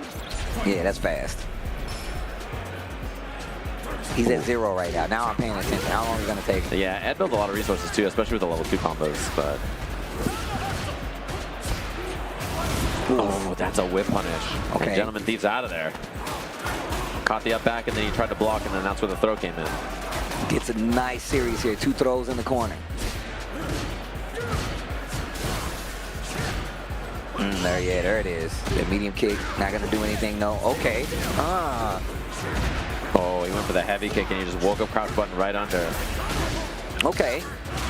Yeah, that's fast. He's at 0 right now. Now I'm paying attention. How long is it going to take? Yeah, Ed builds a lot of resources too, especially with the level 2 combos, but... Oh, that's a whip punish. Okay. And Gentleman Thief's out of there. Caught the up back, and then he tried to block, and then that's where the throw came in. Gets a nice series here. 2 throws in the corner. There it is. The medium kick, not going to do anything, no. Okay. Oh, he went for the heavy kick, and he just woke up crouch button right under. Okay.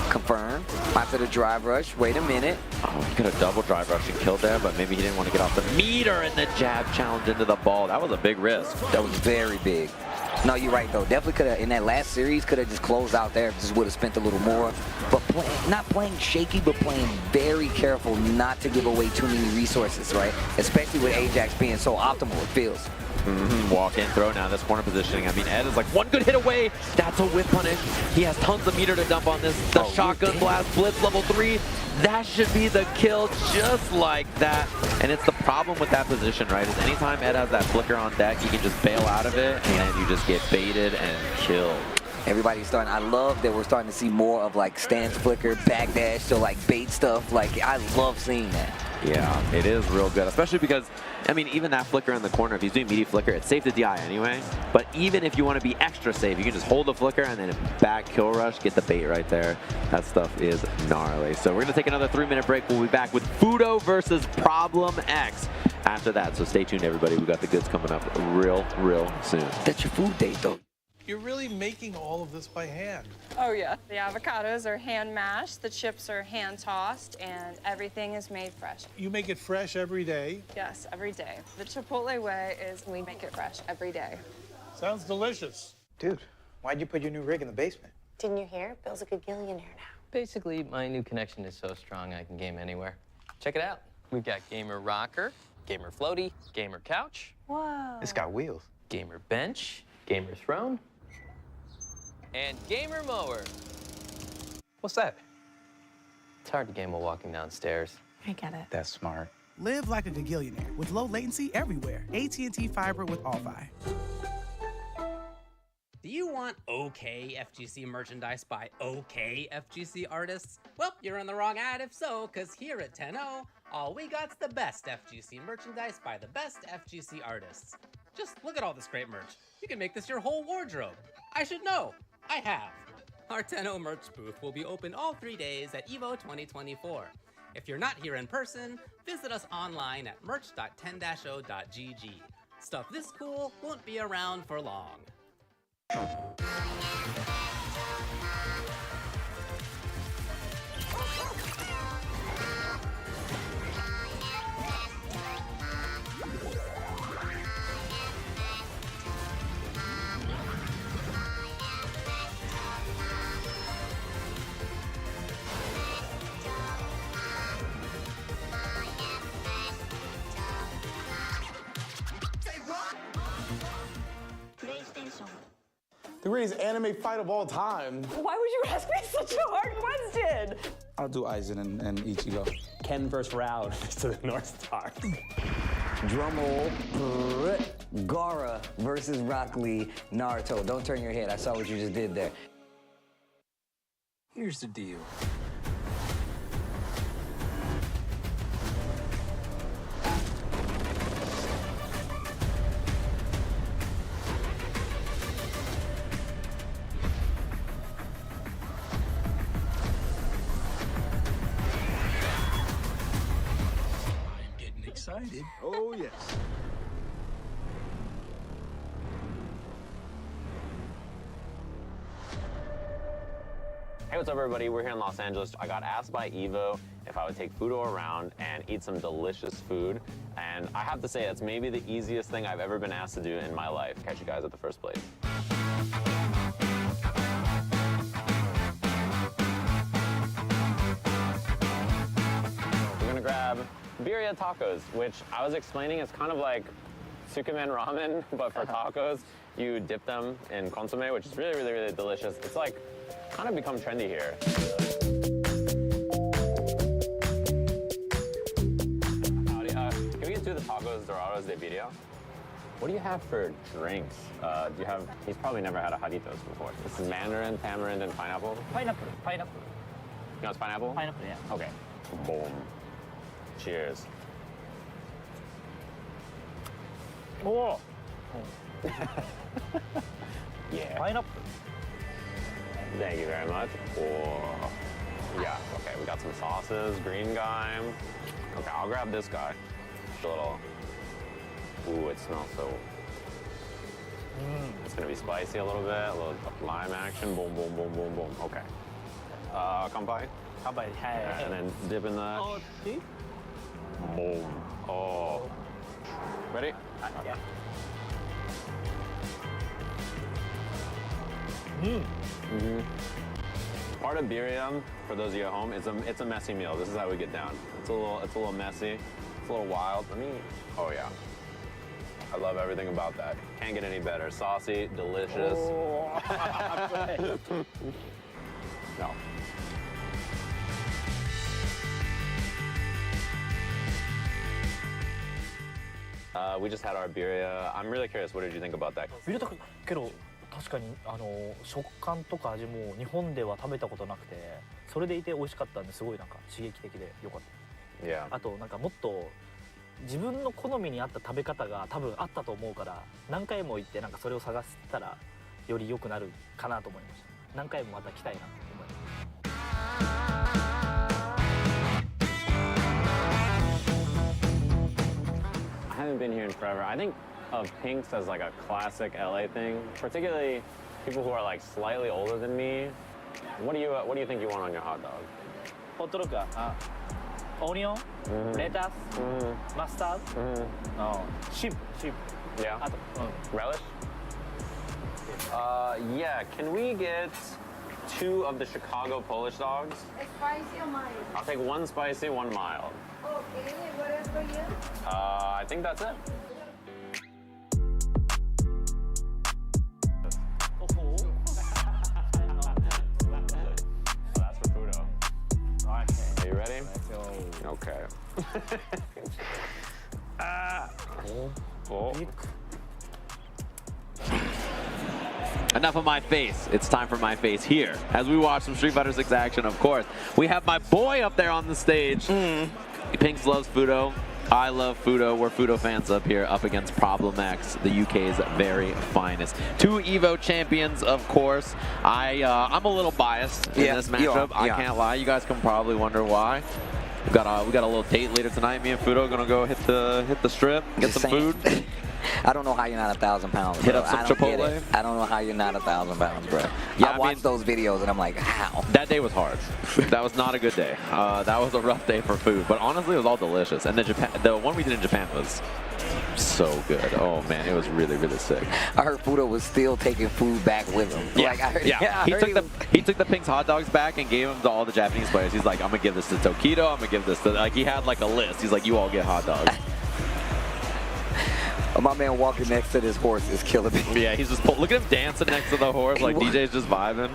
Confirm. After the drive rush. Wait a minute. Oh, he could have double drive rush and killed there, but maybe he didn't want to get off the meter, and the jab challenge into the ball. That was a big risk. That was very big. No, you're right though. Definitely could have in that last series could have just closed out there. Just would have spent a little more. But not playing shaky, but playing very careful not to give away too many resources, right? Especially with Ajax being so optimal, it feels. Walk in, throw now, this corner positioning. I mean, Ed is like one good hit away. That's a whip punish. He has tons of meter to dump on this. The shotgun blast, blitz level 3. That should be the kill just like that. And it's the problem with that position, right? Is anytime Ed has that flicker on deck, he can just bail out of it and you just get baited and killed. Everybody's starting, I love that we're starting to see more of like stance flicker, backdash, so like bait stuff. Like, I love seeing that. Yeah, it is real good, especially because, I mean, even that flicker in the corner, if he's doing meaty flicker, it's safe to DI anyway. But even if you want to be extra safe, you can just hold the flicker and then back kill rush, get the bait right there. That stuff is gnarly. So we're going to take another 3-minute break. We'll be back with Fudo versus Problem X after that. So stay tuned, everybody. We got the goods coming up real soon. That's your food date, though. You're really making all of this by hand. Oh, yeah. The avocados are hand mashed, the chips are hand tossed, and everything is made fresh. You make it fresh every day? Yes, every day. The Chipotle way is we make it fresh every day. Sounds delicious. Dude, why'd you put your new rig in the basement? Didn't you hear? Bill's a good gillionaire now. Basically, my new connection is so strong I can game anywhere. Check it out. We've got gamer rocker, gamer floaty, gamer couch. Whoa. It's got wheels. Gamer bench, gamer throne, and gamer mower. What's that? It's hard to game while walking downstairs. I get it. That's smart. Live like a gagillionaire with low latency everywhere. AT&T Fiber with All-Fi. Do you want okay FGC merchandise by okay FGC artists? Well, you're in the wrong ad if so, because here at 10-0, all we got's the best FGC merchandise by the best FGC artists. Just look at all this great merch. You can make this your whole wardrobe. I should know. I have. Our 10-0 merch booth will be open all 3 days at EVO 2024. If you're not here in person, visit us online at merch.10-0.gg. Stuff this cool won't be around for long. The greatest anime fight of all time. Why would you ask me such a hard question? I'll do Aizen and Ichigo. Ken versus Raud to the North Star. Drumroll. Gara versus Rock Lee, Naruto. Don't turn your head. I saw what you just did there. Here's the deal. Excited. Oh, yes. Hey, what's up, everybody? We're here in Los Angeles. I got asked by Evo if I would take Fudo around and eat some delicious food. And I have to say, it's maybe the easiest thing I've ever been asked to do in my life. Catch you guys at the first plate. We're gonna grab birria tacos, which I was explaining is kind of like Sukumen ramen, but for tacos. You dip them in consomme, which is really delicious. It's like kind of become trendy here. Howdy, can we get two of the tacos Dorados de Birria? What do you have for drinks? Do you have, he's probably never had a Jarritos before. This is mandarin, tamarind, and pineapple? Pineapple. You know it's pineapple? Pineapple, yeah. Okay, boom. Cheers. Oh. Yeah. Pineapple. Thank you very much. Oh. Yeah, okay, we got some sauces, green guy. Okay, I'll grab this guy. A little, ooh, it smells so. It's gonna be spicy a little bit, a little lime action, boom, boom, boom, boom, boom. Okay. Kanpai? Kanpai, hey. And then dip in that. Oh, see? Boom. Oh. Ready? Yeah. Part of birria, for those of you at home, it's a messy meal. This is how we get down. It's a little messy. It's a little wild. Oh yeah. I love everything about that. Can't get any better. Saucy, delicious. No. We just had our birria. I'm really curious, what did you think about that? けど確かに食感とか味も日本では食べたことなくて、それでいて美味しかったんですごいなんか刺激的で良かった。Yeah. あとなんかもっと自分の好みに合った食べ方が多分あったと思うから、何回も行ってなんかそれを探したらより良くなるかなと思いました。何回もまた来たいなと思います。I haven't been here in forever. I think of pinks as like a classic LA thing, particularly people who are like slightly older than me. What do you think you want on your hot dog? ホットドッグはオニオン、レタス、マスタード、シンプル。Yeah. あと、relish? Yeah. Can we get 2 of the Chicago Polish dogs? Spicy or mild? I'll take 1 spicy, 1 mild. Okay, what else for you? I think that's it. That's for Fudo. Okay. Are you ready? Okay. Enough of my face. It's time for my face here. As we watch some Street Fighter 6 action, of course. We have my boy up there on the stage. Pinks loves Fudo. I love Fudo. We're Fudo fans up here, up against Problem X, the UK's very finest. 2 EVO champions, of course. I'm a little biased in this matchup. I can't lie. You guys can probably wonder why. We got a little date later tonight. Me and Fudo are gonna go hit the strip, get some food. I don't know how you're not 1,000 pounds. Hit up some Chipotle. I don't know how you're not 1,000 pounds, bro. Yeah, I watched those videos and I'm like, how? That day was hard. That was not a good day. That was a rough day for food, but honestly, it was all delicious. And the one we did in Japan was so good. Oh man, it was really, really sick. I heard Fudo was still taking food back with him. Yeah, like, I heard, he took the Pink's hot dogs back and gave them to all the Japanese players. He's like, I'm gonna give this to Tokido. I'm gonna give this to, like, he had like a list. He's like, you all get hot dogs. My man walking next to this horse is killing me. Yeah, he's just look at him dancing next to the horse, like DJ's just vibing.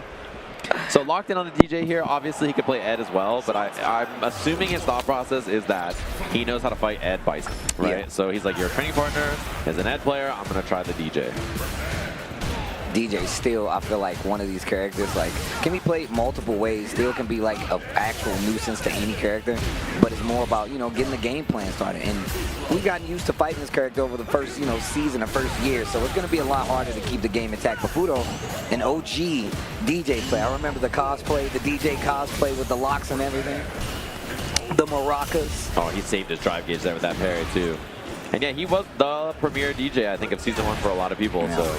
So locked in on the DJ here. Obviously, he could play Ed as well, but I'm assuming his thought process is that he knows how to fight Ed Bison, right? Yeah. So he's like, your training partner is an Ed player. I'm gonna try the DJ. DJ still, I feel like one of these characters, like, can be played multiple ways, still can be like an actual nuisance to any character, but it's more about, you know, getting the game plan started. And we've gotten used to fighting this character over the first, you know, season or first year, so it's going to be a lot harder to keep the game intact. But Fudo, an OG DJ player. I remember the cosplay, the DJ cosplay with the locks and everything, the maracas. Oh, he saved his drive gauge there with that parry too. And yeah, he was the premier DJ, I think, of Season 1 for a lot of people, so.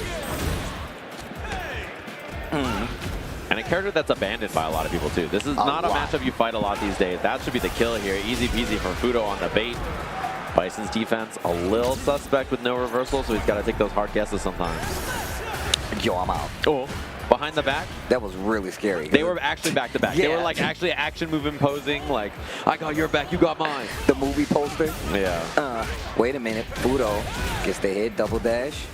And a character that's abandoned by a lot of people too. This is not a matchup you fight a lot these days. That should be the kill here. Easy peasy for Fudo on the bait. Bison's defense a little suspect with no reversal, so he's got to take those hard guesses sometimes. Yo, I'm out. Oh, behind the back? That was really scary. They were actually back to back. Yeah. They were like actually action move imposing, like, I got your back, you got mine. The movie poster? Yeah. Wait a minute. Fudo gets the hit, double dash.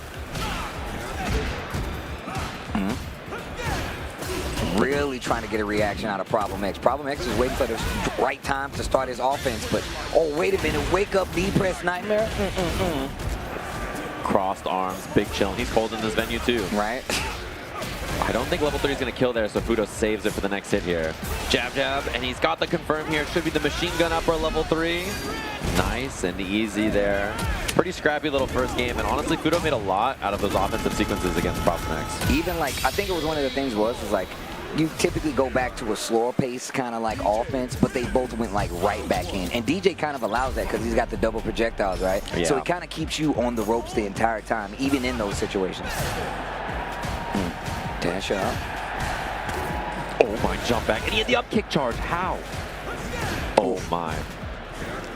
Really trying to get a reaction out of Problem X. Problem X is waiting for the right time to start his offense, but oh, wait a minute, wake up, D-press nightmare. Crossed arms, big chill. He's cold in this venue too. Right. I don't think level 3 is going to kill there, so Fudo saves it for the next hit here. Jab, jab, and he's got the confirm here. Should be the machine gun upper level 3. Nice and easy there. Pretty scrappy little first game, and honestly, Fudo made a lot out of those offensive sequences against Problem X. Even like, I think it was one of the things was like, you typically go back to a slower pace kind of like offense, but they both went like right back in. And DJ kind of allows that because he's got the double projectiles, right? Yeah. So it kind of keeps you on the ropes the entire time, even in those situations. Dash up. Oh my, jump back. And he had the up kick charge. How? Oh my.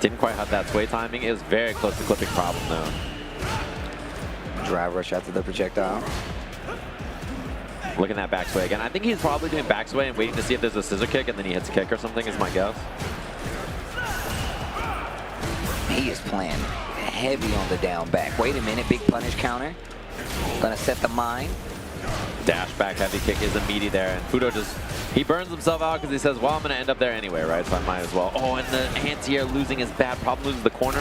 Didn't quite have that sway timing. It was very close to clipping Problem though. Drive rush after the projectile. Looking at back sway again. I think he's probably doing back sway and waiting to see if there's a scissor kick and then he hits a kick or something is my guess. He is playing heavy on the down back. Wait a minute, big punish counter. Gonna set the mine. Dash back heavy kick is immediate there, and Fudo just, he burns himself out because he says, well, I'm going to end up there anyway, right? So I might as well. Oh, and the anti-air losing is bad. Problem loses the corner,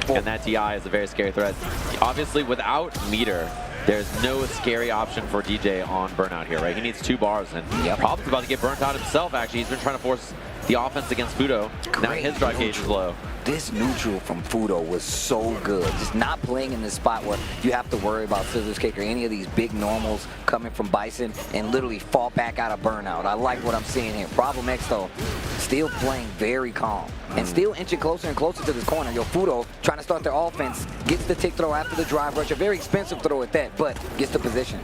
and that TI is a very scary threat. Obviously, without meter, there's no scary option for DJ on burnout here, right? He needs 2 bars, and Problem's about to get burnt out himself, actually. He's been trying to force the offense against Fudo. Now his drive gauge is low. This neutral from Fudo was so good. Just not playing in this spot where you have to worry about scissors kick or any of these big normals coming from Bison and literally fall back out of burnout. I like what I'm seeing here. Problem X, though, still playing very calm and still inching closer and closer to this corner. Yo, Fudo trying to start their offense, gets the tick throw after the drive rush. A very expensive throw at that, but gets the position.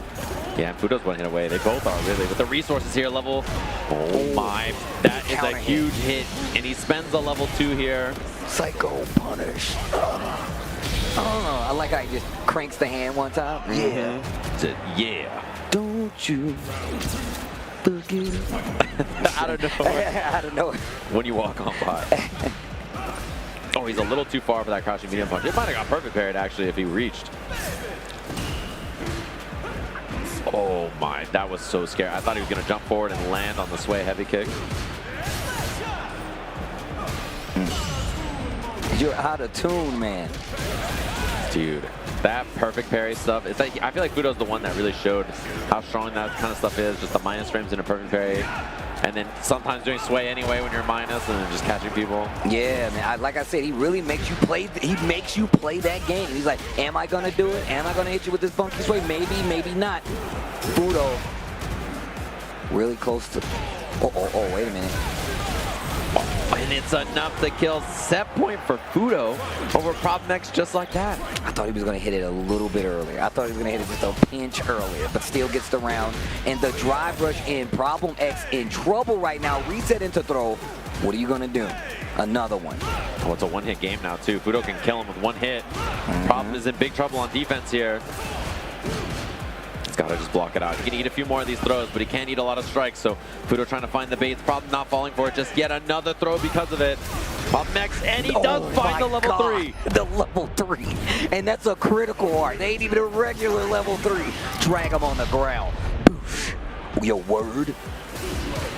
Yeah, and Fudo's one hit away. They both are, really. With the resources here, level... Oh my. That is a huge hit, and he spends a level 2 here. Psycho punish. Oh, I like how he just cranks the hand one time. Yeah. Said, yeah. Don't you forget it. Out of nowhere. Out of nowhere. When you walk on by. Oh, he's a little too far for that crouching medium punch. It might have got perfect parried, actually, if he reached. Oh my, that was so scary. I thought he was going to jump forward and land on the sway heavy kick. You're out of tune, man. Dude, that perfect parry stuff. It's like, I feel like Fudo's the one that really showed how strong that kind of stuff is. Just the minus frames in a perfect parry. And then sometimes doing sway anyway when you're minus and then just catching people. Yeah, man. Like I said, he really makes you play. He makes you play that game. He's like, am I gonna do it? Am I gonna hit you with this funky sway? Maybe, maybe not. Fudo, really close to. Oh, wait a minute. And it's enough to kill. Set point for Fudo over Problem X just like that. I thought he was going to hit it a little bit earlier. I thought he was going to hit it just a pinch earlier, but still gets the round. And the drive rush in. Problem X in trouble right now. Reset into throw. What are you going to do? Another one. Oh, it's a one-hit game now, too. Fudo can kill him with one hit. Problem is in big trouble on defense here. Gotta just block it out. He can eat a few more of these throws, but he can't eat a lot of strikes, so Fudo trying to find the baits. Problem not falling for it. Just yet another throw because of it. Problem X, and he does find the level 3. The level 3. And that's a critical art. They ain't even a regular level 3. Drag him on the ground. Boosh. Your word.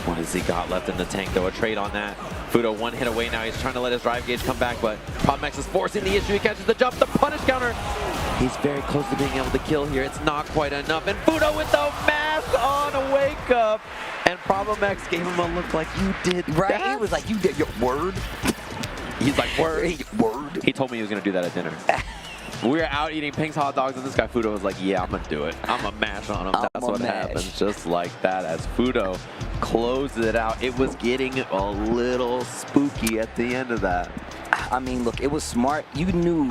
What has he got left in the tank, though? A trade on that. Fudo one hit away now. He's trying to let his drive gauge come back, but Problem X is forcing the issue. He catches the jump, the punish counter. He's very close to being able to kill here. It's not quite enough. And Fudo with the mask on a wake up. And Problem X gave him a look like, you did right? that? He was like, you did your word. He's like, word. Word. He told me he was going to do that at dinner. We were out eating Pink's hot dogs, and this guy Fudo was like, yeah, I'm going to do it. I'm going to mash on him. That's what happens. Just like that, as Fudo closes it out. It was getting a little spooky at the end of that. I mean, look, it was smart. You knew,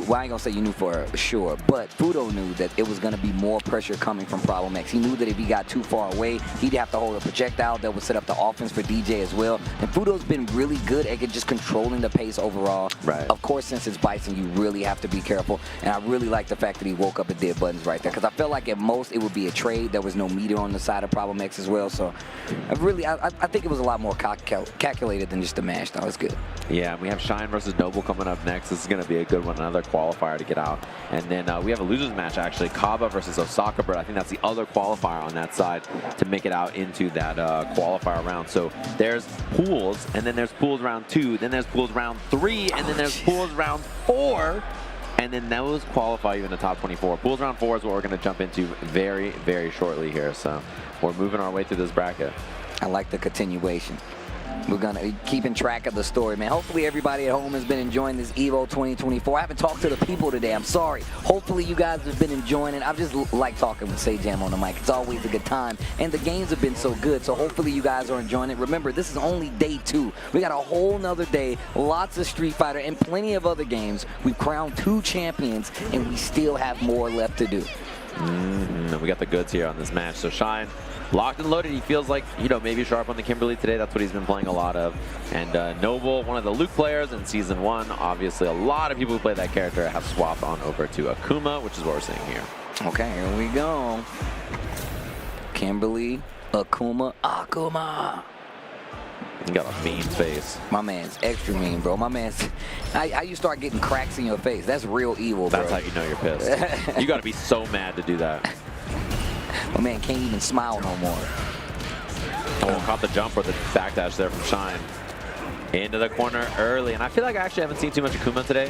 well, I ain't gonna say you knew for sure, but Fudo knew that it was gonna be more pressure coming from Problem X. He knew that if he got too far away, he'd have to hold a projectile that would set up the offense for DJ as well. And Fudo's been really good at just controlling the pace overall. Right. Of course, since it's Bison, you really have to be careful. And I really like the fact that he woke up and did buttons right there, because I felt like at most it would be a trade. There was no meter on the side of Problem X as well. So I think it was a lot more calculated than just a mash. That was good. Yeah, we have Shine versus Noble coming up next. This is going to be a good one, another qualifier to get out. And then we have a losers match, actually, Kaba versus Osaka Bird. I think that's the other qualifier on that side to make it out into that qualifier round. So there's pools, and then there's pools round 2, then there's pools round 3, and then there's pools round 4. And then those qualify you in the top 24. Pools round 4 is what we're going to jump into very, very shortly here. So we're moving our way through this bracket. I like the continuation. We're going to be keeping track of the story, man. Hopefully everybody at home has been enjoying this EVO 2024. I haven't talked to the people today. I'm sorry. Hopefully you guys have been enjoying it. I've just like talking with Say Jam on the mic. It's always a good time. And the games have been so good, so hopefully you guys are enjoying it. Remember, this is only day 2. We got a whole nother day, lots of Street Fighter, and plenty of other games. We've crowned 2 champions, and we still have more left to do. We got the goods here on this match. So Shine, locked and loaded. He feels like, maybe sharp on the Kimberly today. That's what he's been playing a lot of. And Noble, one of the Luke players in Season 1. Obviously, a lot of people who play that character have swapped on over to Akuma, which is what we're seeing here. Okay, here we go. Kimberly, Akuma. You got a mean face. My man's extra mean, bro. My man's... How you start getting cracks in your face? That's real evil, bro. That's how you know you're pissed. You got to be so mad to do that. My man can't even smile no more. Oh, caught the jump or the backdash there from Shine. Into the corner early, and I feel like I actually haven't seen too much Akuma today,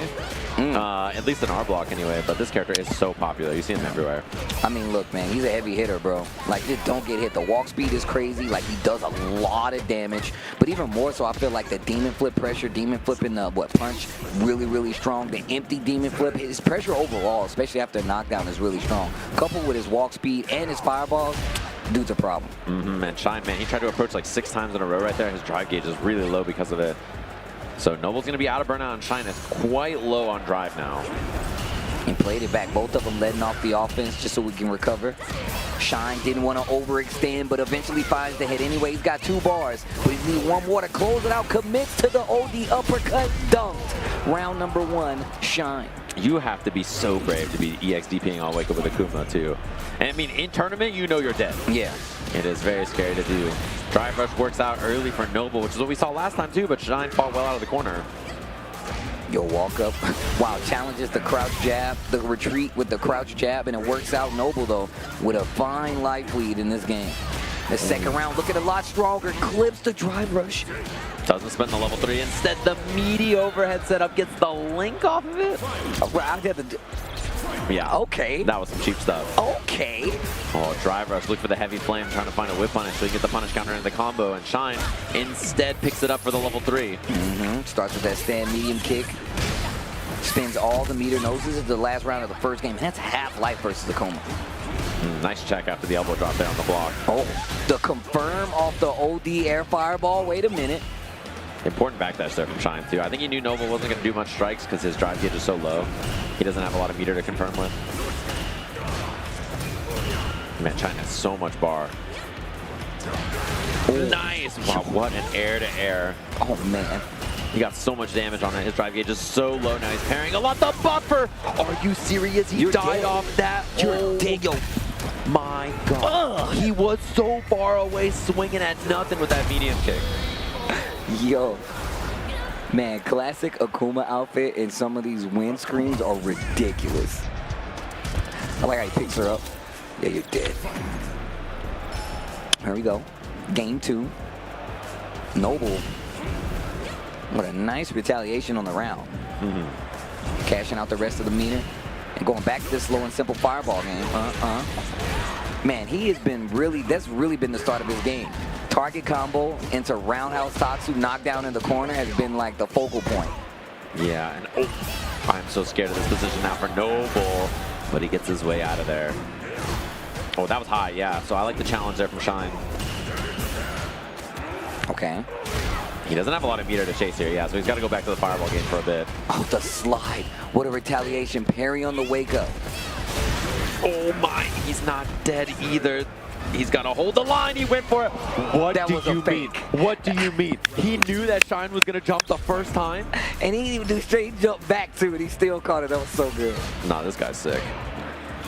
at least in our block anyway, but this character is so popular. You see him everywhere. I mean, look, man, he's a heavy hitter, bro. Like, just don't get hit. The walk speed is crazy. Like, he does a lot of damage, but even more so, I feel like the demon flip pressure, demon flip in the, punch, really, really strong. The empty demon flip, his pressure overall, especially after a knockdown, is really strong. Coupled with his walk speed and his fireballs, dude's a problem. And Shine, man, he tried to approach like 6 times in a row right there. His drive gauge is really low because of it. So Noble's going to be out of burnout, and Shine is quite low on drive now. He played it back. Both of them letting off the offense just so we can recover. Shine didn't want to overextend, but eventually finds the hit anyway. He's got 2 bars, but he needs 1 more to close it out. Commits to the OD uppercut, dunked. Round number 1, Shine. You have to be so brave to be EXDPing all wake up with Akuma too. And I mean, in tournament, you know you're dead. Yeah. It is very scary to do. Drive rush works out early for Noble, which is what we saw last time too, but Shine fought well out of the corner. Yo, walk up. Wow, challenges the crouch jab, the retreat with the crouch jab, and it works out. Noble, though, with a fine life lead in this game. The second round looking a lot stronger. Clips the drive rush. Doesn't spend the level 3. Instead, the meaty overhead setup gets the link off of it. Yeah. Okay. That was some cheap stuff. Okay. Oh, drive rush. Look for the heavy flame, trying to find a whip punish so he gets the punish counter into the combo, and Shine instead picks it up for the level 3. Starts with that stand medium kick. Spins all the meter noses. This is the last round of the first game, and that's half life versus Akuma. Nice check after the elbow drop there on the block. Oh, the confirm off the OD air fireball. Wait a minute. Important backdash there from Shine, too. I think he knew Noble wasn't going to do much strikes because his drive gauge is so low. He doesn't have a lot of meter to confirm with. Man, Shine has so much bar. Nice! Wow, what an air-to-air. Oh, man. He got so much damage on it. His drive gauge is so low now. He's parrying a lot. The buffer! Are you serious? He died off that. You're dead, yo. My God. He was so far away swinging at nothing with that medium kick. Yo, man, classic Akuma outfit and some of these wind screens are ridiculous. I like how he picks her up. Yeah, you're dead. Here we go. Game 2. Noble. What a nice retaliation on the round. Cashing out the rest of the meter and going back to this slow and simple fireball game. Man, he has been really, that's really been the start of his game. Target combo into roundhouse Tatsu knockdown in the corner has been like the focal point. Yeah, and I'm so scared of this position now for Noble, but he gets his way out of there. Oh, that was high, yeah. So I like the challenge there from Shine. Okay. He doesn't have a lot of meter to chase here, yeah, so he's got to go back to the fireball game for a bit. Oh, the slide. What a retaliation. Parry on the wake up. Oh my, he's not dead either. He's got to hold the line. He went for it. What do you mean? What do you mean? He knew that Shine was going to jump the first time? And he didn't even do straight jump back to it. He still caught it. That was so good. Nah, this guy's sick.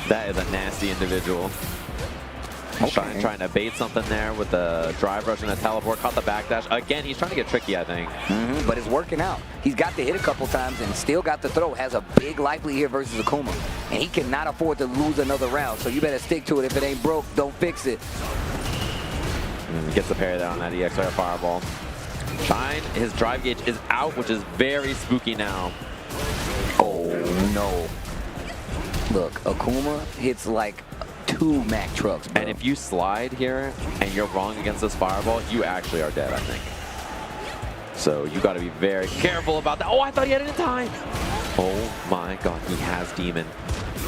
That is a nasty individual. Okay. Trying to bait something there with the drive rush and the teleport. Caught the backdash. Again, he's trying to get tricky, I think. But it's working out. He's got the hit a couple times and still got the throw. Has a big life lead here versus Akuma. And he cannot afford to lose another round. So you better stick to it. If it ain't broke, don't fix it. Gets the parry there on that EXR fireball. Shine, his drive gauge is out, which is very spooky now. Oh, no. Look, Akuma hits like 2 Mack trucks, bro. And if you slide here and you're wrong against this fireball, you actually are dead, I think. So you got to be very careful about that. Oh, I thought he had it in time. Oh my God, he has demon.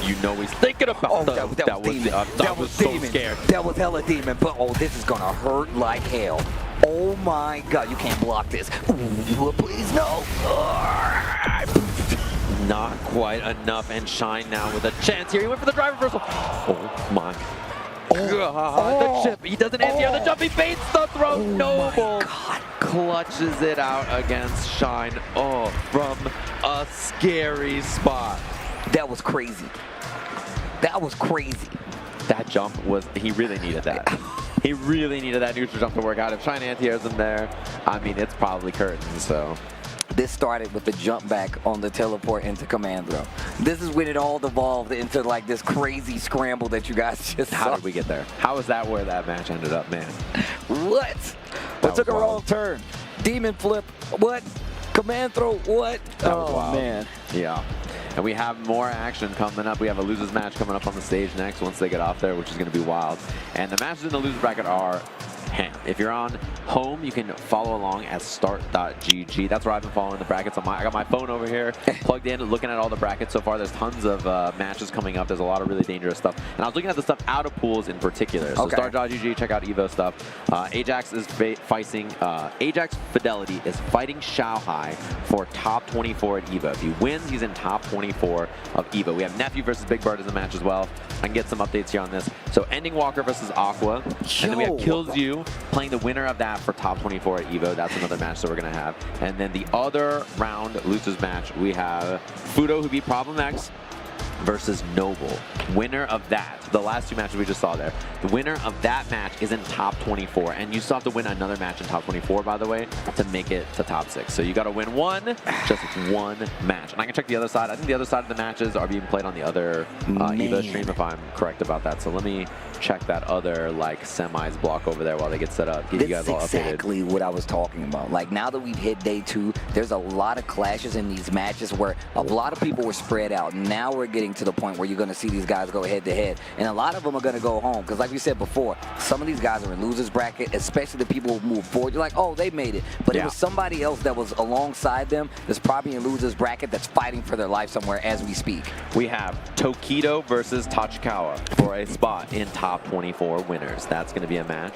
You know he's thinking about that was so scared. That was hella demon, but oh, this is gonna hurt like hell. Oh my God, you can't block this. Ooh, please no. Not quite enough, and Shine now with a chance here. He went for the drive reversal. Oh my God, the chip. He doesn't answer on the jump. He baits the throw. Noble clutches it out against Shine. Oh, from a scary spot. That was crazy. That was crazy. that jump was, he really needed that. He really needed that neutral jump to work out. If shiny anti-air's in there, I mean, it's probably curtains, so. This started with the jump back on the teleport into command throw. This is when it all devolved into like this crazy scramble that you guys just How saw. did we get there? How is that where that match ended up, man? What? It took a wrong turn. Demon flip. What? Command throw. What? That was wild. Man. Yeah. And we have more action coming up. We have a losers match coming up on the stage next once they get off there, which is going to be wild. And the matches in the losers bracket are if you're on home, you can follow along at start.gg. That's where I've been following the brackets. I got my phone over here plugged in, looking at all the brackets so far. There's tons of matches coming up. There's a lot of really dangerous stuff. And I was looking at the stuff out of pools in particular. So start.gg, check out Evo stuff. Ajax is facing, Ajax Fidelity is fighting Shanghai for top 24 at Evo. If he wins, he's in top 24 of Evo. We have Nephew versus Big Bird in the match as well. I can get some updates here on this. So Ending Walker versus Aqua. And then we have Kills You playing the winner of that for top 24 at Evo. That's another match that we're going to have. And then the other round losers match, we have Fudo, who beat Problem X, versus Noble. Winner of that, the last two matches we just saw there, the winner of that match is in top 24. And you still have to win another match in top 24, by the way, to make it to top 6. So you got to win just one match. And I can check the other side. I think the other side of the matches are being played on the other Evo stream, if I'm correct about that. So let me check that other like semis block over there while they get set up. Get you guys all updated. That's exactly what I was talking about. Like now that we've hit day 2, there's a lot of clashes in these matches where a lot of people were spread out. Now we're getting to the point where you're going to see these guys go head to head, and a lot of them are going to go home because, like we said before, some of these guys are in losers bracket, especially the people who move forward. You're like, oh, they made it, but it was somebody else that was alongside them that's probably in losers bracket that's fighting for their life somewhere as we speak. We have Tokido versus Tachikawa for a spot in top 24 winners. That's going to be a match.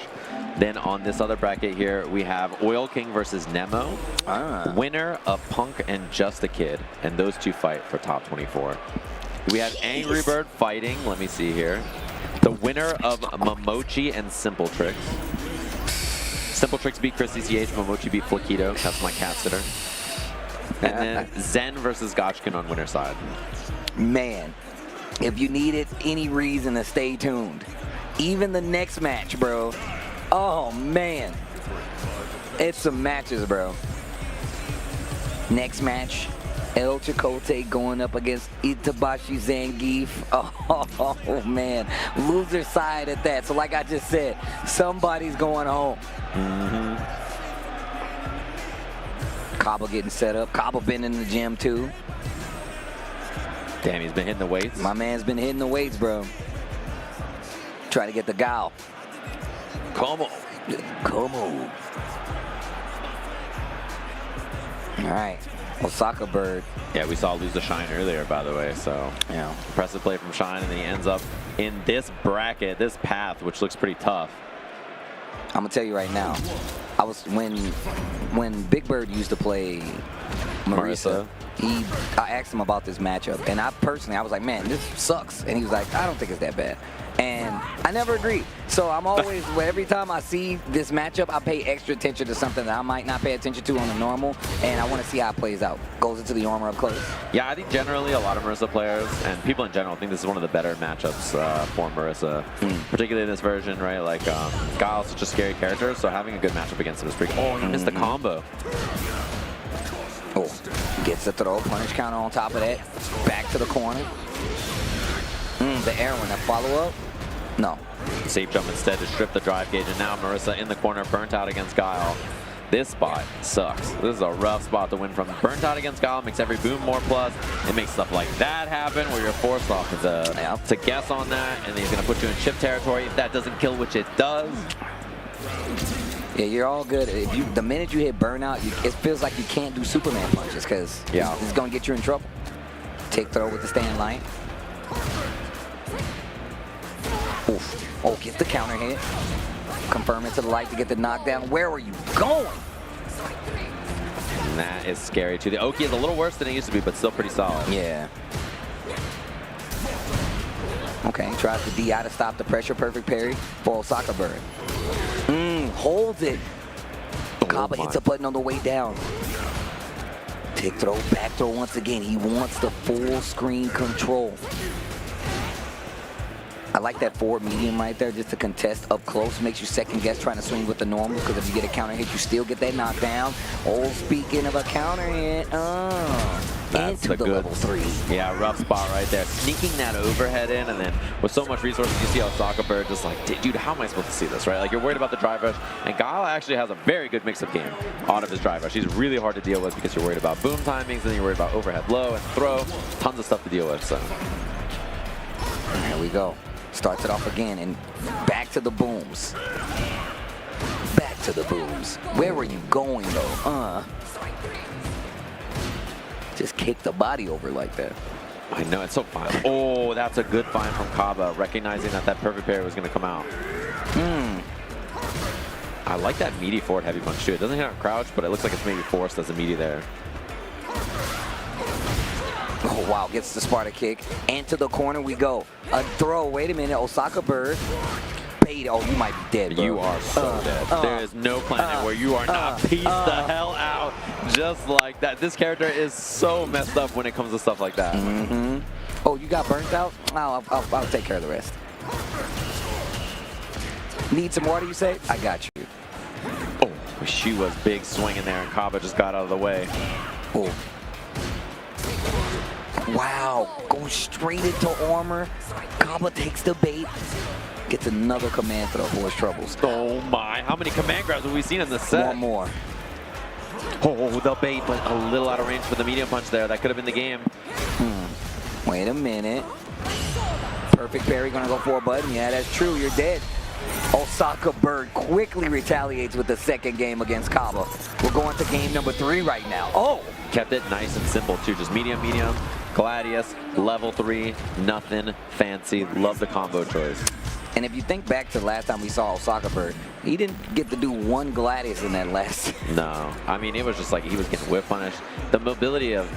Then on this other bracket here, we have Oil King versus Nemo. Winner of Punk and Just a Kid, and those two fight for top 24. We have Angry Bird fighting, let me see here, the winner of Mochi and Simple Tricks. Simple Tricks beat Chrissy CH, Mochi beat Flaquito. That's my cat sitter. And then Zen versus Gotchkin on winner side. Man, if you needed any reason to stay tuned, even the next match, bro. Oh, man. It's some matches, bro. Next match, El Chipotle going up against Itabashi Zangief. Oh, man. Loser side at that. So like I just said, somebody's going home. Cabo getting set up. Cabo been in the gym, too. Damn, he's been hitting the weights. My man's been hitting the weights, bro. Try to get the gal. Come on. Come on. All right. Osaka Bird. Yeah, we saw lose the Shine earlier, by the way, so yeah. Impressive play from Shine, and then he ends up in this bracket, this path, which looks pretty tough. I'm gonna tell you right now, I was when Big Bird used to play Marisa, I asked him about this matchup, and I was like, man, this sucks, and he was like, I don't think it's that bad. And I never agreed. So I'm always, every time I see this matchup, I pay extra attention to something that I might not pay attention to on the normal, and I want to see how it plays out. Goes into the armor up close. Yeah, I think generally a lot of Marisa players, and people in general, think this is one of the better matchups for Marisa, particularly in this version, right? Like, Guile's such a scary character, so having a good matchup against him is pretty good. Oh, he missed the combo. Oh, gets the throw, punish counter on top of that. Back to the corner. The air one, that follow-up? No. Safe jump instead to strip the drive gauge, and now Marisa in the corner, burnt out against Guile. This spot sucks. This is a rough spot to win from. Burnt out against Guile makes every boom more plus. It makes stuff like that happen where you're forced off to guess on that, and then he's going to put you in chip territory if that doesn't kill, which it does. Yeah, you're all good. If the minute you hit burnout, it feels like you can't do Superman punches because it's going to get you in trouble. Take throw with the stand line. Oof. Oh, get the counter hit. Confirm it to the light to get the knockdown. Where are you going? And that is scary too. The Oki is a little worse than it used to be, but still pretty solid. Yeah. Okay, tries the DI to stop the pressure. Perfect parry for Osaka Bird. Holds it. Kaba hits a button on the way down. Tick throw, back throw once again. He wants the full screen control. I like that forward medium right there just to contest up close. Makes you second guess trying to swing with the normal because if you get a counter hit, you still get that knockdown. Oh, speaking of a counter hit, That's into the the good level 3. Yeah, rough spot right there. Sneaking that overhead in, and then with so much resources, you see Osaka Bird just like, dude, how am I supposed to see this, right? Like, you're worried about the drive rush, and Gala actually has a very good mix-up game out of his drive rush. He's really hard to deal with because you're worried about boom timings, and then you're worried about overhead low and throw. Tons of stuff to deal with, so. There we go. Starts it off again, and back to the booms. Back to the booms. Where were you going, though? Just kick the body over like that. I know, it's so fine. Oh, that's a good find from Kaba, recognizing that that perfect parry was going to come out. I like that meaty forward heavy punch, too. It doesn't hit on crouch, but it looks like it's maybe forced as a meaty there. Oh, wow, gets the Sparta kick. And to the corner we go. A throw. Wait a minute. Osaka Bird. Bait. Oh, you might be dead, bro. You are so dead. There is no planet where you are not pieced the hell out just like that. This character is so messed up when it comes to stuff like that. Oh, you got burnt out? I'll take care of the rest. Need some water, you say? I got you. Oh, she was big swinging there, and Kaba just got out of the way. Oh. Wow, goes straight into armor. Kaba takes the bait. Gets another command throw for his troubles. Oh my, how many command grabs have we seen in this set? One more. Oh, the bait, but a little out of range for the medium punch there. That could have been the game. Wait a minute. Perfect parry, gonna go for a button. Yeah, that's true, you're dead. Osaka Bird quickly retaliates with the second game against Kaba. We're going to game number 3 right now. Oh! Kept it nice and simple too, just medium, medium, Gladius, level 3, nothing fancy. Love the combo choice. And if you think back to the last time we saw Osaka Bird, he didn't get to do one Gladius in that last. No, I mean, it was just like he was getting whip punished. The mobility of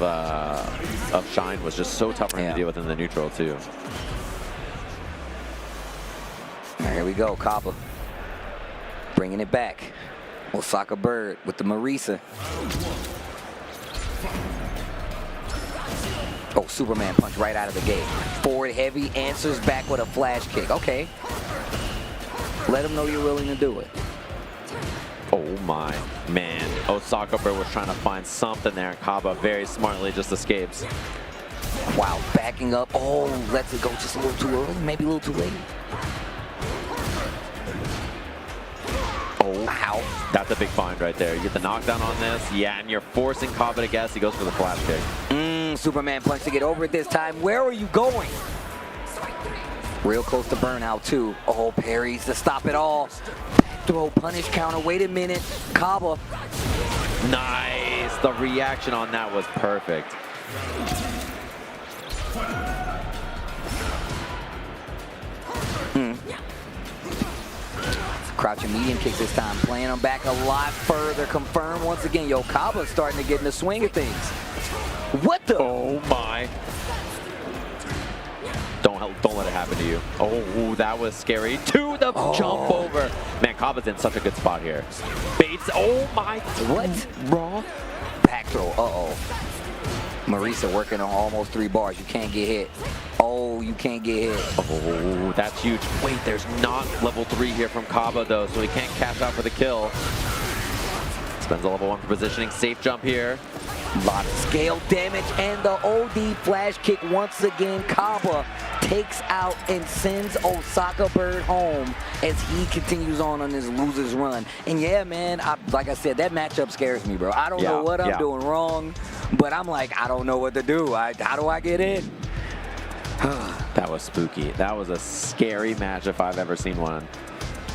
Shine was just so tough for him to deal with in the neutral too. Here we go, Kaba. Bringing it back. Osaka Bird with the Marisa. Oh, Superman punch right out of the gate. Forward heavy, answers back with a flash kick. Okay. Let him know you're willing to do it. Oh my, man. Osaka Bird was trying to find something there. Kaba very smartly just escapes. Wow, backing up. Oh, lets it go just a little too early, maybe a little too late. Oh, ow. That's a big find right there. You get the knockdown on this. Yeah, and you're forcing Kaba to guess. He goes for the flash kick. Superman punch to get over it this time. Where are you going? Real close to burnout, too. Oh, parries to stop it all. Throw, punish, counter. Wait a minute. Kaba. Nice. The reaction on that was perfect. Crouching medium kicks this time. Playing them back a lot further. Confirm once again. Yo, Kaba's starting to get in the swing of things. What the? Oh my. Don't let it happen to you. Oh, that was scary. To the jump over. Man, Kaba's in such a good spot here. Bates. Oh my. What? Raw. Back throw. Uh-oh. Marisa working on almost 3 bars. You can't get hit. Oh, you can't get hit. Oh, that's huge. Wait, there's not level 3 here from Kaba, though, so he can't cash out for the kill. Spends a level 1 for positioning. Safe jump here. Lot of scale damage and the OD flash kick once again. Kaba takes out and sends Osaka Bird home as he continues on his loser's run. And yeah, man, like I said, that matchup scares me, bro. I don't know what I'm doing wrong, but I'm like, I don't know what to do. How do I get in? That was spooky. That was a scary match if I've ever seen one.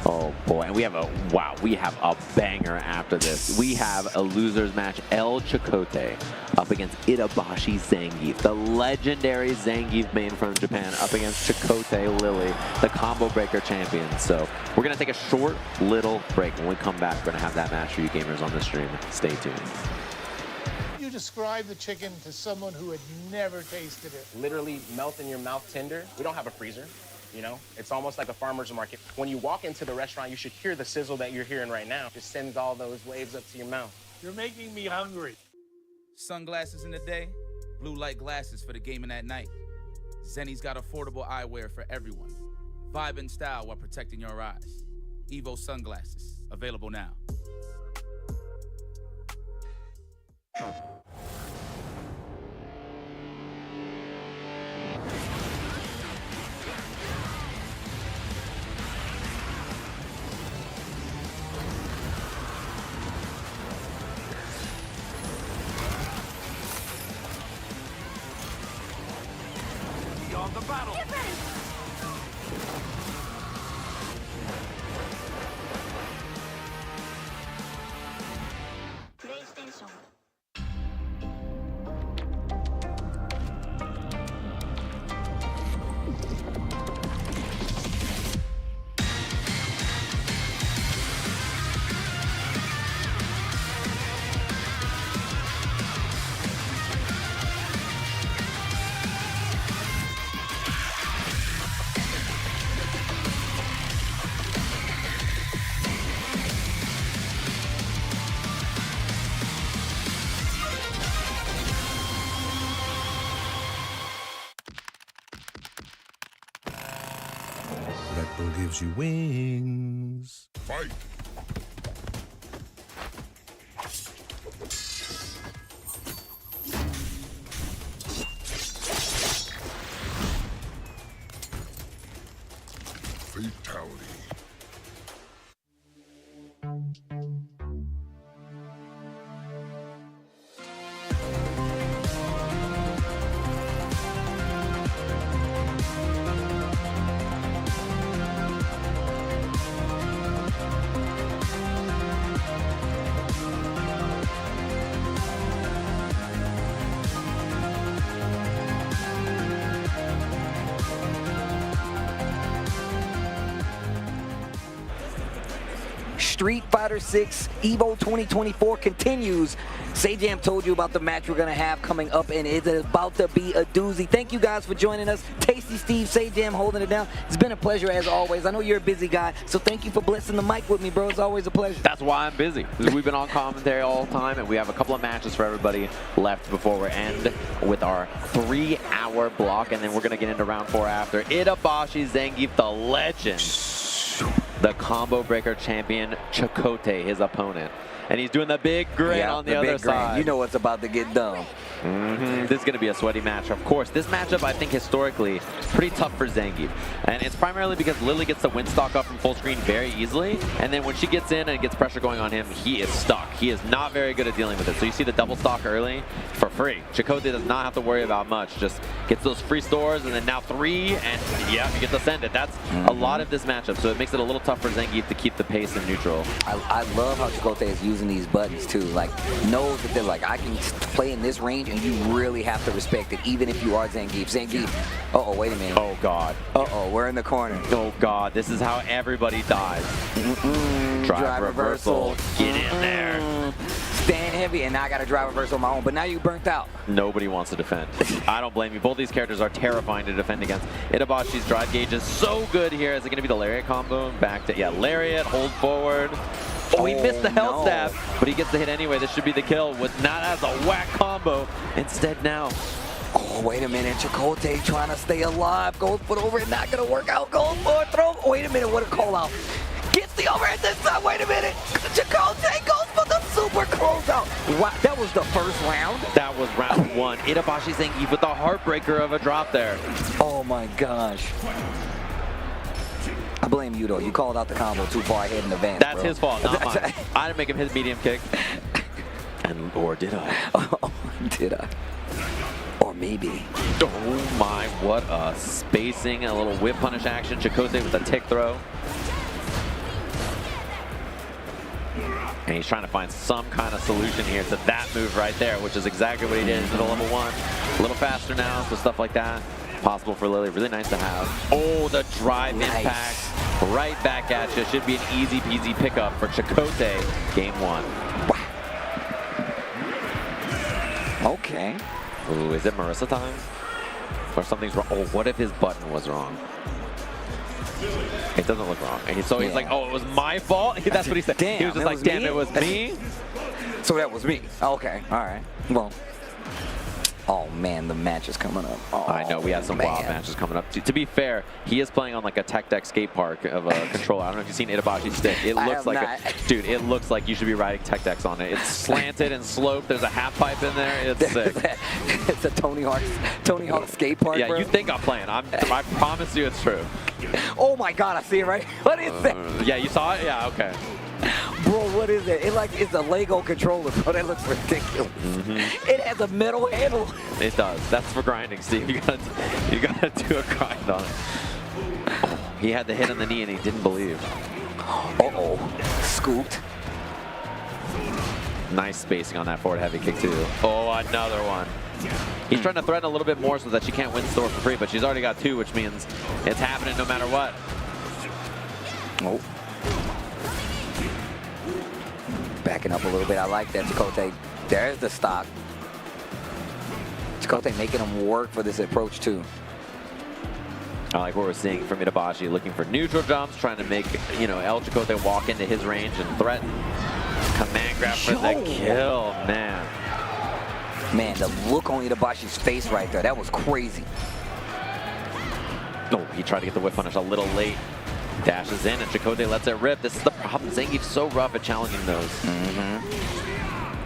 Oh boy, and we have a banger after this. We have a losers match, El Chipotle up against Itabashi Zangief, the legendary Zangief main from Japan, up against Chipotle Lily, the combo breaker champion. So we're gonna take a short little break. When we come back, we're gonna have that match for you gamers on the stream. Stay tuned. You describe the chicken to someone who had never tasted it. Literally melt in your mouth tender. We don't have a freezer. You know, it's almost like a farmer's market. When you walk into the restaurant, you should hear the sizzle that you're hearing right now. Just sends all those waves up to your mouth. You're making me hungry. Sunglasses in the day, blue light glasses for the gaming at night. Zenny's got affordable eyewear for everyone. Vibe in style while protecting your eyes. Evo sunglasses, available now. Beyond the battle. PlayStation. Red Bull gives you wings. Fight. Fatality. Street Fighter 6 Evo 2024 continues. Sajam told you about the match we're going to have coming up, and it's about to be a doozy. Thank you guys for joining us. Tasty Steve, Sajam holding it down. It's been a pleasure as always. I know you're a busy guy, so thank you for blessing the mic with me, bro. It's always a pleasure. That's why I'm busy. We've been on commentary all the time, and we have a couple of matches for everybody left before we end with our 3-hour block, and then we're going to get into round 4 after. Itabashi Zangief, the legend. The combo breaker champion, Chipotle, his opponent. And he's doing the big grin on the other side. You know what's about to get done. This is going to be a sweaty match. Of course, this matchup, I think, historically, pretty tough for Zangief. And it's primarily because Lily gets the win stock up from full screen very easily. And then when she gets in and gets pressure going on him, he is stuck. He is not very good at dealing with it. So you see the double stock early for free. Chipotle does not have to worry about much. Just gets those free stores, and then now 3, and yeah, you get to send it. That's a lot of this matchup. So it makes it a little tough for Zangief to keep the pace in neutral. I love how Chipotle is using these buttons too. Like, knows that they're like, I can play in this range, and you really have to respect it, even if you are Zangief. Zangief, uh-oh, wait a minute. Oh, God. Uh-oh, we're in the corner. Oh, God, this is how everybody dies. Drive reversal. Get in there. Stand heavy, and now I got to drive reversal on my own, but now you burnt out. Nobody wants to defend. I don't blame you. Both these characters are terrifying to defend against. Itabashi's drive gauge is so good here. Is it going to be the Lariat combo? Back to, yeah, Lariat, hold forward. Oh, he missed the health stab, but he gets the hit anyway. This should be the kill with not as a whack combo. Instead now. Oh, wait a minute. Chipotle trying to stay alive. Goes foot over it, not going to work out. Goes for a throw. Oh, wait a minute, what a call out. Gets the overhead this time. Wait a minute. Chipotle goes for the super closeout. Wow, that was the first round? That was round 1. Itabashi Zangief with the heartbreaker of a drop there. Oh my gosh. I blame you though. You called out the combo too far ahead in advance. That's his fault, not mine. I didn't make him his medium kick. And or did I? Oh, did I? Or maybe. Oh my, what a spacing, a little whip punish action. Chipotle with a tick throw. And he's trying to find some kind of solution here to that move right there, which is exactly what he did into the level 1. A little faster now, so stuff like that. Possible for Lily, really nice to have. Oh, the drive impact right back at you. Should be an easy peasy pickup for Chipotle, game 1. Okay. Ooh, is it Marissa time? Or something's wrong? Oh, what if his button was wrong? It doesn't look wrong. And so he's like, oh, it was my fault? That's what he said. Damn, he was just like, damn, it was me? So that was me. Okay, all right. Well, Oh man, the match is coming up. Oh, I know, we have some wild matches coming up. To be fair, he is playing on like a tech deck skate park of a controller. I don't know if you've seen Itabashi's stick. It looks like dude, it looks like you should be riding tech decks on it. It's slanted and sloped. There's a half pipe in there. It's sick. It's a Tony Hawk skate park. Yeah, bro. you think I'm playing. I promise you it's true. Oh my god, I see it right. What is that? Yeah, you saw it? Yeah, okay. Bro, what is it? It's a Lego controller, bro. That looks ridiculous. It has a metal handle. It does. That's for grinding, Steve. You gotta do a grind on it. Oh, he had the hit on the knee and he didn't believe. Uh-oh. Scooped. Nice spacing on that forward heavy kick too. Oh, another one. He's trying to threaten a little bit more so that she can't win the store for free, but she's already got 2, which means it's happening no matter what. Oh. Backing up a little bit. I like that, Chipotle. There's the stock. Chipotle making him work for this approach too. I like what we're seeing from Itabashi, looking for neutral jumps, trying to make, El Chipotle walk into his range and threaten. Command grab for the kill, man. Man, the look on Itabashi's face right there, that was crazy. Oh, he tried to get the whip punish a little late. Dashes in and Chipotle lets it rip. This is the problem. Zangief's so rough at challenging those.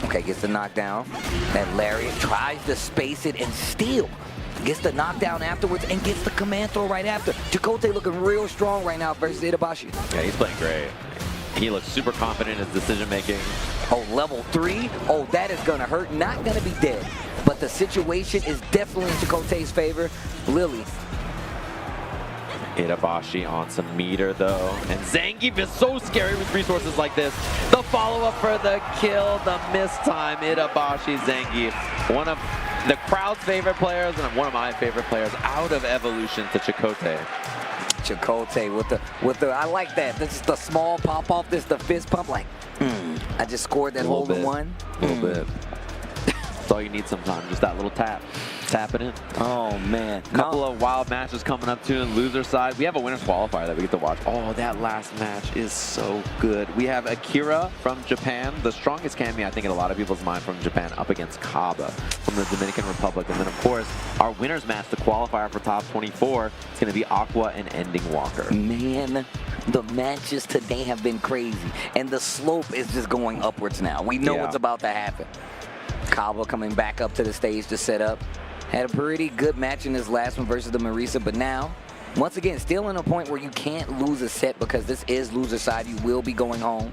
Okay, gets the knockdown. That lariat tries to space it and steal. Gets the knockdown afterwards and gets the command throw right after. Chipotle looking real strong right now versus Itabashi. Yeah, he's playing great. He looks super confident in his decision making. Oh, level 3? Oh, that is gonna hurt. Not gonna be dead. But the situation is definitely in Chipotle's favor. Lily. Itabashi on some meter though. And Zangief is so scary with resources like this. The follow-up for the kill, the miss time. Itabashi Zangief. One of the crowd's favorite players and one of my favorite players out of Evolution to Chipotle. Chipotle with the I like that. This is the small pop off. This is the fist pump. Like, I just scored that hole in one. A little bit. That's all you need sometimes. Just that little tap. Tap it in. Oh man. Couple of wild matches coming up too on loser side. We have a winner's qualifier that we get to watch. Oh, that last match is so good. We have Akira from Japan, the strongest Kami I think in a lot of people's mind from Japan, up against Kaba from the Dominican Republic. And then of course, our winner's match, the qualifier for top 24, it's gonna be Aqua and Ending Walker. Man, the matches today have been crazy. And the slope is just going upwards now. We know what's about to happen. Kaba coming back up to the stage to set up. Had a pretty good match in this last one versus the Marisa, but now, once again, still in a point where you can't lose a set because this is loser side. You will be going home.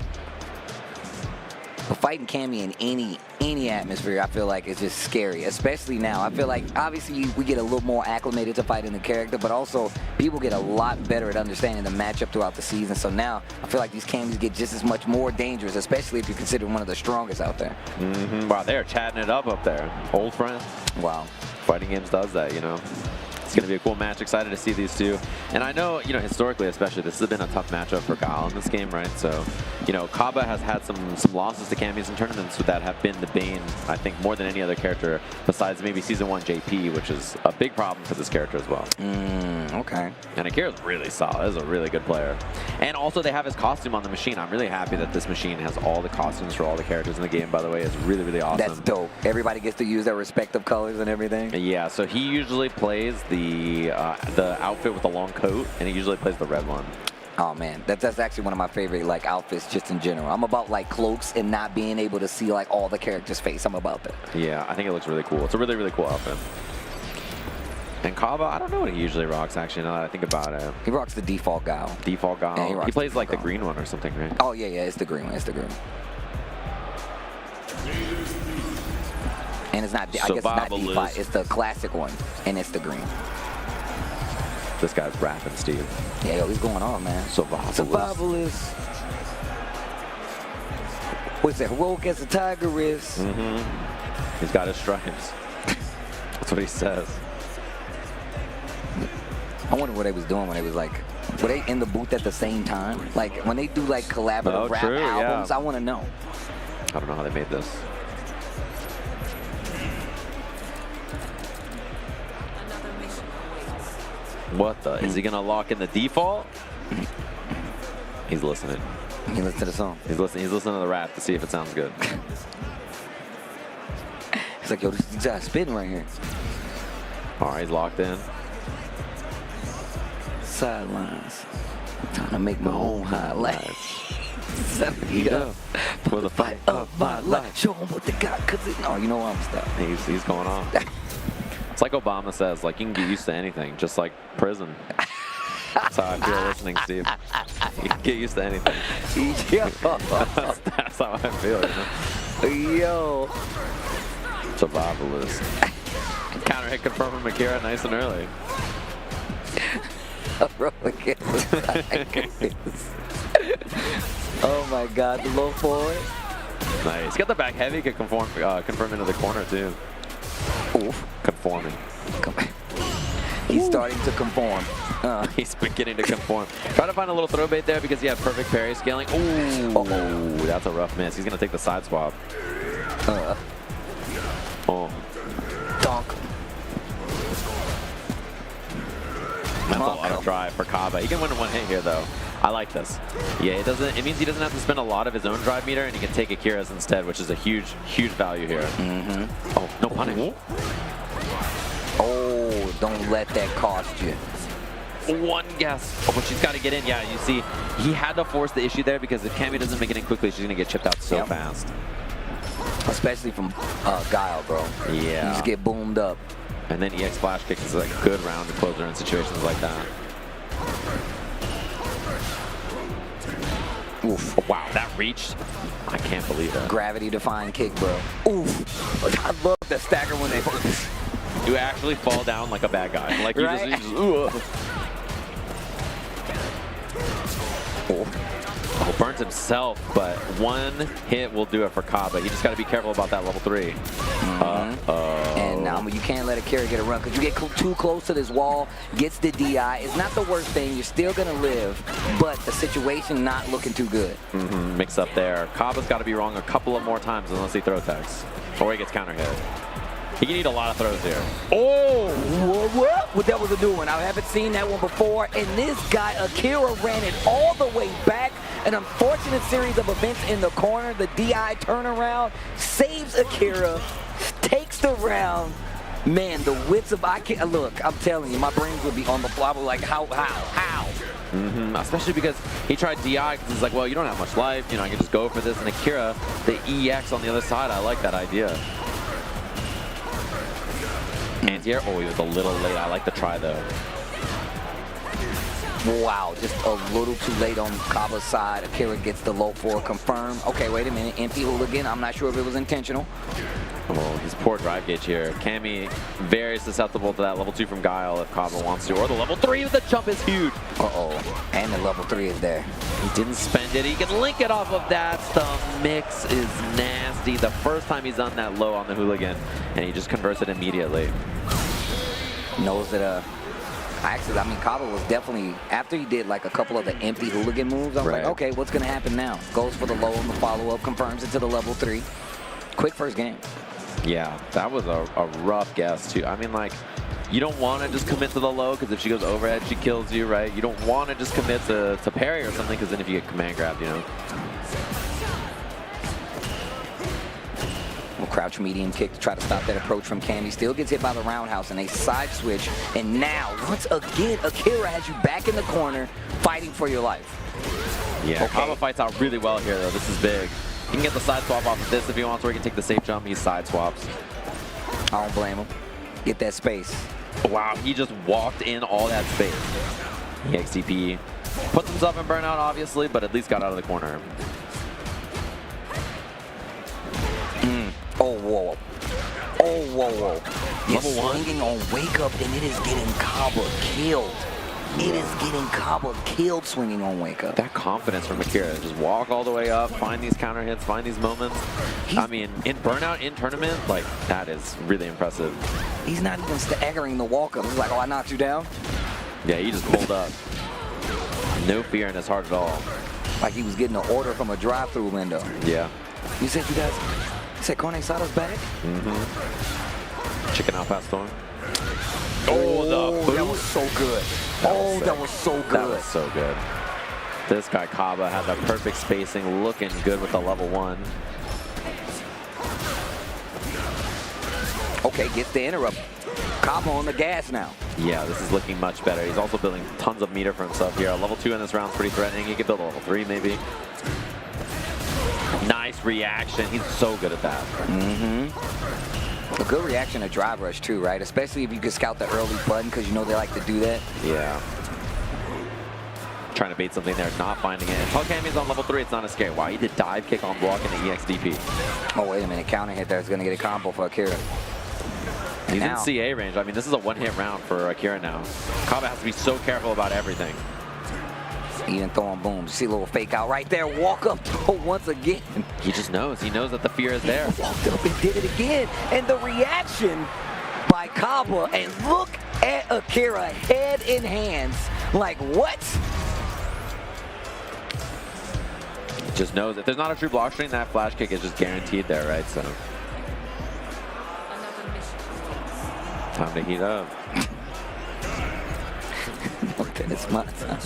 But fighting Kami in any atmosphere, I feel like is just scary, especially now. I feel like, obviously, we get a little more acclimated to fighting the character, but also people get a lot better at understanding the matchup throughout the season. So now, I feel like these Kamis get just as much more dangerous, especially if you consider one of the strongest out there. Wow, they're chatting it up there. Old friend. Wow. Fighting games does that, It's going to be a cool match. Excited to see these two. And I know, historically especially, this has been a tough matchup for Gal in this game, right? So, Kaba has had some losses to Kamis in tournaments that have been the bane, I think, more than any other character besides maybe Season 1 JP, which is a big problem for this character as well. Okay. And Akira's really solid. He's a really good player. And also, they have his costume on the machine. I'm really happy that this machine has all the costumes for all the characters in the game, by the way. It's really, really awesome. That's dope. Everybody gets to use their respective colors and everything. Yeah, so he usually plays the outfit with the long coat, and he usually plays the red one. Oh man, that's actually one of my favorite outfits just in general. I'm about cloaks and not being able to see all the characters' face. I'm about that. Yeah, I think it looks really cool. It's a really, really cool outfit. And Kaba, I don't know what he usually rocks actually now that I think about it. He rocks the default Gal. Default Gal. Yeah, he plays the green one or something, right? Oh yeah, it's the green one. It's the green one. And it's not, I guess it's not default, it's the classic one, and it's the green. This guy's rapping, Steve. Yeah, yo, he's going on, man. Survivalist. What's that? Heroic as a tiger is. He's got his stripes. That's what he says. I wonder what they was doing when they was were they in the booth at the same time? When they do collaborative rap albums, I want to know. I don't know how they made this. What the? Is he gonna lock in the default? He's listening. He listened to the song. He's listening to the rap to see if it sounds good. He's like, yo, this guy's spitting right here. All right, he's locked in. Sidelines. Trying to make my own highlights. Yeah. For the fight of my life. Show him what they got, cause you know what I'm stopping. He's going on. It's like Obama says, like, you can get used to anything, just like prison. That's how I feel listening, Steve. You can get used to anything. That's how I feel, you know? Yo. Survivalist. Counter hit confirmed from Akira nice and early. Oh my God, the low forward. Nice. He's got the back heavy, could confirm into the corner too. Oof. Conforming. He's starting to conform. He's beginning to conform. Try to find a little throw bait there because he had perfect parry scaling. Ooh, that's a rough miss. He's going to take the side swap. Donk. That's a lot of drive for Kaba. He can win in one hit here, though. I like this. Yeah, it means he doesn't have to spend a lot of his own drive meter, and he can take Akira's instead, which is a huge value here. Oh, no punish. Oh, don't let that cost you. One guess. Oh, but she's got to get in. Yeah, you see, he had to force the issue there because if Cammy doesn't make it in quickly, she's going to get chipped out so fast. Especially from Guile, bro. Yeah. You just get boomed up. And then EX Flash Kick is like a good round to close her in situations like that. Oof. Oh, wow, that reached. I can't believe that. Gravity-defying kick, bro. Oof. I love the stagger when they... You actually fall down like a bad guy. Like you just ooh. Oh, burns himself, but one hit will do it for Kaba. You just got to be careful about that level 3. And you can't let Akira get a run because you get too close to this wall, gets the DI. It's not the worst thing. You're still going to live, but the situation not looking too good. Mix up there. Kaba's got to be wrong a couple of more times unless he throw attacks. Or he gets counter hit. He can eat a lot of throws here. Oh, what? That was a new one. I haven't seen that one before. And this guy, Akira, ran it all the way back. An unfortunate series of events in the corner. The DI turnaround saves Akira, takes the round. Man, the wits of look, I'm telling you, my brains would be on the floor. Like, how? Especially because he tried DI because he's like, well, you don't have much life. You know, I can just go for this. And Akira, the EX on the other side, I like that idea. Anti-air. Oh, he was a little late. I like the try, though. Wow, just a little too late on Kaba's side. Akira gets the low 4 confirmed. Okay, wait a minute. Empty hooligan. I'm not sure if it was intentional. Oh, his poor drive gauge here. Cammy very susceptible to that level 2 from Guile if Kaba wants to. Or the level 3 with the jump is huge. And the level 3 is there. He didn't spend it. He can link it off of that. The mix is nasty. The first time he's done that low on the hooligan, and he just converts it immediately. Knows that, I mean, Kaba was definitely, after he did like a couple of the empty hooligan moves, I was like, okay, what's going to happen now? Goes for the low on the follow-up, confirms it to the level 3. Quick first game. Yeah, that was a rough guess, too. I mean, like, you don't want to just commit to the low, because if she goes overhead, she kills you, right? You don't want to just commit to parry or something, because then if you get command grabbed, you know. Crouch medium kick to try to stop that approach from Cammy. Still gets hit by the roundhouse and a side switch. And now, once again, Akira has you back in the corner fighting for your life. Yeah, Kaba fights out really well here, though. This is big. He can get the side swap off of this if he wants, or he can take the safe jump. He side swaps. I don't blame him. Get that space. Wow, he just walked in all that space. EXTP. Puts himself in burnout, obviously, but at least got out of the corner. Oh, whoa. Oh, whoa. Level 1. Swinging on wake up, and it is getting Kaba killed. It is getting Kaba killed swinging on wake up. That confidence from Akira. Just walk all the way up, find these counter hits, find these moments. I mean, in burnout, in tournament, like, that is really impressive. He's not even staggering the walk up. He's like, oh, I knocked you down? Yeah, he just pulled up. No fear in his heart at all. Like he was getting an order from a drive-through window. Yeah. You said you guys... You said Carne Asada's back? Chicken out past storm. Oh, that was so good. That was so good. That was so good. This guy, Kaba, had the perfect spacing, looking good with the level 1. Okay, gets the interrupt. Kaba on the gas now. Yeah, this is looking much better. He's also building tons of meter for himself here. A level 2 in this round is pretty threatening. He could build a level 3 maybe. Nice reaction. He's so good at that. A good reaction to drive rush too, right? Especially if you can scout the early button because you know they like to do that. Yeah. Trying to bait something there, not finding it. Until Kami's on level 3, it's not as scary. Wow, he did dive kick on block in the EXDP. Oh, wait a minute. Counter hit there is going to get a combo for Akira. He's in CA range. I mean, this is a one-hit round for Akira now. Kaba has to be so careful about everything. Even throwing booms. See a little fake out right there. Walk up once again. He just knows. He knows that the fear is there. He walked up and did it again. And the reaction by Kaba. And look at Akira head in hands. Like, what? Just knows if there's not a true block string, that flash kick is just guaranteed there, right? So time to heat up. Okay, it's my time.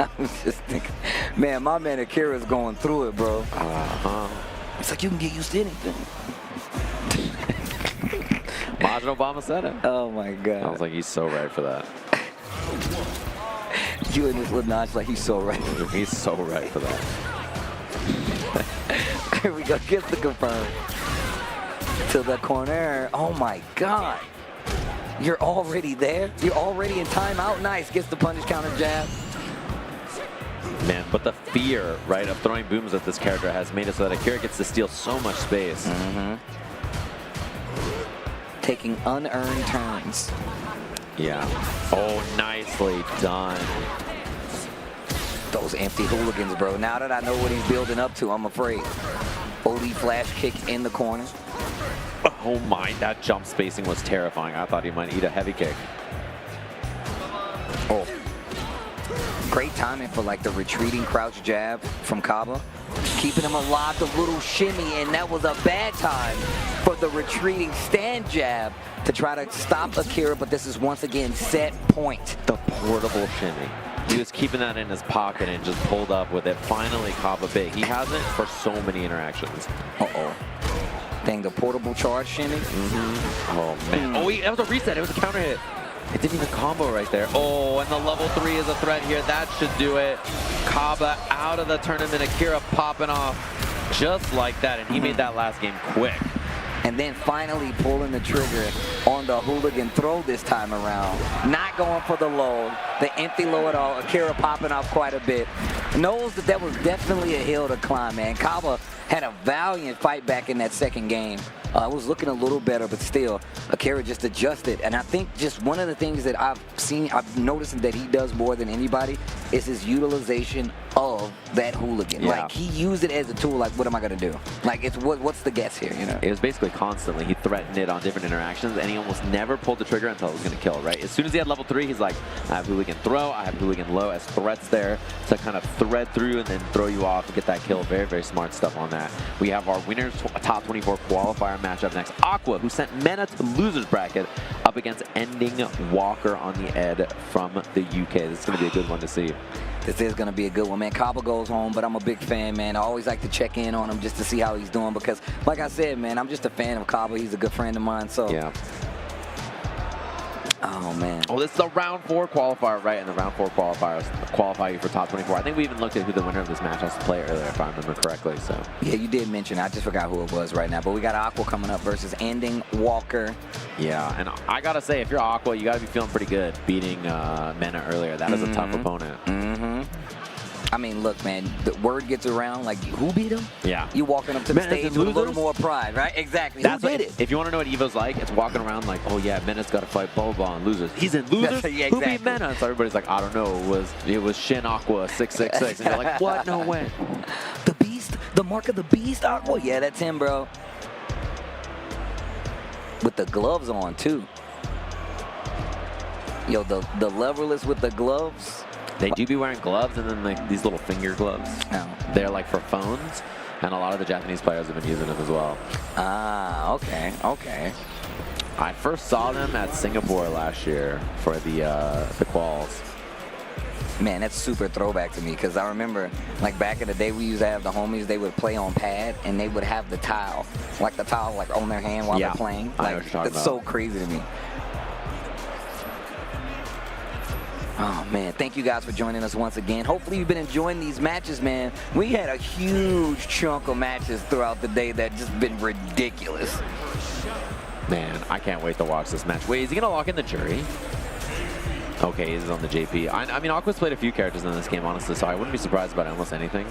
I was just thinking, man, my man Akira's going through it, bro. It's like you can get used to anything. Majin Obama said it. Oh my God. I was like, he's so right for that. You and this little notch, like he's so right. He's so right for that. Here we go, gets the confirm. To the corner. Oh my God. You're already there? You're already in timeout? Nice. Gets the punish counter jab. Man, but the fear, right, of throwing booms at this character has made it so that Akira gets to steal so much space. Taking unearned turns. Yeah. Oh, nicely done. Those empty hooligans, bro. Now that I know what he's building up to, I'm afraid. OD flash kick in the corner. Oh my, that jump spacing was terrifying. I thought he might eat a heavy kick. Oh. Great timing for like the retreating crouch jab from Kaba. Keeping him alive, the little shimmy, and that was a bad time for the retreating stand jab to try to stop Akira, but this is once again set point. The portable shimmy. He was keeping that in his pocket and just pulled up with it. Finally, Kaba bit. He hasn't for so many interactions. Uh-oh. Dang, the portable charge shimmy. Oh, man. Oh, that was a reset. It was a counter hit. It didn't even combo right there. Oh, and the level 3 is a threat here. That should do it. Kaba out of the tournament. Akira popping off just like that. And he made that last game quick. And then finally pulling the trigger on the hooligan throw this time around. Not going for the low. The empty low at all. Akira popping off quite a bit. Knows that that was definitely a hill to climb, man. Kaba had a valiant fight back in that second game. It was looking a little better, but still, Akira just adjusted. And I think just one of the things that I've noticed that he does more than anybody is his utilization of that hooligan. Yeah. Like, he used it as a tool, like, what am I going to do? Like, it's what's the guess here, you know? It was basically constantly. He threatened it on different interactions, and he almost never pulled the trigger until it was going to kill, right? As soon as he had level 3, he's like, I have hooligan throw, I have hooligan low as threats there to kind of thread through and then throw you off and get that kill. Very, very smart stuff on that. We have our winners top 24 qualifier matchup next. Aqua, who sent Mena to losers bracket, up against Ending Walker on the Ed from the UK. This is going to be a good one to see. This is going to be a good one, man. Kaba goes home, but I'm a big fan, man. I always like to check in on him just to see how he's doing because, like I said, man, I'm just a fan of Kaba. He's a good friend of mine, so. Yeah. Oh, man. Oh, this is the round 4 qualifier, right? And the round 4 qualifiers qualify you for top 24. I think we even looked at who the winner of this match has to play earlier, if I remember correctly. So. Yeah, you did mention. I just forgot who it was right now. But we got Aqua coming up versus Ending Walker. Yeah, and I got to say, if you're Aqua, you got to be feeling pretty good beating Mena earlier. That is a tough opponent. I mean, look, man, the word gets around, like, who beat him? Yeah. You walking up to the stage with a little more pride, right? Exactly. That's who did it? If you want to know what Evo's like, it's walking around like, oh yeah, Mena's got to fight blah, blah, and losers. He's in losers? Yeah, Who exactly. beat Mena? So everybody's like, I don't know. It was Shin Aqua 666. And you're like, what? No way. The Beast? The mark of the Beast, Aqua? Yeah, that's him, bro. With the gloves on, too. Yo, the leverless with the gloves. They do be wearing gloves and then like these little finger gloves. Oh. They're like for phones, and a lot of the Japanese players have been using them as well. Ah, okay, okay. I first saw them at Singapore last year for the quals. Man, that's super throwback to me because I remember, like back in the day, we used to have the homies. They would play on pad, and they would have the tile, like on their hand while they're playing. I know Like what you're talking it's about. so crazy to me. Oh man, thank you guys for joining us once again. Hopefully you've been enjoying these matches, man. We had a huge chunk of matches throughout the day that just been ridiculous. Man, I can't wait to watch this match. Wait, is he gonna lock in the jury? Okay, he's on the JP. I mean, Aqua's played a few characters in this game, honestly, so I wouldn't be surprised about almost anything.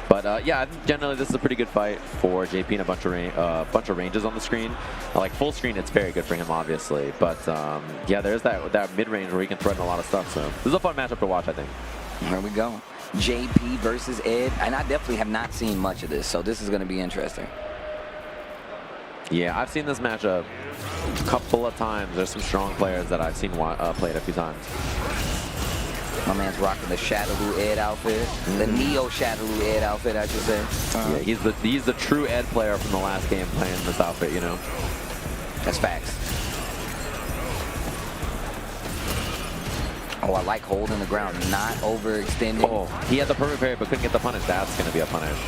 But yeah, I think generally this is a pretty good fight for JP and a bunch of ranges on the screen. Like full screen, it's very good for him, obviously. But yeah, there's that mid range where he can threaten a lot of stuff. So this is a fun matchup to watch, I think. Here we go. JP versus Ed, and I definitely have not seen much of this, so this is going to be interesting. Yeah, I've seen this matchup a couple of times. There's some strong players that I've seen play it a few times. My man's rocking the Shadaloo Ed outfit, the Neo Shadaloo Ed outfit, I should say. Yeah, he's the true Ed player from the last game playing this outfit, you know. That's facts. Oh, I like holding the ground, not overextending. Oh, he had the perfect parry but couldn't get the punish. That's going to be a punish.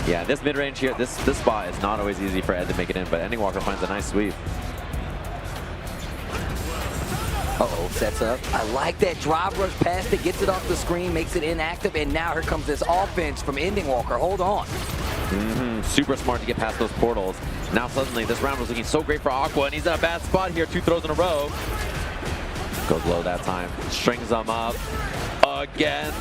Yeah, this mid-range here, this spot is not always easy for Ed to make it in, but Ending Walker finds a nice sweep. Uh-oh, sets up. I like that drive rush past it, gets it off the screen, makes it inactive, and now here comes this offense from Ending Walker. Hold on. Super smart to get past those portals. Now suddenly this round was looking so great for Aqua, and he's in a bad spot here. 2 throws in a row. Goes low that time. Strings them up. Again.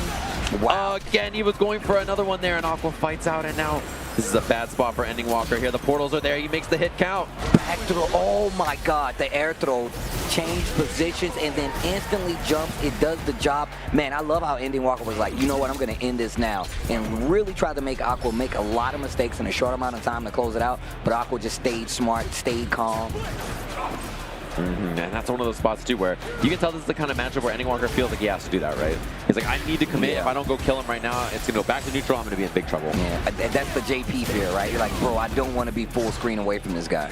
Wow. Again, he was going for another one there, and Aqua fights out, and now this is a bad spot for Ending Walker here. The portals are there. He makes the hit count. Back throw. Oh my God, the air throw. Changed positions and then instantly jumps. It does the job. Man, I love how Ending Walker was like, you know what, I'm going to end this now. And really tried to make Aqua make a lot of mistakes in a short amount of time to close it out. But Aqua just stayed smart, stayed calm. And that's one of those spots too where you can tell this is the kind of matchup where Ending Walker feels like he has to do that, right? He's like, I need to commit. If I don't go kill him right now, it's gonna go back to neutral. I'm gonna be in big trouble. Yeah, that's the JP fear, right? You're like, bro, I don't want to be full screen away from this guy.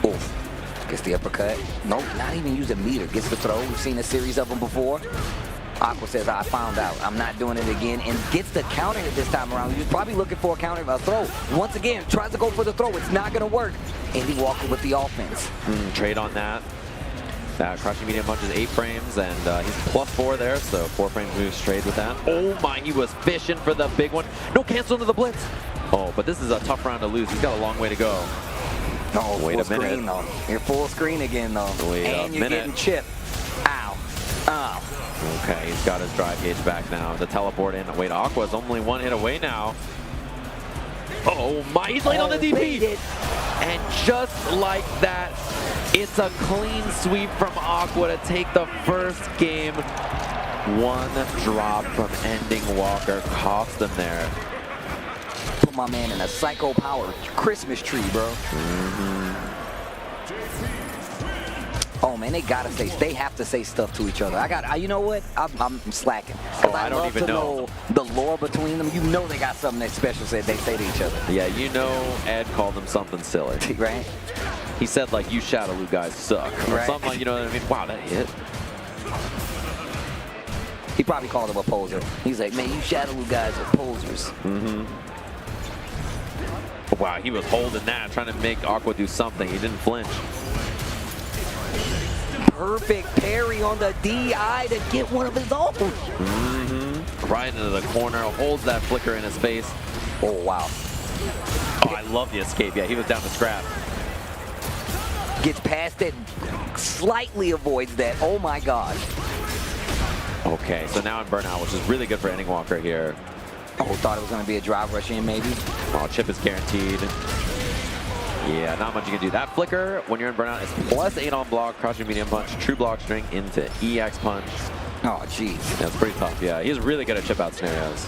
Oof. Gets the uppercut. Nope, not even using meter. Gets the throw. We've seen a series of them before. Aqua says, I found out. I'm not doing it again. And gets the counter hit this time around. He was probably looking for a counter, a throw. Once again, tries to go for the throw. It's not going to work. Ending Walker with the offense. Trade on that. That crushing medium punch is 8 frames, and he's +4 there, so 4 frames moves straight with that. Oh my, he was fishing for the big one. No cancel into the blitz. Oh, but this is a tough round to lose. He's got a long way to go. No, wait a minute. Screen, though. You're full screen again, though. Wait and a you're minute. getting chipped. Ow. Ow. Okay, he's got his drive gauge back now. The teleport in. Wait, Aqua's only 1 hit away now. Oh my, he's late on the DP. And just like that, it's a clean sweep from Aqua to take the first game. 1 drop from Ending Walker cost him there. Put my man in a psycho power Christmas tree, bro. Oh man, they gotta say, they have to say stuff to each other. You know what? I'm slacking. I don't even know the lore between them. You know they got something that special they say to each other. Yeah, you know Ed called them something silly. Right? He said like, you Shadaloo guys suck. Or Right. something like, you know what I mean? Wow, that hit. He probably called him a poser. He's like, man, you Shadaloo guys are posers. Wow, he was holding that, trying to make Aqua do something. He didn't flinch. Perfect parry on the DI to get one of his own. Right into the corner, holds that flicker in his face. Oh, wow. Oh, I love the escape. Yeah, he was down to scrap. Gets past it, slightly avoids that. Oh my God. Okay, so now in burnout, which is really good for Ending Walker here. Oh, thought it was going to be a drive rush in maybe. Oh, chip is guaranteed. Yeah, not much you can do. That flicker, when you're in burnout, is +8 on block, crushing medium punch, true block string into EX punch. Oh, jeez. That's pretty tough, yeah. He's really good at chip out scenarios.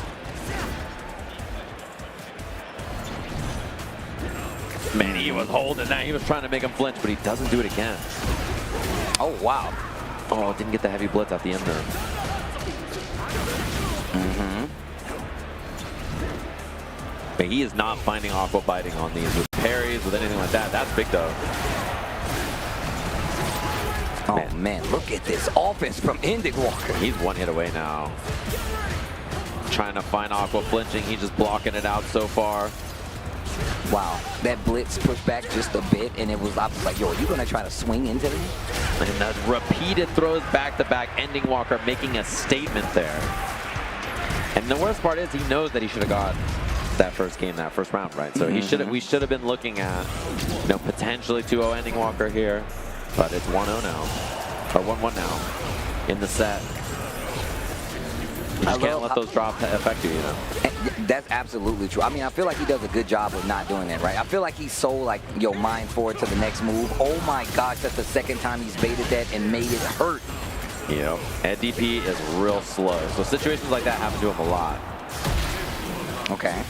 Man, he was holding that. He was trying to make him flinch, but he doesn't do it again. Oh, wow. Oh, didn't get the heavy blitz at the end there. But he is not finding Aqua biting on these with parries, with anything like that. That's big though. Oh man, look at this offense from Ending Walker. He's one hit away now. Trying to find Aqua flinching. He's just blocking it out so far. Wow, that blitz pushed back just a bit, and I was like, yo, are you gonna try to swing into him? And the repeated throws back to back, Ending Walker making a statement there. And the worst part is he knows that he should have got that first game, that first round, right? So we should have been looking at, you know, potentially 2-0 Ending Walker here, but it's 1-0 now, or 1-1 now in the set. You just can't let those drops affect you, you know? That's absolutely true. I mean, I feel like he does a good job of not doing that, right? I feel like he's so, like, yo, mind forward to the next move. Oh my gosh, that's the second time he's baited that and made it hurt. You know, and DP is real slow. So situations like that happen to him a lot. Okay.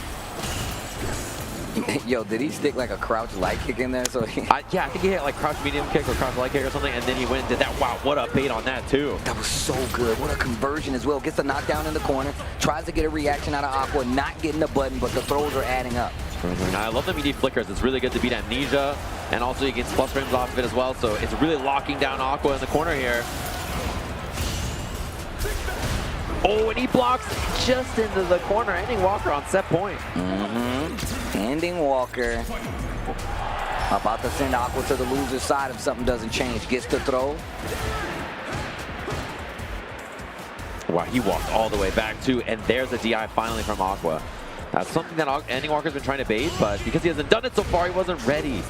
Yo, did he stick like a crouch light kick in there? So yeah, I think he hit like crouch medium kick or crouch light kick or something, and then he went and did that. Wow, what a bait on that too. That was so good. What a conversion as well. Gets the knockdown in the corner, tries to get a reaction out of Aqua, not getting the button, but the throws are adding up. I love the meaty flickers. It's really good to beat Amnesia, and also he gets plus frames off of it as well, so it's really locking down Aqua in the corner here. Oh, and he blocks just into the corner. Ending Walker on set point. Ending Walker. About to send Aqua to the loser's side if something doesn't change. Gets the throw. Wow, he walked all the way back too, and there's a DI finally from Aqua. That's something that Ending Walker's been trying to bait, but because he hasn't done it so far, he wasn't ready.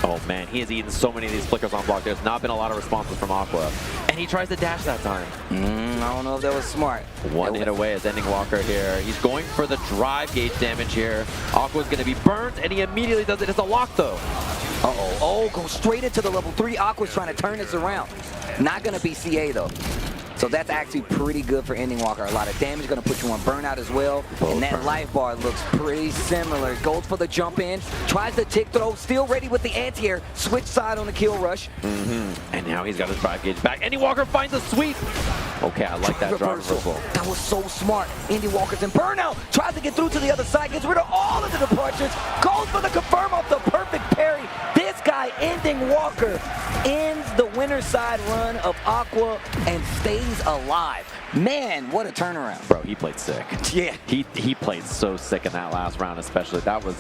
Oh man, he has eaten so many of these flickers on block. There's not been a lot of responses from Aqua. And he tries to dash that time. I don't know if that was smart. One hit away is Ending Walker here. He's going for the drive gauge damage here. Aqua's going to be burned, and he immediately does it. It's a lock though. Uh-oh. Oh, go straight into the level 3. Aqua's trying to turn this around. Not going to be CA though. So that's actually pretty good for Ending Walker. A lot of damage, going to put you on burnout as well. And that life bar looks pretty similar. Goes for the jump in, tries the tick throw, still ready with the anti-air. Switch side on the kill rush. And now he's got his drive gauge back. Ending Walker finds a sweep. Okay, I like that drive reversal. That was so smart. Ending Walker's in burnout. Tries to get through to the other side, gets rid of all of the departures. Goes for the confirm off the perfect parry. This guy, Ending Walker, ends the winner's side run of Aqua and stays alive. Man, what a turnaround. Bro, he played sick. Yeah. He played so sick in that last round especially. That was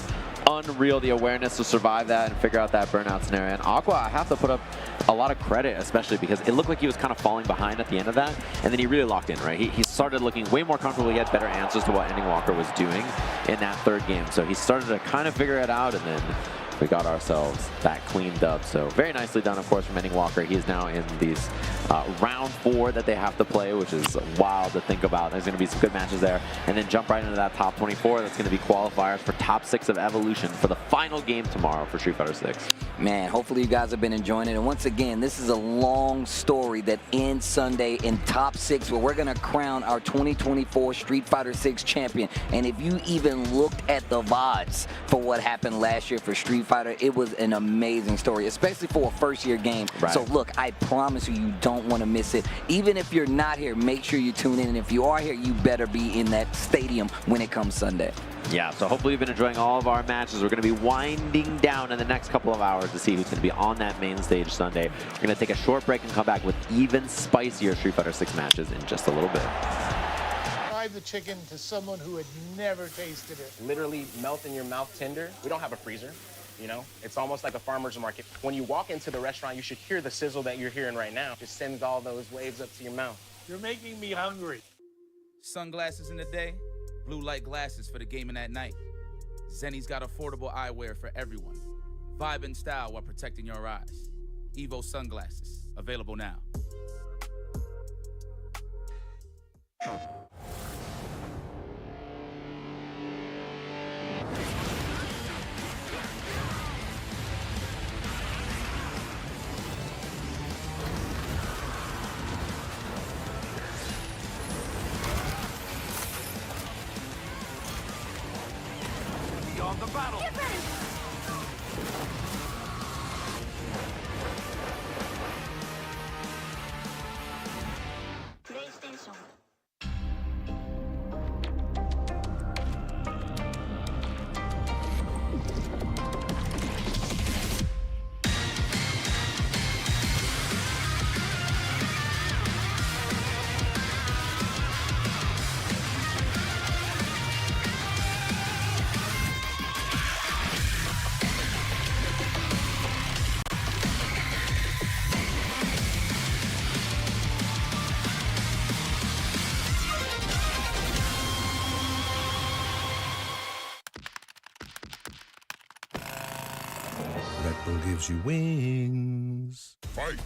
unreal, the awareness to survive that and figure out that burnout scenario. And Aqua, I have to put up a lot of credit, especially because it looked like he was kind of falling behind at the end of that, and then he really locked in, right? He started looking way more comfortable. He had better answers to what Ending Walker was doing in that third game. So he started to kind of figure it out, and then we got ourselves that clean dub. So very nicely done, of course, from Ending Walker. He's now in these round 4 that they have to play, which is wild to think about. There's going to be some good matches there. And then jump right into that top 24. That's going to be qualifiers for top 6 of Evolution for the final game tomorrow for Street Fighter 6. Man, hopefully you guys have been enjoying it. And once again, this is a long story that ends Sunday in top 6, where we're going to crown our 2024 Street Fighter 6 champion. And if you even looked at the VODs for what happened last year for Street Fighter, it was an amazing story, especially for a first-year game. Right. So look, I promise you, you don't want to miss it. Even if you're not here, make sure you tune in. And if you are here, you better be in that stadium when it comes Sunday. Yeah, so hopefully you've been enjoying all of our matches. We're going to be winding down in the next couple of hours to see who's going to be on that main stage Sunday. We're going to take a short break and come back with even spicier Street Fighter 6 matches in just a little bit. Describe the chicken to someone who had never tasted it. Literally melt in your mouth tender. We don't have a freezer. You know, it's almost like a farmer's market. When you walk into the restaurant, you should hear the sizzle that you're hearing right now. Just sends all those waves up to your mouth. You're making me hungry. Sunglasses in the day, blue light glasses for the gaming at night. Zenny's got affordable eyewear for everyone. Vibe and style while protecting your eyes. Evo sunglasses, available now. Beyond the battle. PlayStation. apple gives you wings. Fight!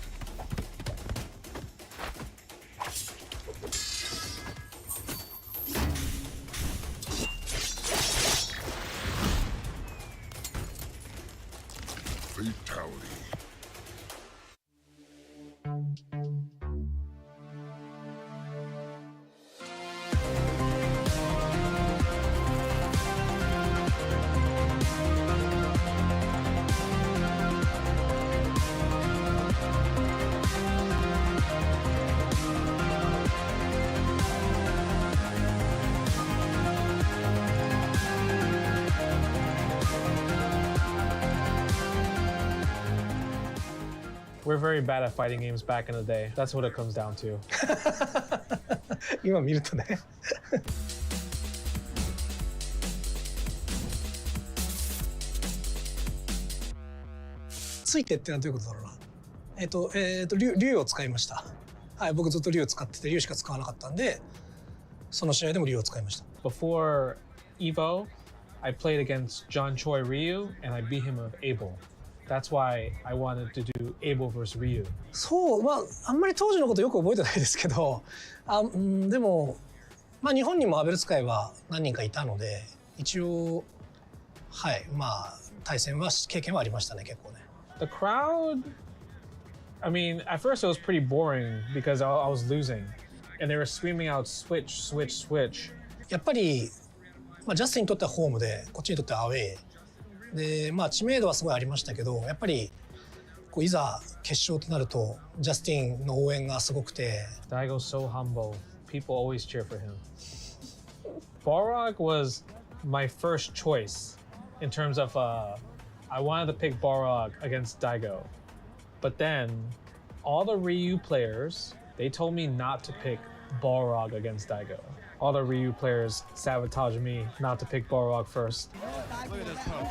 Fatality. We're very bad at fighting games back in the day. That's what it comes down to. 今見るとね。ついてってのはどういうことだろうな。竜を使いました。はい、僕ずっと竜を使ってて、竜しか使わなかったんで、その試合でも竜を使いました。Before Evo, I played against John Choi Ryu and I beat him with Abel. That's why I wanted to do Abel vs Ryu. そう、まああんまり当時のことよく覚えてないですけど、でもまあ日本にもアベル使いは何人かいたので、一応はいまあ対戦は経験はありましたね結構ね。The crowd, I mean, at first it was pretty boring because I was losing, and they were screaming out switch, switch, switch. やっぱりまあジャスティンにとってはホームで、こっちにとってはアウェー。でまあ知名度はすごいありましたけど、やっぱりこういざ決勝となるとジャスティンの応援がすごくて。Daigo's so humble. People always cheer for him. Balrog was my first choice in terms of I wanted to pick Balrog against Daigo, but then all the Ryu players they told me not to pick Balrog against Daigo. All the Ryu players sabotaged me not to pick Balrog first. Look at this hook.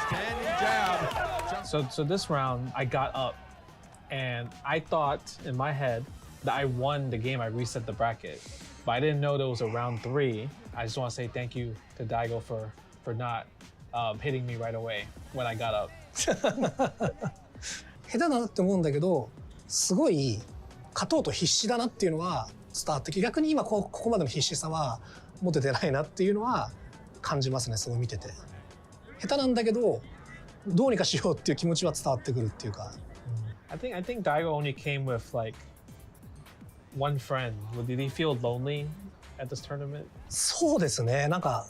Standing jab. So this round, I got up, and I thought in my head that I won the game. I reset the bracket, but I didn't know there was a round 3. I just want to say thank you to Daigo for not hitting me right away when I got up. 下手だなって思うんだけど、すごい勝とうと必死だなっていうのは伝わってきて、逆に今ここまでの必死さは持ててないなっていうのは感じますね。すごい見てて下手なんだけどどうにかしようっていう気持ちは伝わってくるっていうか。I think Daigo only came with like one friend. Did he feel lonely at this tournament? そうですね。なんか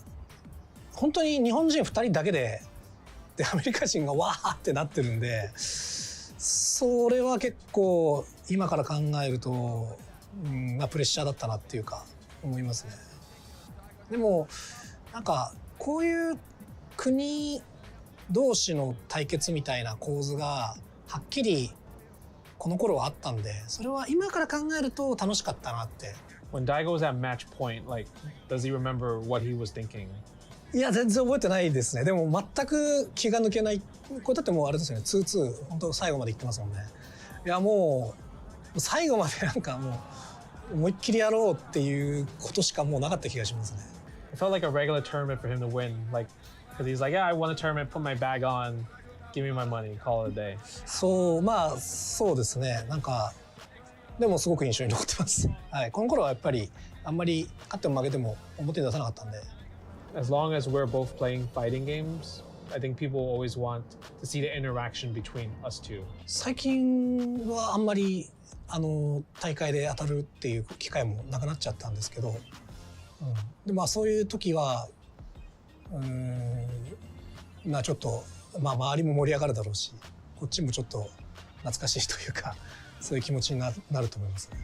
本当に日本人2人だけでアメリカ人がわーってなってるんで、それは結構今から考えると、まあプレッシャーだったなっていうか思いますね。でもなんかこういう国同士の対決みたいな構図がはっきりこの頃はあったんで、それは今から考えると楽しかったなって。When Daigo was at match point, like, does he remember what he was thinking? いや全然覚えてないですね。でも全く気が抜けない。これだってもうあれですよね。2-2本当最後までいってますもんね。いやもう最後までなんかもう思いっきりやろうっていうことしかもうなかった気がしますね。It felt like a regular tournament for him to win, like, because he's like, yeah, I won a tournament, put my bag on, give me my money, call it a day. そうまあそうですね。なんかでもすごく印象に残ってます。はい。この頃はやっぱりあんまり勝っても負けても表に出さなかったんで。As long as we're both playing fighting games, I think people always want to see the interaction between us two. 最近はあんまり大会で当たるっていう機会もなくなっちゃったんですけど、でまあそういう時はまあちょっとまあ周りも盛り上がるだろうし、こっちもちょっと懐かしいというかそういう気持ちになると思いますね。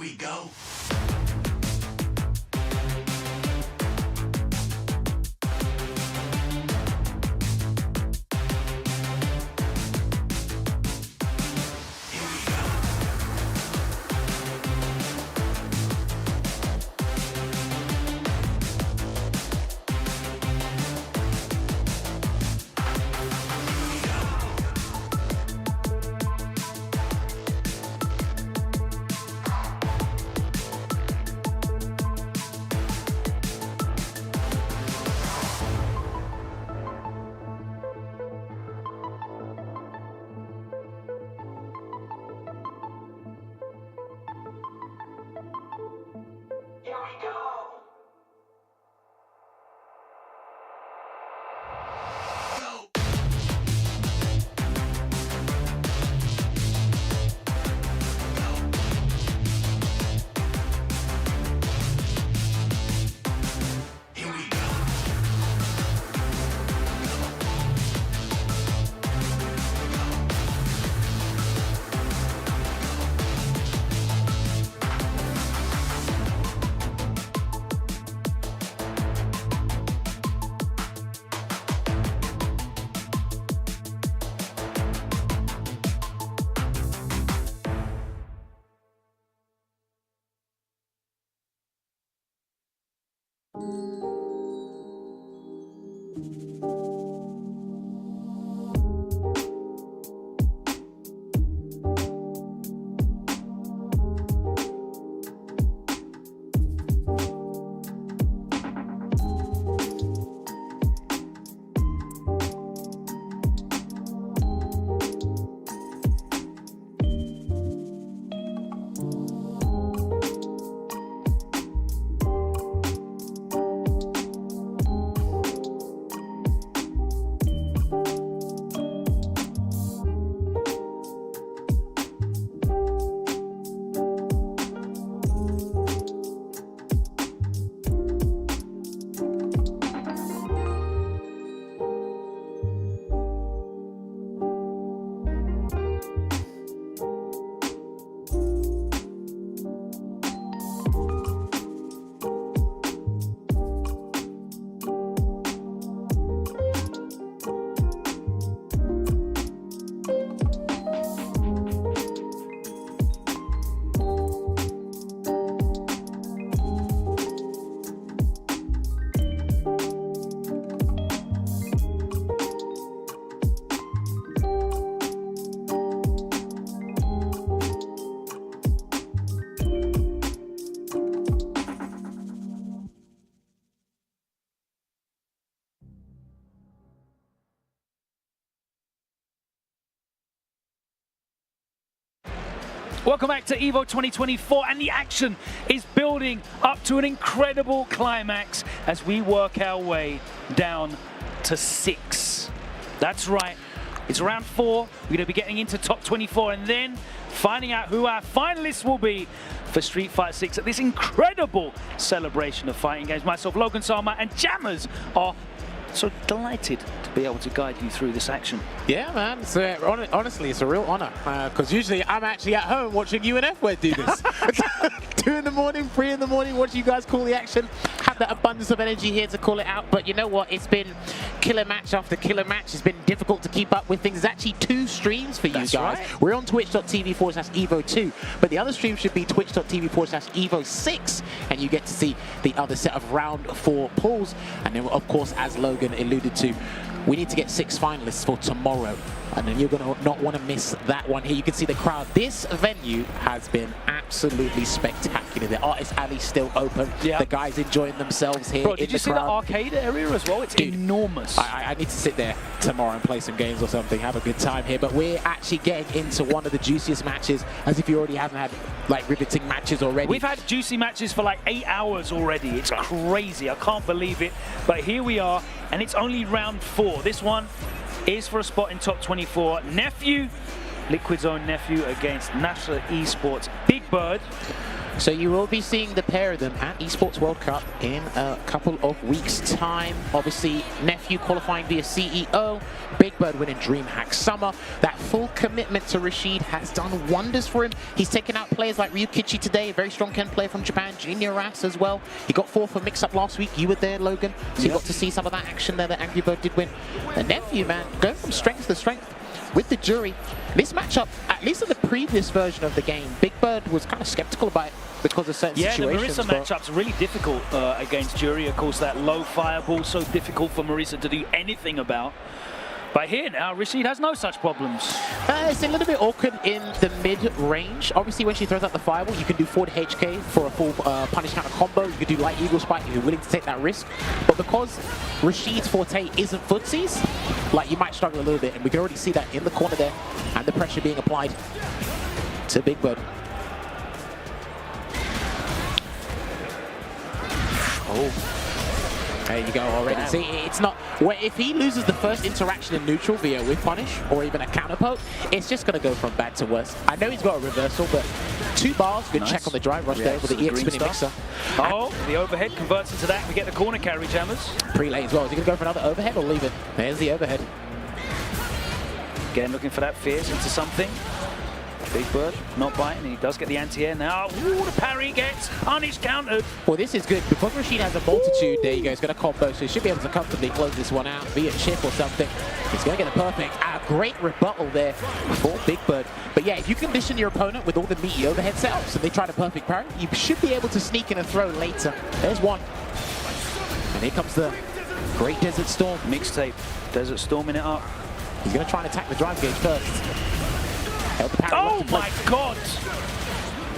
we go. Welcome back to EVO 2024, and the action is building up to an incredible climax as we work our way down to 6. That's right, it's round 4. We're going to be getting into top 24 and then finding out who our finalists will be for Street Fighter 6 at this incredible celebration of fighting games. Myself, Logan Sama, and Jammers are so delighted to be able to guide you through this action. Yeah, man. So honestly, it's a real honor because usually I'm actually at home watching you and F-Word do this. 2 in the morning, 3 in the morning, watching you guys call the action. Have that abundance of energy here to call it out. But you know what? It's been killer match after killer match. It's been difficult to keep up with things. There's actually 2 streams for you guys. Right. We're on twitch.tv/Evo2, but the other stream should be twitch.tv/Evo6, and you get to see the other set of round 4 pulls. And then, of course, as Logan alluded to, we need to get 6 finalists for tomorrow. And then you're going to not want to miss that one here. You can see the crowd. This venue has been absolutely spectacular. The artist alley's still open. Yeah. The guys enjoying themselves here. Bro, did you see the arcade area as well? It's enormous. I need to sit there tomorrow and play some games or something, have a good time here. But we're actually getting into one of the juiciest matches, as if you already haven't had like riveting matches already. We've had juicy matches for like 8 hours already. It's crazy. I can't believe it. But here we are, and it's only round 4. This one is for a spot in top 24. Nephew, Liquid's own Nephew against National Esports Big Bird. So you will be seeing the pair of them at Esports World Cup in a couple of weeks' time. Obviously, Nephew qualifying via CEO, Big Bird winning DreamHack Summer. That full commitment to Rashid has done wonders for him. He's taken out players like Ryuichi today, a very strong Ken player from Japan, Jon Orus as well. He got 4th for Mix-Up last week. You were there, Logan. So you got to see some of that action there that Angry Bird did win. The Nephew, man, going from strength to strength. With the jury, this matchup, at least in the previous version of the game, Big Bird was kind of skeptical about it because of certain situations. Yeah, the Marissa matchup's really difficult against jury. Of course, that low fireball, so difficult for Marissa to do anything about. But here now, Rashid has no such problems. It's a little bit awkward in the mid-range. Obviously, when she throws out the fireball, you can do forward HK for a full punish counter combo. You can do light eagle spike if you're willing to take that risk. But because Rashid's forte isn't footsies, like, you might struggle a little bit. And we can already see that in the corner there, and the pressure being applied to Big Bird. Oh. There you go already. Damn. See, it's not... Well, if he loses the first interaction in neutral via whiff punish or even a counter poke, it's just going to go from bad to worse. I know he's got a reversal, but 2 bars. Good check on the drive rush there with the EX spinning mixer. Oh, the overhead converts into that. We get the corner carry, jammers. Pre-late as well. Is he going to go for another overhead or leave it? There's the overhead. Again, looking for that fierce into something. Big Bird not biting, he does get the anti-air now. Ooh, the parry gets punish countered. Well, this is good because Rashid has a multitude. There you go, he's going to combo, so he should be able to comfortably close this one out via chip or something. He's going to get a perfect, great rebuttal there for Big Bird. But yeah, if you condition your opponent with all the meaty overhead setups and they try to perfect parry, you should be able to sneak in a throw later. There's one. And here comes the great Desert Storm. Mixtape, Desert Storming it up. He's going to try and attack the drive gauge first. Oh my god!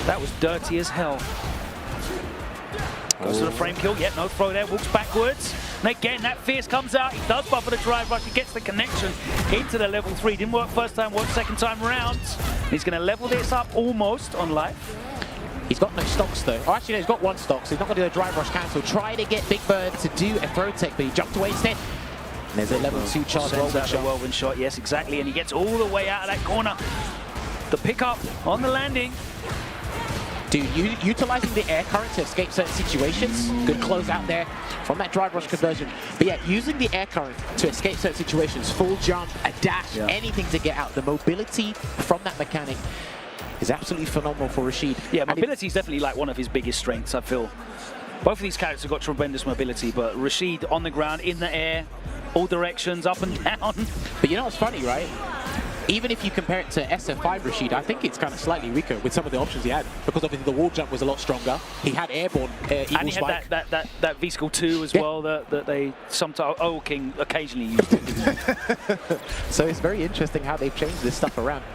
That was dirty as hell. Goes to the frame kill, yet no throw there, walks backwards. And again, that fierce comes out, he does buffer the drive rush, he gets the connection into the level 3. Didn't work first time, worked second time round. He's going to level this up almost on life. He's got no stocks though. Oh, actually, no, he's got 1 stock, so he's not going to do a drive rush cancel. Try to get Big Bird to do a throw tech, but he jumped away instead. And there's a level 2 charge whirlwind shot. Yes, exactly, and he gets all the way out of that corner. The pickup on the landing. Dude, utilizing the air current to escape certain situations. Good close out there from that drive rush conversion. But yeah, using the air current to escape certain situations, full jump, a dash, anything to get out. The mobility from that mechanic is absolutely phenomenal for Rashid. Yeah, mobility is definitely like one of his biggest strengths, I feel. Both of these characters have got tremendous mobility, but Rashid on the ground, in the air, all directions, up and down. But you know what's funny, right? Even if you compare it to SF5 Rashid, I think it's kind of slightly weaker with some of the options he had, because obviously the wall jump was a lot stronger. He had airborne eagle and he spike. had that V-Skull 2 as well that they sometimes King occasionally used. So it's very interesting how they've changed this stuff around.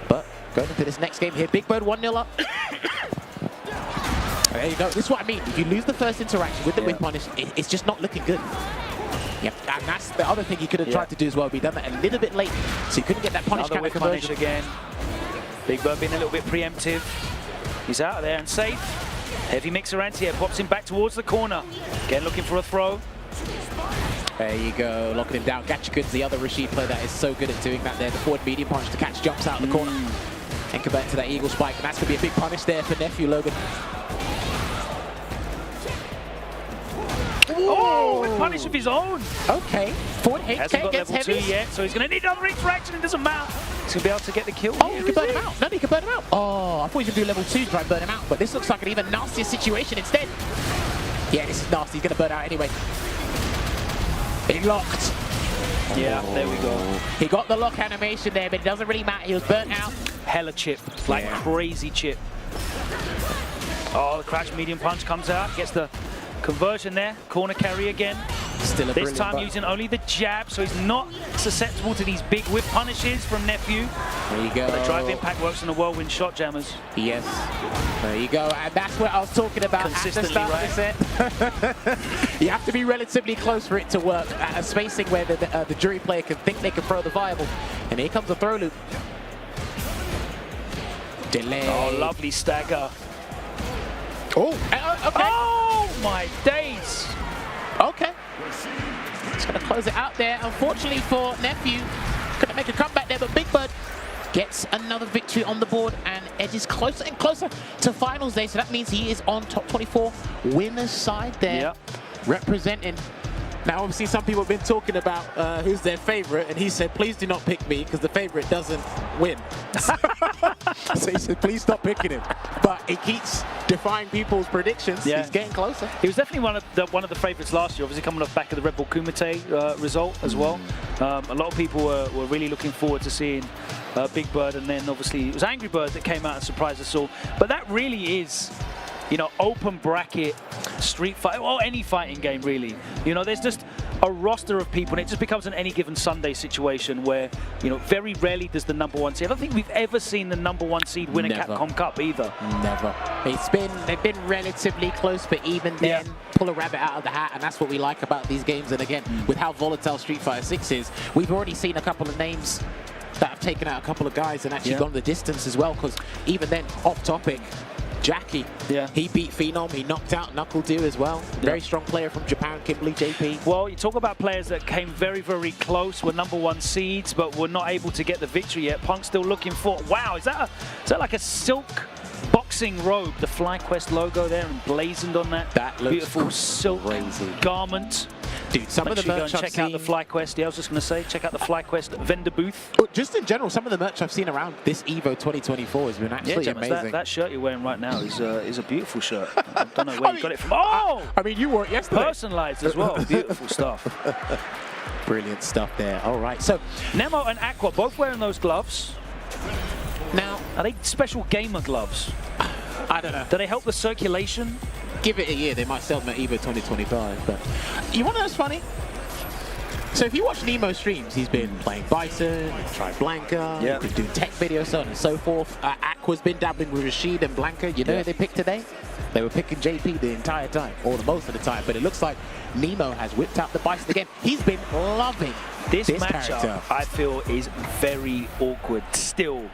But going into this next game here, Big Bird 1-0 up. There you go. This is what I mean. If you lose the first interaction with the win punish, it's just not looking good. Yep, and that's the other thing he could have tried to do as well, but he done that a little bit late, so he couldn't get that punish counter conversion. Again. Big Bird being a little bit preemptive. He's out of there and safe. Heavy mixer anti-air pops him back towards the corner. Again, looking for a throw. There you go, locking him down. Gachikun's the other Rashid player that is so good at doing that there. The forward medium punch to catch jumps out of the corner. And convert to that eagle spike, and that's going to be a big punish there for Nephew Logan. Oh, with punish of his own. Okay, forward HK hasn't got gets level heavy. 2 yet, so he's going to need another interaction. It doesn't matter. He's going to be able to get the kill. Oh, he can burn him out. No, he can burn him out. Oh, I thought he was going to do level 2 to try and burn him out, but this looks like an even nastier situation instead. Yeah, this is nasty. He's going to burn out anyway. Big locked. Yeah, there we go. He got the lock animation there, but it doesn't really matter. He was burnt out. Hella chip, like crazy chip. Oh, the crouch medium punch comes out, gets the conversion there. Corner carry again. Still a this time using only the jab, so he's not susceptible to these big whip punishes from Nephew. There you go. But the drive impact works on the whirlwind shot, jammers. Yes. There you go. And that's what I was talking about consistently, at the start of the set. You have to be relatively close for it to work at a spacing where the jury player can think they can throw the viable. And here comes the throw loop. Delay. Oh, lovely stagger. Oh, okay. Oh, my days. Okay. Just going to close it out there. Unfortunately for Nephew, couldn't make a comeback there, but Big Bird gets another victory on the board and edges closer and closer to finals day. So that means he is on top 24 winners side there, representing. Now, obviously, some people have been talking about who's their favorite, and he said, please do not pick me because the favorite doesn't win. So he said, please stop picking him. But he keeps defying people's predictions. Yeah. He's getting closer. He was definitely one of the favorites last year, obviously coming off back of the Red Bull Kumite result as well. A lot of people were really looking forward to seeing Big Bird, and then obviously it was Angry Bird that came out and surprised us all. But that really is, you know, open bracket Street Fighter, or any fighting game really. You know, there's just a roster of people, and it just becomes an any given Sunday situation where, you know, very rarely does the #1 seed. I don't think we've ever seen the #1 seed win a Capcom Cup either. Never. They've been relatively close, but even then, pull a rabbit out of the hat, and that's what we like about these games. And again, with how volatile Street Fighter 6 is, we've already seen a couple of names that have taken out a couple of guys and actually gone the distance as well, because even then, off topic, Jackie, he beat Phenom, he knocked out Knuckledu as well. Very strong player from Japan, Kimberly JP. Well, you talk about players that came very, very close, were #1 seeds, but were not able to get the victory yet. Punk's still looking for, wow, is that like a silk boxing robe? The FlyQuest logo there emblazoned on that. That looks beautiful silk garment. Dude, some of the merch I've check out the FlyQuest. Yeah, I was just going to say, check out the FlyQuest vendor booth. But just in general, some of the merch I've seen around this EVO 2024 has been absolutely amazing. That shirt you're wearing right now is a beautiful shirt. I don't know where you got it from. Oh! I mean, you wore it yesterday. Personalized as well. Beautiful stuff. Brilliant stuff there. All right. So Nemo and Aqua both wearing those gloves. Now, are they special gamer gloves? I don't know. Do they help the circulation? Give it a year, they might sell them at EVO 2025. But you want to know what's funny? So if you watch Nemo streams, he's been playing Bison, tried Blanca, he's been doing tech videos, so on and so forth. Aqua's been dabbling with Rashid and Blanca. You know who they picked today? They were picking JP the entire time, or the most of the time. But it looks like Nemo has whipped out the Bison again. He's been loving this matchup. Character. I feel is very awkward still.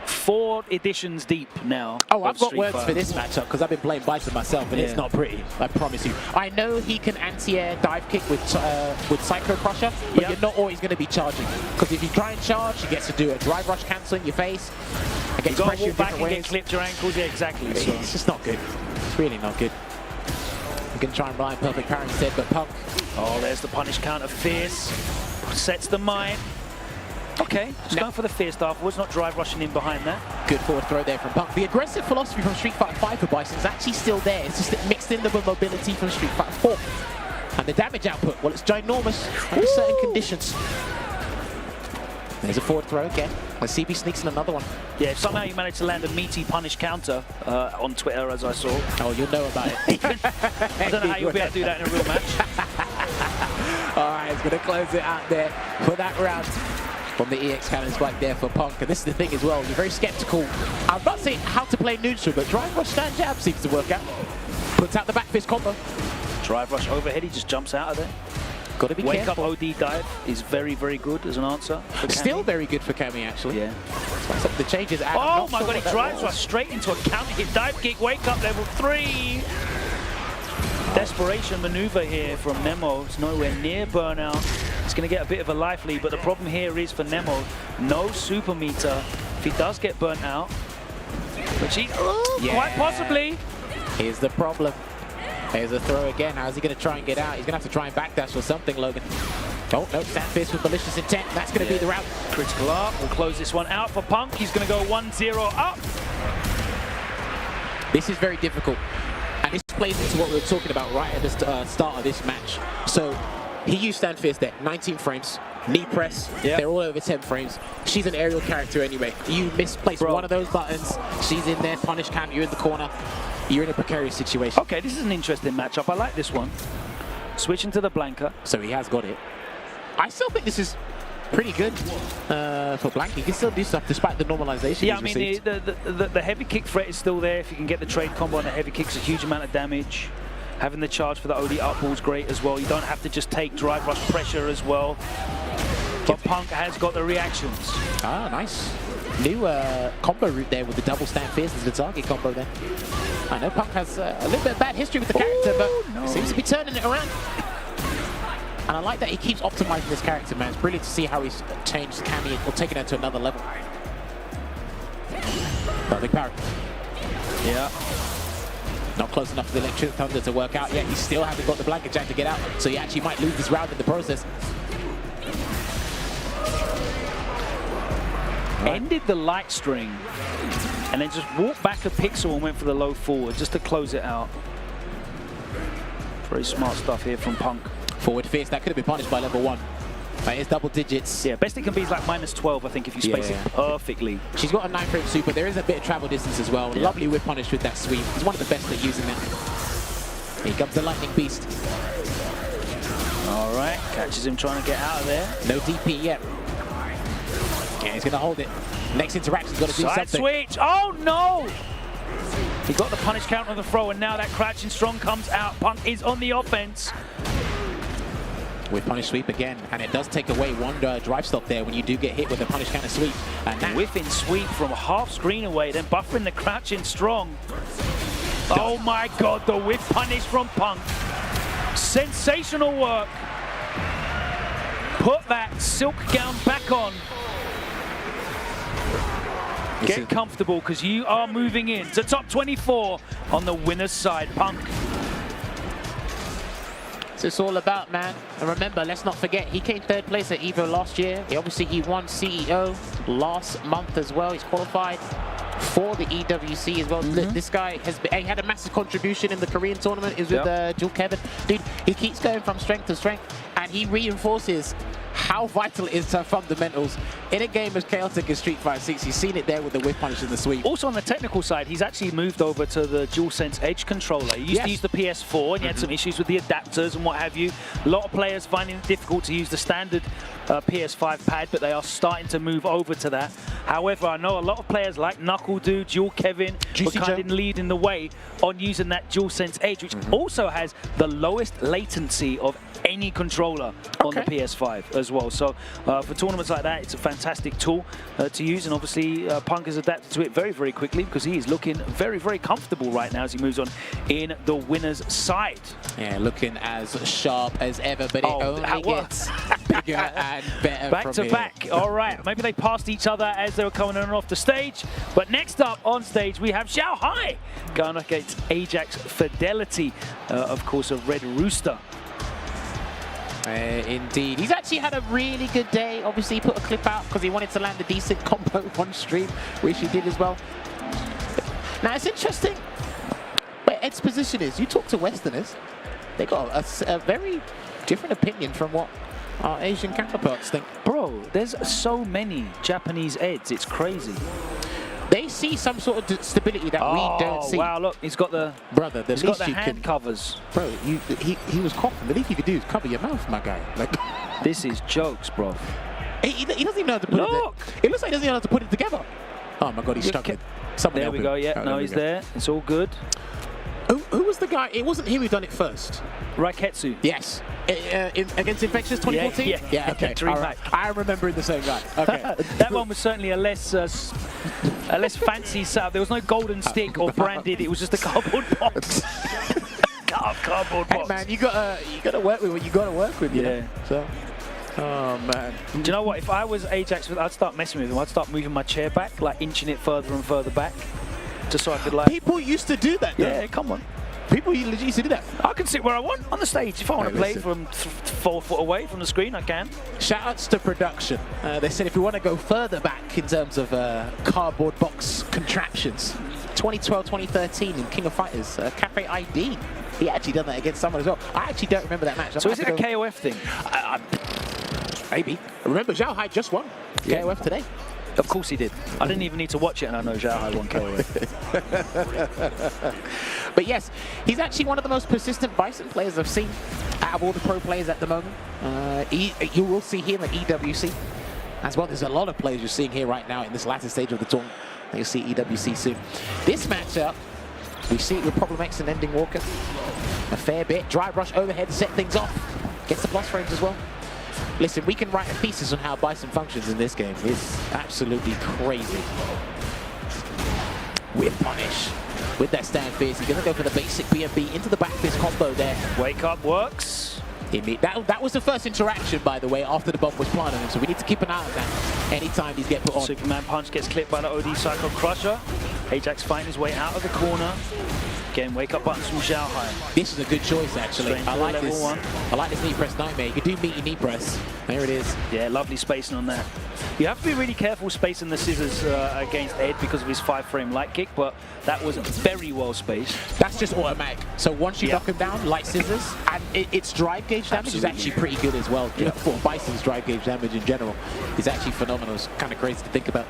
4 editions deep now. Oh, I've got words for this matchup because I've been playing Bison myself, and it's not pretty. I promise you. I know he can anti-air dive kick with Psycho Crusher, but you're not always going to be charging. Because if you try and charge, he gets to do a drive rush cancel in your face. And gets pressure in different ways. Get clipped your ankles. Yeah, exactly. So. It's just not good. It's really not good. You can try and rely on perfect power instead, but Punk. Oh, there's the punish counter. Fierce sets the mine. Okay, just going for the fierce afterwards, not drive rushing in behind that. Good forward throw there from Punk. The aggressive philosophy from Street Fighter 5 for Bison is actually still there. It's just mixed in with mobility from Street Fighter 4. And the damage output, well, it's ginormous under certain conditions. There's a forward throw again. Let's see if he sneaks in another one. Yeah, somehow you managed to land a meaty punish counter on Twitter, as I saw. Oh, you'll know about it. I don't know how you'll be able to do that in a real match. All right, he's going to close it out there for that round. From the EX cannon spike there for Punk. And this is the thing as well, you're very skeptical. I'm not saying how to play neutral, but drive rush stand jab seems to work out. Puts out the back fist combo. Drive rush overhead, he just jumps out of there. Gotta be Wake careful. up OD dive is very, very good as an answer. Still very good for Kami, actually. Yeah. So the changes add. Oh my god, he drives rush straight into a counter hit dive kick. Wake up level 3. Desperation maneuver here from Nemo. It's nowhere near burnout. It's going to get a bit of a life lead, but the problem here is for Nemo, no super meter. If he does get burnt out, which he quite possibly. Here's the problem. There's a throw again. How's he going to try and get out? He's going to have to try and backdash or something, Logan. Oh, no, stand fist with malicious intent. That's going to be the route. Critical up. We'll close this one out for Punk. He's going to go 1-0 up. This is very difficult. And this plays into what we were talking about right at the start of this match. So he used stand fist there, 19 frames, knee press, they're all over 10 frames. She's an aerial character anyway. You misplace one of those buttons, she's in there, punish cam, you're in the corner, you're in a precarious situation. Okay, this is an interesting matchup. I like this one. Switching to the Blanca. So he has got it. I still think this is pretty good for Blanca. He can still do stuff despite the normalization. Yeah, I mean, the heavy kick threat is still there. If you can get the trade combo on the heavy kick's a huge amount of damage. Having the charge for the OD up ball is great as well. You don't have to just take drive rush pressure as well. But Punk has got the reactions. Ah, nice. New combo route there with the double stand fierce as the target combo there. I know Punk has a little bit of bad history with the character, but seems to be turning it around. And I like that he keeps optimizing this character, man. It's brilliant to see how he's changed Kami or taken it to another level. Perfect parry. Yeah. Not close enough for the Electric Thunder to work out yet. He still hasn't got the blanket jack to get out, so he actually might lose this round in the process. Ended the light string and then just walked back a pixel and went for the low forward just to close it out. Very smart stuff here from Punk. Forward fist, that could have been punished by level 1. But it's double digits. Yeah, best it can be is like -12, I think, if you space it perfectly. She's got a 9-frame super. There is a bit of travel distance as well. Yeah. Lovely whip punish with that sweep. He's one of the best at using that. Here comes the Lightning Beast. All right, catches him trying to get out of there. No DP yet. Yeah, he's going to hold it. Next interaction's got to do Side something. switch. Oh, no! He got the punish counter on the throw, and now that crouching strong comes out. Punk is on the offense. With punish sweep again, and it does take away one drive stop there when you do get hit with a punish counter sweep. And now, Whiffing sweep from half screen away, then buffering the crouching strong. Oh my God, the whiff punish from Punk. Sensational work. Put that silk gown back on. Get comfortable, because you are moving in to top 24 on the winner's side, Punk. So it's all about, man. And remember, let's not forget, he came 3rd place at EVO last year. He won CEO last month as well. He's qualified for the EWC as well. This guy he had a massive contribution in the Korean tournament. Is with Jewel Kevin. Dude, he keeps going from strength to strength, and he reinforces how vital it is to have fundamentals in a game as chaotic as Street Fighter 6. You've seen it there with the whip punish and the sweep. Also on the technical side, he's actually moved over to the DualSense Edge controller. He used to use the PS4, and he had some issues with the adapters and what have you. A lot of players finding it difficult to use the standard PS5 pad, but they are starting to move over to that. However, I know a lot of players like Knuckledu, Jewel Kevin, were kind of leading the way on using that DualSense Edge, which also has the lowest latency of any controller on the PS5 as well. So for tournaments like that, it's a fantastic tool to use, and obviously Punk has adapted to it very, very quickly, because he is looking very, very comfortable right now as he moves on in the winner's side. Yeah, looking as sharp as ever, but it only gets bigger and better back from to here. back. All right, maybe they passed each other as they were coming on and off the stage, but next up on stage we have Xiao Hai going against Ajax Fidelity, of course, a Red Rooster. Indeed. He's actually had a really good day. Obviously, he put a clip out because he wanted to land a decent combo on stream, which he did as well. Now, it's interesting where Ed's position is. You talk to Westerners, they got a very different opinion from what our Asian counterparts think. Bro, there's so many Japanese Eds, it's crazy. They see some sort of stability that we don't see. Wow, look, he's got the he's got the hand covers. Bro, he was coughing. The least you could do is cover your mouth, my guy. Like, this is jokes, bro. He doesn't even know how to put it. It looks like he doesn't know how to put it together. Oh my God, he's struggling. Someone there we go. Yeah, no, he's there. It's all good. Who was the guy? It wasn't him who done it first. Raiketsu. Yes. Against Infectious 2014? Yeah, okay. Right. I remember the same guy. Okay. That one was certainly a less fancy setup. There was no golden stick or branded. It was just a cardboard box. Cardboard box. Hey man, you gotta work with what you gotta work with. You know? So. Oh man. Do you know what? If I was Ajax, I'd start messing with him. I'd start moving my chair back, like inching it further and further back, just so I could like. People used to do that. Though. Yeah, come on. People legit used to do that. I can sit where I want on the stage. If I want to play from 4 foot away from the screen, I can. Shout outs to production. They said if we want to go further back in terms of cardboard box contraptions, 2012, 2013 in King of Fighters, Cafe ID. He actually done that against someone as well. I actually don't remember that match. So is it a KOF thing? Maybe. Remember, Xiao Hai just won KOF today. Of course he did. I didn't even need to watch it, and I know Xiao Hai won KOF. But yes, he's actually one of the most persistent Bison players I've seen out of all the pro players at the moment. You will see him at EWC as well. There's a lot of players you're seeing here right now in this latter stage of the tournament. You'll see EWC soon. This matchup, we see it with Problem X and Ending Walker. A fair bit. Drive rush overhead to set things off. Gets the plus frames as well. Listen, we can write pieces on how Bison functions in this game. It's absolutely crazy. With punish. With that stand fist, he's going to go for the basic BMB into the back fist combo there. Wake up works. That was the first interaction, by the way, after the bomb was planted on him, so we need to keep an eye on that anytime these get put on. Superman punch gets clipped by the OD Cycle Crusher. Ajax fighting his way out of the corner. Again, wake up buttons from Xiaohai. This is a good choice, actually. I like this. One. I like this knee press nightmare. You can do meaty knee press. There it is. Yeah, lovely spacing on that. You have to be really careful spacing the scissors against Ed because of his 5-frame light kick, but that was very well spaced. That's just automatic. So once you knock him down, light scissors, and its drive gauge damage is actually pretty good as well. You know, for Bison's drive gauge damage in general is actually phenomenal. It's kind of crazy to think about.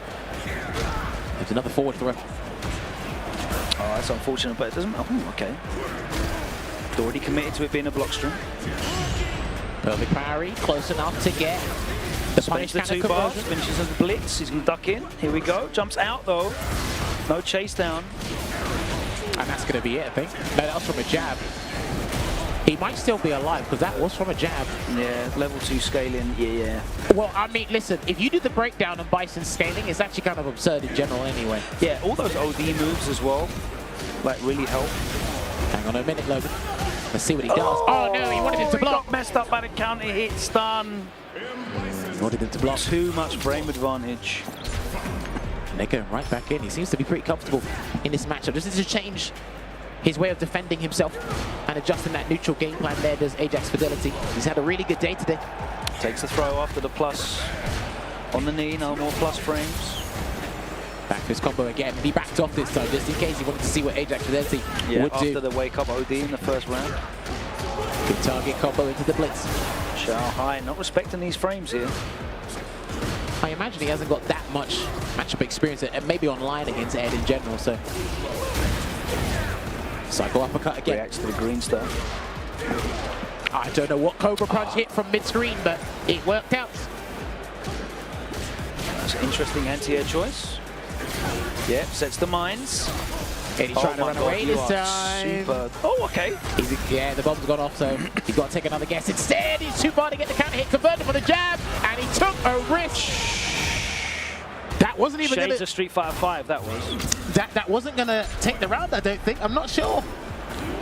There's another forward throw. Oh, that's unfortunate, but it doesn't matter. Okay. Already committed to it being a block string. Perfect parry, close enough to get the punish the 2 bars, finishes as a blitz. He's going to duck in. Here we go. Jumps out though. No chase down. And that's going to be it, I think. No, that was from a jab. He might still be alive because that was from a jab. Yeah, level 2 scaling. Yeah. Well, I mean, listen, if you do the breakdown of Bison's scaling, it's actually kind of absurd in general anyway. Yeah, all those OD moves as well, like, really help. Hang on a minute, Logan. Let's see what he does. Oh no, he wanted him to block. Got messed up by the counter hit stun. He wanted him to block. Too much frame advantage. And they're going right back in. He seems to be pretty comfortable in this matchup. Just to change his way of defending himself and adjusting that neutral game plan there does Ajax Fidelity. He's had a really good day today. Takes the throw after the plus on the knee, no more plus frames. Back to his combo again. He backed off this time just in case he wanted to see what Ajax Fidelity would do. After the wake up OD in the first round. Good target combo into the blitz. Xiaohai not respecting these frames here. I imagine he hasn't got that much matchup experience, and maybe online against Ed in general, so. Cycle uppercut again. Reacts to the green stuff. I don't know what Cobra Punch hit from mid-screen, but it worked out. That's an interesting anti-air choice. Yep, sets the mines. And he's trying to run away this time. Super. Oh, okay. Yeah, the bomb's gone off, so he's got to take another guess. Instead, he's too far to get the counter hit, converted for the jab, and he took a risk. That wasn't even Shades of Street Fighter 5, that was. That wasn't going to take the round, I don't think. I'm not sure.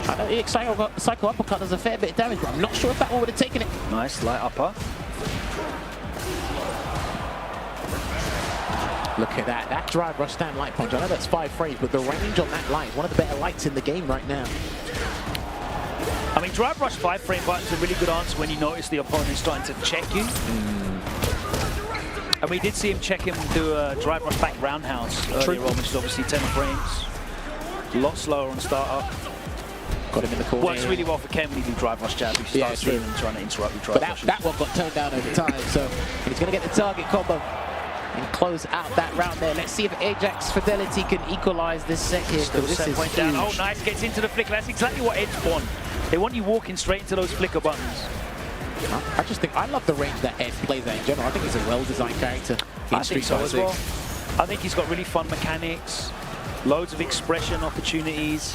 I know the Cycle uppercut does a fair bit of damage, but I'm not sure if that one would have taken it. Nice, light upper. Look at that. That drive rush stand light punch. I know that's 5 frames, but the range on that light is one of the better lights in the game right now. I mean, drive rush 5-frame button's a really good answer when you notice the opponent's starting to check you. And we did see him check him do a drive rush back roundhouse earlier on, which is obviously 10 frames. A lot slower on startup. Got him in the corner. Works really well for Ken when you do drive rush jab. You start seeing him trying to interrupt your drive rushes. That one got turned down over time, so he's going to get the target combo and close out that round there. Let's see if Ajax Fidelity can equalize this set here. This is point down. Oh, nice. Gets into the flicker. That's exactly what Ed's want. They want you walking straight into those flicker buttons. I just think I love the range that Ed plays at in general. I think he's a well-designed character in Street Fighter 6. Well. I think he's got really fun mechanics, loads of expression opportunities,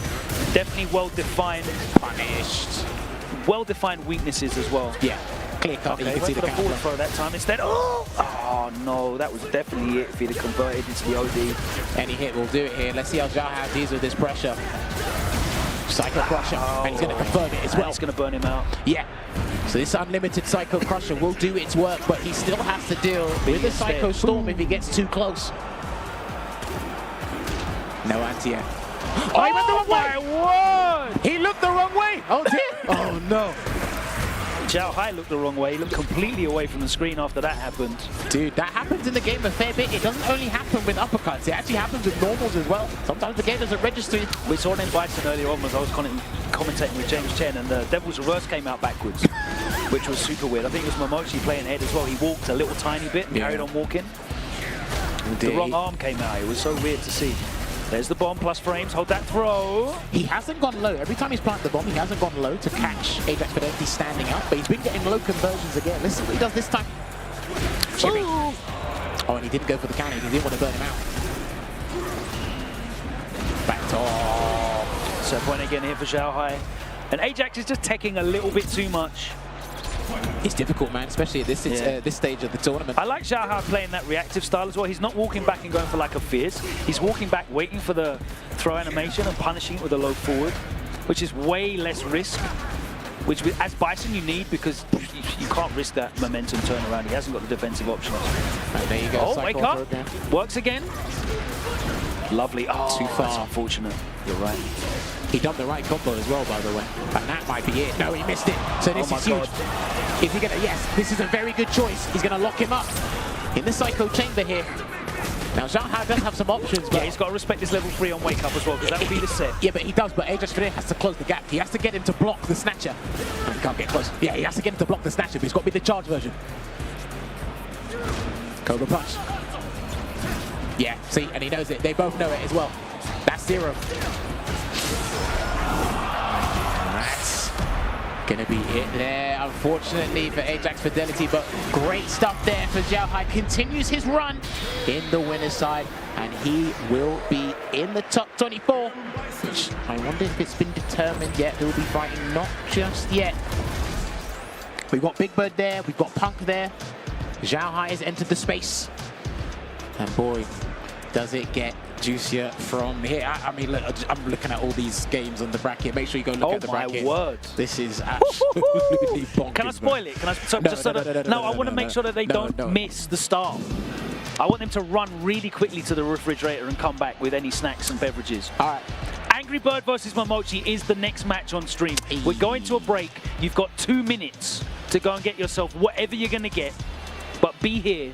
definitely well-defined, punished, well-defined weaknesses as well. Yeah, clear cut. Okay, you can see the forward throw that time instead. Oh no, that was definitely it if he'd have converted into the OD. Any hit will do it here. Let's see how Xiaohai deals with this pressure. Psycho Crusher, and he's going to confirm it as well. It's going to burn him out. Yeah. So this unlimited Psycho Crusher will do its work, but he still has to deal with the Psycho Storm if he gets too close. No anti-air. Oh, he went the wrong way! Word. He looked the wrong way! Oh dear! Oh no! Xiaohai looked the wrong way. He looked completely away from the screen after that happened. Dude, that happens in the game a fair bit. It doesn't only happen with uppercuts. It actually happens with normals as well. Sometimes the game doesn't register. We saw it in Bison earlier on as I was commentating with James Chen, and the Devil's Reverse came out backwards, which was super weird. I think it was Mochi playing Ed as well. He walked a little tiny bit and carried on walking. The wrong arm came out. It was so weird to see. There's the bomb plus frames. Hold that throw. He hasn't gone low. Every time he's planted the bomb, he hasn't gone low to catch Ajax Fidelity standing up, but he's been getting low conversions again. Let's see what he does this time. Oh, and he didn't go for the counter. He didn't want to burn him out. Back top. So point again here for Xiaohai. And Ajax is just taking a little bit too much. It's difficult, man, especially at this stage of the tournament. I like Xiaohai playing that reactive style as well. He's not walking back and going for like a fierce. He's walking back, waiting for the throw animation and punishing it with a low forward, which is way less risk, which as Bison you need because you can't risk that momentum turnaround. He hasn't got the defensive options. And there you go. Oh, wake up. Works again. Lovely. Oh, too far. That's unfortunate. You're right. He done the right combo as well, by the way. And that might be it. No, he missed it. So this is huge. Is he gonna? Yes, this is a very good choice. He's gonna lock him up in the Psycho Chamber here. Now, Zhao does have some options, but... Yeah, he's got to respect his level 3 on Wake Up as well, because that will be the set. Yeah, but he does, but Ajax Fenrir has to close the gap. He has to get him to block the Snatcher. And he can't get close. Yeah, he has to get him to block the Snatcher, but he's got to be the charge version. Cobra Punch. Yeah, see, and he knows it. They both know it as well. That's 0. That's gonna be it there, unfortunately, for Ajax Fidelity, but great stuff there for Xiaohai. Continues his run in the winner's side, and he will be in the top 24, which I wonder if it's been determined yet. He'll be fighting, not just yet. We've got Big Bird there, we've got Punk there. Xiaohai has entered the space, and boy, does it get juicier from here. I mean, look, I'm looking at all these games on the bracket. Make sure you go look at the bracket. Oh my word. This is absolutely bonkers. Can I spoil it? Can I? I want to make sure that they don't miss the start. I want them to run really quickly to the refrigerator and come back with any snacks and beverages. All right. Angry Bird versus Mochi is the next match on stream. We're going to a break. You've got 2 minutes to go and get yourself whatever you're going to get, but be here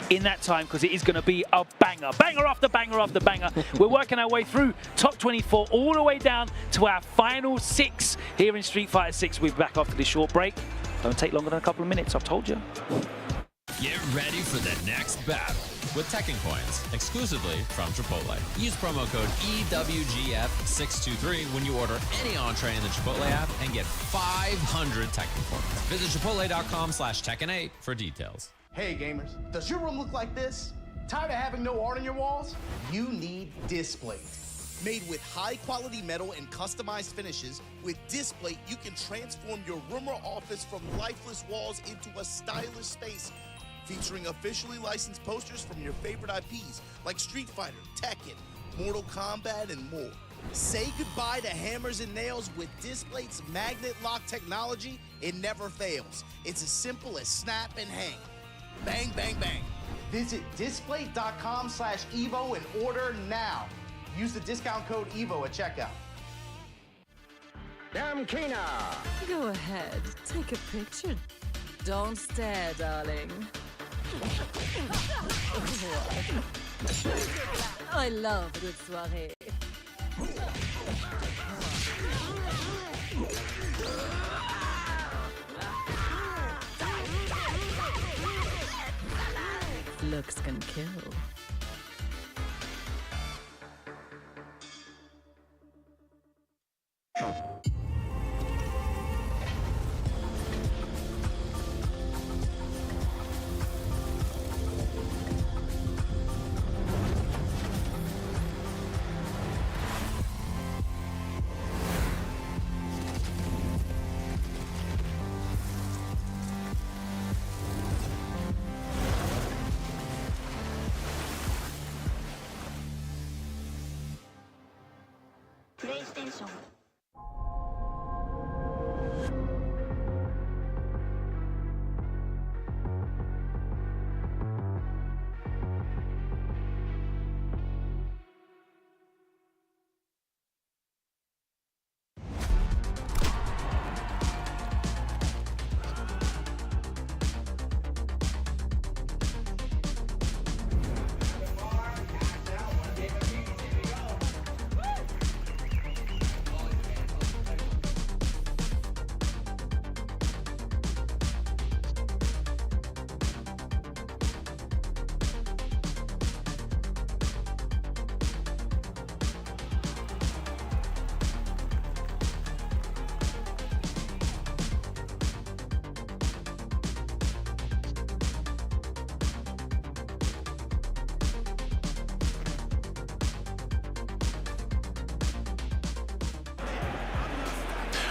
in that time, because it is going to be a banger. Banger after banger after banger. We're working our way through top 24 all the way down to our final 6 here in Street Fighter 6. We'll be back after this short break. Don't take longer than a couple of minutes, I've told you. Get ready for the next battle with Tekken Coins, exclusively from Chipotle. Use promo code EWGF623 when you order any entree in the Chipotle app and get 500 Tekken Coins. Visit chipotle.com/Tekken8 for details. Hey gamers, does your room look like this? Tired of having no art on your walls? You need Displate. Made with high quality metal and customized finishes, with Displate you can transform your room or office from lifeless walls into a stylish space, featuring officially licensed posters from your favorite IPs like Street Fighter, Tekken, Mortal Kombat, and more. Say goodbye to hammers and nails with Displate's magnet lock technology. It never fails. It's as simple as snap and hang. Bang, bang, bang. Visit displate.com/Evo and order now. Use the discount code EVO at checkout. Damkina! Go ahead, take a picture. Don't stare, darling. I love a good soirée. Looks can kill. PlayStation.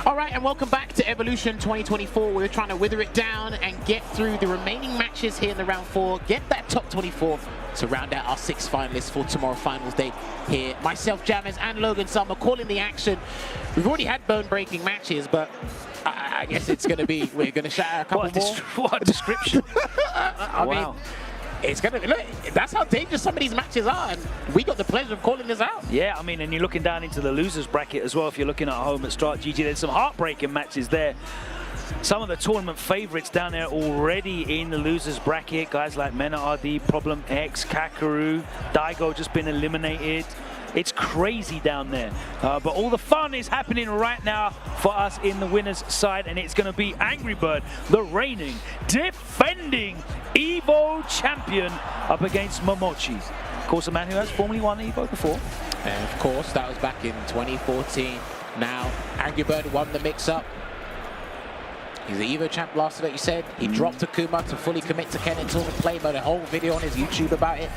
All right, and welcome back to Evolution 2024. We're trying to wither it down and get through the remaining matches here in the round 4, get that top 24 to round out our 6 finalists for tomorrow finals day here. Myself, Jammers, and Logan Summer calling the action. We've already had bone-breaking matches, but I guess it's going to be, we're going to shout out a couple more. What a description. I mean, it's gonna look. That's how dangerous some of these matches are, and we got the pleasure of calling this out. Yeah, I mean, and you're looking down into the losers bracket as well. If you're looking at home at Start GG, there's some heartbreaking matches there. Some of the tournament favorites down there already in the losers bracket. Guys like Mena RD, Problem X, Kakaru, Daigo just been eliminated. It's crazy down there. But all the fun is happening right now for us in the winners side, and it's going to be Angry Bird, the reigning, defending EVO champion, up against Mochi. Of course, a man who has formerly won EVO before. And of course, that was back in 2014. Now, Angry Bird won the mix-up. He's the EVO champ last night, you said. He dropped Akuma to fully commit to Ken in tournament play, made a whole video on his YouTube about it.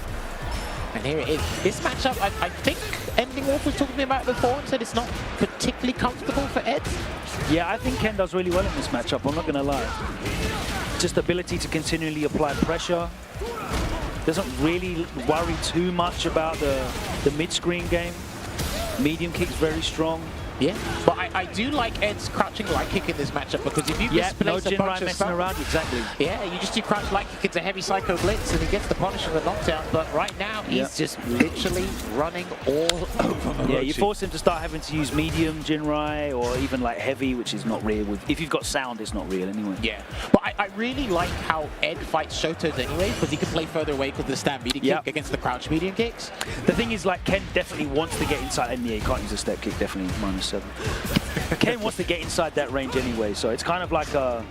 And here it is. This matchup, I think Ending Wolf was talking to me about it before and said it's not particularly comfortable for Ed. Yeah, I think Ken does really well in this matchup, I'm not going to lie. Just ability to continually apply pressure. Doesn't really worry too much about the mid-screen game. Medium kick's very strong. Yeah, but I do like Ed's crouching light kick in this matchup, because if you misplace a bunch of stuff, around, exactly. Yeah, you just do crouch light kick into heavy psycho blitz and he gets the punish of the knockdown, but right now he's just literally running all over Mochi. Yeah, you force him to start having to use medium Jinrai or even like heavy, which is not real. If you've got sound, it's not real anyway. Yeah, but I really like how Ed fights Shotos anyway, because he can play further away because of the stand medium kick against the crouch medium kicks. The thing is, like, Ken definitely wants to get inside, and yeah, he can't use a step kick, definitely -7. Ken wants to get inside that range anyway, so it's kind of like a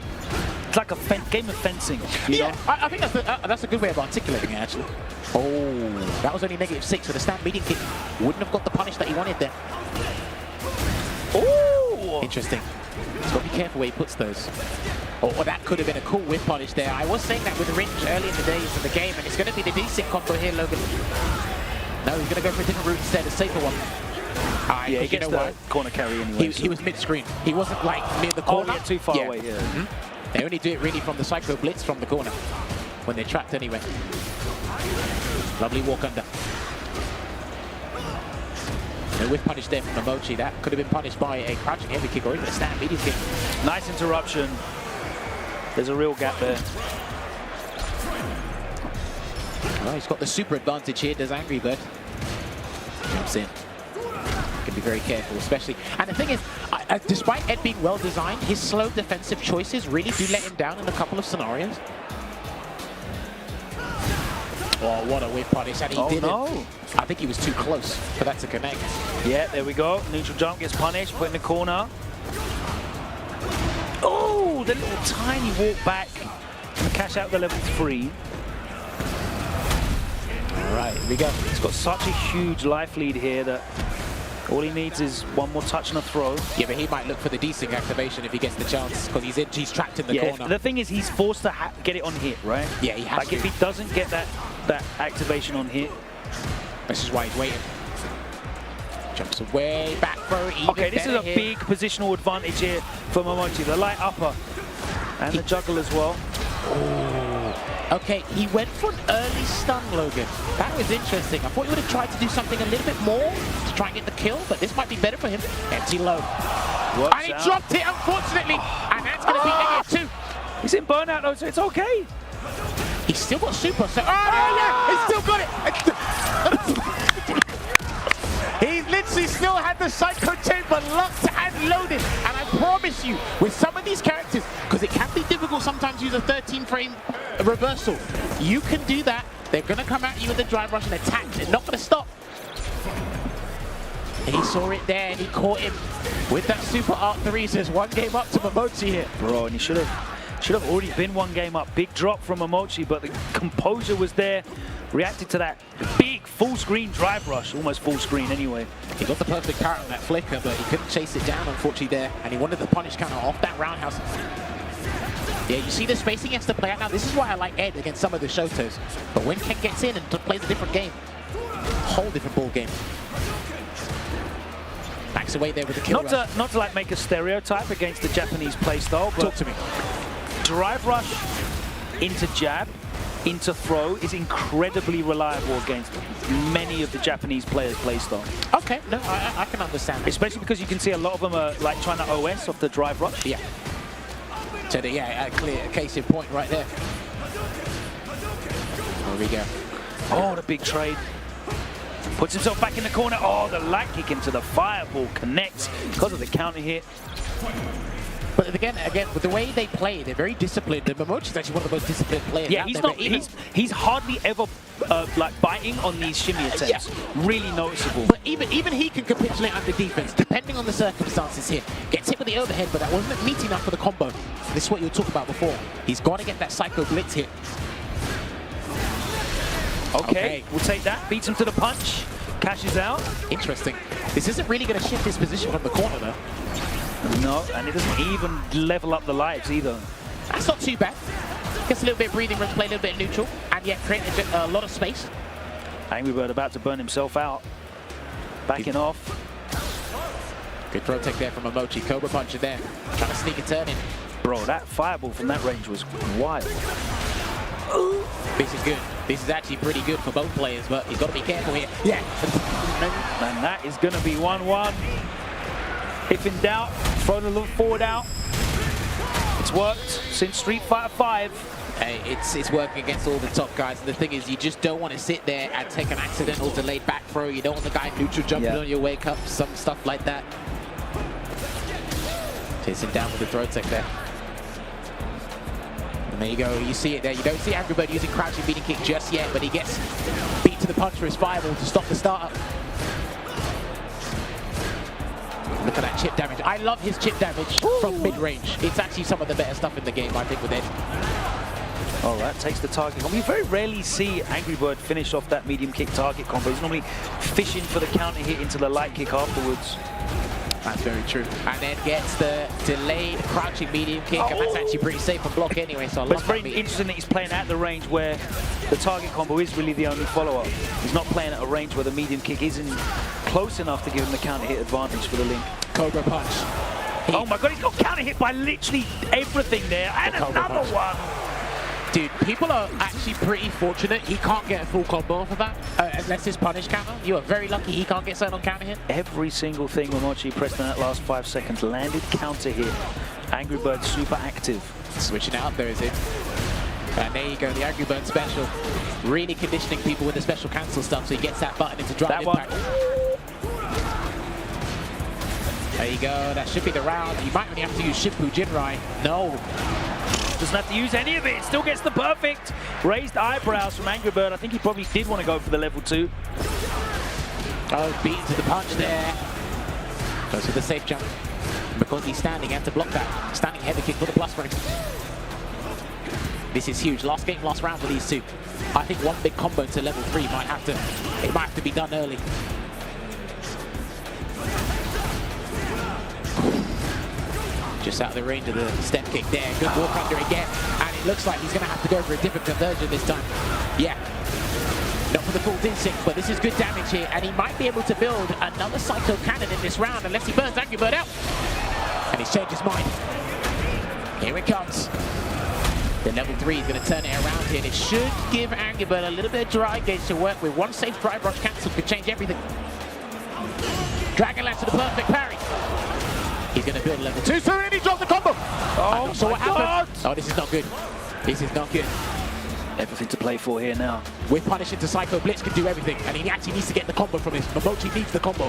game of fencing. You know? I think that's a good way of articulating it, actually. Oh, that was only -6, so the stand medium kick wouldn't have got the punish that he wanted there. Oh, interesting. He's got to be careful where he puts those. Oh, that could have been a cool whip punish there. I was saying that with Rinch early in the days of the game, and it's going to be the decent combo here, Logan. No, he's going to go for a different route instead, a safer one. Yeah, he gets the corner carry anyway. He was mid-screen. He wasn't like near the corner. Oh, yeah, too far away, yeah. They only do it really from the Psycho Blitz from the corner, when they're trapped anyway. Lovely walk under. No whiff punish there from Mochi. That could have been punished by a crouching heavy kick or even a stand medium kick. Nice interruption. There's a real gap there. Well, he's got the super advantage here, does Angry Bird. Jumps in. Can be very careful, especially. And the thing is, despite Ed being well designed, his slow defensive choices really do let him down in a couple of scenarios. Oh, what a whip punish, and he didn't. I think he was too close for that to connect. Yeah, there we go. Neutral jump gets punished, put in the corner. Oh, the little tiny walk back and cash out the level 3. All right, here we go. He's got such a huge life lead here that all he needs is one more touch and a throw. Yeah, but he might look for the desync activation if he gets the chance, because he's trapped in the corner. The thing is, he's forced to get it on hit, right? Yeah, he has to. If he doesn't get that activation on hit. This is why he's waiting. Jumps away, back throw, even okay, this is a big positional advantage here for Mochi. The light upper and the juggle as well. Oh. Okay, he went for an early stun, Logan. That was interesting. I thought he would have tried to do something a little bit more to try and get the kill, but this might be better for him. Empty low. And he dropped it, unfortunately. And that's going to be -2. He's in burnout, though, so it's okay. He's still got super, so... Oh, yeah! He's still got it! He literally still had the Psycho Chamber locked and loaded. And I promise you, with some of these characters, because it can be difficult sometimes to use a 13-frame reversal, you can do that. They're going to come at you with the drive rush and attack. They're not going to stop. And he saw it there, and he caught him with that super art 3. So there's 1 game up to Mochi here. Bro, and he should have already been 1 game up. Big drop from Mochi, but the composure was there. Reacted to that big full screen drive rush, almost full screen anyway. He got the perfect parry on that flicker, but he couldn't chase it down, unfortunately, there. And he wanted the punish counter off that roundhouse. Yeah, you see the spacing he has to play out now. This is why I like Ed against some of the Shotos. But when Ken gets in and plays a different game, whole different ball game. Backs away there with the kill rush. Not to like make a stereotype against the Japanese playstyle, but talk to me. Drive rush into jab, into throw is incredibly reliable against many of the Japanese players' playstyle. Okay, no, I can understand that. Especially because you can see a lot of them are like trying to OS off the drive rush. Yeah. So yeah, a clear case in point right there. There we go. Oh, the big trade. Puts himself back in the corner. Oh, the light kick into the fireball connects because of the counter hit. But again, with the way they play, they're very disciplined. And Mochi's actually one of the most disciplined players. Yeah, out he's there, not. but even, He's hardly ever like biting on these shimmy attempts. Yeah. Really noticeable. But even he can capitulate under defense, depending on the circumstances here. Gets hit with the overhead, but that wasn't neat enough for the combo. This is what you were talking about before. He's got to get that Psycho Blitz hit. Okay, we'll take that. Beats him to the punch. Cashes out. Interesting. This isn't really going to shift his position from the corner, though. No, and it doesn't even level up the lives either. That's not too bad. Gets a little bit of breathing room, play a little bit neutral, and yet create a lot of space. Angry Bird about to burn himself out. Backing off. Good throw take there from a Mochi. Cobra puncher there. Trying to sneak a turn in. Bro, that fireball from that range was wild. This is good. This is actually pretty good for both players, but he's got to be careful here. Yeah. And that is going to be 1-1. If in doubt, throw the little forward out. It's worked since Street Fighter 5. Hey, it's working against all the top guys. And the thing is, you just don't want to sit there and take an accidental delayed back throw. You don't want the guy neutral jumping on your wake up, some stuff like that. Chasing down with the throw tech there. And there you go, you see it there. You don't see Angry Bird using crouching beating kick just yet, but he gets beat to the punch for his fireball to stop the startup. Look at that chip damage. I love his chip damage from mid-range. It's actually some of the better stuff in the game, I think, with Ed. All right, takes the target combo. You very rarely see Angry Bird finish off that medium kick target combo. He's normally fishing for the counter hit into the light kick afterwards. That's very true. And then gets the delayed crouching medium kick, and that's actually pretty safe and block anyway, so I love But it's very interesting that he's playing at the range where the target combo is really the only follow-up. He's not playing at a range where the medium kick isn't close enough to give him the counter hit advantage for the link. Cobra punch. Oh my god, he's got counter hit by literally everything there, and another one. Dude, people are actually pretty fortunate. He can't get a full combo off of that, unless his punish counter. You are very lucky he can't get certain on counter hit. Every single thing Mochi pressed in that last 5 seconds landed counter hit. Angry Bird super active. Switching it up there, is it? And there you go, the Angry Bird special. Really conditioning people with the special cancel stuff so he gets that button into drive impact. There you go, that should be the round. You might only have to use Shimpu Jinrai. No. Doesn't have to use any of it. Still gets the perfect raised eyebrows from Angry Bird. I think he probably did want to go for the level 2. Oh, beaten to the punch there. Goes for the safe jump. Because he's standing, had to block that. Standing heavy kick for the plus frame. This is huge. Last game, last round for these two. I think one big combo to level 3 might have to be done early. Just out of the range of the step kick there. Good walk under again. And it looks like he's going to have to go for a different conversion this time. Yeah. Not for the full D-sync, but this is good damage here. And he might be able to build another Psycho Cannon in this round unless he burns Angry Bird out. And he's changed his mind. Here it comes. The level 3 is going to turn it around here. And it should give Angry Bird a little bit of dry gauge to work with. One safe drive rush cancel could change everything. Dragon Lance to the perfect parry. He's going to build level 2 soon, and he dropped the combo. Oh, so what happened? Oh, this is not good. This is not good. Everything to play for here now. With punish into Psycho Blitz can do everything, and he actually needs to get the combo from this. Mochi needs the combo.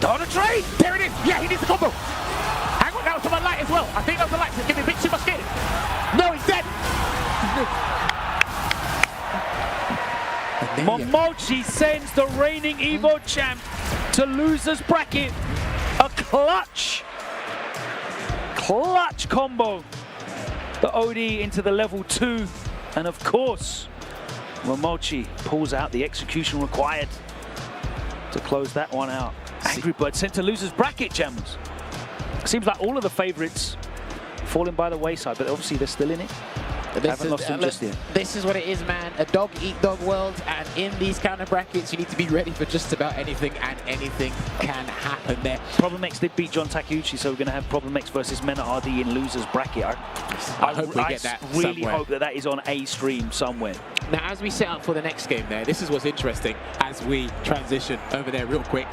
On a trade! There it is! Yeah, he needs the combo! Hang on, that was from a light as well. I think that was a light, so give me a bit too much scared. No, he's dead! Mochi sends the reigning Evo champ to loser's bracket. A clutch combo. The OD into the level 2. And of course, Mochi pulls out the execution required to close that one out. Angry Bird sent to loser's bracket, Jammers. Seems like all of the favorites falling by the wayside, but obviously they're still in it. Haven't lost them just yet. This is what it is, man. A dog-eat-dog world, and in these counter brackets, you need to be ready for just about anything, and anything can happen there. Problem X did beat Jon Takeuchi, so we're going to have Problem X versus Mena RD in loser's bracket. I hope we get that really somewhere. hope that is on a stream somewhere. Now, as we set up for the next game there, this is what's interesting as we transition over there real quick.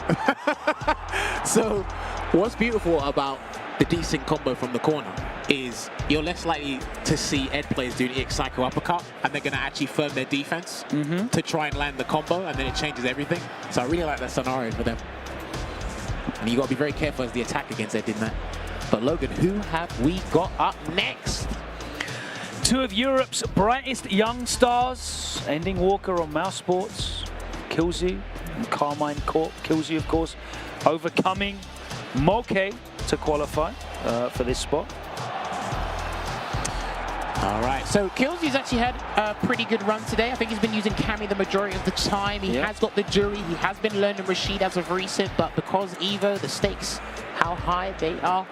So, what's beautiful about the desync combo from the corner is you're less likely to see Ed players do the X Psycho uppercut, and they're going to actually firm their defense to try and land the combo, and then it changes everything. So I really like that scenario for them. And you got to be very careful as the attack against Ed in that. But Logan, who have we got up next? Two of Europe's brightest young stars, Ending Walker on Mouse Sports, Killsy and Carmine Corp. Killsy, of course, overcoming Mochi to qualify for this spot. All right, so Killsy's actually had a pretty good run today. I think he's been using Cammy the majority of the time. He has got the jury. He has been learning Rashid as of recent, but because Evo, the stakes, how high they are.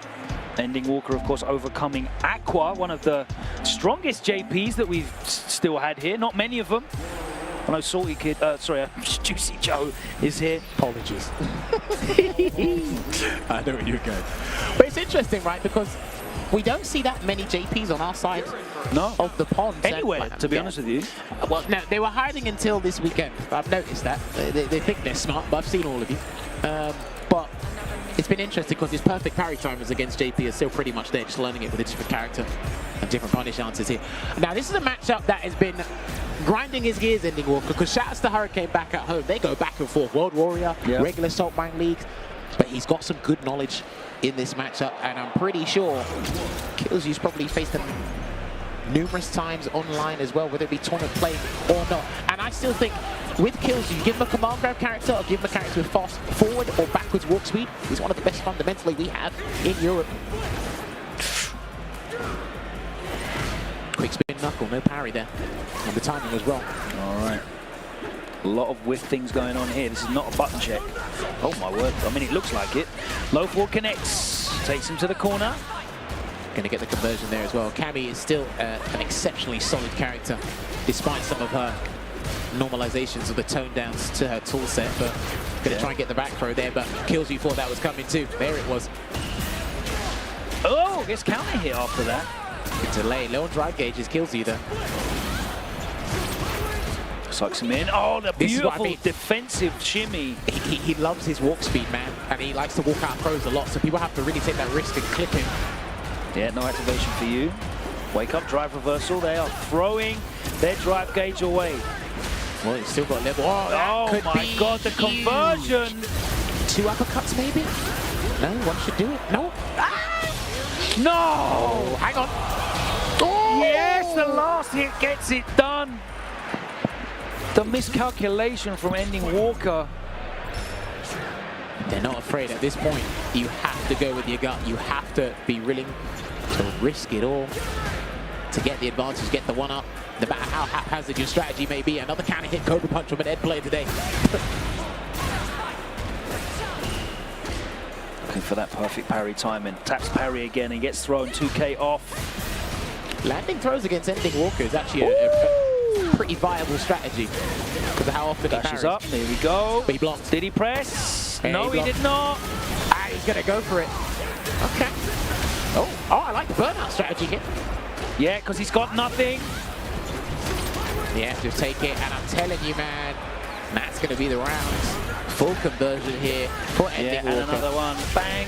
Ending Walker, of course, overcoming Aqua, one of the strongest JPs that we've still had here. Not many of them. I know Salty Kid, Juicy Joe is here. Apologies. I know where you're going. But it's interesting, right? Because we don't see that many JPs on our side of the pond. Anywhere, to be honest with you. Well, no, they were hiding until this weekend. I've noticed that. They think they're smart, but I've seen all of you. But it's been interesting because his perfect parry timers against JP are still pretty much there, just learning it with a different character and different punish answers here. Now, this is a matchup that has been grinding his gears, Ending Walker, because shout outs to Hurricane back at home. They go back and forth, World Warrior, regular Salt Mine League, but he's got some good knowledge in this matchup, and I'm pretty sure Killsy's probably faced him numerous times online as well, whether it be tournament play or not. And I still think with Killsy, you give him a command grab character or give him a character with fast forward or backwards walk speed, he's one of the best fundamentally we have in Europe. Quick spin knuckle, no parry there. And the timing was wrong. All right. A lot of whiff things going on here. This is not a button check. Oh my word. I mean, it looks like it. Low four connects. Takes him to the corner. Going to get the conversion there as well. Cammy is still an exceptionally solid character, despite some of her normalizations of the tone downs to her tool set. But going to try and get the back throw there, but Killsy thought that was coming too. There it was. Oh, gets counter hit after that. Good delay. Low on drive gauges Killsy there. Sucks him in. Oh, the beautiful defensive shimmy. He loves his walk speed, man, and he likes to walk out throws a lot, so people have to really take that risk and clip him. Yeah, no activation for you. Wake up, drive reversal. They are throwing their drive gauge away. Well, he's still got level. Oh my God, the conversion. 2 uppercuts, maybe? No, one should do it. No. No! Oh, hang on. Oh! Yes, the last hit gets it done. The miscalculation from Ending Walker. They're not afraid at this point. You have to go with your gut. You have to be willing to risk it all to get the advantage, get the one up. No matter how haphazard your strategy may be. Another counter hit Cobra Punch from an Ed player today. Looking for that perfect parry timing. Taps parry again and gets thrown 2K off. Landing throws against Ending Walker is actually a pretty viable strategy because of how often he dashes parries. up. There we go. But he blocked. Did he press? Yeah, no, he did not. Ah, he's going to go for it. Okay. Oh, I like the burnout strategy here. Yeah, because he's got nothing. Yeah, just take it. And I'm telling you, man, that's going to be the round. Full conversion here for Ending Walker. And another one. Bang.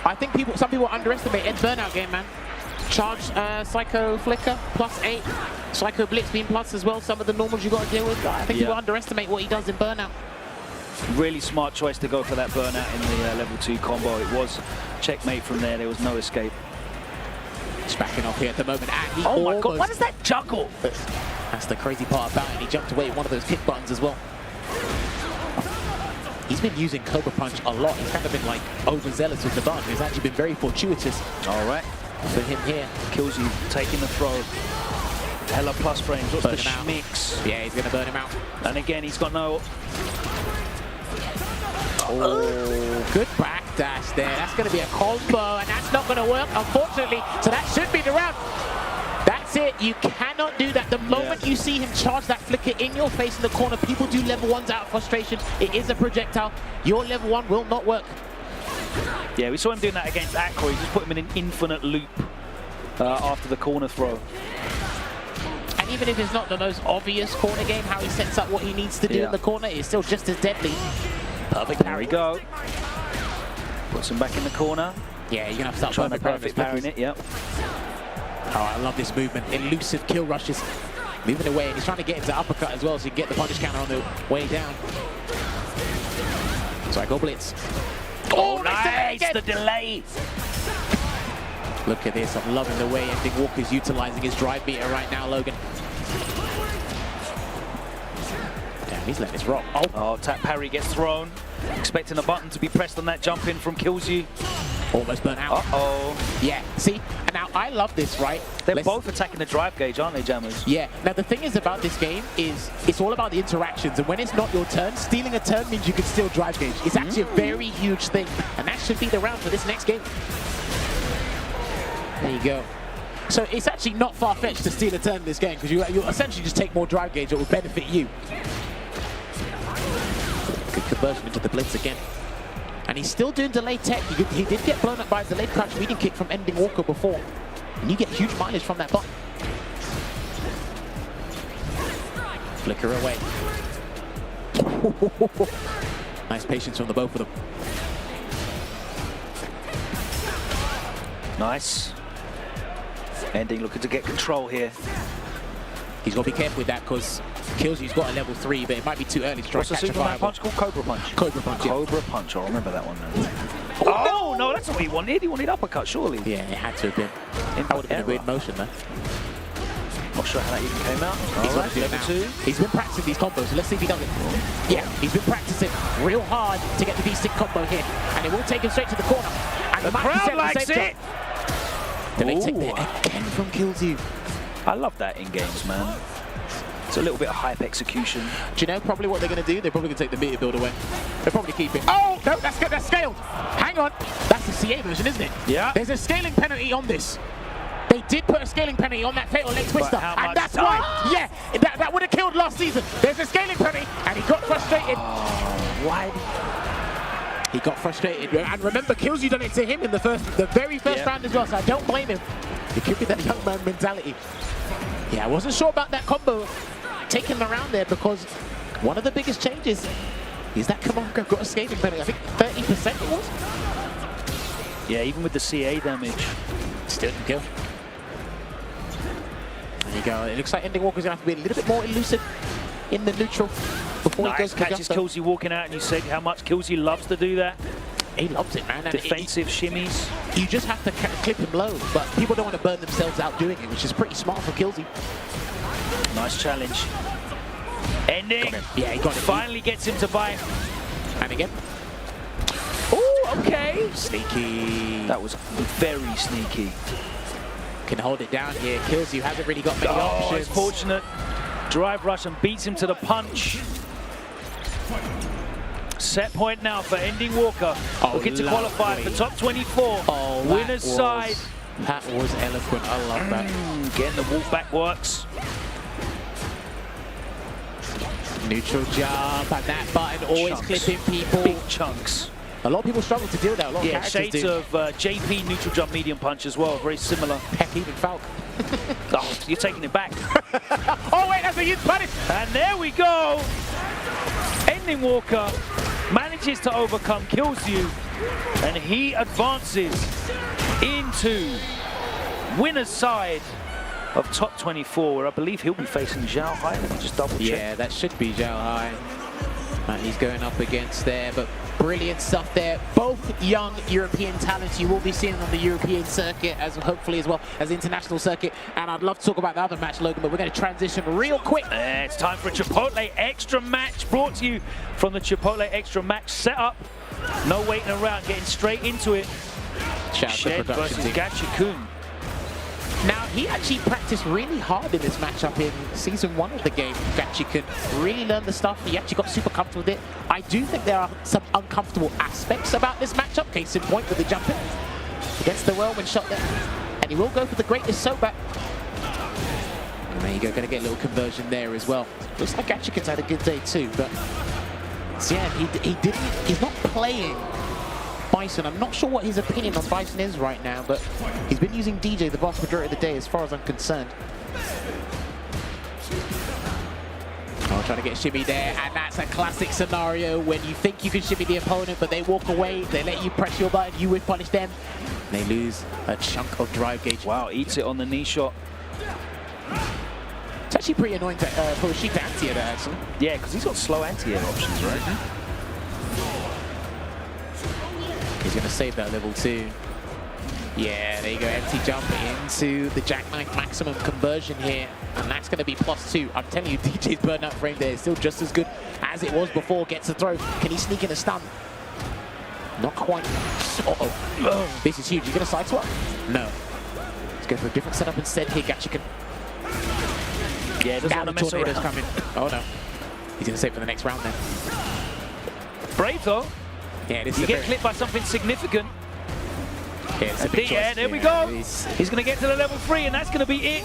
I think some people underestimate Ed's burnout game, man. Charge Psycho Flicker +8. Psycho Blitz being plus as well. Some of the normals you got to deal with. I think people underestimate what he does in burnout. Really smart choice to go for that burnout in the level 2 combo. It was checkmate from there. There was no escape. He's backing off here at the moment. And oh my God, what is that juggle? That's the crazy part about it. He jumped away at one of those kick buttons as well. He's been using Cobra Punch a lot. He's kind of been like overzealous with the button. He's actually been very fortuitous. All right. For him here. Kills you, taking the throw. Hella plus frames. What's Burn the him out. schmicks? Yeah, he's going to burn him out. And again, he's got no... Oh, good backdash there. That's going to be a combo, and that's not going to work, unfortunately. So that should be the round. That's it. You cannot do that. The moment you see him charge that flicker in your face in the corner, people do level 1s out of frustration. It is a projectile. Your level 1 will not work. Yeah, we saw him doing that against Aqua. He just put him in an infinite loop after the corner throw. And even if it's not the most obvious corner game, how he sets up what he needs to do in the corner is still just as deadly. Perfect parry. There we go. Puts him back in the corner. Yeah, you're gonna have to start Trying putting the the perfect parry in it, yep. Oh, I love this movement. Elusive kill rushes. Moving away, and he's trying to get into uppercut as well, so he can get the punish counter on the way down. So I go blitz. Oh, nice! The delay! Look at this, I'm loving the way Ending Walker's utilizing his drive meter right now, Logan. Damn, he's letting this rock. Oh, tap parry gets thrown. Expecting a button to be pressed on that jump in from Killsy. Almost burnt out. Uh-oh. Yeah, see? And now I love this, right? They're both attacking the drive gauge, aren't they, Jammers? Yeah. Now the thing is about this game is it's all about the interactions, and when it's not your turn, stealing a turn means you can still drive gauge. It's actually a very huge thing, and that should be the round for this next game. There you go. So it's actually not far-fetched to steal a turn in this game, because you'll essentially just take more drive gauge that will benefit you. Good conversion into the blitz again. And he's still doing delayed tech. He did get blown up by a delayed crouch leading kick from Ending Walker before. And you get huge mileage from that button. Flicker away. Nice patience from the both of them. Nice. Ending looking to get control here. He's got to be careful with that because Killsy's got a level 3, but it might be too early to try What's to catch the a Superman fireball. punch called? Cobra punch. Cobra punch, yeah. Cobra punch, I'll remember that one then. Oh, no, that's not what he wanted. He wanted uppercut, surely. Yeah, it had to have been. That would have been a weird motion, though. Not sure how that even came out. He's All right, level 2. He's been practicing these combos, so let's see if he does it. Yeah, he's been practicing real hard to get the V-stick combo here, and it will take him straight to the corner. And The crowd likes it. They take there again from Killsy. I love that in games, man. It's a little bit of hype execution. Do you know probably what they're going to do? They're probably going to take the meter build away. They'll probably keep it. Oh, no, that's scaled. Hang on. That's the CA version, isn't it? Yeah. There's a scaling penalty on this. They did put a scaling penalty on that fatal leg twister. And that's why, yeah, that would have killed last season. There's a scaling penalty, and he got frustrated. Why? He got frustrated. And remember, Killsy done it to him in the very first round as well, so I don't blame him. It could be that young man mentality. Yeah, I wasn't sure about that combo taking him around there because one of the biggest changes is that Kamiko got a scaling penalty. I think 30% it was. Yeah, even with the CA damage. Still can kill. There you go. It looks like Ending Walker's going to have to be a little bit more elusive in the neutral before he goes to catches Killsy walking out, and you said how much Killsy loves to do that. He loves it, man. And defensive shimmies. You just have to clip him low, but people don't want to burn themselves out doing it, which is pretty smart for Killsy. Nice challenge. Ending. Yeah, he got it. Finally gets him to bite. And again. Oh, okay. Sneaky. That was very sneaky. Can hold it down here. Killsy hasn't really got many options. It's fortunate. Drive rush and beats him to the punch. Set point now for Ending Walker. Looking to qualify for top 24. Winner's side. That was eloquent. I love that. Getting the wolf back works. Neutral jump, and that button always clipping people. Big chunks. A lot of people struggle to deal with that. A lot of characters shades do. of JP neutral jump medium punch as well. Very similar. Heck, even Falk. Oh, you're taking it back. Oh wait, that's a huge punish. And there we go. Ending Walker manages to overcome Killsy, and he advances into winner's side of top 24, where I believe he'll be facing Zhao Hai. Let me just double check. Yeah, that should be Zhao Hai. And he's going up against there, but brilliant stuff there. Both young European talents you will be seeing on the European circuit, as hopefully as well as the international circuit. And I'd love to talk about the other match, Logan, but we're going to transition real quick. It's time for a Chipotle Extra match, brought to you from the Chipotle Extra match setup. No waiting around, getting straight into it. Shout out to Shed the production versus team. Gachi-kun. Now, he actually practiced really hard in this matchup in Season 1 of the game, Gachi-kun. Really learned the stuff. He actually got super comfortable with it. I do think there are some uncomfortable aspects about this matchup. Case in point with the jumping. Against the whirlwind shot there. And he will go for the greatest soap-back. And there you go, going to get a little conversion there as well. Looks like Gachi-kun's had a good day too, but... So yeah, he's not playing Bison. I'm not sure what his opinion on Bison is right now, but he's been using DJ the vast majority of the day as far as I'm concerned. Oh, trying to get shimmy there, and that's a classic scenario when you think you can shimmy the opponent, but they walk away, they let you press your button, you would punish them. They lose a chunk of drive gauge. Wow, eats it on the knee shot. It's actually pretty annoying to, for Rashid to anti-air that, actually. Yeah, because he's got slow anti-air options, right? He's going to save that level 2. Yeah, there you go, empty jump into the jackknife maximum conversion here. And that's going to be +2. I'm telling you, DJ's burnout frame there is still just as good as it was before. Gets a throw. Can he sneak in a stun? Not quite. Uh-oh. This is huge. You going to side swap? No. Let's go for a different setup instead here. Gachi can... Yeah, doesn't want to mess around. Coming. Oh, no. He's going to save for the next round then. Brave, though. Yeah, this you get clipped by something significant. Yeah, it's a big choice. There we go. He's going to get to the level 3, and that's going to be it.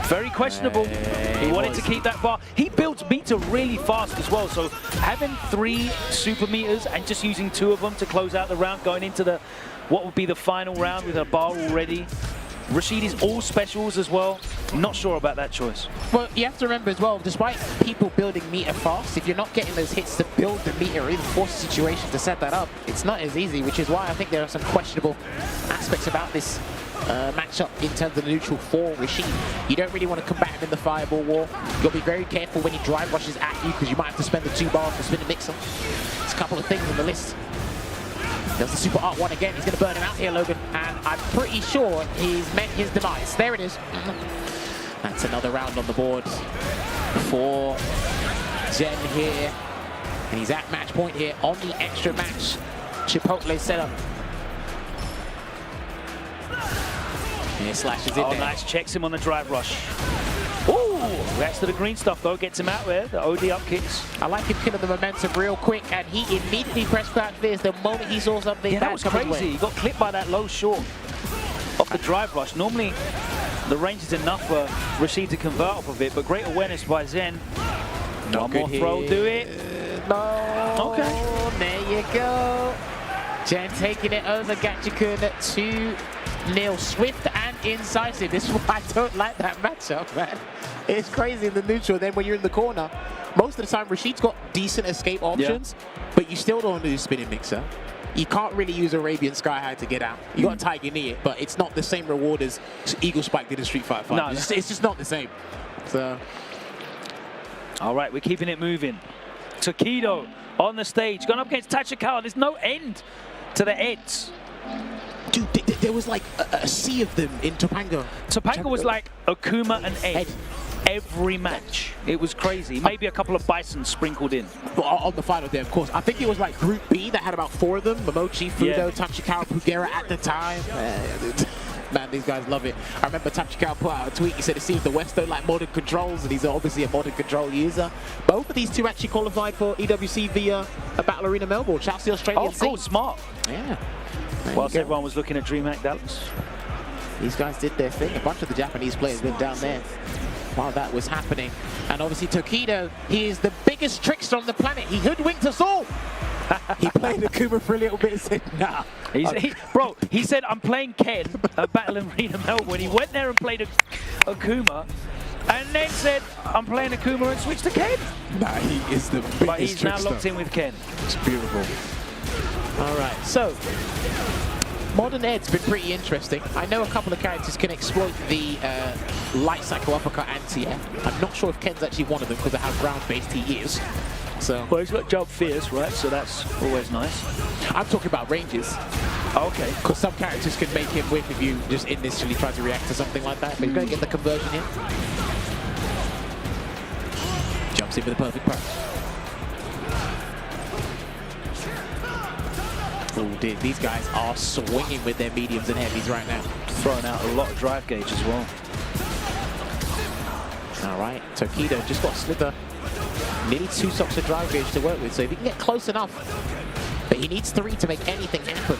Very questionable. He wanted to keep that bar. He builds meter really fast as well, so having 3 super meters and just using 2 of them to close out the round, going into the what would be the final round with a bar already. Rashid is all specials as well. Not sure about that choice. Well, you have to remember as well, despite people building meter fast, if you're not getting those hits to build the meter or even force the situation to set that up, it's not as easy, which is why I think there are some questionable aspects about this matchup in terms of the neutral for Rashid. You don't really want to combat him in the fireball war. You've got to be very careful when he drive rushes at you because you might have to spend the 2 bars to spin a mixer. There's a couple of things on the list. There's the super art one again. He's going to burn him out here, Logan. And I'm pretty sure he's met his demise. There it is. That's another round on the board for Jen here. And he's at match point here on the extra match Chipotle setup. And he slashes in there. Nice. Checks him on the drive rush. Ooh, that's to the green stuff though, gets him out there, the OD up kicks. I like him killing the momentum real quick, and he immediately pressed crouch fears the moment he saw something. Yeah, that was crazy. He got clipped by that low short off the drive rush. Normally, the range is enough for Rashid to convert off of it, but great awareness by Zen. One more throw, do it. No. Okay. There you go. Jen taking it over Gachikun 2-0. Swift and incisive. This is why I don't like that matchup, man. It's crazy in the neutral. Then when you're in the corner, most of the time Rashid's got decent escape options, but you still don't do spinning mixer. You can't really use Arabian Sky High to get out. You got to Tiger Knee it, but it's not the same reward as Eagle Spike did in Street Fighter 5. No, it's just not the same. So, all right, we're keeping it moving. Tokido on the stage, going up against Tachikawa. There's no end to the Eds. Dude, there was like a sea of them in Topanga. Topanga was like Akuma and Ed. Every match. It was crazy. Maybe a couple of Bison sprinkled in. On the final day, of course. I think it was like Group B that had about 4 of them. Mochi, Fudo, Tachikawa, Pugera at the time. Man, these guys love it. I remember Tachikawa put out a tweet. He said it seems the West don't like modern controls, and he's obviously a modern control user. Both of these two actually qualified for EWC via a Battle Arena Melbourne. Shouts to the Australian scene. Oh, cool, smart. Yeah. Whilst everyone was looking at DreamHack Dallas. These guys did their thing. A bunch of the Japanese players went down there while that was happening. And obviously Tokido, he is the biggest trickster on the planet. He hoodwinked us all. He played Akuma for a little bit and said, nah. Bro, he said, I'm playing Ken at Battle Arena Melbourne. He went there and played Akuma. And then said, I'm playing Akuma and switched to Ken. Nah, he is the biggest But he's now locked in with Ken. It's beautiful. All right, so Modern Ed's been pretty interesting. I know a couple of characters can exploit the light cycle uppercut anti-air. I'm not sure if Ken's actually one of them because of how ground-based he is. So, well, he's got jump fierce, right? So that's always nice. I'm talking about ranges. Okay. Because some characters can make him whip if you just initially try to react to something like that. But you're going to get the conversion here. Jumps in for the perfect punch. Oh dear, these guys are swinging with their mediums and heavies right now. Throwing out a lot of drive gauge as well. All right, Tokido just got Slither. Nearly 2 socks of drive gauge to work with, so if he can get close enough. But he needs 3 to make anything happen.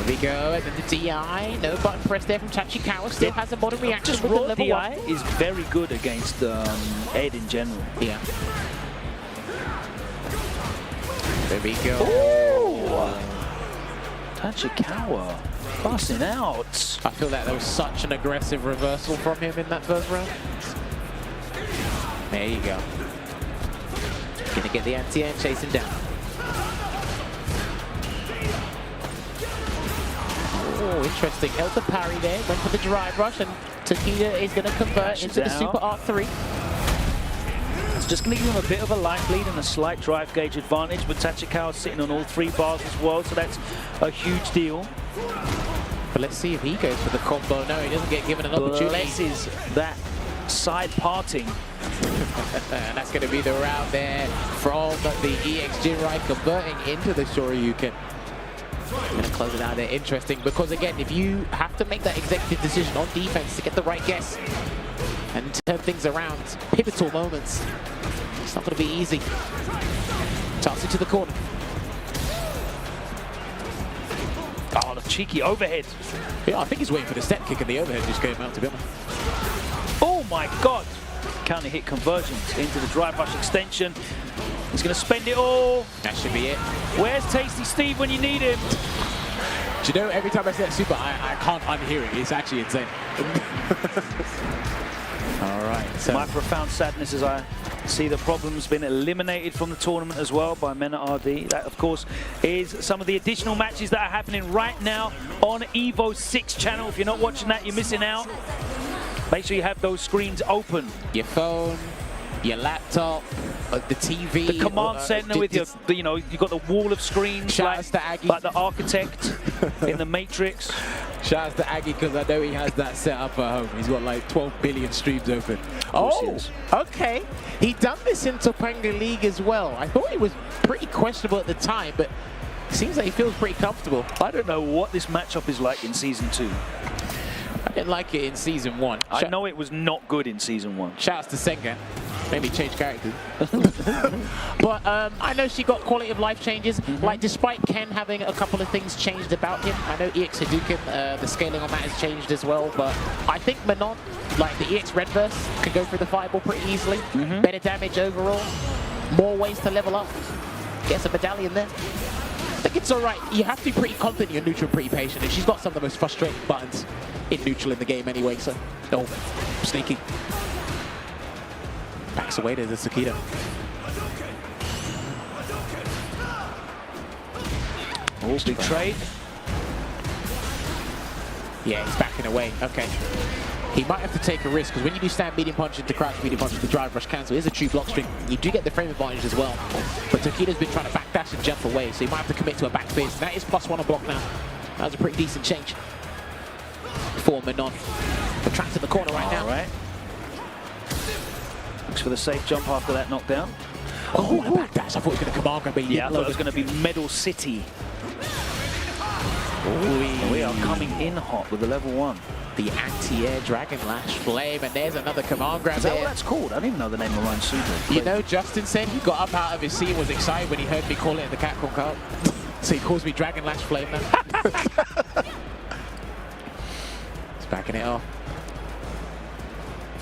There we go, and then the DI. No button press there from Tachikawa. Still has a modern reaction just with raw the level DI 1. is very good against Ed in general. Yeah. There we go. Ooh. Tachikawa busting out. I feel like there was such an aggressive reversal from him in that first round. There you go. Gonna get the anti-air and chase him down. interesting. Held the parry there, went for the drive rush, and Tokido is going to convert into the Super R3. It's just going to give him a bit of a life lead and a slight drive gauge advantage, but Tachikawa sitting on all 3 bars as well, so that's a huge deal. But let's see if he goes for the combo. No, he doesn't get given an opportunity. Blesses that side parting. And that's going to be the route there from the EX Jinrai converting into the Shoryuken. Going to close it out there. Interesting, because again, if you have to make that executive decision on defense to get the right guess and turn things around, pivotal moments, it's not going to be easy. Toss it to the corner. Oh, the cheeky overhead. Yeah, I think he's waiting for the step kick and the overhead just came out, to be honest. Oh my God. Counter hit conversions into the drive rush extension. He's going to spend it all. That should be it. Where's Tasty Steve when you need him? Do you know, every time I say that super, I can't unhear it. It's actually insane. All right. So my profound sadness as I see the problem's been eliminated from the tournament as well by Mena RD. That, of course, is some of the additional matches that are happening right now on Evo 6 channel. If you're not watching that, you're missing out. Make sure you have those screens open. Your phone, your laptop, the TV. The command center with your, you know, you've got the wall of screens like the architect in the Matrix. Shout out to Aggie, because I know he has that set up at home. He's got like 12 billion streams open. Oh, okay. He done this in Topanga League as well. I thought he was pretty questionable at the time, but it seems like he feels pretty comfortable. I don't know what this matchup is like in Season 2. I didn't like it in Season 1. I know it was not good in Season 1. Shouts to Sengan. Maybe change characters. But I know she got quality of life changes. Like, despite Ken having a couple of things changed about him, I know EX Hadouken, the scaling on that has changed as well. But I think Manon, like the EX Red Burst, can go through the fireball pretty easily. Better damage overall. More ways to level up. Get some medallion there. I think it's all right. You have to be pretty confident you're neutral and pretty patient. And she's got some of the most frustrating buttons in neutral in the game anyway. So, oh, sneaky. Backs away to the Tokido. Oh, big trade. Yeah, he's backing away. Okay. He might have to take a risk, because when you do stand medium punch into crouch medium punch with the drive rush cancel, it is a true block string. You do get the frame advantage as well. But Tokido's been trying to backdash and jump away, so you might have to commit to a back fist. That is +1 a block now. That was a pretty decent change for Manon. But trapped in the corner right now. All right. Looks for the safe jump after that knockdown. Oh, a backdash. I thought he was going to command grab, but he yeah, I thought it was going to be Medal City. We are coming in hot with the level 1. The anti-air Dragon Lash Flame, and there's another command grab. Is that what that's called? I didn't even know the name of Ryan Super. You know, Justin said he got up out of his seat and was excited when he heard me call it the Capcom Cup. So he calls me Dragon Lash Flame now. He's backing it off.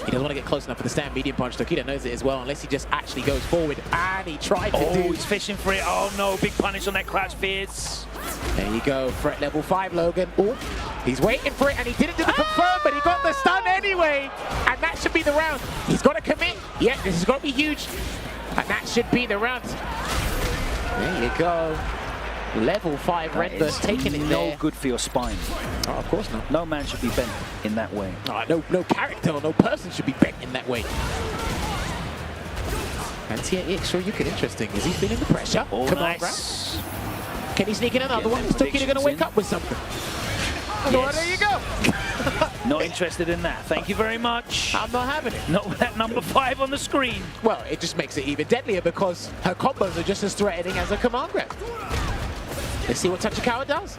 He doesn't want to get close enough for the stand medium punch. Tokido knows it as well, unless he just actually goes forward. And he tried to do. Oh, he's fishing for it. Oh no, big punish on that crouch fierce. There you go, threat level 5, Logan. Oh, he's waiting for it, and he didn't do the confirm, but he got the stun anyway. And that should be the round. He's got to commit. Yeah, this is going to be huge. And that should be the round. There you go. Level 5 Red Burst taking it there. No good for your spine. Oh, of course not. No man should be bent in that way. No character or no person should be bent in that way. Anti-EX Shoryuken, interesting. Is he feeling the pressure? Oh, Come nice. on, can he sneak in another one? Is Tokido going to wake up with something? Yes. Oh, there you go. Not interested in that. Thank you very much. I'm not having it. Not with that number 5 on the screen. Well, it just makes it even deadlier because her combos are just as threatening as a command grab. Let's see what Tachikawa does.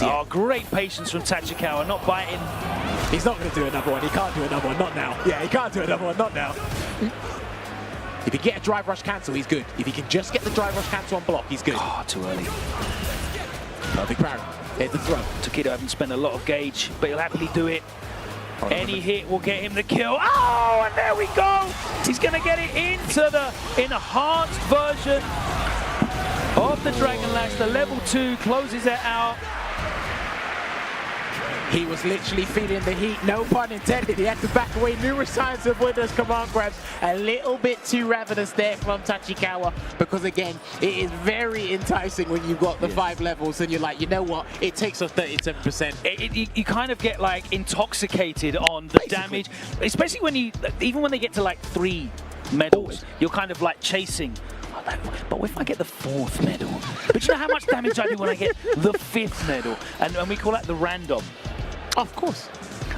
Oh, great patience from Tachikawa, not biting. He's not going to do another one. He can't do another one. Not now. Yeah, he can't do another one. Not now. If he get a drive rush cancel, he's good. If he can just get the drive rush cancel on block, he's good. Oh, too early. Perfect parry. There's the throw. Tokido hasn't spent a lot of gauge, but he'll happily do it. Any hit will get him the kill. Oh, and there we go. He's going to get it into the enhanced version of the Dragon Lash. The level 2 closes it out. He was literally feeling the heat, no pun intended. He had to back away numerous times to avoid those command grabs. A little bit too ravenous there from Tachikawa, because again, it is very enticing when you've got the 5 levels and you're like, you know what, it takes off 37%. You kind of get like intoxicated on the damage, especially when even when they get to like 3 medals, you're kind of like chasing. But if I get the 4th medal, but you know how much damage I do when I get the 5th medal, and we call that the random. Of course.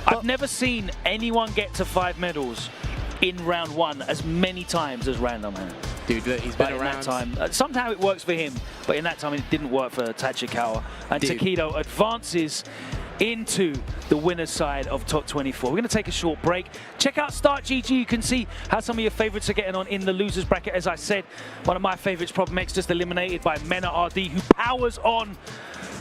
I've never seen anyone get to 5 medals in round 1 as many times as random. Dude, he's been around. In that time, somehow it works for him, but in that time it didn't work for Tachikawa. And Tokido advances into the winner's side of top 24. We're going to take a short break. Check out Start GG. You can see how some of your favorites are getting on in the losers bracket. As I said, one of my favorites, Problem X, just eliminated by Mena RD, who powers on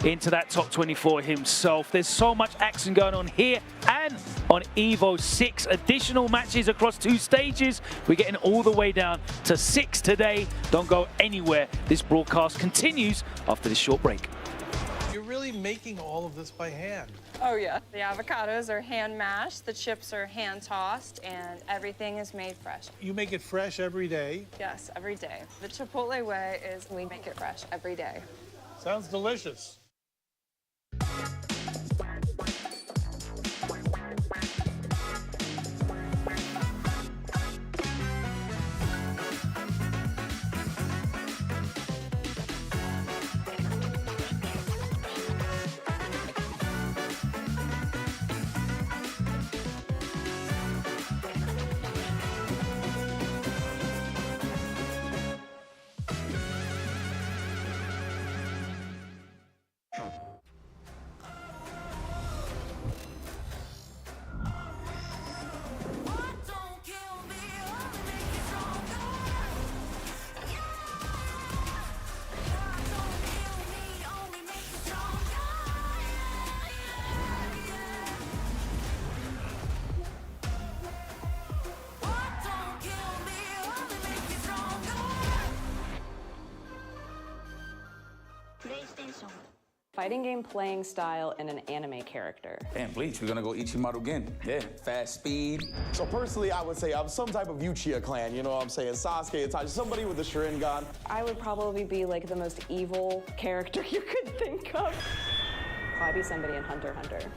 into that top 24 himself. There's so much action going on here and on Evo. 6 additional matches across 2 stages. We're getting all the way down to 6 today. Don't go anywhere. This broadcast continues after this short break. You're really making all of this by hand. Oh yeah. The avocados are hand mashed, the chips are hand tossed, and everything is made fresh. You make it fresh every day. Yes, every day. The Chipotle way is we make it fresh every day. Sounds delicious. Fighting game playing style and an anime character. Damn, Bleach, we're gonna go Ichimaru again. Yeah, fast speed. So personally, I would say I'm some type of Uchiha clan, you know what I'm saying? Sasuke, Itachi, somebody with a Sharingan. I would probably be like the most evil character you could think of. Probably be somebody in Hunter x Hunter.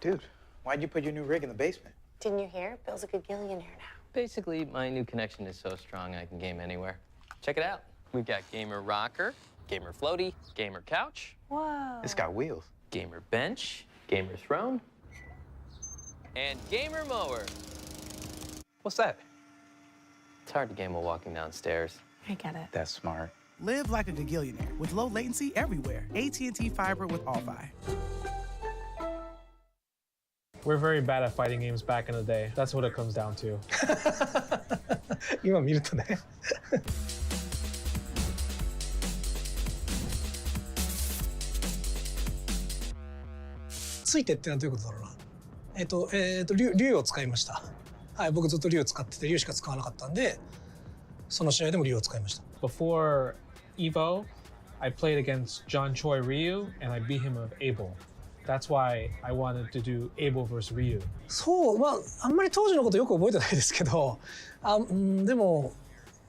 Dude, why'd you put your new rig in the basement? Didn't you hear? Bill's a gagillionaire now. Basically, my new connection is so strong I can game anywhere. Check it out. We've got gamer rocker, gamer floaty, gamer couch. Whoa. It's got wheels. Gamer bench, gamer throne, and gamer mower. What's that? It's hard to game while walking downstairs. I get it. That's smart. Live like a gagillionaire with low latency everywhere. AT&T Fiber with All-Fi. We're very bad at fighting games back in the day. That's what it comes down to. 今見るとね。ついてってのはどういうことだろうな。竜を使いました。はい、僕ずっと竜を使ってて、竜しか使わなかったんで、その試合でも竜を使いました。Before Evo, I played against John Choi Ryu and I beat him with Abel. That's why I wanted to do Abel vs Ryu. そう、まああんまり当時のことよく覚えてないですけど、でも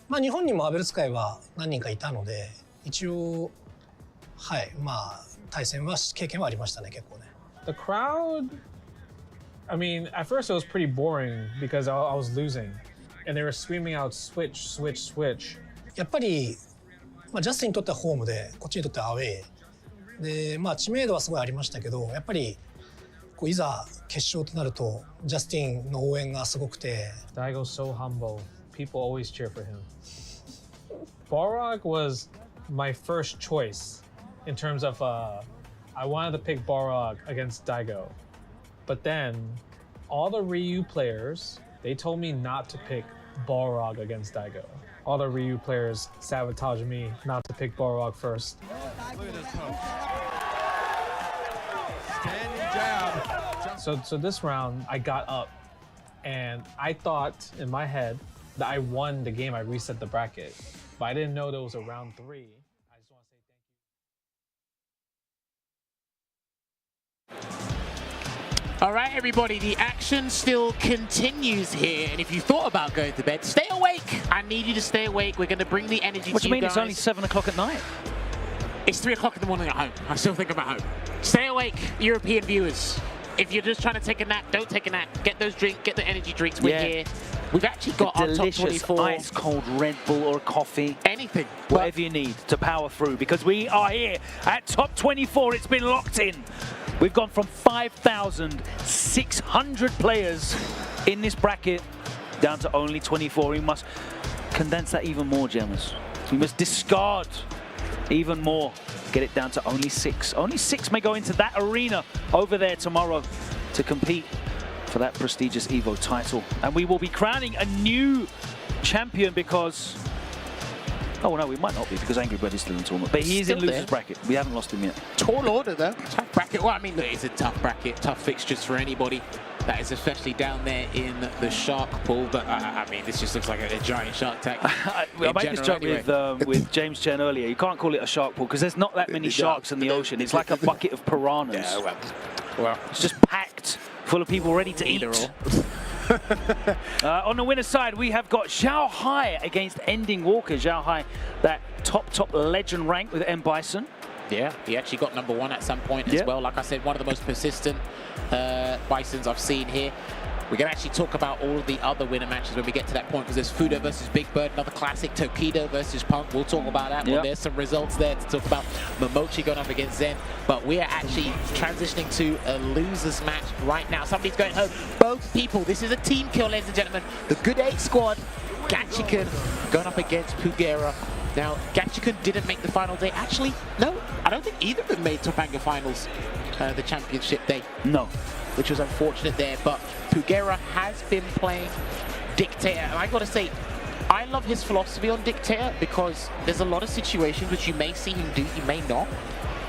まあ日本にもアベル使いは何人かいたので、一応はいまあ対戦は経験はありましたね結構ね。The crowd, I mean, at first it was pretty boring because I was losing, and they were screaming out switch, switch, switch. やっぱりまあ、ジャスティンにとってはホームでこっちにとってはアウェーで、まあ、知名度はすごいありましたけど、やっぱりこういざ決勝となるとジャスティンの応援がすごくて。 Daigo's so humble. People always cheer for him. Balrog was my first choice in terms of I wanted to pick Balrog against Daigo, but then all the Ryu players, they told me not to pick Balrog against Daigo. All the Ryu players sabotaged me not to pick Balrog first. Look at this poke. Standing jab. So this round, I got up, and I thought in my head that I won the game. I reset the bracket, but I didn't know there was a round 3. I just want to say thank you. All right, everybody, the action still continues here. And if you thought about going to bed, stay awake. I need you to stay awake. We're going to bring the energy What to do you mean? guys. It's only 7 o'clock at night. It's 3 o'clock in the morning at home. I still think about home. Stay awake, European viewers. If you're just trying to take a nap, don't take a nap. Get those drinks, get the energy drinks. We're here. We've actually got our top delicious 24. ice cold Red Bull or coffee. Anything. Whatever you need to power through, because we are here at top 24. It's been locked in. We've gone from 5,600 players in this bracket down to only 24. We must condense that even more, Gemmers. We must discard even more. Get it down to only 6. Only 6 may go into that arena over there tomorrow to compete for that prestigious EVO title. And we will be crowning a new champion because... Oh, no, we might not be because Angry Bird is still in the tournament. But he is in loser's bracket. We haven't lost him yet. Tall order, though. Tough bracket. Well, I mean, look, it's a tough bracket. Tough fixtures for anybody. That is especially down there in the shark pool. But, I mean, this just looks like a giant shark tank. I made this joke with James Chen earlier. You can't call it a shark pool because there's not that many sharks in the ocean. It's like a bucket of piranhas. Yeah, well, it's just packed full of people ready to eat. On the winner's side, we have got Zhao Hai against Ending Walker. Zhao Hai, that top legend rank with M. Bison. Yeah, he actually got #1 at some point as well. Like I said, one of the most persistent Bisons I've seen here. We can actually talk about all of the other winner matches when we get to that point, because there's Fudo versus Big Bird, another classic, Tokido versus Punk. We'll talk about that one. There's some results there to talk about. Mochi going up against Zen, but we are actually transitioning to a loser's match right now. Somebody's going home. Both people, this is a team kill, ladies and gentlemen. The Good 8 squad, Gachikan going up against Pugera. Now, Gachikan didn't make the final day. Actually, no, I don't think either of them made Topanga finals, the championship day. No. Which was unfortunate there, but Pugera has been playing Dictator, and I gotta say, I love his philosophy on Dictator because there's a lot of situations which you may see him do, you may not.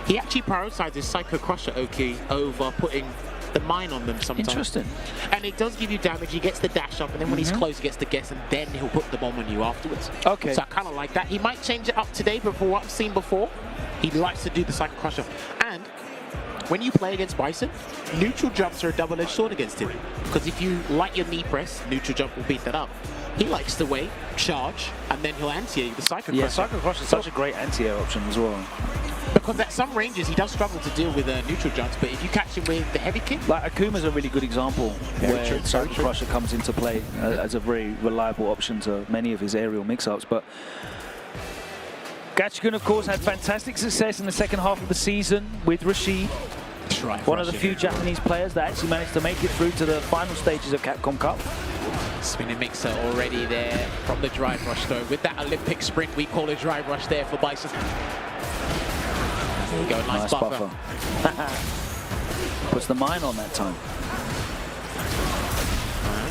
He actually prioritizes Psycho Crusher Oki over putting the mine on them sometimes. Interesting. And it does give you damage, he gets the dash up, and then when he's close, he gets the guess, and then he'll put the bomb on you afterwards. Okay. So I kind of like that. He might change it up today, but for what I've seen before, he likes to do the Psycho Crusher. And when you play against Bison, neutral jumps are a double-edged sword against him. Because if you light your knee press, neutral jump will beat that up. He likes to wait, charge, and then he'll anti-air the Psycho Crusher. Yeah, Psycho Crusher is such a great anti-air option as well. Because at some ranges, he does struggle to deal with neutral jumps, but if you catch him with the heavy kick... Like Akuma's a really good example where Psycho Crusher comes into play as a very reliable option to many of his aerial mix-ups. But Gachikan, of course, had fantastic success in the second half of the season with Rashid. One of the few Japanese players that actually managed to make it through to the final stages of Capcom Cup. Spinning mixer already there from the drive rush, though. With that Olympic sprint, we call a drive rush there for Bison. There you go, nice buffer. Puts the mine on that time.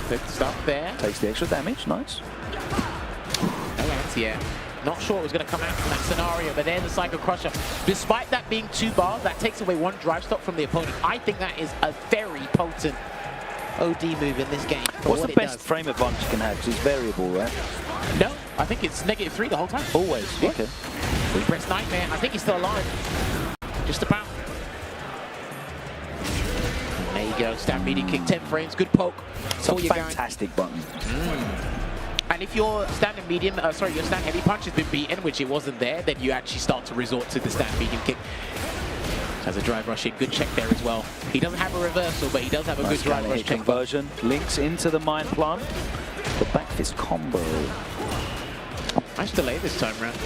Good stuff there. Takes the extra damage, nice. No anti-air. Not sure it was going to come out from that scenario, but there's the Psycho Crusher. Despite that being 2 bars, that takes away 1 drive stop from the opponent. I think that is a very potent OD move in this game. What's the best frame advantage you can have? Because it's variable, right? No, I think it's -3 the whole time. Always? Yeah. Okay. We press Nightmare. I think he's still alive. Just about. There you go, Stampede kick, 10 frames, good poke. It's a fantastic button. And if your standing medium, your stand heavy punch has been beaten, which it wasn't there, then you actually start to resort to the stand medium kick. Has a drive rush in, good check there as well. He doesn't have a reversal, but he does have a good drive rush check. Conversion, links into the mine plant. The back fist combo. Nice delay this time round.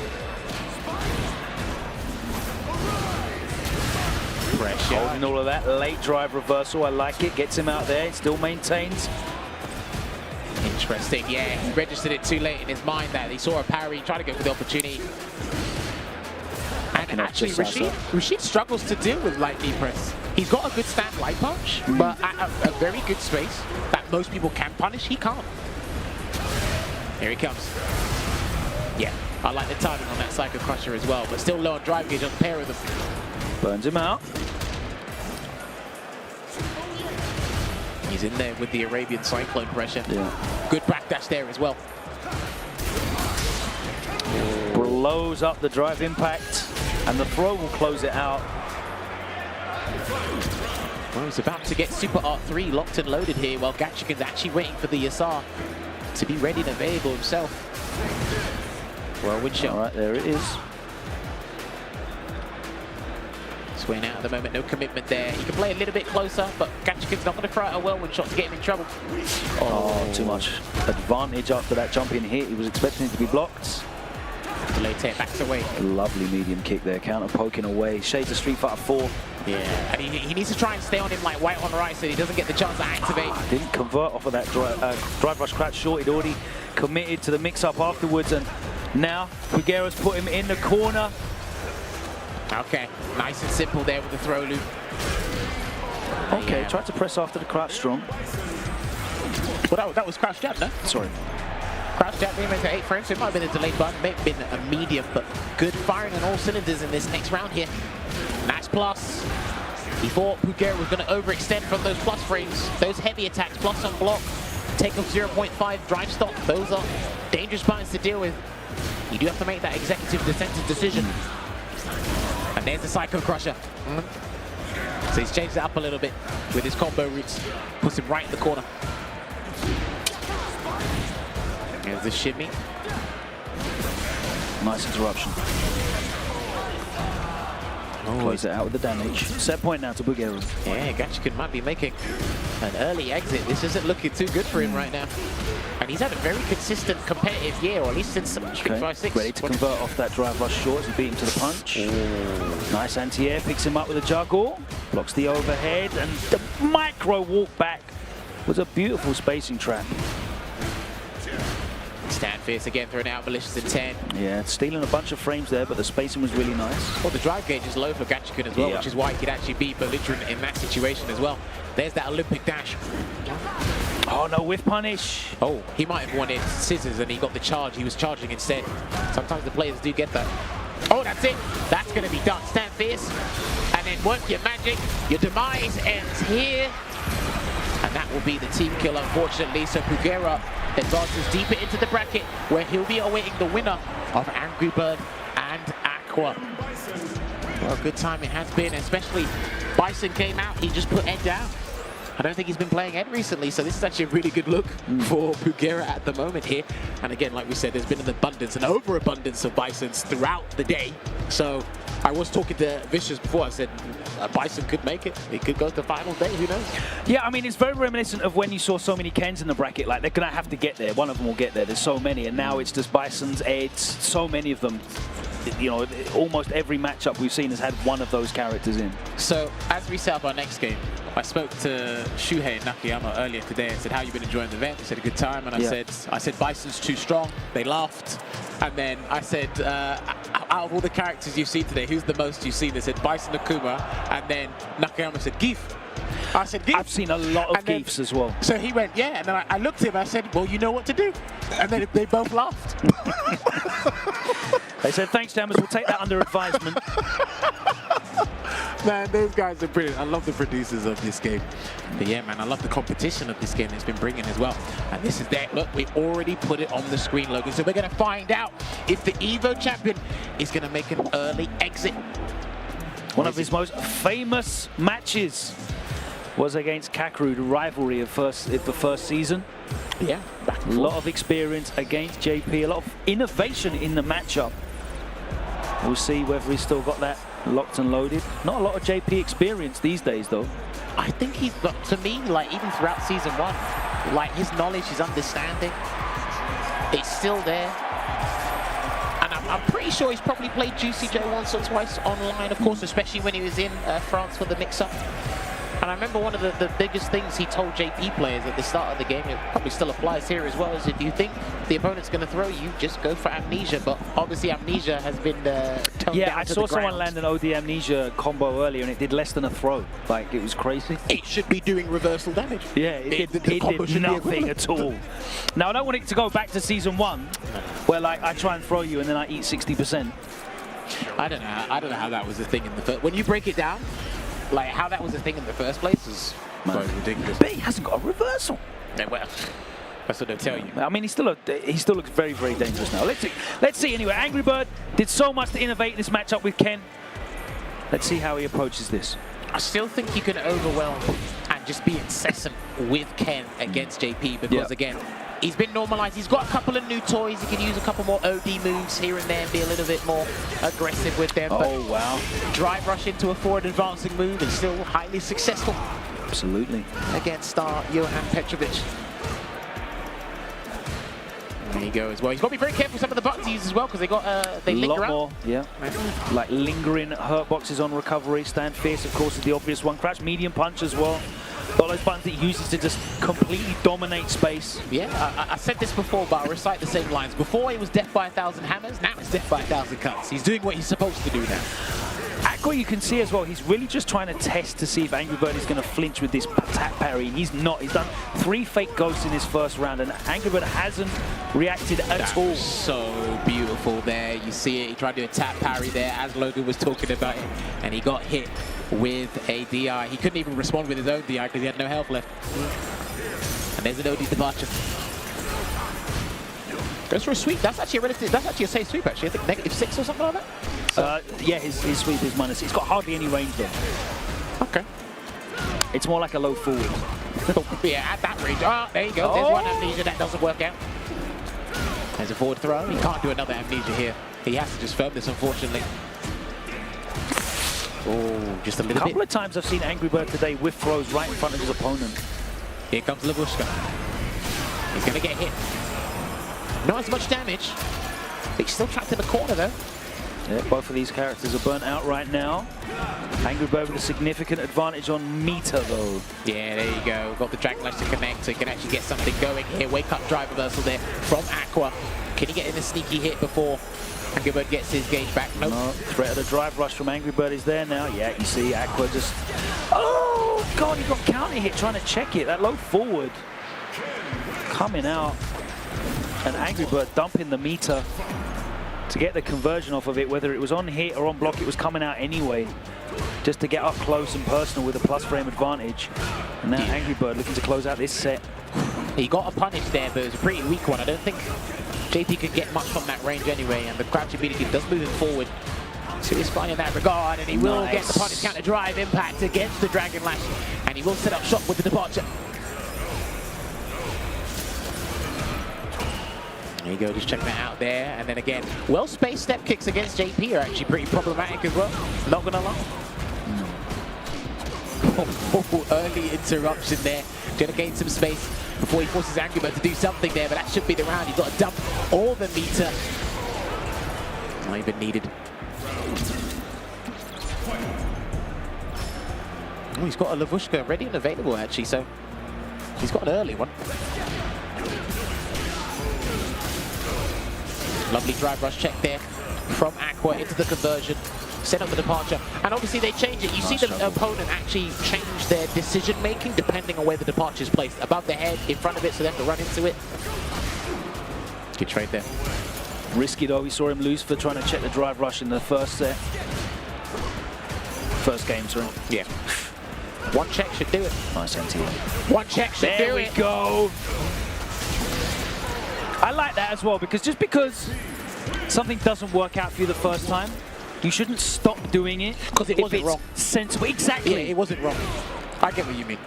Pressure. Holding all of that. Late drive reversal. I like it. Gets him out there. Still maintains. Interesting. Yeah, he registered it too late in his mind that he saw a parry, tried to go for the opportunity. And actually, Rashid struggles to deal with light knee press. He's got a good stand light punch, but at a very good space that most people can punish, he can't. Here he comes. Yeah, I like the timing on that Psycho Crusher as well, but still low on drive gauge on the pair of them. Burns him out. He's in there with the Arabian Cyclone pressure. Yeah. Good backdash there as well. Blows up the drive impact, and the throw will close it out. Well, he's about to get Super Art 3 locked and loaded here, while Gachikin's actually waiting for the Yasar to be ready and available himself. Whirlwind shot. All right, there it is. Swaying out at the moment, no commitment there. He can play a little bit closer, but Gachikin's not going to throw out a whirlwind shot to get him in trouble. Oh, too much advantage after that jump in hit. He was expecting it to be blocked. Delay tear backs away. Lovely medium kick there, counter poking away. Shades of Street Fighter 4. Yeah, and he needs to try and stay on him like white on right so he doesn't get the chance to activate. Didn't convert off of that drive rush crouch short. He'd already committed to the mix-up afterwards, and now Pugera's put him in the corner. Okay, nice and simple there with the throw loop. Okay, tried to press after the crouch strong. Well, that was crouch jab, no? Sorry. Crouch jab being made to 8 frames, so it might have been a delayed button, may have been a medium, but good firing on all cylinders in this next round here. Nice plus. He thought Pugera was going to overextend from those plus frames, those heavy attacks, plus on block, take off 0.5 drive stop. Those are dangerous buttons to deal with. You do have to make that executive defensive decision. And there's the Psycho Crusher. So he's changed it up a little bit with his combo routes. Puts him right in the corner. There's the shimmy. Nice interruption. Close it out with the damage. Set point now to Bugera. Yeah, Gachikin might be making an early exit. This isn't looking too good for him right now. And he's had a very consistent competitive year, or at least since Street Fighter 6. Ready to convert off that drive rush short as he beat him to the punch. Nice anti-air, picks him up with a juggle. Blocks the overhead, and the micro walk back was a beautiful spacing trap. Stand fierce again, throwing out malicious intent. Yeah, stealing a bunch of frames there, but the spacing was really nice. Well, the drive gauge is low for Gachikin as well, which is why he could actually beat Belligerent in that situation as well. There's that Olympic dash. Oh, no whiff punish. Oh, he might have wanted scissors and he got the charge. He was charging instead. Sometimes the players do get that. Oh, that's it. That's going to be done. Stand fierce. And then work your magic. Your demise ends here. And that will be the team kill, unfortunately. So Bugera advances deeper into the bracket, where he'll be awaiting the winner of Angry Bird and Aqua. Well, good time it has been, especially Bison came out, he just put Ed down. I don't think he's been playing Ed recently, so this is actually a really good look for Pugera at the moment here. And again, like we said, there's been an abundance, an overabundance of Bisons throughout the day. So I was talking to Vicious before, I said Bison could make it. He could go to the final day, who knows? Yeah, I mean, it's very reminiscent of when you saw so many Kens in the bracket. Like, they're going to have to get there. One of them will get there. There's so many. And now it's just Bisons, Eds, so many of them. You know, almost every matchup we've seen has had one of those characters in. So, as we set up our next game, I spoke to Shuhei and Nakayama earlier today and said, how you been enjoying the event? He said, a good time. And I said, Bison's too strong. They laughed. And then I said, out of all the characters you've seen today, who's the most you've seen? They said, Bison Akuma. And then Nakayama said, Geef. I said, Geef. I've seen a lot of Geefs as well. So he went, yeah. And then I looked at him, I said, well, you know what to do. And then they both laughed. They said, thanks, Jammers, we'll take that under advisement. Man, those guys are brilliant. I love the producers of this game. But yeah, man, I love the competition of this game it's been bringing as well. And this is there. Look, we already put it on the screen, Logan. So we're going to find out if the EVO champion is going to make an early exit. One of his most famous matches was against Kakeru, the rivalry of the first season. Yeah. A lot of experience against JP, a lot of innovation in the matchup. We'll see whether he's still got that locked and loaded. Not a lot of JP experience these days, though. I think he's, to me, like, even throughout season 1, like, his knowledge, his understanding, it's still there. And I'm pretty sure he's probably played Juicy J once or twice online, of course, especially when he was in France for the mix-up. And I remember one of the biggest things he told JP players at the start of the game, it probably still applies here as well, is if you think the opponent's going to throw you, just go for Amnesia. But obviously Amnesia has been toned down I to saw the someone ground. land an OD Amnesia combo earlier and it did less than a throw. Like, it was crazy. It should be doing reversal damage. Yeah, it did nothing at all. Now, I don't want it to go back to Season 1, where like I try and throw you and then I eat 60%. I don't know how that was a thing in the first. When you break it down, like how that was a thing in the first place is ridiculous. But he hasn't got a reversal. Yeah, well, that's what they'll tell you. I mean, he still looks very, very dangerous now. Let's see. Anyway, Angry Bird did so much to innovate this matchup with Ken. Let's see how he approaches this. I still think you can overwhelm and just be incessant with Ken against JP because again, he's been normalized. He's got a couple of new toys. He can use a couple more OD moves here and there and be a little bit more aggressive with them. Oh, wow. Drive rush into a forward advancing move is still highly successful. Absolutely. Against Johan Petrovic. There you go as well. He's got to be very careful with some of the buttons he uses as well because they linger out. More, yeah. Like lingering hurt boxes on recovery. Stand fierce, of course, is the obvious one. Crouch medium punch as well. All those buttons that he uses to just completely dominate space. Yeah, I said this before, but I'll recite the same lines. Before it was death by 1,000 hammers, now it's death by 1,000 cuts. He's doing what he's supposed to do now. Aqua, you can see as well, he's really just trying to test to see if Angry Bird is going to flinch with this tap parry. He's not. He's done 3 fake ghosts in his first round, and Angry Bird hasn't reacted at all. So beautiful there. You see it. He tried to do a tap parry there as Logan was talking about it, and he got hit with a DI. He couldn't even respond with his own DI because he had no health left. And there's an OD departure. Goes for a sweep. That's actually a safe sweep actually. I think -6 or something like that. Yeah, his sweep is minus. He's got hardly any range though. Okay. It's more like a low forward. Yeah, at that range. Oh, there you go. There's one Amnesia that doesn't work out. There's a forward throw. He can't do another Amnesia here. He has to just firm this, unfortunately. Oh, just a little bit. A couple of times I've seen Angry Bird today with throws right in front of his opponent. Here comes Lavushka. He's going to get hit. Not as much damage. He's still trapped in the corner, though. Yeah, both of these characters are burnt out right now. Angry Bird with a significant advantage on meter, though. Yeah, there you go. Got the Dragon Lash to connect, so he can actually get something going here. Wake up drive reversal there from Aqua. Can he get in a sneaky hit before Angry Bird gets his gauge back? Nope. No, threat of the drive rush from Angry Bird is there now. Yeah, you see Aqua just... Oh, God, he got counter hit trying to check it. That low forward coming out. And Angry Bird dumping the meter to get the conversion off of it. Whether it was on hit or on block, it was coming out anyway. Just to get up close and personal with a plus frame advantage. And now Angry Bird looking to close out this set. He got a punish there, but it was a pretty weak one. I don't think JP could get much from that range anyway, and the crouch ability does move him forward. So he's fine in that regard, and he will get the punish counter drive impact against the Dragon Lash, and he will set up shop with the departure. There you go, just checking that out there, and then again, well-spaced step kicks against JP are actually pretty problematic as well, not gonna lie. Early interruption there, gonna gain some space before he forces Angry Bird to do something there, but that should be the round. He's got to dump all the meter. Not even needed. Oh, he's got a Lavushka ready and available actually, so he's got an early one. Lovely drive rush check there from Aqua into the conversion. Set up the departure, and obviously they change it. You see the opponent actually change their decision making depending on where the departure is placed. Above the head, in front of it, so they have to run into it. Good trade there. Risky though, we saw him lose for trying to check the drive rush in the first set. First game, sorry. Yeah. One check should do it. Nice NT. One check should do it. There we go. I like that as well, because just because something doesn't work out for you the first time, you shouldn't stop doing it. Because it wasn't wrong. Sensible. Exactly. Yeah, it wasn't wrong. I get what you mean.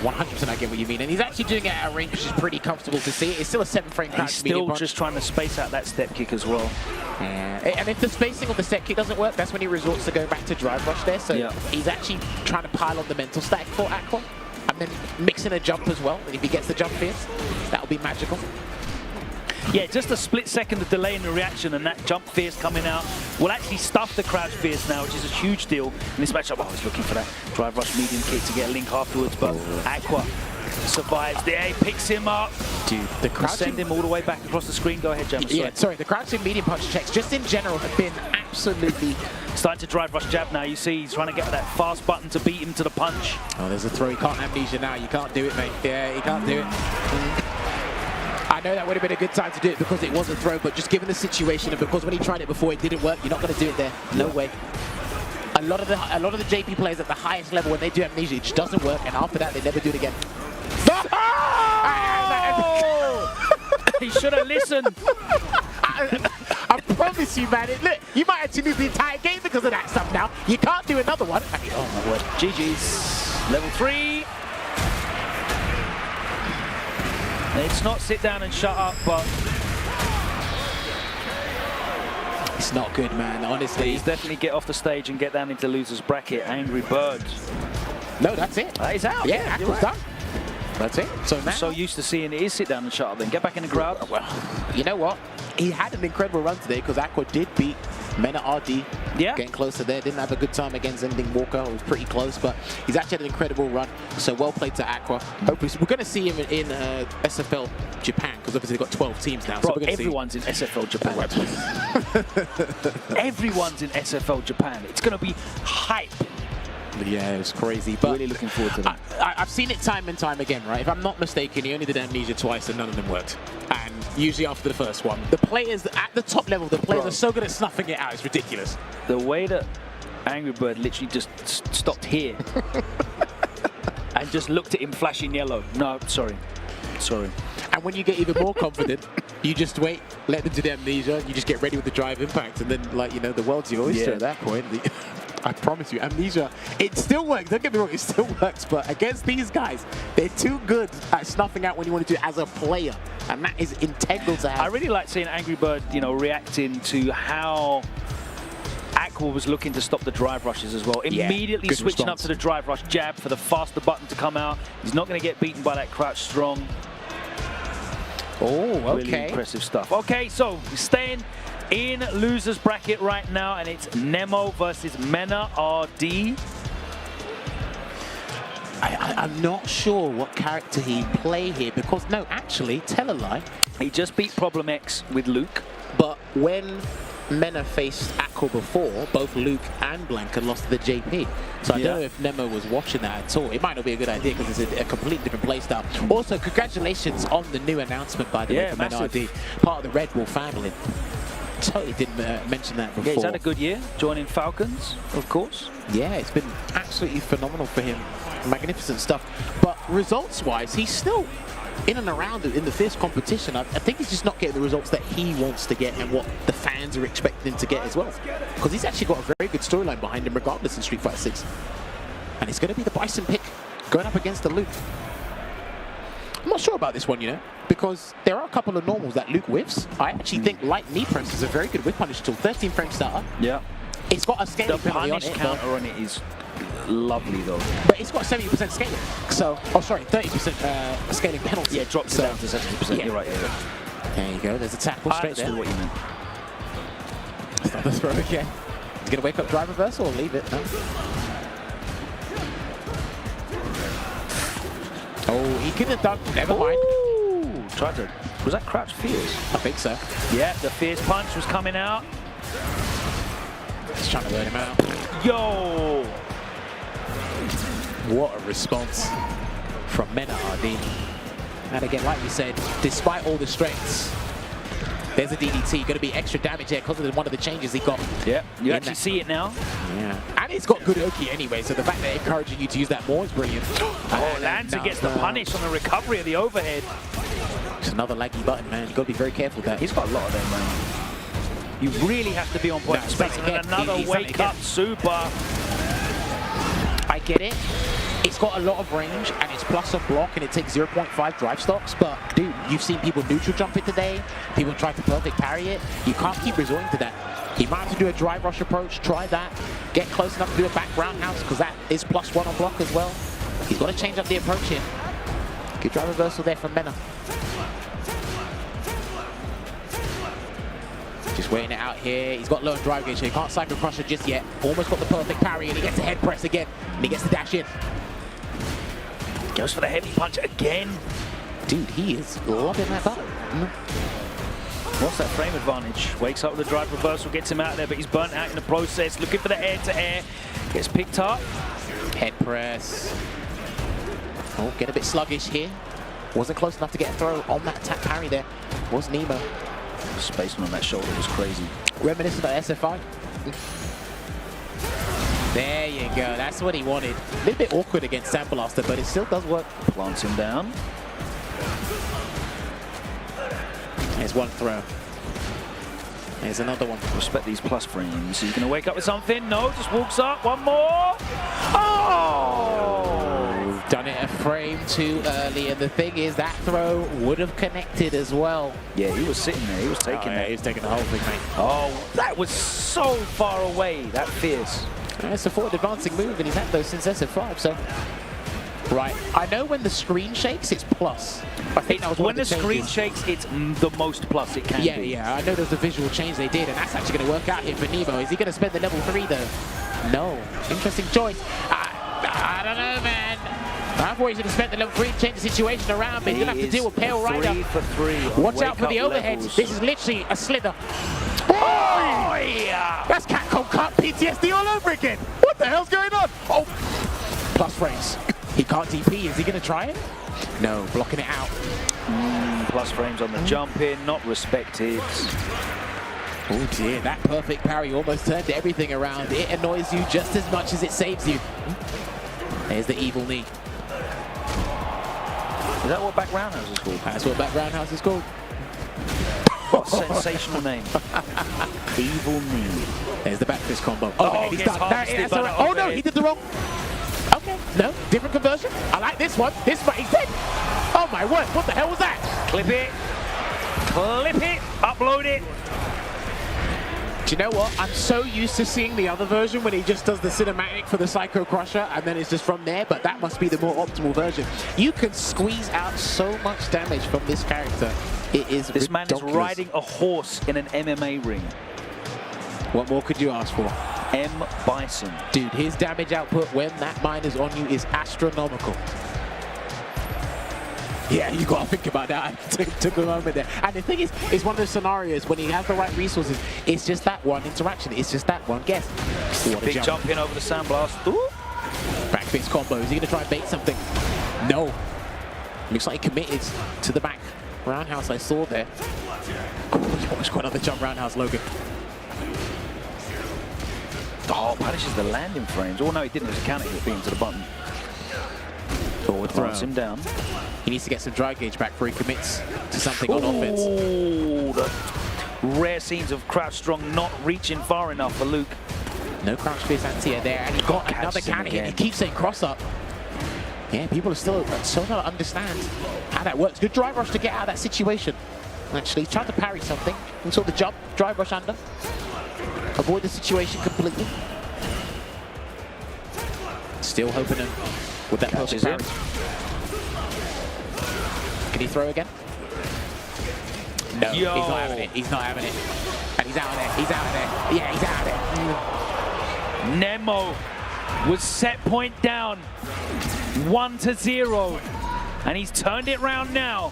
100% I get what you mean. And he's actually doing it at a range which is pretty comfortable to see. It's still a 7-frame crouch. He's still just trying to space out that step kick as well. Yeah. And if the spacing of the step kick doesn't work, that's when he resorts to going back to drive rush there. So he's actually trying to pile on the mental stack for Aqua. And then mix in a jump as well. And if he gets the jump fierce, that'll be magical. Yeah, just a split second of delay in the reaction, and that jump fierce coming out will actually stuff the crouch fierce now, which is a huge deal in this matchup. I was looking for that drive rush medium kick to get a link afterwards, but Aqua survives there, he picks him up. Dude, the crouching... Send him all the way back across the screen. Go ahead, Gemma. Yeah, sorry, the crouching medium punch checks just in general have been absolutely... Starting to drive rush jab now. You see he's trying to get that fast button to beat him to the punch. Oh, there's a throw. He can't amnesia now. You can't do it, mate. Yeah, he can't do it. I know that would have been a good time to do it because it was a throw, but just given the situation and because when he tried it before it didn't work, you're not going to do it there. No way. A lot of the JP players at the highest level, when they do amnesia, it just doesn't work, and after that, they never do it again. He should have listened. I promise you, man. Look, you might actually lose the entire game because of that stuff now. You can't do another one. I mean, oh my word. GG's. Level 3. It's not sit down and shut up, but... It's not good, man, honestly. Please definitely get off the stage and get down into loser's bracket. Angry Bird. No, that's it. That is out. Yeah, Aqua's done. That's it. So now... I'm so used to seeing it is sit down and shut up, then get back in the crowd. Well, you know what? He had an incredible run today because Aqua did beat Mena RD. Yeah. Getting closer there. Didn't have a good time against Ending Walker. It was pretty close, but he's actually had an incredible run. So well played to Aqua. Hopefully, we're going to see him in SFL Japan because obviously they've got 12 teams now. Bro, so everyone's in SFL Japan. Everyone's in SFL Japan. It's going to be hype. Yeah, it was crazy. But really looking forward to that. I've seen it time and time again, right? If I'm not mistaken, he only did amnesia twice and none of them worked. And usually after the first one. The players at the top level, the players are so good at snuffing it out. It's ridiculous. The way that Angry Bird literally just stopped here and just looked at him flashing yellow. No, sorry. Sorry. And when you get even more confident, you just wait, let them do the amnesia, you just get ready with the drive impact, and then, like, you know, the world's your oyster at that point. I promise you, amnesia, it still works. Don't get me wrong, it still works. But against these guys, they're too good at snuffing out when you want to do it as a player. And that is integral to have. I really like seeing Angry Bird, you know, reacting to how Aqua was looking to stop the drive rushes as well. Immediately switching up to the drive rush jab for the faster button to come out. He's not going to get beaten by that crouch strong. Oh, okay. Really impressive stuff. Okay, so staying in loser's bracket right now, and it's Nemo versus Mena RD. I'm not sure what character he play here because, no, actually, tell a lie. He just beat Problem X with Luke. But when Mena faced Aqua before, both Luke and Blanca lost to the JP. So I don't know if Nemo was watching that at all. It might not be a good idea because it's a completely different playstyle. Also, congratulations on the new announcement, by the way, for Mena RD. Part of the Red Bull family. Totally didn't mention that before. Yeah, he's had a good year, joining Falcons, of course. Yeah, it's been absolutely phenomenal for him. Magnificent stuff. But results-wise, he's still in and around in the fierce competition. I think he's just not getting the results that he wants to get and what the fans are expecting him to get as well. Because he's actually got a very good storyline behind him regardless in Street Fighter 6. And it's going to be the Bison pick going up against the Luke. I'm not sure about this one, you know, because there are a couple of normals that Luke whiffs. I actually think light knee press is a very good whiff punish tool. 13 frame starter. Yeah. It's got a scaling penalty on it. The punish counter on it is lovely though. But it's got 70% scaling. So, oh sorry, 30% scaling penalty. Yeah, it drops it down to 70%. Yeah. You're right, yeah. There you go, there's a tackle straight there. What you meant. Start the throw again. He's going to wake up drive reversal or leave it? No. Oh, he could have done. Never mind. Tried to. Was that crouch fierce? I think so. Yeah, the fierce punch was coming out. He's trying to burn him out. Yo! What a response from Mena RD. And again, like we said, despite all the strengths, there's a DDT. Going to be extra damage there because of one of the changes he got. Yeah, you actually see it now. Yeah. And it's got good Oki anyway, so the fact that they're encouraging you to use that more is brilliant. Oh, Lanza gets the punish on the recovery of the overhead. It's another laggy button, man. You've got to be very careful with that. He's got a lot of them, man. You really have to be on point for space. And another wake-up super. I get it. It's got a lot of range, and it's plus a block, and it takes 0.5 drive stocks. But, dude, you've seen people neutral jump it today. People try to perfect parry it. You can't keep resorting to that. He might have to do a drive rush approach. Try that. Get close enough to do a back roundhouse, because that is +1 on block as well. He's got to change up the approach here. Good drive reversal there from Mena. Just waiting it out here. He's got low on drive gauge, so he can't Psycho Crusher just yet. Almost got the perfect parry, and he gets a head press again. And he gets the dash in. Goes for the heavy punch again. Dude, he is loving that button. What's that frame advantage? Wakes up with the drive reversal, gets him out there, but he's burnt out in the process. Looking for the air-to-air. Gets picked up. Head press. Oh, get a bit sluggish here. Wasn't close enough to get a throw on that attack parry there. Was Nemo. The spacing on that shoulder was crazy. Reminiscent of SFI. There you go. That's what he wanted. A little bit awkward against Sandblaster, but it still does work. Plants him down. There's one throw. There's another one. Respect these plus frames. He's going to wake up with something. No, just walks up. One more. Oh! Done it a frame too early, and the thing is that throw would have connected as well. Yeah, he was sitting there. He was taking He was taking the whole thing, mate. Oh, that was so far away. That fierce. It's a forward advancing move, and he's had those since SF5, so... Right, I know when the screen shakes, it's plus. I think that was when the screen shakes, it's the most plus it can be. Yeah, I know there's a visual change they did, and that's actually going to work out here for Nemo. Is he going to spend the level 3, though? No. Interesting choice. I don't know, man. I thought he should have spent the level 3 to change the situation around, but he's going to have to deal with Pale Rider. 3 for 3. Watch out for the overhead. This is literally a slither. Oh, yeah! That's Capcom Cup PTSD all over again. What the hell's going on? Oh, plus frames. He can't DP. Is he going to try it? No, blocking it out. Plus frames on the jump in, not respected. Oh dear, that perfect parry almost turned everything around. It annoys you just as much as it saves you. There's the evil knee. Is that what back roundhouse is called? That's what back roundhouse is called. What a sensational name. Evil knee. There's the back fist combo. Oh, he's done. That's all right. Oh no, he did the wrong. Okay, no, different conversion. I like this one. This one, he's dead. Oh my word, what the hell was that? Clip it. Clip it. Upload it. Do you know what? I'm so used to seeing the other version when he just does the cinematic for the Psycho Crusher and then it's just from there, but that must be the more optimal version. You can squeeze out so much damage from this character. It is This man is ridiculous. riding a horse in an MMA ring. What more could you ask for? M. Bison. Dude, his damage output when that mine is on you is astronomical. Yeah, you got to think about that. Took a moment there. And the thing is, it's one of those scenarios when he has the right resources, it's just that one interaction. It's just that one guess. What a Big jump in over the sandblast. Ooh. Back fist combo. Is he going to try and bait something? No. Looks like he committed to the back roundhouse I saw there. Oh, he's got another jump roundhouse, Logan. Oh, punishes the landing frames. Oh, no, he didn't. It was a counter hit beam to the button. Forward throw. Throws him down. He needs to get some drive gauge back before he commits to something on offense. Oh, the rare scenes of Crouch Strong not reaching far enough for Luke. No crouch fierce anti-air there, and he got another counter hit. He keeps saying cross up. Yeah, people are still trying to understand how that works. Good drive rush to get out of that situation. Actually, he's trying to parry something. We saw the jump, drive rush under. Avoid the situation completely. Still hoping him with that perfect parry. Can he throw again? No, he's not having it. He's not having it. And he's out of there. He's out of there. Yeah, he's out of there. Nemo was set point down 1-0, and he's turned it round now.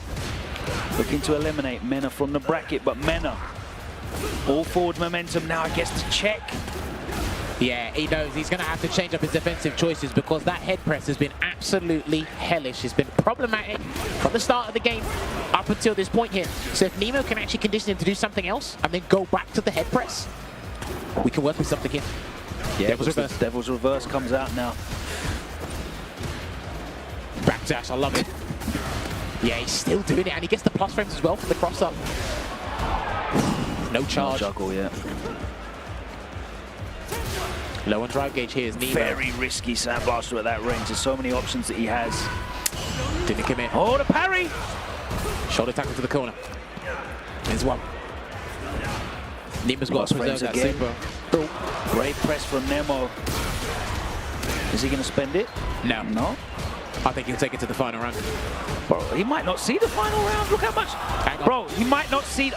Looking to eliminate Mena from the bracket, but Mena all forward momentum now, I guess, to check. Yeah, he knows he's going to have to change up his defensive choices because that head press has been absolutely hellish. It's been problematic from the start of the game up until this point here. So if Nemo can actually condition him to do something else and then go back to the head press, we can work with something here. Yeah, Devil's Reverse. Devil's Reverse comes out now. Backdash, I love it. Yeah, he's still doing it, and he gets the plus frames as well from the cross-up. No charge. No juggle yet. Low on drive gauge here is Nemo. Very risky Sandblaster at that range. There's so many options that he has. Didn't commit. Oh, the parry! Shoulder tackle to the corner. There's one. Nemo's got to preserve that super. Oh, great press from Nemo. Is he going to spend it? No. No? I think he'll take it to the final round. Bro, he might not see the final round. Look how much. Bro, he might not see the...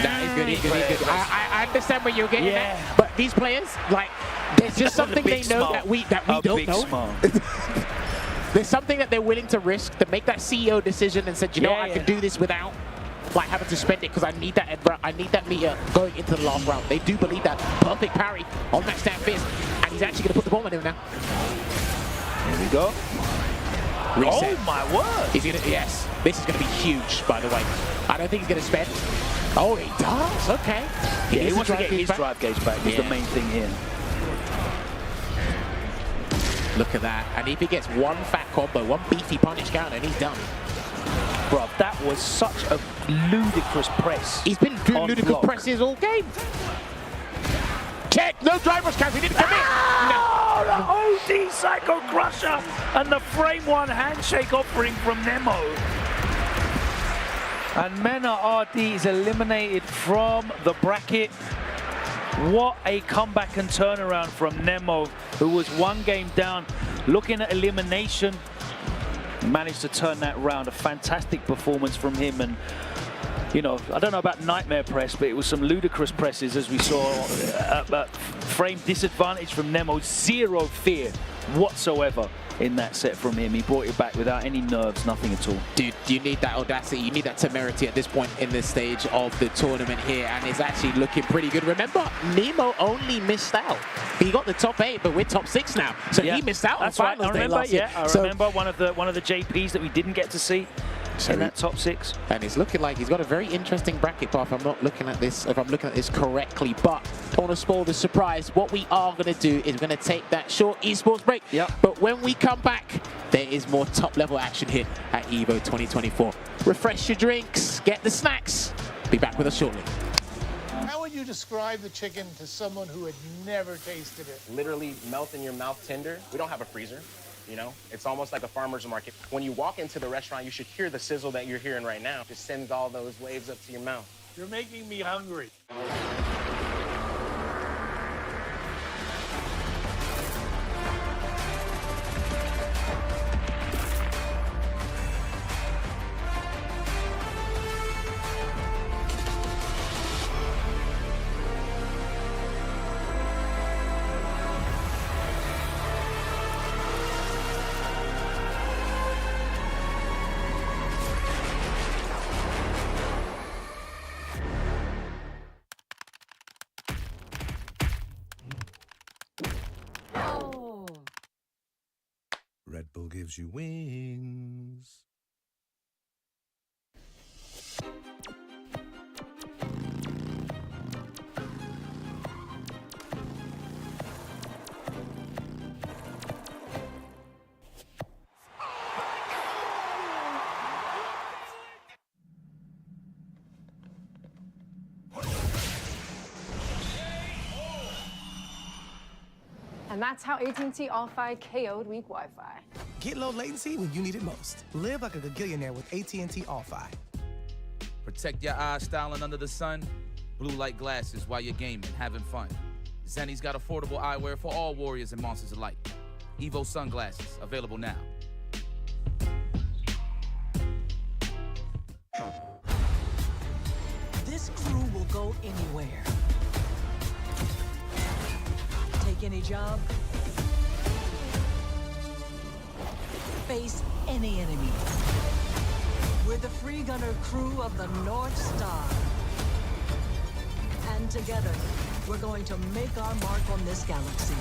That is good, he's good, he's good. I I understand where you're getting at, but these players, like, there's just something they know that we don't know. There's something that they're willing to risk to make that CEO decision and said, you know, I can do this without like having to spend it because I need that meter going into the last round. They do believe that. Perfect parry on that stand fist, and he's actually going to put the bomb on him now. Here we go. Reset. Oh my word! He's gonna, yes, this is going to be huge, by the way. I don't think he's going to spend. Oh, he does. Okay. He wants to get his drive gauge back. Is the main thing here. Look at that. And if he gets one fat combo, one beefy punish counter, and he's done. Bro, that was such a ludicrous press. He's been doing ludicrous presses all game. Check, no driver's count, he didn't commit. Oh, the OD Psycho Crusher and the frame one handshake offering from Nemo. And Mena RD is eliminated from the bracket. What a comeback and turnaround from Nemo, who was one game down, looking at elimination. Managed to turn that round. A fantastic performance from him, and you know, I don't know about nightmare press, but it was some ludicrous presses as we saw. Frame disadvantage from Nemo, zero fear whatsoever in that set from him. He brought it back without any nerves, nothing at all. Dude, you need that audacity, you need that temerity at this point in this stage of the tournament here, and it's actually looking pretty good. Remember, Nemo only missed out. He got the top 8, but we're top 6 now, so he missed out on finals day last year. I remember one of the JPs that we didn't get to see in that top 6. And it's looking like he's got a very interesting bracket path. I'm not looking at this, if I'm looking at this correctly, but don't want to spoil the surprise. What we are going to do is we're going to take that short esports break. But when we come back, there is more top level action here at EVO 2024. Refresh your drinks, get the snacks. Be back with us shortly. How would you describe the chicken to someone who had never tasted it? Literally melt in your mouth tender. We don't have a freezer. You know, it's almost like a farmer's market. When you walk into the restaurant, you should hear the sizzle that you're hearing right now. Just sends all those waves up to your mouth. You're making me hungry. Red Bull gives you wings. And that's how AT&T All-Fi KO'd weak Wi-Fi. Get low latency when you need it most. Live like a gagillionaire with AT&T All-Fi. Protect your eyes styling under the sun. Blue light glasses while you're gaming, having fun. Zenny's got affordable eyewear for all warriors and monsters alike. Evo sunglasses, available now. This crew will go anywhere. Take any job. Face any enemy. We're the free gunner crew of the North Star. And together, we're going to make our mark on this galaxy.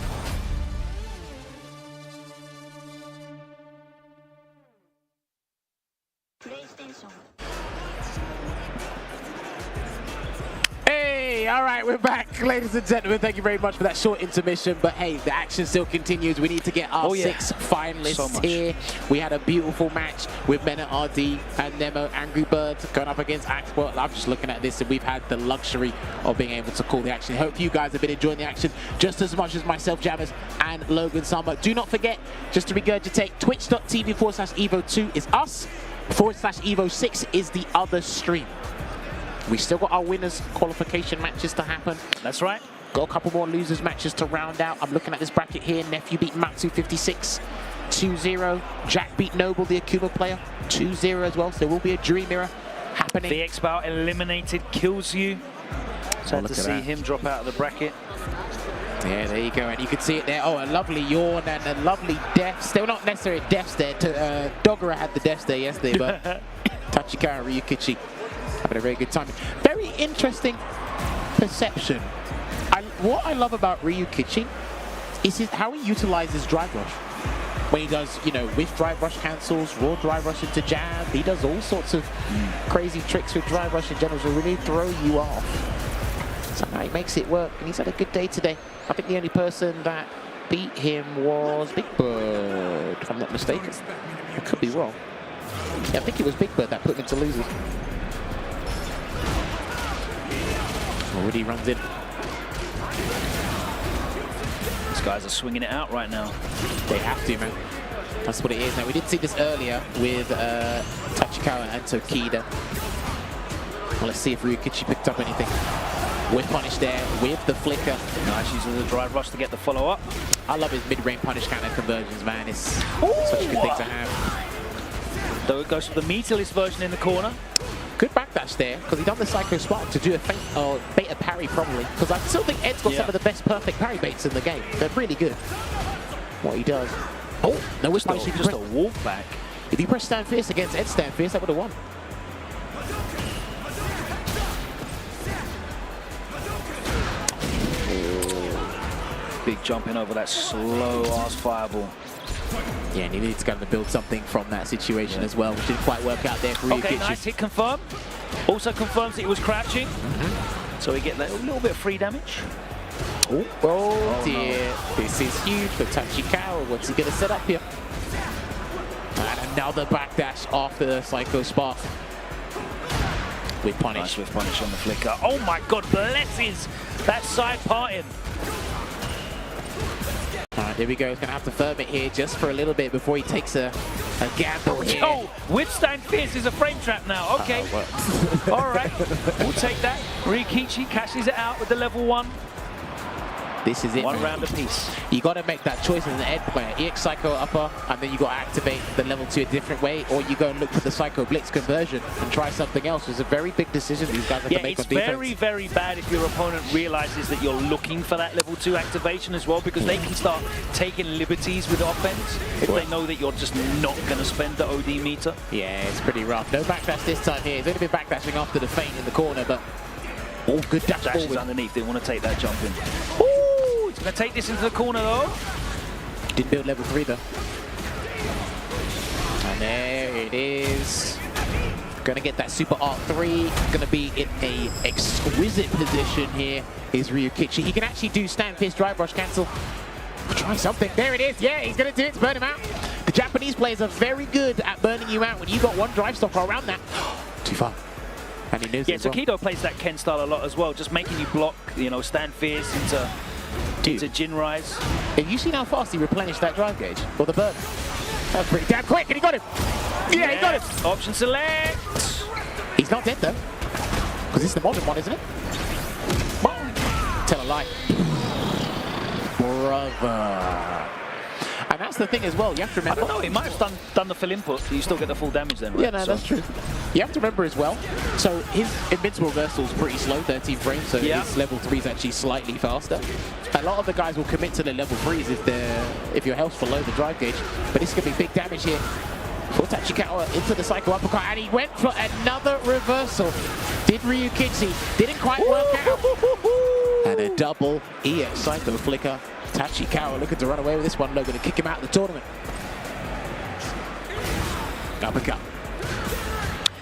Hey, all right, we're back, ladies and gentlemen. Thank you very much for that short intermission. But hey, the action still continues. We need to get our 6 finalists here. We had a beautiful match with Mena RD and Nemo Angry Birds going up against Axport. I'm just looking at this, and we've had the luxury of being able to call the action. Hope you guys have been enjoying the action just as much as myself, Jammers, and Logan Samba. Do not forget, just to regurgitate, twitch.tv/Evo2 is us, /Evo6 is the other stream. We still got our winners qualification matches to happen. That's right. Got a couple more losers matches to round out. I'm looking at this bracket here. Nephew beat Matsu 56-2-0. Jack beat Noble, the Akuma player, 2-0 as well. So there will be a dream mirror happening. The X-Bow eliminated, kills you. Sad to see him drop out of the bracket. Yeah, there you go, and you can see it there. Oh, a lovely yawn and a lovely death stare. Well, not necessarily death stare. Dogura had the death stare yesterday, but Tachikawa and Ryuichi having a very good time. Very interesting perception. What I love about Ryuichi is how he utilizes drive rush. When he does, you know, with drive rush cancels, raw drive rush into jab, he does all sorts of crazy tricks with drive rush in general to really throw you off. Somehow he makes it work, and he's had a good day today. I think the only person that beat him was Big Bird, if I'm not mistaken. I could be wrong. Yeah, I think it was Big Bird that put him into losers. Already runs in. These guys are swinging it out right now. They have to, man. That's what it is. Now, we did see this earlier with Tachikawa and Tokido. Well, let's see if Ryuichi picked up anything. Whip punish there with the flicker. Nice use of the drive rush to get the follow-up. I love his mid-range punish counter conversions, man. It's such a good thing to have. Though it goes for the meterless version in the corner. Good backdash there, because he done the Psycho Spark to do a feint or bait a parry probably. Because I still think Ed's got some of the best perfect parry baits in the game. They're really good. What he does. Oh, no, it's just a walk back. If you press stand fierce against Ed stand fierce, that would have won. Big jumping over that slow-ass fireball. Yeah, and he needs to kind of build something from that situation as well, which didn't quite work out there for Ryuichi. Okay, nice hit confirmed. Also confirms that he was crouching. So we get that little bit of free damage. Oh dear, no. This is huge for Tachikawa. What's he going to set up here? And another backdash after the Psycho Spark. With punish. Nice with punish on the flicker. Oh my god, blesses that side parting. Alright, here we go. He's going to have to firm it here just for a little bit before he takes a gamble here. Oh, withstand fierce is a frame trap now. Okay. Alright, we'll take that. Ryuichi cashes it out with the level 1. This is it. One round apiece. You got to make that choice as an Ed player. EX Psycho upper, and then you got to activate the level 2 a different way, or you go and look for the Psycho Blitz conversion and try something else. It's a very big decision these guys have to make on defense. It's very, very bad if your opponent realizes that you're looking for that level 2 activation as well, because they can start taking liberties with offense if they know that you're just not going to spend the OD meter. Yeah, it's pretty rough. No backdash this time here. He's only been backdashing after the feint in the corner, but all good dash forward. Underneath. They want to take that jump in. He's going to take this into the corner though. Didn't build level 3 though. And there it is. Going to get that super arc 3. Going to be in a exquisite position here is Ryuichi. He can actually do stand fierce drive rush cancel. Try something. There it is. Yeah, he's going to do it to burn him out. The Japanese players are very good at burning you out when you got one drive stopper around that. Too far. And he knows it as well. Tokido plays that Ken style a lot as well, just making you block, you know, stand fierce into Jin Rise. Have you seen how fast he replenished that drive gauge? Or the burn? That was pretty damn quick, and he got him! Yeah, he got him! Option select! He's not dead though. Because it's the modern one, isn't it? Tell a lie. Brother. And that's the thing as well, you have to remember. I don't know, he might have done the full input, so you still get the full damage then, right? Yeah, no, that's true. You have to remember as well, so his invincible reversal is pretty slow, 13 frames, so his level 3 is actually slightly faster. A lot of the guys will commit to the level 3s if your health's below the drive gauge, but this could be big damage here. For Tachikawa into the Psycho Uppercut, and he went for another reversal. Did Ryuichi, didn't quite work out. And a double EX Psycho Flicker. Tachikawa looking to run away with this one, though, going to kick him out of the tournament. Uppercut.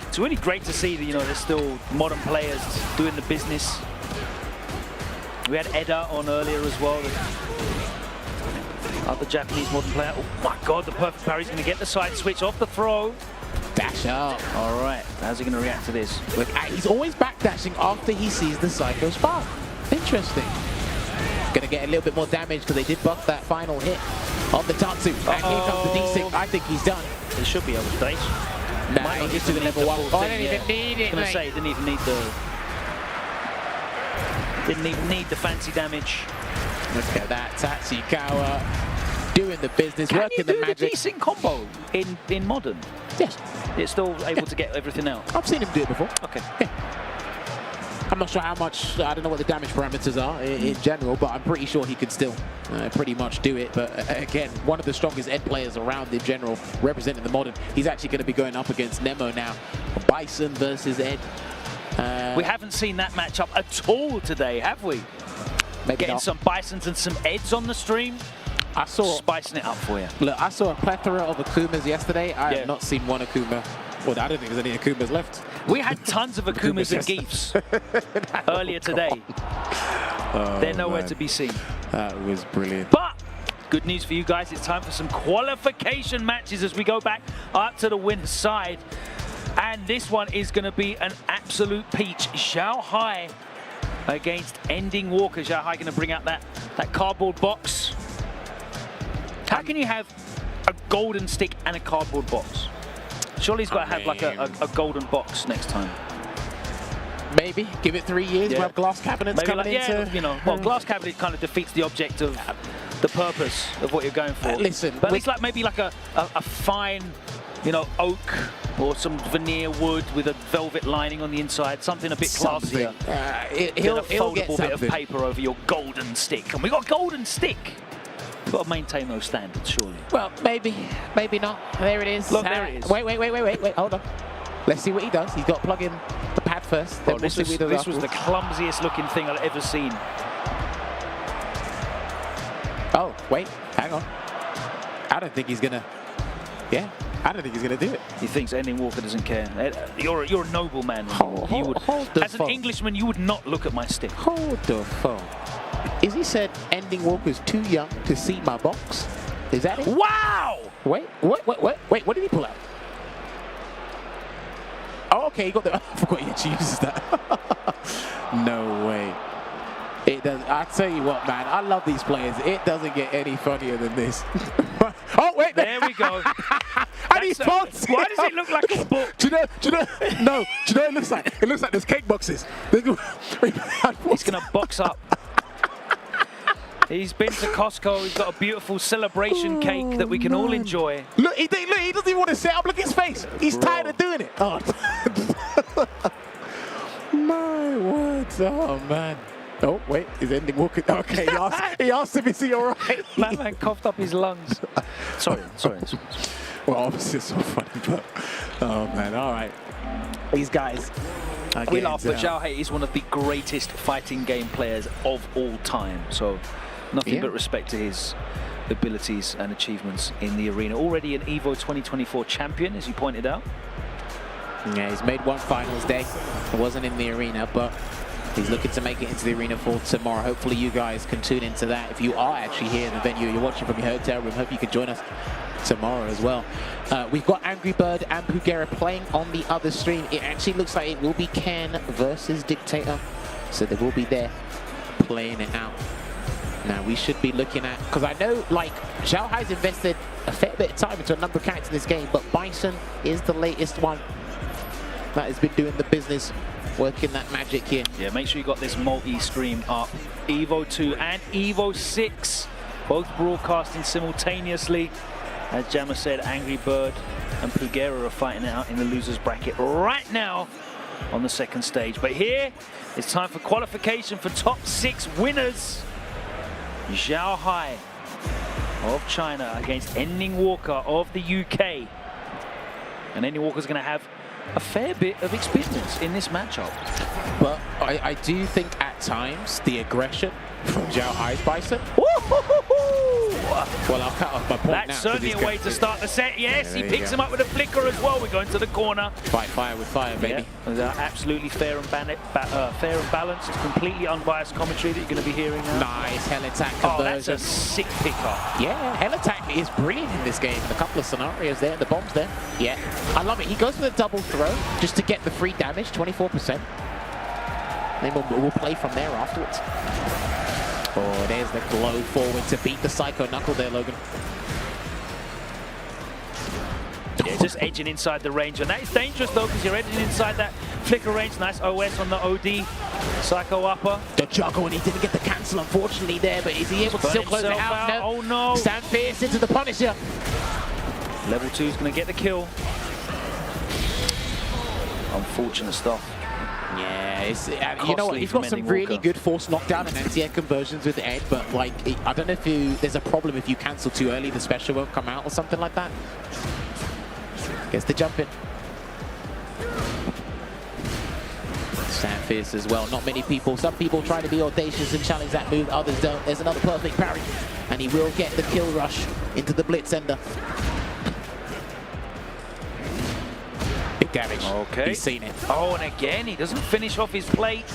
It's really great to see that, you know, there's still modern players doing the business. We had Eda on earlier as well. The Japanese modern player. Oh my god, the perfect parry's going to get the side switch off the throw. Dash up. All right, how's he going to react to this? Look, he's always backdashing after he sees the Psycho Spark. Interesting. Going to get a little bit more damage because they did buff that final hit on the Tatsu. And here comes the D6. I think he's done. He should be able to stage. Nah, he gets to the level 1. Oh, I don't even need it, I was going to say, didn't even need the fancy damage. Look at that, Tachikawa doing the business, working the magic. Can you do a decent combo in modern? Yes. It's still able to get everything out. I've seen him do it before. Okay. Yeah. I'm not sure how much, I don't know what the damage parameters are in general, but I'm pretty sure he could still pretty much do it. But again, one of the strongest Ed players around in general, representing the modern. He's actually going to be going up against Nemo now. Bison versus Ed. We haven't seen that matchup at all today, have we? Maybe Getting not. some Bisons and some Eds on the stream. I saw spicing it up for you. Look, I saw a plethora of Akumas yesterday. I have not seen one Akuma. Well, I don't think there's any Akumas left. We had tons of Akumas and Geefs earlier today. They're nowhere to be seen. That was brilliant. But good news for you guys, it's time for some qualification matches as we go back up to the winner's side. And this one is going to be an absolute peach. Xiao Hai against Ending Walker. Xiao Hai going to bring out that cardboard box. How can you have a golden stick and a cardboard box? Surely he's got to have like a golden box next time. Maybe. Give it 3 years. We'll have glass cabinets Maybe coming into... you know, well, glass cabinet kind of defeats the object of the purpose of what you're going for. Listen. But at least like maybe like a fine, you know, oak or some veneer wood with a velvet lining on the inside, something a bit classier. He'll a foldable get bit something. of paper over your golden stick. And we got a golden stick. We've got to maintain those standards, surely. Well, maybe not. There it is. Look, there it is. Wait, hold on. Let's see what he does. He's got to plug in the pad first. Then This was the clumsiest looking thing I've ever seen. Oh, wait, hang on. I don't think he's gonna. Yeah, I don't think he's gonna do it. He thinks Ending Walker doesn't care. You're a noble man. Hold as an Englishman, you would not look at my stick. Hold the phone. Is he said Ending Walker's too young to see my box? Is that it? Wow! Wait, what did he pull out? Oh, okay, he got the... I forgot he actually uses that. No way. It does. I tell you what, man, I love these players. It doesn't get any funnier than this. Oh, wait. There we go. And he's spots. Why does it look like a book? Do you know? No. Do you know what it looks like? It looks like there's cake boxes. He's going to box up. He's been to Costco. He's got a beautiful celebration cake that we can all enjoy. Look, he doesn't even want to set up. Look at his face. He's tired of doing it. Oh. My words. Oh, man. Oh, wait. He's Ending Walker. Okay, he asked him, is he all right? Man coughed up his lungs. Sorry. Well, obviously it's so funny, but... Oh, man. All right. These guys... We laugh, but Xiao Hai is one of the greatest fighting game players of all time. So... nothing but respect to his abilities and achievements in the arena. Already an EVO 2024 champion, as you pointed out. Yeah, he's made one finals day. It wasn't in the arena, but he's looking to make it into the arena for tomorrow. Hopefully you guys can tune into that. If you are actually here in the venue, you're watching from your hotel room, hope you can join us tomorrow as well. We've got Angry Bird and Pugera playing on the other stream. It actually looks like it will be Ken versus Dictator. So they will be there playing it out. Now we should be looking at, because I know like Xiao Hai's invested a fair bit of time into a number of characters in this game, but Bison is the latest one that has been doing the business, working that magic here. Yeah, make sure you got this multi-stream up. EVO 2 and EVO 6, both broadcasting simultaneously. As Jammer said, Angry Bird and Pugera are fighting it out in the losers bracket right now on the second stage. But here, it's time for qualification for top 6 winners. Xiao Hai of China against Ending Walker of the UK. And Ending Walker's going to have a fair bit of experience in this matchup. But I do think at times the aggression from Xiao Hai's Bison. Well, I'll cut off my point. That's certainly a way to start the set. Yes, he picks him up with a flicker as well. We're going to the corner. Fight fire with fire, baby. Yeah, absolutely fair and balanced. It's completely unbiased commentary that you're going to be hearing now. Nice hell attack conversion. Oh, that's a sick pickup. Yeah, hell attack is brilliant in this game. In a couple of scenarios there, the bombs there. Yeah, I love it. He goes for the double throw just to get the free damage, 24%. Then we'll play from there afterwards. Oh, there's the glow forward to beat the Psycho Knuckle there, Logan. Yeah, just edging inside the range. And that is dangerous, though, because you're edging inside that flicker range. Nice OS on the OD. Psycho upper. The juggle, and he didn't get the cancel, unfortunately, there. But is he able to still close it out? No. Oh, no. Stand fierce into the Punisher. Level 2 is going to get the kill. Unfortunate stuff. Yeah, you know what? He's got some really good force knockdown and anti-air conversions with Ed, but like, I don't know if there's a problem if you cancel too early, the special won't come out or something like that. Gets the jump in. Stand fierce as well. Not many people. Some people try to be audacious and challenge that move. Others don't. There's another perfect parry, and he will get the kill rush into the blitz ender. Big damage. Okay. He's seen it. Oh, and again, he doesn't finish off his plate.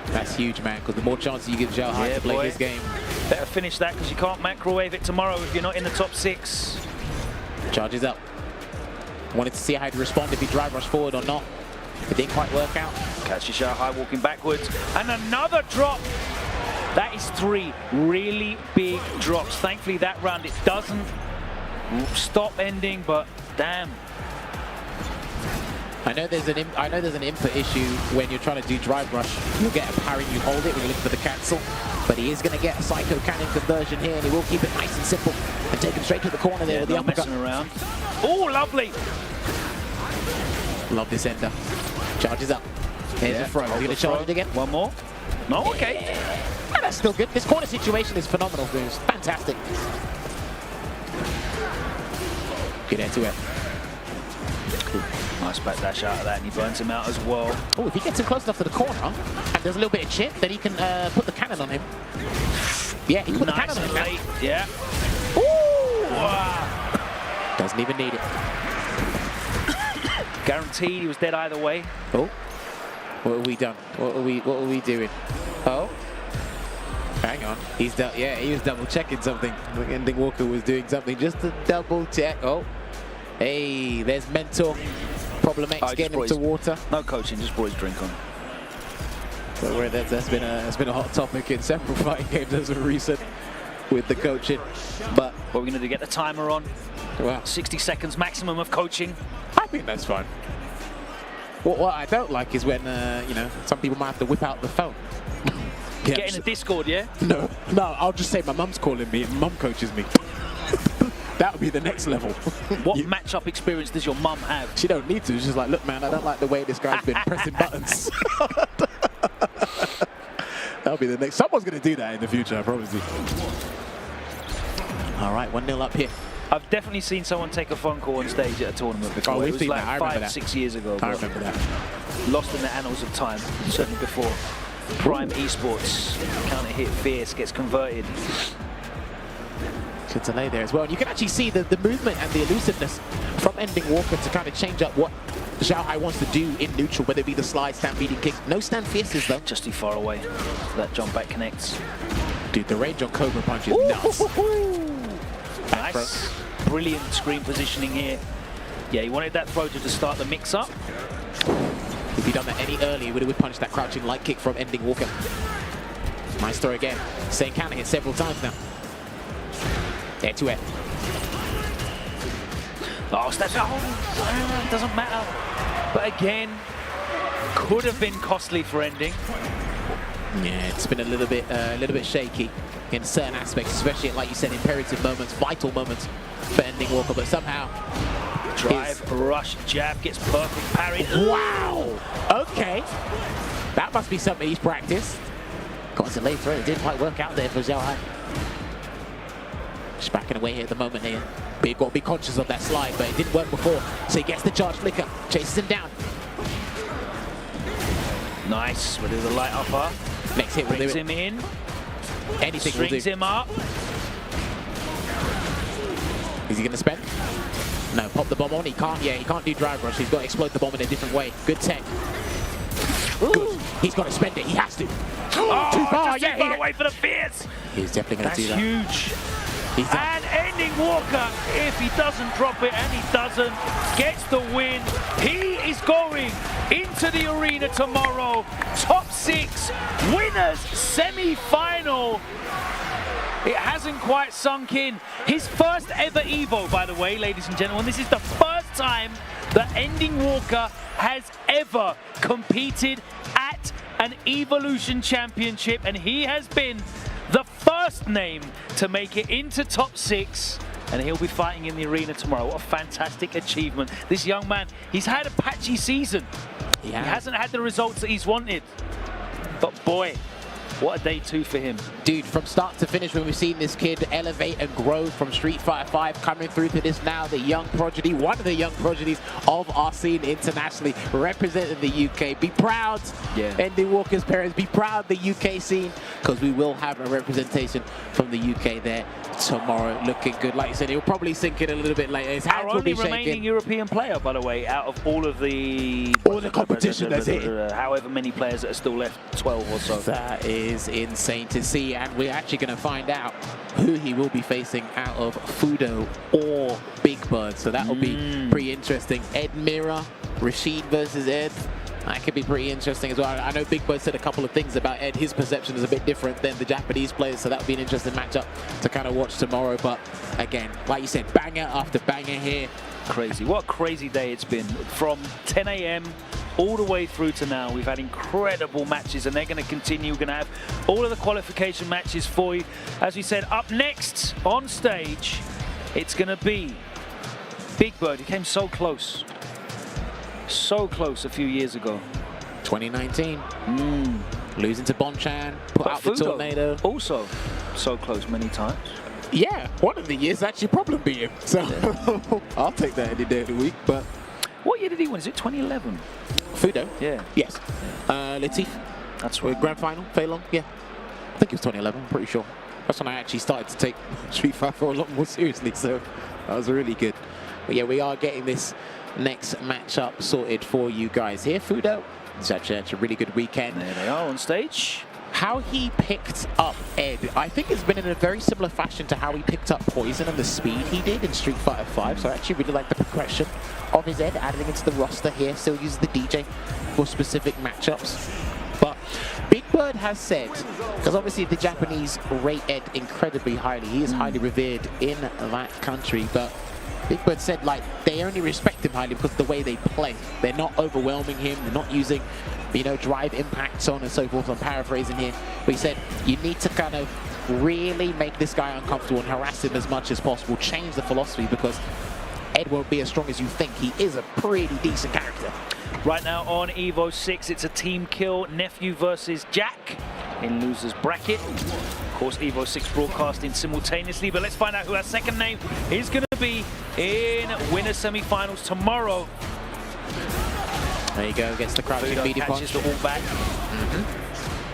That's huge, man, because the more chances you give Zhao Hai to play his game. Better finish that, because you can't microwave it tomorrow if you're not in the top 6. Charges up. Wanted to see how he'd respond if he drive rush forward or not. It didn't quite work out. Catches Zhao Hai walking backwards. And another drop. That is 3 really big drops. Thankfully, that round, it doesn't stop ending, but damn. I know there's an input issue when you're trying to do drive rush. You'll get a parry, you hold it when you look for the cancel. But he is going to get a psycho cannon conversion here, and he will keep it nice and simple and take him straight to the corner there with the uppercut. Around. Oh, lovely. Love this ender. Charges up. Here's the throw. Are you going to charge it again? One more. No, okay. Yeah, that's still good. This corner situation is phenomenal. It's fantastic. Good end to it. Nice back dash out of that, and he burns him out as well. Oh, if he gets him close enough to the corner, and there's a little bit of chip, then he can put the cannon on him. Yeah, he put the cannon on him. Late. Yeah. Ooh! Wow. Doesn't even need it. Guaranteed he was dead either way. Oh. What have we done? What are we doing? Oh. Hang on. He's he was double checking something. Ending Walker was doing something just to double check. Oh. Hey, there's Mentor. Problem X getting into water. No coaching, just brought his drink on. So that's been a hot topic in several fighting games as of recent with the coaching. But what are we going to do? Get the timer on? Well, 60 seconds maximum of coaching. I think that's fine. What I don't like is when you know, some people might have to whip out the phone. Get in a Discord, yeah? No, I'll just say my mum's calling me and mum coaches me. That would be the next level. What matchup experience does your mum have? She don't need to. She's just like, look, man, I don't like the way this guy's been pressing buttons. That'll be the next. Someone's going to do that in the future, I promise you. All right, 1-0 up here. I've definitely seen someone take a phone call on stage at a tournament before. Oh, it we've was seen like that. 5-6 years ago. I remember that. Lost in the annals of time, certainly before Prime Esports. Counter hit fierce, gets converted. Good delay there as well. And you can actually see the movement and the elusiveness from Ending Walker to kind of change up what Zhao Hai wants to do in neutral, whether it be the slide, stand beating kick. No stand fierces though. Just too far away. That jump back connects. Dude, the range on Cobra Punch is nuts. Nice. Brilliant screen positioning here. Yeah, he wanted that throw to start the mix up. If he'd done that any earlier, he would have punched that crouching light kick from Ending Walker. Nice throw again. Same counter hit several times now. There to it. Oh, steps out. Oh, doesn't matter. But again, could have been costly for Ending. Yeah, it's been a little bit shaky in certain aspects, especially like you said, imperative moments, vital moments for Ending Walker. But somehow, drive, rush, jab, gets perfect parry. Wow. Okay, that must be something he's practiced. Got a delayed throw. It didn't quite work out there for Zhao Hai. Just backing away here at the moment here. But you've got to be conscious of that slide, but it didn't work before. So he gets the charge flicker, chases him down. Nice, but there's a light upper. Next hit will do it. Brings him in. Anything will do. Strings him up. Is he going to spend? No, pop the bomb on. He can't. Yeah, he can't do drive rush. He's got to explode the bomb in a different way. Good tech. Good. He's got to spend it. He has to. Oh, too far. Just too far away for the fierce. He's definitely going to do that. That's huge. And Ending Walker, if he doesn't drop it, and he doesn't, gets the win. He is going into the arena tomorrow. Top 6 winners semi-final. It hasn't quite sunk in. His first ever Evo, by the way, ladies and gentlemen. This is the first time that Ending Walker has ever competed at an Evolution Championship, and he has been the first name to make it into top 6, and he'll be fighting in the arena tomorrow. What a fantastic achievement. This young man, he's had a patchy season. He hasn't had the results that he's wanted. But boy, what a day 2 for him. Dude, from start to finish, when we've seen this kid elevate and grow from Street Fighter 5, coming through to this now, the young prodigy, one of the young prodigies of our scene internationally, representing the UK. Be proud, Andy Walker's parents, be proud the UK scene, because we will have a representation from the UK there tomorrow. Looking good. Like you said, he'll probably sink in a little bit later. His hands will be shaking. Our only remaining European player, by the way, out of all the competition that's it. However many players that are still left, 12 or so. That is insane to see, and we're actually going to find out who he will be facing out of Fudo or Big Bird, so that will be pretty interesting. Ed Mira, Rashid versus Ed. That could be pretty interesting as well. I know Big Bird said a couple of things about Ed. His perception is a bit different than the Japanese players, so that would be an interesting matchup to kind of watch tomorrow. But again, like you said, banger after banger here. Crazy. What a crazy day it's been. From 10 a.m. all the way through to now, we've had incredible matches, and they're going to continue. We're going to have all of the qualification matches for you. As we said, up next on stage, it's going to be Big Bird. He came so close. So close a few years ago. 2019. Losing to Bonchan, put out the tornado. Also so close many times. Yeah, one of the years actually problem beat him. So I'll take that any day of the week. But what year did he win? Is it 2011? Fudo? Yeah. Yes. Latif. That's right. Grand final, Feilong. Yeah. I think it was 2011, I'm pretty sure. That's when I actually started to take Street Fighter a lot more seriously. So that was really good. But yeah, we are getting this next matchup sorted for you guys here. Fudo, it's actually a really good weekend. There they are on stage. How he picked up Ed, I think it's been in a very similar fashion to how he picked up Poison and the speed he did in Street Fighter 5. So I actually really like the progression of his Ed, adding into the roster here. Still uses the DJ for specific matchups. But Big Bird has said, because obviously the Japanese rate Ed incredibly highly. He is highly revered in that country, but Big Bird said, like, they only respect him highly because of the way they play. They're not overwhelming him. They're not using, you know, drive impact, so on and so forth. I'm paraphrasing here. But he said, you need to kind of really make this guy uncomfortable and harass him as much as possible. Change the philosophy, because Ed won't be as strong as you think. He is a pretty decent character. Right now on Evo 6, it's a team kill. Nephew versus Jack in loser's bracket. Of course, Evo 6 broadcasting simultaneously, but let's find out who our second name is going to be in winner semi-finals tomorrow. There you go, gets the crouching medium punch. Catches the wall back.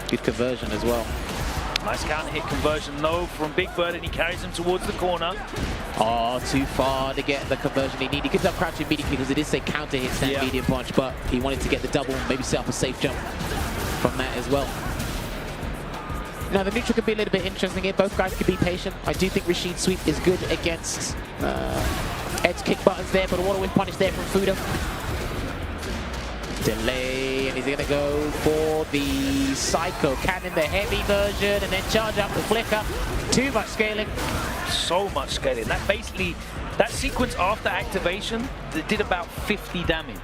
Good conversion as well. Nice counter hit conversion though from Big Bird, and he carries him towards the corner. Oh, too far to get the conversion he needed. He could have crouched immediately because it did say counter hit that medium punch, but he wanted to get the double, maybe set up a safe jump from that as well. Now, the neutral could be a little bit interesting here. Both guys could be patient. I do think Rashid's sweep is good against Ed's kick buttons there, but a water whip punish there from Fudo. Delay, and he's going to go for the Psycho Cannon, the heavy version, and then charge up the flicker. Too much scaling. So much scaling. That basically, that sequence after activation, it did about 50 damage.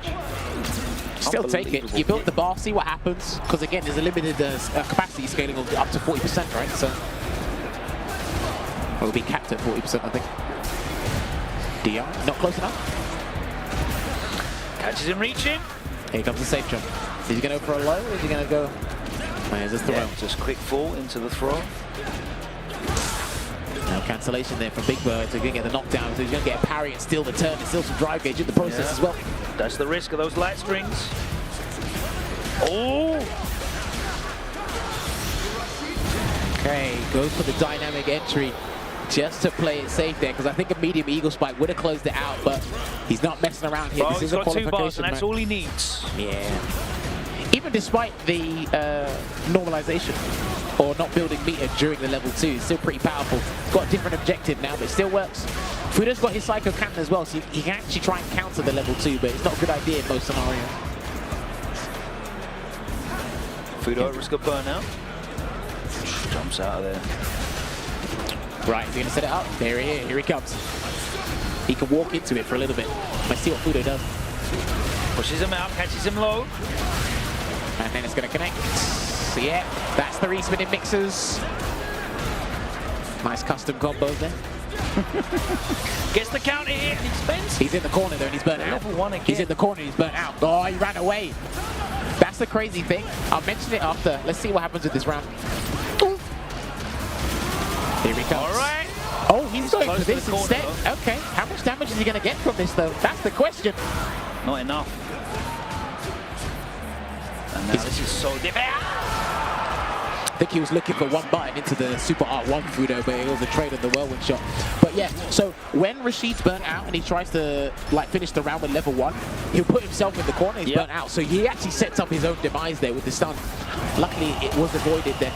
Still take it. You built the bar, see what happens. Because again, there's a limited capacity scaling of up to 40%, right? So it'll be capped at 40%, I think. DR, not close enough. Catches him reaching. Here comes the safe jump. Is he going to go for a low, or is he going to go? There's this throw. Yeah, just quick fall into the throw. Now cancellation there from Big Bird, so he's going to get the knockdown, so he's going to get a parry and steal the turn, and still some drive gauge in the process as well. That's the risk of those light strings. Oh! Okay, goes for the dynamic entry just to play it safe there, because I think a medium eagle spike would have closed it out, but he's not messing around here. Well, this is he's a got 2 qualification bars, and that's all he needs. Yeah. Even despite the normalization or not building meter during the level 2, it's still pretty powerful. Got a different objective now, but it still works. Fudo's got his Psycho Cannon as well, so he can actually try and counter the level 2, but it's not a good idea in most scenarios. Fudo risk of burnout. Jumps out of there. Right, is he going to set it up? There he is, here he comes. He can walk into it for a little bit. Let's see what Fudo does. Pushes him out, catches him low. And then it's going to connect. So yeah, that's the respinning mixers. Nice custom combos there. Gets the counter hit, and he spins. He's in the corner there, and he's burnt out. Level 1 again. He's in the corner, he's burnt out. Oh, he ran away. that's the crazy thing. I'll mention it after. Let's see what happens with this round. Here he comes. All right. Oh, he's going for this instead. Okay, how much damage is he going to get from this, though? That's the question. Not enough. And now this is so difficult. I think he was looking for one button into the Super R1 Fudo, but it was a trade on the Whirlwind shot. But yeah, so when Rashid's burnt out and he tries to like finish the round with level 1, he'll put himself in the corner, he's burnt out. So he actually sets up his own demise there with the stun. Luckily, it was avoided then.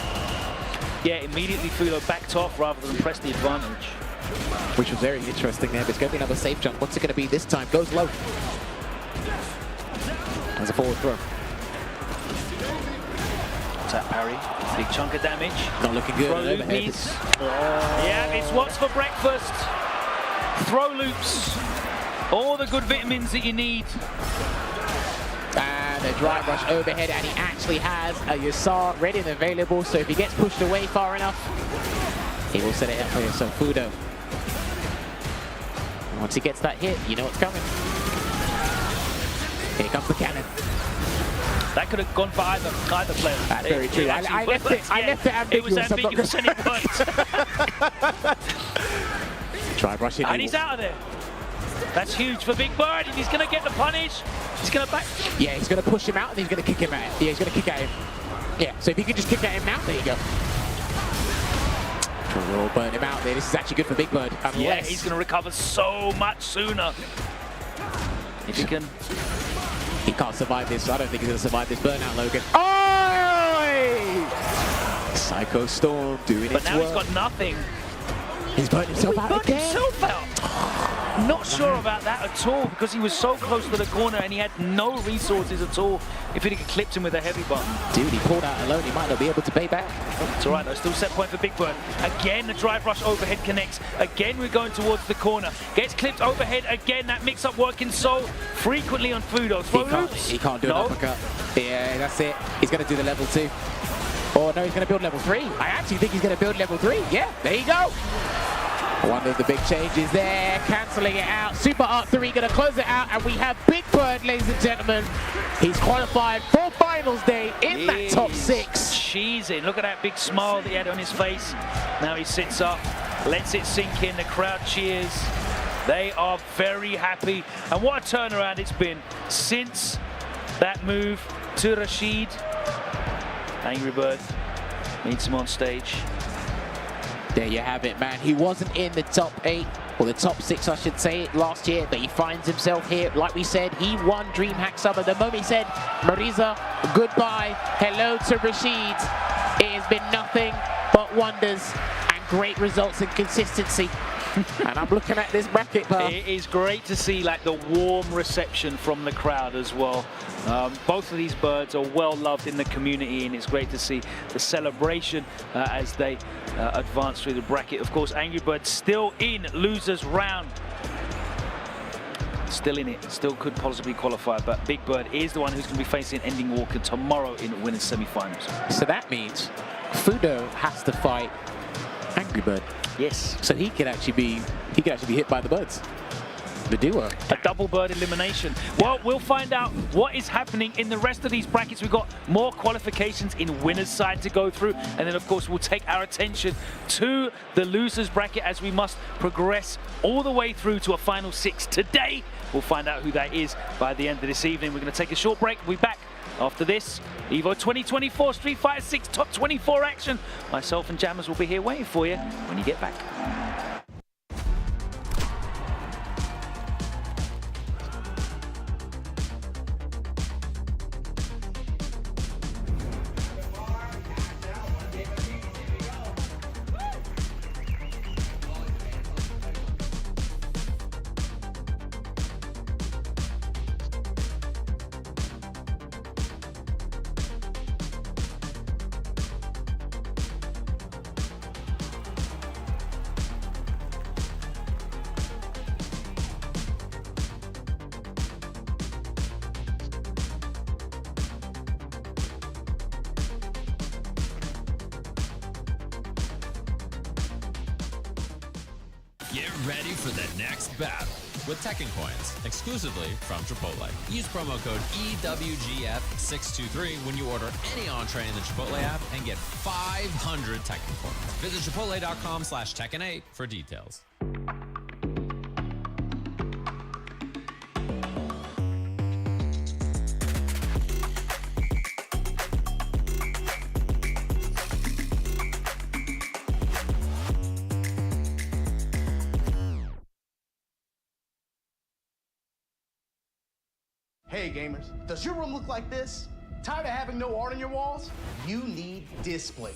Yeah, immediately Fudo backed off rather than press the advantage. Which was very interesting there, but it's going to be another safe jump. What's it going to be this time? Goes low. As a forward throw. Tap parry, big chunk of damage. Not looking good. Throw loopies. Yeah, it's what's for breakfast. Throw loops. All the good vitamins that you need. And a drive rush overhead, and he actually has a Yasar ready and available, so if he gets pushed away far enough, he will set it up for himself. Fudo. Once he gets that hit, you know what's coming. Here comes the cannon. That could have gone for either player. That's very true. I left it ambiguous. It was ambiguous and it worked. Try brushing. And he's out of there. That's huge for Big Bird. If he's going to get the punish, he's going to back. Yeah, he's going to push him out and he's going to kick him at him. Yeah, he's going to kick at him. Yeah, so if he could just kick at him now, there you go. We'll burn him out there. This is actually good for Big Bird. Unless... Yeah, he's going to recover so much sooner. If he can. He can't survive this. I don't think he's going to survive this burnout, Logan. Oh! Psycho Storm doing its work. But now he's got nothing. He's burnt himself out again. Himself out. Not sure about that at all because he was so close to the corner and he had no resources at all. If he could clipped him with a heavy button. Dude, he pulled out alone. He might not be able to pay back. It's all right though. Still set point for Big Bird. Again, the drive rush overhead connects. Again, we're going towards the corner. Gets clipped overhead again. That mix-up working so frequently on Fudo. He can't do an uppercut. Yeah, that's it. He's going to do the level 2. Oh no, he's going to build level 3. I actually think he's going to build level 3. Yeah, there you go. One of the big changes there, cancelling it out. Super Art 3 going to close it out, and we have Big Bird, ladies and gentlemen. He's qualified for finals day in that top 6. Cheesing. Look at that big smile that he had on his face. Now he sits up, lets it sink in. The crowd cheers. They are very happy. And what a turnaround it's been since that move to Rashid. Angry Bird meets him on stage. There you have it, man. He wasn't in the top 8, or the top 6, I should say, last year, but he finds himself here. Like we said, he won DreamHack Summer. The moment he said, Marisa, goodbye, hello to Rashid, it has been nothing but wonders and great results and consistency. And I'm looking at this bracket, pal. It is great to see like the warm reception from the crowd as well. Both of these birds are well loved in the community, and it's great to see the celebration as they advance through the bracket. Of course, Angry Bird still in losers round. Still in it, still could possibly qualify, but Big Bird is the one who's going to be facing Ending Walker tomorrow in the winners semi-finals. So that means Fudo has to fight Angry Bird. Yes. So he could actually be hit by the birds. The duo. A double bird elimination. Well, we'll find out what is happening in the rest of these brackets. We've got more qualifications in winners side to go through, and then of course we'll take our attention to the losers bracket as we must progress all the way through to a final 6 today. We'll find out who that is by the end of this evening. We're going to take a short break. We'll be back after this. EVO 2024 Street Fighter 6 Top 24 action. Myself and Jammers will be here waiting for you when you get back. Get ready for the next battle. with Tekken coins exclusively from Chipotle. Use promo code EWGF623 when you order any entree in the Chipotle app and get 500 Tekken coins. Visit chipotle.com/Tekken8 for details. Hey gamers, does your room look like this? Tired of having no art on your walls? You need Displate.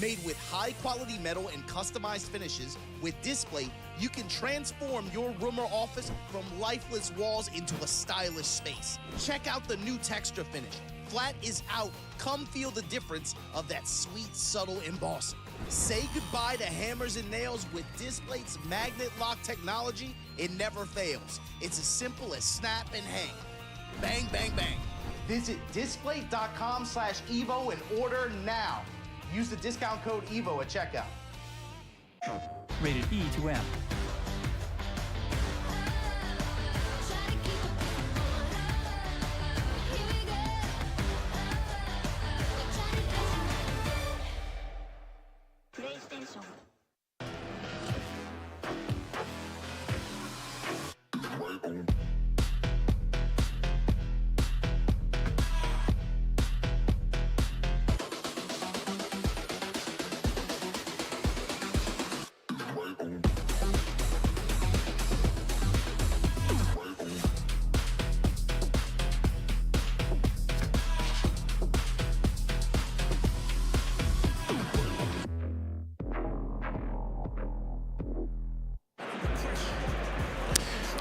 Made with high quality metal and customized finishes, with Displate, you can transform your room or office from lifeless walls into a stylish space. Check out the new texture finish. Flat is out. Come feel the difference of that sweet, subtle embossing. Say goodbye to hammers and nails with Displate's magnet lock technology. It never fails. It's as simple as snap and hang. Bang, bang, bang. Visit displate.com/Evo and order now. Use the discount code EVO at checkout. Rated E to M.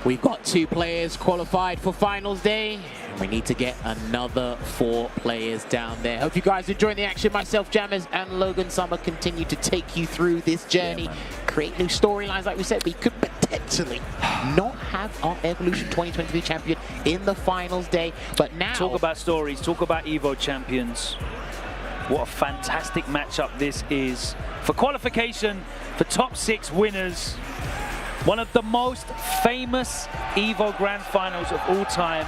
We've got 2 players qualified for finals day. We need to get another 4 players down there. Hope you guys enjoying the action. Myself, Jammers, and Logan Summer continue to take you through this journey, create new storylines, like we said. We could potentially not have our Evolution 2023 champion in the finals day, but now... Talk about stories, talk about Evo champions. What a fantastic matchup this is. For qualification, for top 6 winners, one of the most famous Evo Grand Finals of all time.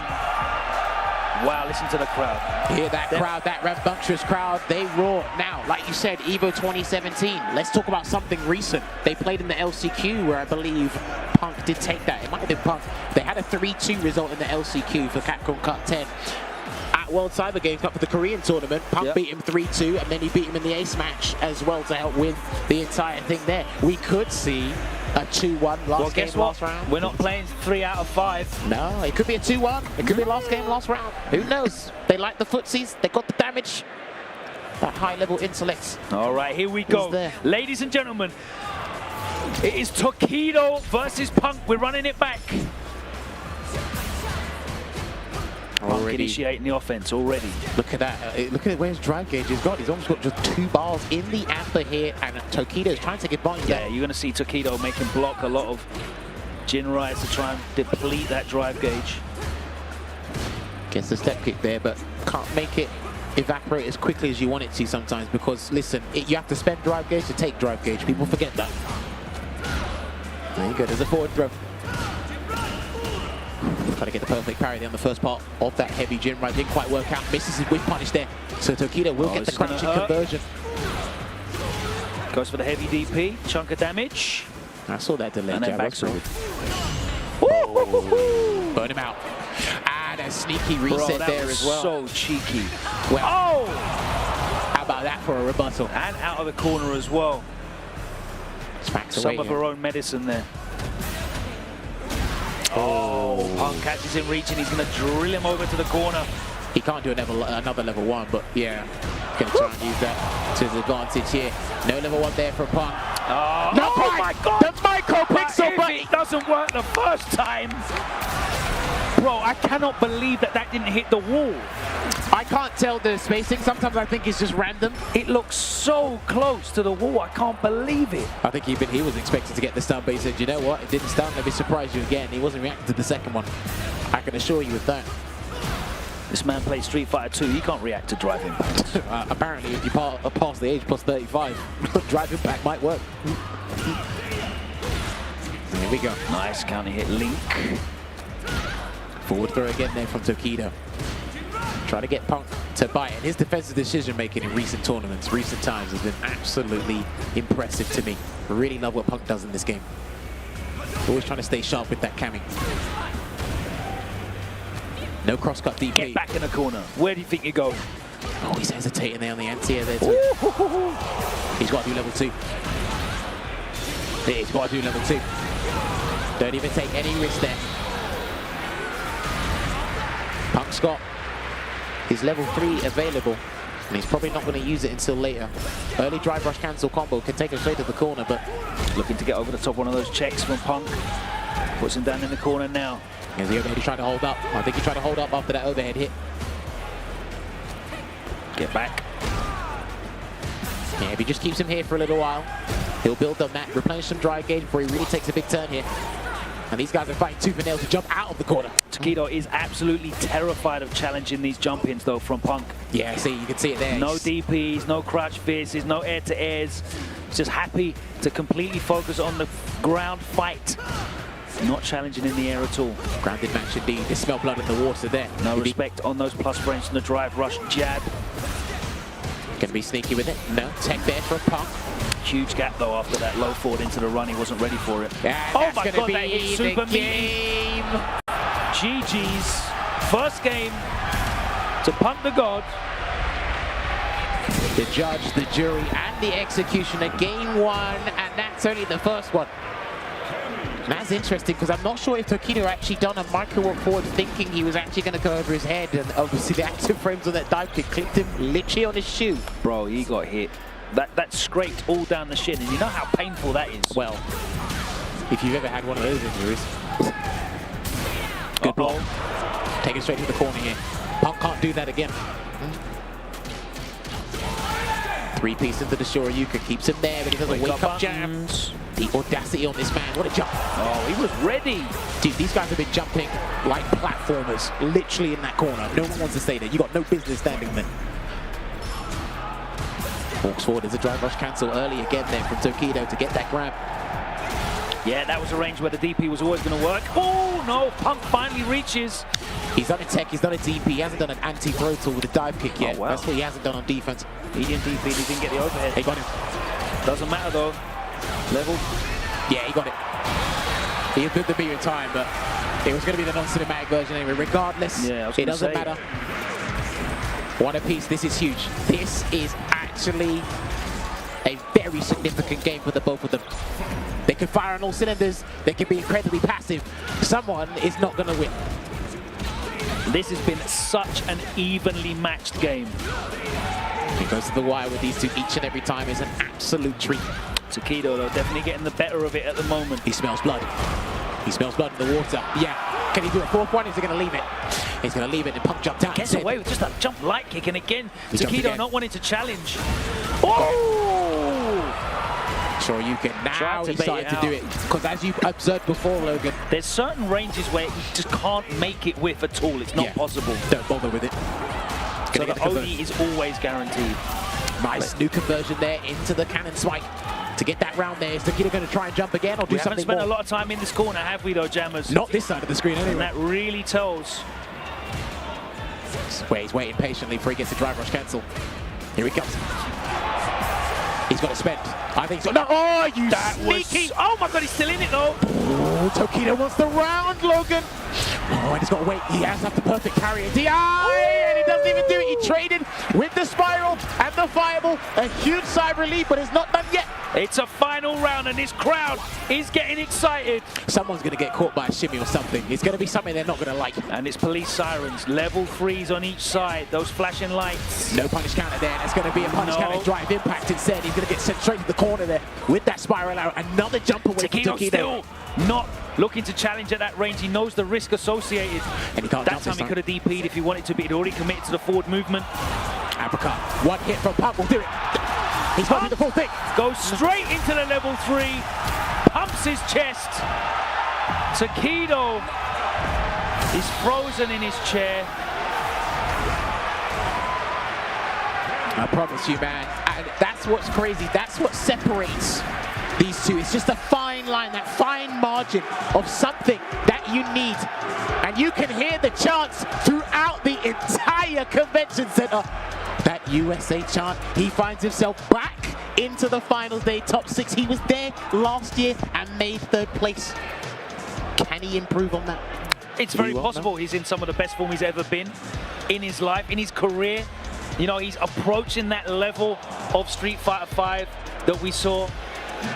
Wow, listen to the crowd. Hear that crowd, that rambunctious crowd, they roar. Now, like you said, Evo 2017, let's talk about something recent. They played in the LCQ where I believe Punk did take that. It might have been Punk. They had a 3-2 result in the LCQ for Capcom Cup 10. At World Cyber Games Cup for the Korean tournament, Punk beat him 3-2, and then he beat him in the ace match as well to help win the entire thing there. We could see a 2-1 last game, last round. We're not playing 3 out of 5. No, it could be a 2-1. It could be last game, last round. Who knows? They like the footsies. They got the damage. That high-level intellect. All right, here we go. Ladies and gentlemen, it is Tokido versus Punk. We're running it back. Punk initiating the offense already. Look at that. Look at where his drive gauge has got. He's almost got just 2 bars in the amber here, and Tokido's trying to take advantage. Yeah, you're going to see Tokido making block a lot of Jinrais to try and deplete that drive gauge. Gets the step kick there, but can't make it evaporate as quickly as you want it to sometimes, because listen, you have to spend drive gauge to take drive gauge. People forget that. There you go. There's a forward throw. Trying to get the perfect parry there on the first part of that heavy Jinrai. Didn't quite work out. Misses his whip punish there. So Tokido will get the crunching conversion. Goes for the heavy DP. Chunk of damage. I saw that delay. And then back through. Burn him out. And a sneaky reset there as well. So cheeky. Well, how about that for a rebuttal? And out of the corner as well. Some of her own medicine there. Oh, Punk catches him reaching. He's going to drill him over to the corner. He can't do another level 1, but yeah, going to try and use that to his advantage here. No level 1 there for Punk. Oh my God! That's Michael Pixel, but it doesn't work the first time. Bro, I cannot believe that didn't hit the wall. I can't tell the spacing. Sometimes I think it's just random. It looks so close to the wall. I can't believe it. I think even he was expecting to get the stun, but he said, you know what? It didn't stun. Let me surprise you again. He wasn't reacting to the second one. I can assure you with that. This man plays Street Fighter 2. He can't react to drive impact. Apparently, if you pass the age plus 35, drive impact might work. Here we go. Nice counter hit link. Forward throw again there from Tokido. Try to get Punk to bite, and his defensive decision making in recent tournaments, recent times, has been absolutely impressive to me. I really love what Punk does in this game. Always trying to stay sharp with that Kami. No cross-cut DP. Get back in the corner. Where do you think you go? Oh, he's hesitating there on the anti-air there too. He's got to do level 2. He's got to do level 2. Don't even take any risk there. Punk's got his level 3 available, and he's probably not going to use it until later. Early drive rush cancel combo can take him straight to the corner, but looking to get over the top one of those checks from Punk. Puts him down in the corner now. Here's the overhead he's trying to hold up. I think he tried to hold up after that overhead hit. Get back. Yeah, if he just keeps him here for a little while, he'll build on that, replenish some drive gauge before he really takes a big turn here. And these guys are fighting tooth and nail to jump out of the corner. Tokido is absolutely terrified of challenging these jump-ins, though, from Punk. Yeah, see, you can see it there. No DPs, no crouch fierces, no air-to-airs. He's just happy to completely focus on the ground fight. Not challenging in the air at all. Grounded match indeed. They smell blood in the water there. No respect on those plus frames from the drive rush jab. Gonna be sneaky with it. No, tech there from Punk. Huge gap though after that low forward into the run. He wasn't ready for it. And oh my god, that hit super game. GG's. First game to Punk the God. The judge, the jury, and the executioner. Game 1, and that's only the first one. And that's interesting because I'm not sure if Tokido actually done a micro walk forward thinking he was actually going to go over his head, and obviously the active frames on that dive kick clipped him literally on his shoe. Bro, he got hit. That scraped all down the shin, and you know how painful that is. Well, if you've ever had one of those injuries. Good block. Take it straight to the corner here. Punk can't do that again. 3-piece into the Shoryuken, keeps him there, but he doesn't wake up jams. The audacity on this man, what a jump. Oh, he was ready. Dude, these guys have been jumping like platformers, literally in that corner. No one wants to stay there. You got no business standing there. Walks forward as a drive rush cancel early again there from Tokido to get that grab. Yeah, that was a range where the DP was always going to work. Oh, no, Punk finally reaches. He's done a tech, he's done a DP, he hasn't done an anti-throw tool with a dive kick yet. Oh, wow. That's what he hasn't done on defense. He didn't DP, he didn't get the overhead. He got him. Doesn't matter though. Level. Yeah, he got it. He had the meter in time, but it was going to be the non-cinematic version anyway. Regardless, it doesn't matter. One apiece, this is huge. This is actually a very significant game for the both of them. They can fire on all cylinders, they can be incredibly passive. Someone is not going to win. This has been such an evenly matched game. It goes to the wire with these two each and every time. Is an absolute treat. Tokido, though, definitely getting the better of it at the moment. He smells blood. He smells blood in the water. Yeah. Can he do a fourth one? Is he going to leave it? He's going to leave it and Punk jump down. Gets away with just a jump light kick, and again, Tokido not wanting to challenge. Oh! Sure, you can. Now he's starting to do it. Because as you observed before, Logan, there's certain ranges where you just can't make it with at all. It's not possible. Don't bother with it. So the OD is always guaranteed. Nice new conversion there into the cannon spike. To get that round there, is Tokido going to try and jump again or do something more? We haven't spent a lot of time in this corner, have we, though, Jammers? Not this side of the screen, anyway. And that really tells. Where he's waiting patiently before he gets the drive rush cancel. Here he comes. He's got to spend. I think so. No! Oh, you sneaky! Oh my god, he's still in it, though! Oh, Tokido wants the round, Logan! Oh, and he's got to wait. He has to have the perfect carrier. DI! And he doesn't even do it. He traded with the spiral and the fireball. A huge sigh of relief, but it's not done yet. It's a final round, and this crowd is getting excited. Someone's going to get caught by a shimmy or something. It's going to be something they're not going to like. And it's police sirens. Level 3s on each side. Those flashing lights. No punish counter there. There's going to be a punish counter drive impact instead. He's going to get sent straight to the corner there with that spiral arrow. Another jump away from Tokido. Still not looking to challenge at that range. He knows the risk associated. And he can't that time he could have DP'd if he wanted to, but he'd already committed to the forward movement. Apricot. One hit from Pump will do it. He's got to do the full thing. Goes straight into the level 3. Pumps his chest. Tokido is frozen in his chair. I promise you, man. And that's what's crazy. That's what separates these two. It's just a fine line, that fine margin of something that you need. And you can hear the chants throughout the entire convention center. That USA chant, he finds himself back into the finals day, top 6. He was there last year and made 3rd place. Can he improve on that? It's very possible. He's in some of the best form he's ever been in his life, in his career. You know, he's approaching that level of Street Fighter V that we saw,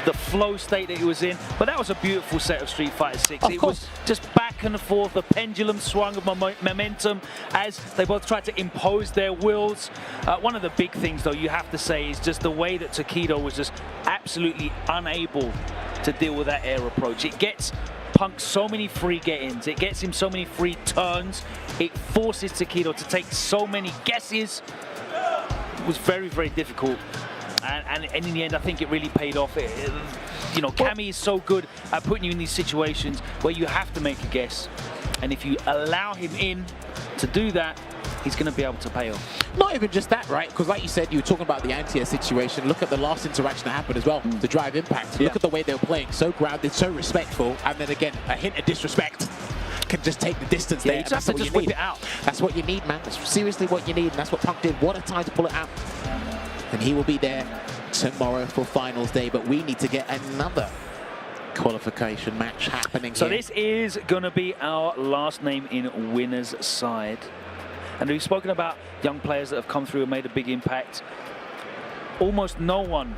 the flow state that he was in. But that was a beautiful set of Street Fighter 6. It was just back and forth, the pendulum swung of momentum as they both tried to impose their wills. One of the big things, though, you have to say is just the way that Tokido was just absolutely unable to deal with that air approach. It gets Punk so many free get-ins, it gets him so many free turns, it forces Tokido to take so many guesses. It was very, very difficult. And in the end, I think it really paid off. You know, Kami is so good at putting you in these situations where you have to make a guess. And if you allow him in to do that, he's going to be able to pay off. Not even just that, right? Because like you said, you were talking about the anti-air situation. Look at the last interaction that happened as well, the drive impact. Look at the way they were playing, so grounded, so respectful, and then again, a hint of disrespect can just take the distance there. You just have to just whip it out. That's what you need, man. That's seriously what you need, and that's what Punk did. What a time to pull it out. And he will be there tomorrow for finals day, but we need to get another qualification match happening So here. this is going to be our last name in winner's side. And we've spoken about young players that have come through and made a big impact. Almost no one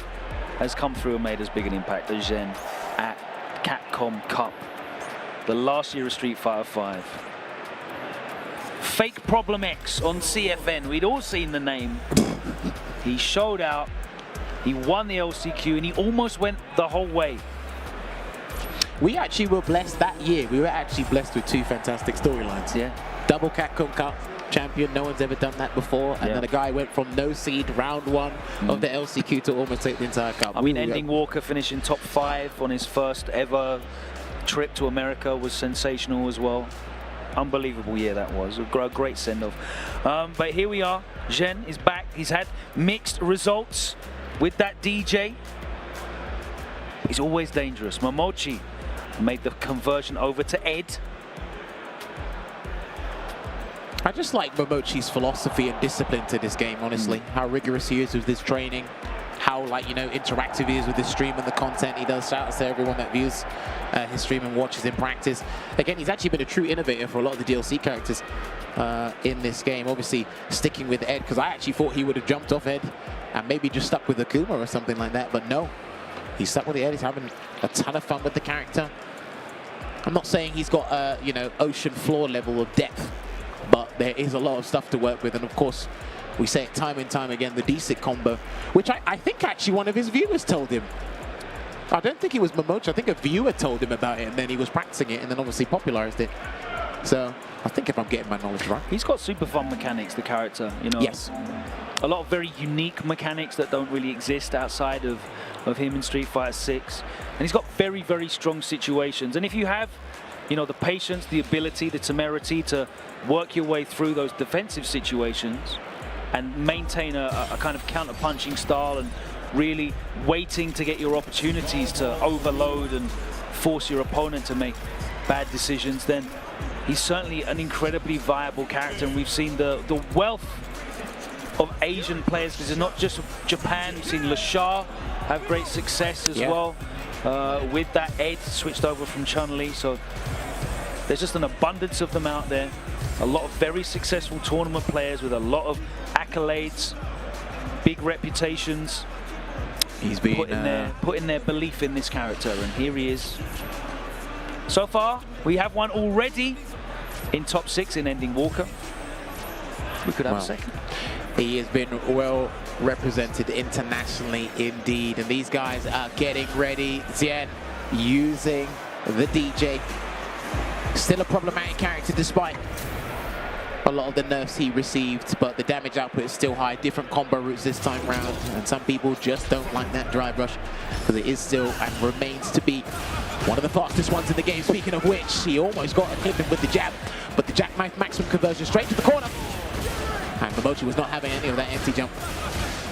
has come through and made as big an impact as Jen at Capcom Cup, the last year of Street Fighter V. Fake Problem X on CFN. We'd all seen the name. He showed out. He won the LCQ and he almost went the whole way. We actually were blessed that year. We were actually blessed with 2 fantastic storylines. Yeah. Double Capcom Cup champion. No one's ever done that before. And then a guy went from no seed round 1 of the LCQ to almost take the entire cup. I mean, Ending Walker finishing top 5 on his first ever trip to America was sensational as well. Unbelievable year that was. A great send-off. But here we are. Jen is back. He's had mixed results with that DJ. He's always dangerous. Mochi made the conversion over to Ed. I just like Momochi's philosophy and discipline to this game, honestly. How rigorous he is with his training, how, like, you know, interactive he is with his stream and the content he does. Shout out to everyone that views his stream and watches in practice. Again, he's actually been a true innovator for a lot of the DLC characters in this game. Obviously, sticking with Ed, because I actually thought he would have jumped off Ed and maybe just stuck with Akuma or something like that, but no. He's stuck with Ed. He's having a ton of fun with the character. I'm not saying he's got, you know, ocean floor level of depth, but there is a lot of stuff to work with. And of course, we say it time and time again, the D-Sick combo, which I think actually one of his viewers told him. I don't think it was Momochi. I think a viewer told him about it, and then he was practicing it, and then obviously popularized it. So I think if I'm getting my knowledge right. He's got super fun mechanics, the character, you know. Yes. A lot of very unique mechanics that don't really exist outside of him in Street Fighter 6. And he's got very, very strong situations. And if you have, you know, the patience, the ability, the temerity to work your way through those defensive situations and maintain a kind of counter-punching style and really waiting to get your opportunities to overload and force your opponent to make bad decisions, then he's certainly an incredibly viable character. And we've seen the wealth of Asian players, because it's not just Japan. We've seen LaShaw have great success as well with that Ed switched over from Chun-Li. So there's just an abundance of them out there. A lot of very successful tournament players with a lot of accolades, big reputations. He's been putting their belief in this character, and here he is. So far, we have one already in top 6 in Ending Walker. We could have a second. He has been well represented internationally indeed, and these guys are getting ready. Zien using the DJ. Still a problematic character despite a lot of the nerfs he received, but the damage output is still high. Different combo routes this time round, and some people just don't like that drive rush, because it is still and remains to be one of the fastest ones in the game. Speaking of which, he almost got a clipping with the jab, but the jackknife maximum conversion straight to the corner. And Mochi was not having any of that empty jump.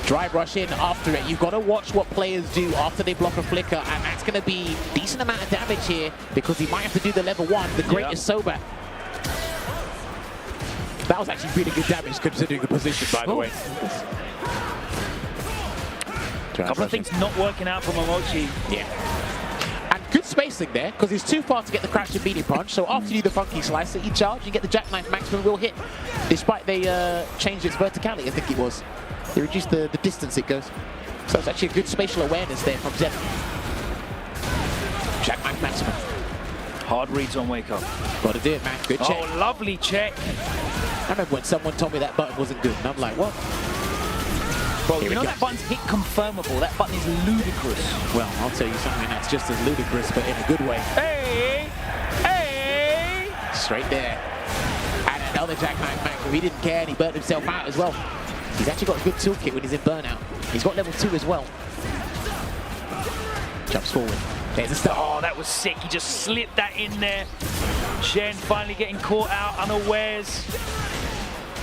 Drive rush in after it. You've got to watch what players do after they block a flicker, and that's going to be a decent amount of damage here because he might have to do the level 1, the greatest Soba. That was actually really good damage considering the position, by the way. A couple of things not working out for Mochi. Yeah. And good spacing there, because he's too far to get the crash and medium punch, so after you do the funky slice, you charge, you get the jackknife maximum will hit, despite they changed its verticality, I think it was. They reduced the distance it goes. So it's actually a good spatial awareness there from Zen. Jackknife maximum. Hard reads on wake up. Got to do it, man. Good check. Oh, lovely check. I remember when someone told me that button wasn't good, and I'm like, what? Bro, you know that button's hit confirmable. That button is ludicrous. Well, I'll tell you something that's just as ludicrous, but in a good way. Hey! Hey! Straight there. And another jackknife maximum. He didn't care, and he burnt himself out as well. He's actually got a good toolkit when he's in burnout. He's got level 2 as well. Jumps forward. There's a start. Oh, that was sick. He just slipped that in there. Shen finally getting caught out unawares.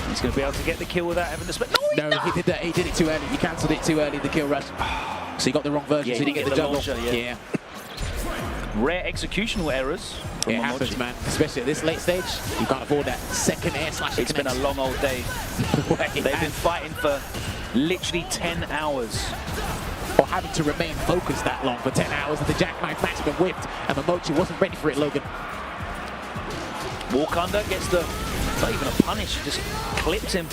He's going to be able to get the kill without having to spend. No, he did that. He did it too early. He cancelled it too early, the kill rush. So he got the wrong version, Yeah, so he didn't get the juggle. launcher, yeah. Rare executional errors. It happens, man. Especially at this late stage. You can't afford that second air slash. It's been a long old day. They've been fighting for literally 10 hours. Or having to remain focused that long for 10 hours, and the jackknife maximum whipped, and Mochi wasn't ready for it, Logan. Walk under, gets the, it's not even a punish, just clips him.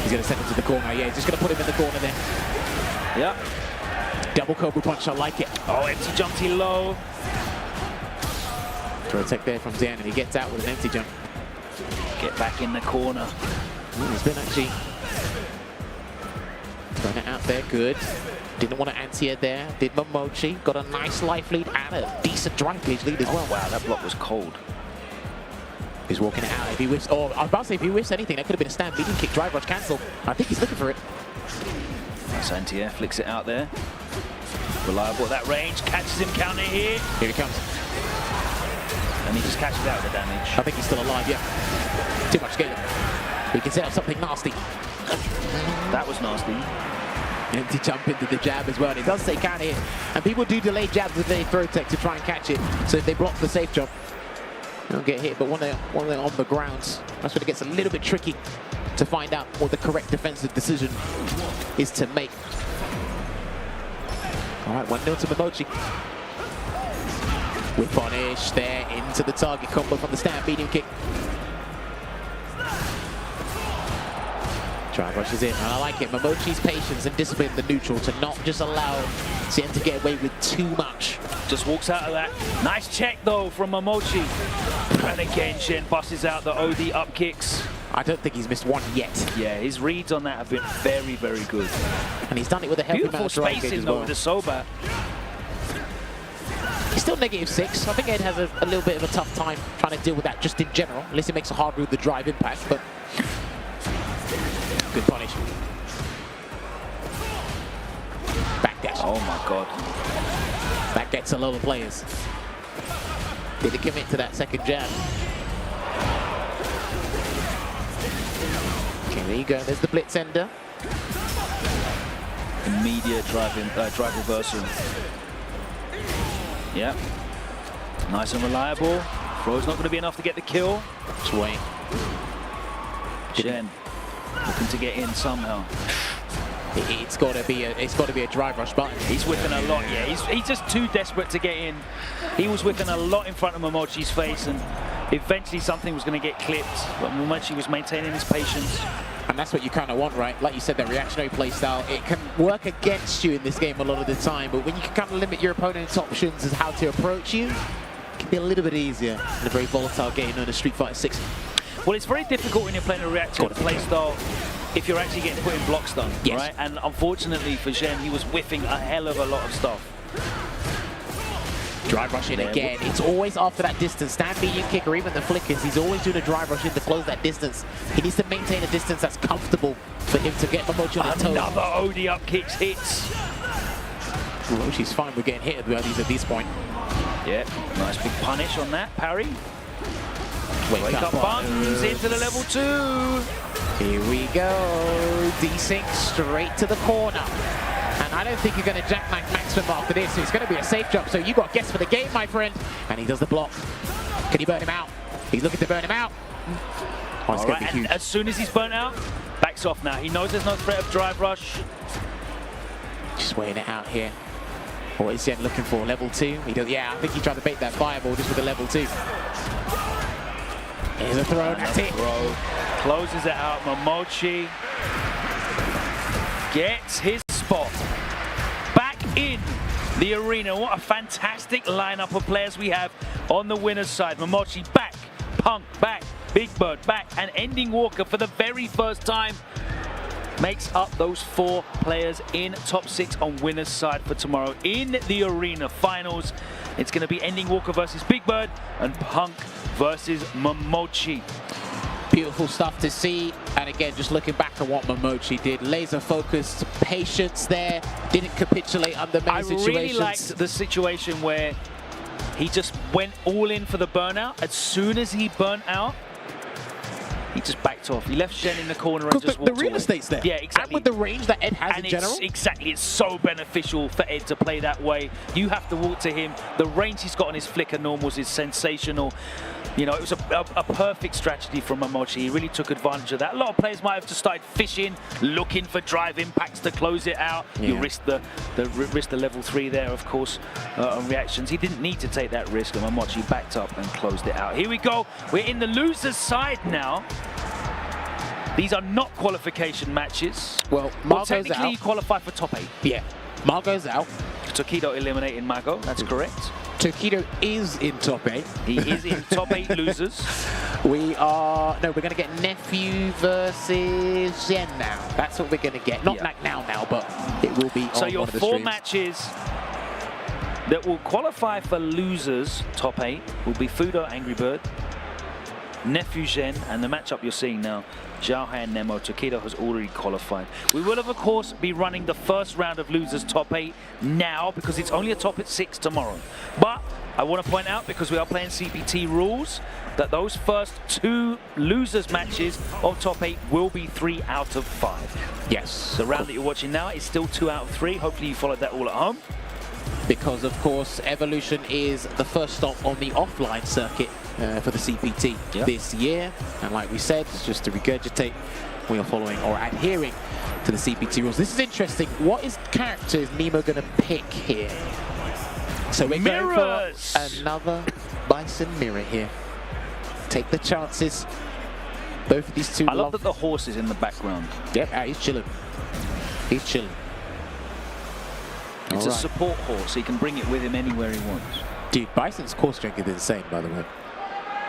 He's going to send him to the corner, yeah, he's just going to put him in the corner there. Yep. Double Cobra Punch, I like it. Oh, empty jumped he low. Throw tech there from Zen, and he gets out with an empty jump. Get back in the corner. He's been actually throwing it out there, good. Didn't want to anti-air there, did Mochi. Got a nice life lead and a decent drive gauge lead as well. Wow, that block was cold. He's walking it out. If he whiffs, or I was about to say if he whiffs anything, that could have been a stand beating kick, drive rush cancel. I think he's looking for it. Nice anti-air, flicks it out there. Reliable at that range, catches him counter here. Here he comes. And he just catches out the damage. I think he's still alive, yeah. Too much scaling. He can set up something nasty. That was nasty. Empty jump into the jab as well. And it does say counter hit. And people do delay jabs with their throw tech to try and catch it. So if they block the safe jump, they don't get hit. But when they're on the ground, that's when it gets a little bit tricky to find out what the correct defensive decision is to make. All right, 1-0 to Mochi. With punish there into the target combo from the stand medium kick. Drive rushes in, and I like it. Mochi's patience and discipline in the neutral to not just allow Zen to get away with too much. Just walks out of that. Nice check though from Mochi. And again, Shen busts out the OD up kicks. I don't think he's missed one yet. Yeah, his reads on that have been very, very good. And he's done it with a healthy amount of drive gauge as well. Beautiful spacing though with the Soba. He's still -6. I think Ed has a little bit of a tough time trying to deal with that just in general, unless he makes a hard route with the drive impact, but good punish. Back dash. Oh my god. That gets a lot of players. Did he commit to that second jab? Okay, there you go. There's the blitz ender. Immediate drive reversal. Yep. Nice and reliable. Throw's not going to be enough to get the kill. Just wait. Shen looking to get in somehow. It's got to be a drive rush button. He's whipping a lot. Yeah, he's just too desperate to get in. He was whipping a lot in front of Mochi's face, and eventually something was going to get clipped. But Mochi was maintaining his patience. And that's what you kind of want, right? Like you said, that reactionary playstyle, it can work against you in this game a lot of the time, but when you can kind of limit your opponent's options as how to approach you, it can be a little bit easier in a very volatile game known as Street Fighter 6. Well, it's very difficult when you're playing a reactive playstyle if you're actually getting put in block stun, right? And unfortunately for Shen, he was whiffing a hell of a lot of stuff. Drive rush in again. It's always after that distance. Stand medium kick or even the flickers. He's always doing a drive rush in to close that distance. He needs to maintain a distance that's comfortable for him to get Mochi on his toes. Another OD up kicks hits. Mochi's fine with getting hit at this point. Yeah, nice big punish on that. Parry. Wake up buttons into the level 2. Here we go. Desync straight to the corner. And I don't think you're going to jackknife Maximum after this. It's going to be a safe jump. So you got guess for the game, my friend. And he does the block. Can he burn him out? He's looking to burn him out. Oh, it's going to be huge. As soon as he's burnt out, backs off now. He knows there's no threat of drive rush. Just weighing it out here. What is Jen looking for? Level 2? He does, yeah, I think he tried to bait that fireball just with a level 2. Here's a throw, that's it. Closes it out. Mochi gets his spot. Back in the arena. What a fantastic lineup of players we have on the winner's side. Mochi back, Punk back, Big Bird back, and Ending Walker for the very first time makes up those 4 players in top 6 on winner's side for tomorrow. In the arena finals, it's going to be Ending Walker versus Big Bird and Punk versus Mochi. Beautiful stuff to see. And again, just looking back at what Mochi did, laser focused, patience there, didn't capitulate under many situations. I really liked the situation where he just went all in for the burnout. As soon as he burnt out, he just backed off. He left Shen in the corner and just walked away. The real estate's there. Yeah, exactly. And with the range that Ed has and in general. Exactly, it's so beneficial for Ed to play that way. You have to walk to him. The range he's got on his flicker normals is sensational. You know, it was a perfect strategy from Mochi. He really took advantage of that. A lot of players might have just started fishing, looking for drive impacts to close it out. Yeah. You risk the level 3 there, of course, on reactions. He didn't need to take that risk, and Mochi backed up and closed it out. Here we go. We're in the loser's side now. These are not qualification matches. Well, technically you qualify for top 8. Yeah, Mago's out. Tokido eliminating Mago, that's correct. Tokido is in top 8. He is in top 8 losers. We're going to get Nephew versus Jen now. That's what we're going to get. Not like now, but it will be on So your one of the 4 streams. matches that will qualify for losers top 8 will be Fudo Angry Bird, Nephew Jen, and the matchup you're seeing now, Xiaohai and Nemo. Tokido has already qualified. We will, of course, be running the first round of losers top 8 now because it's only a top at 6 tomorrow. But I want to point out, because we are playing CPT rules, that those first 2 losers matches of top 8 will be 3 out of 5. Yes. The round that you're watching now is still 2 out of 3. Hopefully you followed that all at home. Because, of course, Evolution is the first stop on the offline circuit for the CPT this year. And like we said, just to regurgitate, we are following or adhering to the CPT rules. This is interesting. What character is Nemo going to pick here? So we're going for another Bison mirror here. Take the chances. Both of these two. I love that the horse is in the background. Yep, he's chilling. He's chilling. It's a support horse. He can bring it with him anywhere he wants. Dude, Bison's core strength is insane, by the way.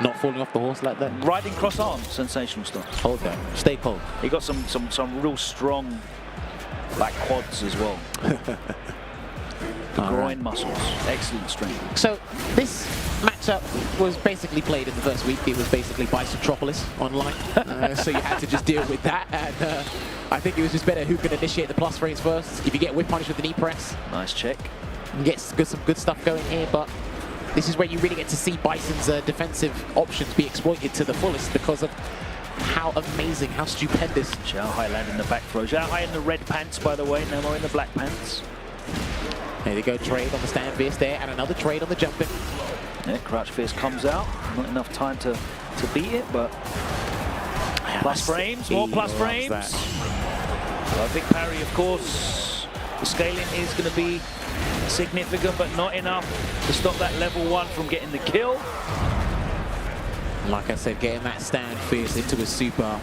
Not falling off the horse like that. Riding cross arms, sensational stuff. Hold that. Stay cold. He got some real strong back quads as well. Groin muscles, excellent strength. So this matchup was basically played in the first week. It was basically Bicentropolis online, so you had to just deal with that. And I think it was just better who can initiate the plus frames first. If you get whip punish with the knee press, nice check. You get some good stuff going here, but this is where you really get to see Bison's defensive options be exploited to the fullest because of how amazing, how stupendous. Xiaohai landing the back throw. Xiaohai in the red pants, by the way. Nemo in the black pants. There they go, trade on the stand fierce there, and another trade on the jumping. Yeah, crouch fierce comes out. Not enough time to beat it, but plus frames, more plus frames. Perfect parry, of course. The scaling is going to be significant, but not enough to stop that level 1 from getting the kill. Like I said, getting that stand fierce into a super,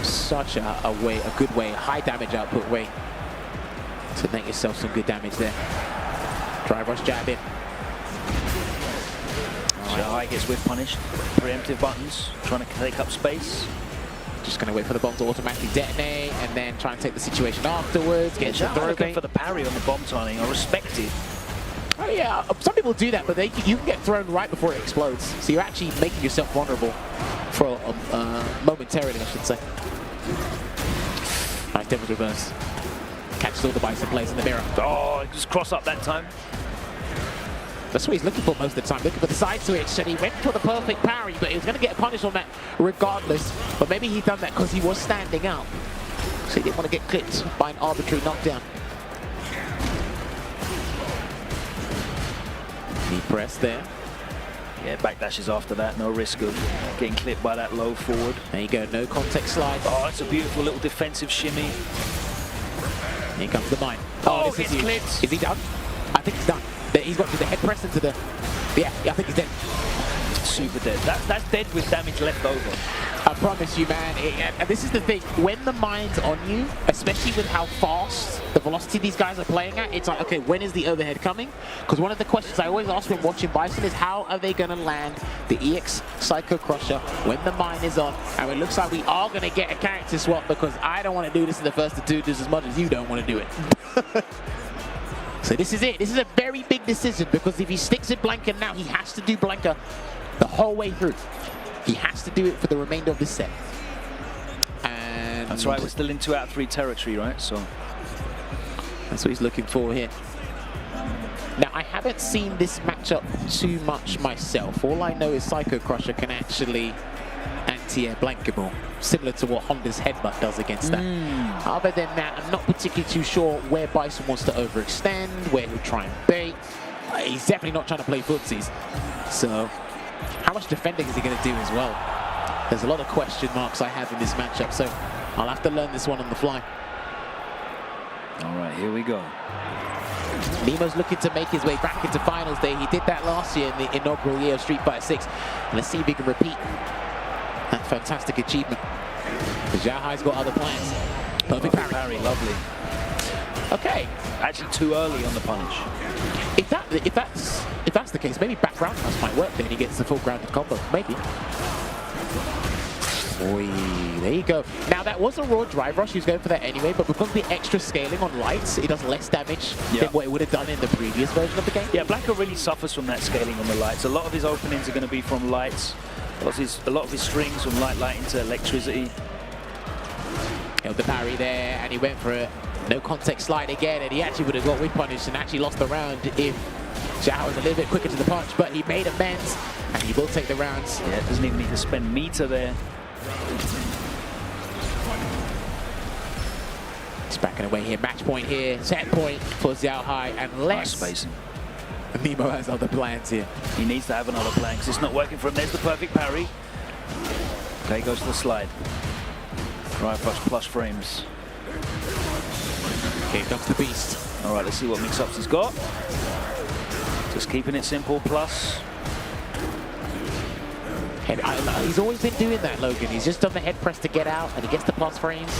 such a good way, a high damage output way to make yourself some good damage there. Drive rush jab in. Xiaohai gets whip punished. Preemptive buttons, trying to take up space. Just going to wait for the bomb to automatically detonate and then try and take the situation afterwards. Get some throw looking for the parry on the bomb timing. I respect it. Oh yeah, some people do that, but you can get thrown right before it explodes. So you're actually making yourself vulnerable for momentarily, I should say. Nice Devil's Reverse. Catches all the Bison plays in the mirror. Oh, just cross up that time. That's what he's looking for most of the time, looking for the side switch, and he went for the perfect parry, but he was going to get a punish on that regardless. But maybe he done that because he was standing out, so he didn't want to get clipped by an arbitrary knockdown. Knee press there. Yeah, backdashes after that, no risk of getting clipped by that low forward. There you go, no context slide. Oh, it's a beautiful little defensive shimmy. Here comes the mine. Oh, this is gets huge. clipped. Is he done? I think he's done. He's got to the head press into the... Yeah, I think he's dead. Super dead. That's dead with damage left over. I promise you, man. And this is the thing. When the mine's on you, especially with how fast the velocity these guys are playing at, it's like, okay, when is the overhead coming? Because one of the questions I always ask when watching Bison is how are they going to land the EX Psycho Crusher when the mine is on? And it looks like we are going to get a character swap because I don't want to do this in the first of two just as much as you don't want to do it. So this is it. This is a very big decision because if he sticks with Blanca now, he has to do Blanca the whole way through. He has to do it for the remainder of this set. And that's right, we're still in 2 out of 3 territory, right? So that's what he's looking for here. Now, I haven't seen this matchup too much myself. All I know is Psycho Crusher can actually anti-air Blankable, similar to what Honda's Headbutt does against that. Other than that, I'm not particularly too sure where Bison wants to overextend, where he'll try and bait. He's definitely not trying to play footsies. So how much defending is he going to do as well? There's a lot of question marks I have in this matchup, so I'll have to learn this one on the fly. All right, here we go. Nemo's looking to make his way back into finals day. He did that last year in the inaugural year of Street Fighter 6. Let's see if he can repeat that fantastic achievement. Zhao Hai's got other plans. Perfect parry. Lovely. Okay. Actually too early on the punish. If that's the case, maybe back roundhouse might work. Then he gets the full grounded combo. Maybe. Oy, there you go. Now that was a raw drive rush. He was going for that anyway, but because of the extra scaling on lights, it does less damage than what it would have done in the previous version of the game. Yeah, Blanca really suffers from that scaling on the lights. A lot of his openings are going to be from lights. A lot of his strings from light into electricity. Held the parry there, and he went for a no contact slide again, and he actually would have got whip punished and actually lost the round if Zhao was a little bit quicker to the punch, but he made amends, and he will take the rounds. Yeah, doesn't even need to spend meter there. It's backing away here, match point here, set point for Zhao Hai, and less spacing. Nemo has other plans here. He needs to have another plan because it's not working for him. There's the perfect parry. Okay, goes to the slide. Right, plus frames. Here comes the beast. All right, let's see what mix-ups he's got. Just keeping it simple, plus. He's always been doing that, Logan. He's just done the head press to get out, and he gets the plus frames.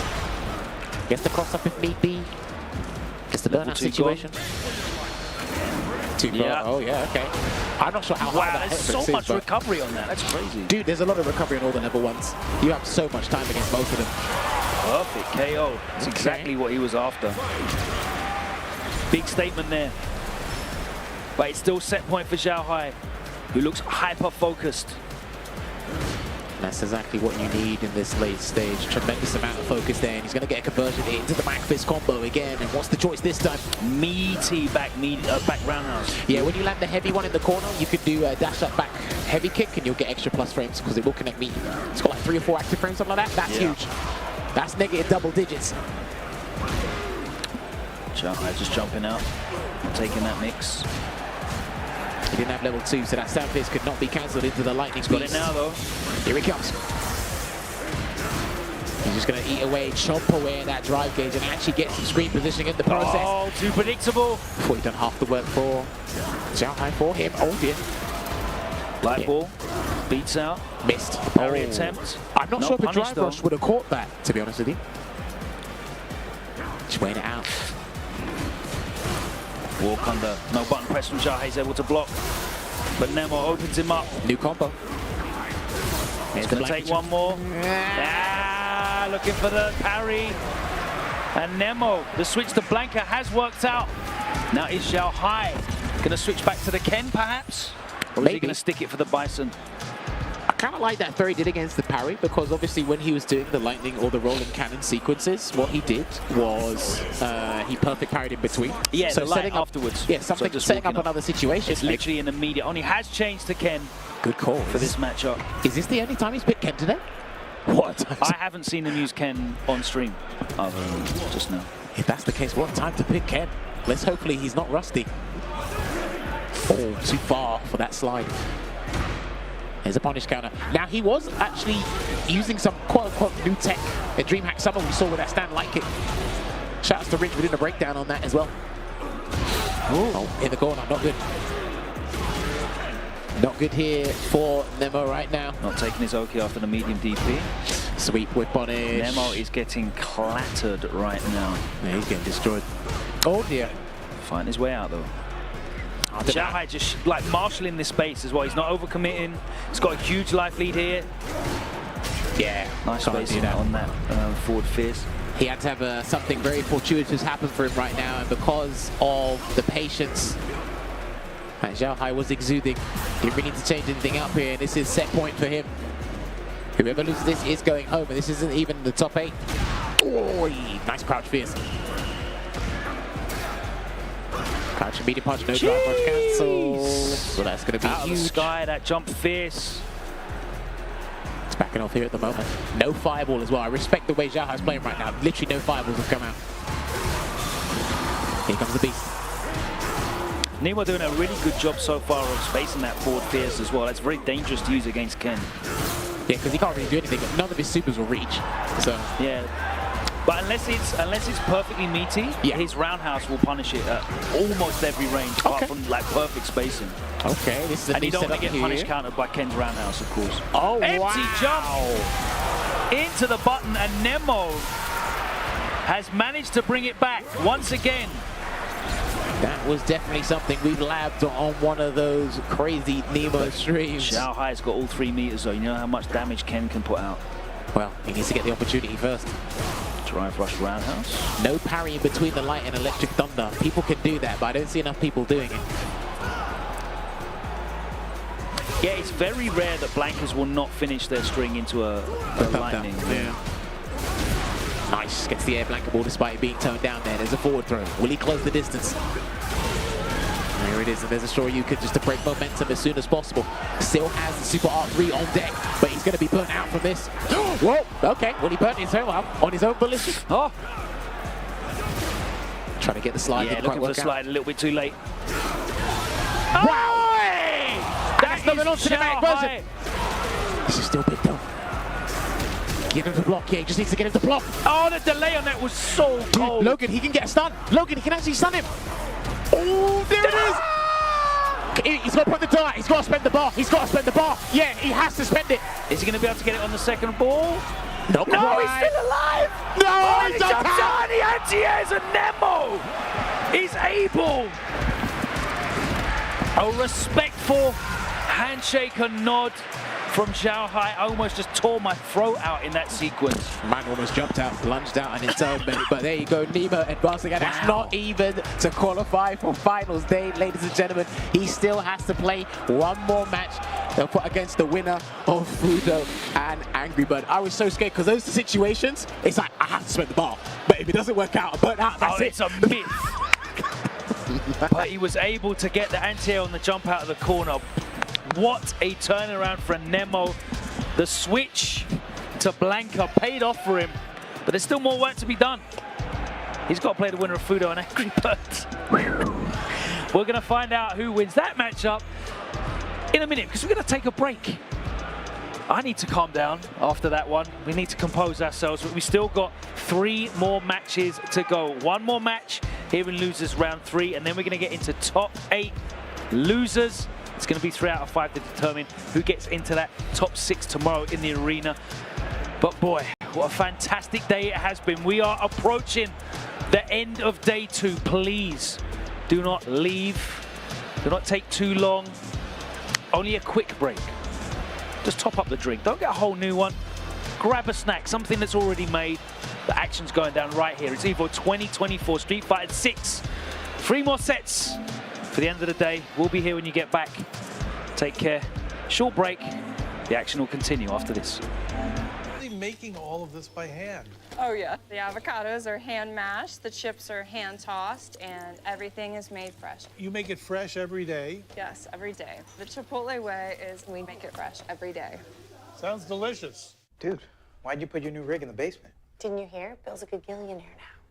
Gets the cross up if need be. Gets the burnout situation. Yeah. Oh, yeah, okay. I'm not sure how hard that there's so much recovery on that. That's crazy. Dude, there's a lot of recovery on all the level 1s. You have so much time against both of them. Perfect KO. That's exactly what he was after. Big statement there. But it's still set point for Zhao Hai, who looks hyper-focused. That's exactly what you need in this late stage. Tremendous amount of focus there, and he's going to get a conversion into the back fist combo again. And what's the choice this time? Meaty back roundhouse. Yeah, when you land the heavy one in the corner, you could do a dash up back heavy kick, and you'll get extra plus frames because it will connect meaty. It's got like 3 or 4 active frames, something like that. That's huge. That's negative double digits. Zhao Hai just jumping out, taking that mix. He didn't have level 2, so that stand fist could not be cancelled into the lightning speed. Got it now, though. Here he comes. He's just going to eat away, chomp away at that drive gauge, and actually get some screen positioning in the process. Oh, too predictable. Before he's done half the work for Zhao Hai for him. Oh, dear. Light ball. Beats out. Missed. Parry attempt. I'm not sure if a drive though. rush would have caught that, to be honest with you. Just weighing it out. Walk under. No button press from Zhao Hai. He's able to block. But Nemo opens him up. New combo. He's going to take one more. Looking for the parry. And Nemo, the switch to Blanca has worked out. Now is Zhao Hai going to switch back to the Ken, perhaps? Or is he going to stick it for the Bison? kind of like that throw he did against the parry, because obviously when he was doing the lightning or the rolling cannon sequences, what he did was he perfect parried in between. Yeah, so the light setting up afterwards. Yeah, something just setting up walking another situation. It's literally an immediate. Only has changed to Ken. Good call for this matchup. Is this the only time he's picked Ken today? What? I haven't seen him use Ken on stream other than just now. If that's the case, what time to pick Ken? Let's hopefully he's not rusty. Oh, too far for that slide. There's a punish counter. Now, he was actually using some quote-unquote new tech at DreamHack Summer we saw with that stand light kick. Shouts to Ridge within a breakdown on that as well. Oh, in the corner, not good. Not good here for Nemo right now. Not taking his Oki after the medium DP. Sweep with punish. Nemo is getting clattered right now. Yeah, he's getting destroyed. Oh dear. Fighting his way out though. Xiaohai just like marshalling this space as well. He's not overcommitting. He's got a huge life lead here. Yeah. Nice spacing on that forward fierce. He had to have something very fortuitous happen for him right now, and because of the patience that Xiaohai was exuding, he really need to change anything up here, and this is set point for him. Whoever loses this is going home, and this isn't even the top 8. Oh, nice crouch fierce. Crouch and medium punch, no ground punch cancel. So that's going to be out huge. Of the sky, that jump fierce. It's backing off here at the moment. No fireball as well. I respect the way Xiaohai's playing right now. Literally no fireballs have come out. Here comes the beast. Nemo doing a really good job so far of spacing that forward fierce as well. That's very dangerous to use against Ken. Yeah, because he can't really do anything. None of his supers will reach. So yeah. But unless it's perfectly meaty, his roundhouse will punish it at almost every range, apart from like perfect spacing. Okay, this is a and new you don't want to setup get punished here. countered by Ken's roundhouse, of course. Oh, empty wow. jump into the button, and Nemo has managed to bring it back once again. That was definitely something we've labbed on one of those crazy Nemo streams. Xiaohai's got all 3 meters though. You know how much damage Ken can put out. Well, he needs to get the opportunity first. Drive rush roundhouse. No parry in between the light and electric thunder. People can do that, but I don't see enough people doing it. Yeah, it's very rare that blankers will not finish their string into a lightning. Yeah. Nice, gets the air blanket ball despite it being toned down there. There's a forward throw. Will he close the distance? There it is, and there's a Shoryuken just to break momentum as soon as possible. Still has the Super R3 on deck, but he's going to be burnt out from this. Whoa, okay, well he burnt himself out on his own ballistic. Oh! Trying to get the slide. Yeah, looking for the slide a little bit too late. Wow! That's not an on-cinematic version. This is still big though. Get him to block, yeah, he just needs to get him to block. Oh, the delay on that was so cold. Logan, he can get a stun. Logan, he can actually stun him. Oh, there it is! He's got to put the dart. He's got to spend the bar. He's got to spend the bar. Yeah, he has to spend it. Is he going to be able to get it on the second ball? No, he's still alive! No, oh, he he jumps on the anti-airs, and Nemo is able. A respectful handshake and nod from Xiaohai. I almost just tore my throat out in that sequence. Man almost jumped out, lunged out on his own, but there you go, Nemo advancing, and that's not even to qualify for finals day, ladies and gentlemen. He still has to play one more match against the winner of Fudo and Angry Bird. I was so scared because those situations, it's like, I have to spend the bar, but if it doesn't work out, I burn out, that's it. It's a myth. But he was able to get the anti-air on the jump out of the corner. What a turnaround for Nemo. The switch to Blanca paid off for him, but there's still more work to be done. He's got to play the winner of Fudo and Angry Bird. We're going to find out who wins that matchup in a minute, because we're going to take a break. I need to calm down after that one. We need to compose ourselves, but we still got 3 more matches to go. 1 more match here in losers round 3, and then we're going to get into top 8 losers. It's going to be 3 out of 5 to determine who gets into that top 6 tomorrow in the arena. But boy, what a fantastic day it has been. We are approaching the end of day 2. Please do not leave. Do not take too long. Only a quick break. Just top up the drink. Don't get a whole new one. Grab a snack, something that's already made. The action's going down right here. It's Evo 2024 Street Fighter 6. 3 more sets for the end of the day. We'll be here when you get back. Take care. Short break. The action will continue after this. Making all of this by hand. Oh yeah. The avocados are hand mashed, the chips are hand tossed, and everything is made fresh. You make it fresh every day. Yes, every day. The Chipotle way is we make it fresh every day. Sounds delicious. Dude, why'd you put your new rig in the basement? Didn't you hear? Bill's a gagillionaire now.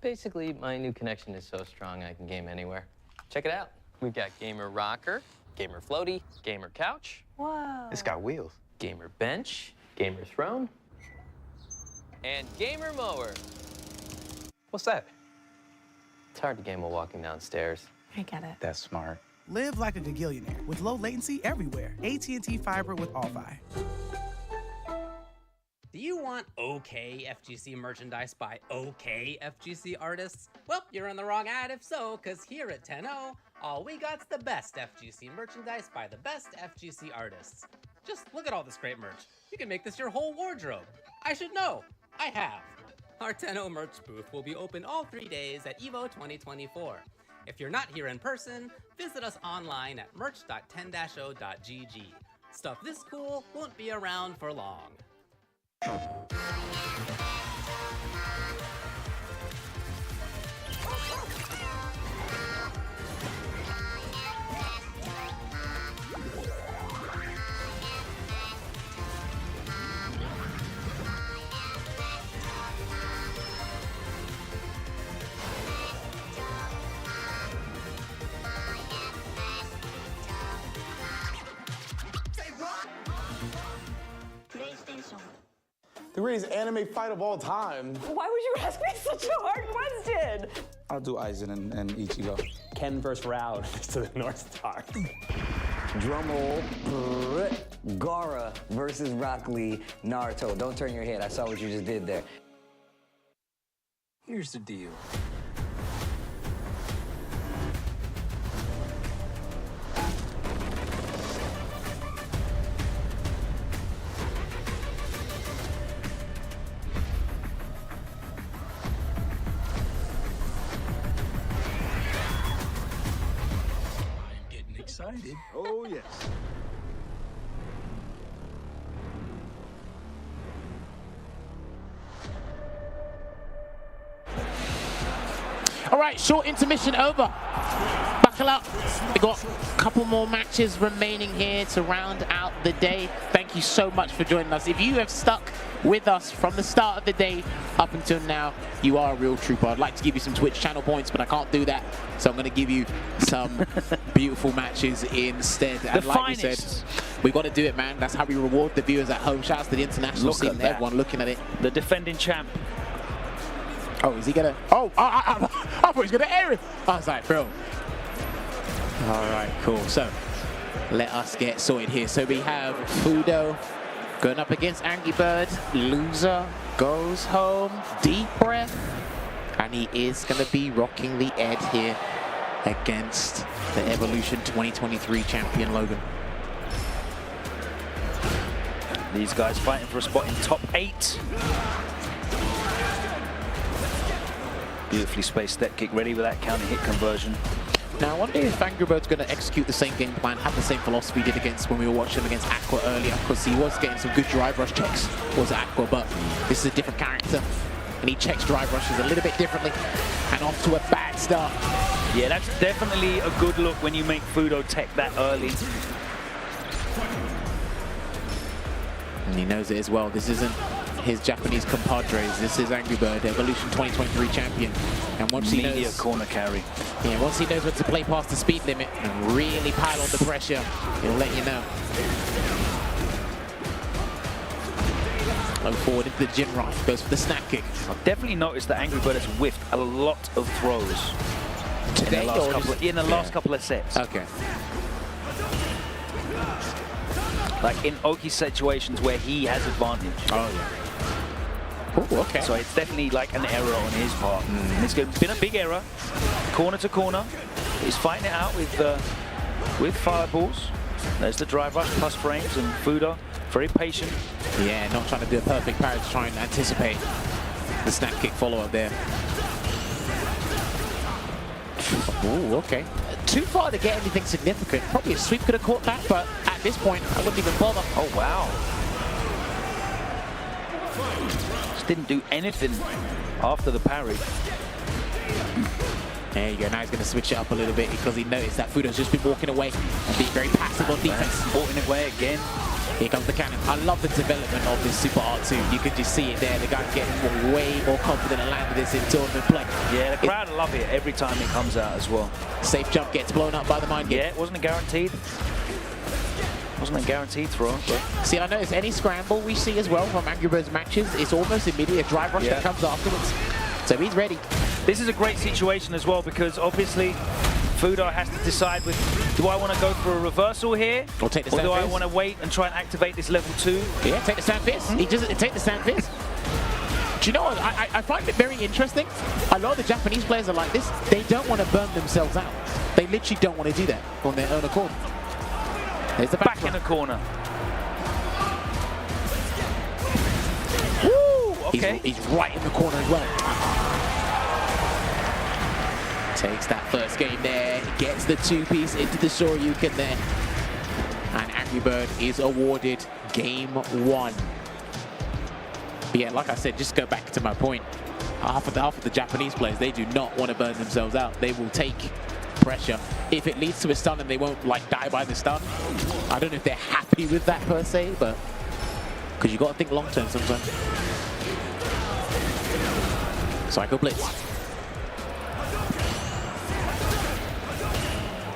Basically, my new connection is so strong I can game anywhere. Check it out. We've got gamer rocker, gamer floaty, gamer couch. Whoa. It's got wheels. Gamer bench, gamer throne, and gamer mower. What's that? It's hard to game while walking downstairs. I get it. That's smart. Live like a gagillionaire with low latency everywhere. AT&T Fiber with All-Fi. Do you want okay FGC merchandise by okay FGC artists? Well, you're in the wrong ad if so, because here at 10-0, all we got's the best FGC merchandise by the best FGC artists. Just look at all this great merch. You can make this your whole wardrobe. I should know. I have. Our 10-0 merch booth will be open all 3 days at EVO 2024. If you're not here in person, visit us online at merch.10-0.gg. Stuff this cool won't be around for long. The greatest anime fight of all time. Why would you ask me such a hard question? I'll do Aizen and Ichigo. Ken versus Rao to the North Star. Drumroll. Gaara versus Rock Lee, Naruto. Don't turn your head. I saw what you just did there. Here's the deal. Excited. Oh, yes. All right, short intermission over. Buckle up. We got a couple more matches remaining here to round out the day. Thank you so much for joining us. If you have stuck with us from the start of the day up until now, you are a real trooper. I'd like to give you some Twitch channel points, but I can't do that. So I'm going to give you some beautiful matches instead. And like we said, we got to do it, man. That's how we reward the viewers at home. Shouts to the international scene and everyone looking at it. The defending champ. Oh, is he going to? Oh, I thought he was going to air it. I was like, bro. All right, cool. So let us get sorted here. So we have Fudo going up against Angry Bird. Loser goes home. Deep breath. And he is going to be rocking the Ed here against the Evolution 2023 champion, Logan. These guys fighting for a spot in top 8. Beautifully spaced step kick, ready with that counter hit conversion. Now, I wonder if Angry Bird's going to execute the same game plan, have the same philosophy he did against when we were watching him against Aqua earlier, because he was getting some good drive rush checks, was Aqua, but this is a different character, and he checks drive rushes a little bit differently, and off to a bad start. Yeah, that's definitely a good look when you make Fudo tech that early. And he knows it as well. This isn't his Japanese compadres. This is Angry Bird, Evolution 2023 champion. And once he knows, corner carry. Yeah, once he knows when to play past the speed limit and really pile on the pressure, he'll let you know. Low forward into the Jinra, goes for the snap kick. I've definitely noticed that Angry Bird has whiffed a lot of throws today, in the last couple of sets. Okay. Like in Oki's situations where he has advantage. Oh yeah. Ooh, okay. So it's definitely like an error on his part. And it's been a big error, corner to corner. He's fighting it out with fireballs. There's the drive rush plus frames, and Fudo very patient. Yeah, not trying to do a perfect parry to try and anticipate the snap kick follow-up there. Ooh, okay. Too far to get anything significant. Probably a sweep could have caught that, but at this point, I wouldn't even bother. Oh, wow. Just didn't do anything after the parry. There you go, now he's going to switch it up a little bit because he noticed that Fudo's just been walking away and being very passive on defense. Walking away again. Here comes the cannon. I love the development of this Super R2. You can just see it there. The guy's getting way more confident and landing this in tournament play. Yeah, the crowd love it every time it comes out as well. Safe jump gets blown up by the mind game. Yeah, it wasn't a guaranteed. Wasn't a guaranteed throw. But... See, I noticed any scramble we see as well from Angry Birds matches, it's almost immediately a drive rush that comes afterwards. So he's ready. This is a great situation as well because obviously Fudo has to decide with, do I want to go for a reversal here? Or take the Or do I stand want to wait and try and activate this level 2? Yeah, take the stand fist. He just take the stand fist. Do you know what? I find it very interesting. A lot of the Japanese players are like this. They don't want to burn themselves out. They literally don't want to do that on their own accord. There's the back in the corner. Woo! Okay. He's right in the corner as well. Takes that first game there, gets the 2-piece into the Shoryuken there. And Angry Bird is awarded game 1. But yeah, like I said, just go back to my point. Half of the Japanese players, they do not want to burn themselves out. They will take pressure. If it leads to a stun and they won't like die by the stun, I don't know if they're happy with that per se, but because you got to think long term sometimes. Psycho Blitz.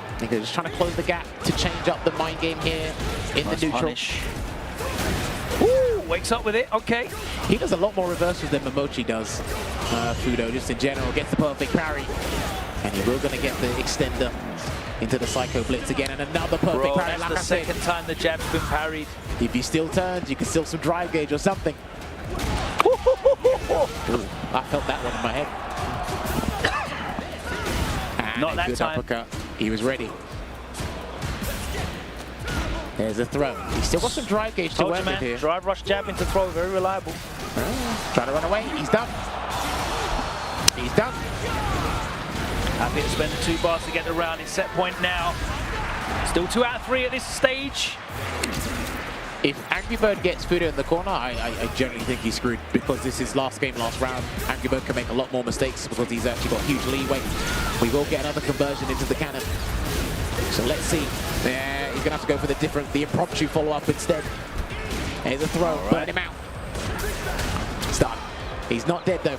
I think they're just trying to close the gap to change up the mind game here in the neutral. Punish. Ooh, wakes up with it, okay. He does a lot more reversals than Mochi does. Fudo, just in general, gets the perfect parry. And he will going to get the extender into the Psycho Blitz again, and another perfect parry. That's like the I said, second time the jab's been parried. if he still turns, you can still some drive gauge or something. Ooh, I felt that one in my head. And Not that good time. Uppercut. He was ready. There's a throw. He's still got some drive gauge to Told work you, with man, here. drive rush jab into throw, very reliable. Trying to run away. He's done. He's done. Happy to spend the 2 bars to get the round. It's set point now. Still 2 out of 3 at this stage. If Angry Bird gets Fudo in the corner, I generally think he's screwed because this is last game, last round. Angry Bird can make a lot more mistakes because he's actually got huge leeway. We will get another conversion into the cannon. So let's see. Yeah, he's going to have to go for the impromptu follow-up instead. There's a throw. Burn him out. Start. He's not dead though.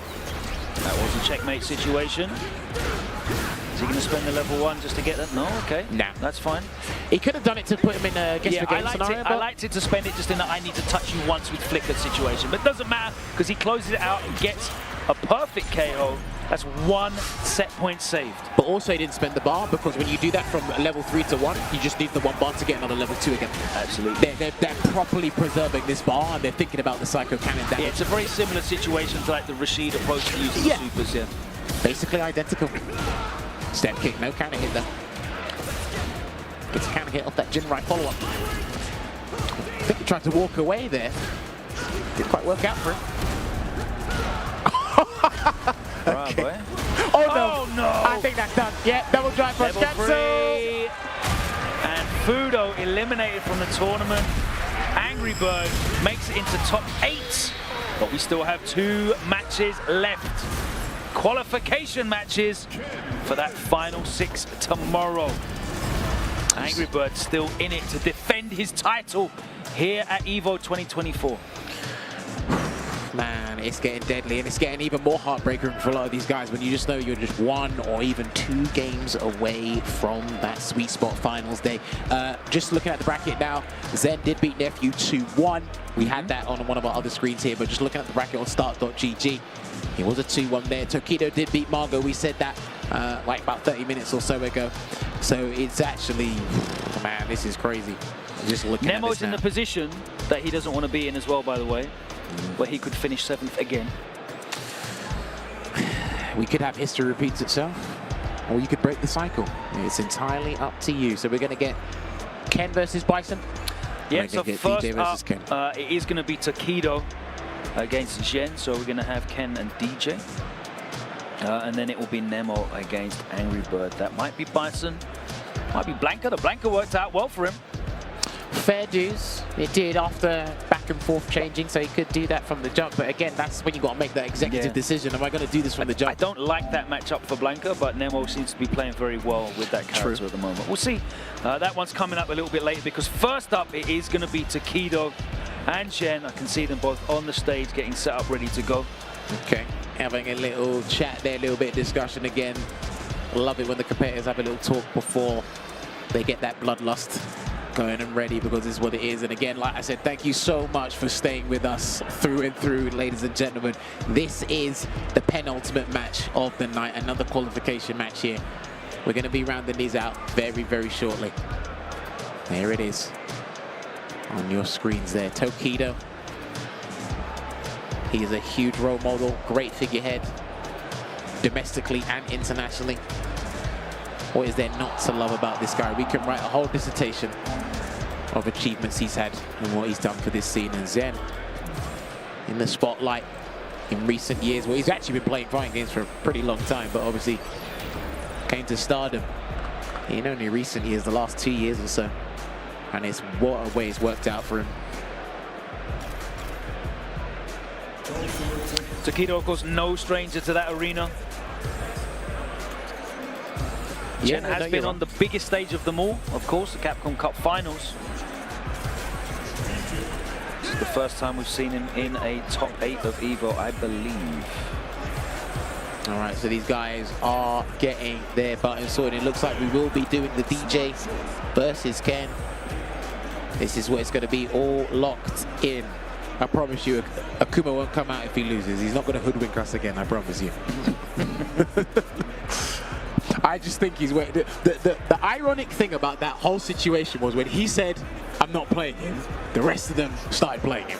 That was a checkmate situation. Is he going to spend the level 1 just to get that? No, okay. Nah. That's fine. He could have done it to put him in a guess the game scenario. I liked it to spend it just in that I need to touch you once with flickered situation. But it doesn't matter because he closes it out and gets a perfect KO. That's 1 set point saved. But also he didn't spend the bar because when you do that from level 3 to 1, you just need the 1 bar to get another level 2 again. Absolutely. They're properly preserving this bar and they're thinking about the Psycho Cannon damage. Yeah, it's a very similar situation to like the Rashid approach to using the supers, yeah. Basically identical. Step kick, no counter hit there. Gets a counter hit off that Jinrai follow-up. I think he tried to walk away there. Didn't quite work out for him. Right, boy. Oh no! I think that's done. Yeah, double drive rush cancel. And Fudo eliminated from the tournament. Angry Bird makes it into top 8, but we still have 2 matches left. Qualification matches for that final 6 tomorrow. Angry Bird still in it to defend his title here at EVO 2024. Man, it's getting deadly, and it's getting even more heartbreaking for a lot of these guys when you just know you're just 1 or even 2 games away from that sweet spot finals day. Just looking at the bracket now, Zen did beat Nephew 2-1. We had that on one of our other screens here, but just looking at the bracket on start.gg, it was a 2-1 there. Tokido did beat Mago. We said that like about 30 minutes or so ago. So it's actually, man, this is crazy. Just looking at Nemo's this in now. the position that he doesn't want to be in as well, by the way, where he could finish 7th again. We could have history repeats itself, or you could break the cycle. It's entirely up to you. So we're going to get Ken versus Bison. Yeah, so first DJ versus Ken. up, it is going to be Tokido against Jen, so we're going to have Ken and DJ. And then it will be Nemo against Angry Bird. That might be Bison, might be Blanca. The Blanca worked out well for him. Fair dues. It did after back back and forth changing, so he could do that from the jump. But again, that's when you got to make that executive decision. Am I going to do this from the jump? I don't like that matchup for Blanka, but Nemo seems to be playing very well with that character at the moment. We'll see. That one's coming up a little bit later because first up it is going to be Tokido and Jen. I can see them both on the stage getting set up, ready to go. Okay, having a little chat there, a little bit of discussion again. Love it when the competitors have a little talk before they get that bloodlust going and ready, because this is what it is. And again, like I said, thank you so much for staying with us through and through, ladies and gentlemen. This is the penultimate match of the night, another qualification match here. We're going to be rounding these out very, very shortly. There it is on your screens there. Tokido. He is a huge role model, great figurehead, domestically and internationally. What is there not to love about this guy? We can write a whole dissertation of achievements he's had and what he's done for this scene. And Zen in the spotlight in recent years. Well, he's actually been playing fighting games for a pretty long time, but obviously came to stardom in only recent years, the last 2 years or so. And it's what a way it's worked out for him. Tokido, of course, no stranger to that arena. Jen has been on the biggest stage of them all, of course, the Capcom Cup Finals. This is the first time we've seen him in a top 8 of EVO, I believe. All right, so these guys are getting their buttons sorted. It looks like we will be doing the DJ versus Ken. This is where it's going to be all locked in. I promise you, Akuma won't come out if he loses. He's not going to hoodwink us again, I promise you. I just think he's waiting. The ironic thing about that whole situation was when he said, I'm not playing him, the rest of them started playing him.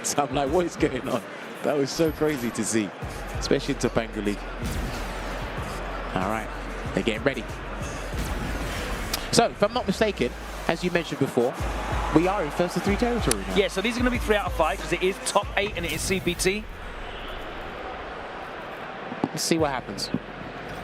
So I'm like, what is going on? That was so crazy to see, especially in Topanga League. All right, they're getting ready. So, if I'm not mistaken, as you mentioned before, we are in first of 3 territory now. Yeah, so these are going to be 3 out of 5 because it is top 8 and it is CPT. Let's see what happens.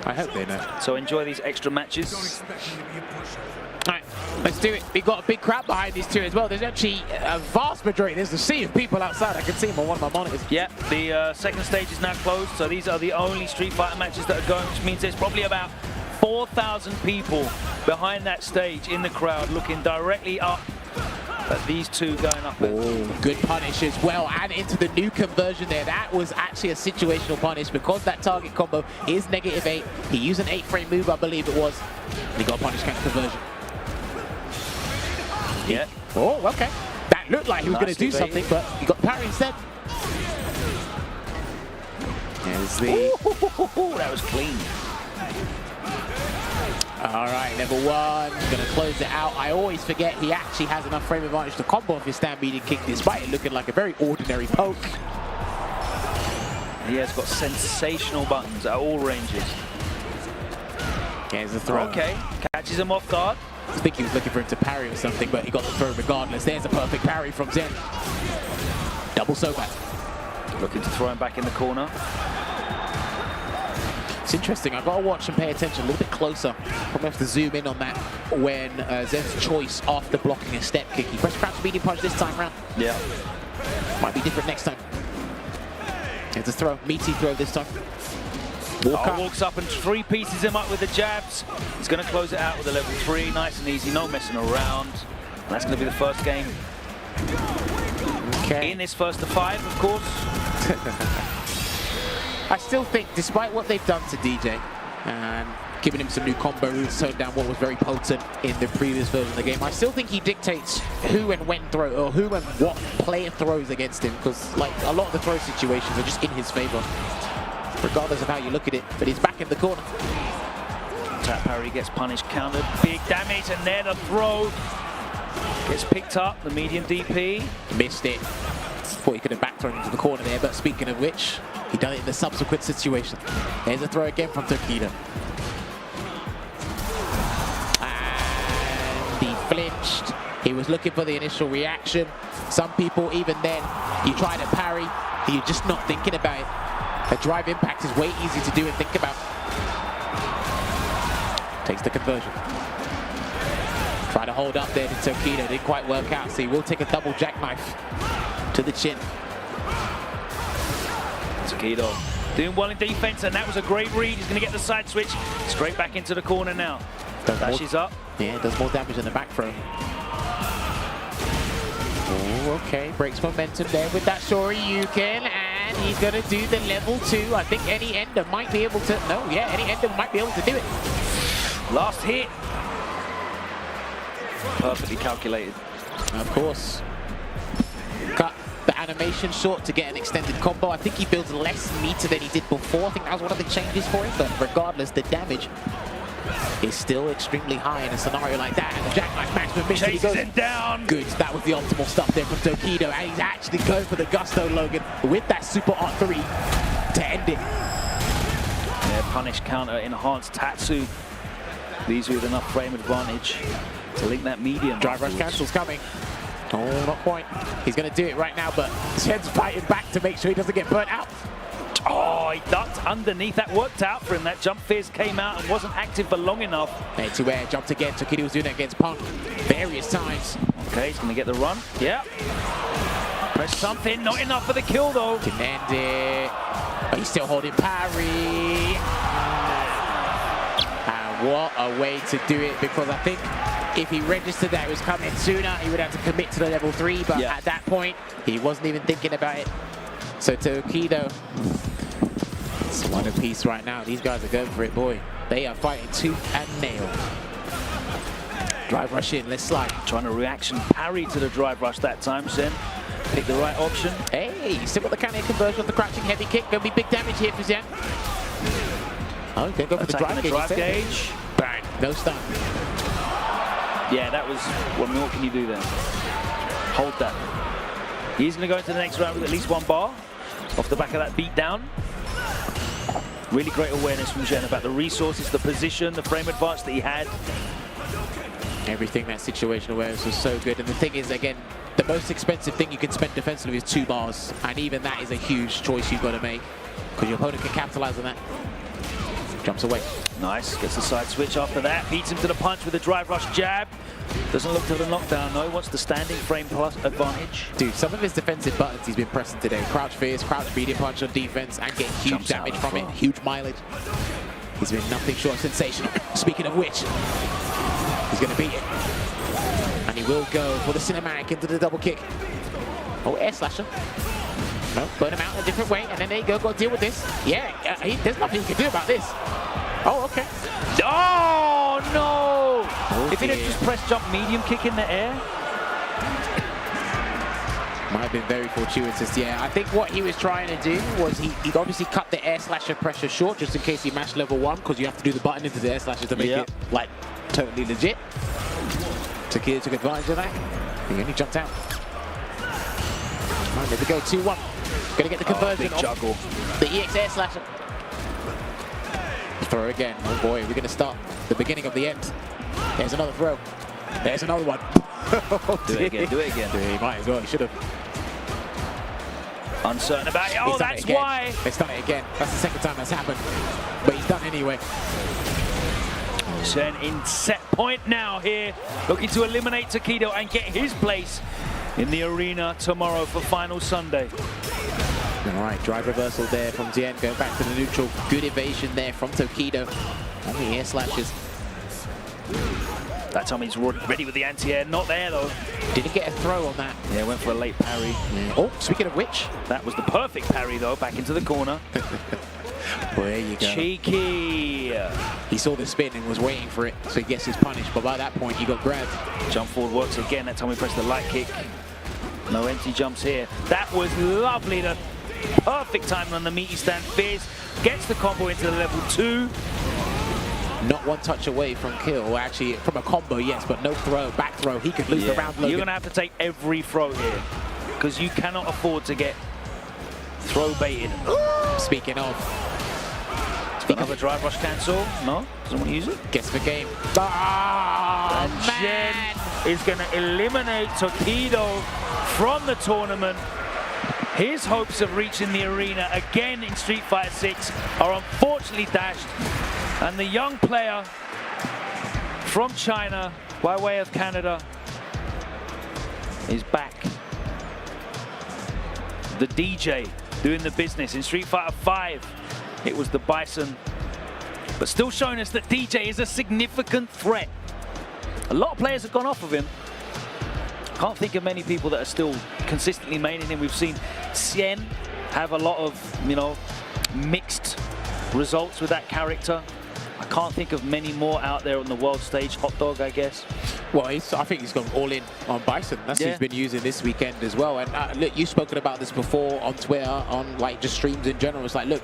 I hope they know. So enjoy these extra matches. All right, let's do it. We've got a big crowd behind these two as well. There's actually a vast majority. There's a sea of people outside. I can see them on one of my monitors. Yeah, the second stage is now closed, so these are the only Street Fighter matches that are going, which means there's probably about 4,000 people behind that stage in the crowd looking directly up at these two going up. Oh, good punish as well, and into the new conversion there. That was actually a situational punish because that target combo is -8. He used an 8-frame move, I believe it was, and he got a punish kind of conversion. Yeah. Oh, okay. That looked like he was going to do something, but he got parry instead. There's the... Ooh, that was clean. All right, level 1, going to close it out. I always forget he actually has enough frame advantage to combo off his stand-beating kick, despite it looking like a very ordinary poke. He has got sensational buttons at all ranges. There's the throw. Okay, catches him off guard. I think he was looking for him to parry or something, but he got the throw regardless. There's a perfect parry from Zen. Double Sobat. Looking to throw him back in the corner. It's interesting. I've got to watch and pay attention a little bit closer. Probably have to zoom in on that when Zen's choice after blocking a step kick. He pressed crouch medium punch this time round. Yeah. Might be different next time. Here's a throw. Meaty throw this time. Walks up and 3-pieces him up with the jabs. He's going to close it out with a level 3. Nice and easy. No messing around. And that's going to be the first game. Okay. In this first of 5, of course. I still think, despite what they've done to DJ and giving him some new combo routes, toned down what was very potent in the previous version of the game, I still think he dictates who and when throw, or who and what player throws against him, because like a lot of the throw situations are just in his favor, regardless of how you look at it. But he's back in the corner. Tap parry gets punished, countered, big damage, and there the throw gets picked up. The medium DP missed it. Thought he could have back thrown into the corner there, but speaking of which, he done it in the subsequent situation. There's a throw again from Tokido. And he flinched. He was looking for the initial reaction. Some people, even then, you try to parry, you're just not thinking about it. A drive impact is way easy to do and think about. Takes the conversion. Try to hold up there to Tokido. Didn't quite work out, so he will take a double jackknife to the chin. Tokido doing well in defense, and that was a great read. He's going to get the side switch straight back into the corner now. Dashes up. Yeah, does more damage than the back throw. Oh, okay, breaks momentum there with that Shoryuken, and he's going to do the level 2. I think any ender might be able to, no, yeah, any ender might be able to do it. Last hit. Perfectly calculated. Of course. Cut the animation short to get an extended combo. I think he builds less meter than he did before. I think that was one of the changes for him, but regardless, the damage is still extremely high in a scenario like that. And the jackknife maximum mission, he goes down. Good, that was the optimal stuff there from Tokido, and he's actually going for the gusto, Logan, with that super R3 to end it. Yeah, punish, counter, enhanced Tatsu. These with enough frame advantage to link that medium. Drive rush cancel's coming. Oh, not quite. He's going to do it right now, but Chen's fighting back to make sure he doesn't get burnt out. Oh, he ducked underneath. That worked out for him. That jump fizz came out and wasn't active for long enough. Air-to-air, jumped again. Tokido was doing that against Punk various times. Okay, he's going to get the run. Yeah. Press something. Not enough for the kill, though. Can end it. But he's still holding parry. And what a way to do it, because I think if he registered that it was coming sooner, he would have to commit to the level 3, but at that point, he wasn't even thinking about it. So Tokido, it's one apiece right now. These guys are going for it, boy. They are fighting tooth and nail. Drive rush in, let's slide. Trying to reaction parry to the drive rush that time, Zen. Pick the right option. Hey, still got the counter conversion of the crouching heavy kick. Gonna be big damage here for Zen. Oh, he's gonna go for the drive gauge. Bang, no stun. Yeah, that was, well, what can you do there? Hold that. He's going to go into the next round with at least 1 bar off the back of that beat down. Really great awareness from Jen about the resources, the position, the frame advance that he had. Everything, that situation awareness was so good. And the thing is, again, the most expensive thing you can spend defensively is 2 bars. And even that is a huge choice you've got to make, because your opponent can capitalize on that. Jumps away. Nice, gets the side switch after that. Beats him to the punch with a drive rush jab. Doesn't look to the knockdown, though. Wants the standing frame plus advantage. Dude, some of his defensive buttons he's been pressing today. Crouch fierce, crouch medium punch on defense, and getting huge damage from it. Huge mileage. He's been nothing short of sensational. Speaking of which, he's going to beat it. And he will go for the cinematic into the double kick. Oh, air slasher. No, burn him out in a different way, and then there you go, got to deal with this. Yeah, there's nothing he can do about this. Oh, okay. Oh, no! Okay. If he had just pressed jump medium kick in the air. Might have been very fortuitous, yeah. I think what he was trying to do was he obviously cut the air slasher pressure short just in case he mashed level 1, because you have to do the button into the air slasher to make it, like, totally legit. Tokido took advantage of that. He only jumped out. Right, there we go, 2-1. Gonna get the conversion off the EX air slasher. Throw again. Oh boy, we're gonna start the beginning of the end. There's another throw. There's another one. Do it again, do it again. He might as well, he should have. Uncertain about it. Oh, that's why. He's done it again. That's the second time that's happened. But he's done anyway. Chen in set point now here. Looking to eliminate Tokido and get his place in the arena tomorrow for Final Sunday. All right, drive reversal there from Tien, going back to the neutral. Good evasion there from Tokido on the air slashes. That time he's ready with the anti-air. Not there, though. Didn't get a throw on that. Yeah, went for a late parry. Yeah. Oh, speaking of which. That was the perfect parry, though, back into the corner. Well, there you go. Cheeky. He saw the spin and was waiting for it, so he gets his punish, but by that point, he got grabbed. Jump forward works again. That time we pressed the light kick. No empty jumps here. That was lovely. The perfect timing on the meaty stand. Fizz gets the combo into the level 2. Not one touch away from kill. Actually, from a combo, yes, but no throw, back throw. He could lose the round. Logan. You're going to have to take every throw here, because you cannot afford to get throw baited. Speaking of. Another drive rush cancel. No? Doesn't want to use it? Gets the game. And Jen is going to eliminate Tokido from the tournament. His hopes of reaching the arena again in Street Fighter 6 are unfortunately dashed. And the young player from China by way of Canada, is back. The DJ doing the business. In Street Fighter V, it was the Bison, but still showing us that DJ is a significant threat. A lot of players have gone off of him. Can't think of many people that are still consistently maining him. We've seen Sien have a lot of, you know, mixed results with that character. I can't think of many more out there on the world stage. Hot Dog, I guess. Well, I think he's gone all in on Bison. That's what he's been using this weekend as well. And look, you've spoken about this before on Twitter, on like just streams in general. It's like, look,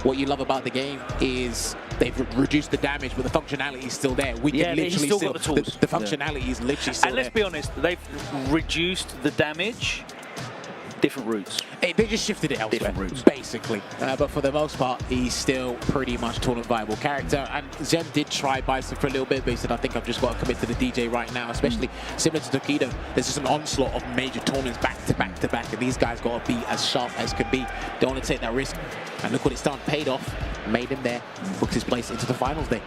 what you love about the game is they've reduced the damage, but the functionality is still there. We can literally still got the tools. The functionality is literally still there. And let's be honest, they've reduced the damage. Different routes. They just shifted it elsewhere, basically. But for the most part, he's still pretty much tournament viable character. And Zen did try Bison for a little bit, but he said, I think I've just got to commit to the DJ right now, especially similar to Tokido. There's just an onslaught of major tournaments back to back to back, and these guys got to be as sharp as can be. Don't want to take that risk. And look what it's done. Paid off, made him there, booked his place into the finals day.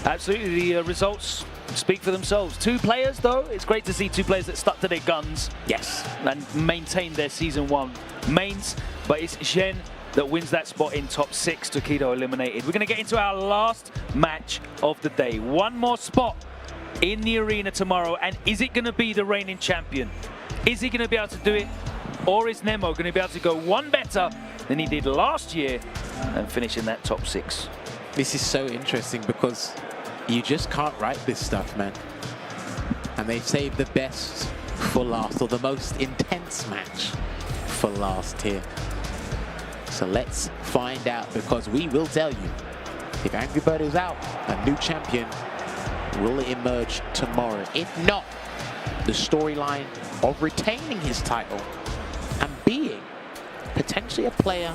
Absolutely, the results speak for themselves. Two players, though. It's great to see two players that stuck to their guns. Yes. And maintained their Season 1 mains. But it's Zhen that wins that spot in top 6. Tokido eliminated. We're going to get into our last match of the day. One more spot in the arena tomorrow. And is it going to be the reigning champion? Is he going to be able to do it? Or is Nemo going to be able to go one better than he did last year and finish in that top 6? This is so interesting because you just can't write this stuff, man. And they've saved the best for last, or the most intense match for last here. So let's find out, because we will tell you if Angry Bird is out, a new champion will emerge tomorrow. If not, the storyline of retaining his title and being potentially a player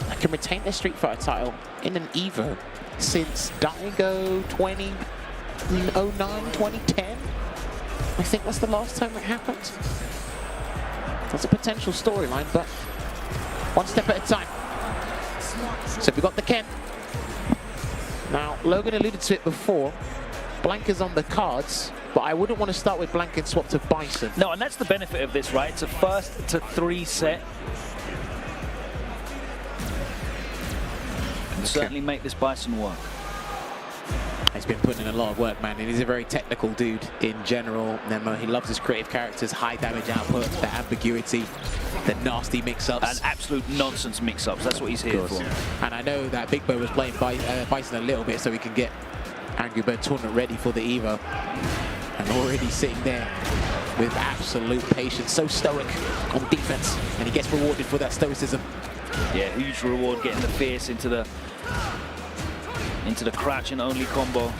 that can retain their Street Fighter title in an EVO since Daigo 2009, 2010. I think that's the last time it happened. That's a potential storyline, but one step at a time. So we got the Ken. Now, Logan alluded to it before. Blanca's on the cards, but I wouldn't want to start with Blanca and swap to Bison. No, and that's the benefit of this, right? It's a 1st to 3 set. Can certainly make this Bison work. He's been putting in a lot of work, man, and he's a very technical dude in general. Nemo, he loves his creative characters, high damage output, the ambiguity, the nasty mix-ups. And absolute nonsense mix-ups, that's what he's here for. And I know that Big Bo was playing Bison a little bit so he can get Angry Bird tournament ready for the EVO. And already sitting there with absolute patience, so stoic on defense, and he gets rewarded for that stoicism. Yeah, huge reward getting the fierce into the crouching only combo.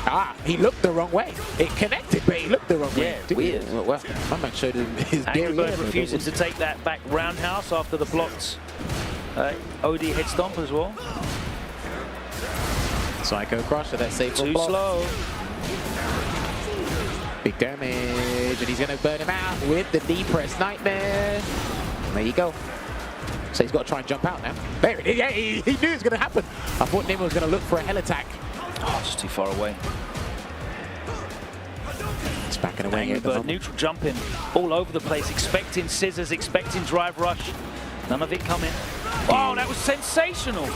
Ah, he looked the wrong way. It connected, but he looked the wrong way. Yeah, weird. Well, my man showed him his Angry Bird refusing to take that back roundhouse after the blocked OD head stomp as well. Psycho Crusher, that safe Too block. slow. Big damage, and he's going to burn him out with the D-press nightmare. There you go. So he's got to try and jump out now. There it is. Yeah, he knew it was going to happen. I thought Nemo was going to look for a hell attack. Oh, just too far away. It's backing away. Angry Bird neutral jumping all over the place, expecting scissors, expecting drive rush. None of it coming. Oh, that was sensational.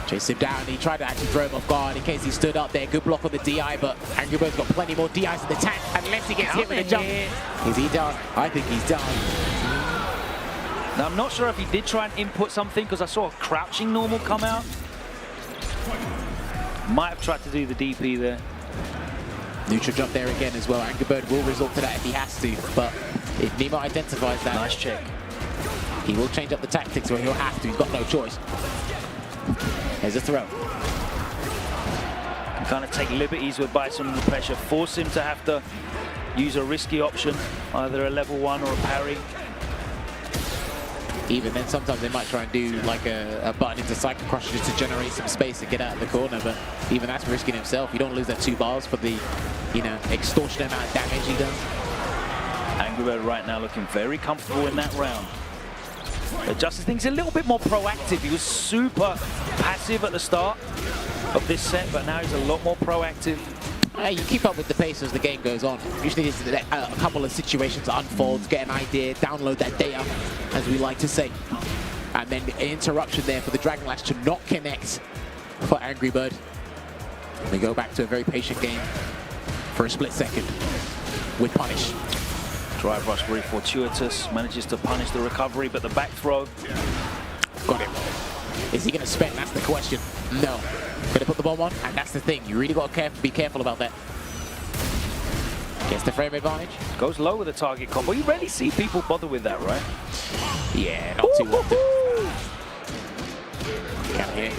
Chased him down. He tried to actually throw him off guard in case he stood up there. Good block on the DI, but Angry Bird's got plenty more DIs in the tank. Unless he gets hit with a jump. Is he done? I think he's done. Now, I'm not sure if he did try and input something because I saw a crouching normal come out. Might have tried to do the DP there. Neutral jump there again as well. Angry Bird will resort to that if he has to, but if Nemo identifies that, nice check. He will change up the tactics, or he'll have to. He's got no choice. There's a throw. Can kind of take liberties with Bison under pressure, force him to have to use a risky option, either a level 1 or a parry. Even then, sometimes they might try and do like a button into Cycle Crusher just to generate some space and get out of the corner, but even that's risking himself. You don't lose that 2 bars for the, you know, extortionate amount of damage he does. Angry Bird right now looking very comfortable in that round. Adjusted things a little bit more proactive. He was super passive at the start of this set, but now he's a lot more proactive. You keep up with the pace as the game goes on. Usually there's a couple of situations unfold, get an idea, download that data, as we like to say. And then an interruption there for the Dragon Lash to not connect for Angry Bird. We go back to a very patient game for a split second with punish. Drive rush very fortuitous, manages to punish the recovery, but the back throw. Got him. Is he going to spend? That's the question. No. Going to put the bomb on, and that's the thing. You really got to be careful about that. Gets the frame advantage. Goes low with the target combo. You rarely see people bother with that, right? Yeah, not too often. Count here.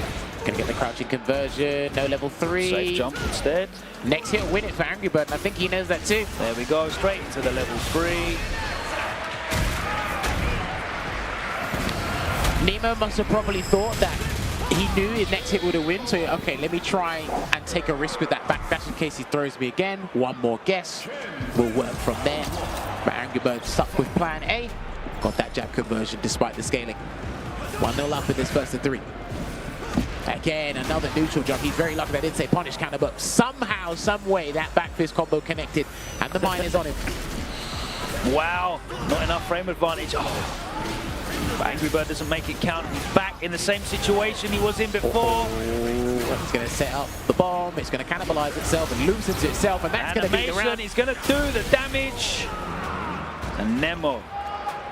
Gonna get the crouching conversion. No level 3. Safe jump instead. Next hit will win it for Angry Bird, and I think he knows that too. There we go, straight into the level 3. Nemo must have probably thought that he knew his next hit would have win, so okay, let me try and take a risk with that backdash in case he throws me again. One more guess. We'll work from there. But Angry Bird stuck with plan A. Got that jab conversion despite the scaling. 1-0 up in this first of 3. Again, another neutral jump. He's very lucky that didn't say punish counter, but somehow, some way, that back fist combo connected, and the mine is on him. Wow, not enough frame advantage. Oh. But Angry Bird doesn't make it count. He's back in the same situation he was in before. It's going to set up the bomb. It's going to cannibalize itself and loosens itself, and that's going to be the round. He's going to do the damage. And Nemo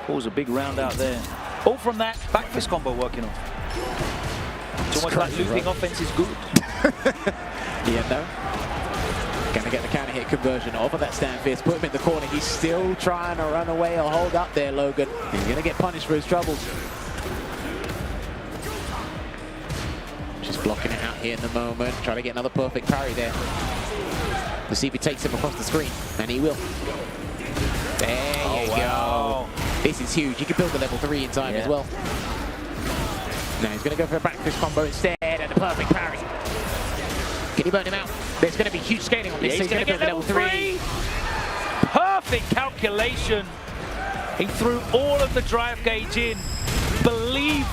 pulls a big round out there. All from that back fist combo working off. It's almost like looping offense is good. Yeah, no. Gonna get the counter hit conversion off of that stand fist, put him in the corner. He's still trying to run away or hold up there, Logan. He's gonna get punished for his troubles. Just blocking it out here in the moment. Trying to get another perfect parry there. Let's see if he takes him across the screen, and he will. There you go. This is huge. You can build the level 3 in time as well. Now he's going to go for a back fist combo instead, and a perfect parry. Can he burn him out? There's going to be huge scaling on this, so he's going to go for level 3. Perfect calculation. He threw all of the drive gauge in, believed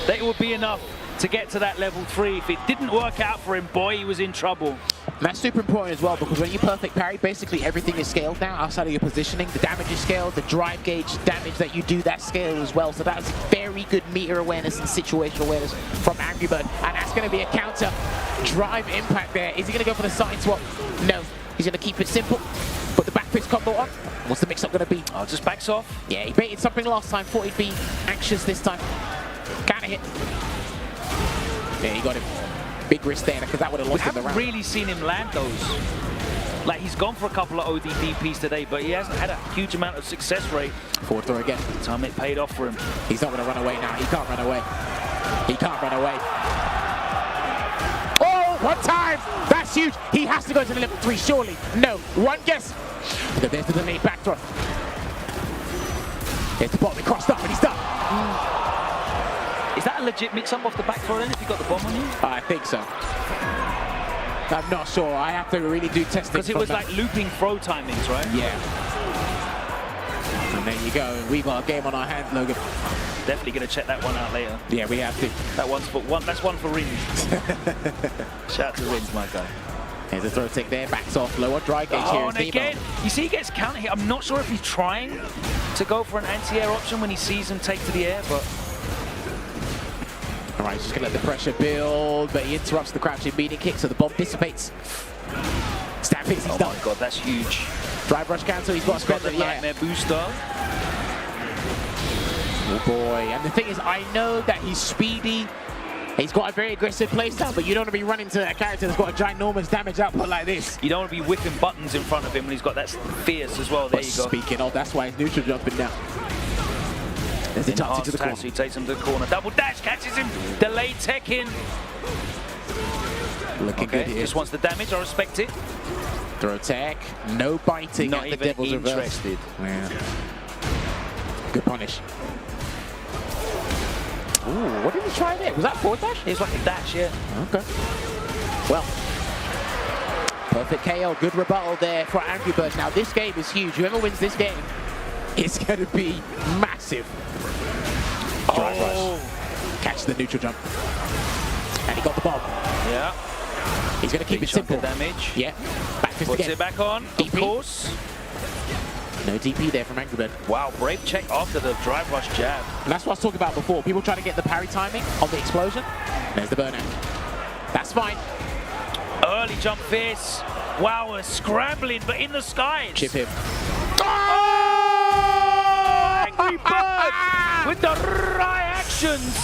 that it would be enough to get to that level 3. If it didn't work out for him, boy, he was in trouble. And that's super important as well, because when you perfect parry, basically everything is scaled now outside of your positioning. The damage is scaled, the drive gauge damage that you do, that's scaled as well. So that's very good meter awareness and situational awareness from Angry Bird. And that's going to be a counter drive impact there. Is he going to go for the side swap? No. He's going to keep it simple. Put the back fist combo on. What's the mix-up going to be? Oh, just backs off. Yeah, he baited something last time. Thought he'd be anxious this time. Counter hit. Yeah, he got him. Big risk there, because that would have lost him the round. We haven't really seen him land those. Like, he's gone for a couple of ODDPs today, but he hasn't had a huge amount of success rate. Forward throw again. Time it paid off for him. He's not going to run away now. He can't run away. He can't run away. Oh, one time! That's huge. He has to go to the level 3, surely. No. One guess. But there's the delayed back throw. There's the bottom. He crossed up, and he's done. Is that a legit mix-up off the back throw then, if you got the bomb on you? I think so. I'm not sure. I have to really do testing. Because it was like looping throw timings, right? Yeah. And there you go. We've got a game on our hands, Logan. Definitely going to check that one out later. Yeah, we have to. That's one for Rins. Shout out to Rins, my guy. There's a throw tick there. Backs off. Lower dry gauge here. And again, you see he gets counter hit. I'm not sure if he's trying to go for an anti-air option when he sees him take to the air, but... All right, he's just going to let the pressure build, but he interrupts the crouching beating kick, so the bomb dissipates. Stab hits, he's done. Oh my god, that's huge. Drive rush cancel, he's got to spend the nightmare booster. Oh boy, and the thing is, I know that he's speedy. He's got a very aggressive playstyle, but you don't want to be running to that character that's got a ginormous damage output like this. You don't want to be whipping buttons in front of him when he's got that fierce as well. There you go. Speaking of, that's why he's neutral jumping now. There's the touch into the corner. He takes him to the corner. Double dash, catches him. Delayed tech in. Looking good here. Just wants the damage. I respect it. Throw tech. No biting. Not at even the Devil's interested. Yeah. Good punish. Ooh, what did he try there? Was that forward dash? It was like a dash, yeah. Okay. Well, perfect KO. Good rebuttal there for Angry Bird. Now, this game is huge. Whoever wins this game, it's going to be massive. Drive rush. Catch the neutral jump. And he got the bomb. Yeah. He's going to keep Big it simple. chunk of damage. Yeah. Back fist Puts again. it back on, DP. of course. No DP there from Angry Bird. Wow, brave check after the drive rush jab. And that's what I was talking about before. People trying to get the parry timing on the explosion. There's the burnout. That's fine. Early jump fierce. Wow, a scrambling, but in the skies. Chip him. Oh! Angry Bird with the right actions.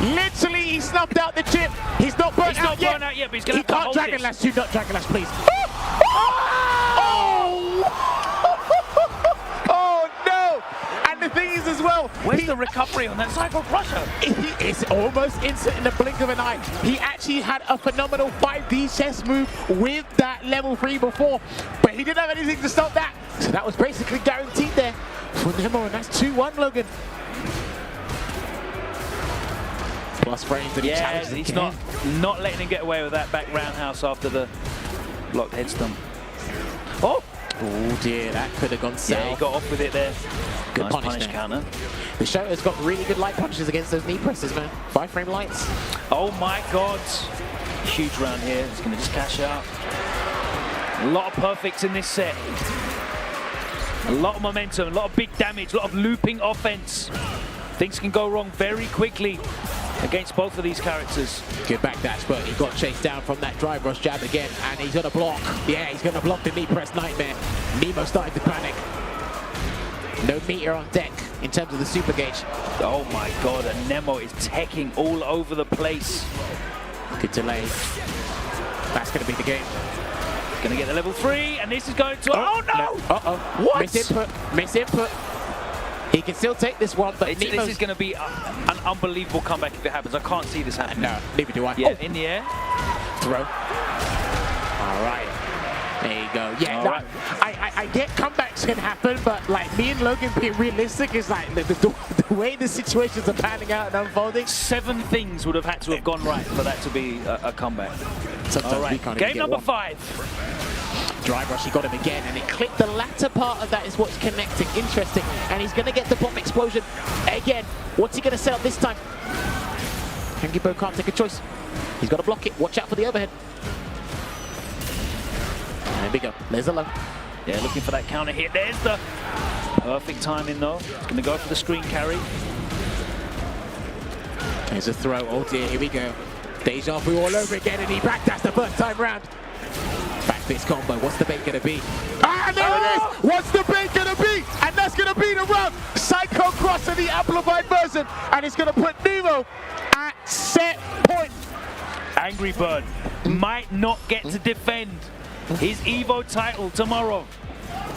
Literally, he snuffed out the chip. He's not burnt out yet. But he's going to can't hold Dragon this. Lash. Do not Dragon Lash, please. Oh no! And the thing is as well, where's the recovery on that Cycle Crusher? It's almost instant in the blink of an eye. He actually had a phenomenal 5D chess move with that level 3 before, but he didn't have anything to stop that. So that was basically guaranteed there for Nemo, and that's 2-1, Logan. Plus frames and yeah, he's not letting him get away with that back roundhouse after the blocked head stomp. Oh! Oh dear, that could have gone south. Yeah, he got off with it there. Good nice punish counter. The Shoto's got really good light punches against those knee presses, man. 5-frame lights. Oh my god. Huge round here. He's going to just cash out. A lot of perfects in this set. A lot of momentum, a lot of big damage, a lot of looping offense. Things can go wrong very quickly against both of these characters. Good back dash, but he got chased down from that drive rush jab again, and he's going to block. Yeah, he's going to block the knee press nightmare. Nemo started to panic. No meter on deck in terms of the super gauge. Oh my god, and Nemo is teching all over the place. Good delay. That's going to be the game. Going to get the level 3, and this is going to... Oh no! Uh-oh. What? Miss input. He can still take this one, but this is going to be an unbelievable comeback if it happens. I can't see this happening. No, neither do I. Yeah, in the air. Throw. All right. There you go. Yeah, All no, right. I get comebacks can happen, but like me and Logan being realistic is like the way the situations are panning out and unfolding. 7 things would have had to have gone right for that to be a comeback. Sometimes All right. we can't Game even number get one. 5. Drive rush, he got him again, and it clicked. The latter part of that is what's connecting. Interesting. And he's going to get the bomb explosion again. What's he going to set up this time? Angry Bird can't take a choice. He's got to block it. Watch out for the overhead. There we go. There's a low. Yeah, looking for that counter hit. There's the perfect timing, though. He's going to go for the screen carry. There's a throw. Oh dear, here we go. Deja vu all over again, and he backdashed the first time round. Back fist combo. What's the bait going to be? Ah, there it is! What's the bait going to be? And that's going to be the run. Psycho Cross in the amplified version, and it's going to put Nemo at set point. Angry Bird might not get to defend his Evo title tomorrow.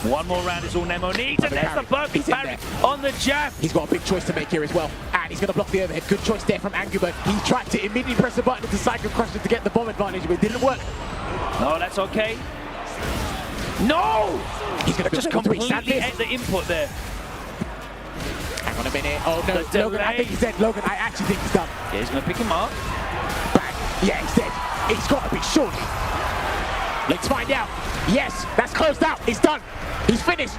One more round is all Nemo needs, and there's the perfect parry on the jab. He's got a big choice to make here as well, and he's going to block the overhead. Good choice there from Angry Bird. He tried to immediately press the button into Psycho Crusher to get the bomb advantage, but it didn't work. No, that's okay. No! He's going to just completely ate the input there. Hang on a minute. Oh no, Logan, I think he's dead. Logan, I actually think he's done. Yeah, he's going to pick him up. Back. Yeah, he's dead. He's got to be short. Let's find out. Yes, that's closed out. He's done. He's finished.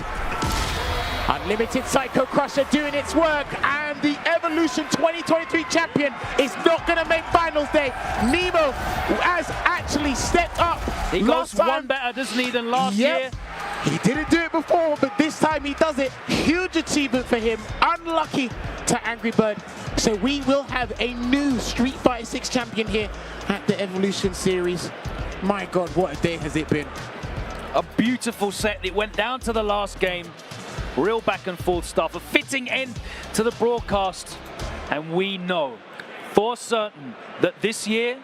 Unlimited Psycho Crusher doing its work, and the Evolution 2023 champion is not going to make finals day. Nemo has actually stepped up. He goes one better, doesn't he, than last year? He didn't do it before, but this time he does it. Huge achievement for him. Unlucky to Angry Bird. So we will have a new Street Fighter 6 champion here at the Evolution series. My God, what a day has it been. A beautiful set. It went down to the last game. Real back and forth stuff. A fitting end to the broadcast. And we know for certain that this year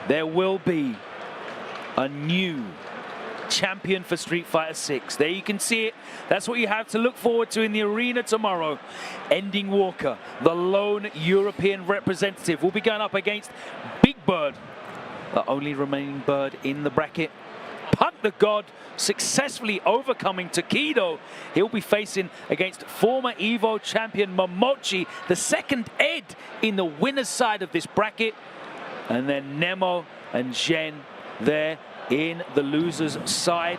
there will be a new champion for Street Fighter 6. There you can see it. That's what you have to look forward to in the arena tomorrow. Ending Walker, the lone European representative, will be going up against Big Bird, the only remaining bird in the bracket. Punk the God successfully overcoming Tokido. He'll be facing against former Evo champion Mochi, the second Ed in the winner's side of this bracket. And then Nemo and Jen there in the loser's side.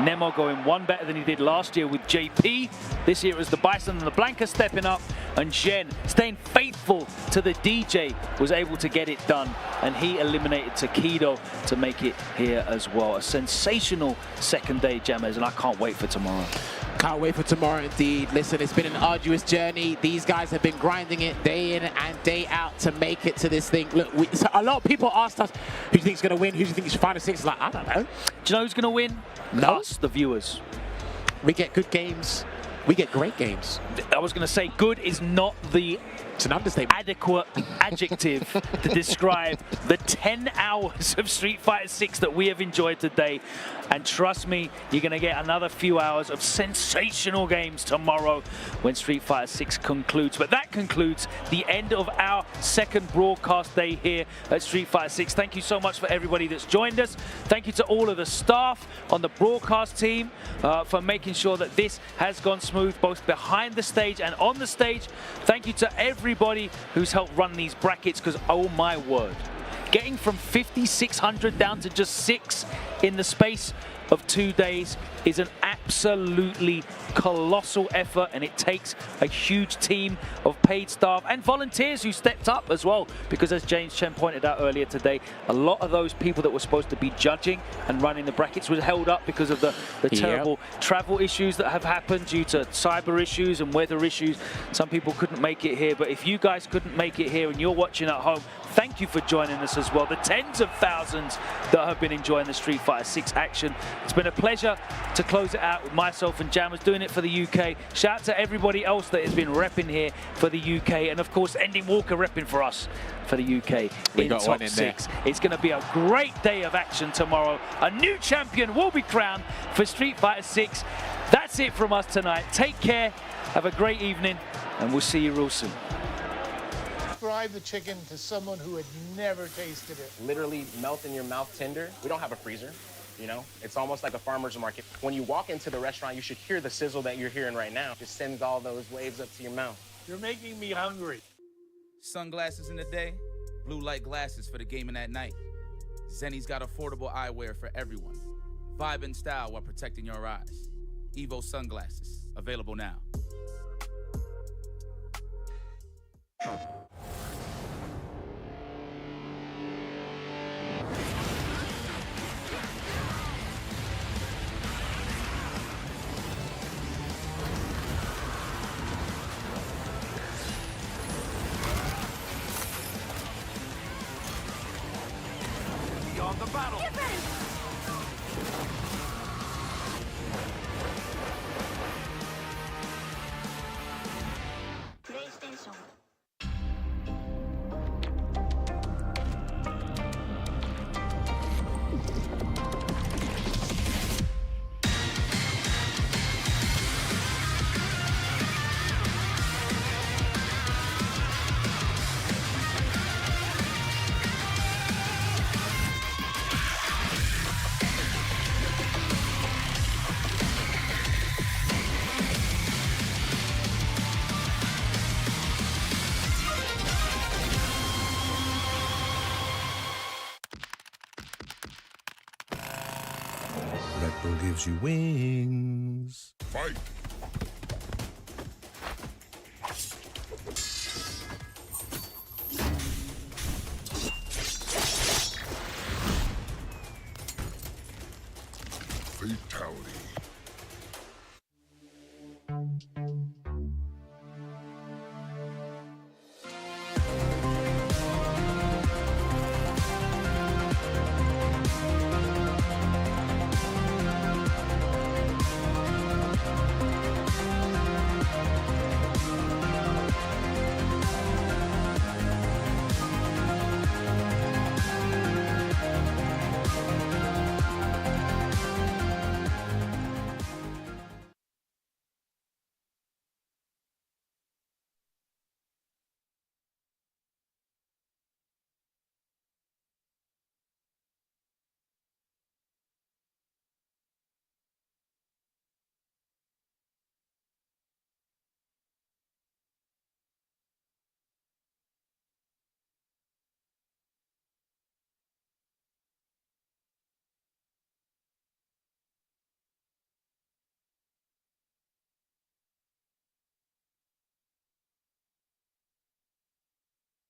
Nemo going one better than he did last year with JP. This year it was the Bison and the Blanca stepping up. and Jen, staying faithful to the DJ, was able to get it done, and he eliminated Tokido to make it here as well. A sensational second day, Jammers, and I can't wait for tomorrow. Can't wait for tomorrow indeed. Listen, it's been an arduous journey. These guys have been grinding it day in and day out to make it to this thing. Look, so a lot of people asked us, who do you think's going to win? Who do you think is final six? Like, I don't know. Do you know who's going to win? No. Us, the viewers. We get good games. We get great games. I was going to say good is not the It's an understatement. Adequate adjective to describe the 10 hours of Street Fighter 6 that we have enjoyed today. And trust me, you're going to get another few hours of sensational games tomorrow when Street Fighter 6 concludes. But that concludes the end of our second broadcast day here at Street Fighter 6. Thank you so much for everybody that's joined us. Thank you to all of the staff on the broadcast team for making sure that this has gone smooth, both behind the stage and on the stage. Thank you to everybody who's helped run these brackets, because oh my word, getting from 5,600 down to just 6 in the space of 2 days is an absolutely colossal effort, and it takes a huge team of paid staff and volunteers who stepped up as well, because as James Chen pointed out earlier today, a lot of those people that were supposed to be judging and running the brackets was held up because of the terrible travel issues that have happened due to cyber issues and weather issues. Some people couldn't make it here, but if you guys couldn't make it here and you're watching at home, thank you for joining us as well. The tens of thousands that have been enjoying the Street Fighter 6 action. It's been a pleasure to close it out with myself and Jammers doing it for the UK. Shout out to everybody else that has been repping here for the UK, and of course Andy Walker repping for us for the UK We in got top one in 6. It's going to be a great day of action tomorrow. A new champion will be crowned for Street Fighter 6. That's it from us tonight. Take care, have a great evening, and we'll see you real soon. Describe the chicken to someone who had never tasted it. Literally melt in your mouth tender. We don't have a freezer, you know? It's almost like a farmer's market. When you walk into the restaurant, you should hear the sizzle that you're hearing right now. Just sends all those waves up to your mouth. You're making me hungry. Sunglasses in the day, blue light glasses for the gaming at night. Zenny's got affordable eyewear for everyone. Vibe in style while protecting your eyes. Evo sunglasses, available now. Beyond the battle. PlayStation. Red Bull gives you wings. Fight!